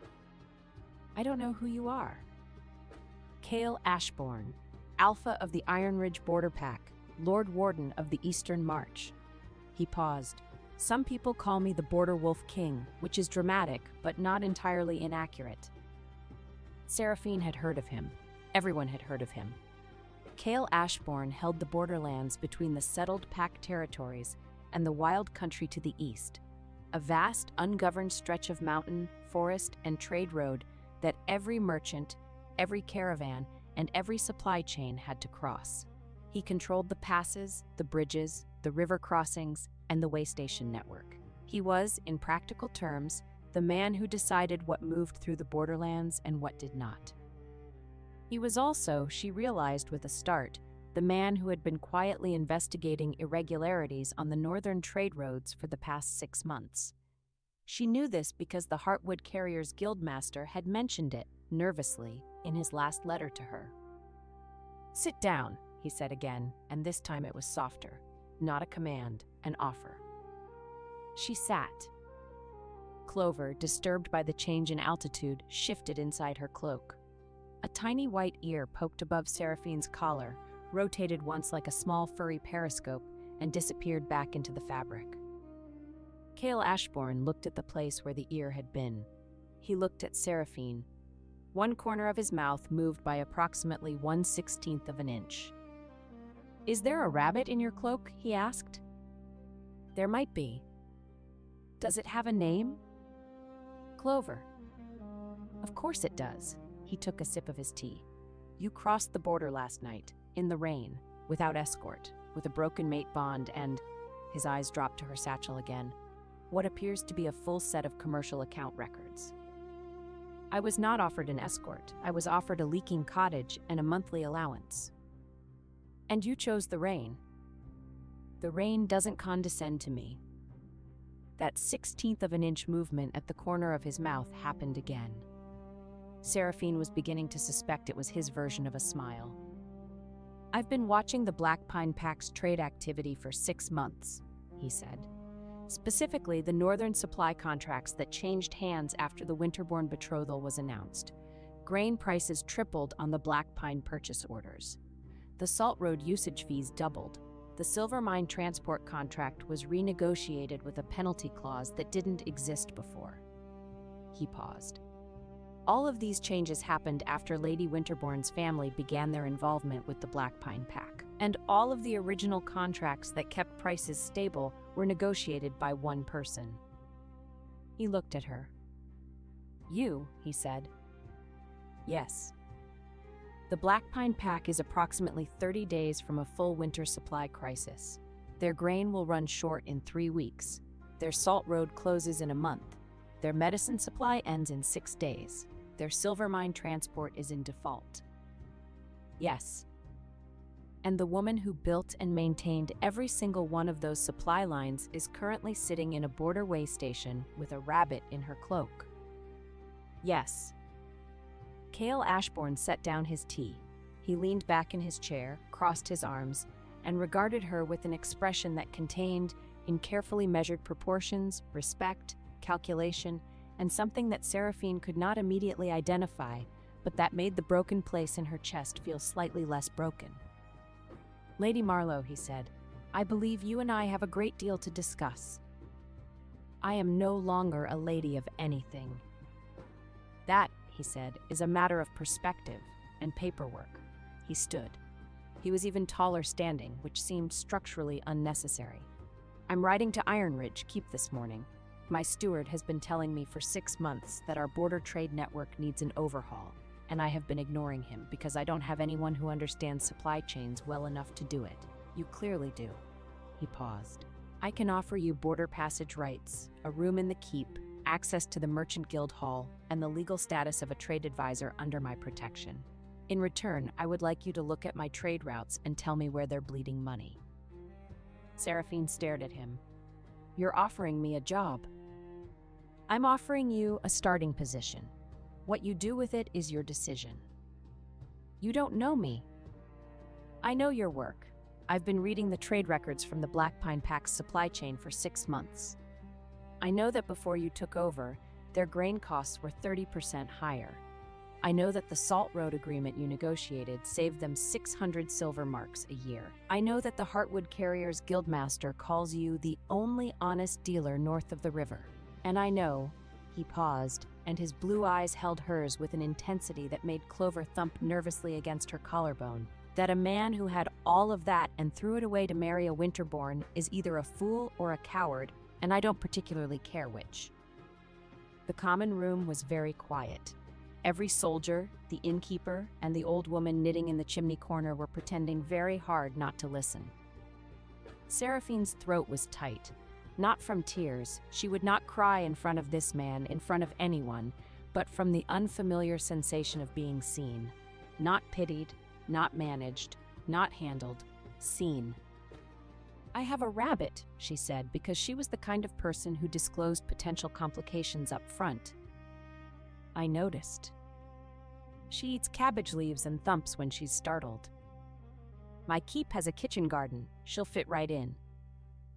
"I don't know who you are." "Cale Ashbourne, Alpha of the Iron Ridge Border Pack, Lord Warden of the Eastern March." He paused. "Some people call me the Border Wolf King, which is dramatic, but not entirely inaccurate." Seraphine had heard of him. Everyone had heard of him. Cale Ashbourne held the borderlands between the settled Pack territories and the wild country to the east, a vast, ungoverned stretch of mountain, forest, and trade road that every merchant, every caravan, and every supply chain had to cross. He controlled the passes, the bridges, the river crossings, and the way station network. He was, in practical terms, the man who decided what moved through the borderlands and what did not. He was also, she realized with a start, the man who had been quietly investigating irregularities on the northern trade roads for the past 6 months. She knew this because the Heartwood Carriers Guildmaster had mentioned it, nervously, in his last letter to her. "Sit down," he said again, and this time it was softer. Not a command, an offer. She sat. Clover, disturbed by the change in altitude, shifted inside her cloak. A tiny white ear poked above Seraphine's collar, rotated once like a small furry periscope, and disappeared back into the fabric. Cale Ashbourne looked at the place where the ear had been. He looked at Seraphine. One corner of his mouth moved by approximately 1/16 of an inch. "Is there a rabbit in your cloak?" he asked. "There might be." "Does it have a name?" "Clover." "Of course it does." He took a sip of his tea. "You crossed the border last night, in the rain, without escort, with a broken mate bond and—" his eyes dropped to her satchel again. what appears to be a full set of commercial account records. I was not offered an escort. I was offered a leaking cottage and a monthly allowance. And you chose the rain. The rain doesn't condescend to me. That 1/16th of an inch movement at the corner of his mouth happened again. Seraphine was beginning to suspect it was his version of a smile. I've been watching the Black Pine Pack's trade activity for 6 months, he said. Specifically, the Northern supply contracts that changed hands after the Winterbourne betrothal was announced. Grain prices tripled on the Black Pine purchase orders. The Salt Road usage fees doubled. The Silver Mine transport contract was renegotiated with a penalty clause that didn't exist before. He paused. All of these changes happened after Lady Winterbourne's family began their involvement with the Black Pine Pack, and all of the original contracts that kept prices stable were negotiated by one person. He looked at her. You, he said. Yes. The Black Pine Pack is approximately 30 days from a full winter supply crisis. Their grain will run short in 3 weeks. Their Salt Road closes in a month. Their medicine supply ends in 6 days. Their silver mine transport is in default. Yes. And the woman who built and maintained every single one of those supply lines is currently sitting in a border way station with a rabbit in her cloak. Yes. Cale Ashbourne set down his tea. He leaned back in his chair, crossed his arms, and regarded her with an expression that contained, in carefully measured proportions, respect, calculation, and something that Seraphine could not immediately identify, but that made the broken place in her chest feel slightly less broken. Lady Marlowe, he said, I believe you and I have a great deal to discuss. I am no longer a lady of anything. That, he said, is a matter of perspective and paperwork. He stood. He was even taller standing, which seemed structurally unnecessary. I'm riding to Iron Ridge Keep this morning. My steward has been telling me for 6 months that our border trade network needs an overhaul, and I have been ignoring him because I don't have anyone who understands supply chains well enough to do it. You clearly do. He paused. I can offer you border passage rights, a room in the keep, access to the Merchant Guild Hall, and the legal status of a trade advisor under my protection. In return, I would like you to look at my trade routes and tell me where they're bleeding money. Seraphine stared at him. You're offering me a job. I'm offering you a starting position. What you do with it is your decision. You don't know me. I know your work. I've been reading the trade records from the Black Pine Pack's supply chain for 6 months. I know that before you took over, their grain costs were 30% higher. I know that the Salt Road agreement you negotiated saved them 600 silver marks a year. I know that the Heartwood Carriers Guildmaster calls you the only honest dealer north of the river. And I know, he paused, and his blue eyes held hers with an intensity that made Clover thump nervously against her collarbone, that a man who had all of that and threw it away to marry a Winterbourne is either a fool or a coward, and I don't particularly care which. The common room was very quiet. Every soldier, the innkeeper, and the old woman knitting in the chimney corner were pretending very hard not to listen. Seraphine's throat was tight. Not from tears, she would not cry in front of this man, in front of anyone, but from the unfamiliar sensation of being seen. Not pitied, not managed, not handled, seen. I have a rabbit, she said, because she was the kind of person who disclosed potential complications up front. I noticed. She eats cabbage leaves and thumps when she's startled. My keep has a kitchen garden. She'll fit right in.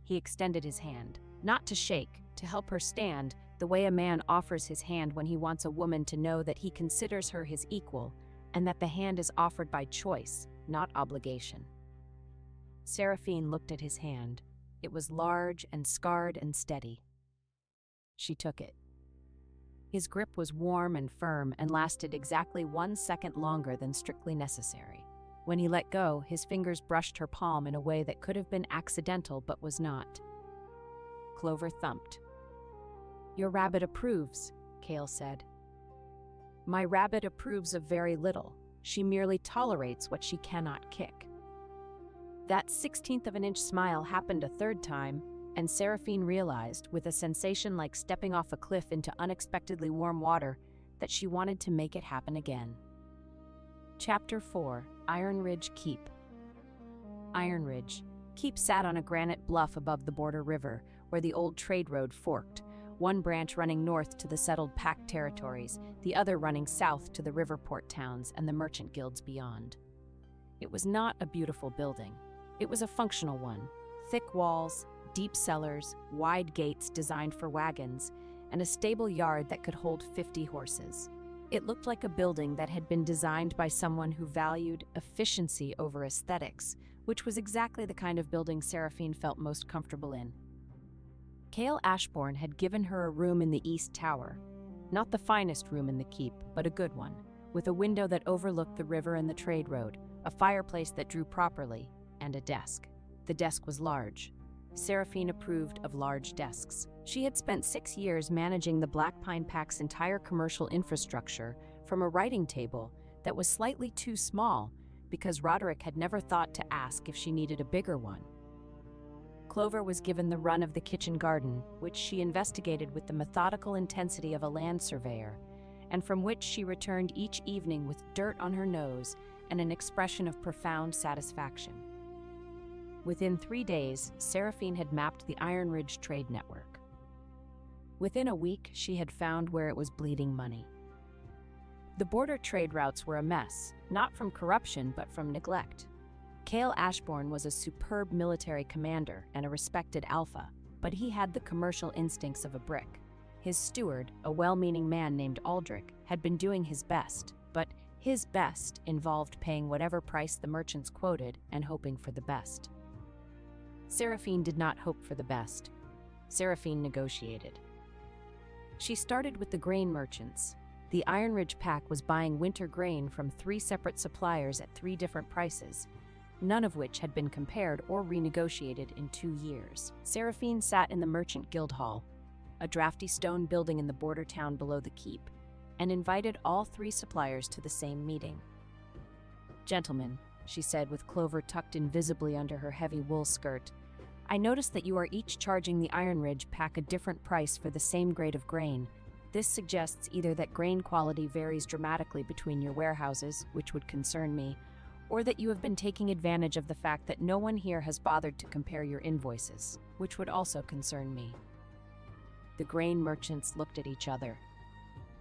He extended his hand, not to shake, to help her stand, the way a man offers his hand when he wants a woman to know that he considers her his equal, and that the hand is offered by choice, not obligation. Seraphine looked at his hand. It was large and scarred and steady. She took it. His grip was warm and firm and lasted exactly 1 second longer than strictly necessary. When he let go, his fingers brushed her palm in a way that could have been accidental but was not. Clover thumped. Your rabbit approves, Cale said. My rabbit approves of very little. She merely tolerates what she cannot kick. That 1/16th of an inch smile happened a third time, and Seraphine realized, with a sensation like stepping off a cliff into unexpectedly warm water, that she wanted to make it happen again. Chapter 4: Iron Ridge Keep. Iron Ridge Keep sat on a granite bluff above the Border River, where the old trade road forked, one branch running north to the settled Pack territories, the other running south to the river port towns and the merchant guilds beyond. It was not a beautiful building. It was a functional one: thick walls, deep cellars, wide gates designed for wagons, and a stable yard that could hold 50 horses. It looked like a building that had been designed by someone who valued efficiency over aesthetics, which was exactly the kind of building Seraphine felt most comfortable in. Cale Ashbourne had given her a room in the East Tower. Not the finest room in the keep, but a good one, with a window that overlooked the river and the trade road, a fireplace that drew properly, and a desk. The desk was large. Seraphine approved of large desks. She had spent 6 years managing the Black Pine Pack's entire commercial infrastructure from a writing table that was slightly too small because Roderick had never thought to ask if she needed a bigger one. Clover was given the run of the kitchen garden, which she investigated with the methodical intensity of a land surveyor, and from which she returned each evening with dirt on her nose and an expression of profound satisfaction. Within 3 days, Seraphine had mapped the Iron Ridge trade network. Within a week, she had found where it was bleeding money. The border trade routes were a mess, not from corruption but from neglect. Cale Ashbourne was a superb military commander and a respected alpha, but he had the commercial instincts of a brick. His steward, a well-meaning man named Aldrich, had been doing his best, but his best involved paying whatever price the merchants quoted and hoping for the best. Seraphine did not hope for the best. Seraphine negotiated. She started with the grain merchants. The Iron Ridge Pack was buying winter grain from 3 separate suppliers at 3 different prices, none of which had been compared or renegotiated in 2 years. Seraphine sat in the Merchant Guild Hall, a drafty stone building in the border town below the keep, and invited all 3 suppliers to the same meeting. "Gentlemen," she said with Clover tucked invisibly under her heavy wool skirt, "I notice that you are each charging the Iron Ridge Pack a different price for the same grade of grain. This suggests either that grain quality varies dramatically between your warehouses, which would concern me, or that you have been taking advantage of the fact that no one here has bothered to compare your invoices, which would also concern me." The grain merchants looked at each other.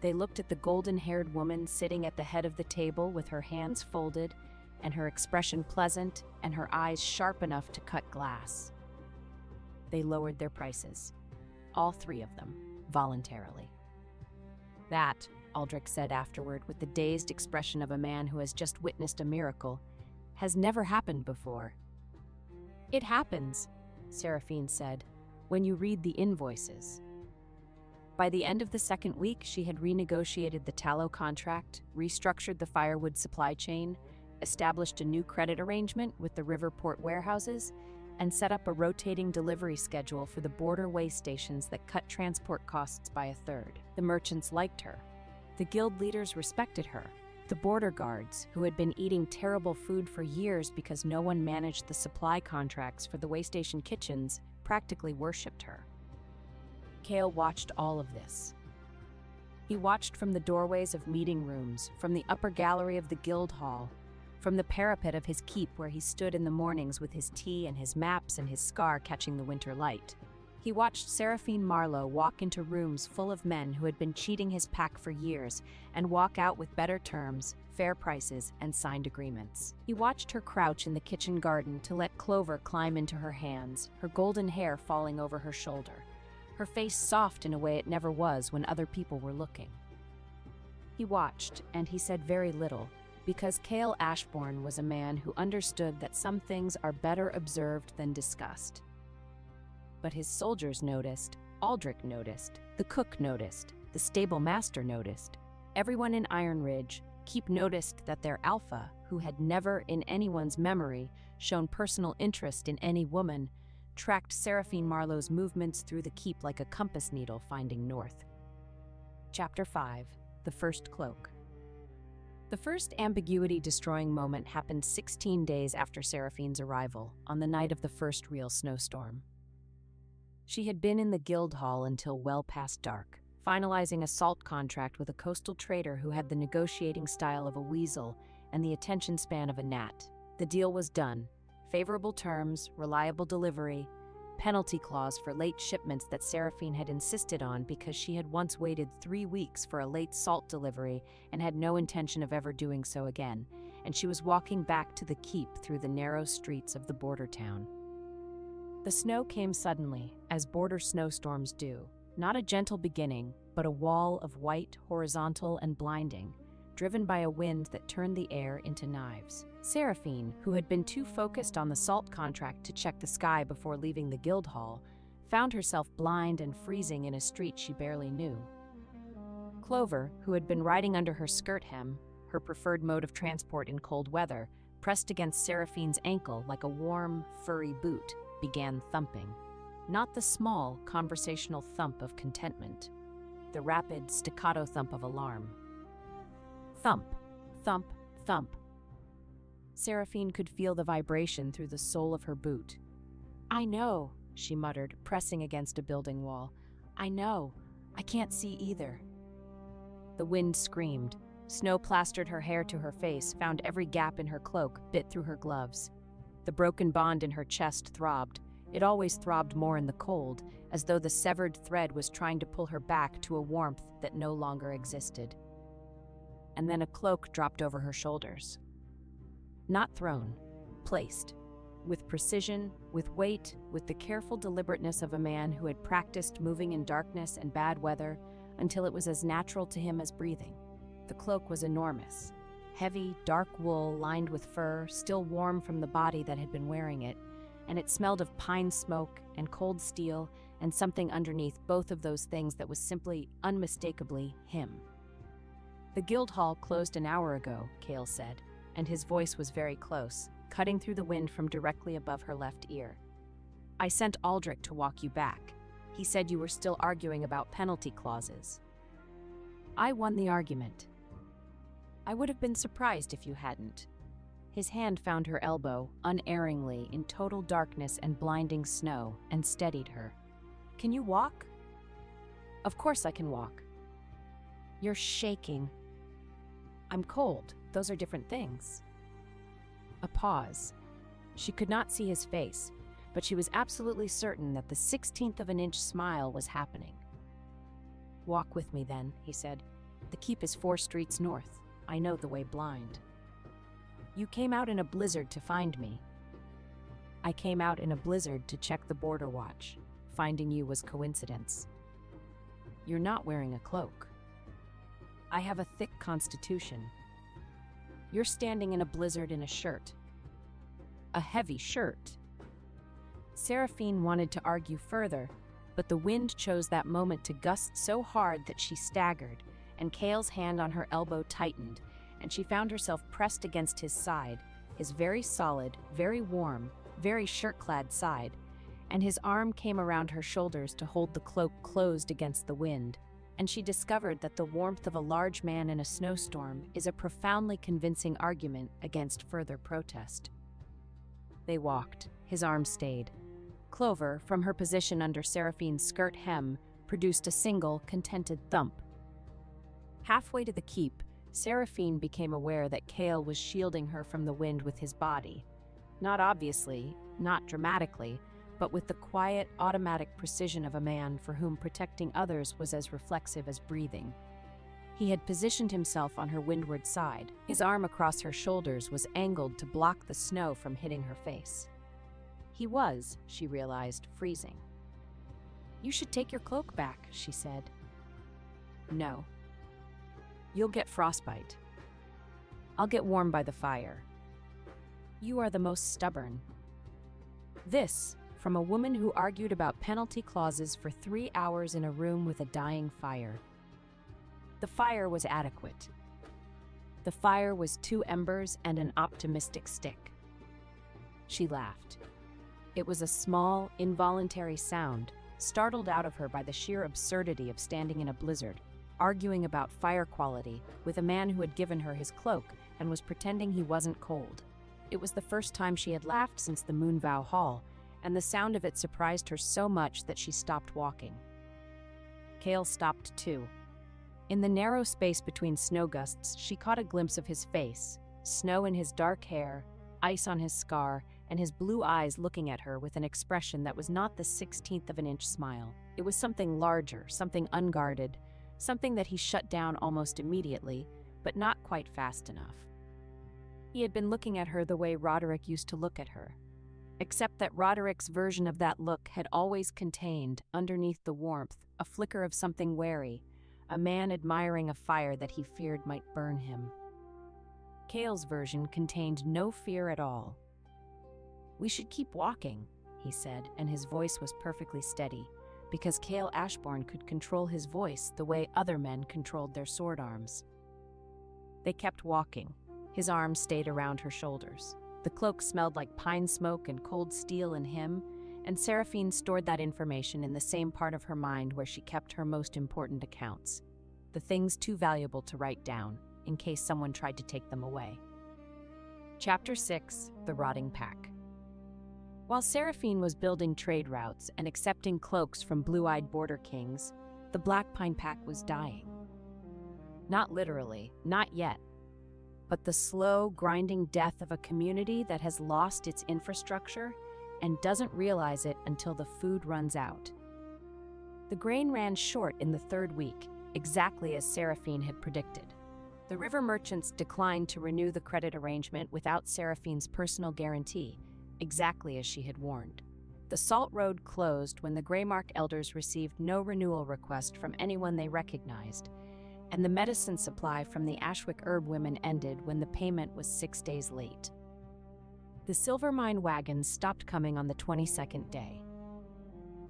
They looked at the golden-haired woman sitting at the head of the table with her hands folded and her expression pleasant and her eyes sharp enough to cut glass. They lowered their prices, all 3 of them, voluntarily. "That," Aldrich said afterward with the dazed expression of a man who has just witnessed a miracle, "has never happened before." "It happens," Seraphine said, "when you read the invoices." By the end of the 2nd week, she had renegotiated the tallow contract, restructured the firewood supply chain, established a new credit arrangement with the river port warehouses, and set up a rotating delivery schedule for the border way stations that cut transport costs by 1/3. The merchants liked her. The guild leaders respected her. The border guards, who had been eating terrible food for years because no one managed the supply contracts for the way station kitchens, practically worshipped her. Cale watched all of this. He watched from the doorways of meeting rooms, from the upper gallery of the guild hall, from the parapet of his keep where he stood in the mornings with his tea and his maps and his scar catching the winter light. He watched Seraphine Marlowe walk into rooms full of men who had been cheating his pack for years and walk out with better terms, fair prices, and signed agreements. He watched her crouch in the kitchen garden to let Clover climb into her hands, her golden hair falling over her shoulder, her face soft in a way it never was when other people were looking. He watched, and he said very little, because Cale Ashbourne was a man who understood that some things are better observed than discussed. But his soldiers noticed, Aldrich noticed, the cook noticed, the stable master noticed. Everyone in Iron Ridge Keep noticed that their alpha, who had never in anyone's memory shown personal interest in any woman, tracked Seraphine Marlowe's movements through the keep like a compass needle finding north. Chapter 5: The First Cloak. The first ambiguity-destroying moment happened 16 days after Seraphine's arrival, on the night of the first real snowstorm. She had been in the guild hall until well past dark, finalizing a salt contract with a coastal trader who had the negotiating style of a weasel and the attention span of a gnat. The deal was done. Favorable terms, reliable delivery, penalty clause for late shipments that Seraphine had insisted on because she had once waited 3 weeks for a late salt delivery and had no intention of ever doing so again, and she was walking back to the keep through the narrow streets of the border town. The snow came suddenly, as border snowstorms do. Not a gentle beginning, but a wall of white, horizontal, and blinding, driven by a wind that turned the air into knives. Seraphine, who had been too focused on the salt contract to check the sky before leaving the guild hall, found herself blind and freezing in a street she barely knew. Clover, who had been riding under her skirt hem, her preferred mode of transport in cold weather, pressed against Seraphine's ankle like a warm, furry boot, began thumping. Not the small, conversational thump of contentment, the rapid, staccato thump of alarm. Thump, thump, thump. Seraphine could feel the vibration through the sole of her boot. "I know," she muttered, pressing against a building wall. "I know. I can't see either." The wind screamed. Snow plastered her hair to her face, found every gap in her cloak, bit through her gloves. The broken bond in her chest throbbed. It always throbbed more in the cold, as though the severed thread was trying to pull her back to a warmth that no longer existed. And then a cloak dropped over her shoulders. Not thrown, placed. With precision, with weight, with the careful deliberateness of a man who had practiced moving in darkness and bad weather until it was as natural to him as breathing. The cloak was enormous. Heavy, dark wool lined with fur, still warm from the body that had been wearing it, and it smelled of pine smoke and cold steel and something underneath both of those things that was simply, unmistakably, him. "The guild hall closed an hour ago," Cale said, and his voice was very close, cutting through the wind from directly above her left ear. "I sent Aldrich to walk you back. He said you were still arguing about penalty clauses." "I won the argument." "I would have been surprised if you hadn't." His hand found her elbow, unerringly, in total darkness and blinding snow, and steadied her. "Can you walk?" "Of course I can walk." "You're shaking." "I'm cold. Those are different things." A pause. She could not see his face, but she was absolutely certain that the 16th of an inch smile was happening. "Walk with me then," he said. "The keep is 4 streets north. I know the way blind." "You came out in a blizzard to find me." "I came out in a blizzard to check the border watch. Finding you was coincidence." "You're not wearing a cloak." "I have a thick constitution." "You're standing in a blizzard in a shirt." "A heavy shirt." Seraphine wanted to argue further, but the wind chose that moment to gust so hard that she staggered, and Cale's hand on her elbow tightened, and she found herself pressed against his side, his very solid, very warm, very shirt-clad side, and his arm came around her shoulders to hold the cloak closed against the wind, and she discovered that the warmth of a large man in a snowstorm is a profoundly convincing argument against further protest. They walked. His arm stayed. Clover, from her position under Seraphine's skirt hem, produced a single, contented thump. Halfway to the keep, Seraphine became aware that Cale was shielding her from the wind with his body. Not obviously, not dramatically, but with the quiet, automatic precision of a man for whom protecting others was as reflexive as breathing. He had positioned himself on her windward side. His arm across her shoulders was angled to block the snow from hitting her face. He was, she realized, freezing. "You should take your cloak back," she said. "No. You'll get frostbite. I'll get warm by the fire." "You are the most stubborn." This, from a woman who argued about penalty clauses for 3 hours in a room with a dying fire. The fire was adequate. The fire was 2 embers and an optimistic stick. She laughed. It was a small, involuntary sound, startled out of her by the sheer absurdity of standing in a blizzard, arguing about fire quality with a man who had given her his cloak and was pretending he wasn't cold. It was the first time she had laughed since the Moonvow Hall, and the sound of it surprised her so much that she stopped walking. Cale stopped too. In the narrow space between snow gusts, she caught a glimpse of his face, snow in his dark hair, ice on his scar, and his blue eyes looking at her with an expression that was not the 16th of an inch smile. It was something larger, something unguarded, something that he shut down almost immediately, but not quite fast enough. He had been looking at her the way Roderick used to look at her, except that Roderick's version of that look had always contained, underneath the warmth, a flicker of something wary, a man admiring a fire that he feared might burn him. Cale's version contained no fear at all. "We should keep walking," he said, and his voice was perfectly steady, because Cale Ashbourne could control his voice the way other men controlled their sword arms. They kept walking. His arms stayed around her shoulders. The cloak smelled like pine smoke and cold steel in him, and Seraphine stored that information in the same part of her mind where she kept her most important accounts, the things too valuable to write down, in case someone tried to take them away. Chapter 6: The Rotting Pack. While Seraphine was building trade routes and accepting cloaks from blue-eyed border kings, the Black Pine Pack was dying. Not literally, not yet, but the slow, grinding death of a community that has lost its infrastructure and doesn't realize it until the food runs out. The grain ran short in the third week, exactly as Seraphine had predicted. The river merchants declined to renew the credit arrangement without Seraphine's personal guarantee, exactly as she had warned. The Salt Road closed when the Greymark elders received no renewal request from anyone they recognized, and the medicine supply from the Ashwick herb women ended when the payment was 6 days late. The silver mine wagons stopped coming on the 22nd day.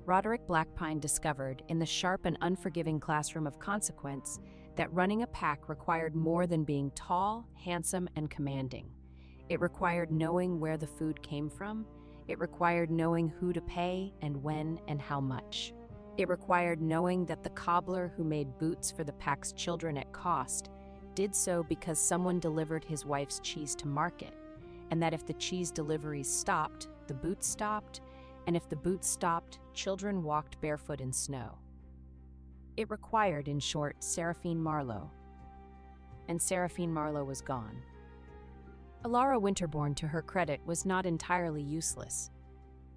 Roderick Blackpine discovered, in the sharp and unforgiving classroom of consequence, that running a pack required more than being tall, handsome, and commanding. It required knowing where the food came from. It required knowing who to pay and when and how much. It required knowing that the cobbler who made boots for the pack's children at cost did so because someone delivered his wife's cheese to market, and that if the cheese deliveries stopped, the boots stopped, and if the boots stopped, children walked barefoot in snow. It required, in short, Seraphine Marlowe. And Seraphine Marlowe was gone. Alara Winterbourne, to her credit, was not entirely useless.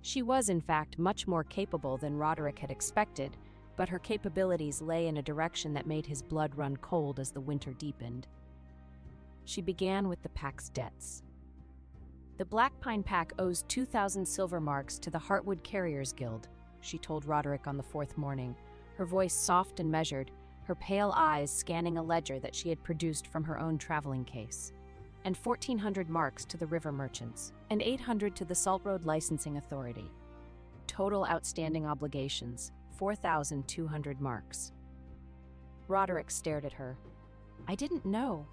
She was, in fact, much more capable than Roderick had expected, but her capabilities lay in a direction that made his blood run cold as the winter deepened. She began with the pack's debts. The Black Pine Pack owes 2,000 silver marks to the Heartwood Carriers Guild, she told Roderick on the fourth morning, her voice soft and measured, her pale eyes scanning a ledger that she had produced from her own traveling case. And 1,400 marks to the river merchants, and 800 to the Salt Road Licensing Authority. Total outstanding obligations, 4,200 marks. Roderick stared at her. "I didn't know."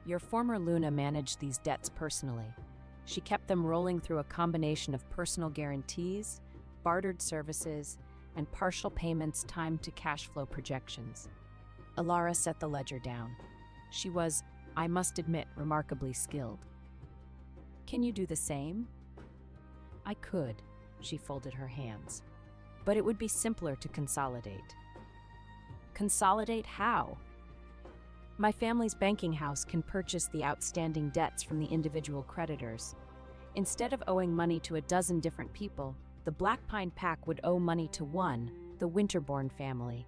"Your former Luna managed these debts personally. She kept them rolling through a combination of personal guarantees, bartered services, and partial payments timed to cash flow projections." Alara set the ledger down. She was, I must admit, remarkably skilled. "Can you do the same?" "I could," she folded her hands. "But it would be simpler to consolidate." "Consolidate how?" "My family's banking house can purchase the outstanding debts from the individual creditors. Instead of owing money to a dozen different people, the Black Pine Pack would owe money to one, the Winterbourne family."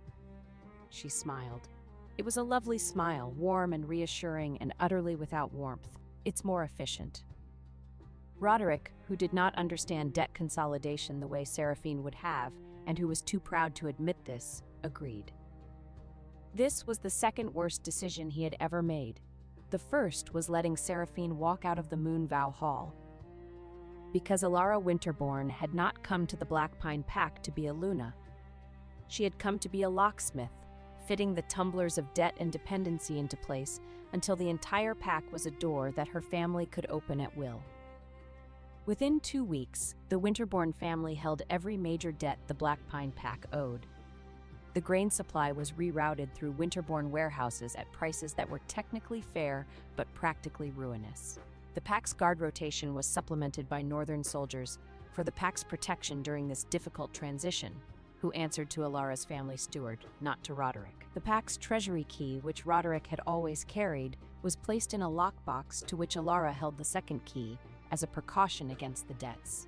She smiled. It was a lovely smile, warm and reassuring and utterly without warmth. "It's more efficient." Roderick, who did not understand debt consolidation the way Seraphine would have, and who was too proud to admit this, agreed. This was the second worst decision he had ever made. The first was letting Seraphine walk out of the Moonvow Hall. Because Alara Winterbourne had not come to the Black Pine Pack to be a Luna. She had come to be a locksmith, fitting the tumblers of debt and dependency into place until the entire pack was a door that her family could open at will. Within 2 weeks, the Winterbourne family held every major debt the Black Pine Pack owed. The grain supply was rerouted through Winterbourne warehouses at prices that were technically fair but practically ruinous. The pack's guard rotation was supplemented by northern soldiers, for the pack's protection during this difficult transition, who answered to Alara's family steward, not to Roderick. The pack's treasury key, which Roderick had always carried, was placed in a lockbox to which Alara held the second key as a precaution against the debts.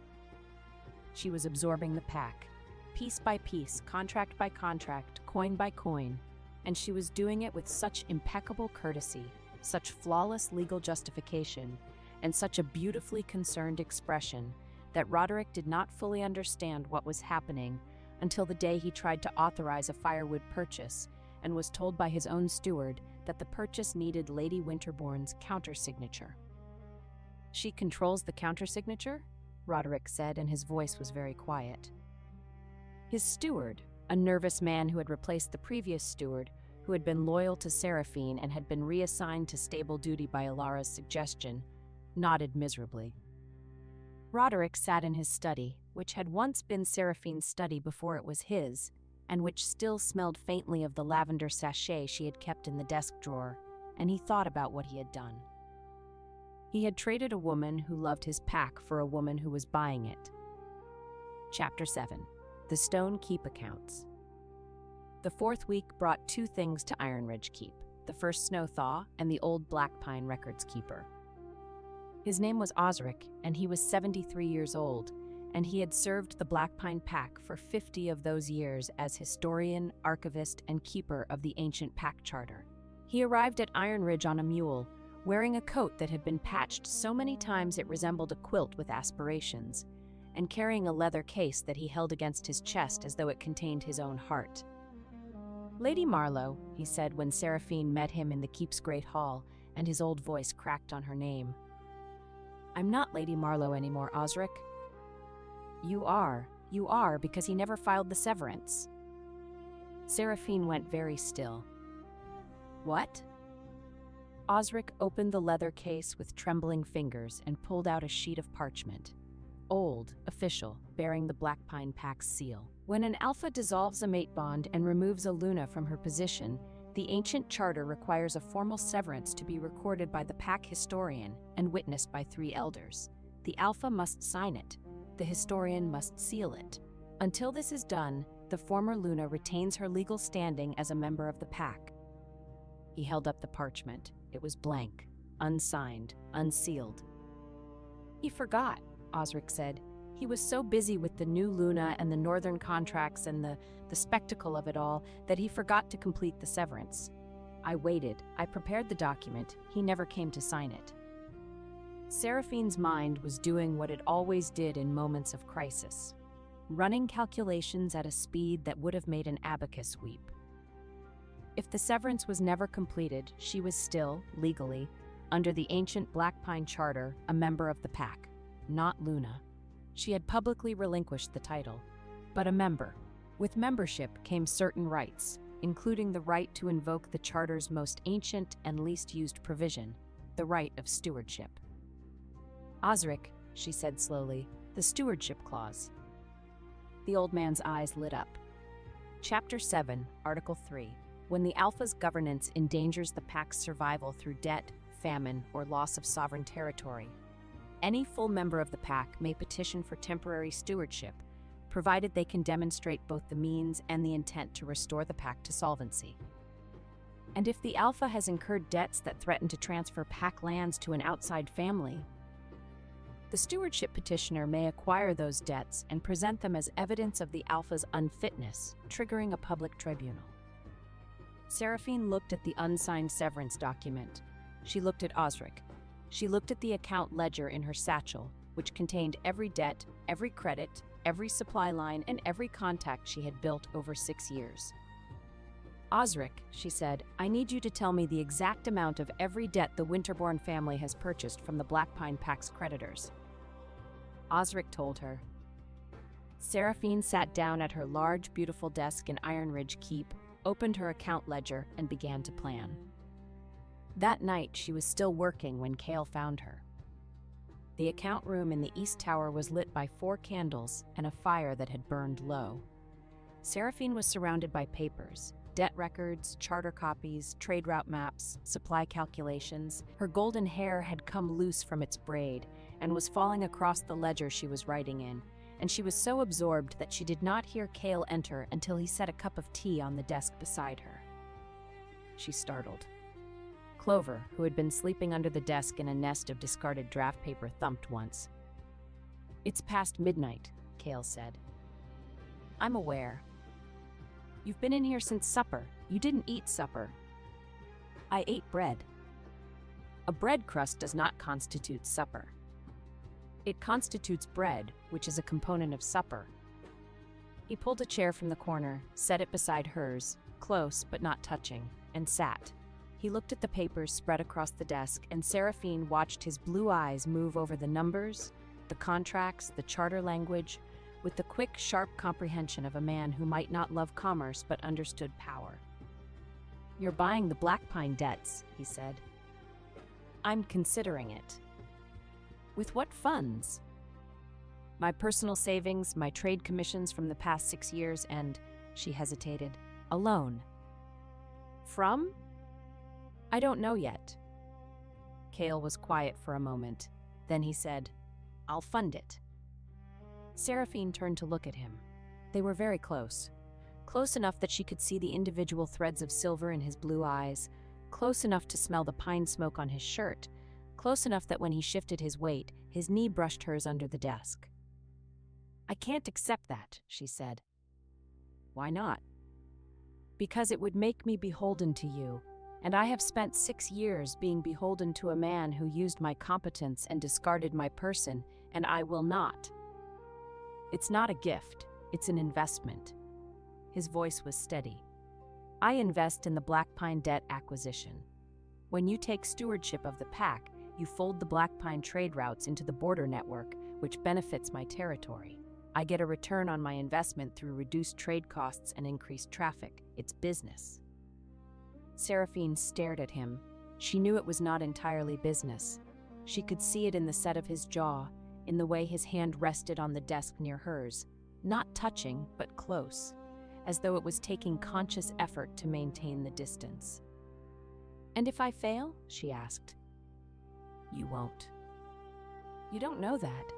She was absorbing the pack, piece by piece, contract by contract, coin by coin, and she was doing it with such impeccable courtesy, such flawless legal justification, and such a beautifully concerned expression that Roderick did not fully understand what was happening until the day he tried to authorize a firewood purchase and was told by his own steward that the purchase needed Lady Winterbourne's countersignature. "She controls the countersignature?" Roderick said, and his voice was very quiet. His steward, a nervous man who had replaced the previous steward, who had been loyal to Seraphine and had been reassigned to stable duty by Alara's suggestion, nodded miserably. Roderick sat in his study, which had once been Seraphine's study before it was his, and which still smelled faintly of the lavender sachet she had kept in the desk drawer, and he thought about what he had done. He had traded a woman who loved his pack for a woman who was buying it. Chapter 7. The Stone Keep Accounts. The fourth week brought two things to Ironridge Keep, the first snow thaw and the old Black Pine records keeper. His name was Osric, and he was 73 years old, and he had served the Black Pine Pack for 50 of those years as historian, archivist, and keeper of the ancient pack charter. He arrived at Ironridge on a mule, wearing a coat that had been patched so many times it resembled a quilt with aspirations, and carrying a leather case that he held against his chest as though it contained his own heart. "Lady Marlowe," he said when Seraphine met him in the keep's great hall, and his old voice cracked on her name. "I'm not Lady Marlowe anymore, Osric." You are, because he never filed the severance." Seraphine went very still. "What?" Osric opened the leather case with trembling fingers and pulled out a sheet of parchment. Old, official, bearing the Black Pine Pack's seal. When an alpha dissolves a mate bond and removes a Luna from her position, the ancient charter requires a formal severance to be recorded by the pack historian and witnessed by 3 elders. The alpha must sign it. The historian must seal it. Until this is done, the former Luna retains her legal standing as a member of the pack. He held up the parchment. It was blank, unsigned, unsealed. "He forgot," Osric said. "He was so busy with the new Luna and the northern contracts and the spectacle of it all that he forgot to complete the severance. I waited. I prepared the document. He never came to sign it." Seraphine's mind was doing what it always did in moments of crisis, running calculations at a speed that would have made an abacus weep. If the severance was never completed, she was still, legally, under the ancient Black Pine Charter, a member of the pack, not Luna. She had publicly relinquished the title, but a member. With membership came certain rights, including the right to invoke the Charter's most ancient and least used provision, the right of stewardship. "Osric," she said slowly, "the stewardship clause." The old man's eyes lit up. Chapter 7, Article 3. When the Alpha's governance endangers the pack's survival through debt, famine, or loss of sovereign territory, any full member of the pack may petition for temporary stewardship, provided they can demonstrate both the means and the intent to restore the pack to solvency. And if the Alpha has incurred debts that threaten to transfer pack lands to an outside family, the stewardship petitioner may acquire those debts and present them as evidence of the Alpha's unfitness, triggering a public tribunal. Seraphine looked at the unsigned severance document. She looked at Osric. She looked at the account ledger in her satchel, which contained every debt, every credit, every supply line, and every contact she had built over 6 years. "Osric," she said, "I need you to tell me the exact amount of every debt the Winterbourne family has purchased from the Black Pine Pack's creditors." Osric told her. Seraphine sat down at her large, beautiful desk in Ironridge Keep, opened her account ledger, and began to plan. That night, she was still working when Cale found her. The account room in the East Tower was lit by 4 candles and a fire that had burned low. Seraphine was surrounded by papers, debt records, charter copies, trade route maps, supply calculations. Her golden hair had come loose from its braid and was falling across the ledger she was writing in, and she was so absorbed that she did not hear Cale enter until he set a cup of tea on the desk beside her. She startled. Clover, who had been sleeping under the desk in a nest of discarded draft paper, thumped once. "It's past midnight," Cale said. "I'm aware. You've been in here since supper. You didn't eat supper." "I ate bread." "A bread crust does not constitute supper. It constitutes bread, which is a component of supper." He pulled a chair from the corner, set it beside hers, close but not touching, and sat. He looked at the papers spread across the desk, and Seraphine watched his blue eyes move over the numbers, the contracts, the charter language, with the quick, sharp comprehension of a man who might not love commerce but understood power. "You're buying the Black Pine debts," he said. "I'm considering it." "With what funds?" "My personal savings, my trade commissions from the past 6 years, and," she hesitated, "a loan." "From?" "I don't know yet." Cale was quiet for a moment. Then he said, "I'll fund it." Seraphine turned to look at him. They were very close. Close enough that she could see the individual threads of silver in his blue eyes, close enough to smell the pine smoke on his shirt, close enough that when he shifted his weight, his knee brushed hers under the desk. "I can't accept that," she said. "Why not?" "Because it would make me beholden to you. And I have spent 6 years being beholden to a man who used my competence and discarded my person, and I will not. It's not a gift, it's an investment." His voice was steady. "I invest in the Black Pine debt acquisition. When you take stewardship of the pack, you fold the Black Pine trade routes into the border network, which benefits my territory. I get a return on my investment through reduced trade costs and increased traffic. It's business." Seraphine stared at him. She knew it was not entirely business. She could see it in the set of his jaw, in the way his hand rested on the desk near hers, not touching, but close, as though it was taking conscious effort to maintain the distance. "And if I fail?" she asked. "You won't." "You don't know that."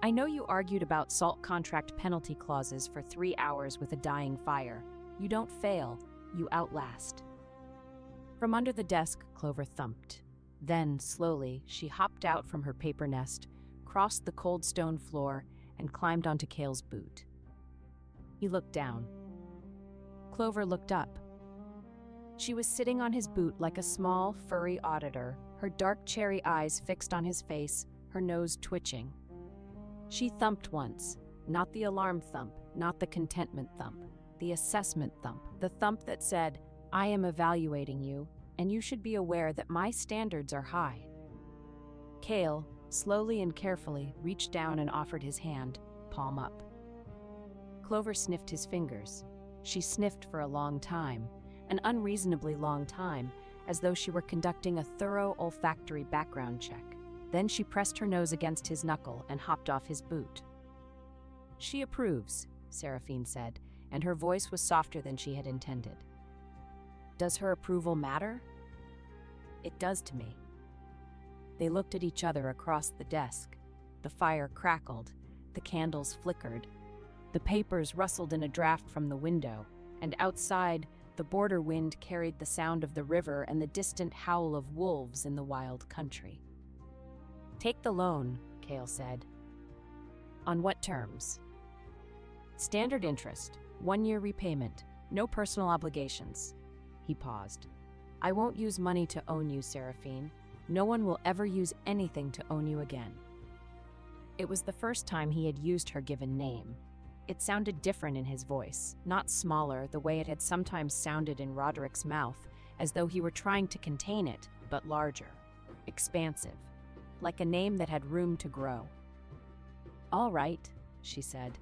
"I know you argued about salt contract penalty clauses for 3 hours with a dying fire. You don't fail. You outlast." From under the desk, Clover thumped. Then, slowly, she hopped out from her paper nest, crossed the cold stone floor, and climbed onto Cale's boot. He looked down. Clover looked up. She was sitting on his boot like a small, furry auditor, her dark cherry eyes fixed on his face, her nose twitching. She thumped once, not the alarm thump, not the contentment thump. The assessment thump, the thump that said, "I am evaluating you, and you should be aware that my standards are high." Cale, slowly and carefully, reached down and offered his hand, palm up. Clover sniffed his fingers. She sniffed for a long time, an unreasonably long time, as though she were conducting a thorough olfactory background check. Then she pressed her nose against his knuckle and hopped off his boot. "She approves," Seraphine said, and her voice was softer than she had intended. "Does her approval matter?" "It does to me." They looked at each other across the desk. The fire crackled, the candles flickered, the papers rustled in a draft from the window, and outside, the border wind carried the sound of the river and the distant howl of wolves in the wild country. "Take the loan," Cale said. "On what terms?" "Standard interest. 1-year repayment, no personal obligations." He paused. "I won't use money to own you, Seraphine. No one will ever use anything to own you again." It was the first time he had used her given name. It sounded different in his voice, not smaller the way it had sometimes sounded in Roderick's mouth, as though he were trying to contain it, but larger, expansive, like a name that had room to grow. "All right," she said.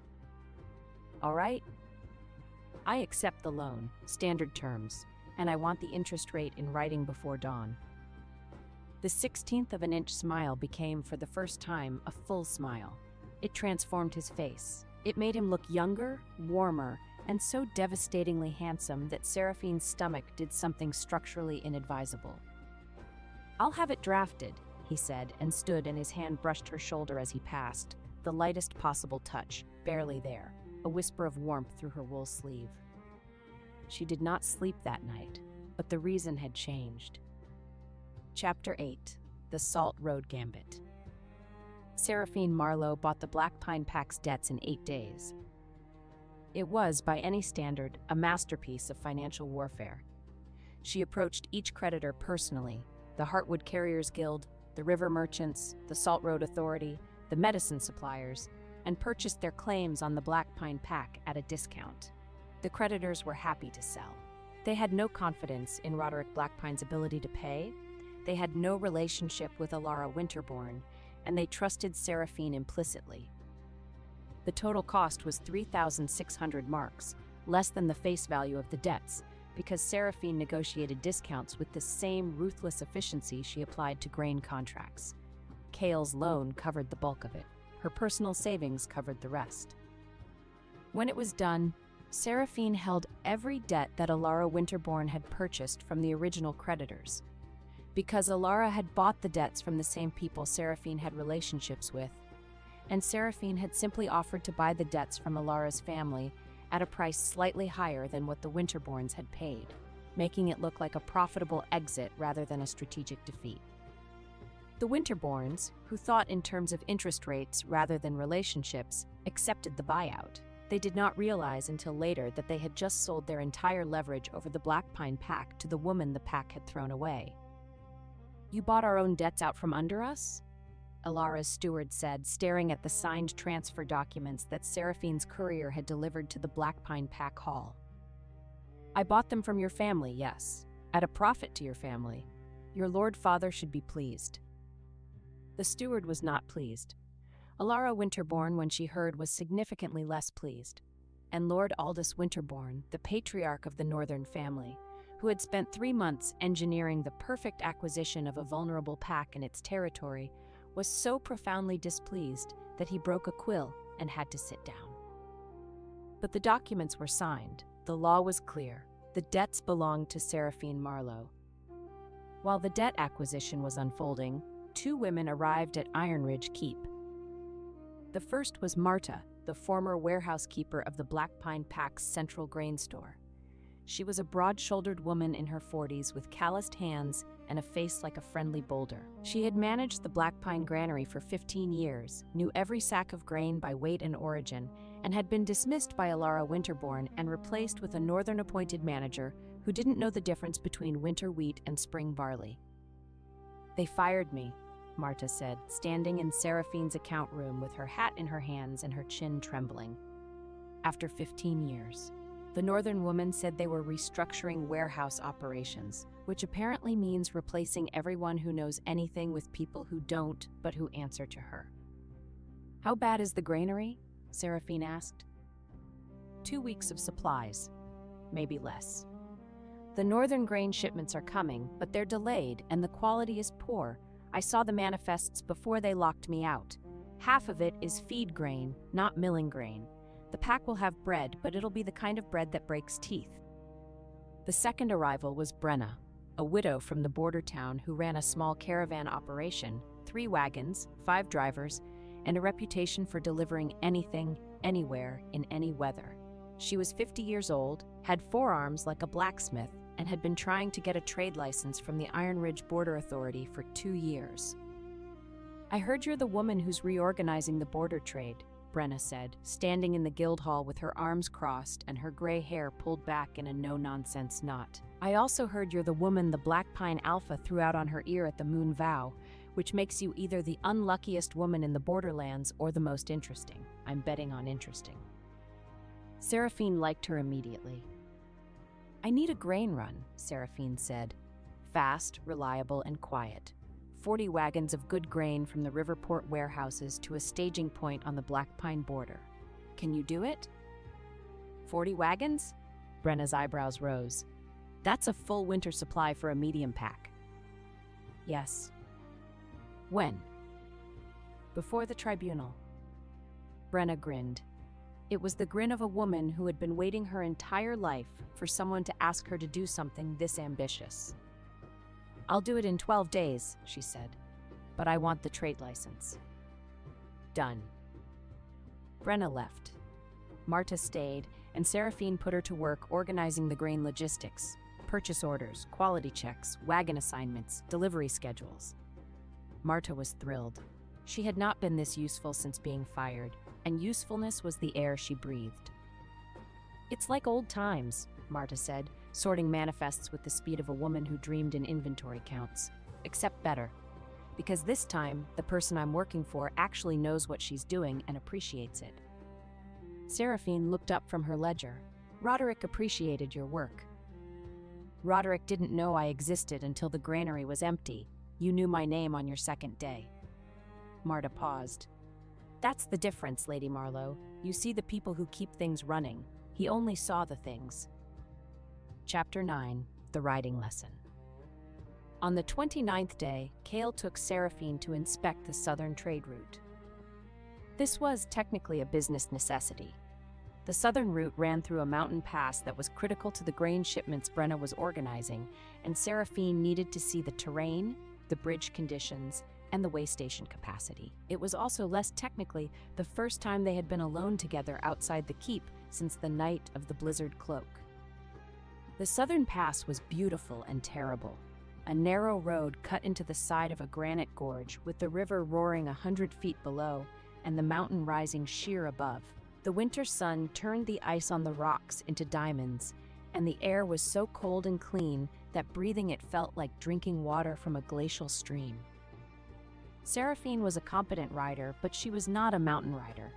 "All right? I accept the loan, standard terms, and I want the interest rate in writing before dawn." The 16th of an inch smile became, for the first time, a full smile. It transformed his face. It made him look younger, warmer, and so devastatingly handsome that Seraphine's stomach did something structurally inadvisable. "I'll have it drafted," he said, and stood, and his hand brushed her shoulder as he passed, the lightest possible touch, barely there, a whisper of warmth through her wool sleeve. She did not sleep that night, but the reason had changed. Chapter 8. The Salt Road Gambit. Seraphine Marlowe bought the Black Pine Pack's debts in 8 days. It was, by any standard, a masterpiece of financial warfare. She approached each creditor personally, the Heartwood Carriers Guild, the River Merchants, the Salt Road Authority, the medicine suppliers, and purchased their claims on the Black Pine Pack at a discount. The creditors were happy to sell. They had no confidence in Roderick Blackpine's ability to pay. They had no relationship with Alara Winterbourne, and they trusted Seraphine implicitly. The total cost was 3,600 marks, less than the face value of the debts, because Seraphine negotiated discounts with the same ruthless efficiency she applied to grain contracts. Kale's loan covered the bulk of it. Her personal savings covered the rest. When it was done, Seraphine held every debt that Alara Winterbourne had purchased from the original creditors. Because Alara had bought the debts from the same people Seraphine had relationships with, and Seraphine had simply offered to buy the debts from Alara's family at a price slightly higher than what the Winterbournes had paid, making it look like a profitable exit rather than a strategic defeat. The Winterbournes, who thought in terms of interest rates rather than relationships, accepted the buyout. They did not realize until later that they had just sold their entire leverage over the Black Pine Pack to the woman the pack had thrown away. "You bought our own debts out from under us?" Alara's steward said, staring at the signed transfer documents that Seraphine's courier had delivered to the Black Pine Pack Hall. "I bought them from your family, yes. At a profit to your family. Your Lord Father should be pleased." The steward was not pleased. Alara Winterbourne, when she heard, was significantly less pleased. And Lord Aldous Winterbourne, the patriarch of the Northern family, who had spent 3 months engineering the perfect acquisition of a vulnerable pack in its territory, was so profoundly displeased that he broke a quill and had to sit down. But the documents were signed. The law was clear. The debts belonged to Seraphine Marlowe. While the debt acquisition was unfolding, 2 women arrived at Iron Ridge Keep. The first was Marta, the former warehouse keeper of the Black Pine Pack's central grain store. She was a broad-shouldered woman in her 40s with calloused hands and a face like a friendly boulder. She had managed the Black Pine granary for 15 years, knew every sack of grain by weight and origin, and had been dismissed by Alara Winterbourne and replaced with a northern-appointed manager who didn't know the difference between winter wheat and spring barley. "They fired me," Marta said, standing in Seraphine's account room with her hat in her hands and her chin trembling. "After 15 years. The northern woman said they were restructuring warehouse operations, which apparently means replacing everyone who knows anything with people who don't, but who answer to her." "How bad is the granary?" Seraphine asked. 2 weeks of supplies, maybe less. The northern grain shipments are coming, but they're delayed and the quality is poor. I saw the manifests before they locked me out. Half of it is feed grain, not milling grain. The pack will have bread, but it'll be the kind of bread that breaks teeth. The second arrival was Brenna, a widow from the border town who ran a small caravan operation, 3 wagons, 5 drivers, and a reputation for delivering anything, anywhere, in any weather. She was 50 years old, had 4 arms like a blacksmith, and had been trying to get a trade license from the Iron Ridge Border Authority for 2 years. "I heard you're the woman who's reorganizing the border trade," Brenna said, standing in the guild hall with her arms crossed and her gray hair pulled back in a no-nonsense knot. "I also heard you're the woman the Black Pine Alpha threw out on her ear at the Moon Vow, which makes you either the unluckiest woman in the borderlands or the most interesting. I'm betting on interesting." Seraphine liked her immediately. "I need a grain run," Seraphine said. "Fast, reliable, and quiet. 40 wagons of good grain from the Riverport warehouses to a staging point on the Black Pine border. Can you do it?" 40 wagons? Brenna's eyebrows rose. "That's a full winter supply for a medium pack." "Yes." "When?" "Before the tribunal." Brenna grinned. It was the grin of a woman who had been waiting her entire life for someone to ask her to do something this ambitious. "I'll do it in 12 days, she said. "But I want the trade license." "Done." Brenna left. Marta stayed, and Seraphine put her to work organizing the grain logistics, purchase orders, quality checks, wagon assignments, delivery schedules. Marta was thrilled. She had not been this useful since being fired, and usefulness was the air she breathed. "It's like old times," Marta said, sorting manifests with the speed of a woman who dreamed in inventory counts. "Except better. Because this time, the person I'm working for actually knows what she's doing and appreciates it." Seraphine looked up from her ledger. "Roderick appreciated your work." "Roderick didn't know I existed until the granary was empty. You knew my name on your second day." Marta paused. "That's the difference, Lady Marlowe. You see the people who keep things running. He only saw the things." Chapter 9. The Riding Lesson. On the 29th day, Cale took Seraphine to inspect the southern trade route. This was technically a business necessity. The southern route ran through a mountain pass that was critical to the grain shipments Brenna was organizing, and Seraphine needed to see the terrain, the bridge conditions, and the way station capacity. It was also less technically the first time they had been alone together outside the keep since the night of the blizzard cloak. The southern pass was beautiful and terrible. A narrow road cut into the side of a granite gorge with the river roaring 100 feet below and the mountain rising sheer above. The winter sun turned the ice on the rocks into diamonds, and the air was so cold and clean that breathing it felt like drinking water from a glacial stream. Seraphine was a competent rider, but she was not a mountain rider.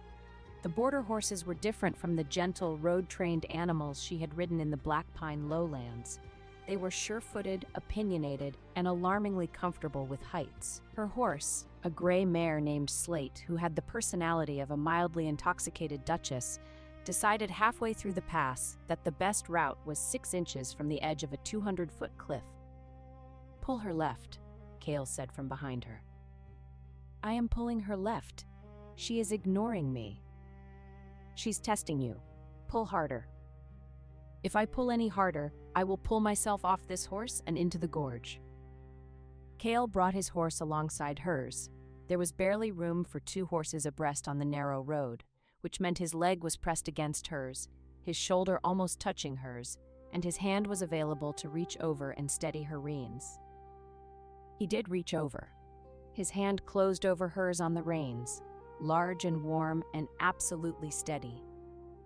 The border horses were different from the gentle, road-trained animals she had ridden in the Black Pine lowlands. They were sure-footed, opinionated, and alarmingly comfortable with heights. Her horse, a gray mare named Slate, who had the personality of a mildly intoxicated duchess, decided halfway through the pass that the best route was 6 inches from the edge of a 200-foot cliff. "Pull her left," Cale said from behind her. "I am pulling her left. She is ignoring me." "She's testing you. Pull harder." "If I pull any harder, I will pull myself off this horse and into the gorge." Cale brought his horse alongside hers. There was barely room for 2 horses abreast on the narrow road, which meant his leg was pressed against hers, his shoulder almost touching hers, and his hand was available to reach over and steady her reins. He did reach over. His hand closed over hers on the reins, large and warm and absolutely steady,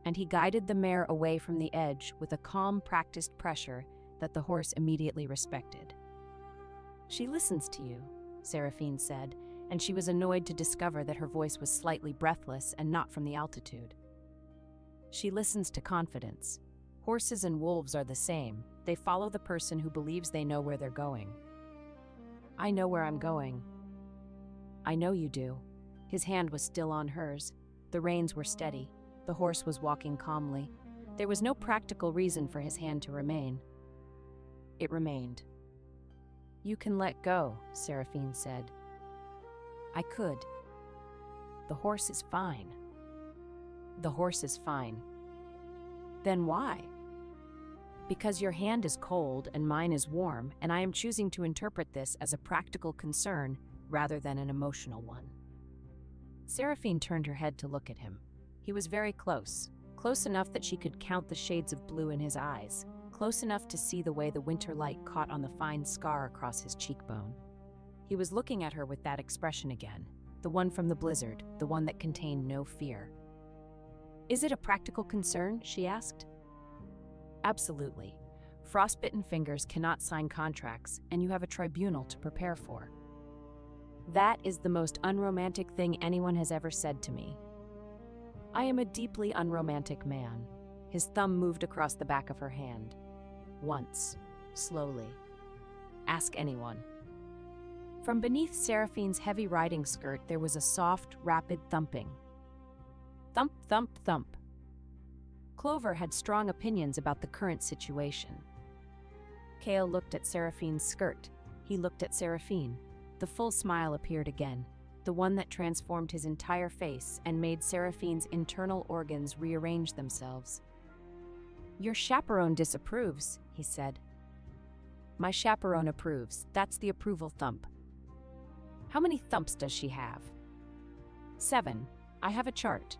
and he guided the mare away from the edge with a calm, practiced pressure that the horse immediately respected. "She listens to you," Seraphine said, and she was annoyed to discover that her voice was slightly breathless and not from the altitude. "She listens to confidence. Horses and wolves are the same. They follow the person who believes they know where they're going." "I know where I'm going." "I know you do." His hand was still on hers. The reins were steady. The horse was walking calmly. There was no practical reason for his hand to remain. It remained. "You can let go," Seraphine said. "I could." "The horse is fine." "The horse is fine." "Then why?" "Because your hand is cold and mine is warm, and I am choosing to interpret this as a practical concern rather than an emotional one." Seraphine turned her head to look at him. He was very close, close enough that she could count the shades of blue in his eyes, close enough to see the way the winter light caught on the fine scar across his cheekbone. He was looking at her with that expression again, the one from the blizzard, the one that contained no fear. "Is it a practical concern?" she asked. "Absolutely. Frostbitten fingers cannot sign contracts, and you have a tribunal to prepare for." "That is the most unromantic thing anyone has ever said to me." "I am a deeply unromantic man." His thumb moved across the back of her hand. Once, slowly. "Ask anyone." From beneath Seraphine's heavy riding skirt there was a soft, rapid thumping. Thump, thump, thump. Clover had strong opinions about the current situation. Cale looked at Seraphine's skirt. He looked at Seraphine. The full smile appeared again, the one that transformed his entire face and made Seraphine's internal organs rearrange themselves. "Your chaperone disapproves," he said. "My chaperone approves. That's the approval thump." "How many thumps does she have?" 7. I have a chart."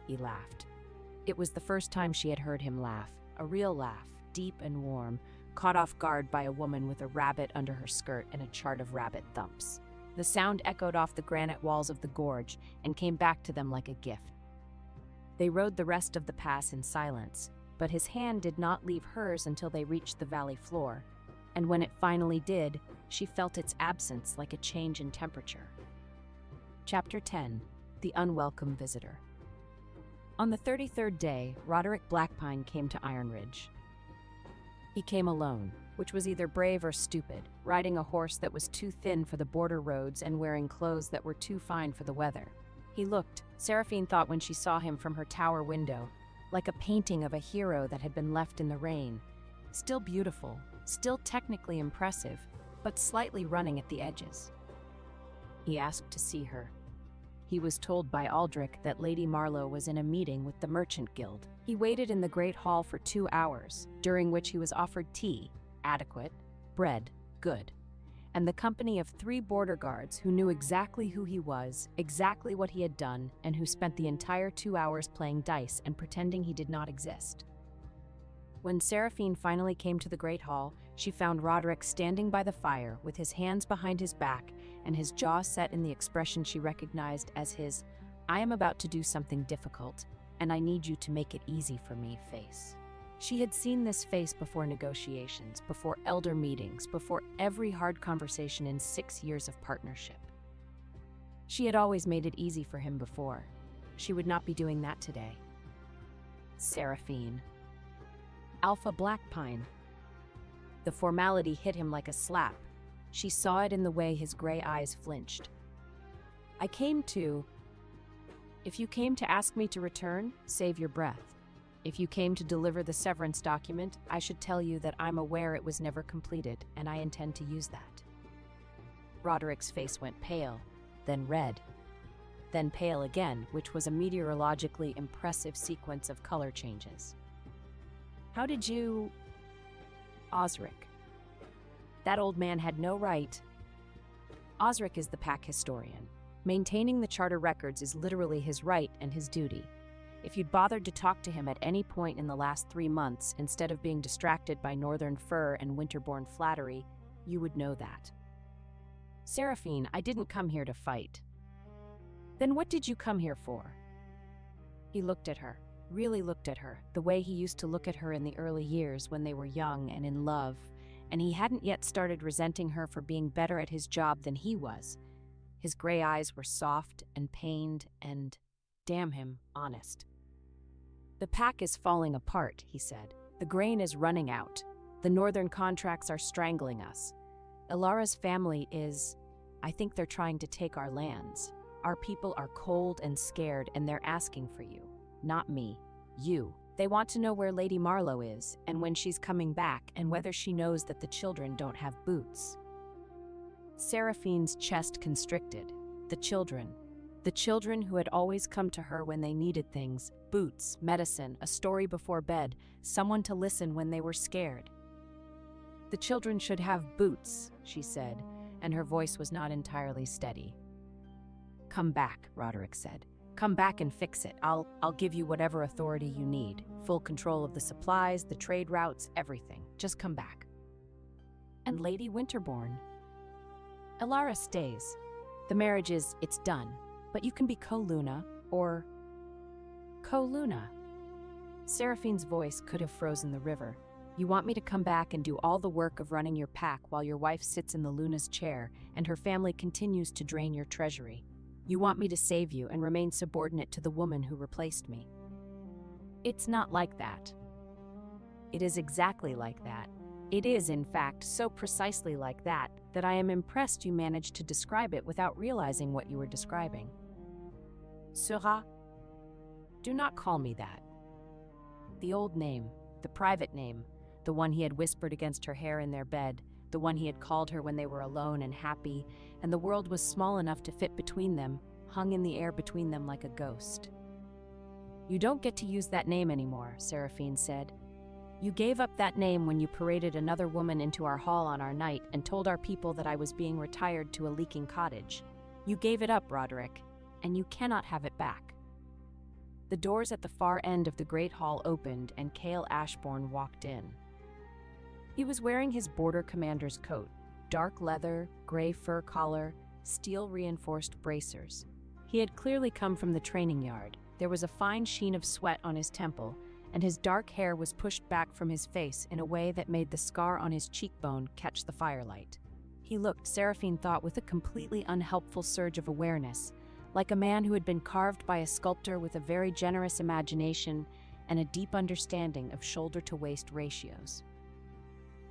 he laughed. It was the first time she had heard him laugh, a real laugh, deep and warm, caught off guard by a woman with a rabbit under her skirt and a chart of rabbit thumps. The sound echoed off the granite walls of the gorge and came back to them like a gift. They rode the rest of the pass in silence, but his hand did not leave hers until they reached the valley floor, and when it finally did, she felt its absence like a change in temperature. Chapter 10. The Unwelcome Visitor. On the 33rd day, Roderick Blackpine came to Iron Ridge. He came alone, which was either brave or stupid, riding a horse that was too thin for the border roads and wearing clothes that were too fine for the weather. He looked, Seraphine thought when she saw him from her tower window, like a painting of a hero that had been left in the rain. Still beautiful, still technically impressive, but slightly running at the edges. He asked to see her. He was told by Aldrich that Lady Marlowe was in a meeting with the Merchant Guild. He waited in the Great Hall for 2 hours, during which he was offered tea, adequate, bread, good, and the company of 3 border guards who knew exactly who he was, exactly what he had done, and who spent the entire 2 hours playing dice and pretending he did not exist. When Seraphine finally came to the Great Hall, she found Roderick standing by the fire with his hands behind his back and his jaw set in the expression she recognized as his "I am about to do something difficult, and I need you to make it easy for me" face. She had seen this face before negotiations, before elder meetings, before every hard conversation in 6 years of partnership. She had always made it easy for him before. She would not be doing that today. Seraphine. Alpha Blackpine. The formality hit him like a slap. She saw it in the way his gray eyes flinched. If you came to ask me to return, save your breath. If you came to deliver the severance document, I should tell you that I'm aware it was never completed, and I intend to use that." Roderick's face went pale, then red, then pale again, which was a meteorologically impressive sequence of color changes. "How did you—" "Osric. That old man had no right." Osric is the pack historian. Maintaining the charter records is literally his right and his duty. If you'd bothered to talk to him at any point in the last 3 months, instead of being distracted by northern fur and winterborn flattery, you would know that. "Seraphine, I didn't come here to fight." "Then what did you come here for?" He looked at her. Really looked at her, the way he used to look at her in the early years when they were young and in love, and he hadn't yet started resenting her for being better at his job than he was. His gray eyes were soft and pained and, damn him, honest. "The pack is falling apart," he said. "The grain is running out. The northern contracts are strangling us. Ilara's family is— I think they're trying to take our lands. Our people are cold and scared, and they're asking for you. Not me. You. They want to know where Lady Marlowe is, and when she's coming back, and whether she knows that the children don't have boots." Seraphine's chest constricted. The children who had always come to her when they needed things, boots, medicine, a story before bed, someone to listen when they were scared. "The children should have boots," she said, and her voice was not entirely steady. "Come back," Roderick said. "Come back and fix it. I'll give you whatever authority you need. Full control of the supplies, the trade routes, everything. Just come back." "And Lady Winterborn?" "Ilara stays. The marriage it's done. But you can be co-Luna, or—" "Co-Luna?" Seraphine's voice could have frozen the river. "You want me to come back and do all the work of running your pack while your wife sits in the Luna's chair and her family continues to drain your treasury. You want me to save you and remain subordinate to the woman who replaced me. It's not like that." "It is exactly like that. It is, in fact, so precisely like that I am impressed you managed to describe it without realizing what you were describing." "Sera?" "Do not call me that." The old name, the private name, the one he had whispered against her hair in their bed, the one he had called her when they were alone and happy, and the world was small enough to fit between them, hung in the air between them like a ghost. "You don't get to use that name anymore," Seraphine said. "You gave up that name when you paraded another woman into our hall on our night and told our people that I was being retired to a leaking cottage. You gave it up, Roderick, and you cannot have it back." The doors at the far end of the Great Hall opened and Cale Ashbourne walked in. He was wearing his border commander's coat, dark leather, gray fur collar, steel-reinforced bracers. He had clearly come from the training yard. There was a fine sheen of sweat on his temple, and his dark hair was pushed back from his face in a way that made the scar on his cheekbone catch the firelight. He looked, Seraphine thought, with a completely unhelpful surge of awareness, like a man who had been carved by a sculptor with a very generous imagination and a deep understanding of shoulder-to-waist ratios.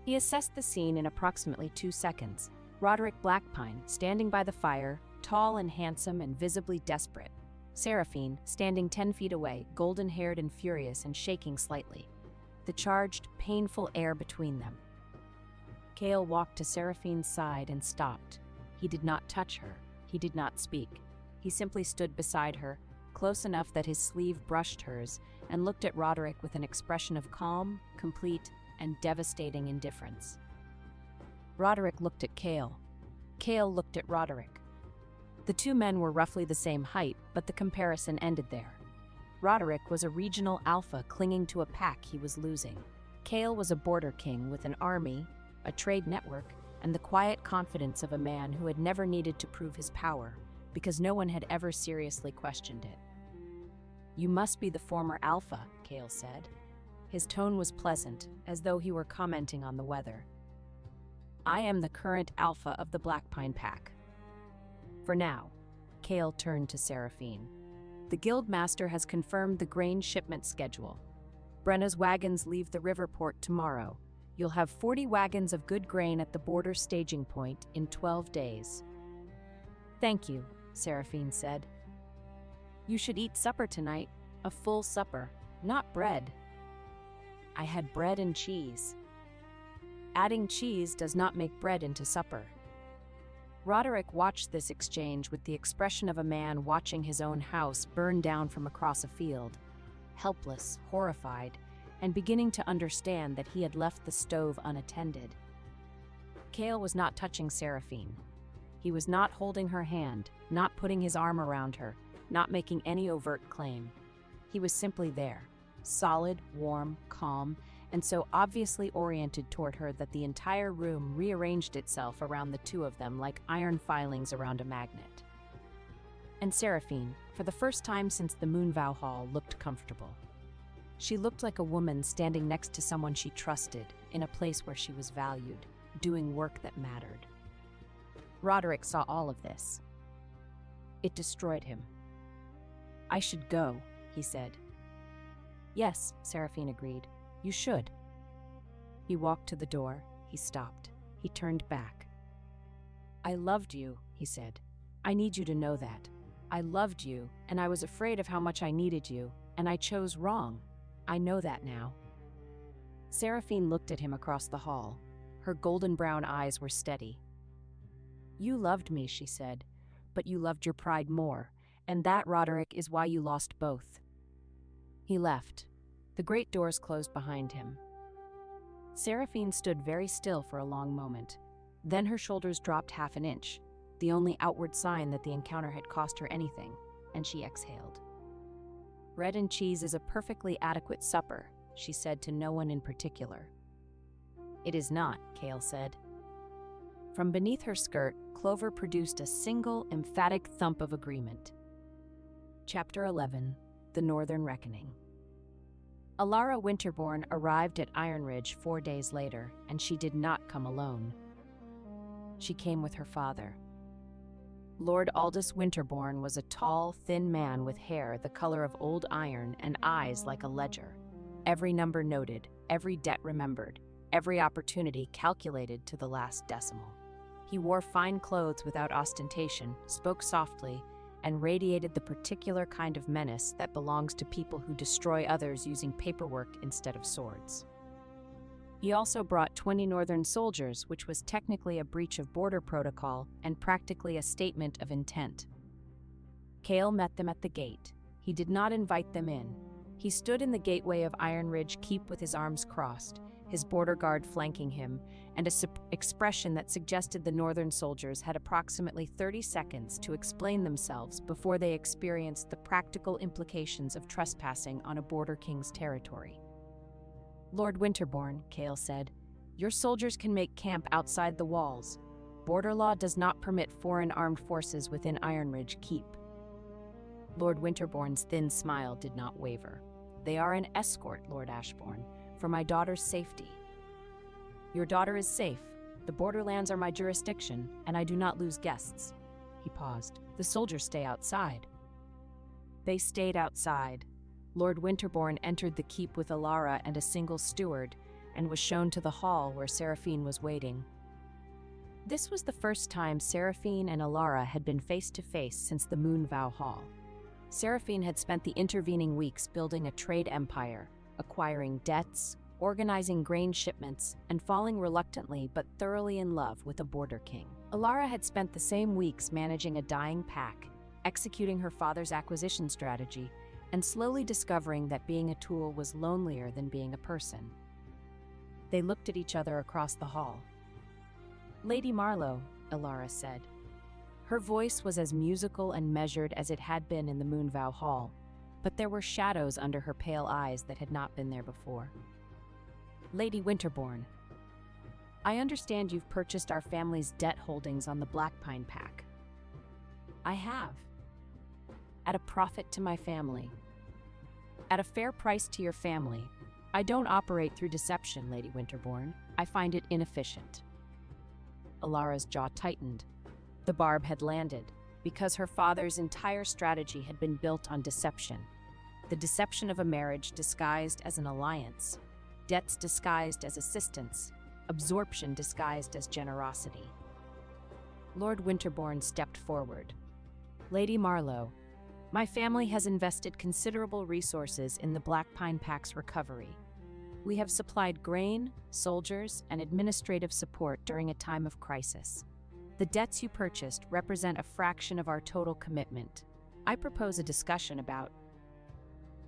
He assessed the scene in approximately 2 seconds. Roderick Blackpine, standing by the fire, tall and handsome and visibly desperate. Seraphine, standing 10 feet away, golden-haired and furious and shaking slightly. The charged, painful air between them. Cale walked to Seraphine's side and stopped. He did not touch her. He did not speak. He simply stood beside her, close enough that his sleeve brushed hers, and looked at Roderick with an expression of calm, complete, and devastating indifference. Roderick looked at Cale. Cale looked at Roderick. The two men were roughly the same height, but the comparison ended there. Roderick was a regional alpha clinging to a pack he was losing. Cale was a border king with an army, a trade network, and the quiet confidence of a man who had never needed to prove his power, because no one had ever seriously questioned it. "You must be the former alpha," Cale said. His tone was pleasant, as though he were commenting on the weather. "I am the current alpha of the Blackpine pack." For now, Cale turned to Seraphine. "The Guildmaster has confirmed the grain shipment schedule. Brenna's wagons leave the river port tomorrow. You'll have 40 wagons of good grain at the border staging point in 12 days. "Thank you," Seraphine said. "You should eat supper tonight, a full supper, not bread." "I had bread and cheese." "Adding cheese does not make bread into supper." Roderick watched this exchange with the expression of a man watching his own house burn down from across a field, helpless, horrified, and beginning to understand that he had left the stove unattended. Cale was not touching Seraphine. He was not holding her hand, not putting his arm around her, not making any overt claim. He was simply there, solid, warm, calm, and so obviously oriented toward her that the entire room rearranged itself around the two of them like iron filings around a magnet. And Seraphine, for the first time since the Moonvow Hall, looked comfortable. She looked like a woman standing next to someone she trusted, in a place where she was valued, doing work that mattered. Roderick saw all of this. It destroyed him. "I should go," he said. "Yes," Seraphine agreed. "You should." He walked to the door. He stopped. He turned back. "I loved you," he said. "I need you to know that. I loved you, and I was afraid of how much I needed you, and I chose wrong. I know that now." Seraphine looked at him across the hall. Her golden brown eyes were steady. "You loved me," she said, "but you loved your pride more, and that, Roderick, is why you lost both." He left. The great doors closed behind him. Seraphine stood very still for a long moment. Then her shoulders dropped half an inch, the only outward sign that the encounter had cost her anything, and she exhaled. "Bread and cheese is a perfectly adequate supper," she said to no one in particular. "It is not," Cale said. From beneath her skirt, Clover produced a single, emphatic thump of agreement. Chapter 11. The Northern Reckoning. Alara Winterbourne arrived at Ironridge 4 days later, and she did not come alone. She came with her father. Lord Aldous Winterbourne was a tall, thin man with hair the color of old iron and eyes like a ledger. Every number noted, every debt remembered, every opportunity calculated to the last decimal. He wore fine clothes without ostentation, spoke softly, and radiated the particular kind of menace that belongs to people who destroy others using paperwork instead of swords. He also brought 20 Northern soldiers, which was technically a breach of border protocol and practically a statement of intent. Cale met them at the gate. He did not invite them in. He stood in the gateway of Ironridge Keep with his arms crossed, his border guard flanking him, and an expression that suggested the northern soldiers had approximately 30 seconds to explain themselves before they experienced the practical implications of trespassing on a border king's territory. "Lord Winterbourne," Cale said, "your soldiers can make camp outside the walls. Border law does not permit foreign armed forces within Ironridge Keep." Lord Winterbourne's thin smile did not waver. "They are an escort, Lord Ashbourne, for my daughter's safety." "Your daughter is safe. The borderlands are my jurisdiction, and I do not lose guests." He paused. "The soldiers stay outside." They stayed outside. Lord Winterbourne entered the keep with Alara and a single steward, and was shown to the hall where Seraphine was waiting. This was the first time Seraphine and Alara had been face-to-face since the Moonvow Hall. Seraphine had spent the intervening weeks building a trade empire, acquiring debts, organizing grain shipments, and falling reluctantly but thoroughly in love with a border king. Alara had spent the same weeks managing a dying pack, executing her father's acquisition strategy, and slowly discovering that being a tool was lonelier than being a person. They looked at each other across the hall. "Lady Marlowe," Alara said. Her voice was as musical and measured as it had been in the Moonvow Hall, but there were shadows under her pale eyes that had not been there before. "Lady Winterbourne, I understand you've purchased our family's debt holdings on the Blackpine Pack." "I have. At a profit to my family. At a fair price to your family. I don't operate through deception, Lady Winterbourne. I find it inefficient." Alara's jaw tightened. The barb had landed, because her father's entire strategy had been built on deception. The deception of a marriage disguised as an alliance, debts disguised as assistance, absorption disguised as generosity. Lord Winterbourne stepped forward. "Lady Marlowe, my family has invested considerable resources in the Blackpine Pack's recovery. We have supplied grain, soldiers, and administrative support during a time of crisis. The debts you purchased represent a fraction of our total commitment. I propose a discussion about—"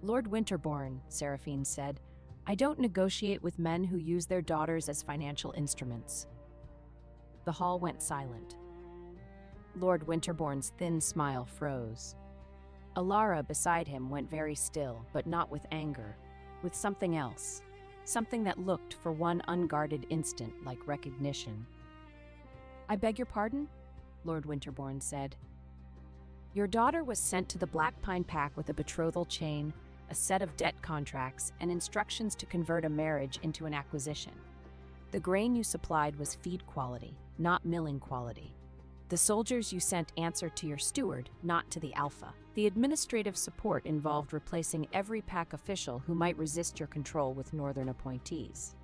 "Lord Winterbourne," Seraphine said, "I don't negotiate with men who use their daughters as financial instruments." The hall went silent. Lord Winterbourne's thin smile froze. Alara beside him went very still, but not with anger, with something else. Something that looked, for one unguarded instant, like recognition. "I beg your pardon?" Lord Winterbourne said. "Your daughter was sent to the Blackpine Pack with a betrothal chain, a set of debt contracts, and instructions to convert a marriage into an acquisition. The grain you supplied was feed quality, not milling quality. The soldiers you sent answered to your steward, not to the Alpha. The administrative support involved replacing every pack official who might resist your control with northern appointees."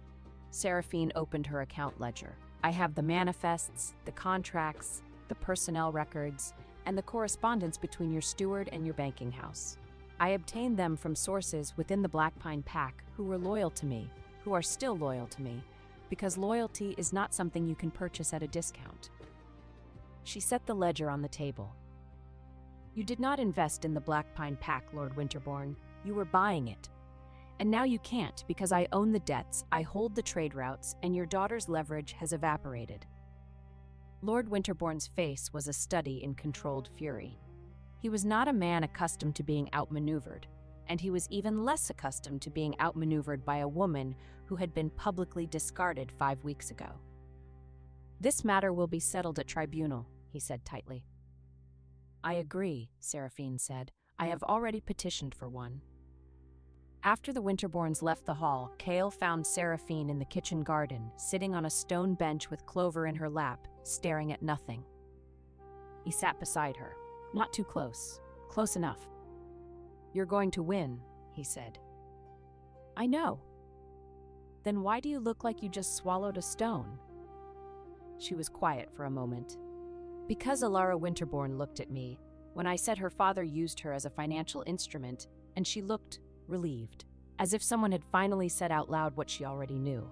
Seraphine opened her account ledger. "I have the manifests, the contracts, the personnel records, and the correspondence between your steward and your banking house. I obtained them from sources within the Blackpine Pack who were loyal to me, who are still loyal to me, because loyalty is not something you can purchase at a discount." She set the ledger on the table. "You did not invest in the Blackpine Pack, Lord Winterbourne. You were buying it. And now you can't, because I own the debts, I hold the trade routes, and your daughter's leverage has evaporated." Lord Winterbourne's face was a study in controlled fury. He was not a man accustomed to being outmaneuvered, and he was even less accustomed to being outmaneuvered by a woman who had been publicly discarded 5 weeks ago. "This matter will be settled at tribunal," he said tightly. "I agree," Seraphine said. "I have already petitioned for one." After the Winterbournes left the hall, Cale found Seraphine in the kitchen garden, sitting on a stone bench with Clover in her lap, staring at nothing. He sat beside her. "Not too close. Close enough." "You're going to win," he said. "I know." "Then why do you look like you just swallowed a stone?" She was quiet for a moment. "Because Alara Winterbourne looked at me when I said her father used her as a financial instrument, and she looked relieved, as if someone had finally said out loud what she already knew.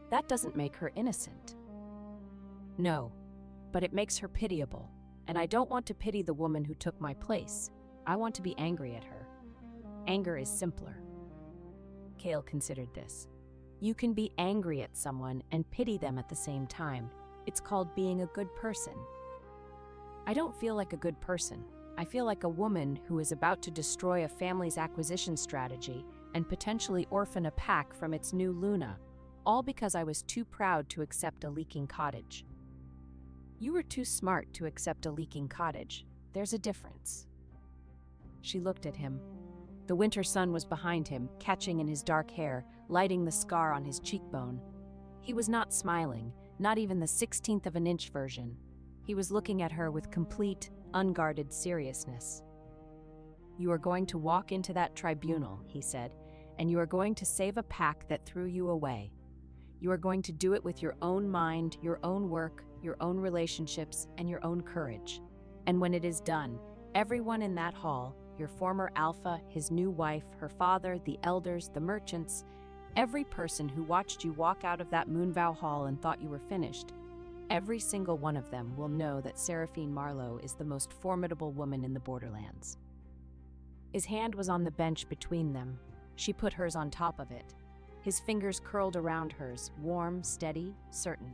That doesn't make her innocent." "No, but it makes her pitiable, and I don't want to pity the woman who took my place. I want to be angry at her. Anger is simpler." Cale considered this. You can be angry at someone and pity them at the same time. It's called being a good person. I don't feel like a good person. I feel like a woman who is about to destroy a family's acquisition strategy and potentially orphan a pack from its new Luna, all because I was too proud to accept a leaking cottage. You were too smart to accept a leaking cottage. There's a difference. She looked at him. The winter sun was behind him, catching in his dark hair, lighting the scar on his cheekbone. He was not smiling, not even the 16th of an inch version. He was looking at her with complete, unguarded seriousness. You are going to walk into that tribunal, he said, and you are going to save a pack that threw you away. You are going to do it with your own mind, your own work, your own relationships, and your own courage. And when it is done, everyone in that hall, your former alpha, his new wife, her father, the elders, the merchants, every person who watched you walk out of that Moonvow Hall and thought you were finished, every single one of them will know that Seraphine Marlowe is the most formidable woman in the Borderlands. His hand was on the bench between them. She put hers on top of it. His fingers curled around hers, warm, steady, certain.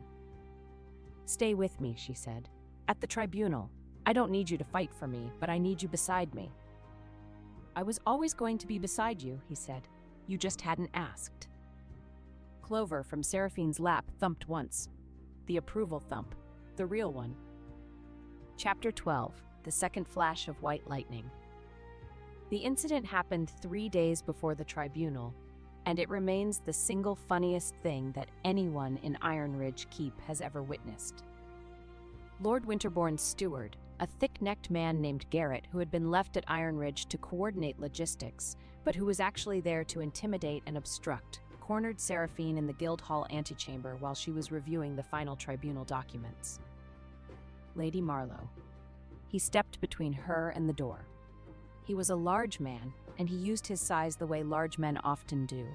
Stay with me, she said. At the tribunal. I don't need you to fight for me, but I need you beside me. I was always going to be beside you, he said. You just hadn't asked. Clover from Seraphine's lap thumped once. The approval thump. The real one. Chapter 12. The second flash of white lightning. The incident happened 3 days before the tribunal, and it remains the single funniest thing that anyone in Ironridge Keep has ever witnessed. Lord Winterbourne's steward, a thick-necked man named Garrett who had been left at Ironridge to coordinate logistics, but who was actually there to intimidate and obstruct, cornered Seraphine in the Guildhall antechamber while she was reviewing the final tribunal documents. Lady Marlowe. He stepped between her and the door. He was a large man, and he used his size the way large men often do,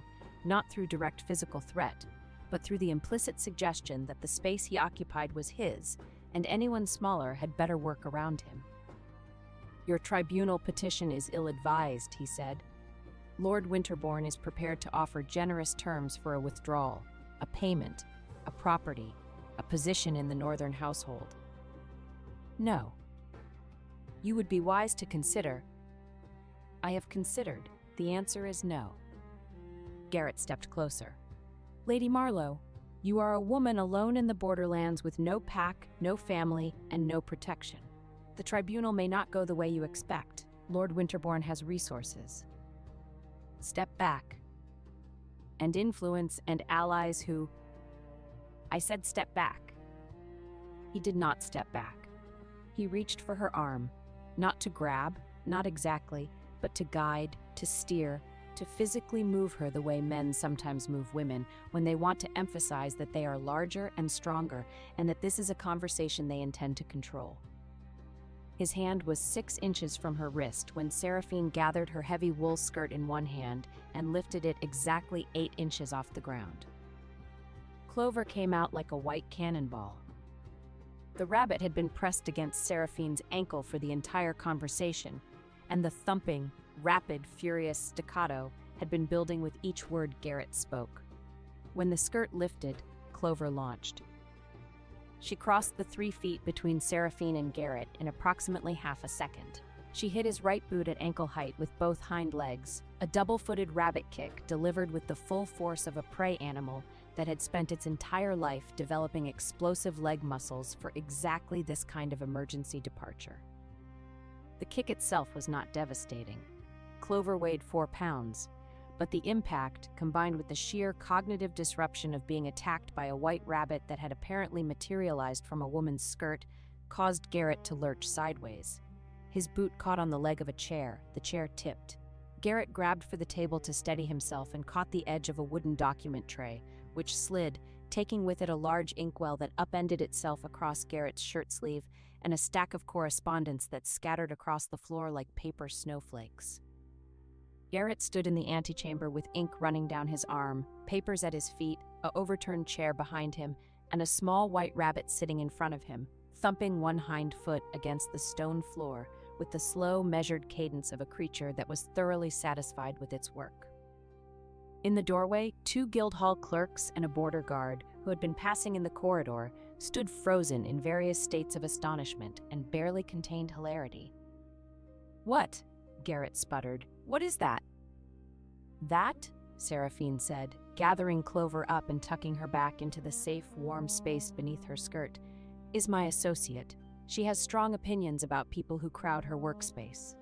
not through direct physical threat, but through the implicit suggestion that the space he occupied was his, and anyone smaller had better work around him. Your tribunal petition is ill-advised, he said. Lord Winterbourne is prepared to offer generous terms for a withdrawal, a payment, a property, a position in the northern household. No. You would be wise to consider. I have considered. The answer is no. Garrett stepped closer. Lady Marlowe, you are a woman alone in the Borderlands with no pack, no family, and no protection. The tribunal may not go the way you expect. Lord Winterbourne has resources. Step back. And influence and allies who... I said step back. He did not step back. He reached for her arm, not to grab, not exactly, but to guide, to steer, to physically move her the way men sometimes move women when they want to emphasize that they are larger and stronger and that this is a conversation they intend to control. His hand was 6 inches from her wrist when Seraphine gathered her heavy wool skirt in one hand and lifted it exactly 8 inches off the ground. Clover came out like a white cannonball. The rabbit had been pressed against Seraphine's ankle for the entire conversation, and the thumping, rapid, furious staccato had been building with each word Garrett spoke. When the skirt lifted, Clover launched. She crossed the 3 feet between Seraphine and Garrett in approximately half a second. She hit his right boot at ankle height with both hind legs, a double-footed rabbit kick delivered with the full force of a prey animal that had spent its entire life developing explosive leg muscles for exactly this kind of emergency departure. The kick itself was not devastating. Clover weighed 4 pounds, but the impact, combined with the sheer cognitive disruption of being attacked by a white rabbit that had apparently materialized from a woman's skirt, caused Garrett to lurch sideways. His boot caught on the leg of a chair. The chair tipped. Garrett grabbed for the table to steady himself and caught the edge of a wooden document tray, which slid, taking with it a large inkwell that upended itself across Garrett's shirt sleeve and a stack of correspondence that scattered across the floor like paper snowflakes. Garrett stood in the antechamber with ink running down his arm, papers at his feet, a overturned chair behind him, and a small white rabbit sitting in front of him, thumping one hind foot against the stone floor with the slow, measured cadence of a creature that was thoroughly satisfied with its work. In the doorway, 2 Guildhall clerks and a border guard, who had been passing in the corridor, stood frozen in various states of astonishment and barely contained hilarity. "What?" Garrett sputtered. "What is that?" "That," Seraphine said, gathering Clover up and tucking her back into the safe, warm space beneath her skirt, "is my associate. She has strong opinions about people who crowd her workspace."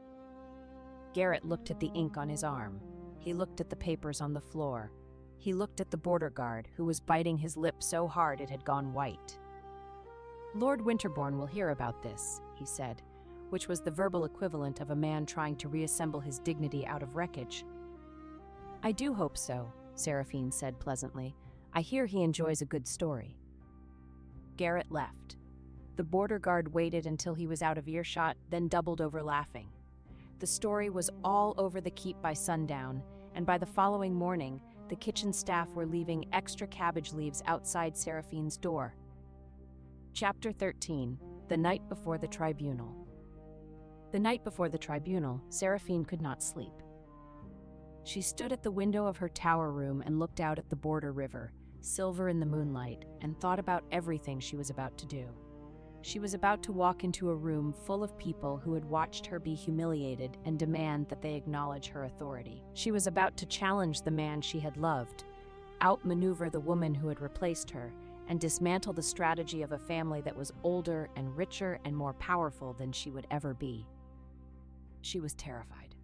Garrett looked at the ink on his arm. He looked at the papers on the floor. He looked at the border guard, who was biting his lip so hard it had gone white. "Lord Winterbourne will hear about this," he said, which was the verbal equivalent of a man trying to reassemble his dignity out of wreckage. "I do hope so," Seraphine said pleasantly. "I hear he enjoys a good story." Garrett left. The border guard waited until he was out of earshot, then doubled over laughing. The story was all over the keep by sundown, and by the following morning, the kitchen staff were leaving extra cabbage leaves outside Seraphine's door. Chapter 13. The Night Before the Tribunal. The night before the tribunal, Seraphine could not sleep. She stood at the window of her tower room and looked out at the border river, silver in the moonlight, and thought about everything she was about to do. She was about to walk into a room full of people who had watched her be humiliated and demand that they acknowledge her authority. She was about to challenge the man she had loved, outmaneuver the woman who had replaced her, and dismantle the strategy of a family that was older and richer and more powerful than she would ever be. She was terrified.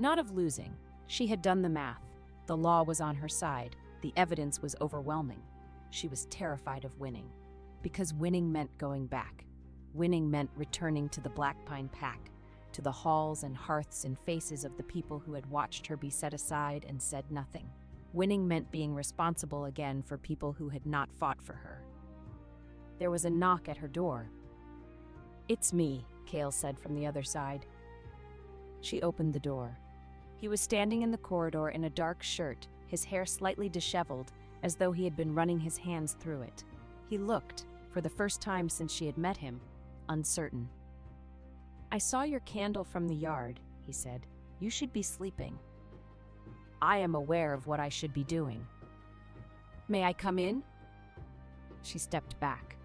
Not of losing. She had done the math. The law was on her side. The evidence was overwhelming. She was terrified of winning. Because winning meant going back. Winning meant returning to the Black Pine Pack, to the halls and hearths and faces of the people who had watched her be set aside and said nothing. Winning meant being responsible again for people who had not fought for her. There was a knock at her door. "It's me," Cale said from the other side. She opened the door. He was standing in the corridor in a dark shirt, his hair slightly disheveled, as though he had been running his hands through it. He looked, for the first time since she had met him, uncertain. "I saw your candle from the yard," he said. "You should be sleeping." "I am aware of what I should be doing." "May I come in?" She stepped back.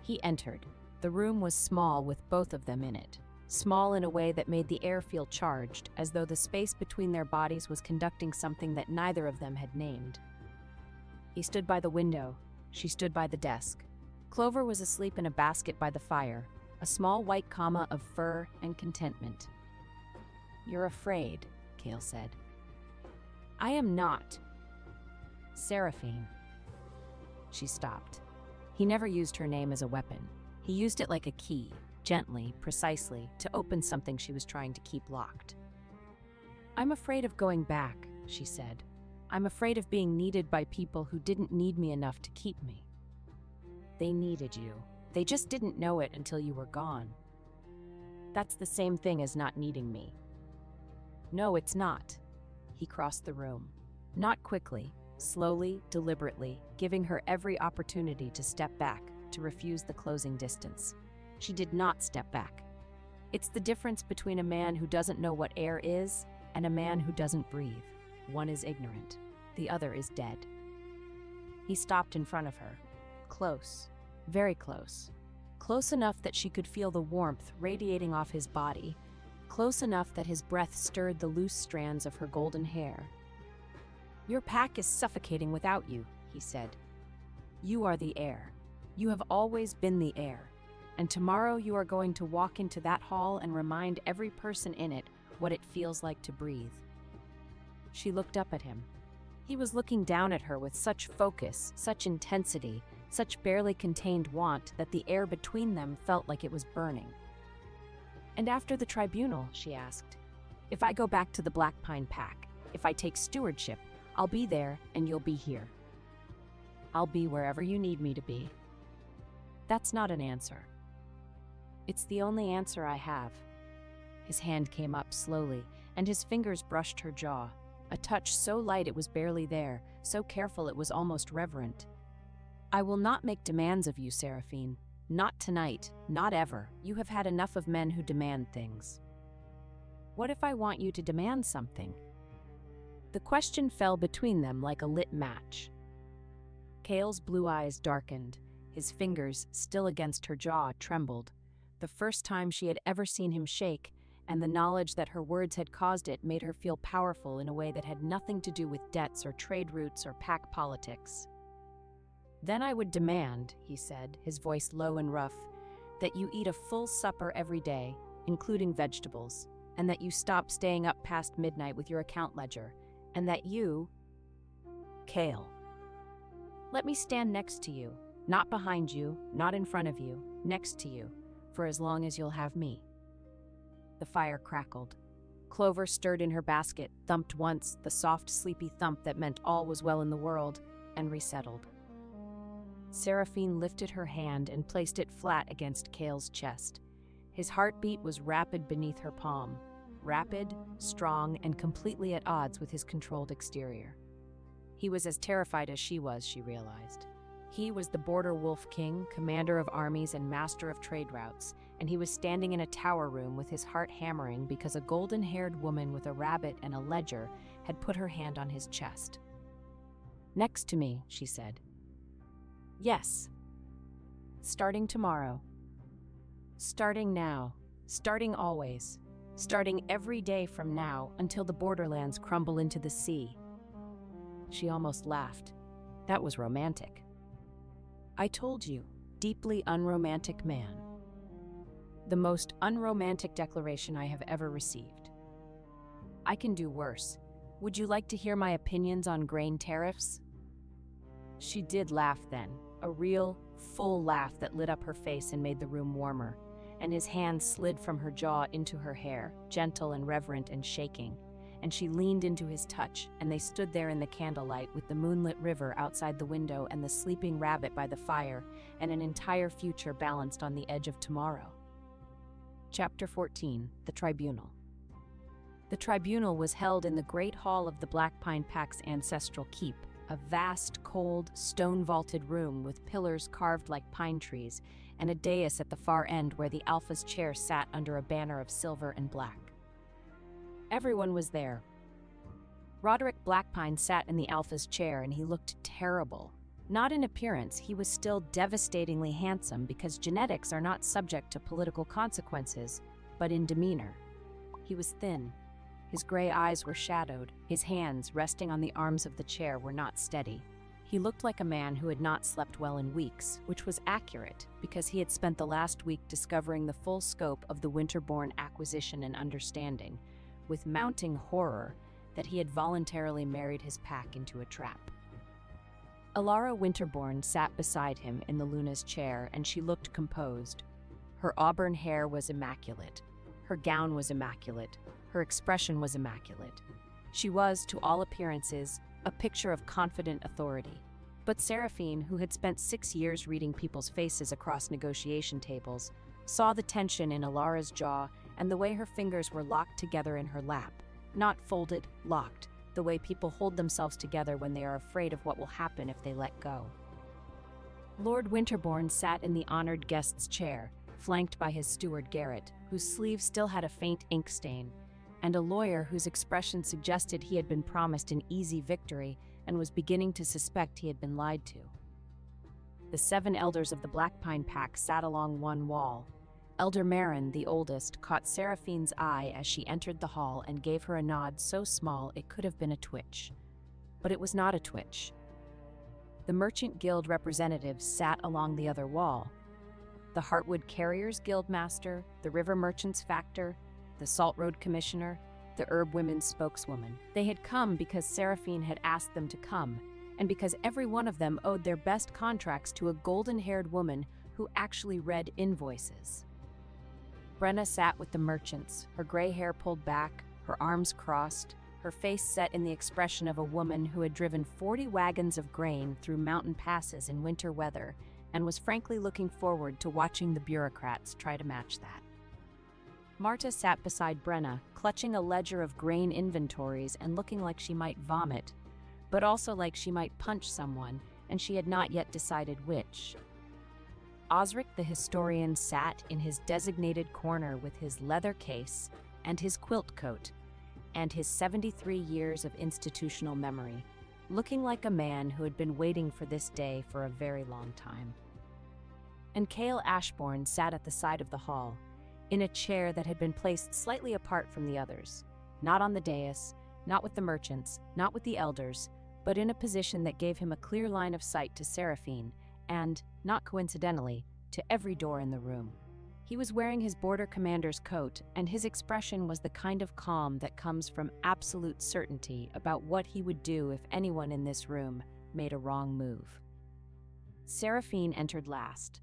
He entered. The room was small with both of them in it. Small in a way that made the air feel charged, as though the space between their bodies was conducting something that neither of them had named. He stood by the window. She stood by the desk. Clover was asleep in a basket by the fire, a small white comma of fur and contentment. "You're afraid," Cale said. "I am not." "Seraphine." She stopped. He never used her name as a weapon. He used it like a key, gently, precisely, to open something she was trying to keep locked. "I'm afraid of going back," she said. "I'm afraid of being needed by people who didn't need me enough to keep me." "They needed you. They just didn't know it until you were gone." "That's the same thing as not needing me." "No, it's not." He crossed the room. Not quickly, slowly, deliberately, giving her every opportunity to step back, to refuse the closing distance. She did not step back. It's the difference between a man who doesn't know what air is and a man who doesn't breathe. One is ignorant. The other is dead. He stopped in front of her. Close. Very close. Close enough that she could feel the warmth radiating off his body. Close enough that his breath stirred the loose strands of her golden hair. "Your pack is suffocating without you," he said. "You are the air. You have always been the air. And tomorrow you are going to walk into that hall and remind every person in it what it feels like to breathe." She looked up at him. He was looking down at her with such focus, such intensity, such barely contained want that the air between them felt like it was burning. "And after the tribunal," she asked, "if I go back to the Black Pine Pack, if I take stewardship, I'll be there and you'll be here. I'll be wherever you need me to be." "That's not an answer." "It's the only answer I have." His hand came up slowly, and his fingers brushed her jaw. A touch so light it was barely there, so careful it was almost reverent. "I will not make demands of you, Seraphine. Not tonight, not ever. You have had enough of men who demand things." "What if I want you to demand something?" The question fell between them like a lit match. Cale's blue eyes darkened. His fingers, still against her jaw, trembled. The first time she had ever seen him shake, and the knowledge that her words had caused it made her feel powerful in a way that had nothing to do with debts or trade routes or pack politics. "Then I would demand," he said, his voice low and rough, "that you eat a full supper every day, including vegetables, and that you stop staying up past midnight with your account ledger, and that you—" "Cale, let me stand next to you, not behind you, not in front of you, next to you, for as long as you'll have me." The fire crackled. Clover stirred in her basket, thumped once, the soft, sleepy thump that meant all was well in the world, and resettled. Seraphine lifted her hand and placed it flat against Cale's chest. His heartbeat was rapid beneath her palm, rapid, strong, and completely at odds with his controlled exterior. He was as terrified as she was, she realized. He was the Border Wolf King, commander of armies and master of trade routes, and he was standing in a tower room with his heart hammering because a golden-haired woman with a rabbit and a ledger had put her hand on his chest. "Next to me," she said. "Yes. Starting tomorrow. Starting now. Starting always. Starting every day from now until the borderlands crumble into the sea." She almost laughed. That was romantic. "I told you, deeply unromantic man. The most unromantic declaration I have ever received. I can do worse. Would you like to hear my opinions on grain tariffs?" She did laugh then, a real, full laugh that lit up her face and made the room warmer, and his hand slid from her jaw into her hair, gentle and reverent and shaking, and she leaned into his touch, and they stood there in the candlelight with the moonlit river outside the window and the sleeping rabbit by the fire, and an entire future balanced on the edge of tomorrow. Chapter 14, The Tribunal. The tribunal was held in the great hall of the Black Pine Pack's ancestral keep, a vast, cold, stone-vaulted room with pillars carved like pine trees, and a dais at the far end where the Alpha's chair sat under a banner of silver and black. Everyone was there. Roderick Blackpine sat in the Alpha's chair, and he looked terrible. Not in appearance, he was still devastatingly handsome because genetics are not subject to political consequences, but in demeanor. He was thin. His gray eyes were shadowed. His hands, resting on the arms of the chair, were not steady. He looked like a man who had not slept well in weeks, which was accurate because he had spent the last week discovering the full scope of the Winterborn acquisition and understanding, with mounting horror, that he had voluntarily married his pack into a trap. Alara Winterborn sat beside him in the Luna's chair, and she looked composed. Her auburn hair was immaculate. Her gown was immaculate. Her expression was immaculate. She was, to all appearances, a picture of confident authority. But Seraphine, who had spent 6 years reading people's faces across negotiation tables, saw the tension in Alara's jaw and the way her fingers were locked together in her lap. Not folded, locked, the way people hold themselves together when they are afraid of what will happen if they let go. Lord Winterborn sat in the honored guest's chair, flanked by his steward Garrett, whose sleeve still had a faint ink stain, and a lawyer whose expression suggested he had been promised an easy victory and was beginning to suspect he had been lied to. The 7 elders of the Black Pine Pack sat along one wall. Elder Marin, the oldest, caught Seraphine's eye as she entered the hall and gave her a nod so small it could have been a twitch. But it was not a twitch. The Merchant Guild representatives sat along the other wall. The Heartwood Carriers Guild Master, the River Merchants Factor, the Salt Road Commissioner, the Herb Women's spokeswoman. They had come because Seraphine had asked them to come, and because every one of them owed their best contracts to a golden-haired woman who actually read invoices. Brenna sat with the merchants, her gray hair pulled back, her arms crossed, her face set in the expression of a woman who had driven 40 wagons of grain through mountain passes in winter weather and was frankly looking forward to watching the bureaucrats try to match that. Marta sat beside Brenna, clutching a ledger of grain inventories and looking like she might vomit, but also like she might punch someone, and she had not yet decided which. Osric the historian sat in his designated corner with his leather case and his quilt coat, and his 73 years of institutional memory, looking like a man who had been waiting for this day for a very long time. And Cale Ashbourne sat at the side of the hall, in a chair that had been placed slightly apart from the others, not on the dais, not with the merchants, not with the elders, but in a position that gave him a clear line of sight to Seraphine and, not coincidentally, to every door in the room. He was wearing his border commander's coat, and his expression was the kind of calm that comes from absolute certainty about what he would do if anyone in this room made a wrong move. Seraphine entered last.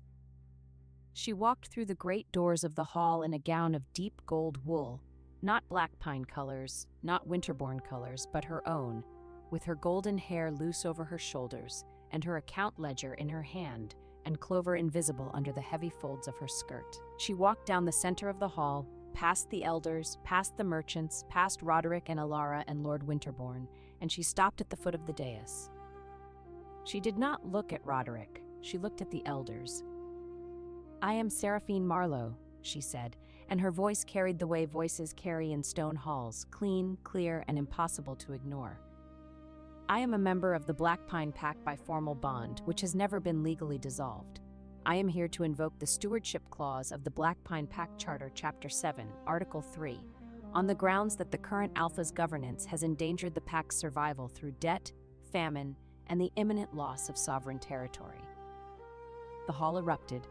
She walked through the great doors of the hall in a gown of deep gold wool, not black pine colors, not Winterbourne colors, but her own, with her golden hair loose over her shoulders and her account ledger in her hand and Clover invisible under the heavy folds of her skirt. She walked down the center of the hall, past the elders, past the merchants, past Roderick and Alara and Lord Winterbourne, and she stopped at the foot of the dais. She did not look at Roderick, she looked at the elders. "I am Seraphine Marlowe," she said, and her voice carried the way voices carry in stone halls, clean, clear, and impossible to ignore. "I am a member of the Black Pine Pack by formal bond, which has never been legally dissolved. I am here to invoke the Stewardship Clause of the Black Pine Pack Charter, Chapter 7, Article 3, on the grounds that the current Alpha's governance has endangered the Pack's survival through debt, famine, and the imminent loss of sovereign territory." The hall erupted.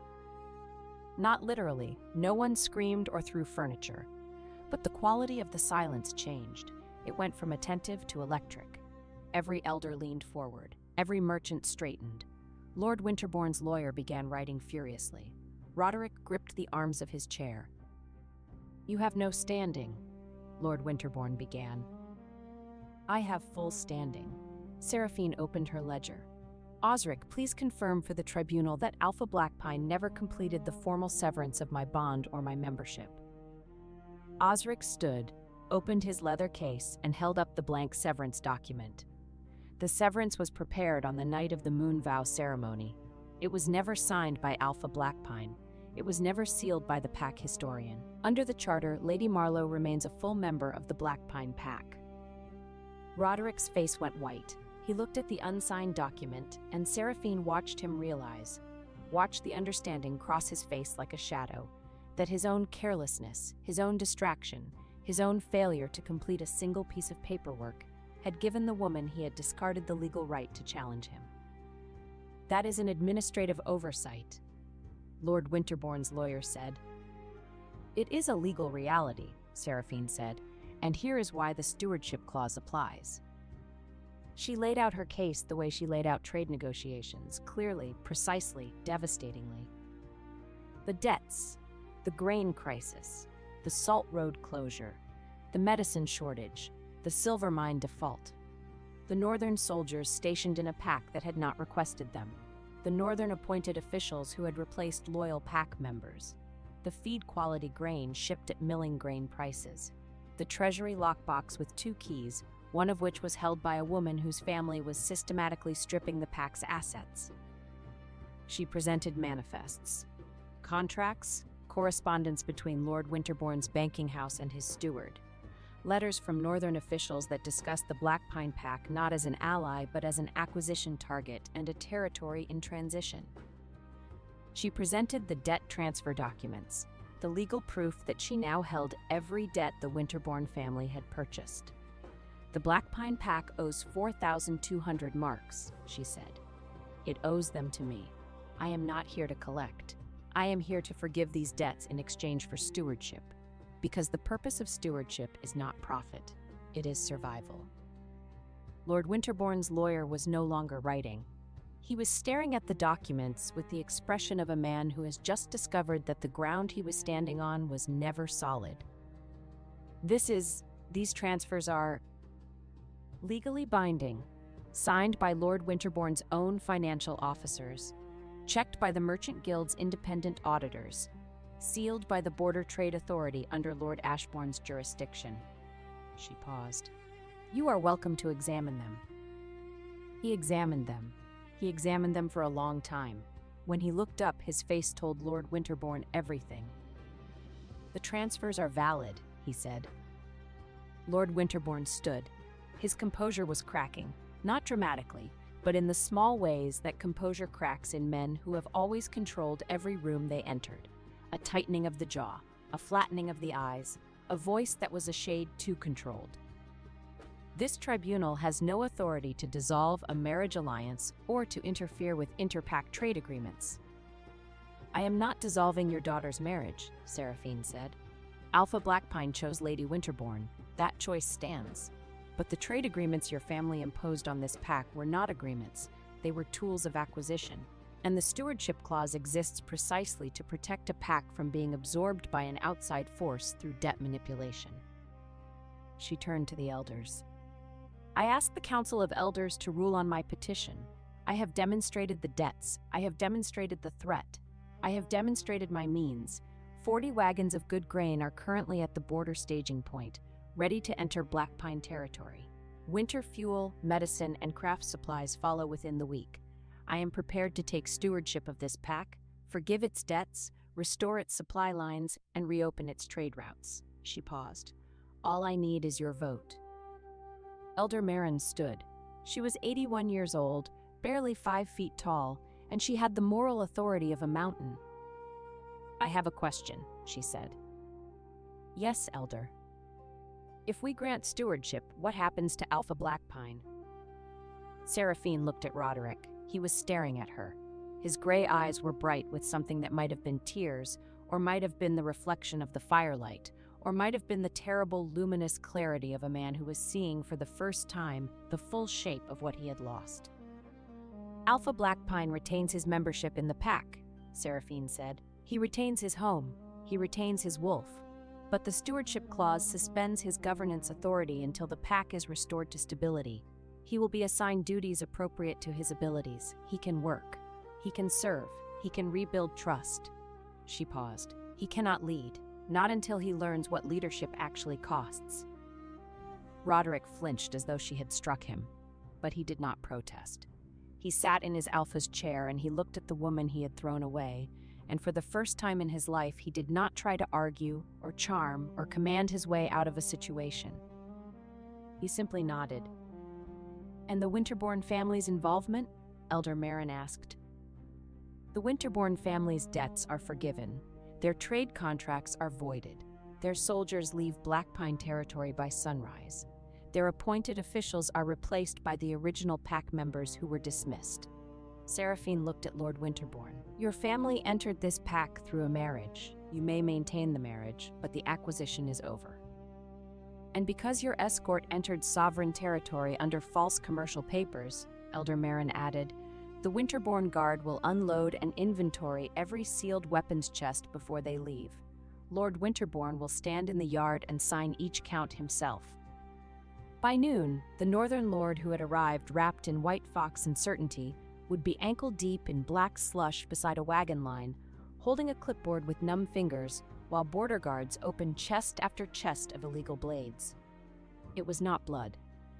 Not literally, no one screamed or threw furniture, but the quality of the silence changed. It went from attentive to electric. Every elder leaned forward. Every merchant straightened. Lord Winterbourne's lawyer began writing furiously. Roderick gripped the arms of his chair. "You have no standing," Lord Winterbourne began. "I have full standing." Seraphine opened her ledger. "Osric, please confirm for the tribunal that Alpha Blackpine never completed the formal severance of my bond or my membership." Osric stood, opened his leather case, and held up the blank severance document. The severance was prepared on the night of the moon vow ceremony. It was never signed by Alpha Blackpine. It was never sealed by the pack historian. Under the charter, Lady Marlowe remains a full member of the Blackpine Pack. Roderick's face went white. He looked at the unsigned document, and Seraphine watched him realize, watched the understanding cross his face like a shadow, that his own carelessness, his own distraction, his own failure to complete a single piece of paperwork had given the woman he had discarded the legal right to challenge him. "That is an administrative oversight," Lord Winterbourne's lawyer said. "It is a legal reality," Seraphine said, "and here is why the Stewardship Clause applies." She laid out her case the way she laid out trade negotiations, clearly, precisely, devastatingly. The debts, the grain crisis, the salt road closure, the medicine shortage, the silver mine default, the northern soldiers stationed in a pack that had not requested them, the northern appointed officials who had replaced loyal pack members, the feed-quality grain shipped at milling grain prices, the treasury lockbox with 2 keys, one of which was held by a woman whose family was systematically stripping the pack's assets. She presented manifests, contracts, correspondence between Lord Winterbourne's banking house and his steward, letters from northern officials that discussed the Black Pine Pack not as an ally but as an acquisition target and a territory in transition. She presented the debt transfer documents, the legal proof that she now held every debt the Winterbourne family had purchased. "The Black Pine Pack owes 4,200 marks," she said. "It owes them to me. I am not here to collect. I am here to forgive these debts in exchange for stewardship. Because the purpose of stewardship is not profit, it is survival." Lord Winterbourne's lawyer was no longer writing. He was staring at the documents with the expression of a man who has just discovered that the ground he was standing on was never solid. These transfers are legally binding, signed by Lord Winterbourne's own financial officers, checked by the Merchant Guild's independent auditors, sealed by the Border Trade Authority under Lord Ashbourne's jurisdiction." She paused. "You are welcome to examine them." He examined them. He examined them for a long time. When he looked up, his face told Lord Winterbourne everything. "The transfers are valid," he said. Lord Winterbourne stood. His composure was cracking, not dramatically, but in the small ways that composure cracks in men who have always controlled every room they entered. A tightening of the jaw, a flattening of the eyes, a voice that was a shade too controlled. This tribunal has no authority to dissolve a marriage alliance or to interfere with inter-pack trade agreements. I am not dissolving your daughter's marriage, Seraphine said. Alpha Blackpine chose Lady Winterbourne. That choice stands. But the trade agreements your family imposed on this pack were not agreements. They were tools of acquisition. And the stewardship clause exists precisely to protect a pack from being absorbed by an outside force through debt manipulation. She turned to the elders. I ask the Council of Elders to rule on my petition. I have demonstrated the debts. I have demonstrated the threat. I have demonstrated my means. 40 wagons of good grain are currently at the border staging point, ready to enter Blackpine territory. Winter fuel, medicine, and craft supplies follow within the week. I am prepared to take stewardship of this pack, forgive its debts, restore its supply lines, and reopen its trade routes. She paused. All I need is your vote. Elder Marin stood. She was 81 years old, barely 5 feet tall, and she had the moral authority of a mountain. I have a question, she said. Yes, Elder. If we grant stewardship, what happens to Alpha Blackpine? Seraphine looked at Roderick. He was staring at her. His gray eyes were bright with something that might have been tears, or might have been the reflection of the firelight, or might have been the terrible, luminous clarity of a man who was seeing for the first time the full shape of what he had lost. Alpha Blackpine retains his membership in the pack, Seraphine said. He retains his home. He retains his wolf. But the stewardship clause suspends his governance authority until the pack is restored to stability. He will be assigned duties appropriate to his abilities. He can work. He can serve. He can rebuild trust. She paused. He cannot lead. Not until he learns what leadership actually costs. Roderick flinched as though she had struck him, but he did not protest. He sat in his Alpha's chair and he looked at the woman he had thrown away, and for the first time in his life he did not try to argue or charm or command his way out of a situation. He simply nodded. And the Winterbourne family's involvement? Elder Marin asked. The Winterbourne family's debts are forgiven. Their trade contracts are voided. Their soldiers leave Blackpine territory by sunrise. Their appointed officials are replaced by the original pack members who were dismissed. Seraphine looked at Lord Winterbourne. Your family entered this pack through a marriage. You may maintain the marriage, but the acquisition is over. And because your escort entered sovereign territory under false commercial papers, Elder Marin added, the Winterbourne Guard will unload and inventory every sealed weapons chest before they leave. Lord Winterbourne will stand in the yard and sign each count himself. By noon, the Northern Lord who had arrived wrapped in white fox and certainty would be ankle-deep in black slush beside a wagon line, holding a clipboard with numb fingers, while border guards opened chest after chest of illegal blades. It was not blood.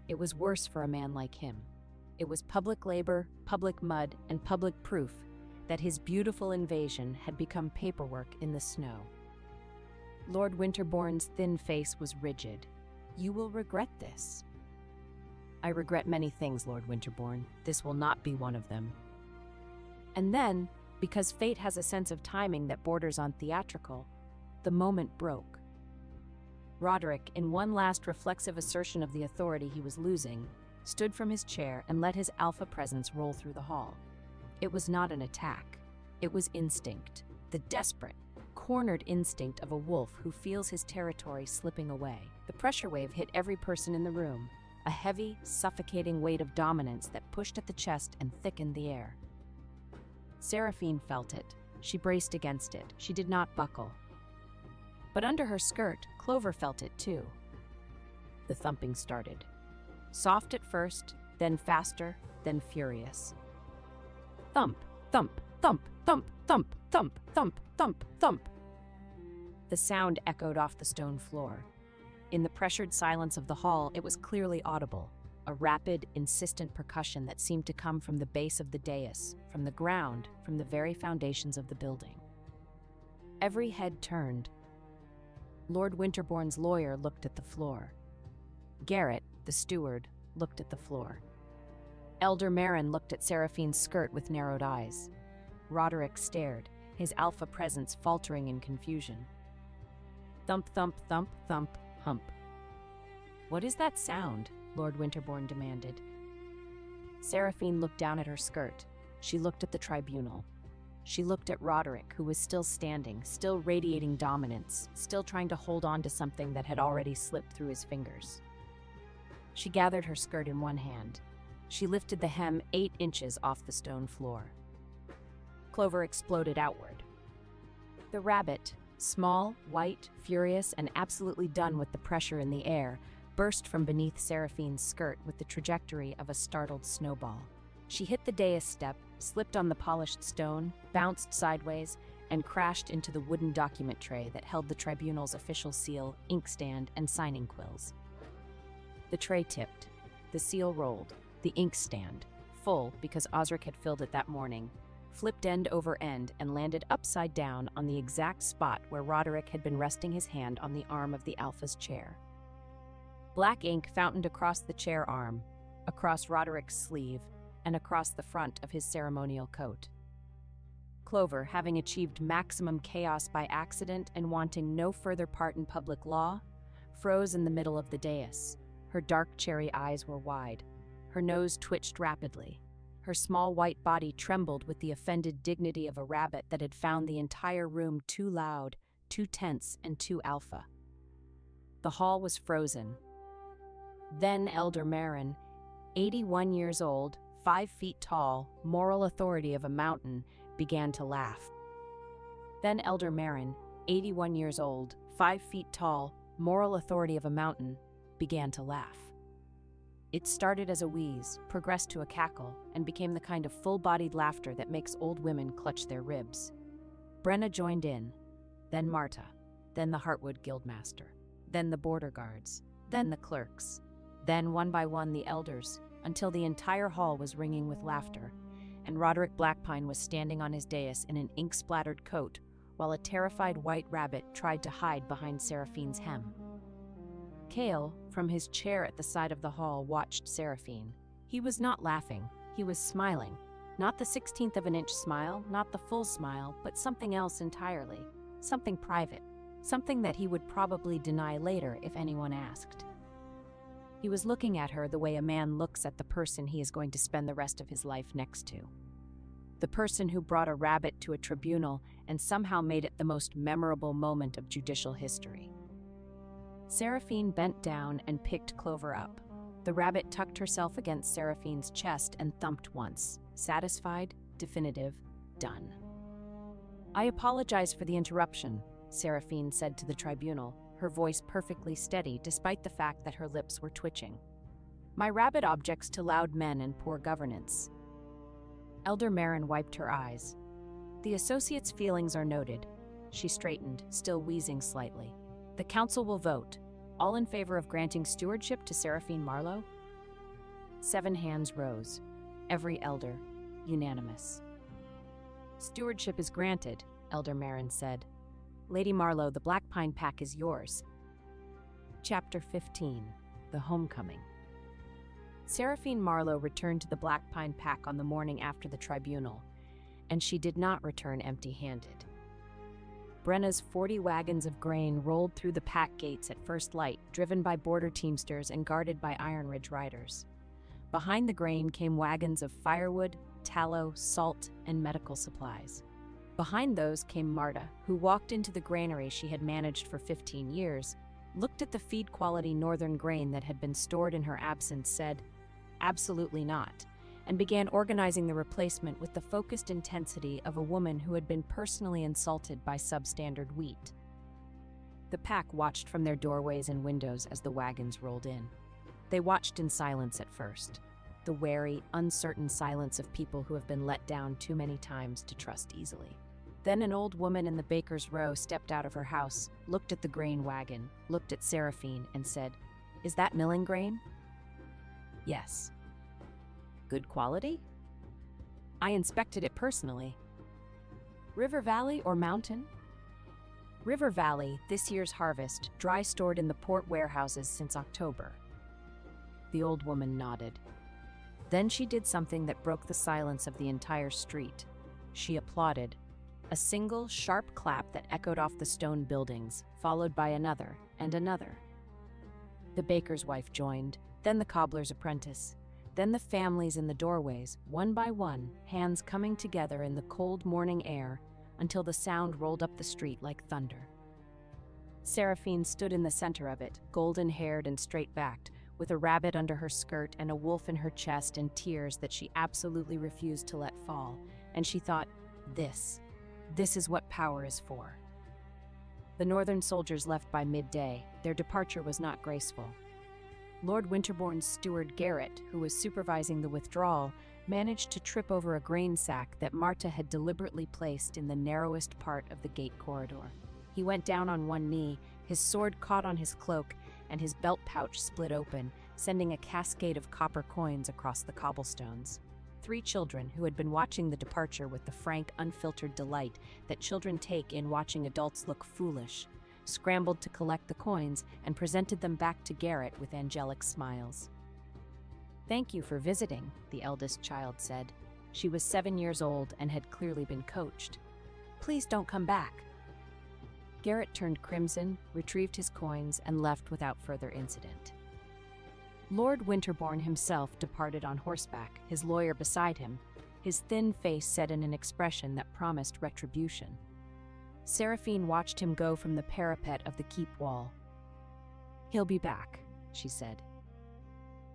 It was worse for a man like him. It was public labor, public mud, and public proof that his beautiful invasion had become paperwork in the snow. Lord Winterbourne's thin face was rigid. You will regret this. I regret many things, Lord Winterbourne. This will not be one of them. And then, because fate has a sense of timing that borders on theatrical, the moment broke. Roderick, in one last reflexive assertion of the authority he was losing, stood from his chair and let his Alpha presence roll through the hall. It was not an attack. It was instinct, the desperate, cornered instinct of a wolf who feels his territory slipping away. The pressure wave hit every person in the room, a heavy, suffocating weight of dominance that pushed at the chest and thickened the air. Seraphine felt it. She braced against it. She did not buckle. But under her skirt, Clover felt it too. The thumping started. Soft at first, then faster, then furious. Thump, thump, thump, thump, thump, thump, thump, thump, thump. The sound echoed off the stone floor. In the pressured silence of the hall, it was clearly audible, a rapid, insistent percussion that seemed to come from the base of the dais, from the ground, from the very foundations of the building. Every head turned. Lord Winterbourne's lawyer looked at the floor. Garrett, the steward, looked at the floor. Elder Marin looked at Seraphine's skirt with narrowed eyes. Roderick stared, his alpha presence faltering in confusion. Thump, thump, thump, thump, hump. "What is that sound?" Lord Winterbourne demanded. Seraphine looked down at her skirt. She looked at the tribunal. She looked at Roderick, who was still standing, still radiating dominance, still trying to hold on to something that had already slipped through his fingers. She gathered her skirt in one hand. She lifted the hem 8 inches off the stone floor. Clover exploded outward. The rabbit, small, white, furious, and absolutely done with the pressure in the air, burst from beneath Seraphine's skirt with the trajectory of a startled snowball. She hit the dais step, slipped on the polished stone, bounced sideways, and crashed into the wooden document tray that held the tribunal's official seal, inkstand, and signing quills. The tray tipped. The seal rolled. The inkstand, full because Osric had filled it that morning, flipped end over end and landed upside down on the exact spot where Roderick had been resting his hand on the arm of the Alpha's chair. Black ink fountained across the chair arm, across Roderick's sleeve, and across the front of his ceremonial coat. Clover, having achieved maximum chaos by accident and wanting no further part in public law, froze in the middle of the dais. Her dark cherry eyes were wide. Her nose twitched rapidly. Her small white body trembled with the offended dignity of a rabbit that had found the entire room too loud, too tense, and too alpha. The hall was frozen. Then Elder Marin, 81 years old, 5 feet tall, moral authority of a mountain, began to laugh. Then Elder Marin, 81 years old, 5 feet tall, moral authority of a mountain, began to laugh. It started as a wheeze, progressed to a cackle, and became the kind of full-bodied laughter that makes old women clutch their ribs. Brenna joined in, then Marta, then the Heartwood Guildmaster, then the border guards, then the clerks, then one by one the elders, until the entire hall was ringing with laughter, and Roderick Blackpine was standing on his dais in an ink-splattered coat, while a terrified white rabbit tried to hide behind Seraphine's hem. Cale, from his chair at the side of the hall, watched Seraphine. He was not laughing, he was smiling. Not the 16th of an inch smile, not the full smile, but something else entirely. Something private. Something that he would probably deny later if anyone asked. He was looking at her the way a man looks at the person he is going to spend the rest of his life next to. The person who brought a rabbit to a tribunal and somehow made it the most memorable moment of judicial history. Seraphine bent down and picked Clover up. The rabbit tucked herself against Seraphine's chest and thumped once. Satisfied, definitive, done. "I apologize for the interruption," Seraphine said to the tribunal, her voice perfectly steady despite the fact that her lips were twitching. "My rabbit objects to loud men and poor governance." Elder Marin wiped her eyes. "The associate's feelings are noted." She straightened, still wheezing slightly. "The council will vote. All in favor of granting stewardship to Seraphine Marlowe?" 7 hands rose. Every elder, unanimous. "Stewardship is granted," Elder Marin said. "Lady Marlowe, the Blackpine Pack is yours." Chapter 15. The Homecoming. Seraphine Marlowe returned to the Blackpine Pack on the morning after the tribunal, and she did not return empty-handed. Brenna's 40 wagons of grain rolled through the pack gates at first light, driven by border teamsters and guarded by Iron Ridge riders. Behind the grain came wagons of firewood, tallow, salt, and medical supplies. Behind those came Marta, who walked into the granary she had managed for 15 years, looked at the feed-quality northern grain that had been stored in her absence, said, "Absolutely not," and began organizing the replacement with the focused intensity of a woman who had been personally insulted by substandard wheat. The pack watched from their doorways and windows as the wagons rolled in. They watched in silence at first, the wary, uncertain silence of people who have been let down too many times to trust easily. Then an old woman in the baker's row stepped out of her house, looked at the grain wagon, looked at Seraphine, and said, "Is that milling grain?" "Yes." "Good quality?" "I inspected it personally." "River Valley or Mountain?" "River Valley, this year's harvest, dry stored in the port warehouses since October." The old woman nodded. Then she did something that broke the silence of the entire street. She applauded. A single, sharp clap that echoed off the stone buildings, followed by another and another. The baker's wife joined, then the cobbler's apprentice, then the families in the doorways, one by one, hands coming together in the cold morning air until the sound rolled up the street like thunder. Seraphine stood in the center of it, golden-haired and straight-backed, with a rabbit under her skirt and a wolf in her chest and tears that she absolutely refused to let fall, and she thought, This is what power is for. The northern soldiers left by midday. Their departure was not graceful. Lord Winterbourne's steward Garrett, who was supervising the withdrawal, managed to trip over a grain sack that Marta had deliberately placed in the narrowest part of the gate corridor. He went down on one knee, his sword caught on his cloak, and his belt pouch split open, sending a cascade of copper coins across the cobblestones. 3 children, who had been watching the departure with the frank, unfiltered delight that children take in watching adults look foolish, scrambled to collect the coins and presented them back to Garrett with angelic smiles. "Thank you for visiting," the eldest child said. She was 7 years old and had clearly been coached. "Please don't come back." Garrett turned crimson, retrieved his coins, and left without further incident. Lord Winterbourne himself departed on horseback, his lawyer beside him, his thin face set in an expression that promised retribution. Seraphine watched him go from the parapet of the keep wall. "He'll be back," she said.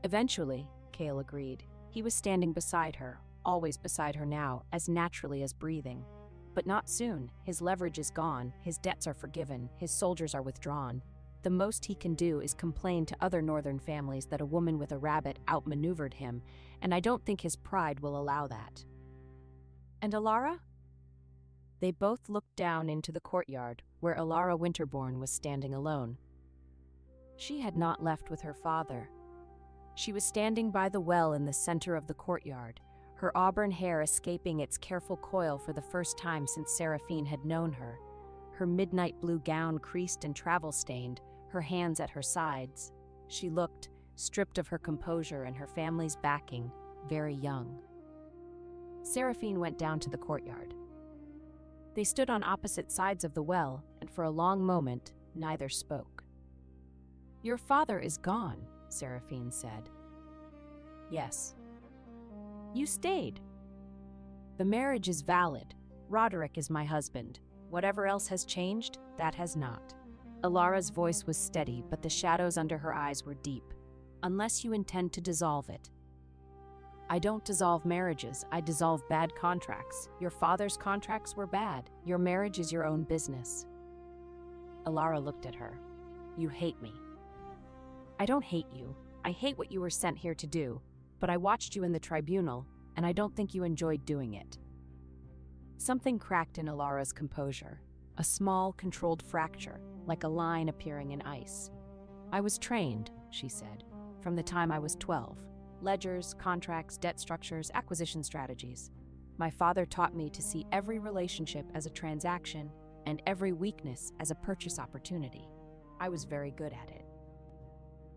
"Eventually," Cale agreed. He was standing beside her, always beside her now, as naturally as breathing. But not soon. His leverage is gone, his debts are forgiven, his soldiers are withdrawn. The most he can do is complain to other northern families that a woman with a rabbit outmaneuvered him, and I don't think his pride will allow that. "And Alara?" They both looked down into the courtyard, where Alara Winterbourne was standing alone. She had not left with her father. She was standing by the well in the center of the courtyard, her auburn hair escaping its careful coil for the first time since Seraphine had known her, her midnight blue gown creased and travel-stained, her hands at her sides. She looked, stripped of her composure and her family's backing, very young. Seraphine went down to the courtyard. They stood on opposite sides of the well, and for a long moment, neither spoke. "Your father is gone," Seraphine said. "Yes." "You stayed." "The marriage is valid. Roderick is my husband. Whatever else has changed, that has not." Alara's voice was steady, but the shadows under her eyes were deep. "Unless you intend to dissolve it." "I don't dissolve marriages, I dissolve bad contracts. Your father's contracts were bad. Your marriage is your own business." Alara looked at her. "You hate me." "I don't hate you. I hate what you were sent here to do, but I watched you in the tribunal, and I don't think you enjoyed doing it." Something cracked in Alara's composure, a small, controlled fracture, like a line appearing in ice. "I was trained," she said, "from the time I was 12. Ledgers, contracts, debt structures, acquisition strategies. My father taught me to see every relationship as a transaction and every weakness as a purchase opportunity. I was very good at it."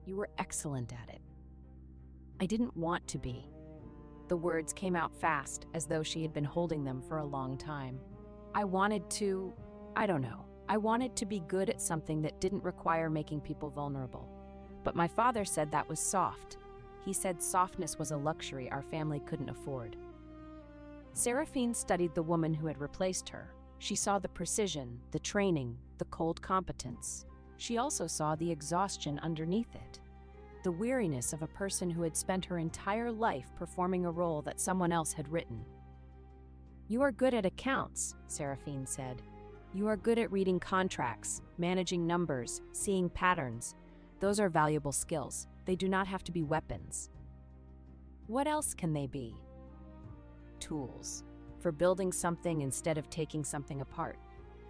"You were excellent at it." "I didn't want to be." The words came out fast, as though she had been holding them for a long time. "I wanted to, I don't know, I wanted to be good at something that didn't require making people vulnerable. But my father said that was soft. He said softness was a luxury our family couldn't afford." Seraphine studied the woman who had replaced her. She saw the precision, the training, the cold competence. She also saw the exhaustion underneath it. The weariness of a person who had spent her entire life performing a role that someone else had written. "You are good at accounts," Seraphine said. "You are good at reading contracts, managing numbers, seeing patterns. Those are valuable skills. They do not have to be weapons." "What else can they be?" "Tools. For building something instead of taking something apart."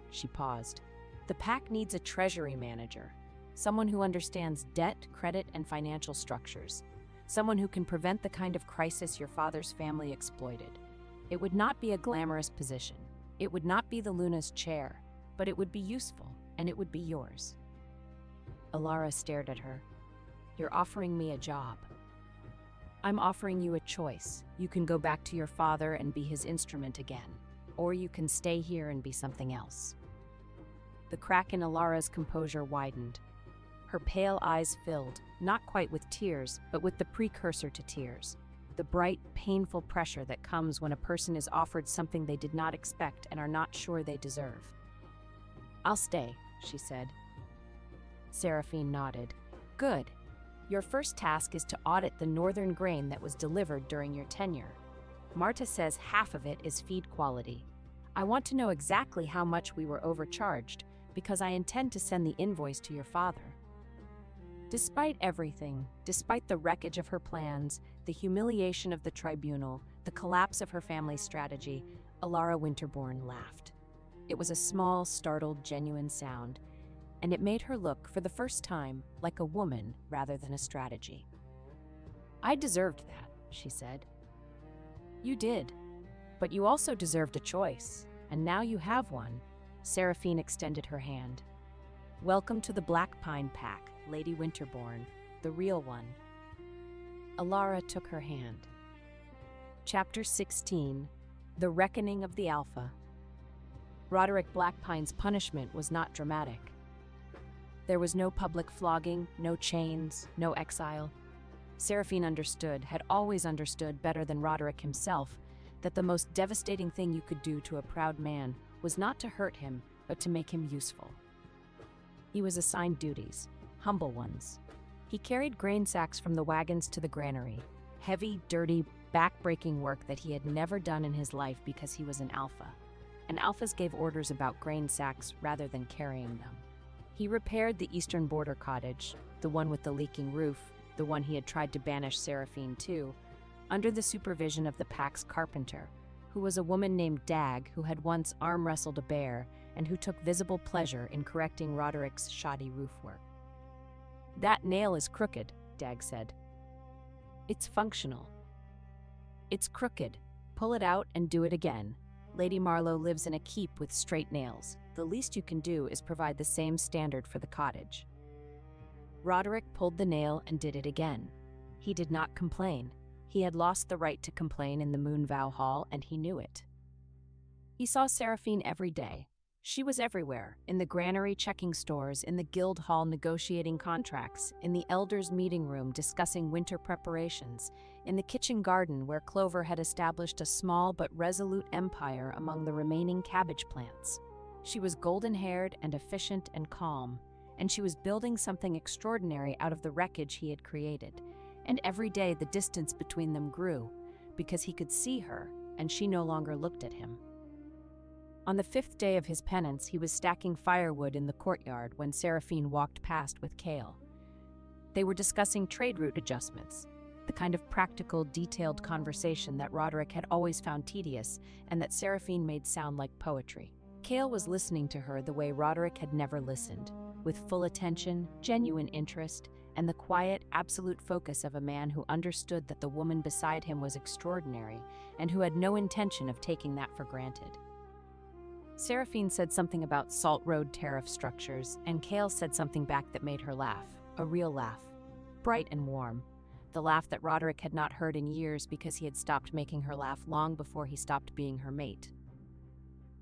She paused. "The pack needs a treasury manager. Someone who understands debt, credit, and financial structures. Someone who can prevent the kind of crisis your father's family exploited. It would not be a glamorous position. It would not be the Luna's chair, but it would be useful, and it would be yours." Alara stared at her. "You're offering me a job." I'm offering you a choice. You can go back to your father and be his instrument again, or you can stay here and be something else." The crack in Alara's composure widened. Her pale eyes filled, not quite with tears, but with the precursor to tears. The bright, painful pressure that comes when a person is offered something they did not expect and are not sure they deserve. "I'll stay," she said. Seraphine nodded. "Good. Your first task is to audit the northern grain that was delivered during your tenure. Marta says half of it is feed quality. I want to know exactly how much we were overcharged, because I intend to send the invoice to your father." Despite everything, despite the wreckage of her plans, the humiliation of the tribunal, the collapse of her family's strategy, Alara Winterbourne laughed. It was a small, startled, genuine sound, and it made her look, for the first time, like a woman rather than a strategy. "I deserved that," she said. "You did, but you also deserved a choice, and now you have one." Seraphine extended her hand. "Welcome to the Black Pine Pack, Lady Winterbourne, the real one." Alara took her hand. Chapter 16: The Reckoning of the Alpha. Roderick Blackpine's punishment was not dramatic. There was no public flogging, no chains, no exile. Seraphine understood, had always understood better than Roderick himself, that the most devastating thing you could do to a proud man was not to hurt him, but to make him useful. He was assigned duties, humble ones. He carried grain sacks from the wagons to the granary, heavy, dirty, back-breaking work that he had never done in his life because he was an alpha. And alphas gave orders about grain sacks rather than carrying them. He repaired the eastern border cottage, the one with the leaking roof, the one he had tried to banish Seraphine to, under the supervision of the pack's carpenter, who was a woman named Dag, who had once arm-wrestled a bear and who took visible pleasure in correcting Roderick's shoddy roofwork. "That nail is crooked," Dag said. "It's functional." "It's crooked. Pull it out and do it again. Lady Marlowe lives in a keep with straight nails. The least you can do is provide the same standard for the cottage." Roderick pulled the nail and did it again. He did not complain. He had lost the right to complain in the Moonvow Hall, and he knew it. He saw Seraphine every day. She was everywhere, in the granary checking stores, in the guild hall negotiating contracts, in the elders' meeting room discussing winter preparations, in the kitchen garden where Clover had established a small but resolute empire among the remaining cabbage plants. She was golden-haired and efficient and calm, and she was building something extraordinary out of the wreckage he had created. And every day the distance between them grew, because he could see her, and she no longer looked at him. On the 5th day of his penance, he was stacking firewood in the courtyard when Seraphine walked past with Kale. They were discussing trade route adjustments, the kind of practical, detailed conversation that Roderick had always found tedious and that Seraphine made sound like poetry. Kale was listening to her the way Roderick had never listened, with full attention, genuine interest, and the quiet, absolute focus of a man who understood that the woman beside him was extraordinary and who had no intention of taking that for granted. Seraphine said something about Salt Road tariff structures, and Kale said something back that made her laugh, a real laugh, bright and warm, the laugh that Roderick had not heard in years because he had stopped making her laugh long before he stopped being her mate.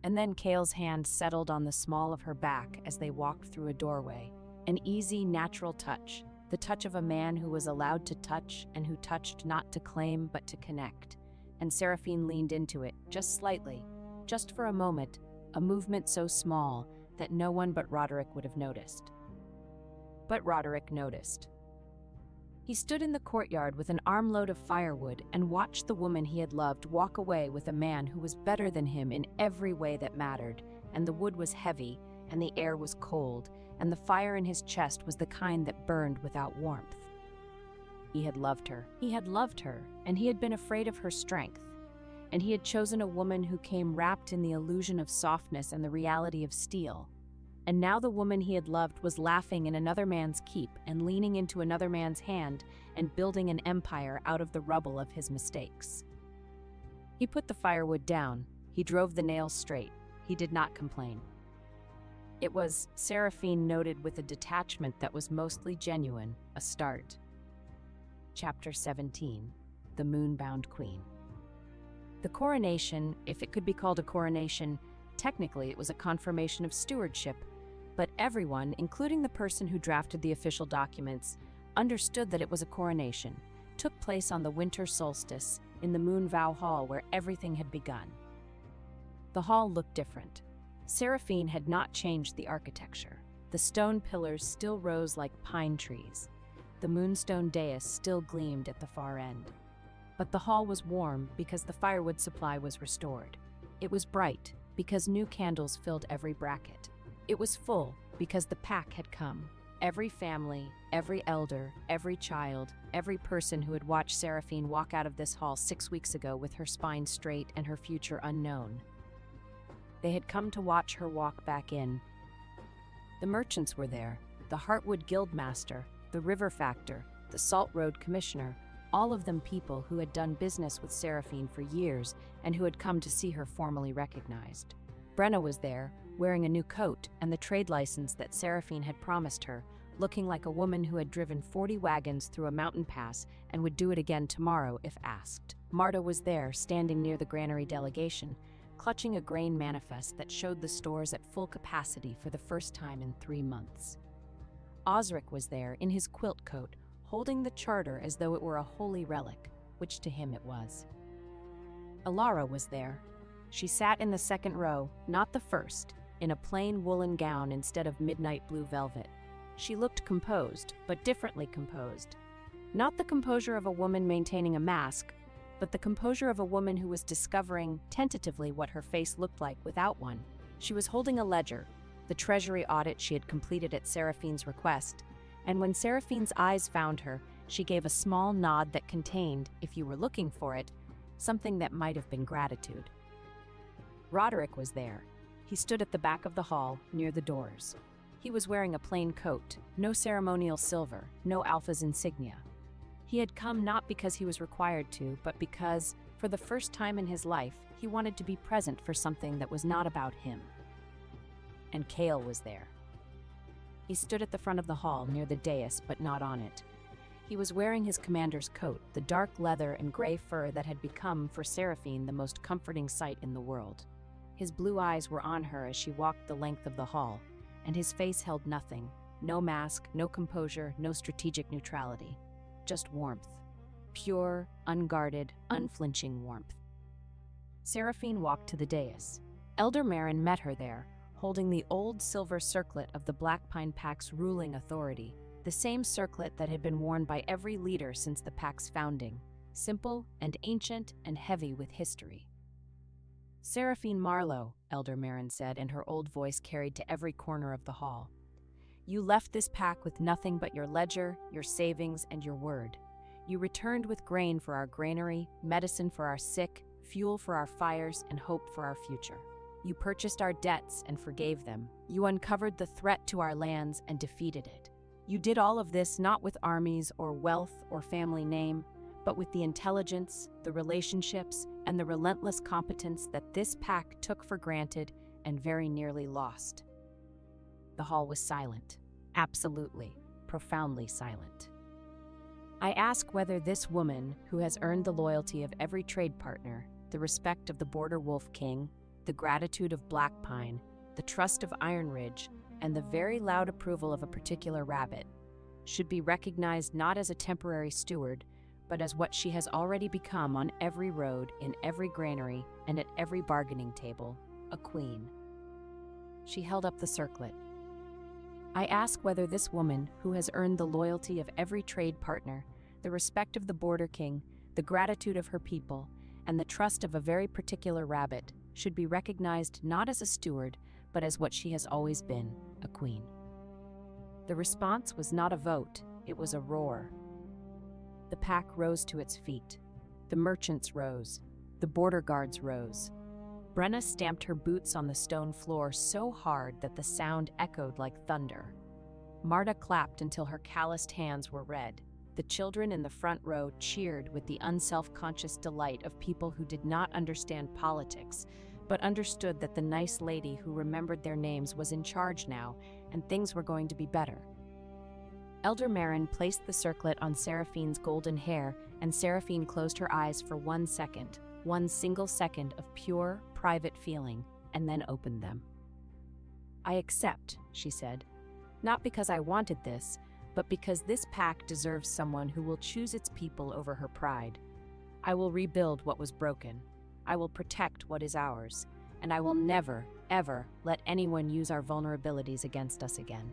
And then Kale's hand settled on the small of her back as they walked through a doorway, an easy, natural touch, the touch of a man who was allowed to touch and who touched not to claim but to connect. And Seraphine leaned into it, just slightly, just for a moment, a movement so small that no one but Roderick would have noticed. But Roderick noticed. He stood in the courtyard with an armload of firewood and watched the woman he had loved walk away with a man who was better than him in every way that mattered, and the wood was heavy, and the air was cold, and the fire in his chest was the kind that burned without warmth. He had loved her. He had loved her, and he had been afraid of her strength. And he had chosen a woman who came wrapped in the illusion of softness and the reality of steel. And now the woman he had loved was laughing in another man's keep and leaning into another man's hand and building an empire out of the rubble of his mistakes. He put the firewood down. He drove the nails straight. He did not complain. It was, Seraphine noted with a detachment that was mostly genuine, a start. Chapter 17. the moon-bound queen. The coronation, if it could be called a coronation, technically it was a confirmation of stewardship, but everyone, including the person who drafted the official documents, understood that it was a coronation, took place on the winter solstice in the Moonvow Hall where everything had begun. The hall looked different. Seraphine had not changed the architecture. The stone pillars still rose like pine trees. The moonstone dais still gleamed at the far end. But the hall was warm because the firewood supply was restored. It was bright because new candles filled every bracket. It was full because the pack had come. Every family, every elder, every child, every person who had watched Seraphine walk out of this hall 6 weeks ago with her spine straight and her future unknown. They had come to watch her walk back in. The merchants were there, the Heartwood Guildmaster, the River Factor, the Salt Road Commissioner, all of them people who had done business with Seraphine for years and who had come to see her formally recognized. Brenna was there, wearing a new coat and the trade license that Seraphine had promised her, looking like a woman who had driven 40 wagons through a mountain pass and would do it again tomorrow if asked. Marta was there, standing near the granary delegation, clutching a grain manifest that showed the stores at full capacity for the first time in 3 months. Osric was there, in his quilt coat, holding the charter as though it were a holy relic, which to him it was. Alara was there. She sat in the second row, not the first, in a plain woolen gown instead of midnight blue velvet. She looked composed, but differently composed. Not the composure of a woman maintaining a mask, but the composure of a woman who was discovering, tentatively, what her face looked like without one. She was holding a ledger, the treasury audit she had completed at Seraphine's request, and when Seraphine's eyes found her, she gave a small nod that contained, if you were looking for it, something that might have been gratitude. Roderick was there. He stood at the back of the hall, near the doors. He was wearing a plain coat, no ceremonial silver, no Alpha's insignia. He had come not because he was required to, but because, for the first time in his life, he wanted to be present for something that was not about him. And Cale was there. He stood at the front of the hall, near the dais, but not on it. He was wearing his commander's coat, the dark leather and gray fur that had become, for Seraphine, the most comforting sight in the world. His blue eyes were on her as she walked the length of the hall, and his face held nothing, no mask, no composure, no strategic neutrality. Just warmth. Pure, unguarded, unflinching warmth. Seraphine walked to the dais. Elder Marin met her there, holding the old silver circlet of the Black Pine Pack's ruling authority, the same circlet that had been worn by every leader since the pack's founding, simple and ancient and heavy with history. Seraphine Marlowe, Elder Marin said, and her old voice carried to every corner of the hall. You left this pack with nothing but your ledger, your savings, and your word. You returned with grain for our granary, medicine for our sick, fuel for our fires, and hope for our future. You purchased our debts and forgave them. You uncovered the threat to our lands and defeated it. You did all of this not with armies or wealth or family name, but with the intelligence, the relationships, and the relentless competence that this pack took for granted and very nearly lost. The hall was silent. Absolutely, profoundly silent. I ask whether this woman, who has earned the loyalty of every trade partner, the respect of the Border Wolf King, the gratitude of Black Pine, the trust of Iron Ridge, and the very loud approval of a particular rabbit, should be recognized not as a temporary steward, but as what she has already become on every road, in every granary, and at every bargaining table, a queen. She held up the circlet. I ask whether this woman, who has earned the loyalty of every trade partner, the respect of the Border King, the gratitude of her people, and the trust of a very particular rabbit, should be recognized not as a steward, but as what she has always been, a queen. The response was not a vote, it was a roar. The pack rose to its feet. The merchants rose. The border guards rose. Brenna stamped her boots on the stone floor so hard that the sound echoed like thunder. Marta clapped until her calloused hands were red. The children in the front row cheered with the unself-conscious delight of people who did not understand politics, but understood that the nice lady who remembered their names was in charge now, and things were going to be better. Elder Marin placed the circlet on Seraphine's golden hair, and Seraphine closed her eyes for 1 second, one single second of pure, private feeling, and then opened them. "I accept," she said, "not because I wanted this, but because this pack deserves someone who will choose its people over her pride. I will rebuild what was broken. I will protect what is ours, and I will never, ever let anyone use our vulnerabilities against us again."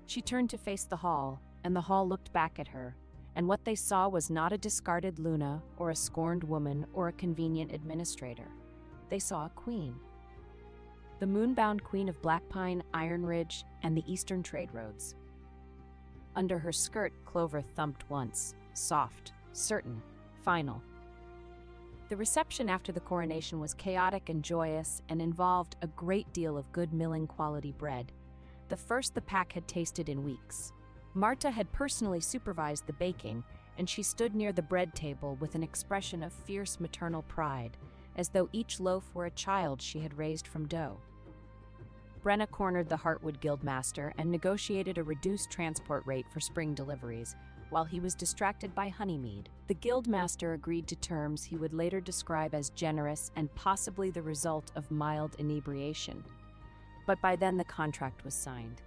She turned to face the hall, and the hall looked back at her, and what they saw was not a discarded Luna or a scorned woman or a convenient administrator. They saw a queen. The moonbound queen of Blackpine, Iron Ridge, and the eastern trade roads. Under her skirt, Clover thumped once, soft, certain, final. The reception after the coronation was chaotic and joyous and involved a great deal of good milling quality bread, the first the pack had tasted in weeks. Marta had personally supervised the baking, and she stood near the bread table with an expression of fierce maternal pride, as though each loaf were a child she had raised from dough. Brenna cornered the Heartwood Guildmaster and negotiated a reduced transport rate for spring deliveries, while he was distracted by Honeymead. The Guildmaster agreed to terms he would later describe as generous and possibly the result of mild inebriation. But by then the contract was signed.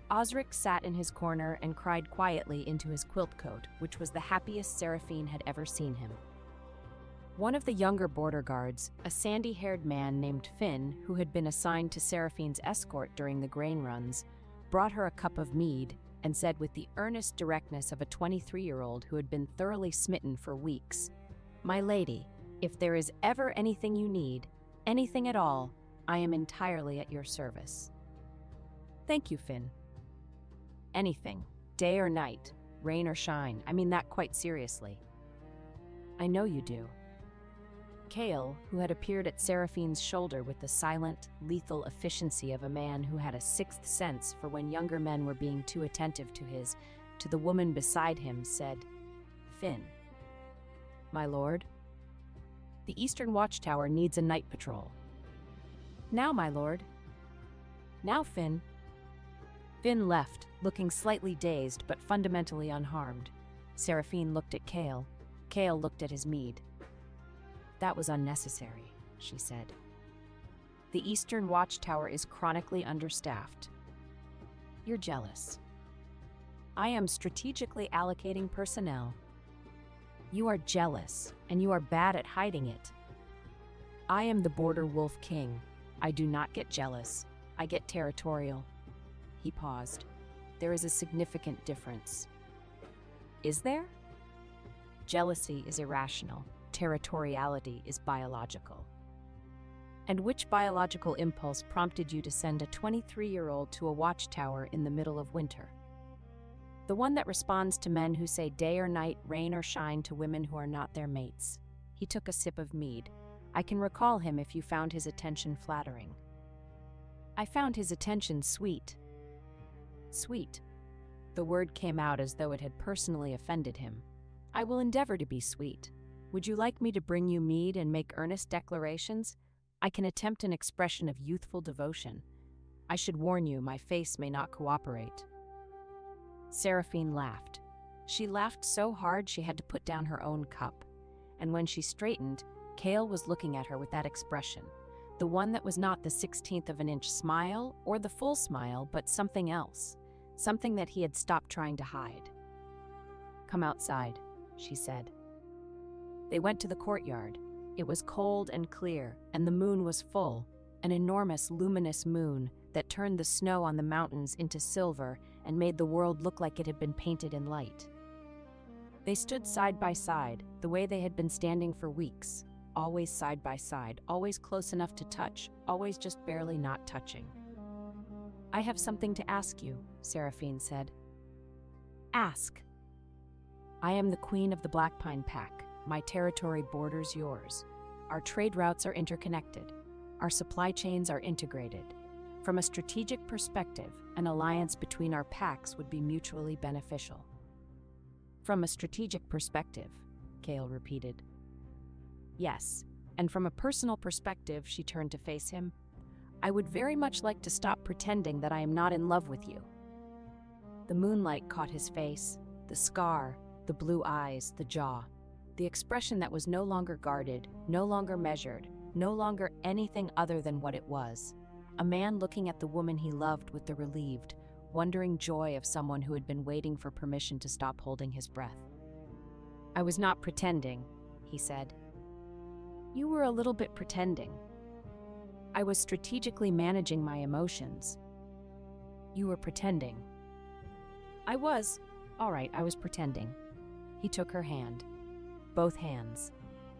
Osric sat in his corner and cried quietly into his quilt coat, which was the happiest Seraphine had ever seen him. One of the younger border guards, a sandy-haired man named Finn, who had been assigned to Seraphine's escort during the grain runs, brought her a cup of mead and said with the earnest directness of a 23-year-old who had been thoroughly smitten for weeks, "My lady, if there is ever anything you need, anything at all, I am entirely at your service." "Thank you, Finn." "Anything, day or night, rain or shine, I mean that quite seriously." "I know you do." Kale, who had appeared at Seraphine's shoulder with the silent, lethal efficiency of a man who had a sixth sense for when younger men were being too attentive to the woman beside him, said, "Finn." "My lord?" "The Eastern Watchtower needs a night patrol." "Now, my lord." "Now, Finn." Finn left, looking slightly dazed but fundamentally unharmed. Seraphine looked at Kale. Kale looked at his mead. "That was unnecessary," she said. "The Eastern Watchtower is chronically understaffed." "You're jealous." "I am strategically allocating personnel." "You are jealous, and you are bad at hiding it." "I am the Border Wolf King. I do not get jealous. I get territorial." He paused. "There is a significant difference." "Is there?" "Jealousy is irrational. Territoriality is biological." "And which biological impulse prompted you to send a 23-year-old to a watchtower in the middle of winter?" "The one that responds to men who say day or night, rain or shine to women who are not their mates." He took a sip of mead. "I can recall him if you found his attention flattering." "I found his attention sweet." "Sweet." The word came out as though it had personally offended him. "I will endeavor to be sweet. Would you like me to bring you mead and make earnest declarations? I can attempt an expression of youthful devotion. I should warn you, my face may not cooperate." Seraphine laughed. She laughed so hard she had to put down her own cup. And when she straightened, Kale was looking at her with that expression, the one that was not the 16th of an inch smile or the full smile, but something else, something that he had stopped trying to hide. "Come outside," she said. They went to the courtyard. It was cold and clear, and the moon was full, an enormous luminous moon that turned the snow on the mountains into silver and made the world look like it had been painted in light. They stood side by side, the way they had been standing for weeks, always side by side, always close enough to touch, always just barely not touching. "I have something to ask you," Seraphine said. "Ask." "I am the queen of the Blackpine Pack. My territory borders yours. Our trade routes are interconnected. Our supply chains are integrated. From a strategic perspective, an alliance between our packs would be mutually beneficial." "From a strategic perspective," Kale repeated. "Yes, and from a personal perspective," she turned to face him, "I would very much like to stop pretending that I am not in love with you." The moonlight caught his face, the scar, the blue eyes, the jaw, the expression that was no longer guarded, no longer measured, no longer anything other than what it was. A man looking at the woman he loved with the relieved, wondering joy of someone who had been waiting for permission to stop holding his breath. "I was not pretending," he said. "You were a little bit pretending. I was strategically managing my emotions. You were pretending." "I was. All right, I was pretending." He took her hand. Both hands.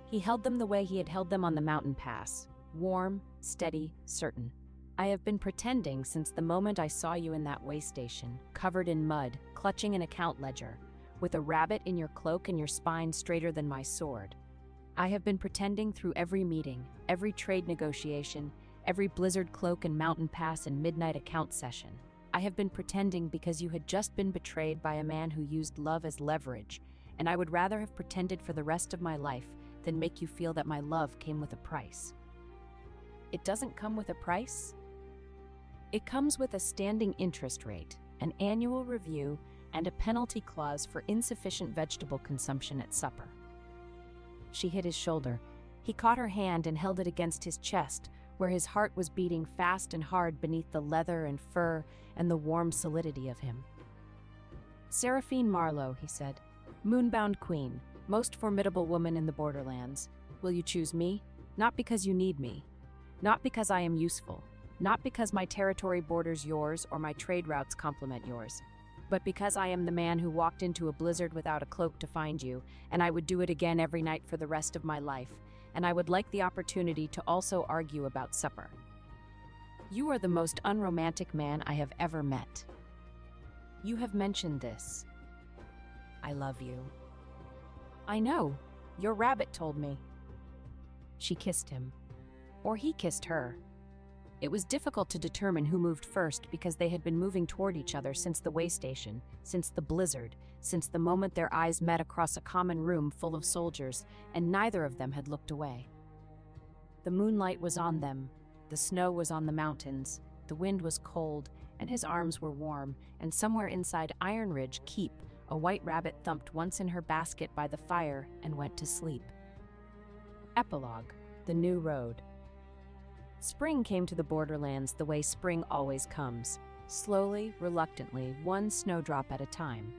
He held them the way he had held them on the mountain pass, warm, steady, certain. "I have been pretending since the moment I saw you in that way station, covered in mud, clutching an account ledger, with a rabbit in your cloak and your spine straighter than my sword. I have been pretending through every meeting, every trade negotiation, every blizzard cloak and mountain pass and midnight account session. I have been pretending because you had just been betrayed by a man who used love as leverage, and I would rather have pretended for the rest of my life than make you feel that my love came with a price." "It doesn't come with a price?" "It comes with a standing interest rate, an annual review, and a penalty clause for insufficient vegetable consumption at supper." She hit his shoulder. He caught her hand and held it against his chest, where his heart was beating fast and hard beneath the leather and fur and the warm solidity of him. "Seraphine Marlowe," he said, "moonbound queen, most formidable woman in the borderlands. Will you choose me? Not because you need me. Not because I am useful. Not because my territory borders yours or my trade routes complement yours. But because I am the man who walked into a blizzard without a cloak to find you, and I would do it again every night for the rest of my life, and I would like the opportunity to also argue about supper. You are the most unromantic man I have ever met. You have mentioned this. I love you." "I know. Your rabbit told me." She kissed him. Or he kissed her. It was difficult to determine who moved first because they had been moving toward each other since the way station, since the blizzard, since the moment their eyes met across a common room full of soldiers, and neither of them had looked away. The moonlight was on them, the snow was on the mountains, the wind was cold, and his arms were warm, and somewhere inside Iron Ridge Keep, a white rabbit thumped once in her basket by the fire and went to sleep. Epilogue: The New Road. Spring came to the borderlands the way spring always comes, slowly, reluctantly, one snowdrop at a time.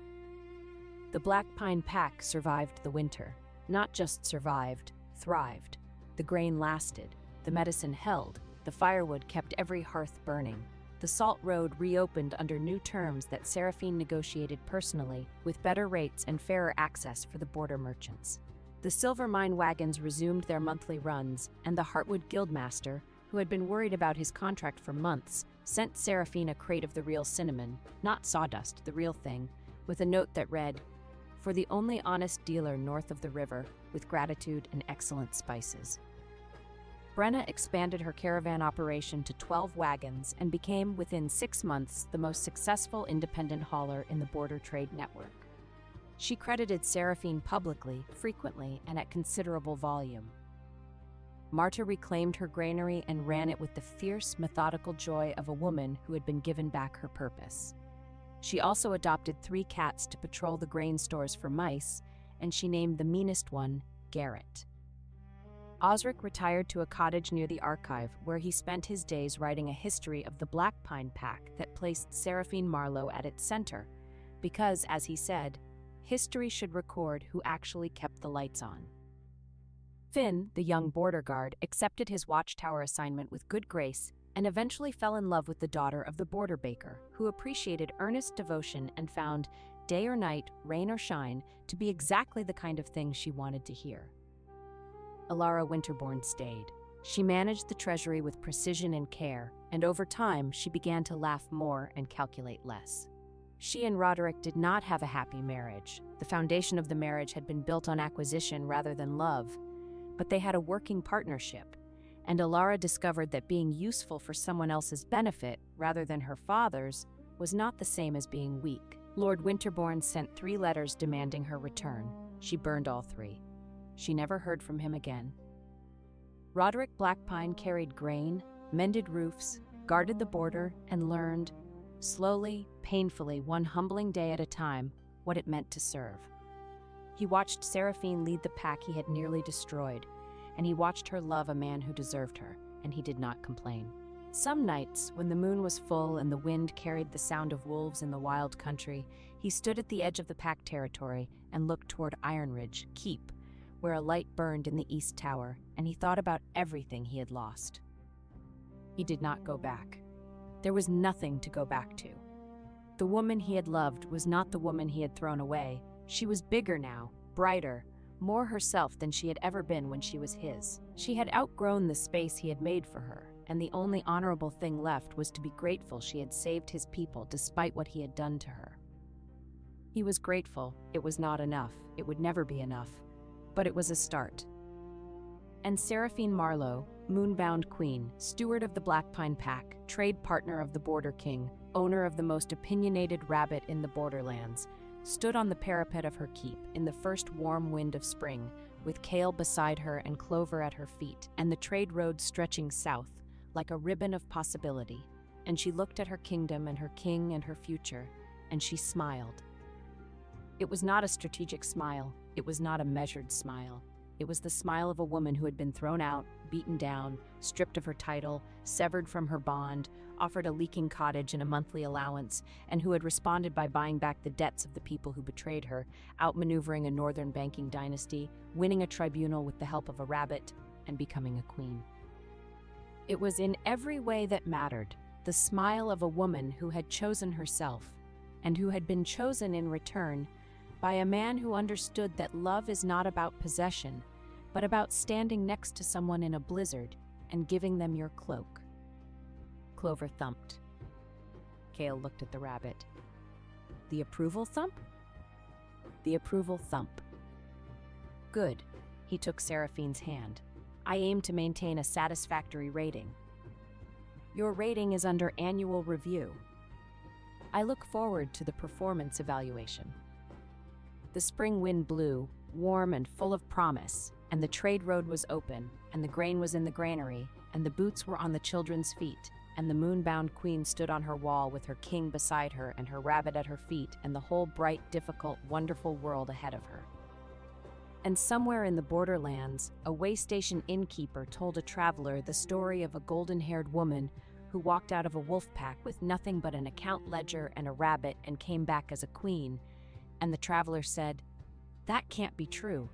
The Black Pine Pack survived the winter. Not just survived, thrived. The grain lasted, the medicine held, the firewood kept every hearth burning. The Salt Road reopened under new terms that Seraphine negotiated personally, with better rates and fairer access for the border merchants. The silver mine wagons resumed their monthly runs, and the Heartwood Guildmaster, who had been worried about his contract for months, sent Seraphine a crate of the real cinnamon, not sawdust, the real thing, with a note that read, "For the only honest dealer north of the river, with gratitude and excellent spices." Brenna expanded her caravan operation to 12 wagons and became, within 6 months, the most successful independent hauler in the border trade network. She credited Seraphine publicly, frequently, and at considerable volume. Marta reclaimed her granary and ran it with the fierce, methodical joy of a woman who had been given back her purpose. She also adopted 3 cats to patrol the grain stores for mice, and she named the meanest one Garrett. Osric retired to a cottage near the archive, where he spent his days writing a history of the Black Pine Pack that placed Seraphine Marlowe at its center, because, as he said, history should record who actually kept the lights on. Finn, the young border guard, accepted his watchtower assignment with good grace and eventually fell in love with the daughter of the border baker, who appreciated earnest devotion and found, day or night, rain or shine, to be exactly the kind of thing she wanted to hear. Alara Winterbourne stayed. She managed the treasury with precision and care, and over time she began to laugh more and calculate less. She and Roderick did not have a happy marriage. The foundation of the marriage had been built on acquisition rather than love, but they had a working partnership, and Alara discovered that being useful for someone else's benefit, rather than her father's, was not the same as being weak. Lord Winterbourne sent 3 letters demanding her return. She burned all 3. She never heard from him again. Roderick Blackpine carried grain, mended roofs, guarded the border, and learned, slowly, painfully, one humbling day at a time, what it meant to serve. He watched Seraphine lead the pack he had nearly destroyed, and he watched her love a man who deserved her, and he did not complain. Some nights, when the moon was full and the wind carried the sound of wolves in the wild country, he stood at the edge of the pack territory and looked toward Iron Ridge Keep, where a light burned in the east tower, and he thought about everything he had lost. He did not go back. There was nothing to go back to. The woman he had loved was not the woman he had thrown away. She was bigger now, brighter, more herself than she had ever been when she was his. She had outgrown the space he had made for her, and the only honorable thing left was to be grateful she had saved his people despite what he had done to her. He was grateful. It was not enough. It would never be enough. But it was a start. And Seraphine Marlowe, Moonbound Queen, steward of the Black Pine Pack, trade partner of the Border King, owner of the most opinionated rabbit in the Borderlands, stood on the parapet of her keep in the first warm wind of spring, with Kale beside her and Clover at her feet, and the trade road stretching south, like a ribbon of possibility. And she looked at her kingdom and her king and her future, and she smiled. It was not a strategic smile. It was not a measured smile. It was the smile of a woman who had been thrown out, beaten down, stripped of her title, severed from her bond, offered a leaking cottage and a monthly allowance, and who had responded by buying back the debts of the people who betrayed her, outmaneuvering a northern banking dynasty, winning a tribunal with the help of a rabbit, and becoming a queen. It was in every way that mattered, the smile of a woman who had chosen herself, and who had been chosen in return by a man who understood that love is not about possession, but about standing next to someone in a blizzard and giving them your cloak. Clover thumped. Kale looked at the rabbit. The approval thump? The approval thump. Good. He took Seraphine's hand. I aim to maintain a satisfactory rating. Your rating is under annual review. I look forward to the performance evaluation. The spring wind blew, warm and full of promise, and the trade road was open, and the grain was in the granary, and the boots were on the children's feet, and the moonbound queen stood on her wall with her king beside her and her rabbit at her feet and the whole bright, difficult, wonderful world ahead of her. And somewhere in the borderlands, a waystation innkeeper told a traveler the story of a golden-haired woman who walked out of a wolf pack with nothing but an account ledger and a rabbit and came back as a queen. And the traveler said, "That can't be true."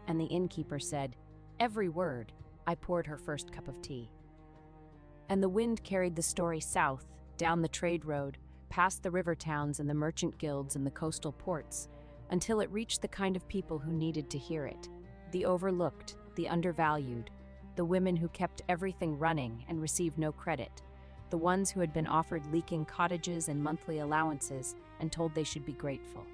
And the innkeeper said, "Every word." I poured her first cup of tea. And the wind carried the story south, down the trade road, past the river towns and the merchant guilds and the coastal ports, until it reached the kind of people who needed to hear it. The overlooked, the undervalued, the women who kept everything running and received no credit, the ones who had been offered leaking cottages and monthly allowances and told they should be grateful.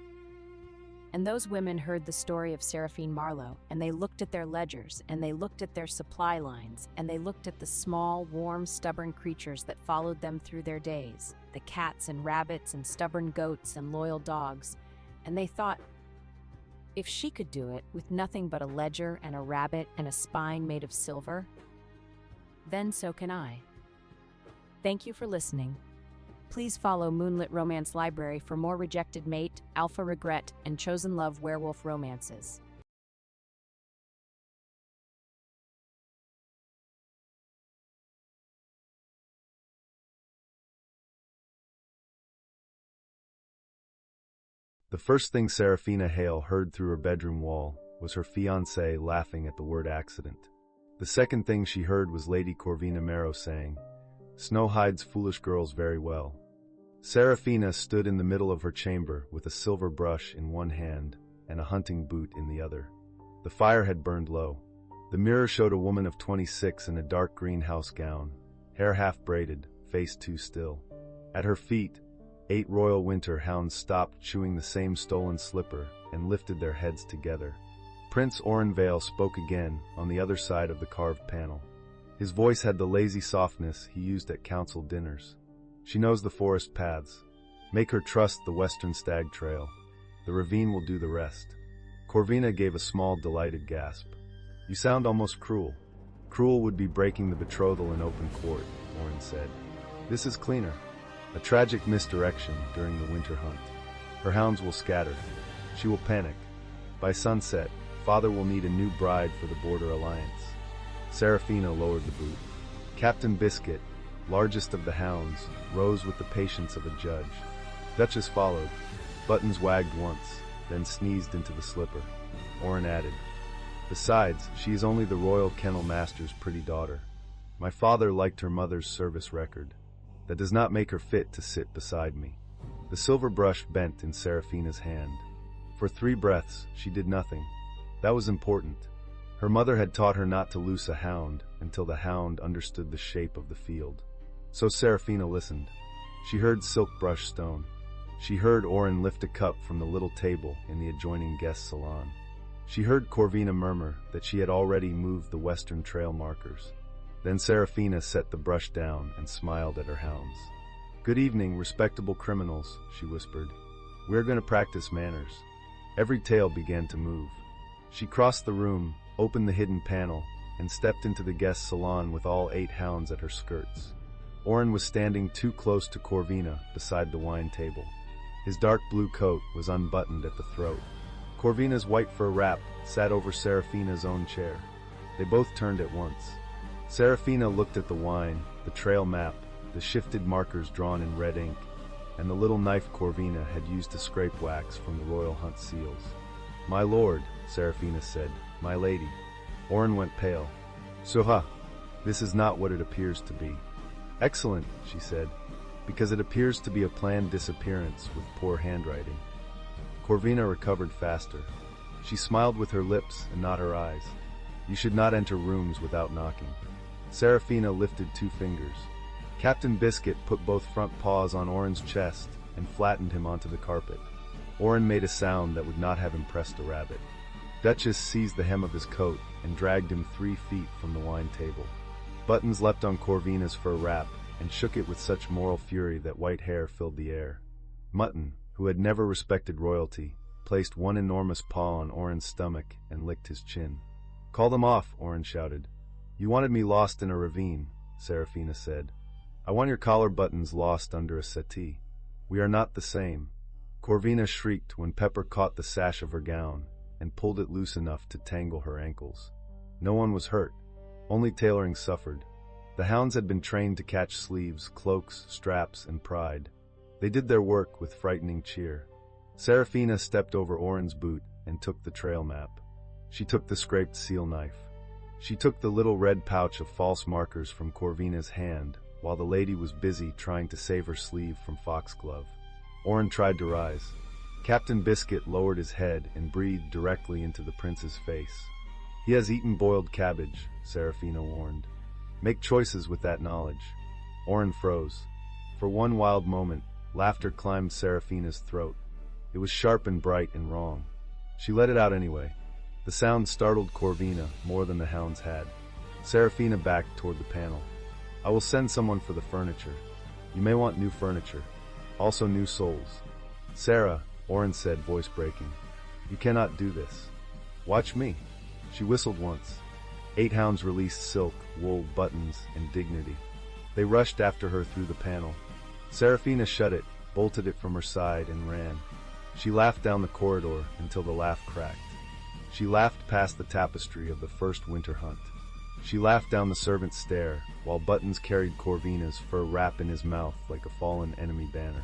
And those women heard the story of Seraphine Marlowe, and they looked at their ledgers, and they looked at their supply lines, and they looked at the small, warm, stubborn creatures that followed them through their days, the cats and rabbits and stubborn goats and loyal dogs, and they thought, if she could do it with nothing but a ledger and a rabbit and a spine made of silver, then so can I. Thank you for listening. Please follow Moonlit Romance Library for more Rejected Mate, Alpha Regret, and Chosen Love werewolf romances. The first thing Seraphina Hale heard through her bedroom wall was her fiancé laughing at the word accident. The second thing she heard was Lady Corvina Marrow saying, "Snow hides foolish girls very well." Seraphina stood in the middle of her chamber with a silver brush in one hand and a hunting boot in the other. The fire had burned low. The mirror showed a woman of 26 in a dark green house gown, hair half braided, face too still. At her feet, 8 royal winter hounds stopped chewing the same stolen slipper and lifted their heads together. Prince Orenvale spoke again on the other side of the carved panel. His voice had the lazy softness he used at council dinners. She knows the forest paths. Make her trust the western stag trail. The ravine will do the rest. Corvina gave a small, delighted gasp. You sound almost cruel. Cruel would be breaking the betrothal in open court, Oren said. This is cleaner. A tragic misdirection during the winter hunt. Her hounds will scatter. She will panic. By sunset, father will need a new bride for the Border Alliance. Serafina lowered the boot. Captain Biscuit, largest of the hounds, rose with the patience of a judge. Duchess followed. Buttons wagged once, then sneezed into the slipper. Orin added, "Besides, she is only the Royal Kennel Master's pretty daughter. My father liked her mother's service record. That does not make her fit to sit beside me." The silver brush bent in Serafina's hand. For 3 breaths, she did nothing. That was important. Her mother had taught her not to loose a hound until the hound understood the shape of the field. So Serafina listened. She heard Silk brush stone. She heard Orin lift a cup from the little table in the adjoining guest salon. She heard Corvina murmur that she had already moved the western trail markers. Then Serafina set the brush down and smiled at her hounds. "Good evening, respectable criminals," she whispered. "We're going to practice manners." Every tail began to move. She crossed the room, opened the hidden panel, and stepped into the guest salon with all 8 hounds at her skirts. Orin was standing too close to Corvina beside the wine table. His dark blue coat was unbuttoned at the throat. Corvina's white fur wrap sat over Serafina's own chair. They both turned at once. Serafina looked at the wine, the trail map, the shifted markers drawn in red ink, and the little knife Corvina had used to scrape wax from the royal hunt seals. "My lord," Serafina said, "my lady." Orin went pale. "Soha, this is not what it appears to be." "Excellent," she said, "because it appears to be a planned disappearance with poor handwriting." Corvina recovered faster. She smiled with her lips and not her eyes. "You should not enter rooms without knocking." Serafina lifted 2 fingers. Captain Biscuit put both front paws on Orin's chest and flattened him onto the carpet. Orin made a sound that would not have impressed a rabbit. Duchess seized the hem of his coat and dragged him 3 feet from the wine table. Buttons leapt on Corvina's fur wrap and shook it with such moral fury that white hair filled the air. Mutton, who had never respected royalty, placed one enormous paw on Orin's stomach and licked his chin. "Call them off," Orin shouted. "You wanted me lost in a ravine," Serafina said. "I want your collar buttons lost under a settee. We are not the same." Corvina shrieked when Pepper caught the sash of her gown and pulled it loose enough to tangle her ankles. No one was hurt. Only tailoring suffered. The hounds had been trained to catch sleeves, cloaks, straps, and pride. They did their work with frightening cheer. Serafina stepped over Orin's boot and took the trail map. She took the scraped seal knife. She took the little red pouch of false markers from Corvina's hand while the lady was busy trying to save her sleeve from foxglove. Orin tried to rise. Captain Biscuit lowered his head and breathed directly into the prince's face. "He has eaten boiled cabbage," Serafina warned. "Make choices with that knowledge." Orin froze. For one wild moment, laughter climbed Serafina's throat. It was sharp and bright and wrong. She let it out anyway. The sound startled Corvina more than the hounds had. Serafina backed toward the panel. "I will send someone for the furniture. You may want new furniture. Also new soles." "Sarah," Orin said, voice breaking, "you cannot do this. Watch me." She whistled once. 8 hounds released Silk, Wool, Buttons, and Dignity. They rushed after her through the panel. Serafina shut it, bolted it from her side, and ran. She laughed down the corridor until the laugh cracked. She laughed past the tapestry of the first winter hunt. She laughed down the servant's stair, while Buttons carried Corvina's fur wrap in his mouth like a fallen enemy banner.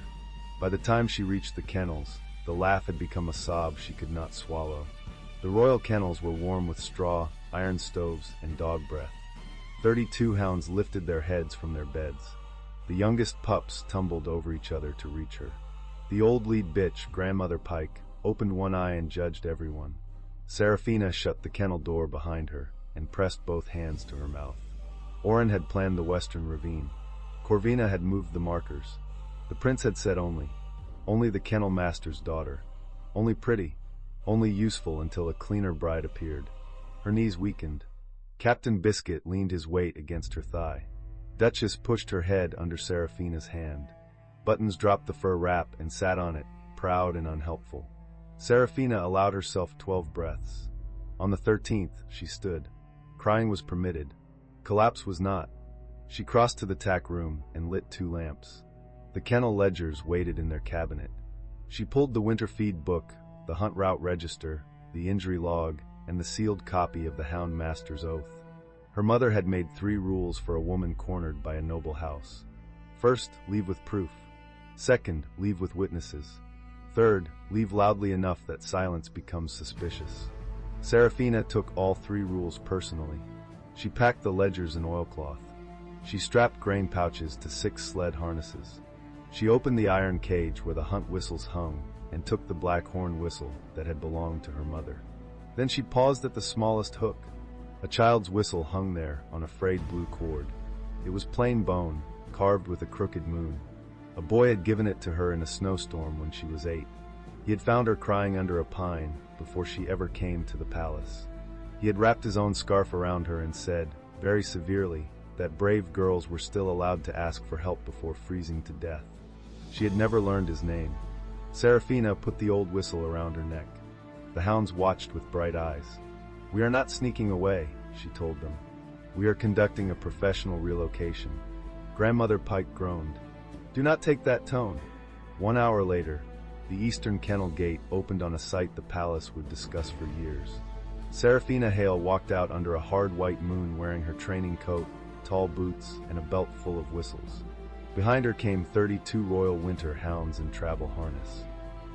By the time she reached the kennels, the laugh had become a sob she could not swallow. The royal kennels were warm with straw, iron stoves, and dog breath. 32 hounds lifted their heads from their beds. The youngest pups tumbled over each other to reach her. The old lead bitch, Grandmother Pike, opened one eye and judged everyone. Serafina shut the kennel door behind her and pressed both hands to her mouth. Orin had planned the western ravine. Corvina had moved the markers. The prince had said only the kennel master's daughter. Only pretty, only useful until a cleaner bride appeared. Her knees weakened. Captain Biscuit leaned his weight against her thigh. Duchess pushed her head under Serafina's hand. Buttons dropped the fur wrap and sat on it, proud and unhelpful. Serafina allowed herself 12 breaths. On the 13th, she stood. Crying was permitted. Collapse was not. She crossed to the tack room and lit 2 lamps. The kennel ledgers waited in their cabinet. She pulled the winter feed book, the hunt route register, the injury log, and the sealed copy of the hound master's oath. Her mother had made 3 rules for a woman cornered by a noble house. First, leave with proof. Second, leave with witnesses. Third, leave loudly enough that silence becomes suspicious. Serafina took all 3 rules personally. She packed the ledgers in oilcloth. She strapped grain pouches to 6 sled harnesses. She opened the iron cage where the hunt whistles hung and took the black horn whistle that had belonged to her mother. Then she paused at the smallest hook. A child's whistle hung there on a frayed blue cord. It was plain bone, carved with a crooked moon. A boy had given it to her in a snowstorm when she was 8. He had found her crying under a pine before she ever came to the palace. He had wrapped his own scarf around her and said, very severely, that brave girls were still allowed to ask for help before freezing to death. She had never learned his name. Serafina put the old whistle around her neck. The hounds watched with bright eyes. "We are not sneaking away," she told them. "We are conducting a professional relocation." Grandmother Pike groaned. "Do not take that tone." 1 hour later, the eastern kennel gate opened on a site the palace would discuss for years. Serafina Hale walked out under a hard white moon wearing her training coat, tall boots, and a belt full of whistles. Behind her came 32 royal winter hounds in travel harness.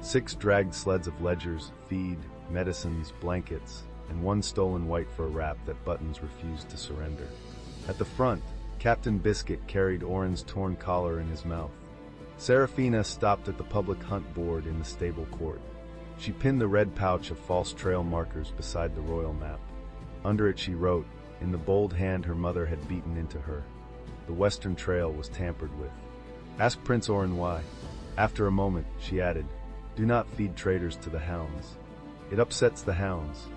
6 dragged sleds of ledgers, feed, medicines, blankets, and 1 stolen white fur wrap that Buttons refused to surrender. At the front, Captain Biscuit carried Orin's torn collar in his mouth. Serafina stopped at the public hunt board in the stable court. She pinned the red pouch of false trail markers beside the royal map. Under it she wrote, in the bold hand her mother had beaten into her, "The Western Trail was tampered with. Ask Prince Orin why." After a moment, she added, "Do not feed traitors to the hounds. It upsets the hounds."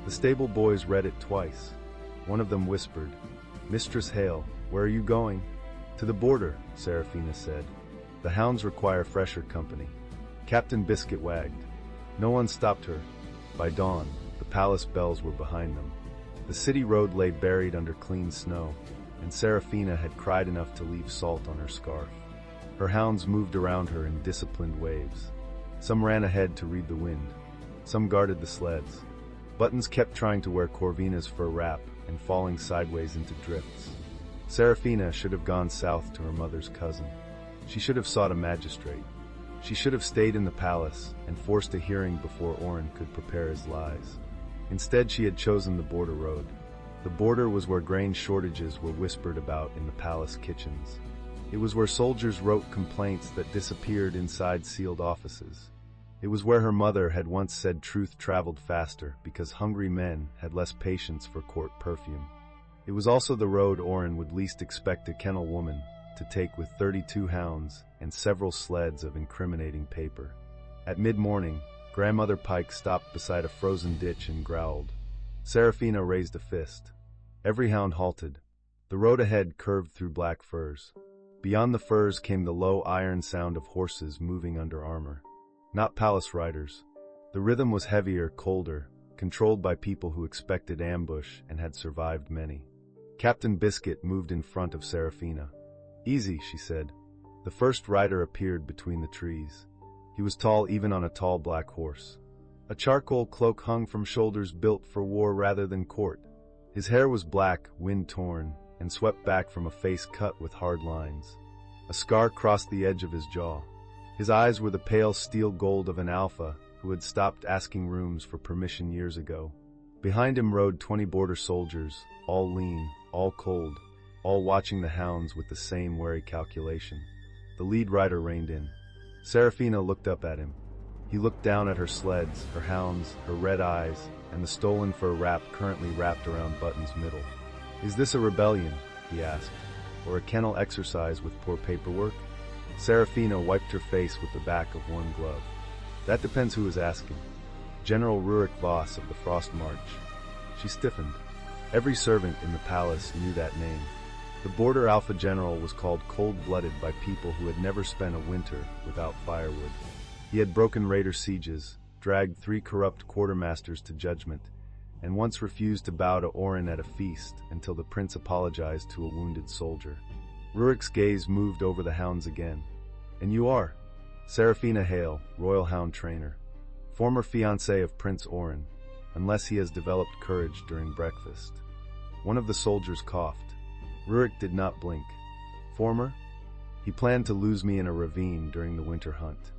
The stable boys read it twice. One of them whispered, "Mistress Hale, where are you going?" "To the border," Serafina said. "The hounds require fresher company." Captain Biscuit wagged. No one stopped her. By dawn, the palace bells were behind them. The city road lay buried under clean snow, and Serafina had cried enough to leave salt on her scarf. Her hounds moved around her in disciplined waves. Some ran ahead to read the wind. Some guarded the sleds. Buttons kept trying to wear Corvina's fur wrap and falling sideways into drifts. Serafina should have gone south to her mother's cousin. She should have sought a magistrate. She should have stayed in the palace and forced a hearing before Orin could prepare his lies. Instead, she had chosen the border road. The border was where grain shortages were whispered about in the palace kitchens. It was where soldiers wrote complaints that disappeared inside sealed offices. It was where her mother had once said truth traveled faster because hungry men had less patience for court perfume. It was also the road Orin would least expect a kennel woman to take with 32 hounds and several sleds of incriminating paper. At mid-morning, Grandmother Pike stopped beside a frozen ditch and growled. Serafina raised a fist. Every hound halted. The road ahead curved through black firs. Beyond the firs came the low iron sound of horses moving under armor. Not palace riders. The rhythm was heavier, colder, controlled by people who expected ambush and had survived many. Captain Biscuit moved in front of Serafina. "Easy," she said. The first rider appeared between the trees. He was tall even on a tall black horse. A charcoal cloak hung from shoulders built for war rather than court. His hair was black, wind-torn, and swept back from a face cut with hard lines. A scar crossed the edge of his jaw. His eyes were the pale steel gold of an alpha who had stopped asking rooms for permission years ago. Behind him rode 20 border soldiers, all lean, all cold, all watching the hounds with the same wary calculation. The lead rider reined in. Serafina looked up at him. He looked down at her sleds, her hounds, her red eyes, and the stolen fur wrap currently wrapped around Button's middle. "Is this a rebellion?" he asked, "or a kennel exercise with poor paperwork?" Serafina wiped her face with the back of one glove. "That depends who is asking." General Rurik Voss of the Frost March. She stiffened. Every servant in the palace knew that name. The border alpha general was called cold-blooded by people who had never spent a winter without firewood. He had broken raider sieges, dragged 3 corrupt quartermasters to judgment, and once refused to bow to Orin at a feast until the prince apologized to a wounded soldier. Rurik's gaze moved over the hounds again. And you are? Serafina Hale, Royal Hound Trainer. Former fiancé of Prince Oren, unless he has developed courage during breakfast. One of the soldiers coughed. Rurik did not blink. Former? He planned to lose me in a ravine during the winter hunt.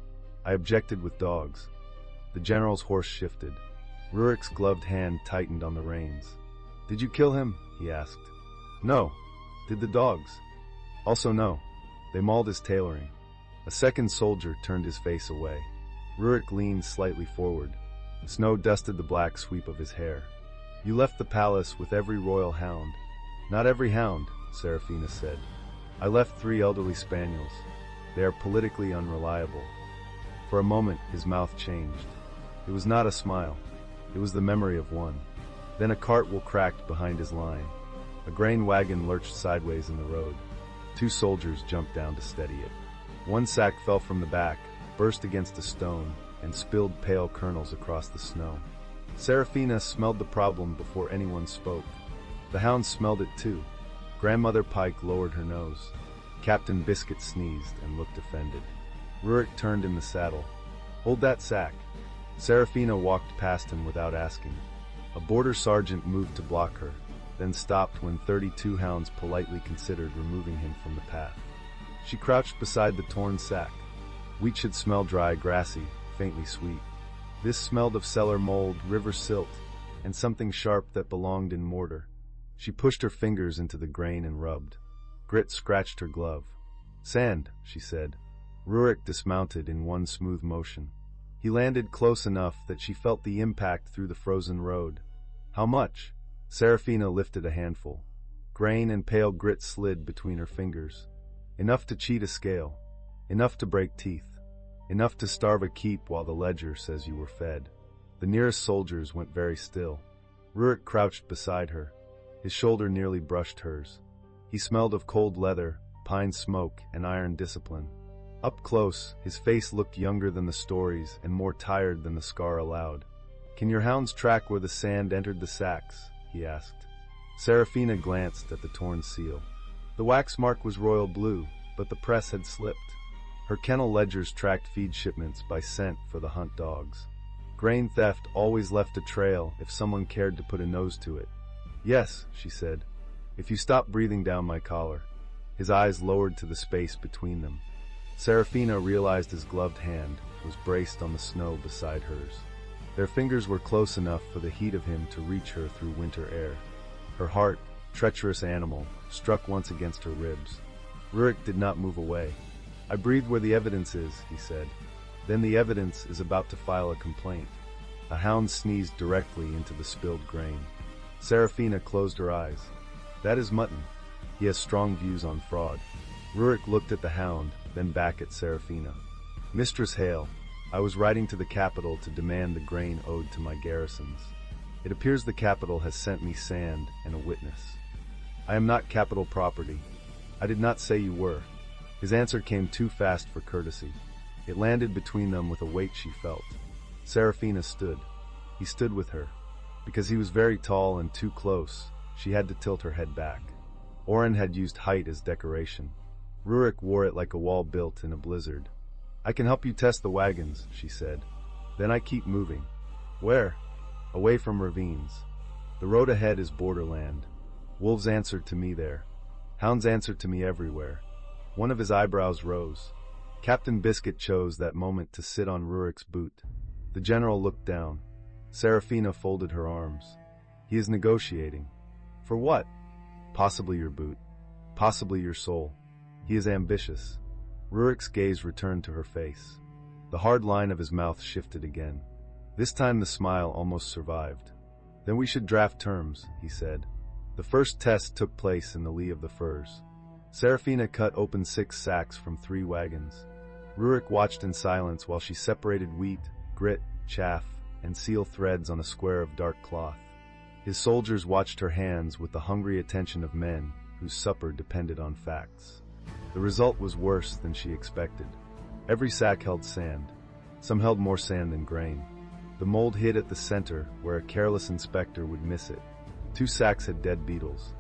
I objected with dogs. The general's horse shifted. Rurik's gloved hand tightened on the reins. Did you kill him? He asked. No. Did the dogs? Also no. They mauled his tailoring. A second soldier turned his face away. Rurik leaned slightly forward. Snow dusted the black sweep of his hair. You left the palace with every royal hound. Not every hound, Serafina said. I left 3 elderly spaniels. They are politically unreliable. For a moment, his mouth changed. It was not a smile. It was the memory of one. Then a cartwheel cracked behind his line. A grain wagon lurched sideways in the road. 2 soldiers jumped down to steady it. One sack fell from the back, burst against a stone, and spilled pale kernels across the snow. Serafina smelled the problem before anyone spoke. The hounds smelled it too. Grandmother Pike lowered her nose. Captain Biscuit sneezed and looked offended. Rurik turned in the saddle. Hold that sack. Serafina walked past him without asking. A border sergeant moved to block her, then stopped when 32 hounds politely considered removing him from the path. She crouched beside the torn sack. Wheat should smell dry, grassy, faintly sweet. This smelled of cellar mold, river silt, and something sharp that belonged in mortar. She pushed her fingers into the grain and rubbed. Grit scratched her glove. Sand, she said. Rurik dismounted in one smooth motion. He landed close enough that she felt the impact through the frozen road. How much? Serafina lifted a handful. Grain and pale grit slid between her fingers. Enough to cheat a scale. Enough to break teeth. Enough to starve a keep while the ledger says you were fed. The nearest soldiers went very still. Rurik crouched beside her. His shoulder nearly brushed hers. He smelled of cold leather, pine smoke, and iron discipline. Up close, his face looked younger than the stories and more tired than the scar allowed. Can your hounds track where the sand entered the sacks? He asked. Serafina glanced at the torn seal. The wax mark was royal blue, but the press had slipped. Her kennel ledgers tracked feed shipments by scent for the hunt dogs. Grain theft always left a trail if someone cared to put a nose to it. Yes, she said, if you stop breathing down my collar. His eyes lowered to the space between them. Serafina realized his gloved hand was braced on the snow beside hers. Their fingers were close enough for the heat of him to reach her through winter air. Her heart, treacherous animal, struck once against her ribs. Rurik did not move away. I breathe where the evidence is, he said. Then the evidence is about to file a complaint. A hound sneezed directly into the spilled grain. Serafina closed her eyes. That is Mutton. He has strong views on fraud. Rurik looked at the hound, then back at Serafina. Mistress Hale, I was riding to the capital to demand the grain owed to my garrisons. It appears the capital has sent me sand and a witness. I am not capital property. I did not say you were. His answer came too fast for courtesy. It landed between them with a weight she felt. Serafina stood. He stood with her. Because he was very tall and too close, she had to tilt her head back. Oren had used height as decoration. Rurik wore it like a wall built in a blizzard. I can help you test the wagons, she said. Then I keep moving. Where? Away from ravines. The road ahead is borderland. Wolves answer to me there. Hounds answer to me everywhere. One of his eyebrows rose. Captain Biscuit chose that moment to sit on Rurik's boot. The general looked down. Serafina folded her arms. He is negotiating. For what? Possibly your boot. Possibly your soul. He is ambitious. Rurik's gaze returned to her face. The hard line of his mouth shifted again. This time the smile almost survived. Then we should draft terms, he said. The first test took place in the lee of the firs. Serafina cut open 6 sacks from 3 wagons. Rurik watched in silence while she separated wheat, grit, chaff, and seal threads on a square of dark cloth. His soldiers watched her hands with the hungry attention of men whose supper depended on facts. The result was worse than she expected. Every sack held sand. Some held more sand than grain. The mold hid at the center, where a careless inspector would miss it. 2 sacks had dead beetles.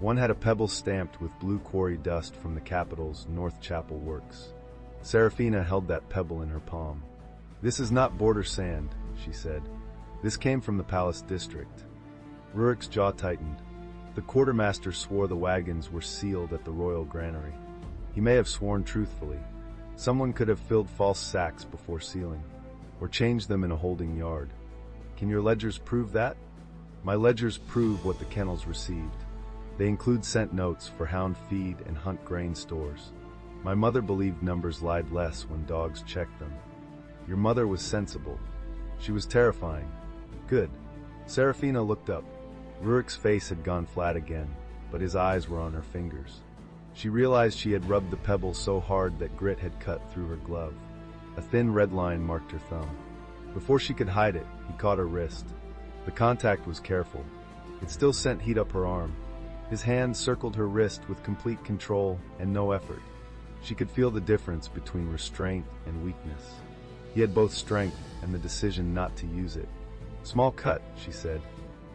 One had a pebble stamped with blue quarry dust from the capital's North Chapel works. Serafina held that pebble in her palm. "This is not border sand," she said. "This came from the palace district." Rurik's jaw tightened. The quartermaster swore the wagons were sealed at the royal granary. He may have sworn truthfully. Someone could have filled false sacks before sealing, or changed them in a holding yard. "Can your ledgers prove that?" "My ledgers prove what the kennels received. They include cent notes for hound feed and hunt grain stores. My mother believed numbers lied less when dogs checked them. Your mother was sensible. She was terrifying." "Good." Serafina looked up. Rurik's face had gone flat again, but his eyes were on her fingers. She realized she had rubbed the pebble so hard that grit had cut through her glove. A thin red line marked her thumb. Before she could hide it, he caught her wrist. The contact was careful. It still sent heat up her arm. His hand circled her wrist with complete control and no effort. She could feel the difference between restraint and weakness. He had both strength and the decision not to use it. "Small cut," she said.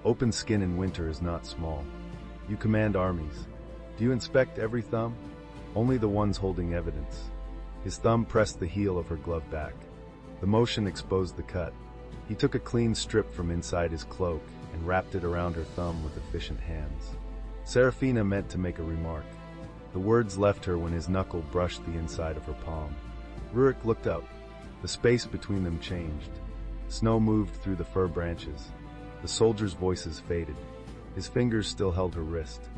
"Open skin in winter is not small. You command armies. Do you inspect every thumb?" "Only the ones holding evidence." His thumb pressed the heel of her glove back. The motion exposed the cut. He took a clean strip from inside his cloak and wrapped it around her thumb with efficient hands. Serafina meant to make a remark. The words left her when his knuckle brushed the inside of her palm. Rurik looked up. The space between them changed. Snow moved through the fir branches. The soldiers' voices faded. His fingers still held her wrist.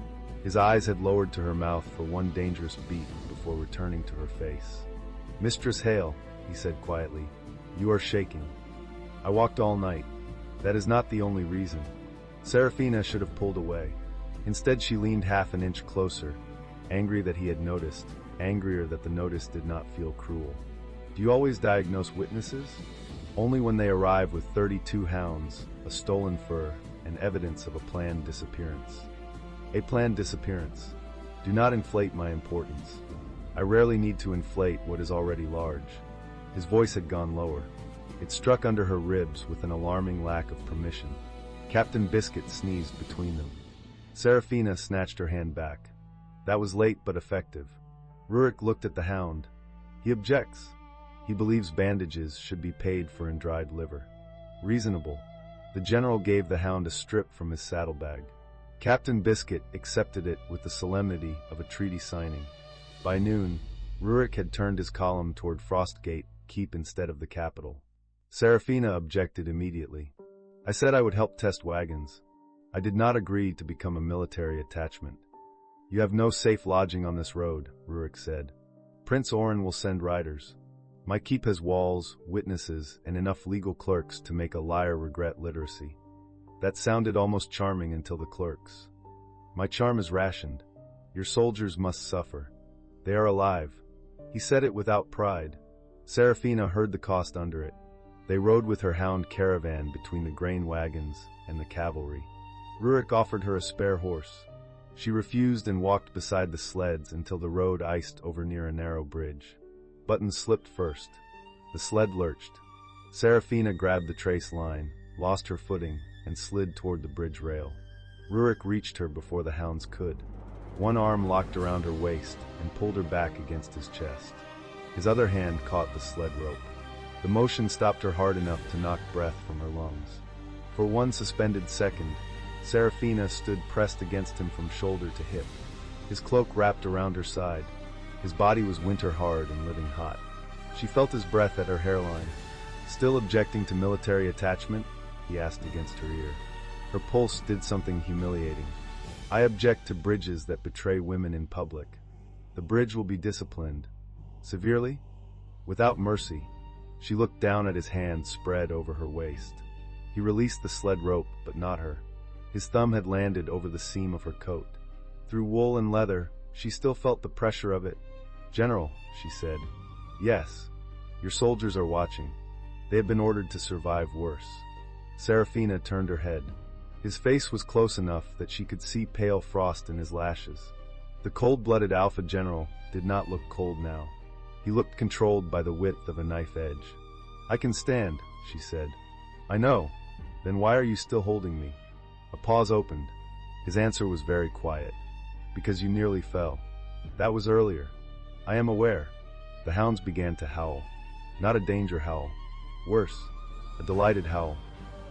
His eyes had lowered to her mouth for one dangerous beat before returning to her face. "Mistress Hale," he said quietly, "you are shaking." "I walked all night. That is not the only reason." Serafina should have pulled away. Instead, she leaned half an inch closer, angry that he had noticed, angrier that the notice did not feel cruel. "Do you always diagnose witnesses?" "Only when they arrive with 32 hounds, a stolen fur, and evidence of a planned disappearance." "A planned disappearance. Do not inflate my importance. I rarely need to inflate what is already large." His voice had gone lower. It struck under her ribs with an alarming lack of permission. Captain Biscuit sneezed between them. Serafina snatched her hand back. That was late but effective. Rurik looked at the hound. "He objects. He believes bandages should be paid for in dried liver." "Reasonable." The general gave the hound a strip from his saddlebag. Captain Biscuit accepted it with the solemnity of a treaty signing. By noon, Rurik had turned his column toward Frostgate Keep instead of the capital. Serafina objected immediately. "I said I would help test wagons. I did not agree to become a military attachment." "You have no safe lodging on this road," Rurik said. "Prince Oren will send riders. My keep has walls, witnesses, and enough legal clerks to make a liar regret literacy." That sounded almost charming until the clerks. "My charm is rationed. Your soldiers must suffer. They are alive." He said it without pride. Serafina heard the cost under it. They rode with her hound caravan between the grain wagons and the cavalry. Rurik offered her a spare horse. She refused and walked beside the sleds until the road iced over near a narrow bridge. Buttons slipped first. The sled lurched. Serafina grabbed the trace line, lost her footing, and slid toward the bridge rail. Rurik reached her before the hounds could. One arm locked around her waist and pulled her back against his chest. His other hand caught the sled rope. The motion stopped her hard enough to knock breath from her lungs. For one suspended second, Serafina stood pressed against him from shoulder to hip. His cloak wrapped around her side. His body was winter hard and living hot. She felt his breath at her hairline. "Still objecting to military attachment?" he asked against her ear. Her pulse did something humiliating. "I object to bridges that betray women in public. The bridge will be disciplined." "Severely?" "Without mercy." She looked down at his hand spread over her waist. He released the sled rope, but not her. His thumb had landed over the seam of her coat. Through wool and leather, she still felt the pressure of it. "General," she said. "Yes. Your soldiers are watching. They have been ordered to survive worse." Serafina turned her head. His face was close enough that she could see pale frost in his lashes. The cold-blooded Alpha General did not look cold now. He looked controlled by the width of a knife edge. "I can stand," she said. "I know. Then why are you still holding me?" A pause opened. His answer was very quiet. "Because you nearly fell. That was earlier." "I am aware." The hounds began to howl. Not a danger howl. Worse, a delighted howl.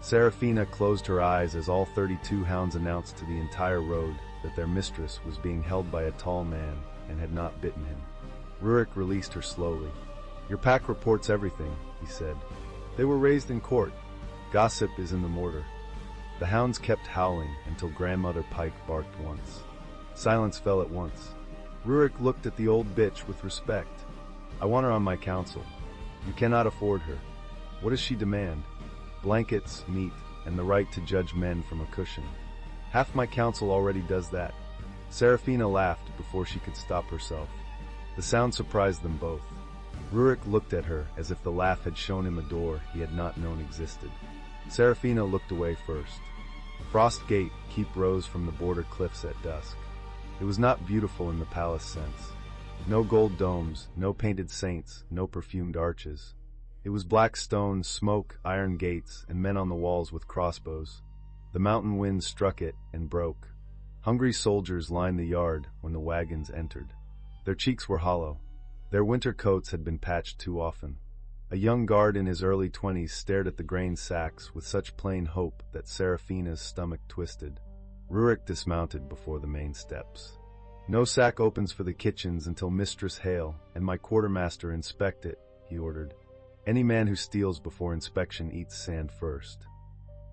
Serafina closed her eyes as all 32 hounds announced to the entire road that their mistress was being held by a tall man and had not bitten him. Rurik released her slowly. "Your pack reports everything," he said. "They were raised in court. Gossip is in the mortar." The hounds kept howling until Grandmother Pike barked once. Silence fell at once. Rurik looked at the old bitch with respect. "I want her on my council. You cannot afford her. What does she demand?" "Blankets, meat, and the right to judge men from a cushion. Half my council already does that." Serafina laughed before she could stop herself. The sound surprised them both. Rurik looked at her as if the laugh had shown him a door he had not known existed. Serafina looked away first. Frost Gate keep rose from the border cliffs at dusk. It was not beautiful in the palace sense. No gold domes, no painted saints, no perfumed arches. It was black stone, smoke, iron gates, and men on the walls with crossbows. The mountain wind struck it and broke. Hungry soldiers lined the yard when the wagons entered. Their cheeks were hollow. Their winter coats had been patched too often. A young guard in his early 20s stared at the grain sacks with such plain hope that Serafina's stomach twisted. Rurik dismounted before the main steps. "No sack opens for the kitchens until Mistress hail and my quartermaster inspect it," he ordered. "Any man who steals before inspection eats sand first."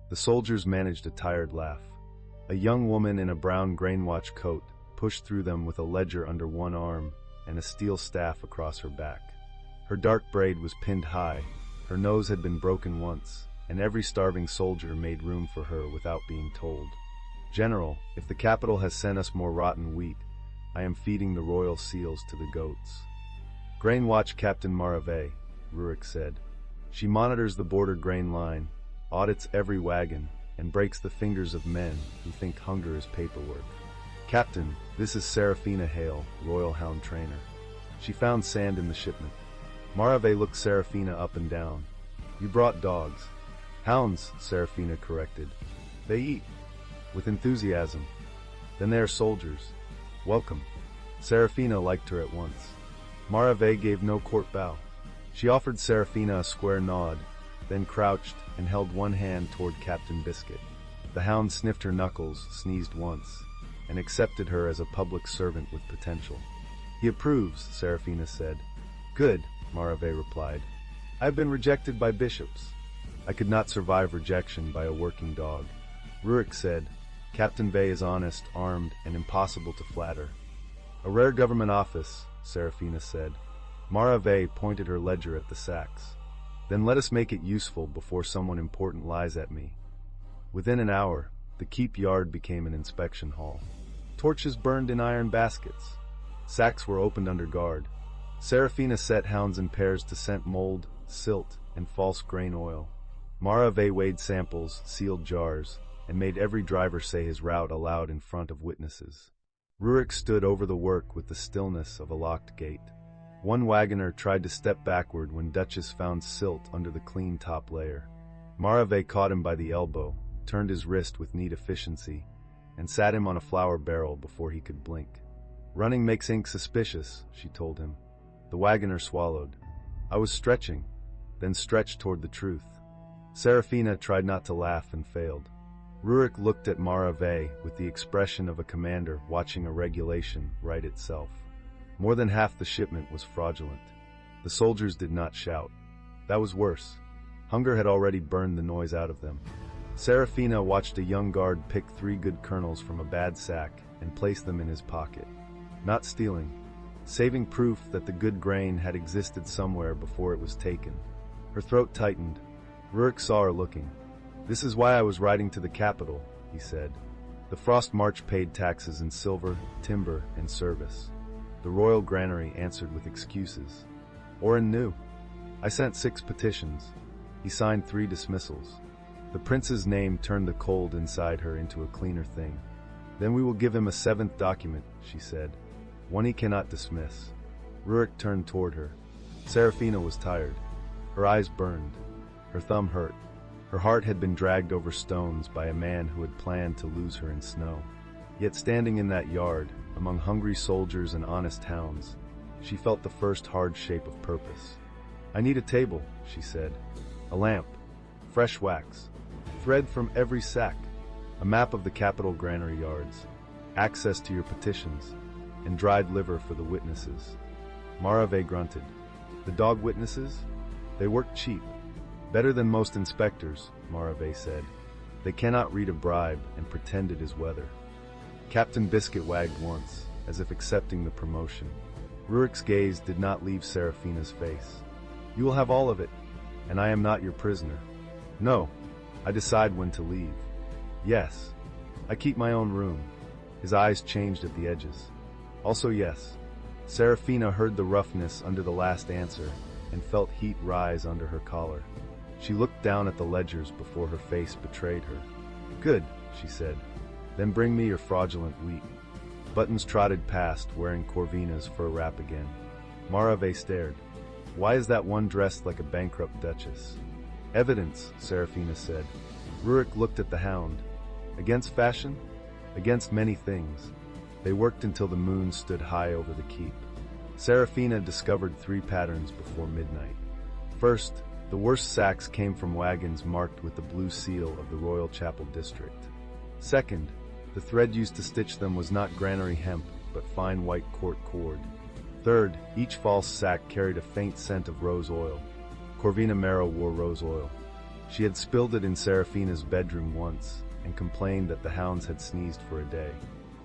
The soldiers managed a tired laugh. A young woman in a brown grainwatch coat pushed through them with a ledger under one arm and a steel staff across her back. Her dark braid was pinned high, her nose had been broken once, and every starving soldier made room for her without being told. "General, if the capital has sent us more rotten wheat, I am feeding the royal seals to the goats." "Grain Watch Captain Marave," Rurik said. "She monitors the border grain line, audits every wagon, and breaks the fingers of men who think hunger is paperwork." "Captain, this is Serafina Hale, Royal Hound Trainer. She found sand in the shipment." Marave looked Serafina up and down. "You brought dogs." "Hounds," Serafina corrected. "They eat." "With enthusiasm. Then they are soldiers. Welcome." Serafina liked her at once. Marave gave no court bow. She offered Serafina a square nod, then crouched and held one hand toward Captain Biscuit. The hound sniffed her knuckles, sneezed once, and accepted her as a public servant with potential. "He approves," Serafina said. "Good," Marave replied. "I have been rejected by bishops. I could not survive rejection by a working dog." Rurik said, "Captain Vey is honest, armed, and impossible to flatter." "A rare government office," Serafina said. Marave pointed her ledger at the sacks. "Then let us make it useful before someone important lies at me." Within an hour, the keep yard became an inspection hall. Torches burned in iron baskets. Sacks were opened under guard. Serafina set hounds in pairs to scent mold, silt, and false grain oil. Marave weighed samples, sealed jars, and made every driver say his route aloud in front of witnesses. Rurik stood over the work with the stillness of a locked gate. One wagoner tried to step backward when Duchess found silt under the clean top layer. Marave caught him by the elbow, turned his wrist with neat efficiency, and sat him on a flour barrel before he could blink. "Running makes ink suspicious," she told him. The wagoner swallowed. "I was stretching, then stretched toward the truth." Serafina tried not to laugh and failed. Rurik looked at Marave with the expression of a commander watching a regulation write itself. More than half the shipment was fraudulent. The soldiers did not shout. That was worse. Hunger had already burned the noise out of them. Serafina watched a young guard pick 3 good kernels from a bad sack and place them in his pocket. Not stealing, saving proof that the good grain had existed somewhere before it was taken. Her throat tightened. Rurik saw her looking. "This is why I was riding to the capital," he said. "The Frost March paid taxes in silver, timber, and service. The royal granary answered with excuses. Oren knew. I sent 6 petitions. He signed 3 dismissals. The prince's name turned the cold inside her into a cleaner thing. Then we will give him a 7th document," she said. "One he cannot dismiss." Rurik turned toward her. Serafina was tired. Her eyes burned. Her thumb hurt. Her heart had been dragged over stones by a man who had planned to lose her in snow. Yet standing in that yard, among hungry soldiers and honest hounds, she felt the first hard shape of purpose. "I need a table," she said. "A lamp, fresh wax, thread from every sack, a map of the capital granary yards, access to your petitions, and dried liver for the witnesses." Marave grunted. "The dog witnesses? They work cheap. Better than most inspectors," Marave said. "They cannot read a bribe and pretend it is weather." Captain Biscuit wagged once, as if accepting the promotion. Rurik's gaze did not leave Serafina's face. "You will have all of it, and I am not your prisoner." "No, I decide when to leave." "Yes, I keep my own room." His eyes changed at the edges. "Also yes." Serafina heard the roughness under the last answer and felt heat rise under her collar. She looked down at the ledgers before her face betrayed her. "Good," she said. "Then bring me your fraudulent wheat." Buttons trotted past, wearing Corvina's fur wrap again. Marave stared. "Why is that one dressed like a bankrupt duchess?" "Evidence," Serafina said. Rurik looked at the hound. "Against fashion? Against many things." They worked until the moon stood high over the keep. Serafina discovered 3 patterns before midnight. First, the worst sacks came from wagons marked with the blue seal of the Royal Chapel District. Second, the thread used to stitch them was not granary hemp, but fine white court cord. Third, each false sack carried a faint scent of rose oil. Corvina Mero wore rose oil. She had spilled it in Serafina's bedroom once, and complained that the hounds had sneezed for a day.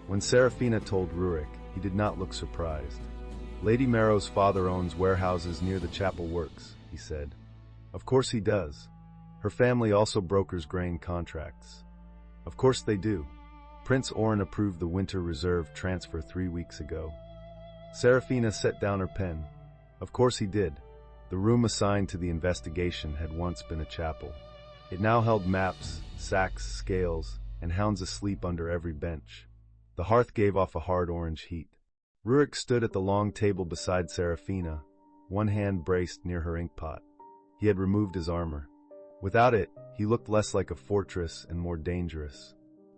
When Serafina told Rurik, he did not look surprised. "Lady Mero's father owns warehouses near the chapel works," he said. "Of course he does. Her family also brokers grain contracts." "Of course they do. Prince Oren approved the winter reserve transfer 3 weeks ago." Serafina set down her pen. "Of course he did." The room assigned to the investigation had once been a chapel. It now held maps, sacks, scales, and hounds asleep under every bench. The hearth gave off a hard orange heat. Rurik stood at the long table beside Serafina, one hand braced near her inkpot. He had removed his armor. Without it, he looked less like a fortress and more dangerous.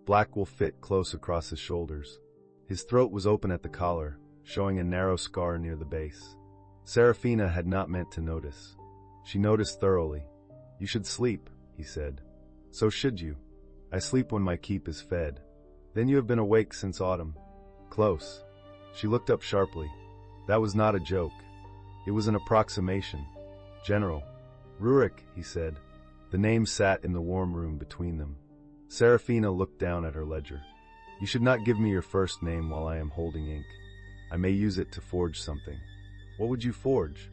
Black wool fit close across his shoulders. His throat was open at the collar, showing a narrow scar near the base. Serafina had not meant to notice. She noticed thoroughly. "You should sleep," he said. "So should you. I sleep when my keep is fed." "Then you have been awake since autumn." "Close." She looked up sharply. "That was not a joke. It was an approximation." "General." "Rurik," he said. The name sat in the warm room between them. Serafina looked down at her ledger. "You should not give me your first name while I am holding ink. I may use it to forge something." "What would you forge?"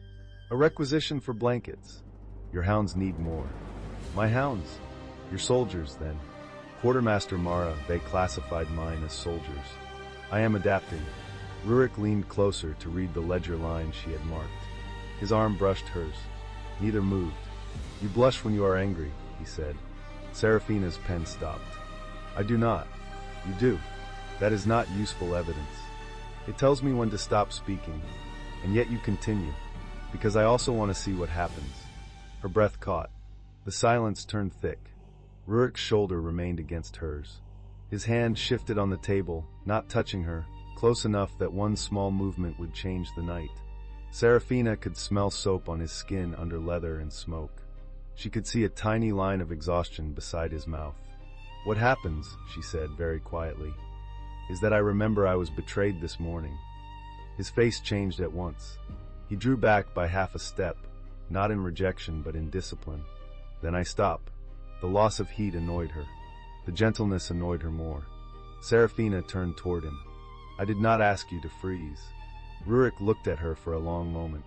"A requisition for blankets." "Your hounds need more." "My hounds?" "Your soldiers, then." Quartermaster Mara, they classified mine as soldiers. "I am adapting." Rurik leaned closer to read the ledger line she had marked. His arm brushed hers. Neither moved. "You blush when you are angry," he said. Serafina's pen stopped. "I do not." "You do. That is not useful evidence. It tells me when to stop speaking. And yet you continue, because I also want to see what happens." Her breath caught. The silence turned thick. Rurik's shoulder remained against hers. His hand shifted on the table, not touching her, close enough that one small movement would change the night. Serafina could smell soap on his skin under leather and smoke. She could see a tiny line of exhaustion beside his mouth. "What happens," she said very quietly, "is that I remember I was betrayed this morning." His face changed at once. He drew back by half a step, not in rejection but in discipline. "Then I stop." The loss of heat annoyed her. The gentleness annoyed her more. Serafina turned toward him. "I did not ask you to freeze." Rurik looked at her for a long moment.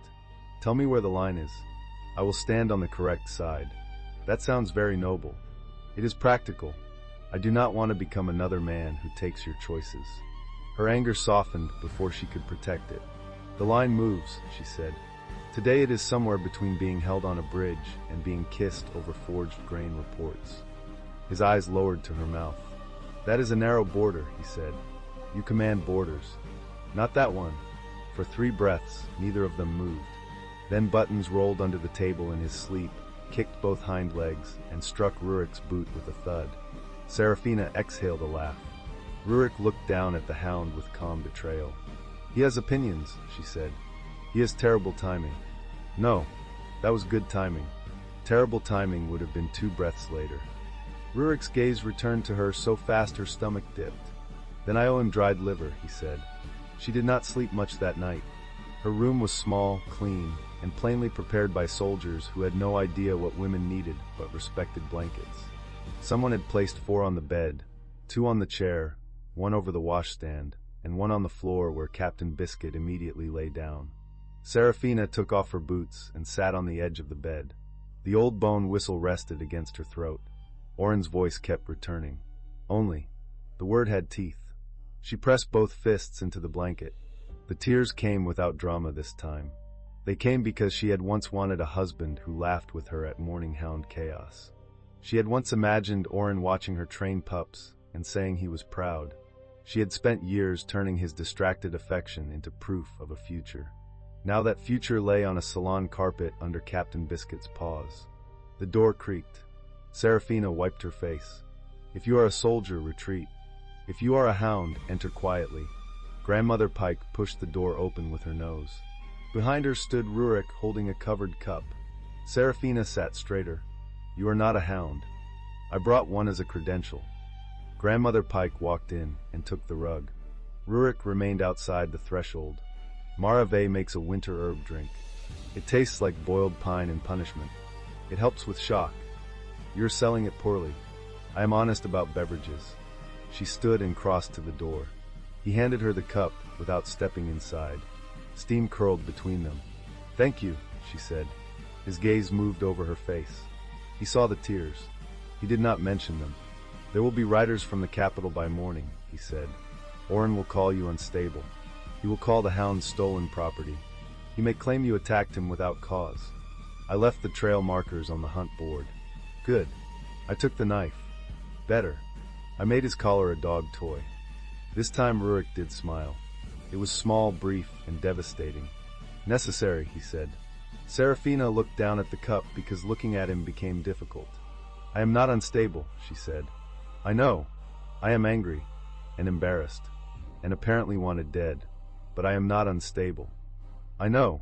"Tell me where the line is. I will stand on the correct side." "That sounds very noble." "It is practical. I do not want to become another man who takes your choices." Her anger softened before she could protect it. "The line moves," she said. "Today it is somewhere between being held on a bridge and being kissed over forged grain reports." His eyes lowered to her mouth. "That is a narrow border," he said. "You command borders." "Not that one." For 3 breaths, neither of them moved. Then Buttons rolled under the table in his sleep, kicked both hind legs, and struck Rurik's boot with a thud. Serafina exhaled a laugh. Rurik looked down at the hound with calm betrayal. "He has opinions," she said. He has terrible timing. No, that was good timing. Terrible timing would have been 2 breaths later. Rurik's gaze returned to her so fast her stomach dipped. Then I owe him dried liver, he said. She did not sleep much that night. Her room was small, clean, and plainly prepared by soldiers who had no idea what women needed but respected blankets. Someone had placed 4 on the bed, 2 on the chair, 1 over the washstand, and 1 on the floor where Captain Biscuit immediately lay down. Serafina took off her boots and sat on the edge of the bed. The old bone whistle rested against her throat. Oren's voice kept returning. Only. The word had teeth. She pressed both fists into the blanket. The tears came without drama this time. They came because she had once wanted a husband who laughed with her at morning hound chaos. She had once imagined Oren watching her train pups and saying he was proud. She had spent years turning his distracted affection into proof of a future. Now that future lay on a salon carpet under Captain Biscuit's paws. The door creaked. Serafina wiped her face. If you are a soldier, retreat. If you are a hound, enter quietly. Grandmother Pike pushed the door open with her nose. Behind her stood Rurik holding a covered cup. Serafina sat straighter. You are not a hound. I brought one as a credential. Grandmother Pike walked in and took the rug. Rurik remained outside the threshold. Marave makes a winter herb drink. It tastes like boiled pine in punishment. It helps with shock. You're selling it poorly. I am honest about beverages. She stood and crossed to the door. He handed her the cup without stepping inside. Steam curled between them. Thank you, she said. His gaze moved over her face. He saw the tears. He did not mention them. There will be riders from the capital by morning, he said. Oren will call you unstable. He will call the hound stolen property. He may claim you attacked him without cause. I left the trail markers on the hunt board. Good. I took the knife. Better. I made his collar a dog toy. This time Rurik did smile. It was small, brief, and devastating. Necessary, he said. Serafina looked down at the cup because looking at him became difficult. I am not unstable, she said. I know. I am angry and embarrassed and apparently wanted dead, but I am not unstable. I know.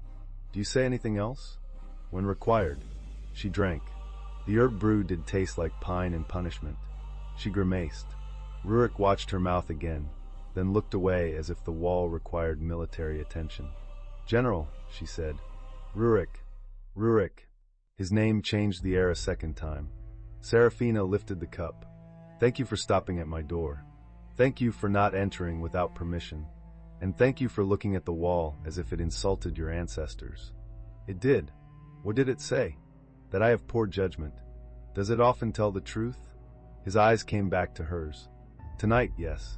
Do you say anything else? When required. She drank. The herb brew did taste like pine and punishment. She grimaced. Rurik watched her mouth again, then looked away as if the wall required military attention. General, she said. Rurik. Rurik. His name changed the air a second time. Serafina lifted the cup. Thank you for stopping at my door. Thank you for not entering without permission. And thank you for looking at the wall as if it insulted your ancestors. It did. What did it say? That I have poor judgment. Does it often tell the truth? His eyes came back to hers. Tonight, yes.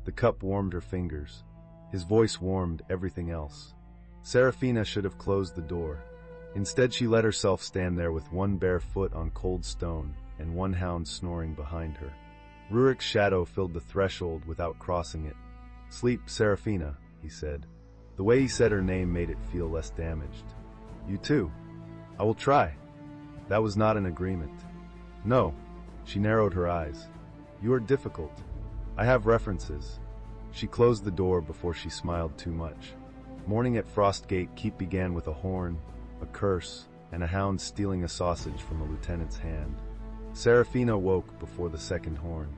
The cup warmed her fingers. His voice warmed everything else. Serafina should have closed the door. Instead, she let herself stand there with one bare foot on cold stone and one hound snoring behind her. Rurik's shadow filled the threshold without crossing it. Sleep, Serafina, he said. The way he said her name made it feel less damaged. You too. I will try. That was not an agreement. No. She narrowed her eyes. You are difficult. I have references. She closed the door before she smiled too much. Morning at Frostgate Keep began with a horn, a curse, and a hound stealing a sausage from a lieutenant's hand. Serafina woke before the second horn.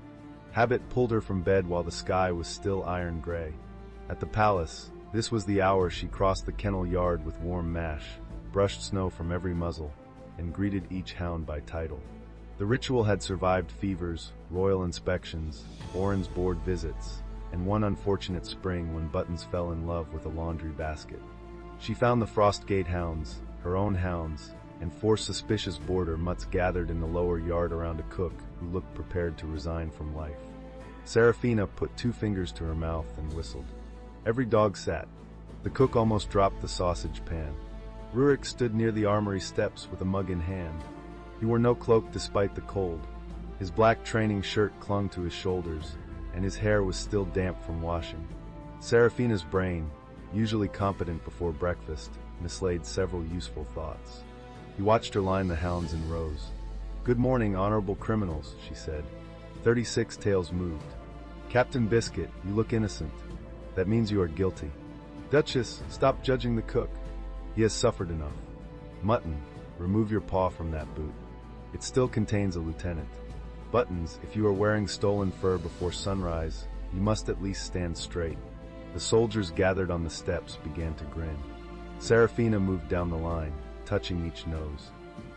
Habit pulled her from bed while the sky was still iron gray. At the palace, this was the hour she crossed the kennel yard with warm mash, brushed snow from every muzzle, and greeted each hound by title. The ritual had survived fevers, royal inspections, Oren's board visits, and one unfortunate spring when Buttons fell in love with a laundry basket. She found the Frostgate hounds, her own hounds, and 4 suspicious border mutts gathered in the lower yard around a cook who looked prepared to resign from life. Serafina put 2 fingers to her mouth and whistled. Every dog sat. The cook almost dropped the sausage pan. Rurik stood near the armory steps with a mug in hand. He wore no cloak despite the cold. His black training shirt clung to his shoulders, and his hair was still damp from washing. Serafina's brain, usually competent before breakfast, mislaid several useful thoughts. He watched her line the hounds in rows. Good morning, honorable criminals, she said. 36 tails moved. Captain Biscuit, you look innocent. That means you are guilty. Duchess, stop judging the cook. He has suffered enough. Mutton, remove your paw from that boot. It still contains a lieutenant. Buttons, if you are wearing stolen fur before sunrise, you must at least stand straight. The soldiers gathered on the steps began to grin. Serafina moved down the line, touching each nose.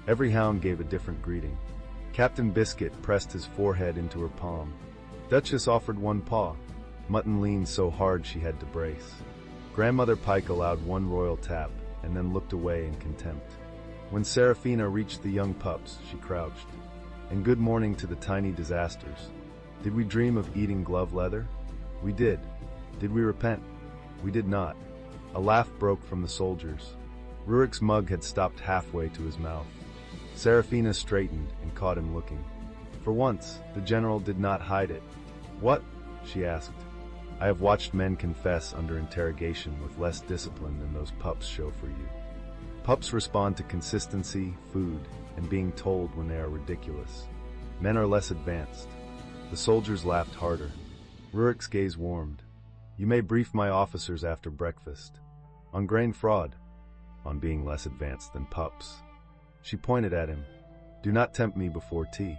Every hound gave a different greeting. Captain Biscuit pressed his forehead into her palm. Duchess offered one paw. Mutton leaned so hard she had to brace. Grandmother Pike allowed one royal tap, and then looked away in contempt. When Serafina reached the young pups, she crouched. And good morning to the tiny disasters. Did we dream of eating glove leather? We did. Did we repent? We did not. A laugh broke from the soldiers. Rurik's mug had stopped halfway to his mouth. Serafina straightened and caught him looking. For once, the general did not hide it. What? She asked. I have watched men confess under interrogation with less discipline than those pups show for you. Pups respond to consistency, food, and being told when they are ridiculous. Men are less advanced. The soldiers laughed harder. Rurik's gaze warmed. You may brief my officers after breakfast. On grain fraud. On being less advanced than pups. She pointed at him. Do not tempt me before tea.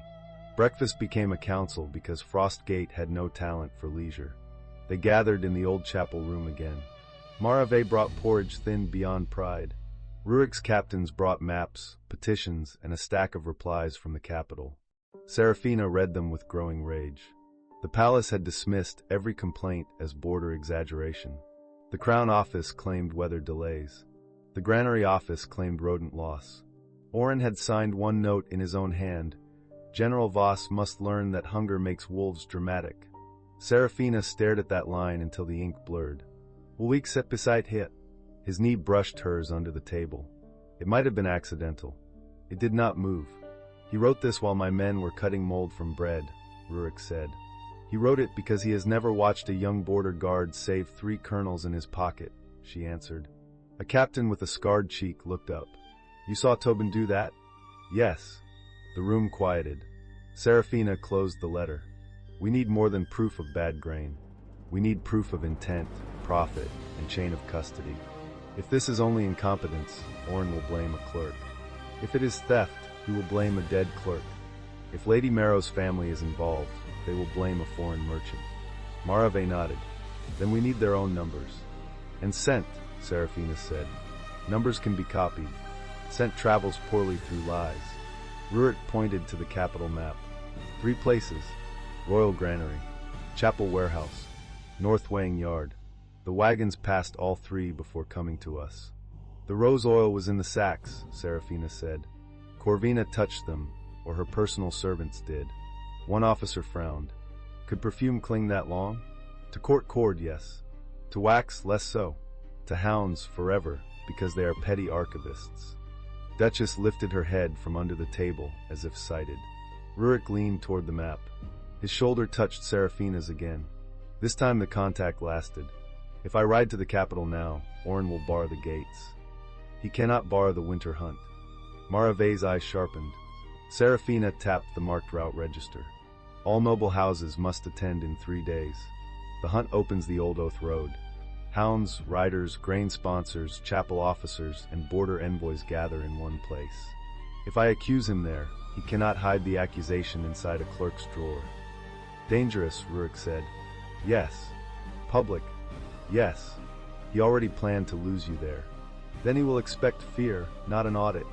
Breakfast became a council because Frostgate had no talent for leisure. They gathered in the old chapel room again. Marave brought porridge thinned beyond pride. Rurik's captains brought maps, petitions, and a stack of replies from the capital. Serafina read them with growing rage. The palace had dismissed every complaint as border exaggeration. The Crown Office claimed weather delays. The Granary Office claimed rodent loss. Oren had signed one note in his own hand. General Voss must learn that hunger makes wolves dramatic. Serafina stared at that line until the ink blurred. Ulrich sat beside hit. His knee brushed hers under the table. It might have been accidental. It did not move. He wrote this while my men were cutting mold from bread, Rurik said. He wrote it because he has never watched a young border guard save 3 kernels in his pocket, she answered. A captain with a scarred cheek looked up. You saw Tobin do that? Yes. The room quieted. Serafina closed the letter. We need more than proof of bad grain. We need proof of intent, profit, and chain of custody. If this is only incompetence, Oren will blame a clerk. If it is theft, he will blame a dead clerk. If Lady Marrow's family is involved, they will blame a foreign merchant. Marave nodded. Then we need their own numbers. And scent, Serafina said. Numbers can be copied. Scent travels poorly through lies. Rurik pointed to the capital map. 3 places. Royal Granary, Chapel Warehouse, North Weighing Yard. The wagons passed all 3 before coming to us. The rose oil was in the sacks, Serafina said. Corvina touched them, or her personal servants did. One officer frowned. Could perfume cling that long? To court cord, yes. To wax, less so. To hounds, forever, because they are petty archivists. Duchess lifted her head from under the table, as if sighted. Rurik leaned toward the map. His shoulder touched Serafina's again. This time the contact lasted. If I ride to the capital now, Oren will bar the gates. He cannot bar the winter hunt. Marave's eyes sharpened. Serafina tapped the marked route register. All noble houses must attend in 3 days. The hunt opens the Old Oath Road. Hounds, riders, grain sponsors, chapel officers, and border envoys gather in one place. If I accuse him there, he cannot hide the accusation inside a clerk's drawer. Dangerous, Rurik said. Yes. Public. Yes. He already planned to lose you there. Then he will expect fear, not an audit.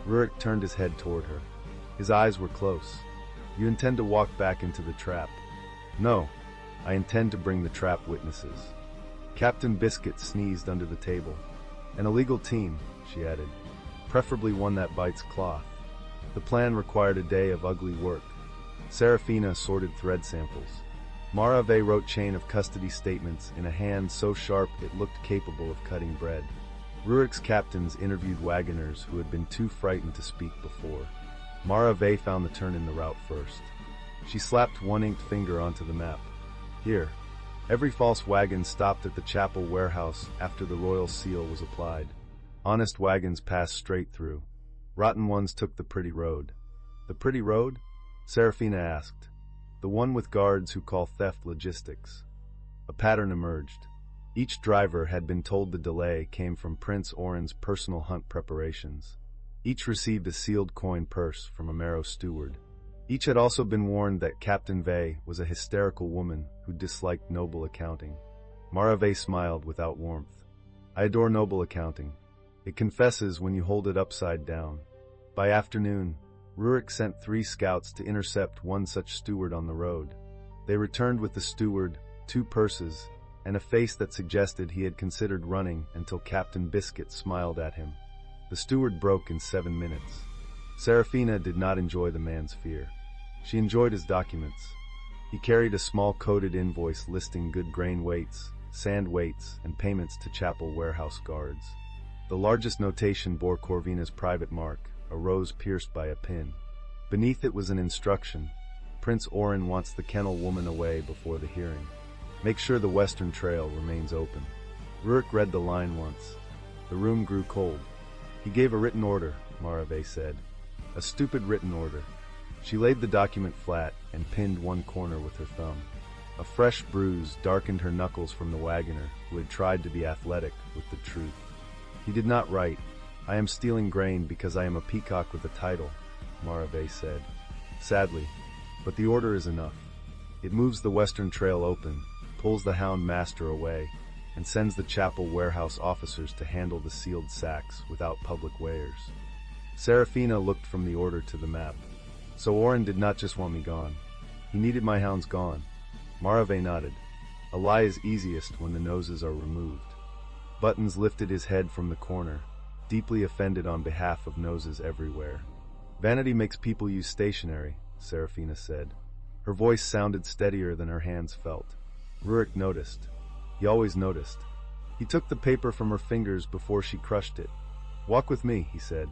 Rurik turned his head toward her. His eyes were close. You intend to walk back into the trap? No. I intend to bring the trap witnesses. Captain Biscuit sneezed under the table. An illegal team, she added. Preferably one that bites cloth. The plan required a day of ugly work. Serafina sorted thread samples. Marave wrote chain of custody statements in a hand so sharp it looked capable of cutting bread. Rurik's captains interviewed wagoners who had been too frightened to speak before. Marave found the turn in the route first. She slapped one inked finger onto the map. Here. Every false wagon stopped at the chapel warehouse after the royal seal was applied. Honest wagons passed straight through. Rotten ones took the pretty road. The pretty road? Serafina asked. The one with guards who call theft logistics. A pattern emerged. Each driver had been told the delay came from Prince Oren's personal hunt preparations. Each received a sealed coin purse from a Marrow steward. Each had also been warned that Captain Vey was a hysterical woman who disliked noble accounting. Mara Vey smiled without warmth. I adore noble accounting. It confesses when you hold it upside down. By afternoon, Rurik sent 3 scouts to intercept one such steward on the road. They returned with the steward, 2 purses, and a face that suggested he had considered running until Captain Biscuit smiled at him. The steward broke in 7 minutes. Serafina did not enjoy the man's fear. She enjoyed his documents. He carried a small coded invoice listing good grain weights, sand weights, and payments to chapel warehouse guards. The largest notation bore Corvina's private mark, a rose pierced by a pin. Beneath it was an instruction. Prince Oren wants the kennel woman away before the hearing. Make sure the western trail remains open. Rurik read the line once. The room grew cold. He gave a written order, Mara Vey said. A stupid written order. She laid the document flat and pinned one corner with her thumb. A fresh bruise darkened her knuckles from the wagoner who had tried to be athletic with the truth. He did not write, I am stealing grain because I am a peacock with a title, Mara Vey said. Sadly, but the order is enough. It moves the western trail open, pulls the hound master away, and sends the chapel warehouse officers to handle the sealed sacks without public weighers. Serafina looked from the order to the map. So Oren did not just want me gone. He needed my hounds gone. Mara Vey nodded. A lie is easiest when the noses are removed. Buttons lifted his head from the corner, deeply offended on behalf of noses everywhere. Vanity makes people use stationery, Serafina said. Her voice sounded steadier than her hands felt. Rurik noticed. He always noticed. He took the paper from her fingers before she crushed it. Walk with me, he said.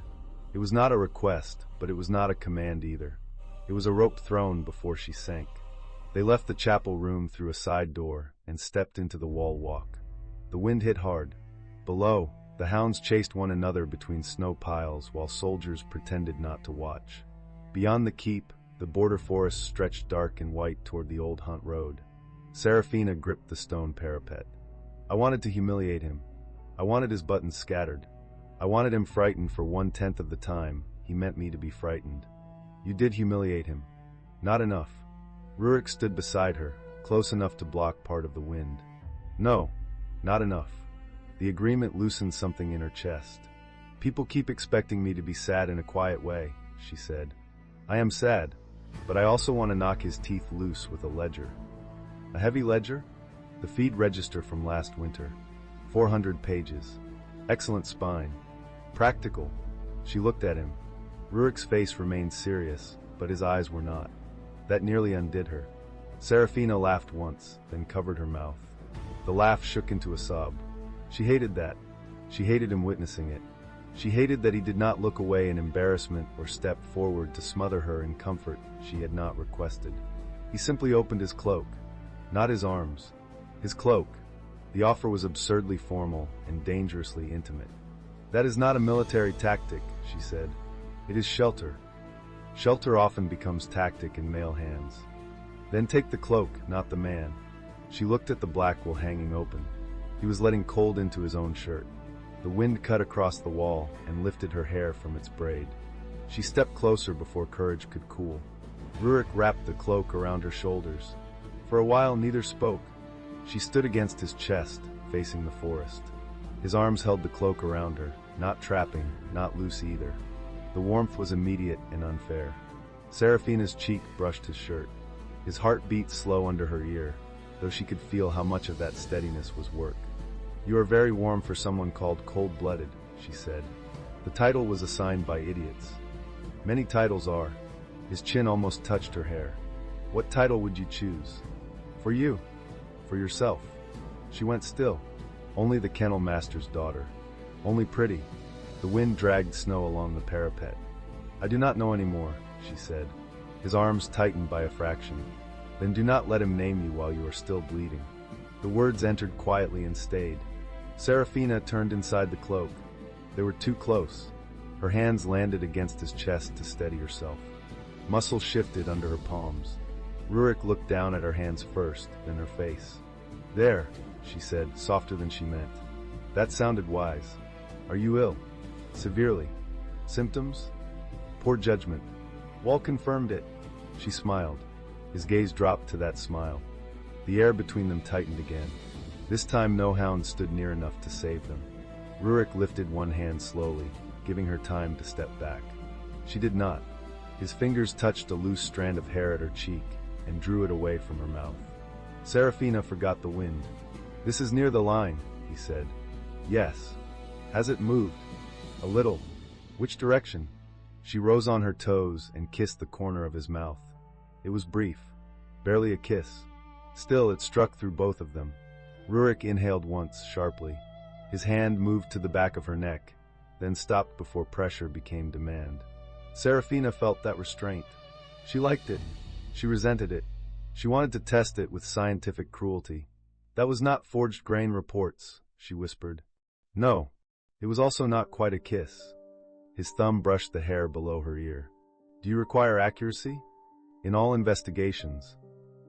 It was not a request, but it was not a command either. It was a rope thrown before she sank. They left the chapel room through a side door and stepped into the wall walk. The wind hit hard. Below, the hounds chased one another between snow piles while soldiers pretended not to watch. Beyond the keep, the border forest stretched dark and white toward the old hunt road. Serafina gripped the stone parapet. I wanted to humiliate him. I wanted his buttons scattered. I wanted him frightened for 1/10 of the time he meant me to be frightened. You did humiliate him. Not enough. Rurik stood beside her, close enough to block part of the wind. No, not enough. The agreement loosened something in her chest. People keep expecting me to be sad in a quiet way, she said. I am sad, but I also want to knock his teeth loose with a ledger. A heavy ledger? The feed register from last winter. 400 pages. Excellent spine. Practical. She looked at him. Rurik's face remained serious, but his eyes were not. That nearly undid her. Serafina laughed once, then covered her mouth. The laugh shook into a sob. She hated that. She hated him witnessing it. She hated that he did not look away in embarrassment or step forward to smother her in comfort she had not requested. He simply opened his cloak. Not his arms. His cloak. The offer was absurdly formal and dangerously intimate. That is not a military tactic, she said. It is shelter. Shelter often becomes tactic in male hands. Then take the cloak, not the man. She looked at the black wool hanging open. He was letting cold into his own shirt. The wind cut across the wall and lifted her hair from its braid. She stepped closer before courage could cool. Rurik wrapped the cloak around her shoulders. For a while neither spoke. She stood against his chest, facing the forest. His arms held the cloak around her, not trapping, not loose either. The warmth was immediate and unfair. Serafina's cheek brushed his shirt. His heart beat slow under her ear, though she could feel how much of that steadiness was work. You are very warm for someone called cold-blooded, she said. The title was assigned by idiots. Many titles are. His chin almost touched her hair. What title would you choose? For you. For yourself. She went still. Only the kennel master's daughter. Only pretty. The wind dragged snow along the parapet. I do not know anymore, she said. His arms tightened by a fraction. Then do not let him name you while you are still bleeding. The words entered quietly and stayed. Serafina turned inside the cloak. They were too close. Her hands landed against his chest to steady herself. Muscles shifted under her palms. Rurik looked down at her hands first, then her face. "There," she said, softer than she meant. That sounded wise. "Are you ill? Severely? Symptoms?" "Poor judgment." Wall confirmed it. She smiled. His gaze dropped to that smile. The air between them tightened again. This time no hound stood near enough to save them. Rurik lifted one hand slowly, giving her time to step back. She did not. His fingers touched a loose strand of hair at her cheek and drew it away from her mouth. Serafina forgot the wind. "This is near the line," he said. "Yes." "Has it moved?" "A little." "Which direction?" She rose on her toes and kissed the corner of his mouth. It was brief, barely a kiss. Still, it struck through both of them. Rurik inhaled once, sharply. His hand moved to the back of her neck, then stopped before pressure became demand. Serafina felt that restraint. She liked it. She resented it. She wanted to test it with scientific cruelty. "That was not forged grain reports," she whispered. "No." It was also not quite a kiss. His thumb brushed the hair below her ear. "Do you require accuracy?" "In all investigations."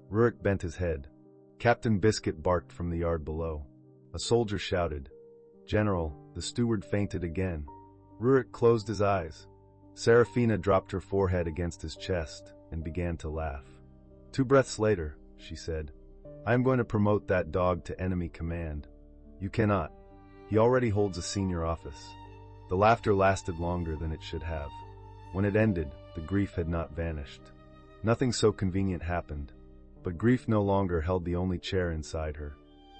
Rurik bent his head. Captain Biscuit barked from the yard below. A soldier shouted. "General," the steward fainted again. Rurik closed his eyes. Serafina dropped her forehead against his chest and began to laugh. 2 breaths later, she said, "I am going to promote that dog to enemy command." "You cannot. He already holds a senior office." The laughter lasted longer than it should have. When it ended, the grief had not vanished. Nothing so convenient happened, but grief no longer held the only chair inside her.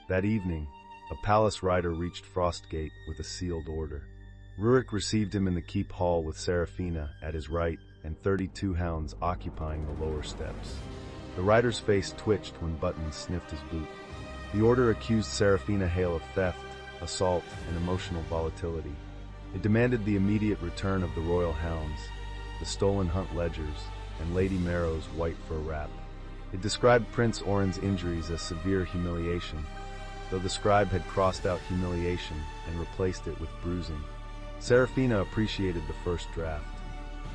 That evening, a palace rider reached Frostgate with a sealed order. Rurik received him in the keep hall with Serafina at his right and 32 hounds occupying the lower steps. The rider's face twitched when Button sniffed his boot. The order accused Serafina Hale of theft, assault, and emotional volatility. It demanded the immediate return of the royal hounds, the stolen hunt ledgers, and Lady Marrow's white fur wrap. It described Prince Oren's injuries as severe humiliation, though the scribe had crossed out humiliation and replaced it with bruising. Serafina appreciated the first draft.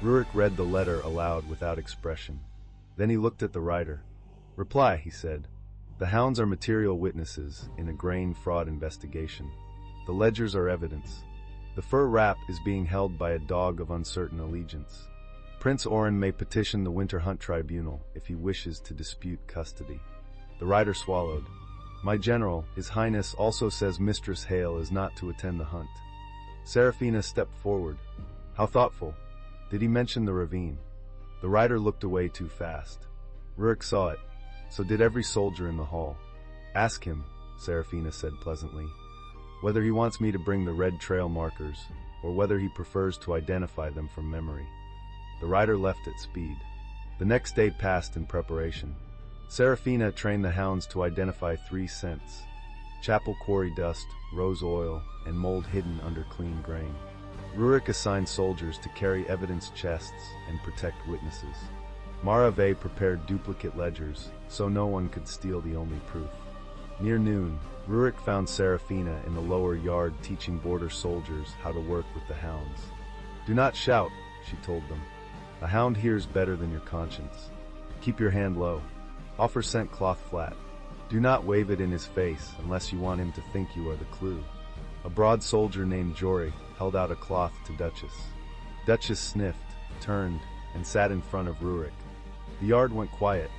Rurik read the letter aloud without expression. Then he looked at the rider. "Reply," he said. "The hounds are material witnesses in a grain fraud investigation. The ledgers are evidence. The fur wrap is being held by a dog of uncertain allegiance. Prince Oren may petition the Winter Hunt Tribunal if he wishes to dispute custody." The rider swallowed. "My general, His Highness also says Mistress Hale is not to attend the hunt." Serafina stepped forward. "How thoughtful. Did he mention the ravine?" The rider looked away too fast. Rurik saw it. So did every soldier in the hall. "Ask him," Serafina said pleasantly, "whether he wants me to bring the red trail markers, or whether he prefers to identify them from memory." The rider left at speed. The next day passed in preparation. Serafina trained the hounds to identify 3 scents: chapel quarry dust, rose oil, and mold hidden under clean grain. Rurik assigned soldiers to carry evidence chests and protect witnesses. Marave prepared duplicate ledgers, so no one could steal the only proof. Near noon, Rurik found Serafina in the lower yard teaching border soldiers how to work with the hounds. "Do not shout," she told them. "A hound hears better than your conscience. Keep your hand low. Offer scent cloth flat. Do not wave it in his face unless you want him to think you are the clue." A broad soldier named Jory held out a cloth to Duchess. Duchess sniffed, turned, and sat in front of Rurik. The yard went quiet.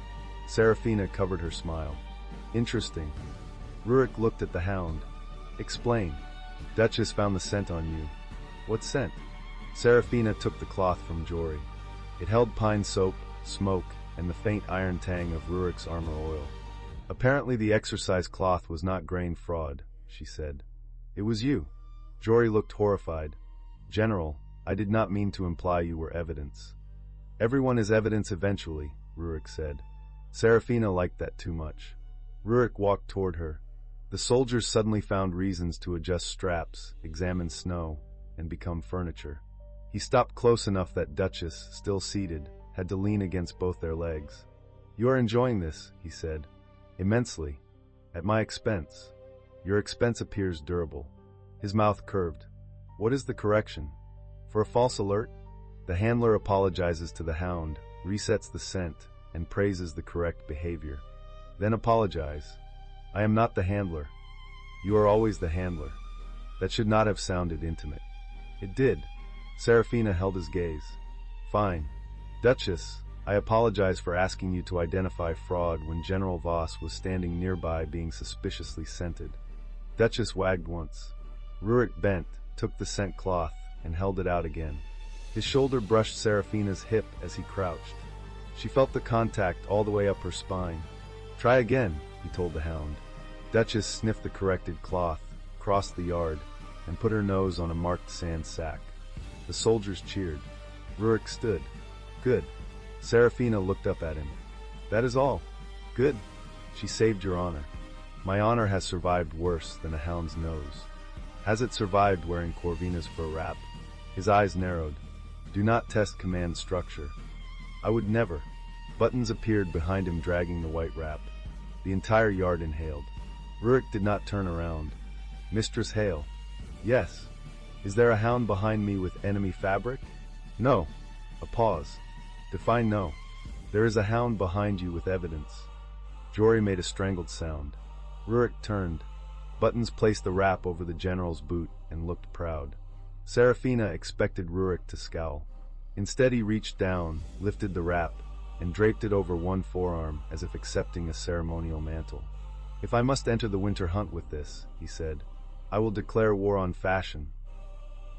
Serafina covered her smile. "Interesting." Rurik looked at the hound. "Explain." "Duchess found the scent on you." "What scent?" Serafina took the cloth from Jory. It held pine soap, smoke, and the faint iron tang of Rurik's armor oil. "Apparently the exercise cloth was not grain fraud," she said. "It was you." Jory looked horrified. "General, I did not mean to imply you were evidence." "Everyone is evidence eventually," Rurik said. Serafina liked that too much. Rurik walked toward her. The soldiers suddenly found reasons to adjust straps, examine snow, and become furniture. He stopped close enough that Duchess, still seated, had to lean against both their legs. "You are enjoying this," he said. "Immensely. At my expense. Your expense appears durable." His mouth curved. "What is the correction? For a false alert?" The handler apologizes to the hound, resets the scent, and praises the correct behavior. "Then apologize." I am not the handler. You are always the handler. That should not have sounded intimate. It did. Serafina held his gaze. Fine. Duchess, I apologize for asking you to identify fraud when General Voss was standing nearby being suspiciously scented. Duchess wagged once. Rurik bent, took the scent cloth, and held it out again. His shoulder brushed Serafina's hip as he crouched. She felt the contact all the way up her spine. Try again, he told the hound. Duchess sniffed the corrected cloth, crossed the yard, and put her nose on a marked sand sack. The soldiers cheered. Rurik stood. Good. Serafina looked up at him. That is all. Good. She saved your honor. My honor has survived worse than a hound's nose. Has it survived wearing Corvina's fur wrap? His eyes narrowed. Do not test command structure. I would never. Buttons appeared behind him dragging the white wrap. The entire yard inhaled. Rurik did not turn around. Mistress Hale. Yes. Is there a hound behind me with enemy fabric? No. A pause. Define no. There is a hound behind you with evidence. Jory made a strangled sound. Rurik turned. Buttons placed the wrap over the general's boot and looked proud. Serafina expected Rurik to scowl. Instead he reached down, lifted the wrap, and draped it over one forearm as if accepting a ceremonial mantle. If I must enter the winter hunt with this, he said, I will declare war on fashion.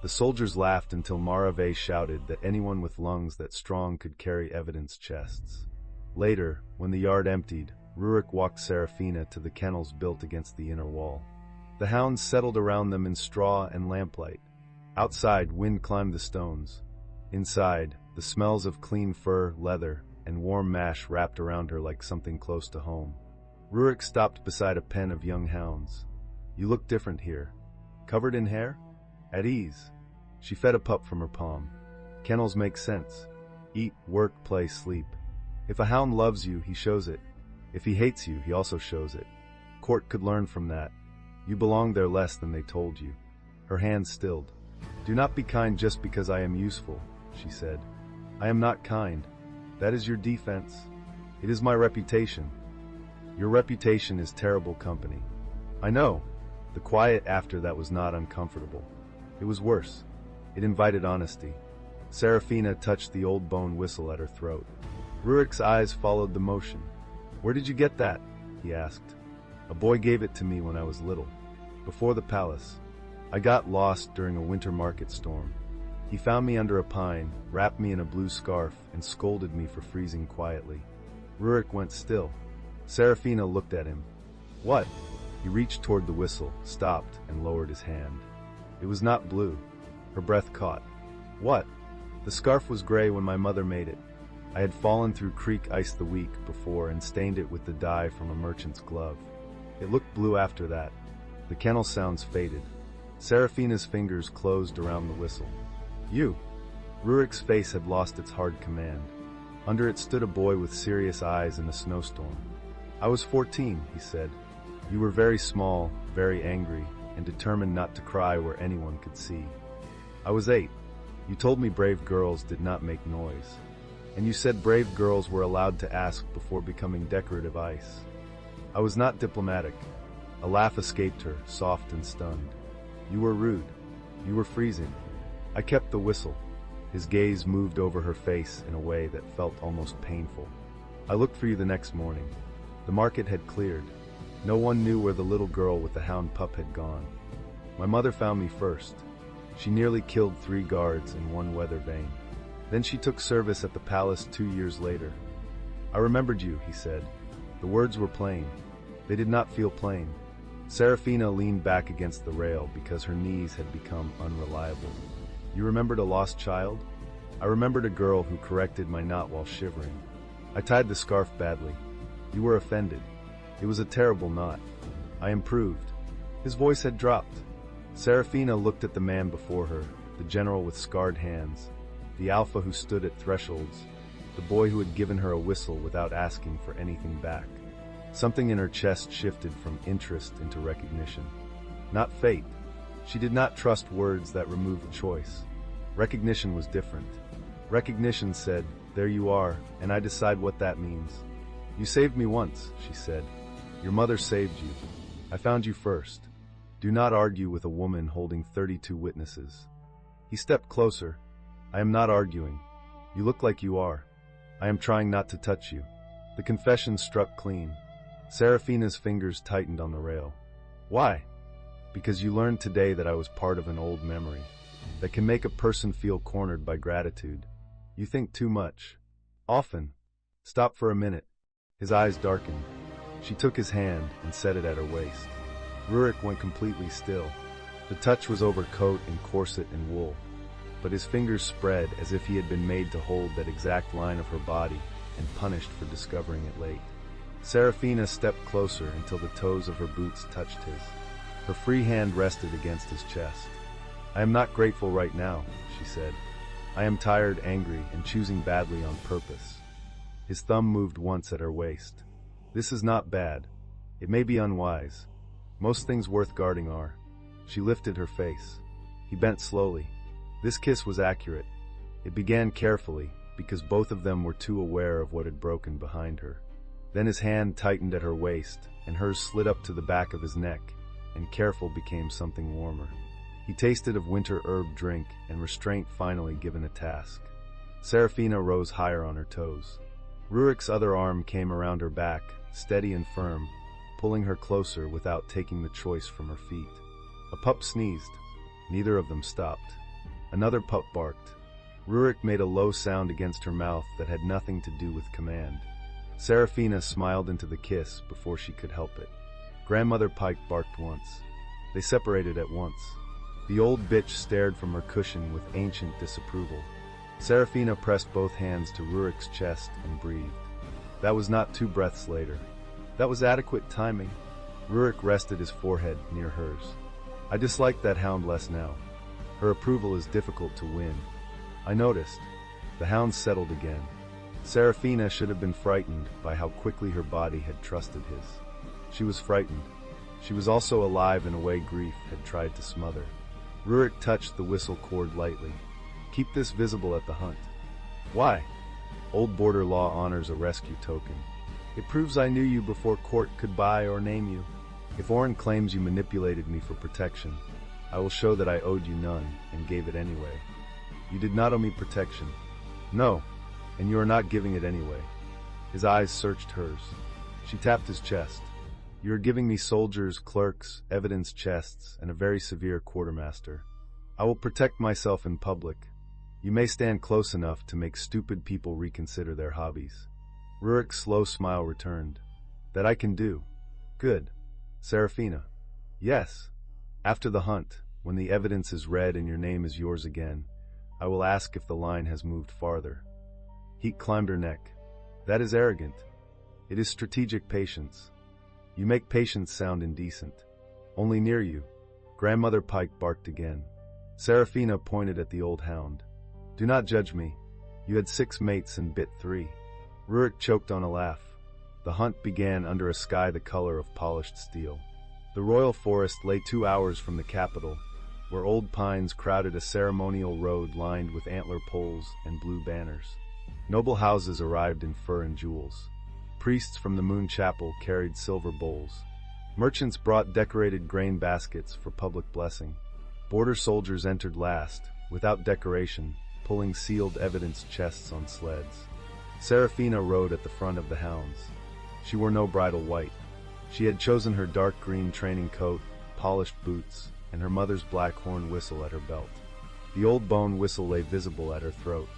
The soldiers laughed until Marave shouted that anyone with lungs that strong could carry evidence chests. Later, when the yard emptied, Rurik walked Serafina to the kennels built against the inner wall. The hounds settled around them in straw and lamplight. Outside, wind climbed the stones. Inside, the smells of clean fur, leather, and warm mash wrapped around her like something close to home. Rurik stopped beside a pen of young hounds. You look different here. Covered in hair? At ease. She fed a pup from her palm. Kennels make sense. Eat, work, play, sleep. If a hound loves you, he shows it. If he hates you, he also shows it. Court could learn from that. You belong there less than they told you. Her hands stilled. Do not be kind just because I am useful, she said. I am not kind. That is your defense. It is my reputation. Your reputation is terrible company. I know. The quiet after that was not uncomfortable. It was worse. It invited honesty. Serafina touched the old bone whistle at her throat. Rurik's eyes followed the motion. Where did you get that? He asked. A boy gave it to me when I was little. Before the palace. I got lost during a winter market storm. He found me under a pine, wrapped me in a blue scarf, and scolded me for freezing quietly. Rurik went still. Serafina looked at him. What? He reached toward the whistle, stopped, and lowered his hand. It was not blue. Her breath caught. What? The scarf was gray when my mother made it. I had fallen through creek ice the week before and stained it with the dye from a merchant's glove. It looked blue after that. The kennel sounds faded. Serafina's fingers closed around the whistle. You! Rurik's face had lost its hard command. Under it stood a boy with serious eyes in a snowstorm. I was 14, he said. You were very small, very angry, and determined not to cry where anyone could see. I was 8. You told me brave girls did not make noise. And you said brave girls were allowed to ask before becoming decorative ice. I was not diplomatic. A laugh escaped her, soft and stunned. You were rude. You were freezing. I kept the whistle. His gaze moved over her face in a way that felt almost painful. I looked for you the next morning. The market had cleared. No one knew where the little girl with the hound pup had gone. My mother found me first. She nearly killed 3 guards in one weather vane. Then she took service at the palace 2 years later. I remembered you, he said. The words were plain. They did not feel plain. Serafina leaned back against the rail because her knees had become unreliable. You remembered a lost child? I remembered a girl who corrected my knot while shivering. I tied the scarf badly. You were offended. It was a terrible knot. I improved. His voice had dropped. Serafina looked at the man before her, the general with scarred hands, the alpha who stood at thresholds, the boy who had given her a whistle without asking for anything back. Something in her chest shifted from interest into recognition. Not fate. She did not trust words that removed choice. Recognition was different. Recognition said, there you are, and I decide what that means. You saved me once, she said. Your mother saved you. I found you first. Do not argue with a woman holding 32 witnesses. He stepped closer. I am not arguing. You look like you are. I am trying not to touch you. The confession struck clean. Serafina's fingers tightened on the rail. Why? Because you learned today that I was part of an old memory that can make a person feel cornered by gratitude. You think too much. Often. Stop for a minute. His eyes darkened. She took his hand and set it at her waist. Rurik went completely still. The touch was over coat and corset and wool, but his fingers spread as if he had been made to hold that exact line of her body and punished for discovering it late. Serafina stepped closer until the toes of her boots touched his. Her free hand rested against his chest. I am not grateful right now, she said. I am tired, angry, and choosing badly on purpose. His thumb moved once at her waist. This is not bad. It may be unwise. Most things worth guarding are. She lifted her face. He bent slowly. This kiss was accurate. It began carefully, because both of them were too aware of what had broken behind her. Then his hand tightened at her waist, and hers slid up to the back of his neck, and careful became something warmer. He tasted of winter herb drink, and restraint finally given a task. Serafina rose higher on her toes. Rurik's other arm came around her back, steady and firm, pulling her closer without taking the choice from her feet. A pup sneezed. Neither of them stopped. Another pup barked. Rurik made a low sound against her mouth that had nothing to do with command. Serafina smiled into the kiss before she could help it. Grandmother Pike barked once. They separated at once. The old bitch stared from her cushion with ancient disapproval. Serafina pressed both hands to Rurik's chest and breathed. That was not 2 breaths later. That was adequate timing. Rurik rested his forehead near hers. I dislike that hound less now. Her approval is difficult to win. I noticed. The hound settled again. Serafina should have been frightened by how quickly her body had trusted his. She was frightened. She was also alive in a way grief had tried to smother. Rurik touched the whistle cord lightly. Keep this visible at the hunt. Why? Old border law honors a rescue token. It proves I knew you before court could buy or name you. If Oren claims you manipulated me for protection, I will show that I owed you none and gave it anyway. You did not owe me protection. No, and you are not giving it anyway. His eyes searched hers. She tapped his chest. You are giving me soldiers, clerks, evidence chests, and a very severe quartermaster. I will protect myself in public. You may stand close enough to make stupid people reconsider their hobbies. Rurik's slow smile returned. That I can do. Good. Serafina. Yes. After the hunt, when the evidence is read and your name is yours again, I will ask if the line has moved farther. Heat climbed her neck. That is arrogant. It is strategic patience. You make patience sound indecent. Only near you. Grandmother Pike barked again. Serafina pointed at the old hound. Do not judge me. You had 6 mates and bit 3. Rurik choked on a laugh. The hunt began under a sky the color of polished steel. The royal forest lay 2 hours from the capital, where old pines crowded a ceremonial road lined with antler poles and blue banners. Noble houses arrived in fur and jewels. Priests from the Moon Chapel carried silver bowls. Merchants brought decorated grain baskets for public blessing. Border soldiers entered last, without decoration, pulling sealed evidence chests on sleds. Serafina rode at the front of the hounds. She wore no bridal white. She had chosen her dark green training coat, polished boots, and her mother's black horn whistle at her belt. The old bone whistle lay visible at her throat.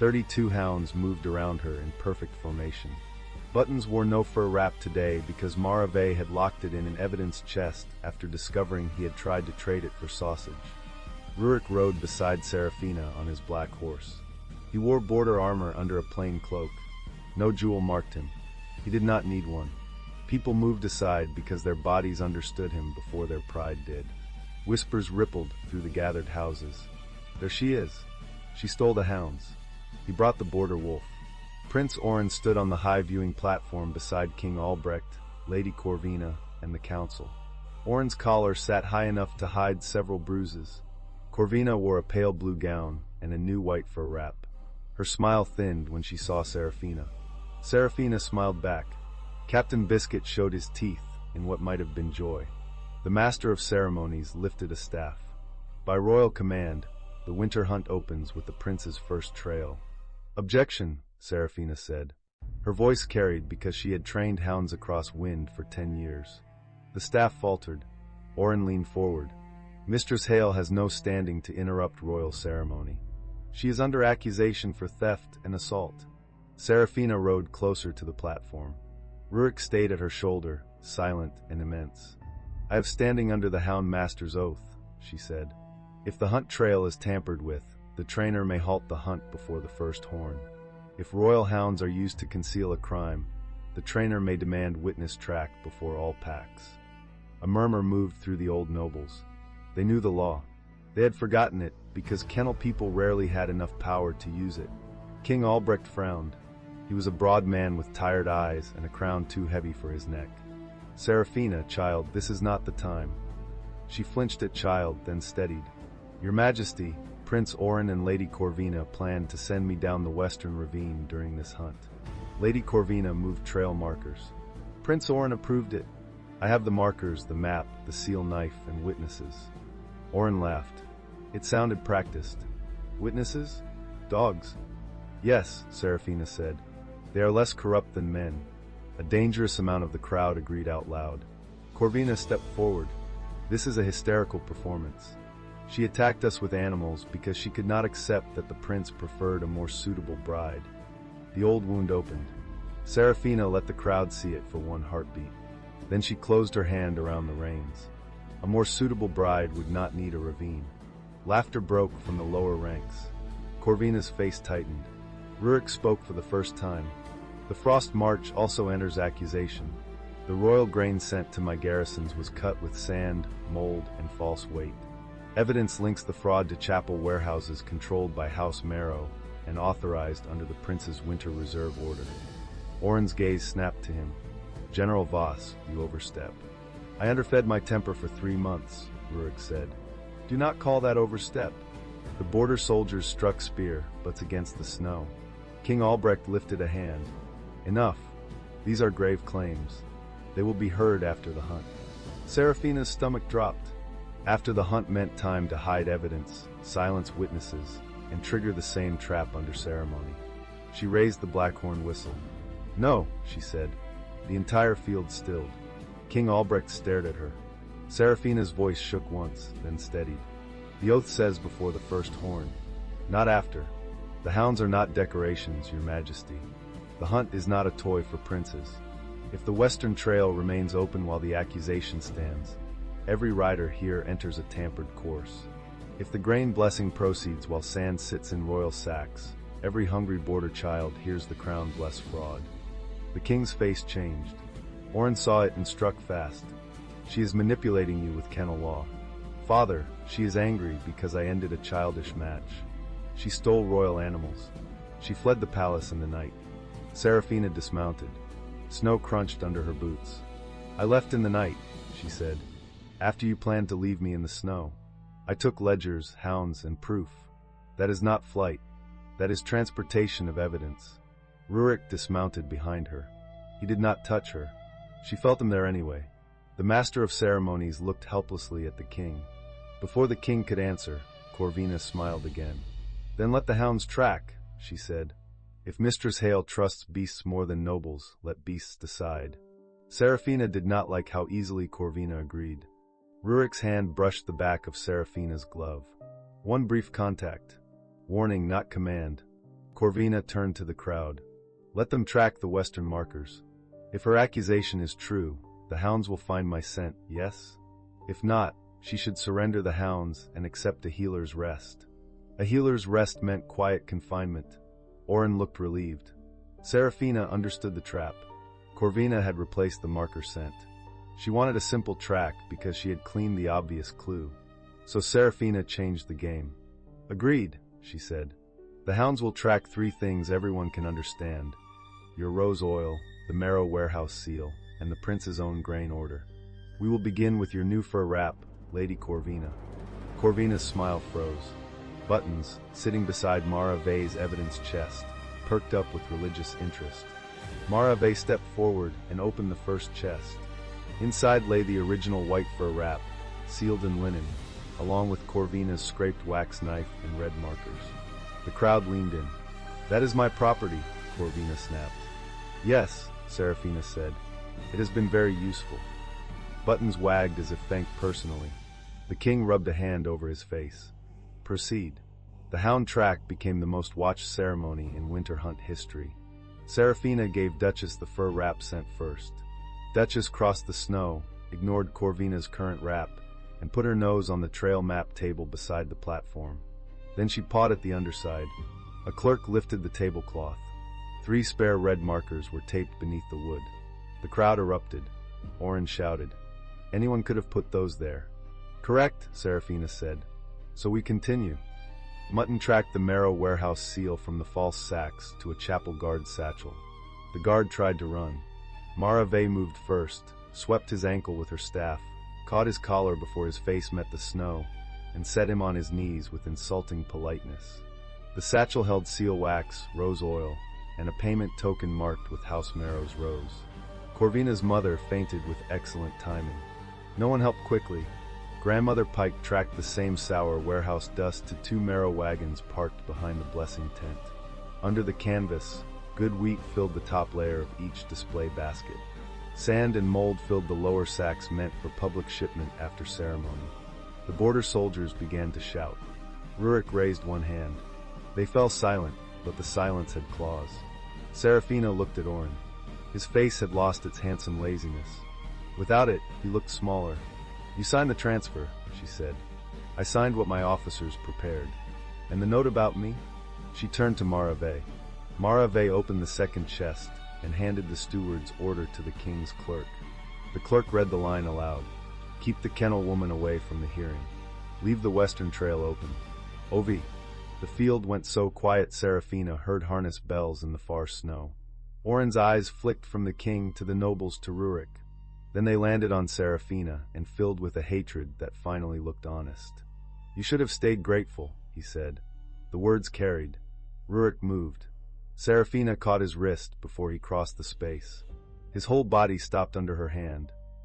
32 hounds moved around her in perfect formation. Buttons wore no fur wrap today because Marave had locked it in an evidence chest after discovering he had tried to trade it for sausage. Rurik rode beside Serafina on his black horse. He wore border armor under a plain cloak. No jewel marked him. He did not need one. People moved aside because their bodies understood him before their pride did. Whispers rippled through the gathered houses. There she is. She stole the hounds. He brought the border wolf. Prince Oren stood on the high viewing platform beside King Albrecht, Lady Corvina, and the council. Oren's collar sat high enough to hide several bruises. Corvina wore a pale blue gown and a new white fur wrap. Her smile thinned when she saw Serafina. Serafina smiled back. Captain Biscuit showed his teeth in what might have been joy. The master of ceremonies lifted a staff. By royal command, the winter hunt opens with the prince's first trail. Objection, Seraphina said. Her voice carried because she had trained hounds across wind for 10 years. The staff faltered. Orin leaned forward. Mistress Hale has no standing to interrupt royal ceremony. She is under accusation for theft and assault. Seraphina rode closer to the platform. Rurik stayed at her shoulder, silent and immense. I have standing under the Hound Master's oath, she said. If the hunt trail is tampered with, the trainer may halt the hunt before the first horn. If royal hounds are used to conceal a crime, the trainer may demand witness track before all packs. A murmur moved through the old nobles. They knew the law. They had forgotten it because kennel people rarely had enough power to use it. King Albrecht frowned. He was a broad man with tired eyes and a crown too heavy for his neck. Seraphina, child, this is not the time. She flinched at child, then steadied. Your Majesty, Prince Orin and Lady Corvina planned to send me down the western ravine during this hunt. Lady Corvina moved trail markers. Prince Orin approved it. I have the markers, the map, the seal knife, and witnesses. Orin laughed. It sounded practiced. Witnesses? Dogs? Yes, Seraphina said. They are less corrupt than men. A dangerous amount of the crowd agreed out loud. Corvina stepped forward. This is a hysterical performance. She attacked us with animals because she could not accept that the prince preferred a more suitable bride. The old wound opened. Seraphina let the crowd see it for one heartbeat. Then she closed her hand around the reins. A more suitable bride would not need a ravine. Laughter broke from the lower ranks. Corvina's face tightened. Rurik spoke for the first time. The Frost March also enters accusation. The royal grain sent to my garrisons was cut with sand, mold, and false weight. Evidence links the fraud to chapel warehouses controlled by House Marrow and authorized under the prince's winter reserve order. Orin's gaze snapped to him. General Voss, you overstep. I underfed my temper for 3 months, Rurik said. Do not call that overstep. The border soldiers struck spear, butts against the snow. King Albrecht lifted a hand. Enough. These are grave claims. They will be heard after the hunt. Seraphina's stomach dropped. After the hunt meant time to hide evidence, silence witnesses, and trigger the same trap under ceremony. She raised the blackhorn whistle. No, she said. The entire field stilled. King Albrecht stared at her. Seraphina's voice shook once, then steadied. The oath says before the first horn, not after. The hounds are not decorations, Your Majesty. The hunt is not a toy for princes. If the western trail remains open while the accusation stands, every rider here enters a tampered course. If the grain blessing proceeds while sand sits in royal sacks, every hungry border child hears the crown bless fraud. The king's face changed. Orin saw it and struck fast. She is manipulating you with kennel law. Father, she is angry because I ended a childish match. She stole royal animals. She fled the palace in the night. Seraphina dismounted. Snow crunched under her boots. I left in the night, she said. After you planned to leave me in the snow. I took ledgers, hounds, and proof. That is not flight. That is transportation of evidence. Rurik dismounted behind her. He did not touch her. She felt him there anyway. The master of ceremonies looked helplessly at the king. Before the king could answer, Corvina smiled again. Then let the hounds track, she said. If Mistress Hale trusts beasts more than nobles, let beasts decide. Seraphina did not like how easily Corvina agreed. Rurik's hand brushed the back of Seraphina's glove. One brief contact. Warning, not command. Corvina turned to the crowd. Let them track the western markers. If her accusation is true, the hounds will find my scent, yes? If not, she should surrender the hounds and accept a healer's rest. A healer's rest meant quiet confinement. Orin looked relieved. Seraphina understood the trap. Corvina had replaced the marker scent. She wanted a simple track because she had cleaned the obvious clue. So Seraphina changed the game. Agreed, she said. The hounds will track 3 things everyone can understand. Your rose oil, the Marrow warehouse seal, and the prince's own grain order. We will begin with your new fur wrap, Lady Corvina. Corvina's smile froze. Buttons, sitting beside Mara Vey's evidence chest, perked up with religious interest. Marave stepped forward and opened the first chest. Inside lay the original white fur wrap, sealed in linen, along with Corvina's scraped wax knife and red markers. The crowd leaned in. "That is my property," Corvina snapped. "Yes," Serafina said. "It has been very useful." Buttons wagged as if thanked personally. The king rubbed a hand over his face. "Proceed." The hound track became the most watched ceremony in winter hunt history. Serafina gave Duchess the fur wrap scent first. Duchess crossed the snow, ignored Corvina's current wrap, and put her nose on the trail map table beside the platform. Then she pawed at the underside. A clerk lifted the tablecloth. 3 spare red markers were taped beneath the wood. The crowd erupted. Oren shouted, "Anyone could have put those there." "Correct," Serafina said. "So we continue." Mutton tracked the Marrow warehouse seal from the false sacks to a chapel guard satchel. The guard tried to run. Marave moved first, swept his ankle with her staff, caught his collar before his face met the snow, and set him on his knees with insulting politeness. The satchel held seal wax, rose oil, and a payment token marked with House Marrow's rose. Corvina's mother fainted with excellent timing. No one helped quickly. Grandmother Pike tracked the same sour warehouse dust to 2 Marrow wagons parked behind the blessing tent. Under the canvas, good wheat filled the top layer of each display basket. Sand and mold filled the lower sacks meant for public shipment after ceremony. The border soldiers began to shout. Rurik raised one hand. They fell silent, but the silence had claws. Serafina looked at Oren. His face had lost its handsome laziness. Without it, he looked smaller. "You signed the transfer," she said. "I signed what my officers prepared. And the note about me?" She turned to Marave. Marave opened the second chest and handed the steward's order to the king's clerk. The clerk read the line aloud. "Keep the kennel woman away from the hearing. Leave the western trail open. Ovi." The field went so quiet Serafina heard harness bells in the far snow. Oren's eyes flicked from the king to the nobles to Rurik. Then they landed on Serafina and filled with a hatred that finally looked honest. "You should have stayed grateful," he said. The words carried. Rurik moved. Serafina caught his wrist before he crossed the space. His whole body stopped under her hand,